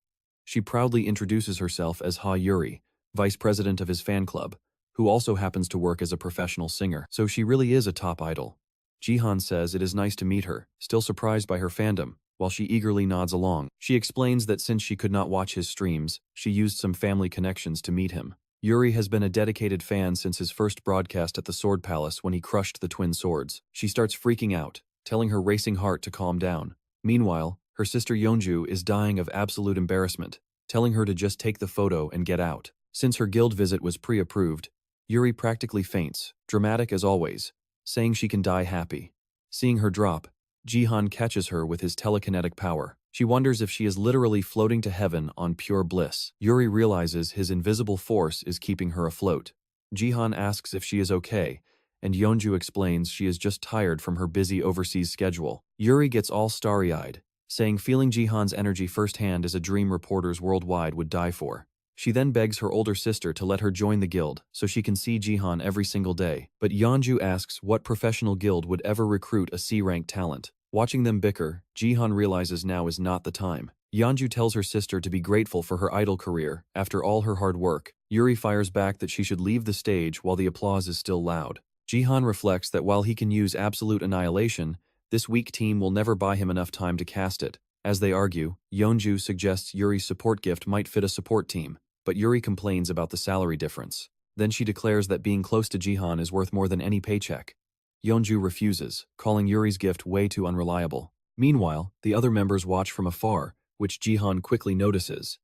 She proudly introduces herself as Ha Yuri, vice president of his fan club, who also happens to work as a professional singer. So she really is a top idol. Jihan says it is nice to meet her, still surprised by her fandom, while she eagerly nods along. She explains that since she could not watch his streams, she used some family connections to meet him. Yuri has been a dedicated fan since his first broadcast at the Sword Palace when he crushed the twin swords. She starts freaking out, telling her racing heart to calm down. Meanwhile, her sister Yeonju is dying of absolute embarrassment, telling her to just take the photo and get out. Since her guild visit was pre-approved, Yuri practically faints, dramatic as always, saying she can die happy. Seeing her drop, Jihan catches her with his telekinetic power. She wonders if she is literally floating to heaven on pure bliss. Yuri realizes his invisible force is keeping her afloat. Jihan asks if she is okay, and Yeonju explains she is just tired from her busy overseas schedule. Yuri gets all starry-eyed, saying feeling Jihan's energy firsthand is a dream reporters worldwide would die for. She then begs her older sister to let her join the guild so she can see Jihan every single day. But Yeonju asks what professional guild would ever recruit a C-rank talent. Watching them bicker, Jihan realizes now is not the time. Yeonju tells her sister to be grateful for her idol career after all her hard work. Yuri fires back that she should leave the stage while the applause is still loud. Jihan reflects that while he can use absolute annihilation, this weak team will never buy him enough time to cast it. As they argue, Yeonju suggests Yuri's support gift might fit a support team, but Yuri complains about the salary difference. Then she declares that being close to Jihan is worth more than any paycheck. Yeonju refuses, calling Yuri's gift way too unreliable. Meanwhile, the other members watch from afar, which Jihan quickly notices.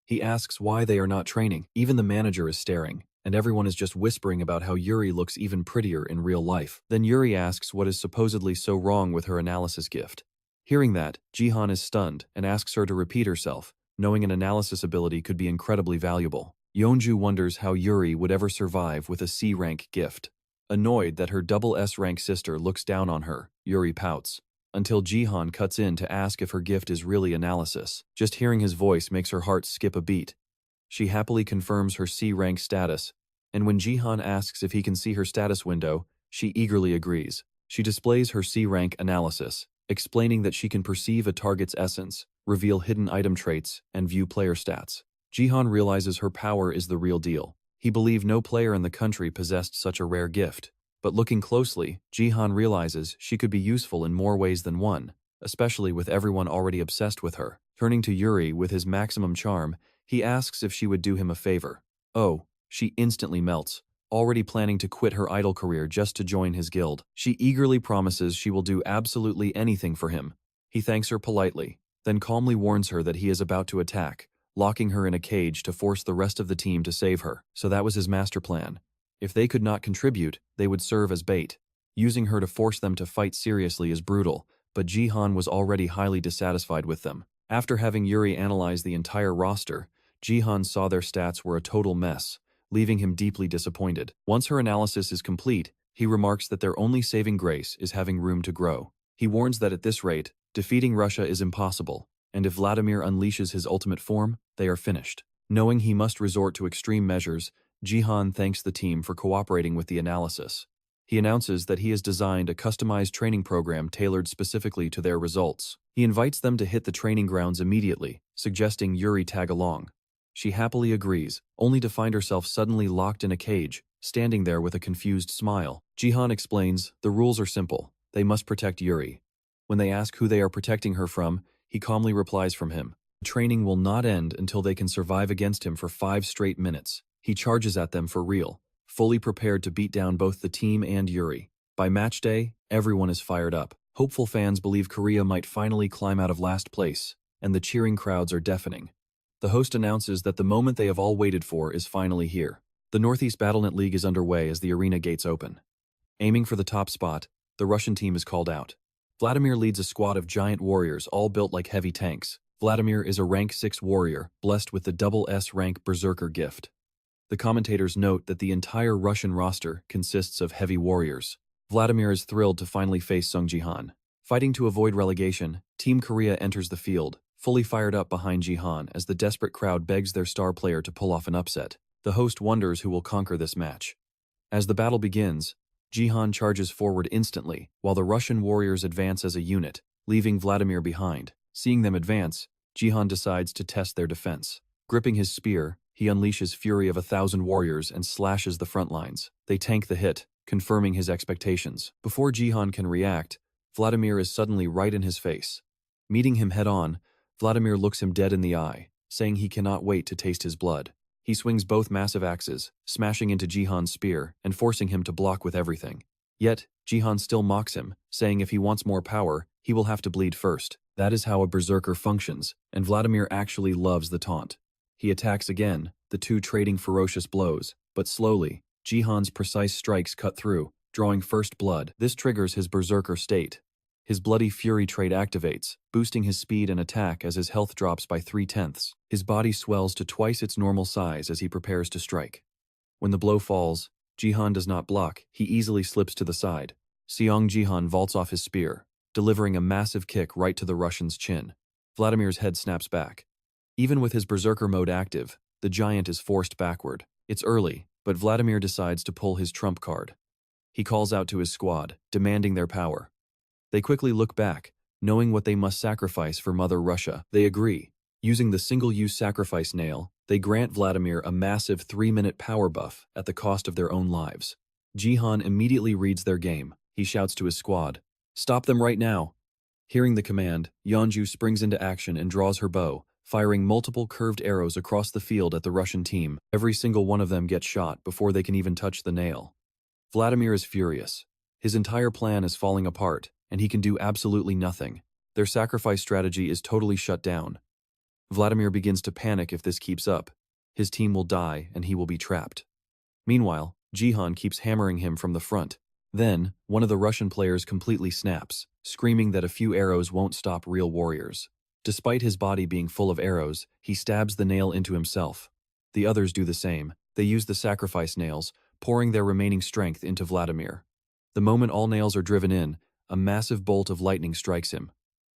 He asks why they are not training. Even the manager is staring, and everyone is just whispering about how Yuri looks even prettier in real life. Then Yuri asks what is supposedly so wrong with her analysis gift. Hearing that, Jihan is stunned and asks her to repeat herself, knowing an analysis ability could be incredibly valuable. Yeonju wonders how Yuri would ever survive with a C-rank gift. Annoyed that her double S-rank sister looks down on her, Yuri pouts, until Jihan cuts in to ask if her gift is really analysis. Just hearing his voice makes her heart skip a beat. She happily confirms her C-rank status, and when Jihan asks if he can see her status window, she eagerly agrees. She displays her C-rank analysis, explaining that she can perceive a target's essence, reveal hidden item traits, and view player stats. Jihan realizes her power is the real deal. He believed no player in the country possessed such a rare gift. But looking closely, Jihan realizes she could be useful in more ways than one, especially with everyone already obsessed with her. Turning to Yuri with his maximum charm, he asks if she would do him a favor. Oh, she instantly melts, already planning to quit her idol career just to join his guild. She eagerly promises she will do absolutely anything for him. He thanks her politely, then calmly warns her that he is about to attack, locking her in a cage to force the rest of the team to save her. So that was his master plan. If they could not contribute, they would serve as bait. Using her to force them to fight seriously is brutal, but Jihan was already highly dissatisfied with them. After having Yuri analyze the entire roster, Jihan saw their stats were a total mess, leaving him deeply disappointed. Once her analysis is complete, he remarks that their only saving grace is having room to grow. He warns that at this rate, defeating Russia is impossible, and if Vladimir unleashes his ultimate form, they are finished. Knowing he must resort to extreme measures, Jihan thanks the team for cooperating with the analysis. He announces that he has designed a customized training program tailored specifically to their results. He invites them to hit the training grounds immediately, suggesting Yuri tag along. She happily agrees, only to find herself suddenly locked in a cage, standing there with a confused smile. Jihan explains, the rules are simple. They must protect Yuri. When they ask who they are protecting her from, he calmly replies from him. The training will not end until they can survive against him for 5 straight minutes. He charges at them for real, fully prepared to beat down both the team and Yuri. By match day, everyone is fired up. Hopeful fans believe Korea might finally climb out of last place, and the cheering crowds are deafening. The host announces that the moment they have all waited for is finally here. The Northeast BattleNet League is underway as the arena gates open. Aiming for the top spot, the Russian team is called out. Vladimir leads a squad of giant warriors all built like heavy tanks. Vladimir is a rank 6 warrior, blessed with the double S-rank Berserker gift. The commentators note that the entire Russian roster consists of heavy warriors. Vladimir is thrilled to finally face Seong Jihan. Fighting to avoid relegation, Team Korea enters the field, fully fired up behind Jihan as the desperate crowd begs their star player to pull off an upset. The host wonders who will conquer this match. As the battle begins, Jihan charges forward instantly, while the Russian warriors advance as a unit, leaving Vladimir behind. Seeing them advance, Jihan decides to test their defense. Gripping his spear, he unleashes fury of 1,000 warriors and slashes the front lines. They tank the hit, confirming his expectations. Before Jihan can react, Vladimir is suddenly right in his face. Meeting him head-on, Vladimir looks him dead in the eye, saying he cannot wait to taste his blood. He swings both massive axes, smashing into Jihan's spear and forcing him to block with everything. Yet, Jihan still mocks him, saying if he wants more power, he will have to bleed first. That is how a berserker functions, and Vladimir actually loves the taunt. He attacks again, the two trading ferocious blows, but slowly, Jihan's precise strikes cut through, drawing first blood. This triggers his berserker state. His bloody fury trait activates, boosting his speed and attack as his health drops by 3/10. His body swells to twice its normal size as he prepares to strike. When the blow falls, Jihan does not block, he easily slips to the side. Seong Jihan vaults off his spear, delivering a massive kick right to the Russian's chin. Vladimir's head snaps back. Even with his berserker mode active, the giant is forced backward. It's early, but Vladimir decides to pull his trump card. He calls out to his squad, demanding their power. They quickly look back, knowing what they must sacrifice for Mother Russia. They agree. Using the single-use sacrifice nail, they grant Vladimir a massive 3-minute power buff at the cost of their own lives. Jihan immediately reads their game. He shouts to his squad, "Stop them right now!" Hearing the command, Yeonju springs into action and draws her bow, firing multiple curved arrows across the field at the Russian team. Every single one of them gets shot before they can even touch the nail. Vladimir is furious. His entire plan is falling apart, and he can do absolutely nothing. Their sacrifice strategy is totally shut down. Vladimir begins to panic if this keeps up. His team will die, and he will be trapped. Meanwhile, Jihan keeps hammering him from the front. Then, one of the Russian players completely snaps, screaming that a few arrows won't stop real warriors. Despite his body being full of arrows, he stabs the nail into himself. The others do the same. They use the sacrifice nails, pouring their remaining strength into Vladimir. The moment all nails are driven in, a massive bolt of lightning strikes him.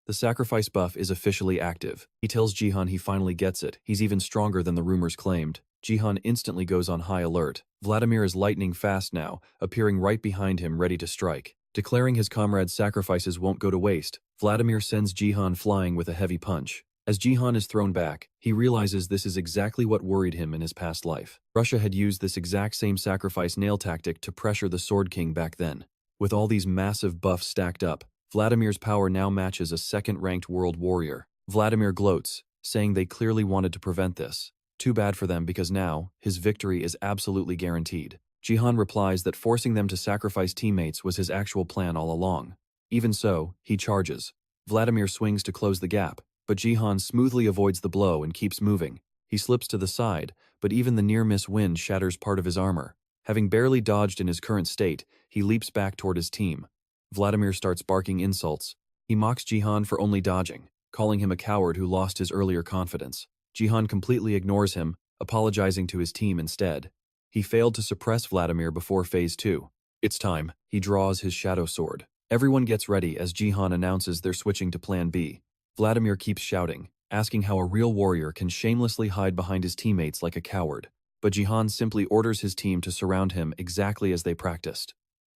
The sacrifice buff is officially active. He tells Jihan he finally gets it. He's even stronger than the rumors claimed. Jihan instantly goes on high alert. Vladimir is lightning fast now, appearing right behind him ready to strike. Declaring his comrades' sacrifices won't go to waste, Vladimir sends Jihan flying with a heavy punch. As Jihan is thrown back, he realizes this is exactly what worried him in his past life. Russia had used this exact same sacrifice nail tactic to pressure the Sword King back then. With all these massive buffs stacked up, Vladimir's power now matches a second-ranked world warrior. Vladimir gloats, saying they clearly wanted to prevent this. Too bad for them because now, his victory is absolutely guaranteed. Jihan replies that forcing them to sacrifice teammates was his actual plan all along. Even so, he charges. Vladimir swings to close the gap, but Jihan smoothly avoids the blow and keeps moving. He slips to the side, but even the near-miss wind shatters part of his armor. Having barely dodged in his current state, he leaps back toward his team. Vladimir starts barking insults. He mocks Jihan for only dodging, calling him a coward who lost his earlier confidence. Jihan completely ignores him, apologizing to his team instead. He failed to suppress Vladimir before Phase 2. It's time. He draws his shadow sword. Everyone gets ready as Jihan announces they're switching to Plan B. Vladimir keeps shouting, asking how a real warrior can shamelessly hide behind his teammates like a coward. But Jihan simply orders his team to surround him exactly as they practiced.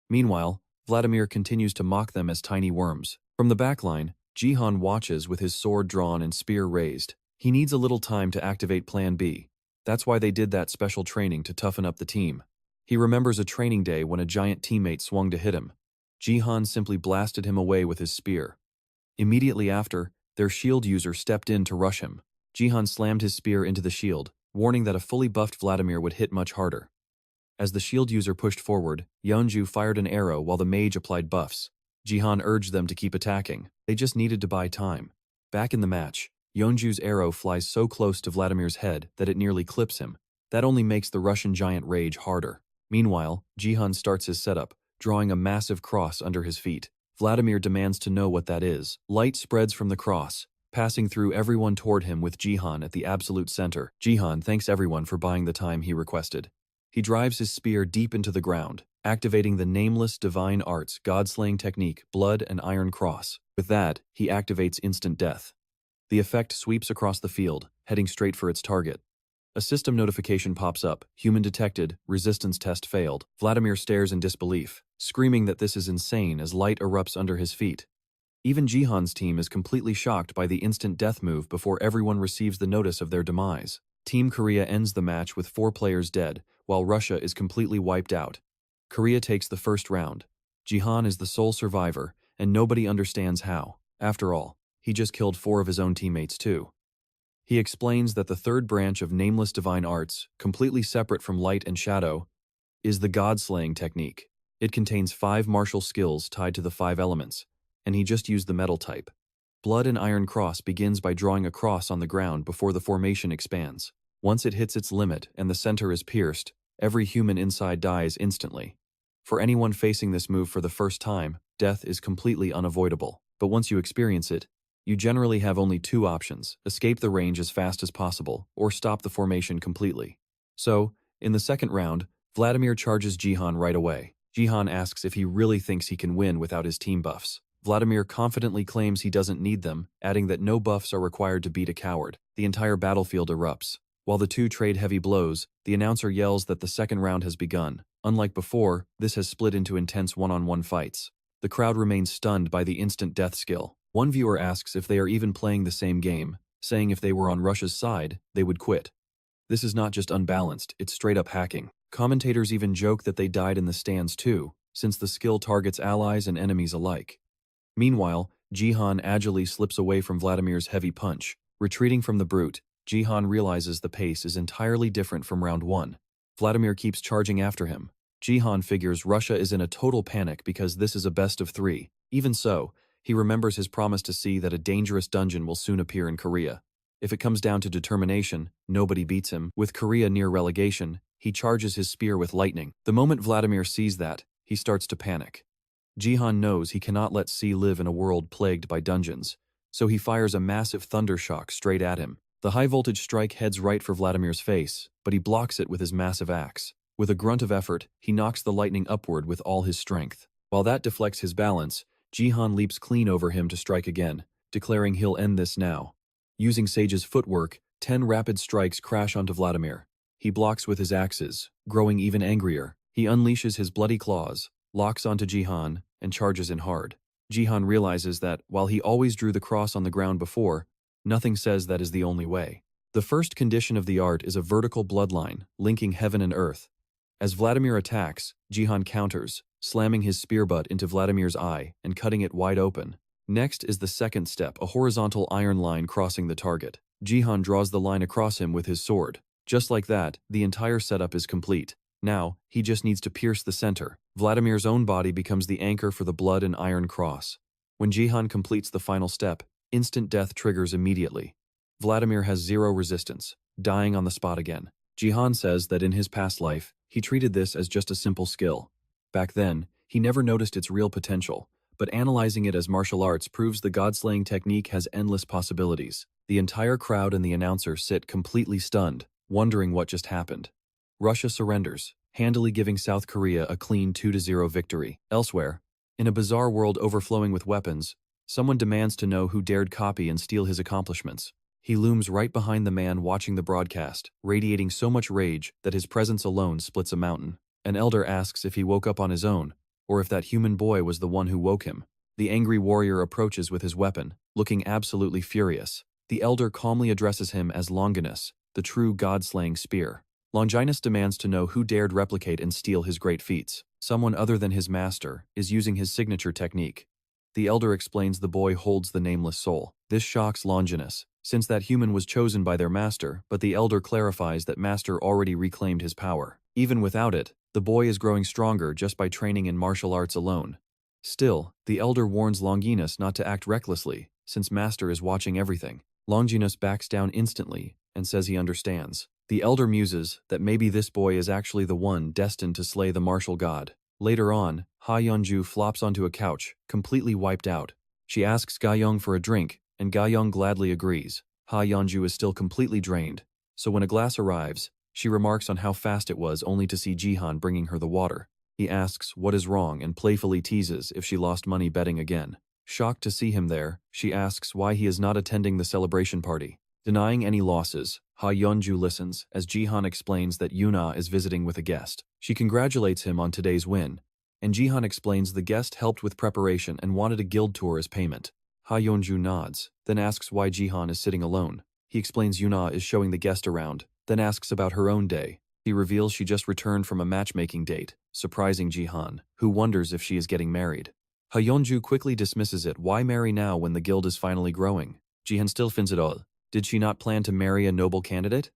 Meanwhile, Vladimir continues to mock them as tiny worms. From the backline, Jihan watches with his sword drawn and spear raised. He needs a little time to activate Plan B. That's why they did that special training to toughen up the team. He remembers a training day when a giant teammate swung to hit him. Jihan simply blasted him away with his spear. Immediately after, their shield user stepped in to rush him. Jihan slammed his spear into the shield, warning that a fully buffed Vladimir would hit much harder. As the shield user pushed forward, Yeonju fired an arrow while the mage applied buffs. Jihan urged them to keep attacking. They just needed to buy time. Back in the match, Yeonju's arrow flies so close to Vladimir's head that it nearly clips him. That only makes the Russian giant rage harder. Meanwhile, Jihan starts his setup, drawing a massive cross under his feet. Vladimir demands to know what that is. Light spreads from the cross, passing through everyone toward him with Jihan at the absolute center. Jihan thanks everyone for buying the time he requested. He drives his spear deep into the ground, activating the Nameless Divine Arts God-slaying technique, Blood and Iron Cross. With that, he activates instant death. The effect sweeps across the field, heading straight for its target. A system notification pops up. Human detected, resistance test failed. Vladimir stares in disbelief, screaming that this is insane as light erupts under his feet. Even Jihan's team is completely shocked by the instant death move before everyone receives the notice of their demise. Team Korea ends the match with 4 players dead, while Russia is completely wiped out. Korea takes the first round. Jihan is the sole survivor, and nobody understands how. After all, he just killed 4 of his own teammates too. He explains that the third branch of Nameless Divine Arts, completely separate from light and shadow, is the God-slaying technique. It contains 5 martial skills tied to the 5 elements, and he just used the metal type. Blood and Iron Cross begins by drawing a cross on the ground before the formation expands. Once it hits its limit and the center is pierced, every human inside dies instantly. For anyone facing this move for the first time, death is completely unavoidable. But once you experience it, you generally have only 2 options: escape the range as fast as possible, or stop the formation completely. So, in the second round, Vladimir charges Jihan right away. Jihan asks if he really thinks he can win without his team buffs. Vladimir confidently claims he doesn't need them, adding that no buffs are required to beat a coward. The entire battlefield erupts. While the two trade heavy blows, the announcer yells that the second round has begun. Unlike before, this has split into intense one-on-one fights. The crowd remains stunned by the instant death skill. One viewer asks if they are even playing the same game, saying if they were on Russia's side, they would quit. This is not just unbalanced, it's straight-up hacking. Commentators even joke that they died in the stands too, since the skill targets allies and enemies alike. Meanwhile, Jihan agilely slips away from Vladimir's heavy punch. Retreating from the brute, Jihan realizes the pace is entirely different from round 1. Vladimir keeps charging after him. Jihan figures Russia is in a total panic because this is a best of 3. Even so, he remembers his promise to see that a dangerous dungeon will soon appear in Korea. If it comes down to determination, nobody beats him. With Korea near relegation, he charges his spear with lightning. The moment Vladimir sees that, he starts to panic. Jihan knows he cannot let C live in a world plagued by dungeons, so he fires a massive thunder shock straight at him. The high-voltage strike heads right for Vladimir's face, but he blocks it with his massive axe. With a grunt of effort, he knocks the lightning upward with all his strength. While that deflects his balance, Jihan leaps clean over him to strike again, declaring he'll end this now. Using Sage's footwork, 10 rapid strikes crash onto Vladimir. He blocks with his axes, growing even angrier. He unleashes his bloody claws, locks onto Jihan, and charges in hard. Jihan realizes that, while he always drew the cross on the ground before, nothing says that is the only way. The first condition of the art is a vertical bloodline, linking heaven and earth. As Vladimir attacks, Jihan counters, slamming his spear butt into Vladimir's eye and cutting it wide open. Next is the second step, a horizontal iron line crossing the target. Jihan draws the line across him with his sword. Just like that, the entire setup is complete. Now, he just needs to pierce the center. Vladimir's own body becomes the anchor for the blood and iron cross. When Jihan completes the final step, instant death triggers immediately. Vladimir has zero resistance, dying on the spot again. Jihan says that in his past life, he treated this as just a simple skill. Back then, he never noticed its real potential, but analyzing it as martial arts proves the god-slaying technique has endless possibilities. The entire crowd and the announcer sit completely stunned, wondering what just happened. Russia surrenders, handily giving South Korea a clean 2-0 victory. Elsewhere, in a bizarre world overflowing with weapons, someone demands to know who dared copy and steal his accomplishments. He looms right behind the man watching the broadcast, radiating so much rage that his presence alone splits a mountain. An elder asks if he woke up on his own, or if that human boy was the one who woke him. The angry warrior approaches with his weapon, looking absolutely furious. The elder calmly addresses him as Longinus, the true god-slaying spear. Longinus demands to know who dared replicate and steal his great feats. Someone other than his master is using his signature technique. The elder explains the boy holds the nameless soul. This shocks Longinus, since that human was chosen by their master, but the elder clarifies that master already reclaimed his power. Even without it, the boy is growing stronger just by training in martial arts alone. Still, the elder warns Longinus not to act recklessly, since master is watching everything. Longinus backs down instantly and says he understands. The elder muses that maybe this boy is actually the one destined to slay the martial god. Later on, Ha Yeonju flops onto a couch, completely wiped out. She asks Ga Young for a drink, and Ga Young gladly agrees. Ha Yeonju is still completely drained, so when a glass arrives, she remarks on how fast it was only to see Jihan bringing her the water. He asks what is wrong and playfully teases if she lost money betting again. Shocked to see him there, she asks why he is not attending the celebration party. Denying any losses, Ha Yeonju listens as Jihan explains that Yuna is visiting with a guest. She congratulates him on today's win, and Jihan explains the guest helped with preparation and wanted a guild tour as payment. Ha Yeonju nods, then asks why Jihan is sitting alone. He explains Yuna is showing the guest around, then asks about her own day. He reveals she just returned from a matchmaking date, surprising Jihan, who wonders if she is getting married. Ha Yeonju quickly dismisses it. Why marry now when the guild is finally growing? Jihan still fins it all. Did she not plan to marry a noble candidate?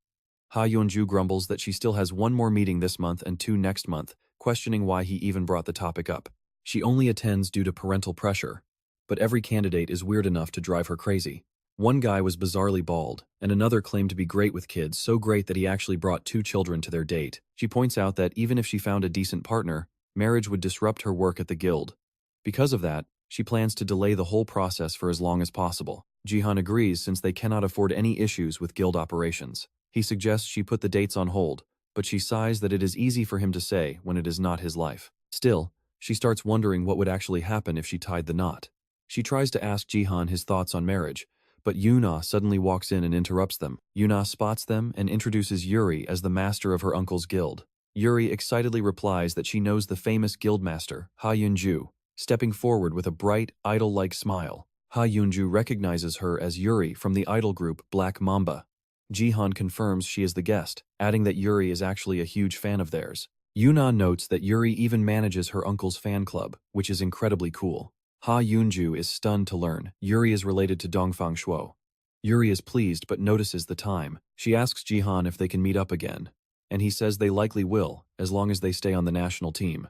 Ha Yeonju grumbles that she still has one more meeting this month and 2 next month, questioning why he even brought the topic up. She only attends due to parental pressure, but every candidate is weird enough to drive her crazy. One guy was bizarrely bald, and another claimed to be great with kids, so great that he actually brought 2 children to their date. She points out that even if she found a decent partner, marriage would disrupt her work at the guild. Because of that, she plans to delay the whole process for as long as possible. Jihan agrees since they cannot afford any issues with guild operations. He suggests she put the dates on hold, but she sighs that it is easy for him to say when it is not his life. Still, she starts wondering what would actually happen if she tied the knot. She tries to ask Jihan his thoughts on marriage, but Yuna suddenly walks in and interrupts them. Yuna spots them and introduces Yuri as the master of her uncle's guild. Yuri excitedly replies that she knows the famous guildmaster, Ha Yeonju, stepping forward with a bright, idol-like smile. Ha Yeonju recognizes her as Yuri from the idol group Black Mamba. Jihan confirms she is the guest, adding that Yuri is actually a huge fan of theirs. Yuna notes that Yuri even manages her uncle's fan club, which is incredibly cool. Ha Yeonju is stunned to learn Yuri is related to Dongfang Shuo. Yuri is pleased but notices the time. She asks Jihan if they can meet up again, and he says they likely will, as long as they stay on the national team.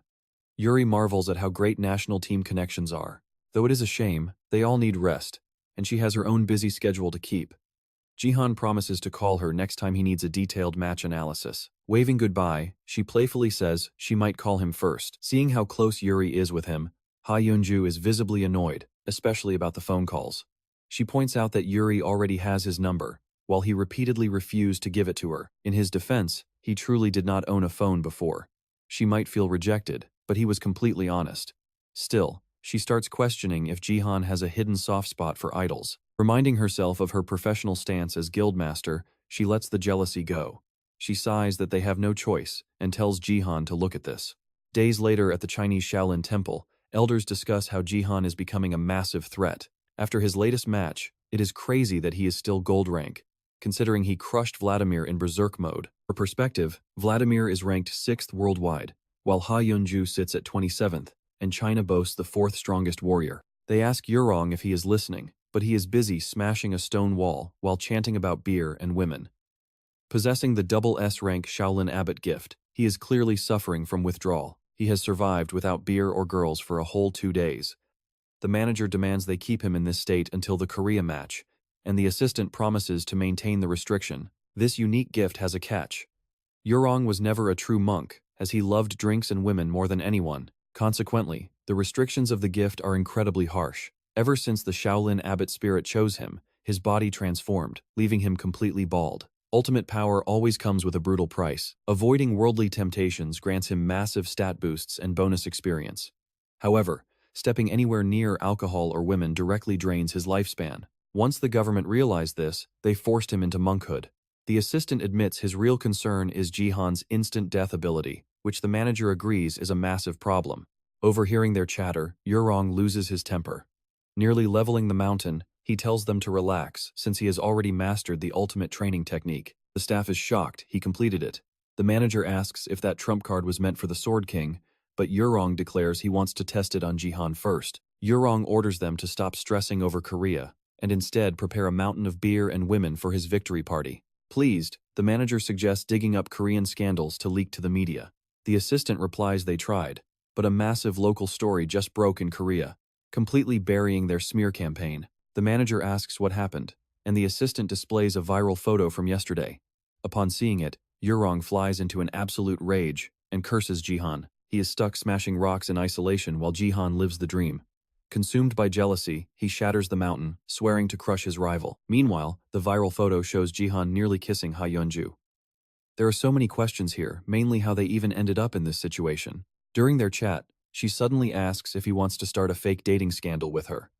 Yuri marvels at how great national team connections are. Though it is a shame, they all need rest, and she has her own busy schedule to keep. Jihan promises to call her next time he needs a detailed match analysis. Waving goodbye, she playfully says she might call him first. Seeing how close Yuri is with him, Ha Yeonju is visibly annoyed, especially about the phone calls. She points out that Yuri already has his number, while he repeatedly refused to give it to her. In his defense, he truly did not own a phone before. She might feel rejected, but he was completely honest. Still, she starts questioning if Jihan has a hidden soft spot for idols. Reminding herself of her professional stance as guildmaster, she lets the jealousy go. She sighs that they have no choice and tells Jihan to look at this. Days later at the Chinese Shaolin Temple, elders discuss how Jihan is becoming a massive threat. After his latest match, it is crazy that he is still gold rank, considering he crushed Vladimir in berserk mode. For perspective, Vladimir is ranked 6th worldwide, while Ha Yeonju sits at 27th, and China boasts the 4th strongest warrior. They ask Yurong if he is listening, but he is busy smashing a stone wall while chanting about beer and women. Possessing the double S-rank Shaolin Abbot gift, He is clearly suffering from withdrawal. He has survived without beer or girls for a whole 2 days. The manager demands they keep him in this state until the Korea match, and the assistant promises to maintain the restriction. This unique gift has a catch. Yurong was never a true monk, as he loved drinks and women more than anyone. Consequently, the restrictions of the gift are incredibly harsh. Ever since the Shaolin abbot spirit chose him, his body transformed, leaving him completely bald. Ultimate power always comes with a brutal price. Avoiding worldly temptations grants him massive stat boosts and bonus experience. However, stepping anywhere near alcohol or women directly drains his lifespan. Once the government realized this, they forced him into monkhood. The assistant admits his real concern is Jihan's instant death ability, which the manager agrees is a massive problem. Overhearing their chatter, Yurong loses his temper. Nearly leveling the mountain, he tells them to relax since he has already mastered the ultimate training technique. The staff is shocked he completed it. The manager asks if that trump card was meant for the Sword King, but Yurong declares he wants to test it on Jihan first. Yurong orders them to stop stressing over Korea and instead prepare a mountain of beer and women for his victory party. Pleased, the manager suggests digging up Korean scandals to leak to the media. The assistant replies they tried, but a massive local story just broke in Korea, completely burying their smear campaign. The manager asks what happened, and the assistant displays a viral photo from yesterday. Upon seeing it, Yurong flies into an absolute rage and curses Jihan. He is stuck smashing rocks in isolation while Jihan lives the dream. Consumed by jealousy, he shatters the mountain, swearing to crush his rival. Meanwhile, the viral photo shows Jihan nearly kissing Ha Yeonju. There are so many questions here, mainly how they even ended up in this situation. During their chat, she suddenly asks if he wants to start a fake dating scandal with her.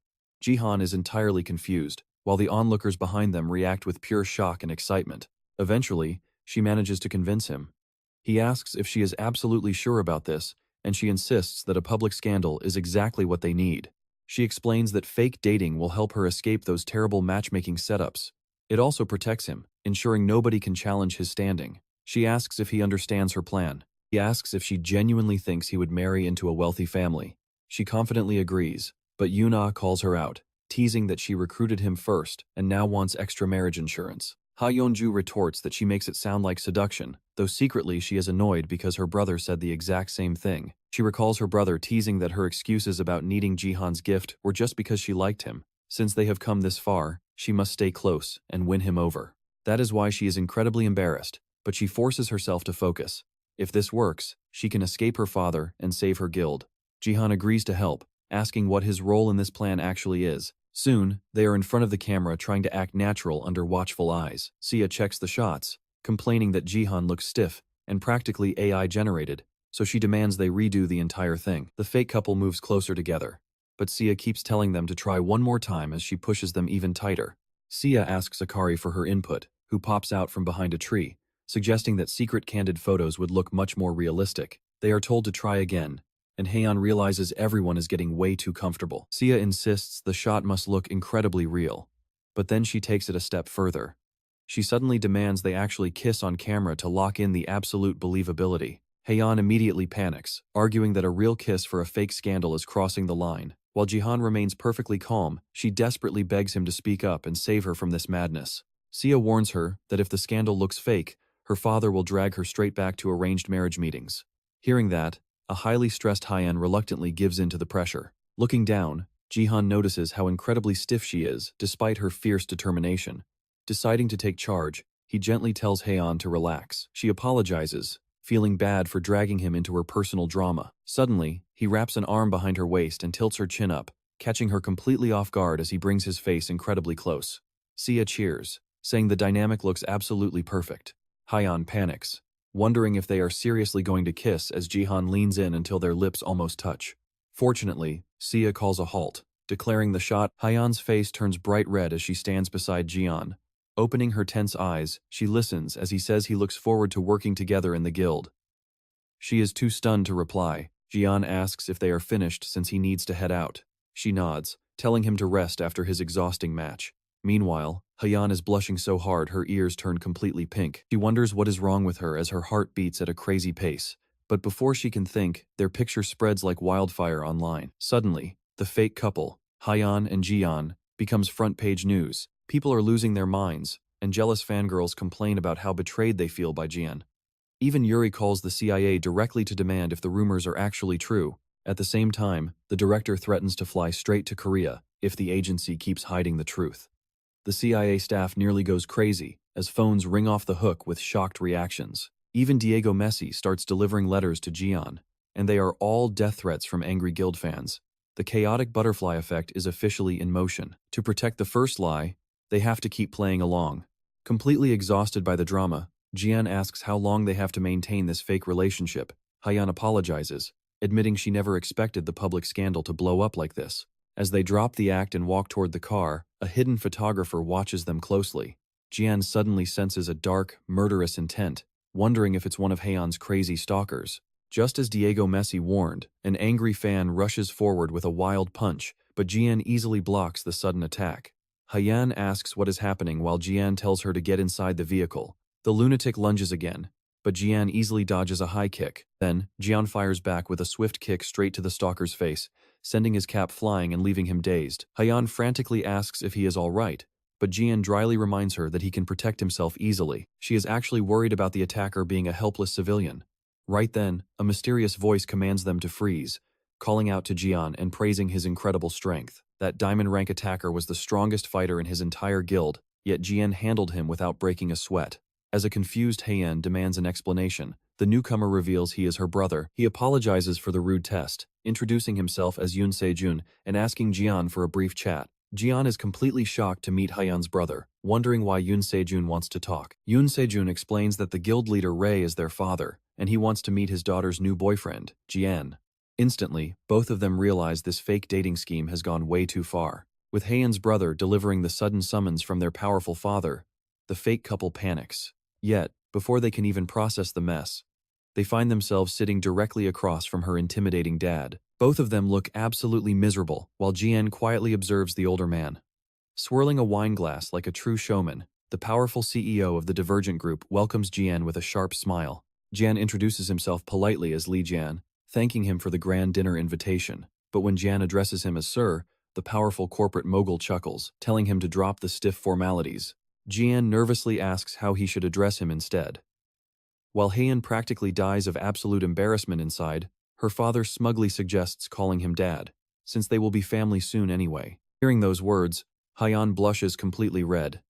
Jihan is entirely confused, while the onlookers behind them react with pure shock and excitement. Eventually, she manages to convince him. He asks if she is absolutely sure about this, and she insists that a public scandal is exactly what they need. She explains that fake dating will help her escape those terrible matchmaking setups. It also protects him, ensuring nobody can challenge his standing. She asks if he understands her plan. He asks if she genuinely thinks he would marry into a wealthy family. She confidently agrees, but Yuna calls her out, teasing that she recruited him first and now wants extra marriage insurance. Ha Yeonju retorts that she makes it sound like seduction, though secretly she is annoyed because her brother said the exact same thing. She recalls her brother teasing that her excuses about needing Jihan's gift were just because she liked him. Since they have come this far, she must stay close and win him over. That is why she is incredibly embarrassed, but she forces herself to focus. If this works, she can escape her father and save her guild. Jihan agrees to help, asking what his role in this plan actually is. Soon, they are in front of the camera trying to act natural under watchful eyes. Sia checks the shots, complaining that Jihan looks stiff and practically AI generated, so she demands they redo the entire thing. The fake couple moves closer together, but Sia keeps telling them to try one more time as she pushes them even tighter. Sia asks Akari for her input, who pops out from behind a tree, suggesting that secret candid photos would look much more realistic. They are told to try again, and Haeyeon realizes everyone is getting way too comfortable. Sia insists the shot must look incredibly real, but then she takes it a step further. She suddenly demands they actually kiss on camera to lock in the absolute believability. Haeyeon immediately panics, arguing that a real kiss for a fake scandal is crossing the line. While Jihan remains perfectly calm, she desperately begs him to speak up and save her from this madness. Sia warns her that if the scandal looks fake, her father will drag her straight back to arranged marriage meetings. Hearing that, a highly stressed Haeyeon reluctantly gives in to the pressure. Looking down, Jihan notices how incredibly stiff she is, despite her fierce determination. Deciding to take charge, he gently tells Haeyeon to relax. She apologizes, feeling bad for dragging him into her personal drama. Suddenly, he wraps an arm behind her waist and tilts her chin up, catching her completely off guard as he brings his face incredibly close. Sia cheers, saying the dynamic looks absolutely perfect. Haeyeon panics, wondering if they are seriously going to kiss as Jihan leans in until their lips almost touch. Fortunately, Sia calls a halt, declaring the shot. Haeyeon's face turns bright red as she stands beside Jihan. Opening her tense eyes, she listens as he says he looks forward to working together in the guild. She is too stunned to reply. Jihan asks if they are finished since he needs to head out. She nods, telling him to rest after his exhausting match. Meanwhile, Haeyeon is blushing so hard her ears turn completely pink. She wonders what is wrong with her as her heart beats at a crazy pace. But before she can think, their picture spreads like wildfire online. Suddenly, the fake couple, Haeyeon and Jihan, becomes front-page news. People are losing their minds, and jealous fangirls complain about how betrayed they feel by Jihan. Even Yuri calls the CIA directly to demand if the rumors are actually true. At the same time, the director threatens to fly straight to Korea if the agency keeps hiding the truth. The CIA staff nearly goes crazy as phones ring off the hook with shocked reactions. Even Diego Messi starts delivering letters to Jihan, and they are all death threats from angry Guild fans. The chaotic butterfly effect is officially in motion. To protect the first lie, they have to keep playing along. Completely exhausted by the drama, Jihan asks how long they have to maintain this fake relationship. Hyeon apologizes, admitting she never expected the public scandal to blow up like this. As they drop the act and walk toward the car, a hidden photographer watches them closely. Jihan suddenly senses a dark, murderous intent, wondering if it's one of Haeyeon's crazy stalkers. Just as Diego Messi warned, an angry fan rushes forward with a wild punch, but Jihan easily blocks the sudden attack. Hyeyeon asks what is happening while Jihan tells her to get inside the vehicle. The lunatic lunges again, but Jihan easily dodges a high kick. Then, Jihan fires back with a swift kick straight to the stalker's face, sending his cap flying and leaving him dazed. Hyeyeon frantically asks if he is all right, but Jihan dryly reminds her that he can protect himself easily. She is actually worried about the attacker being a helpless civilian. Right then, a mysterious voice commands them to freeze, calling out to Jihan and praising his incredible strength. That diamond rank attacker was the strongest fighter in his entire guild, yet Jihan handled him without breaking a sweat. As a confused Hyeyeon demands an explanation, the newcomer reveals he is her brother. He apologizes for the rude test, introducing himself as Yosai Jin and asking Jihan for a brief chat. Jihan is completely shocked to meet Hyeyeon's brother, wondering why Yosai Jin wants to talk. Yosai Jin explains that the guild leader Ray is their father, and he wants to meet his daughter's new boyfriend, Jian. Instantly, both of them realize this fake dating scheme has gone way too far. With Hyeyeon's brother delivering the sudden summons from their powerful father, the fake couple panics. Yet, before they can even process the mess, they find themselves sitting directly across from her intimidating dad. Both of them look absolutely miserable, while Jian quietly observes the older man. Swirling a wine glass like a true showman, the powerful CEO of the Divergent Group welcomes Jian with a sharp smile. Jian introduces himself politely as Li Jian, thanking him for the grand dinner invitation. But when Jian addresses him as Sir, the powerful corporate mogul chuckles, telling him to drop the stiff formalities. Jian nervously asks how he should address him instead. While Hyeyeon practically dies of absolute embarrassment inside, her father smugly suggests calling him Dad, since they will be family soon anyway. Hearing those words, Hyeyeon blushes completely red.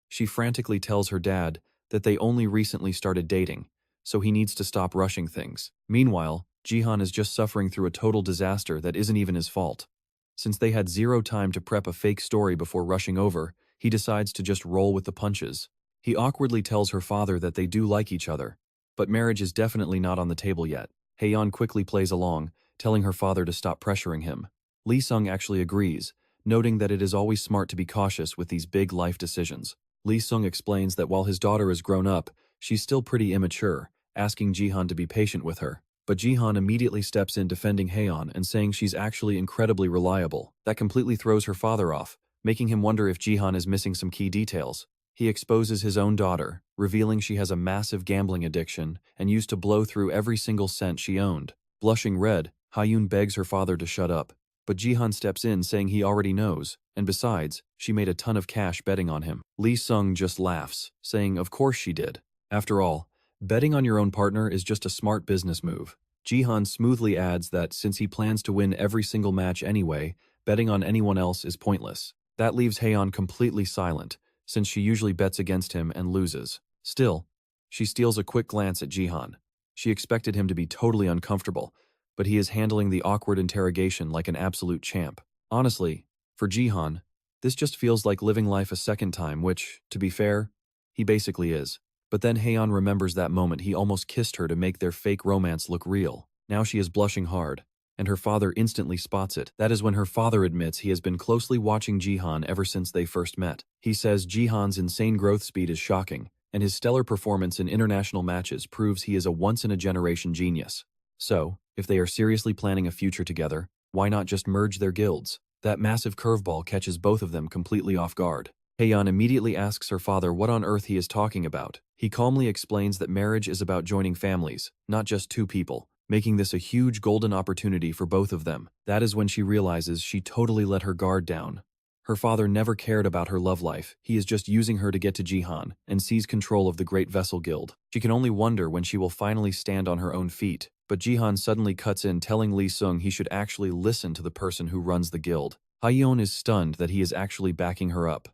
She frantically tells her dad that they only recently started dating, so he needs to stop rushing things. Meanwhile, Jihan is just suffering through a total disaster that isn't even his fault. Since they had zero time to prep a fake story before rushing over, he decides to just roll with the punches. He awkwardly tells her father that they do like each other, but marriage is definitely not on the table yet. Hyeyeon quickly plays along, telling her father to stop pressuring him. Lee Sung actually agrees, noting that it is always smart to be cautious with these big life decisions. Lee Sung explains that while his daughter is grown up, she's still pretty immature, asking Jihan to be patient with her. But Jihan immediately steps in defending Hyeyeon and saying she's actually incredibly reliable. That completely throws her father off, making him wonder if Jihan is missing some key details. He exposes his own daughter, revealing she has a massive gambling addiction and used to blow through every single cent she owned. Blushing red, Hyeyeon begs her father to shut up, but Jihan steps in saying he already knows, and besides, she made a ton of cash betting on him. Lee Sung just laughs, saying of course she did. After all, betting on your own partner is just a smart business move. Jihan smoothly adds that since he plans to win every single match anyway, betting on anyone else is pointless. That leaves Hyeyeon completely silent, since she usually bets against him and loses. Still, she steals a quick glance at Jihan. She expected him to be totally uncomfortable, but he is handling the awkward interrogation like an absolute champ. Honestly, for Jihan, this just feels like living life a second time, which, to be fair, he basically is. But then Hyeyeon remembers that moment he almost kissed her to make their fake romance look real. Now she is blushing hard, and her father instantly spots it. That is when her father admits he has been closely watching Jihan ever since they first met. He says Jihan's insane growth speed is shocking, and his stellar performance in international matches proves he is a once-in-a-generation genius. So, if they are seriously planning a future together, why not just merge their guilds? That massive curveball catches both of them completely off guard. Hyeyeon immediately asks her father what on earth he is talking about. He calmly explains that marriage is about joining families, not just two people, making this a huge golden opportunity for both of them. That is when she realizes she totally let her guard down. Her father never cared about her love life, he is just using her to get to Jihan and seize control of the Great Vessel Guild. She can only wonder when she will finally stand on her own feet, but Jihan suddenly cuts in telling Lee Sung he should actually listen to the person who runs the guild. Hyeon is stunned that he is actually backing her up.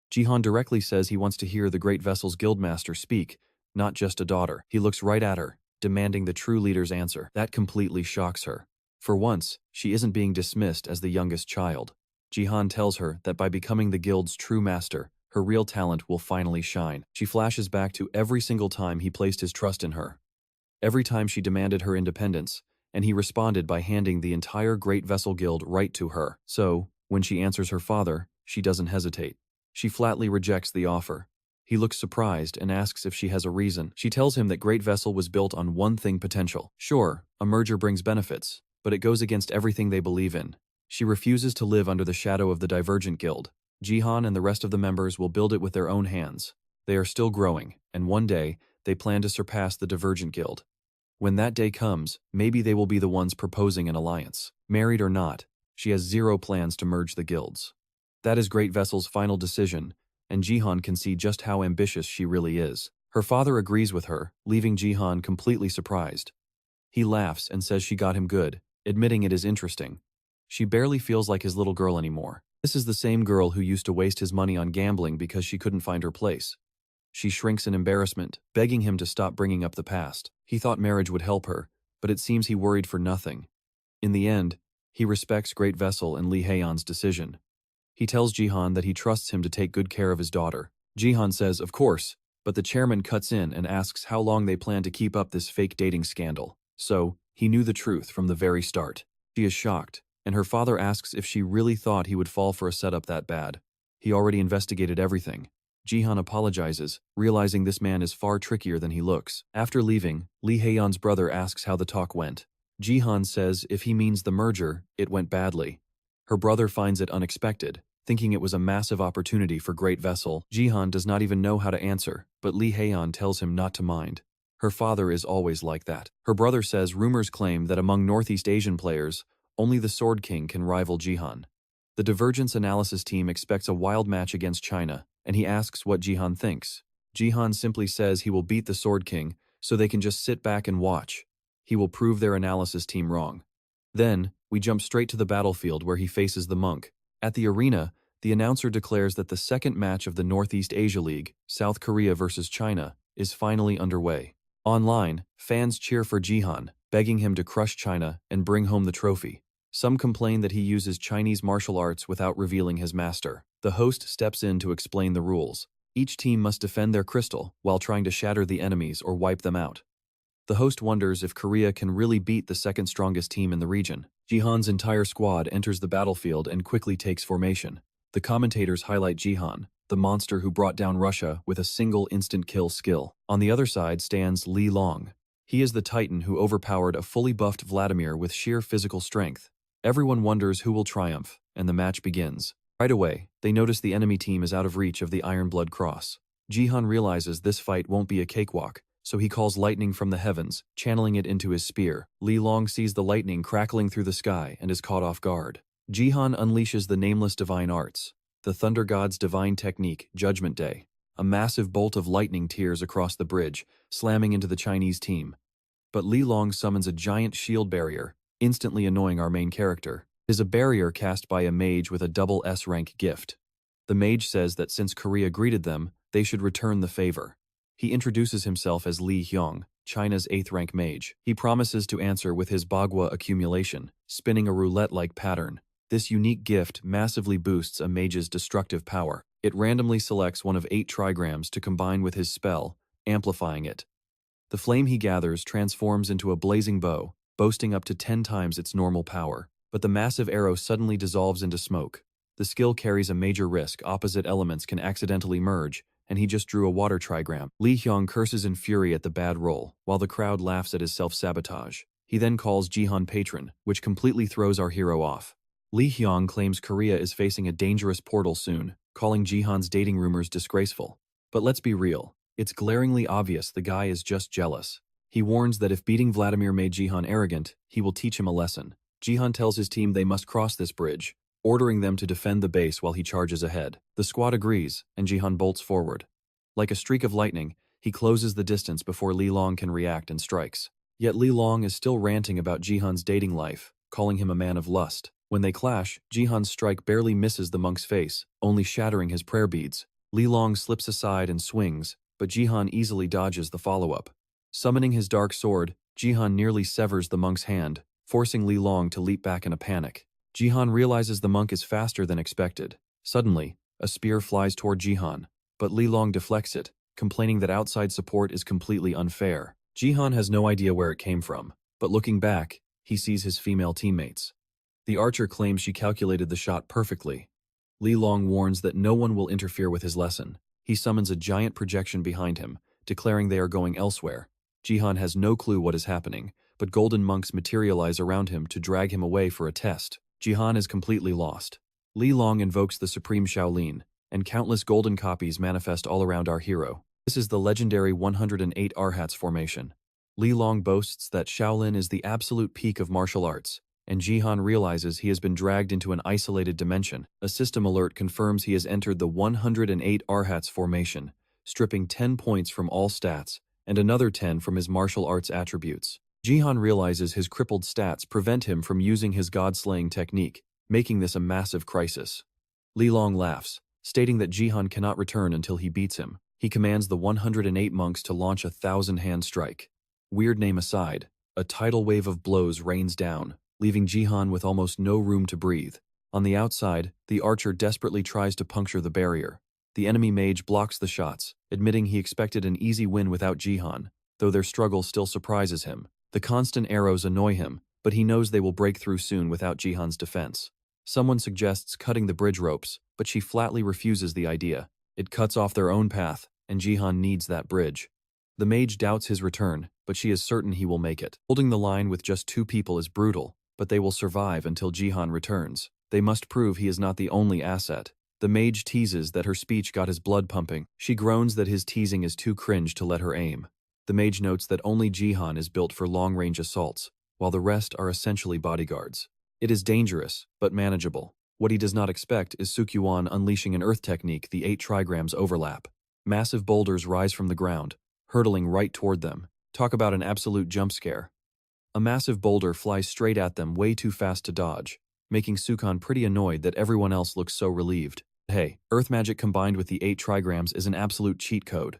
Jihan directly says he wants to hear the Great Vessel's guildmaster speak, not just a daughter. He looks right at her, demanding the true leader's answer. That completely shocks her. For once, she isn't being dismissed as the youngest child. Jihan tells her that by becoming the guild's true master, her real talent will finally shine. She flashes back to every single time he placed his trust in her. Every time she demanded her independence, and he responded by handing the entire Great Vessel Guild right to her. So, when she answers her father, she doesn't hesitate. She flatly rejects the offer. He looks surprised and asks if she has a reason. She tells him that Great Vessel was built on one thing: potential. Sure, a merger brings benefits, but it goes against everything they believe in. She refuses to live under the shadow of the Divergent Guild. Jihan and the rest of the members will build it with their own hands. They are still growing, and one day, they plan to surpass the Divergent Guild. When that day comes, maybe they will be the ones proposing an alliance. Married or not, she has zero plans to merge the guilds. That is Great Vessel's final decision, and Jihan can see just how ambitious she really is. Her father agrees with her, leaving Jihan completely surprised. He laughs and says she got him good, admitting it is interesting. She barely feels like his little girl anymore. This is the same girl who used to waste his money on gambling because she couldn't find her place. She shrinks in embarrassment, begging him to stop bringing up the past. He thought marriage would help her, but it seems he worried for nothing. In the end, he respects Great Vessel and Lee Haeyeon's decision. He tells Jihan that he trusts him to take good care of his daughter. Jihan says, of course, but the chairman cuts in and asks how long they plan to keep up this fake dating scandal. So, he knew the truth from the very start. She is shocked, and her father asks if she really thought he would fall for a setup that bad. He already investigated everything. Jihan apologizes, realizing this man is far trickier than he looks. After leaving, Lee Haeyeon's brother asks how the talk went. Jihan says if he means the merger, it went badly. Her brother finds it unexpected, thinking it was a massive opportunity for Great Vessel. Jihan does not even know how to answer, but Lee Haeyeon tells him not to mind. Her father is always like that. Her brother says rumors claim that among Northeast Asian players, only the Sword King can rival Jihan. The Divergence analysis team expects a wild match against China, and he asks what Jihan thinks. Jihan simply says he will beat the Sword King, so they can just sit back and watch. He will prove their analysis team wrong. Then, we jump straight to the battlefield where he faces the monk. At the arena, the announcer declares that the second match of the Northeast Asia League, South Korea versus China, is finally underway. Online, fans cheer for Jihan, begging him to crush China and bring home the trophy. Some complain that he uses Chinese martial arts without revealing his master. The host steps in to explain the rules. Each team must defend their crystal while trying to shatter the enemies or wipe them out. The host wonders if Korea can really beat the second strongest team in the region. Jihan's entire squad enters the battlefield and quickly takes formation. The commentators highlight Jihan, the monster who brought down Russia with a single instant kill skill. On the other side stands Li Long. He is the titan who overpowered a fully buffed Vladimir with sheer physical strength. Everyone wonders who will triumph, and the match begins. Right away, they notice the enemy team is out of reach of the Iron Blood Cross. Jihan realizes this fight won't be a cakewalk, so he calls lightning from the heavens, channeling it into his spear. Li Long sees the lightning crackling through the sky and is caught off guard. Jihan unleashes the Nameless Divine Arts, the Thunder God's divine technique, Judgment Day. A massive bolt of lightning tears across the bridge, slamming into the Chinese team. But Li Long summons a giant shield barrier, instantly annoying our main character. It is a barrier cast by a mage with a double S-rank gift. The mage says that since Korea greeted them, they should return the favor. He introduces himself as Li Hyong, China's 8th rank mage. He promises to answer with his Bagua accumulation, spinning a roulette-like pattern. This unique gift massively boosts a mage's destructive power. It randomly selects one of 8 trigrams to combine with his spell, amplifying it. The flame he gathers transforms into a blazing bow, boasting up to 10 times its normal power. But the massive arrow suddenly dissolves into smoke. The skill carries a major risk: opposite elements can accidentally merge, and he just drew a water trigram. Li Hyong curses in fury at the bad roll, while the crowd laughs at his self-sabotage. He then calls Jihan patron, which completely throws our hero off. Li Hyong claims Korea is facing a dangerous portal soon, calling Jihan's dating rumors disgraceful. But let's be real, it's glaringly obvious the guy is just jealous. He warns that if beating Vladimir made Jihan arrogant, he will teach him a lesson. Jihan tells his team they must cross this bridge, ordering them to defend the base while he charges ahead. The squad agrees, and Jihan bolts forward. Like a streak of lightning, he closes the distance before Li Long can react and strikes. Yet Li Long is still ranting about Jihan's dating life, calling him a man of lust. When they clash, Jihan's strike barely misses the monk's face, only shattering his prayer beads. Li Long slips aside and swings, but Jihan easily dodges the follow-up. Summoning his dark sword, Jihan nearly severs the monk's hand, forcing Li Long to leap back in a panic. Jihan realizes the monk is faster than expected. Suddenly, a spear flies toward Jihan, but Li Long deflects it, complaining that outside support is completely unfair. Jihan has no idea where it came from, but looking back, he sees his female teammates. The archer claims she calculated the shot perfectly. Li Long warns that no one will interfere with his lesson. He summons a giant projection behind him, declaring they are going elsewhere. Jihan has no clue what is happening, but golden monks materialize around him to drag him away for a test. Jihan is completely lost. Li Long invokes the Supreme Shaolin, and countless golden copies manifest all around our hero. This is the legendary 108 Arhats formation. Li Long boasts that Shaolin is the absolute peak of martial arts, and Jihan realizes he has been dragged into an isolated dimension. A system alert confirms he has entered the 108 Arhats formation, stripping 10 points from all stats, and another 10 from his martial arts attributes. Jihan realizes his crippled stats prevent him from using his god-slaying technique, making this a massive crisis. Li Long laughs, stating that Jihan cannot return until he beats him. He commands the 108 monks to launch a 1,000-hand strike. Weird name aside, a tidal wave of blows rains down, leaving Jihan with almost no room to breathe. On the outside, the archer desperately tries to puncture the barrier. The enemy mage blocks the shots, admitting he expected an easy win without Jihan, though their struggle still surprises him. The constant arrows annoy him, but he knows they will break through soon without Jihan's defense. Someone suggests cutting the bridge ropes, but she flatly refuses the idea. It cuts off their own path, and Jihan needs that bridge. The mage doubts his return, but she is certain he will make it. Holding the line with just 2 people is brutal, but they will survive until Jihan returns. They must prove he is not the only asset. The mage teases that her speech got his blood pumping. She groans that his teasing is too cringe to let her aim. The mage notes that only Jihan is built for long-range assaults, while the rest are essentially bodyguards. It is dangerous, but manageable. What he does not expect is Sukyuan unleashing an earth technique the 8 trigrams overlap. Massive boulders rise from the ground, hurtling right toward them. Talk about an absolute jump scare. A massive boulder flies straight at them way too fast to dodge, making Sukan pretty annoyed that everyone else looks so relieved. Hey, earth magic combined with the 8 trigrams is an absolute cheat code.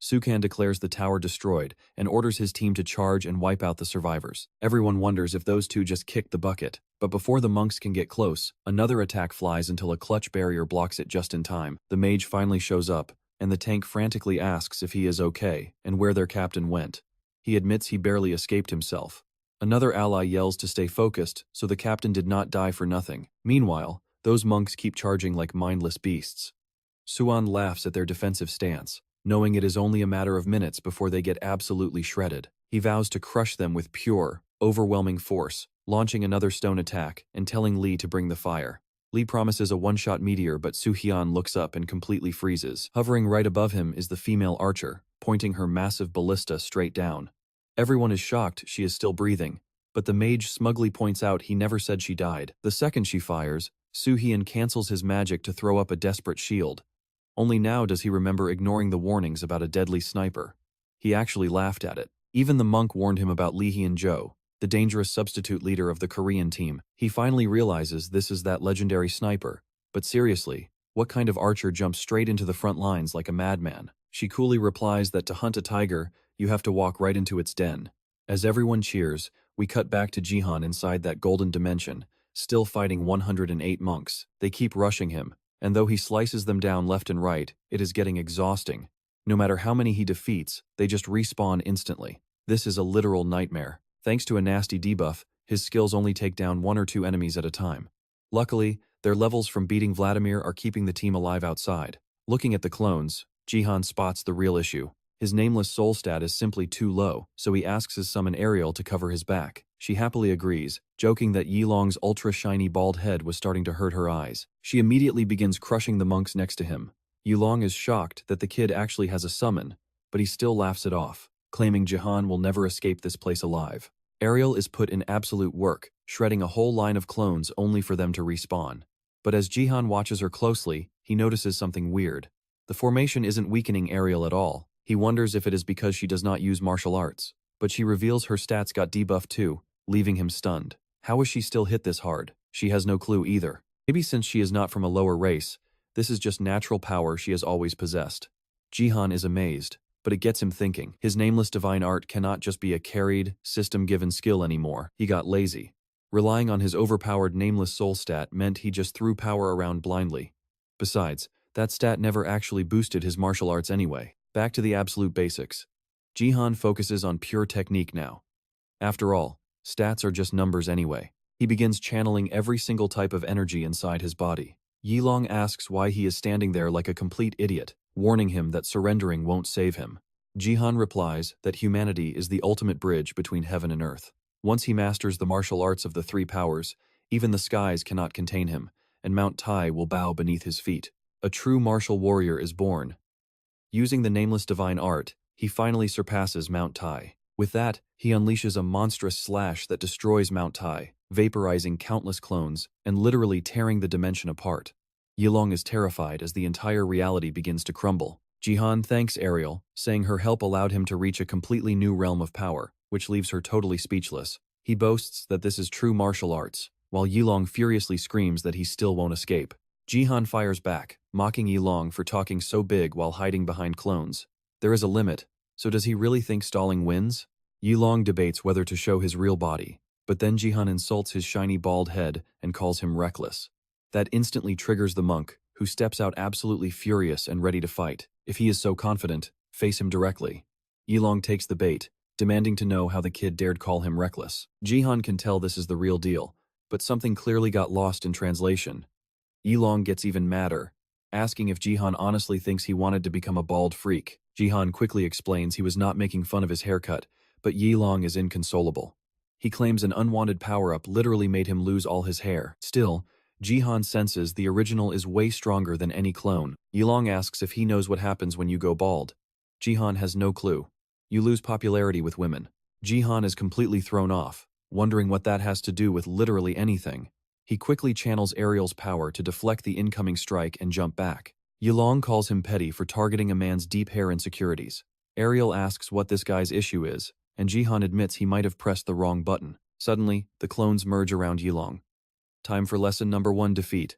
Sukan declares the tower destroyed and orders his team to charge and wipe out the survivors. Everyone wonders if those two just kicked the bucket, but before the monks can get close, another attack flies until a clutch barrier blocks it just in time. The mage finally shows up, and the tank frantically asks if he is okay and where their captain went. He admits he barely escaped himself. Another ally yells to stay focused, so the captain did not die for nothing. Meanwhile, those monks keep charging like mindless beasts. Suan laughs at their defensive stance, knowing it is only a matter of minutes before they get absolutely shredded. He vows to crush them with pure, overwhelming force, launching another stone attack and telling Li to bring the fire. Li promises a one-shot meteor, but Su-hyun looks up and completely freezes. Hovering right above him is the female archer, pointing her massive ballista straight down. Everyone is shocked she is still breathing, but the mage smugly points out he never said she died. The second she fires, Su-hyun cancels his magic to throw up a desperate shield. Only now does he remember ignoring the warnings about a deadly sniper. He actually laughed at it. Even the monk warned him about Lee Hyun-jo, the dangerous substitute leader of the Korean team. He finally realizes this is that legendary sniper. But seriously, what kind of archer jumps straight into the front lines like a madman? She coolly replies that to hunt a tiger, you have to walk right into its den. As everyone cheers, we cut back to Jihan inside that golden dimension, still fighting 108 monks. They keep rushing him, and though he slices them down left and right, it is getting exhausting. No matter how many he defeats, they just respawn instantly. This is a literal nightmare. Thanks to a nasty debuff, his skills only take down 1 or 2 enemies at a time. Luckily, their levels from beating Vladimir are keeping the team alive outside. Looking at the clones, Jihan spots the real issue. His nameless soul stat is simply too low, so he asks his summon Ariel to cover his back. She happily agrees, joking that Yilong's ultra-shiny bald head was starting to hurt her eyes. She immediately begins crushing the monks next to him. Yilong is shocked that the kid actually has a summon, but he still laughs it off, claiming Jihan will never escape this place alive. Ariel is put in absolute work, shredding a whole line of clones only for them to respawn. But as Jihan watches her closely, he notices something weird. The formation isn't weakening Ariel at all. He wonders if it is because she does not use martial arts. But she reveals her stats got debuffed too, leaving him stunned. How is she still hit this hard? She has no clue either. Maybe since she is not from a lower race, this is just natural power she has always possessed. Jihan is amazed, but it gets him thinking. His nameless divine art cannot just be a carried, system-given skill anymore. He got lazy. Relying on his overpowered nameless soul stat meant he just threw power around blindly. Besides, that stat never actually boosted his martial arts anyway. Back to the absolute basics. Jihan focuses on pure technique now. After all, stats are just numbers anyway. He begins channeling every single type of energy inside his body. Yilong asks why he is standing there like a complete idiot, warning him that surrendering won't save him. Jihan replies that humanity is the ultimate bridge between heaven and earth. Once he masters the martial arts of the three powers, even the skies cannot contain him, and Mount Tai will bow beneath his feet. A true martial warrior is born. Using the nameless divine art, he finally surpasses Mount Tai. With that, he unleashes a monstrous slash that destroys Mount Tai, vaporizing countless clones and literally tearing the dimension apart. Yilong is terrified as the entire reality begins to crumble. Jihan thanks Ariel, saying her help allowed him to reach a completely new realm of power, which leaves her totally speechless. He boasts that this is true martial arts, while Yilong furiously screams that he still won't escape. Jihan fires back, mocking Yilong for talking so big while hiding behind clones. There is a limit, so does he really think stalling wins? Yilong debates whether to show his real body, but then Jihan insults his shiny bald head and calls him reckless. That instantly triggers the monk, who steps out absolutely furious and ready to fight. If he is so confident, face him directly. Yilong takes the bait, demanding to know how the kid dared call him reckless. Jihan can tell this is the real deal, but something clearly got lost in translation. Yilong gets even madder, asking if Jihan honestly thinks he wanted to become a bald freak. Jihan quickly explains he was not making fun of his haircut, but Yilong is inconsolable. He claims an unwanted power-up literally made him lose all his hair. Still, Jihan senses the original is way stronger than any clone. Yilong asks if he knows what happens when you go bald. Jihan has no clue. You lose popularity with women. Jihan is completely thrown off, wondering what that has to do with literally anything. He quickly channels Ariel's power to deflect the incoming strike and jump back. Yilong calls him petty for targeting a man's deep hair insecurities. Ariel asks what this guy's issue is, and Jihan admits he might have pressed the wrong button. Suddenly, the clones merge around Yilong. Time for lesson number 1: defeat.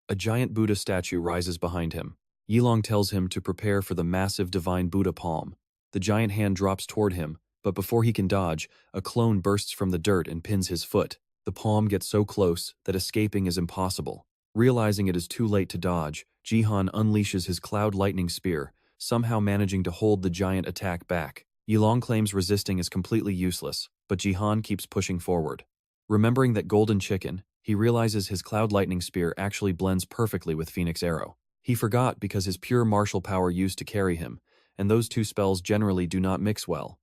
A giant Buddha statue rises behind him. Yilong tells him to prepare for the massive divine Buddha palm. The giant hand drops toward him, but before he can dodge, a clone bursts from the dirt and pins his foot. The palm gets so close that escaping is impossible. Realizing it is too late to dodge, Jihan unleashes his cloud lightning spear, somehow managing to hold the giant attack back. Yilong claims resisting is completely useless, but Jihan keeps pushing forward. Remembering that golden chicken, he realizes his cloud lightning spear actually blends perfectly with Phoenix Arrow. He forgot because his pure martial power used to carry him, and those two spells generally do not mix well.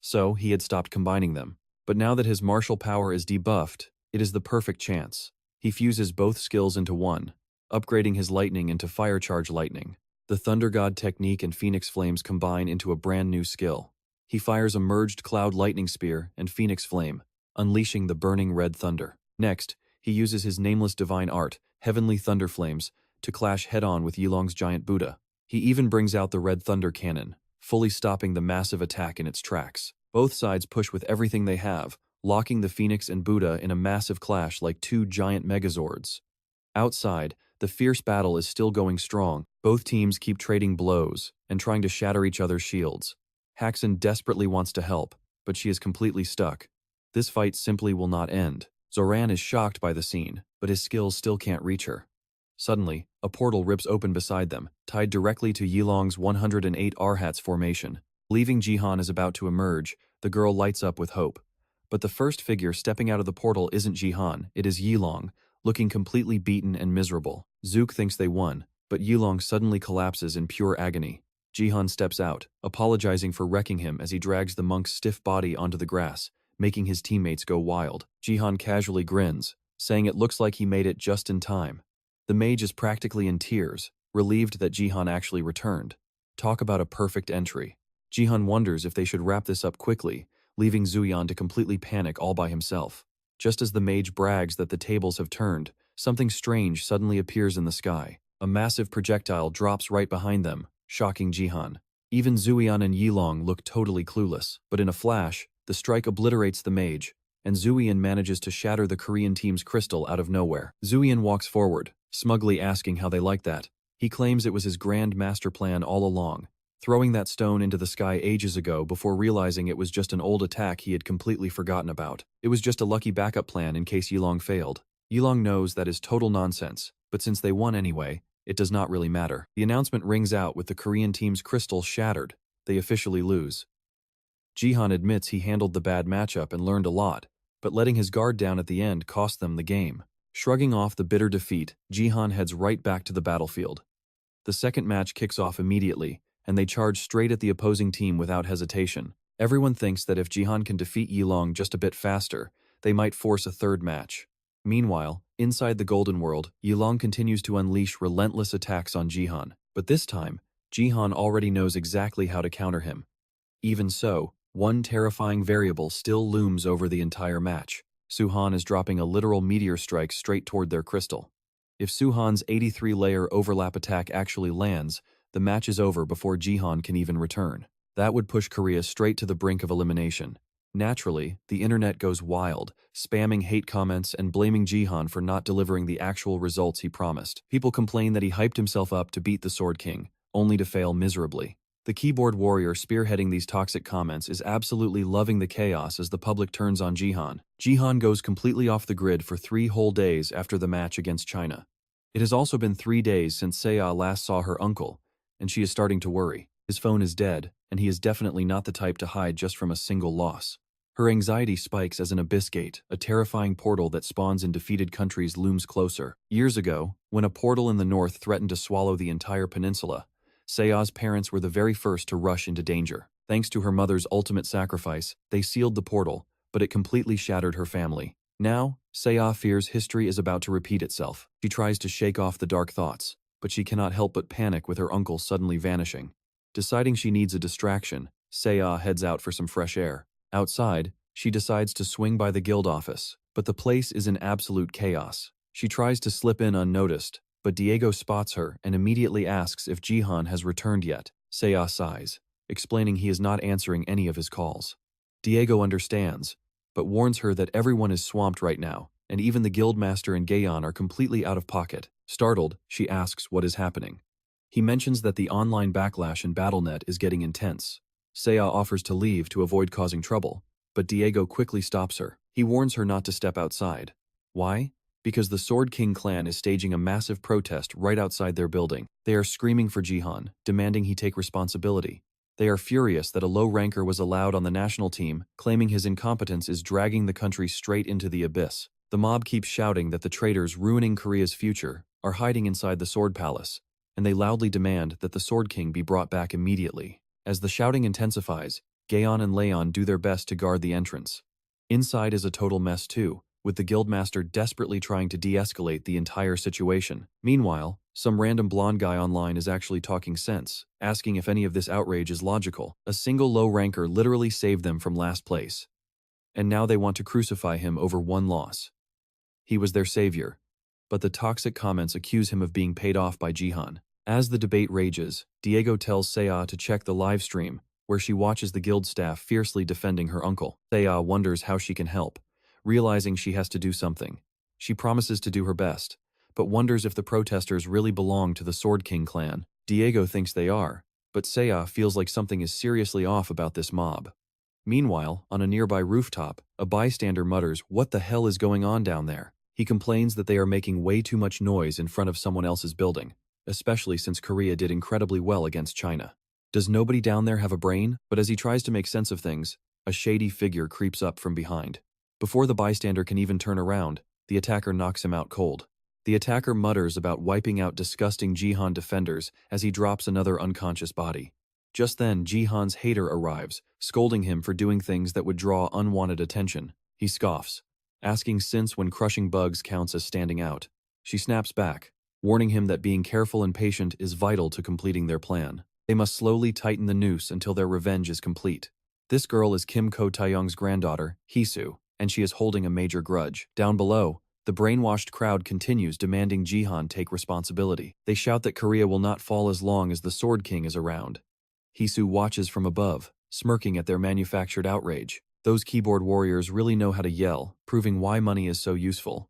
So he had stopped combining them. But now that his martial power is debuffed, it is the perfect chance. He fuses both skills into one, upgrading his lightning into fire charge lightning. The Thunder God technique and Phoenix Flames combine into a brand new skill. He fires a merged Cloud Lightning Spear and Phoenix Flame, unleashing the burning red thunder. Next, he uses his nameless divine art, Heavenly Thunder Flames, to clash head-on with Yilong's giant Buddha. He even brings out the red thunder cannon, fully stopping the massive attack in its tracks. Both sides push with everything they have, locking the Phoenix and Buddha in a massive clash like two giant megazords. Outside, the fierce battle is still going strong. Both teams keep trading blows and trying to shatter each other's shields. Haxan desperately wants to help, but she is completely stuck. This fight simply will not end. Zoran is shocked by the scene, but his skills still can't reach her. Suddenly, a portal rips open beside them, tied directly to Yilong's 108 Arhats formation. Leaving Jihan is about to emerge, the girl lights up with hope. But the first figure stepping out of the portal isn't Jihan, it is Yilong, looking completely beaten and miserable. Zook thinks they won, but Yilong suddenly collapses in pure agony. Jihan steps out, apologizing for wrecking him as he drags the monk's stiff body onto the grass, making his teammates go wild. Jihan casually grins, saying it looks like he made it just in time. The mage is practically in tears, relieved that Jihan actually returned. Talk about a perfect entry. Jihan wonders if they should wrap this up quickly, leaving Zuyan to completely panic all by himself. Just as the mage brags that the tables have turned, something strange suddenly appears in the sky. A massive projectile drops right behind them, shocking Jihan. Even Zuian and Yilong look totally clueless, but in a flash, the strike obliterates the mage, and Zuian manages to shatter the Korean team's crystal out of nowhere. Zuian walks forward, smugly asking how they like that. He claims it was his grand master plan all along, throwing that stone into the sky ages ago before realizing it was just an old attack he had completely forgotten about. It was just a lucky backup plan in case Yilong failed. Yilong knows that is total nonsense, but since they won anyway, it does not really matter. The announcement rings out with the Korean team's crystal shattered. They officially lose. Jihan admits he handled the bad matchup and learned a lot, but letting his guard down at the end cost them the game. Shrugging off the bitter defeat, Jihan heads right back to the battlefield. The second match kicks off immediately, and they charge straight at the opposing team without hesitation. Everyone thinks that if Jihan can defeat Yilong just a bit faster, they might force a third match. Meanwhile, inside the Golden World, Yilong continues to unleash relentless attacks on Jihan, but this time, Jihan already knows exactly how to counter him. Even so, one terrifying variable still looms over the entire match. Suhan is dropping a literal meteor strike straight toward their crystal. If Suhan's 83-layer overlap attack actually lands, the match is over before Jihan can even return. That would push Korea straight to the brink of elimination. Naturally, the internet goes wild, spamming hate comments and blaming Jihan for not delivering the actual results he promised. People complain that he hyped himself up to beat the Sword King, only to fail miserably. The keyboard warrior spearheading these toxic comments is absolutely loving the chaos as the public turns on Jihan. Jihan goes completely off the grid for 3 whole days after the match against China. It has also been 3 days since Seiya last saw her uncle, and she is starting to worry. His phone is dead, and he is definitely not the type to hide just from a single loss. Her anxiety spikes as an abyss gate, a terrifying portal that spawns in defeated countries, looms closer. Years ago, when a portal in the north threatened to swallow the entire peninsula, Seiya's parents were the very first to rush into danger. Thanks to her mother's ultimate sacrifice, they sealed the portal, but it completely shattered her family. Now, Seiya fears history is about to repeat itself. She tries to shake off the dark thoughts, but she cannot help but panic with her uncle suddenly vanishing. Deciding she needs a distraction, Seiya heads out for some fresh air. Outside, she decides to swing by the guild office, but the place is in absolute chaos. She tries to slip in unnoticed, but Diego spots her and immediately asks if Jihan has returned yet. Seiya sighs, explaining he is not answering any of his calls. Diego understands, but warns her that everyone is swamped right now, and even the guildmaster and Gaeon are completely out of pocket. Startled, she asks what is happening. He mentions that the online backlash in BattleNet is getting intense. Seiya offers to leave to avoid causing trouble, but Diego quickly stops her. He warns her not to step outside. Why? Because the Sword King clan is staging a massive protest right outside their building. They are screaming for Jihan, demanding he take responsibility. They are furious that a low ranker was allowed on the national team, claiming his incompetence is dragging the country straight into the abyss. The mob keeps shouting that the traitors ruining Korea's future are hiding inside the Sword Palace, and they loudly demand that the Sword King be brought back immediately. As the shouting intensifies, Gaeon and Leon do their best to guard the entrance. Inside is a total mess too, with the guildmaster desperately trying to de-escalate the entire situation. Meanwhile, some random blonde guy online is actually talking sense, asking if any of this outrage is logical. A single low ranker literally saved them from last place, and now they want to crucify him over one loss. He was their savior, but the toxic comments accuse him of being paid off by Jihan. As the debate rages, Diego tells Seiya to check the live stream, where she watches the guild staff fiercely defending her uncle. Seiya wonders how she can help, realizing she has to do something. She promises to do her best, but wonders if the protesters really belong to the Sword King clan. Diego thinks they are, but Seiya feels like something is seriously off about this mob. Meanwhile, on a nearby rooftop, a bystander mutters, "What the hell is going on down there?" He complains that they are making way too much noise in front of someone else's building, especially since Korea did incredibly well against China. Does nobody down there have a brain? But as he tries to make sense of things, a shady figure creeps up from behind. Before the bystander can even turn around, the attacker knocks him out cold. The attacker mutters about wiping out disgusting Jihan defenders as he drops another unconscious body. Just then, Jihan's hater arrives, scolding him for doing things that would draw unwanted attention. He scoffs, asking since when crushing bugs counts as standing out. She snaps back, warning him that being careful and patient is vital to completing their plan. They must slowly tighten the noose until their revenge is complete. This girl is Kim Ko Taeyong's granddaughter, Hisu, and she is holding a major grudge. Down below, The brainwashed crowd continues demanding Jihan take responsibility. They shout that Korea will not fall as long as the Sword King is around. Hisu watches from above, smirking at their manufactured outrage. Those keyboard warriors really know how to yell, proving why money is so useful.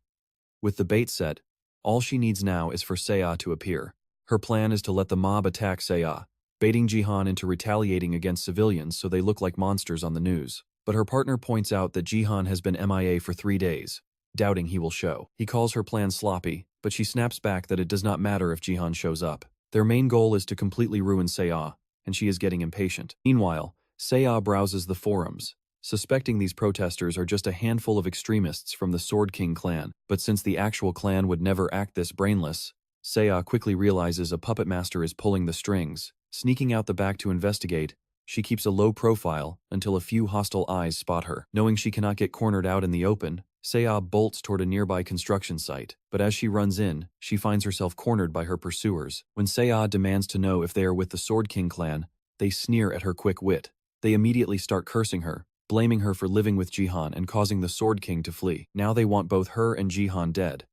With the bait set, all she needs now is for Seiya to appear. Her plan is to let the mob attack Seiya, baiting Jihan into retaliating against civilians so they look like monsters on the news. But her partner points out that Jihan has been MIA for 3 days, doubting he will show. He calls her plan sloppy, but she snaps back that it does not matter if Jihan shows up. Their main goal is to completely ruin Seiya, and she is getting impatient. Meanwhile, Seiya browses the forums, suspecting these protesters are just a handful of extremists from the Sword King clan. But since the actual clan would never act this brainless, Seiya quickly realizes a puppet master is pulling the strings. Sneaking out the back to investigate, she keeps a low profile until a few hostile eyes spot her. Knowing she cannot get cornered out in the open, Seiya bolts toward a nearby construction site. But as she runs in, she finds herself cornered by her pursuers. When Seiya demands to know if they are with the Sword King clan, they sneer at her quick wit. They immediately start cursing her, blaming her for living with Jihan and causing the Sword King to flee. Now they want both her and Jihan dead.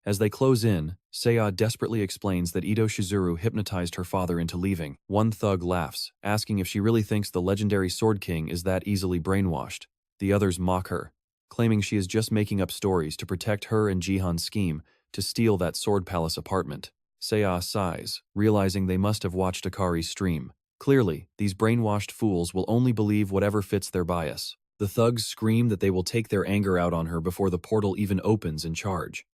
As they close in, Seiya desperately explains that Ito Shizuru hypnotized her father into leaving. One thug laughs, asking if she really thinks the legendary Sword King is that easily brainwashed. The others mock her, claiming she is just making up stories to protect her and Jihan's scheme to steal that Sword Palace apartment. Seiya sighs, realizing they must have watched Akari's stream. Clearly, these brainwashed fools will only believe whatever fits their bias. The thugs scream that they will take their anger out on her before the portal even opens and charge.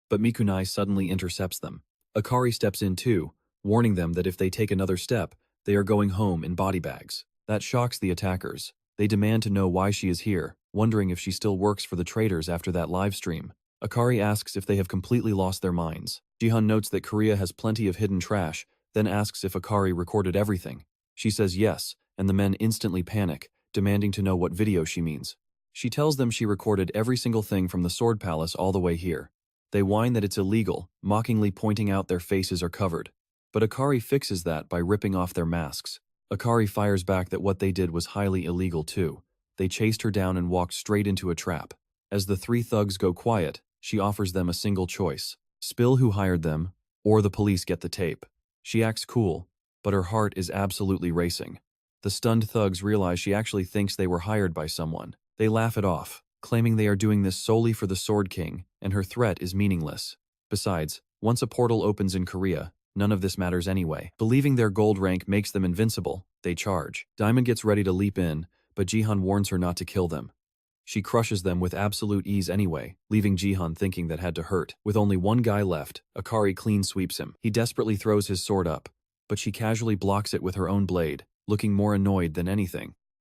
But Mikunai suddenly intercepts them. Akari steps in too, warning them that if they take another step, they are going home in body bags. That shocks the attackers. They demand to know why she is here, wondering if she still works for the traitors after that live stream. Akari asks if they have completely lost their minds. Jihan notes that Korea has plenty of hidden trash, then asks if Akari recorded everything. She says yes, and the men instantly panic, demanding to know what video she means. She tells them she recorded every single thing from the Sword Palace all the way here. They whine that it's illegal, mockingly pointing out their faces are covered. But Akari fixes that by ripping off their masks. Akari fires back that what they did was highly illegal too. They chased her down and walked straight into a trap. As the 3 thugs go quiet, she offers them a single choice: spill who hired them, or the police get the tape. She acts cool, but her heart is absolutely racing. The stunned thugs realize she actually thinks they were hired by someone. They laugh it off, claiming they are doing this solely for the Sword King, and her threat is meaningless. Besides, once a portal opens in Korea, none of this matters anyway. Believing their gold rank makes them invincible, they charge. Diamond gets ready to leap in, but Jihan warns her not to kill them. She crushes them with absolute ease anyway, leaving Jihan thinking that had to hurt. With only one guy left, Akari clean sweeps him. He desperately throws his sword up, but she casually blocks it with her own blade, looking more annoyed than anything.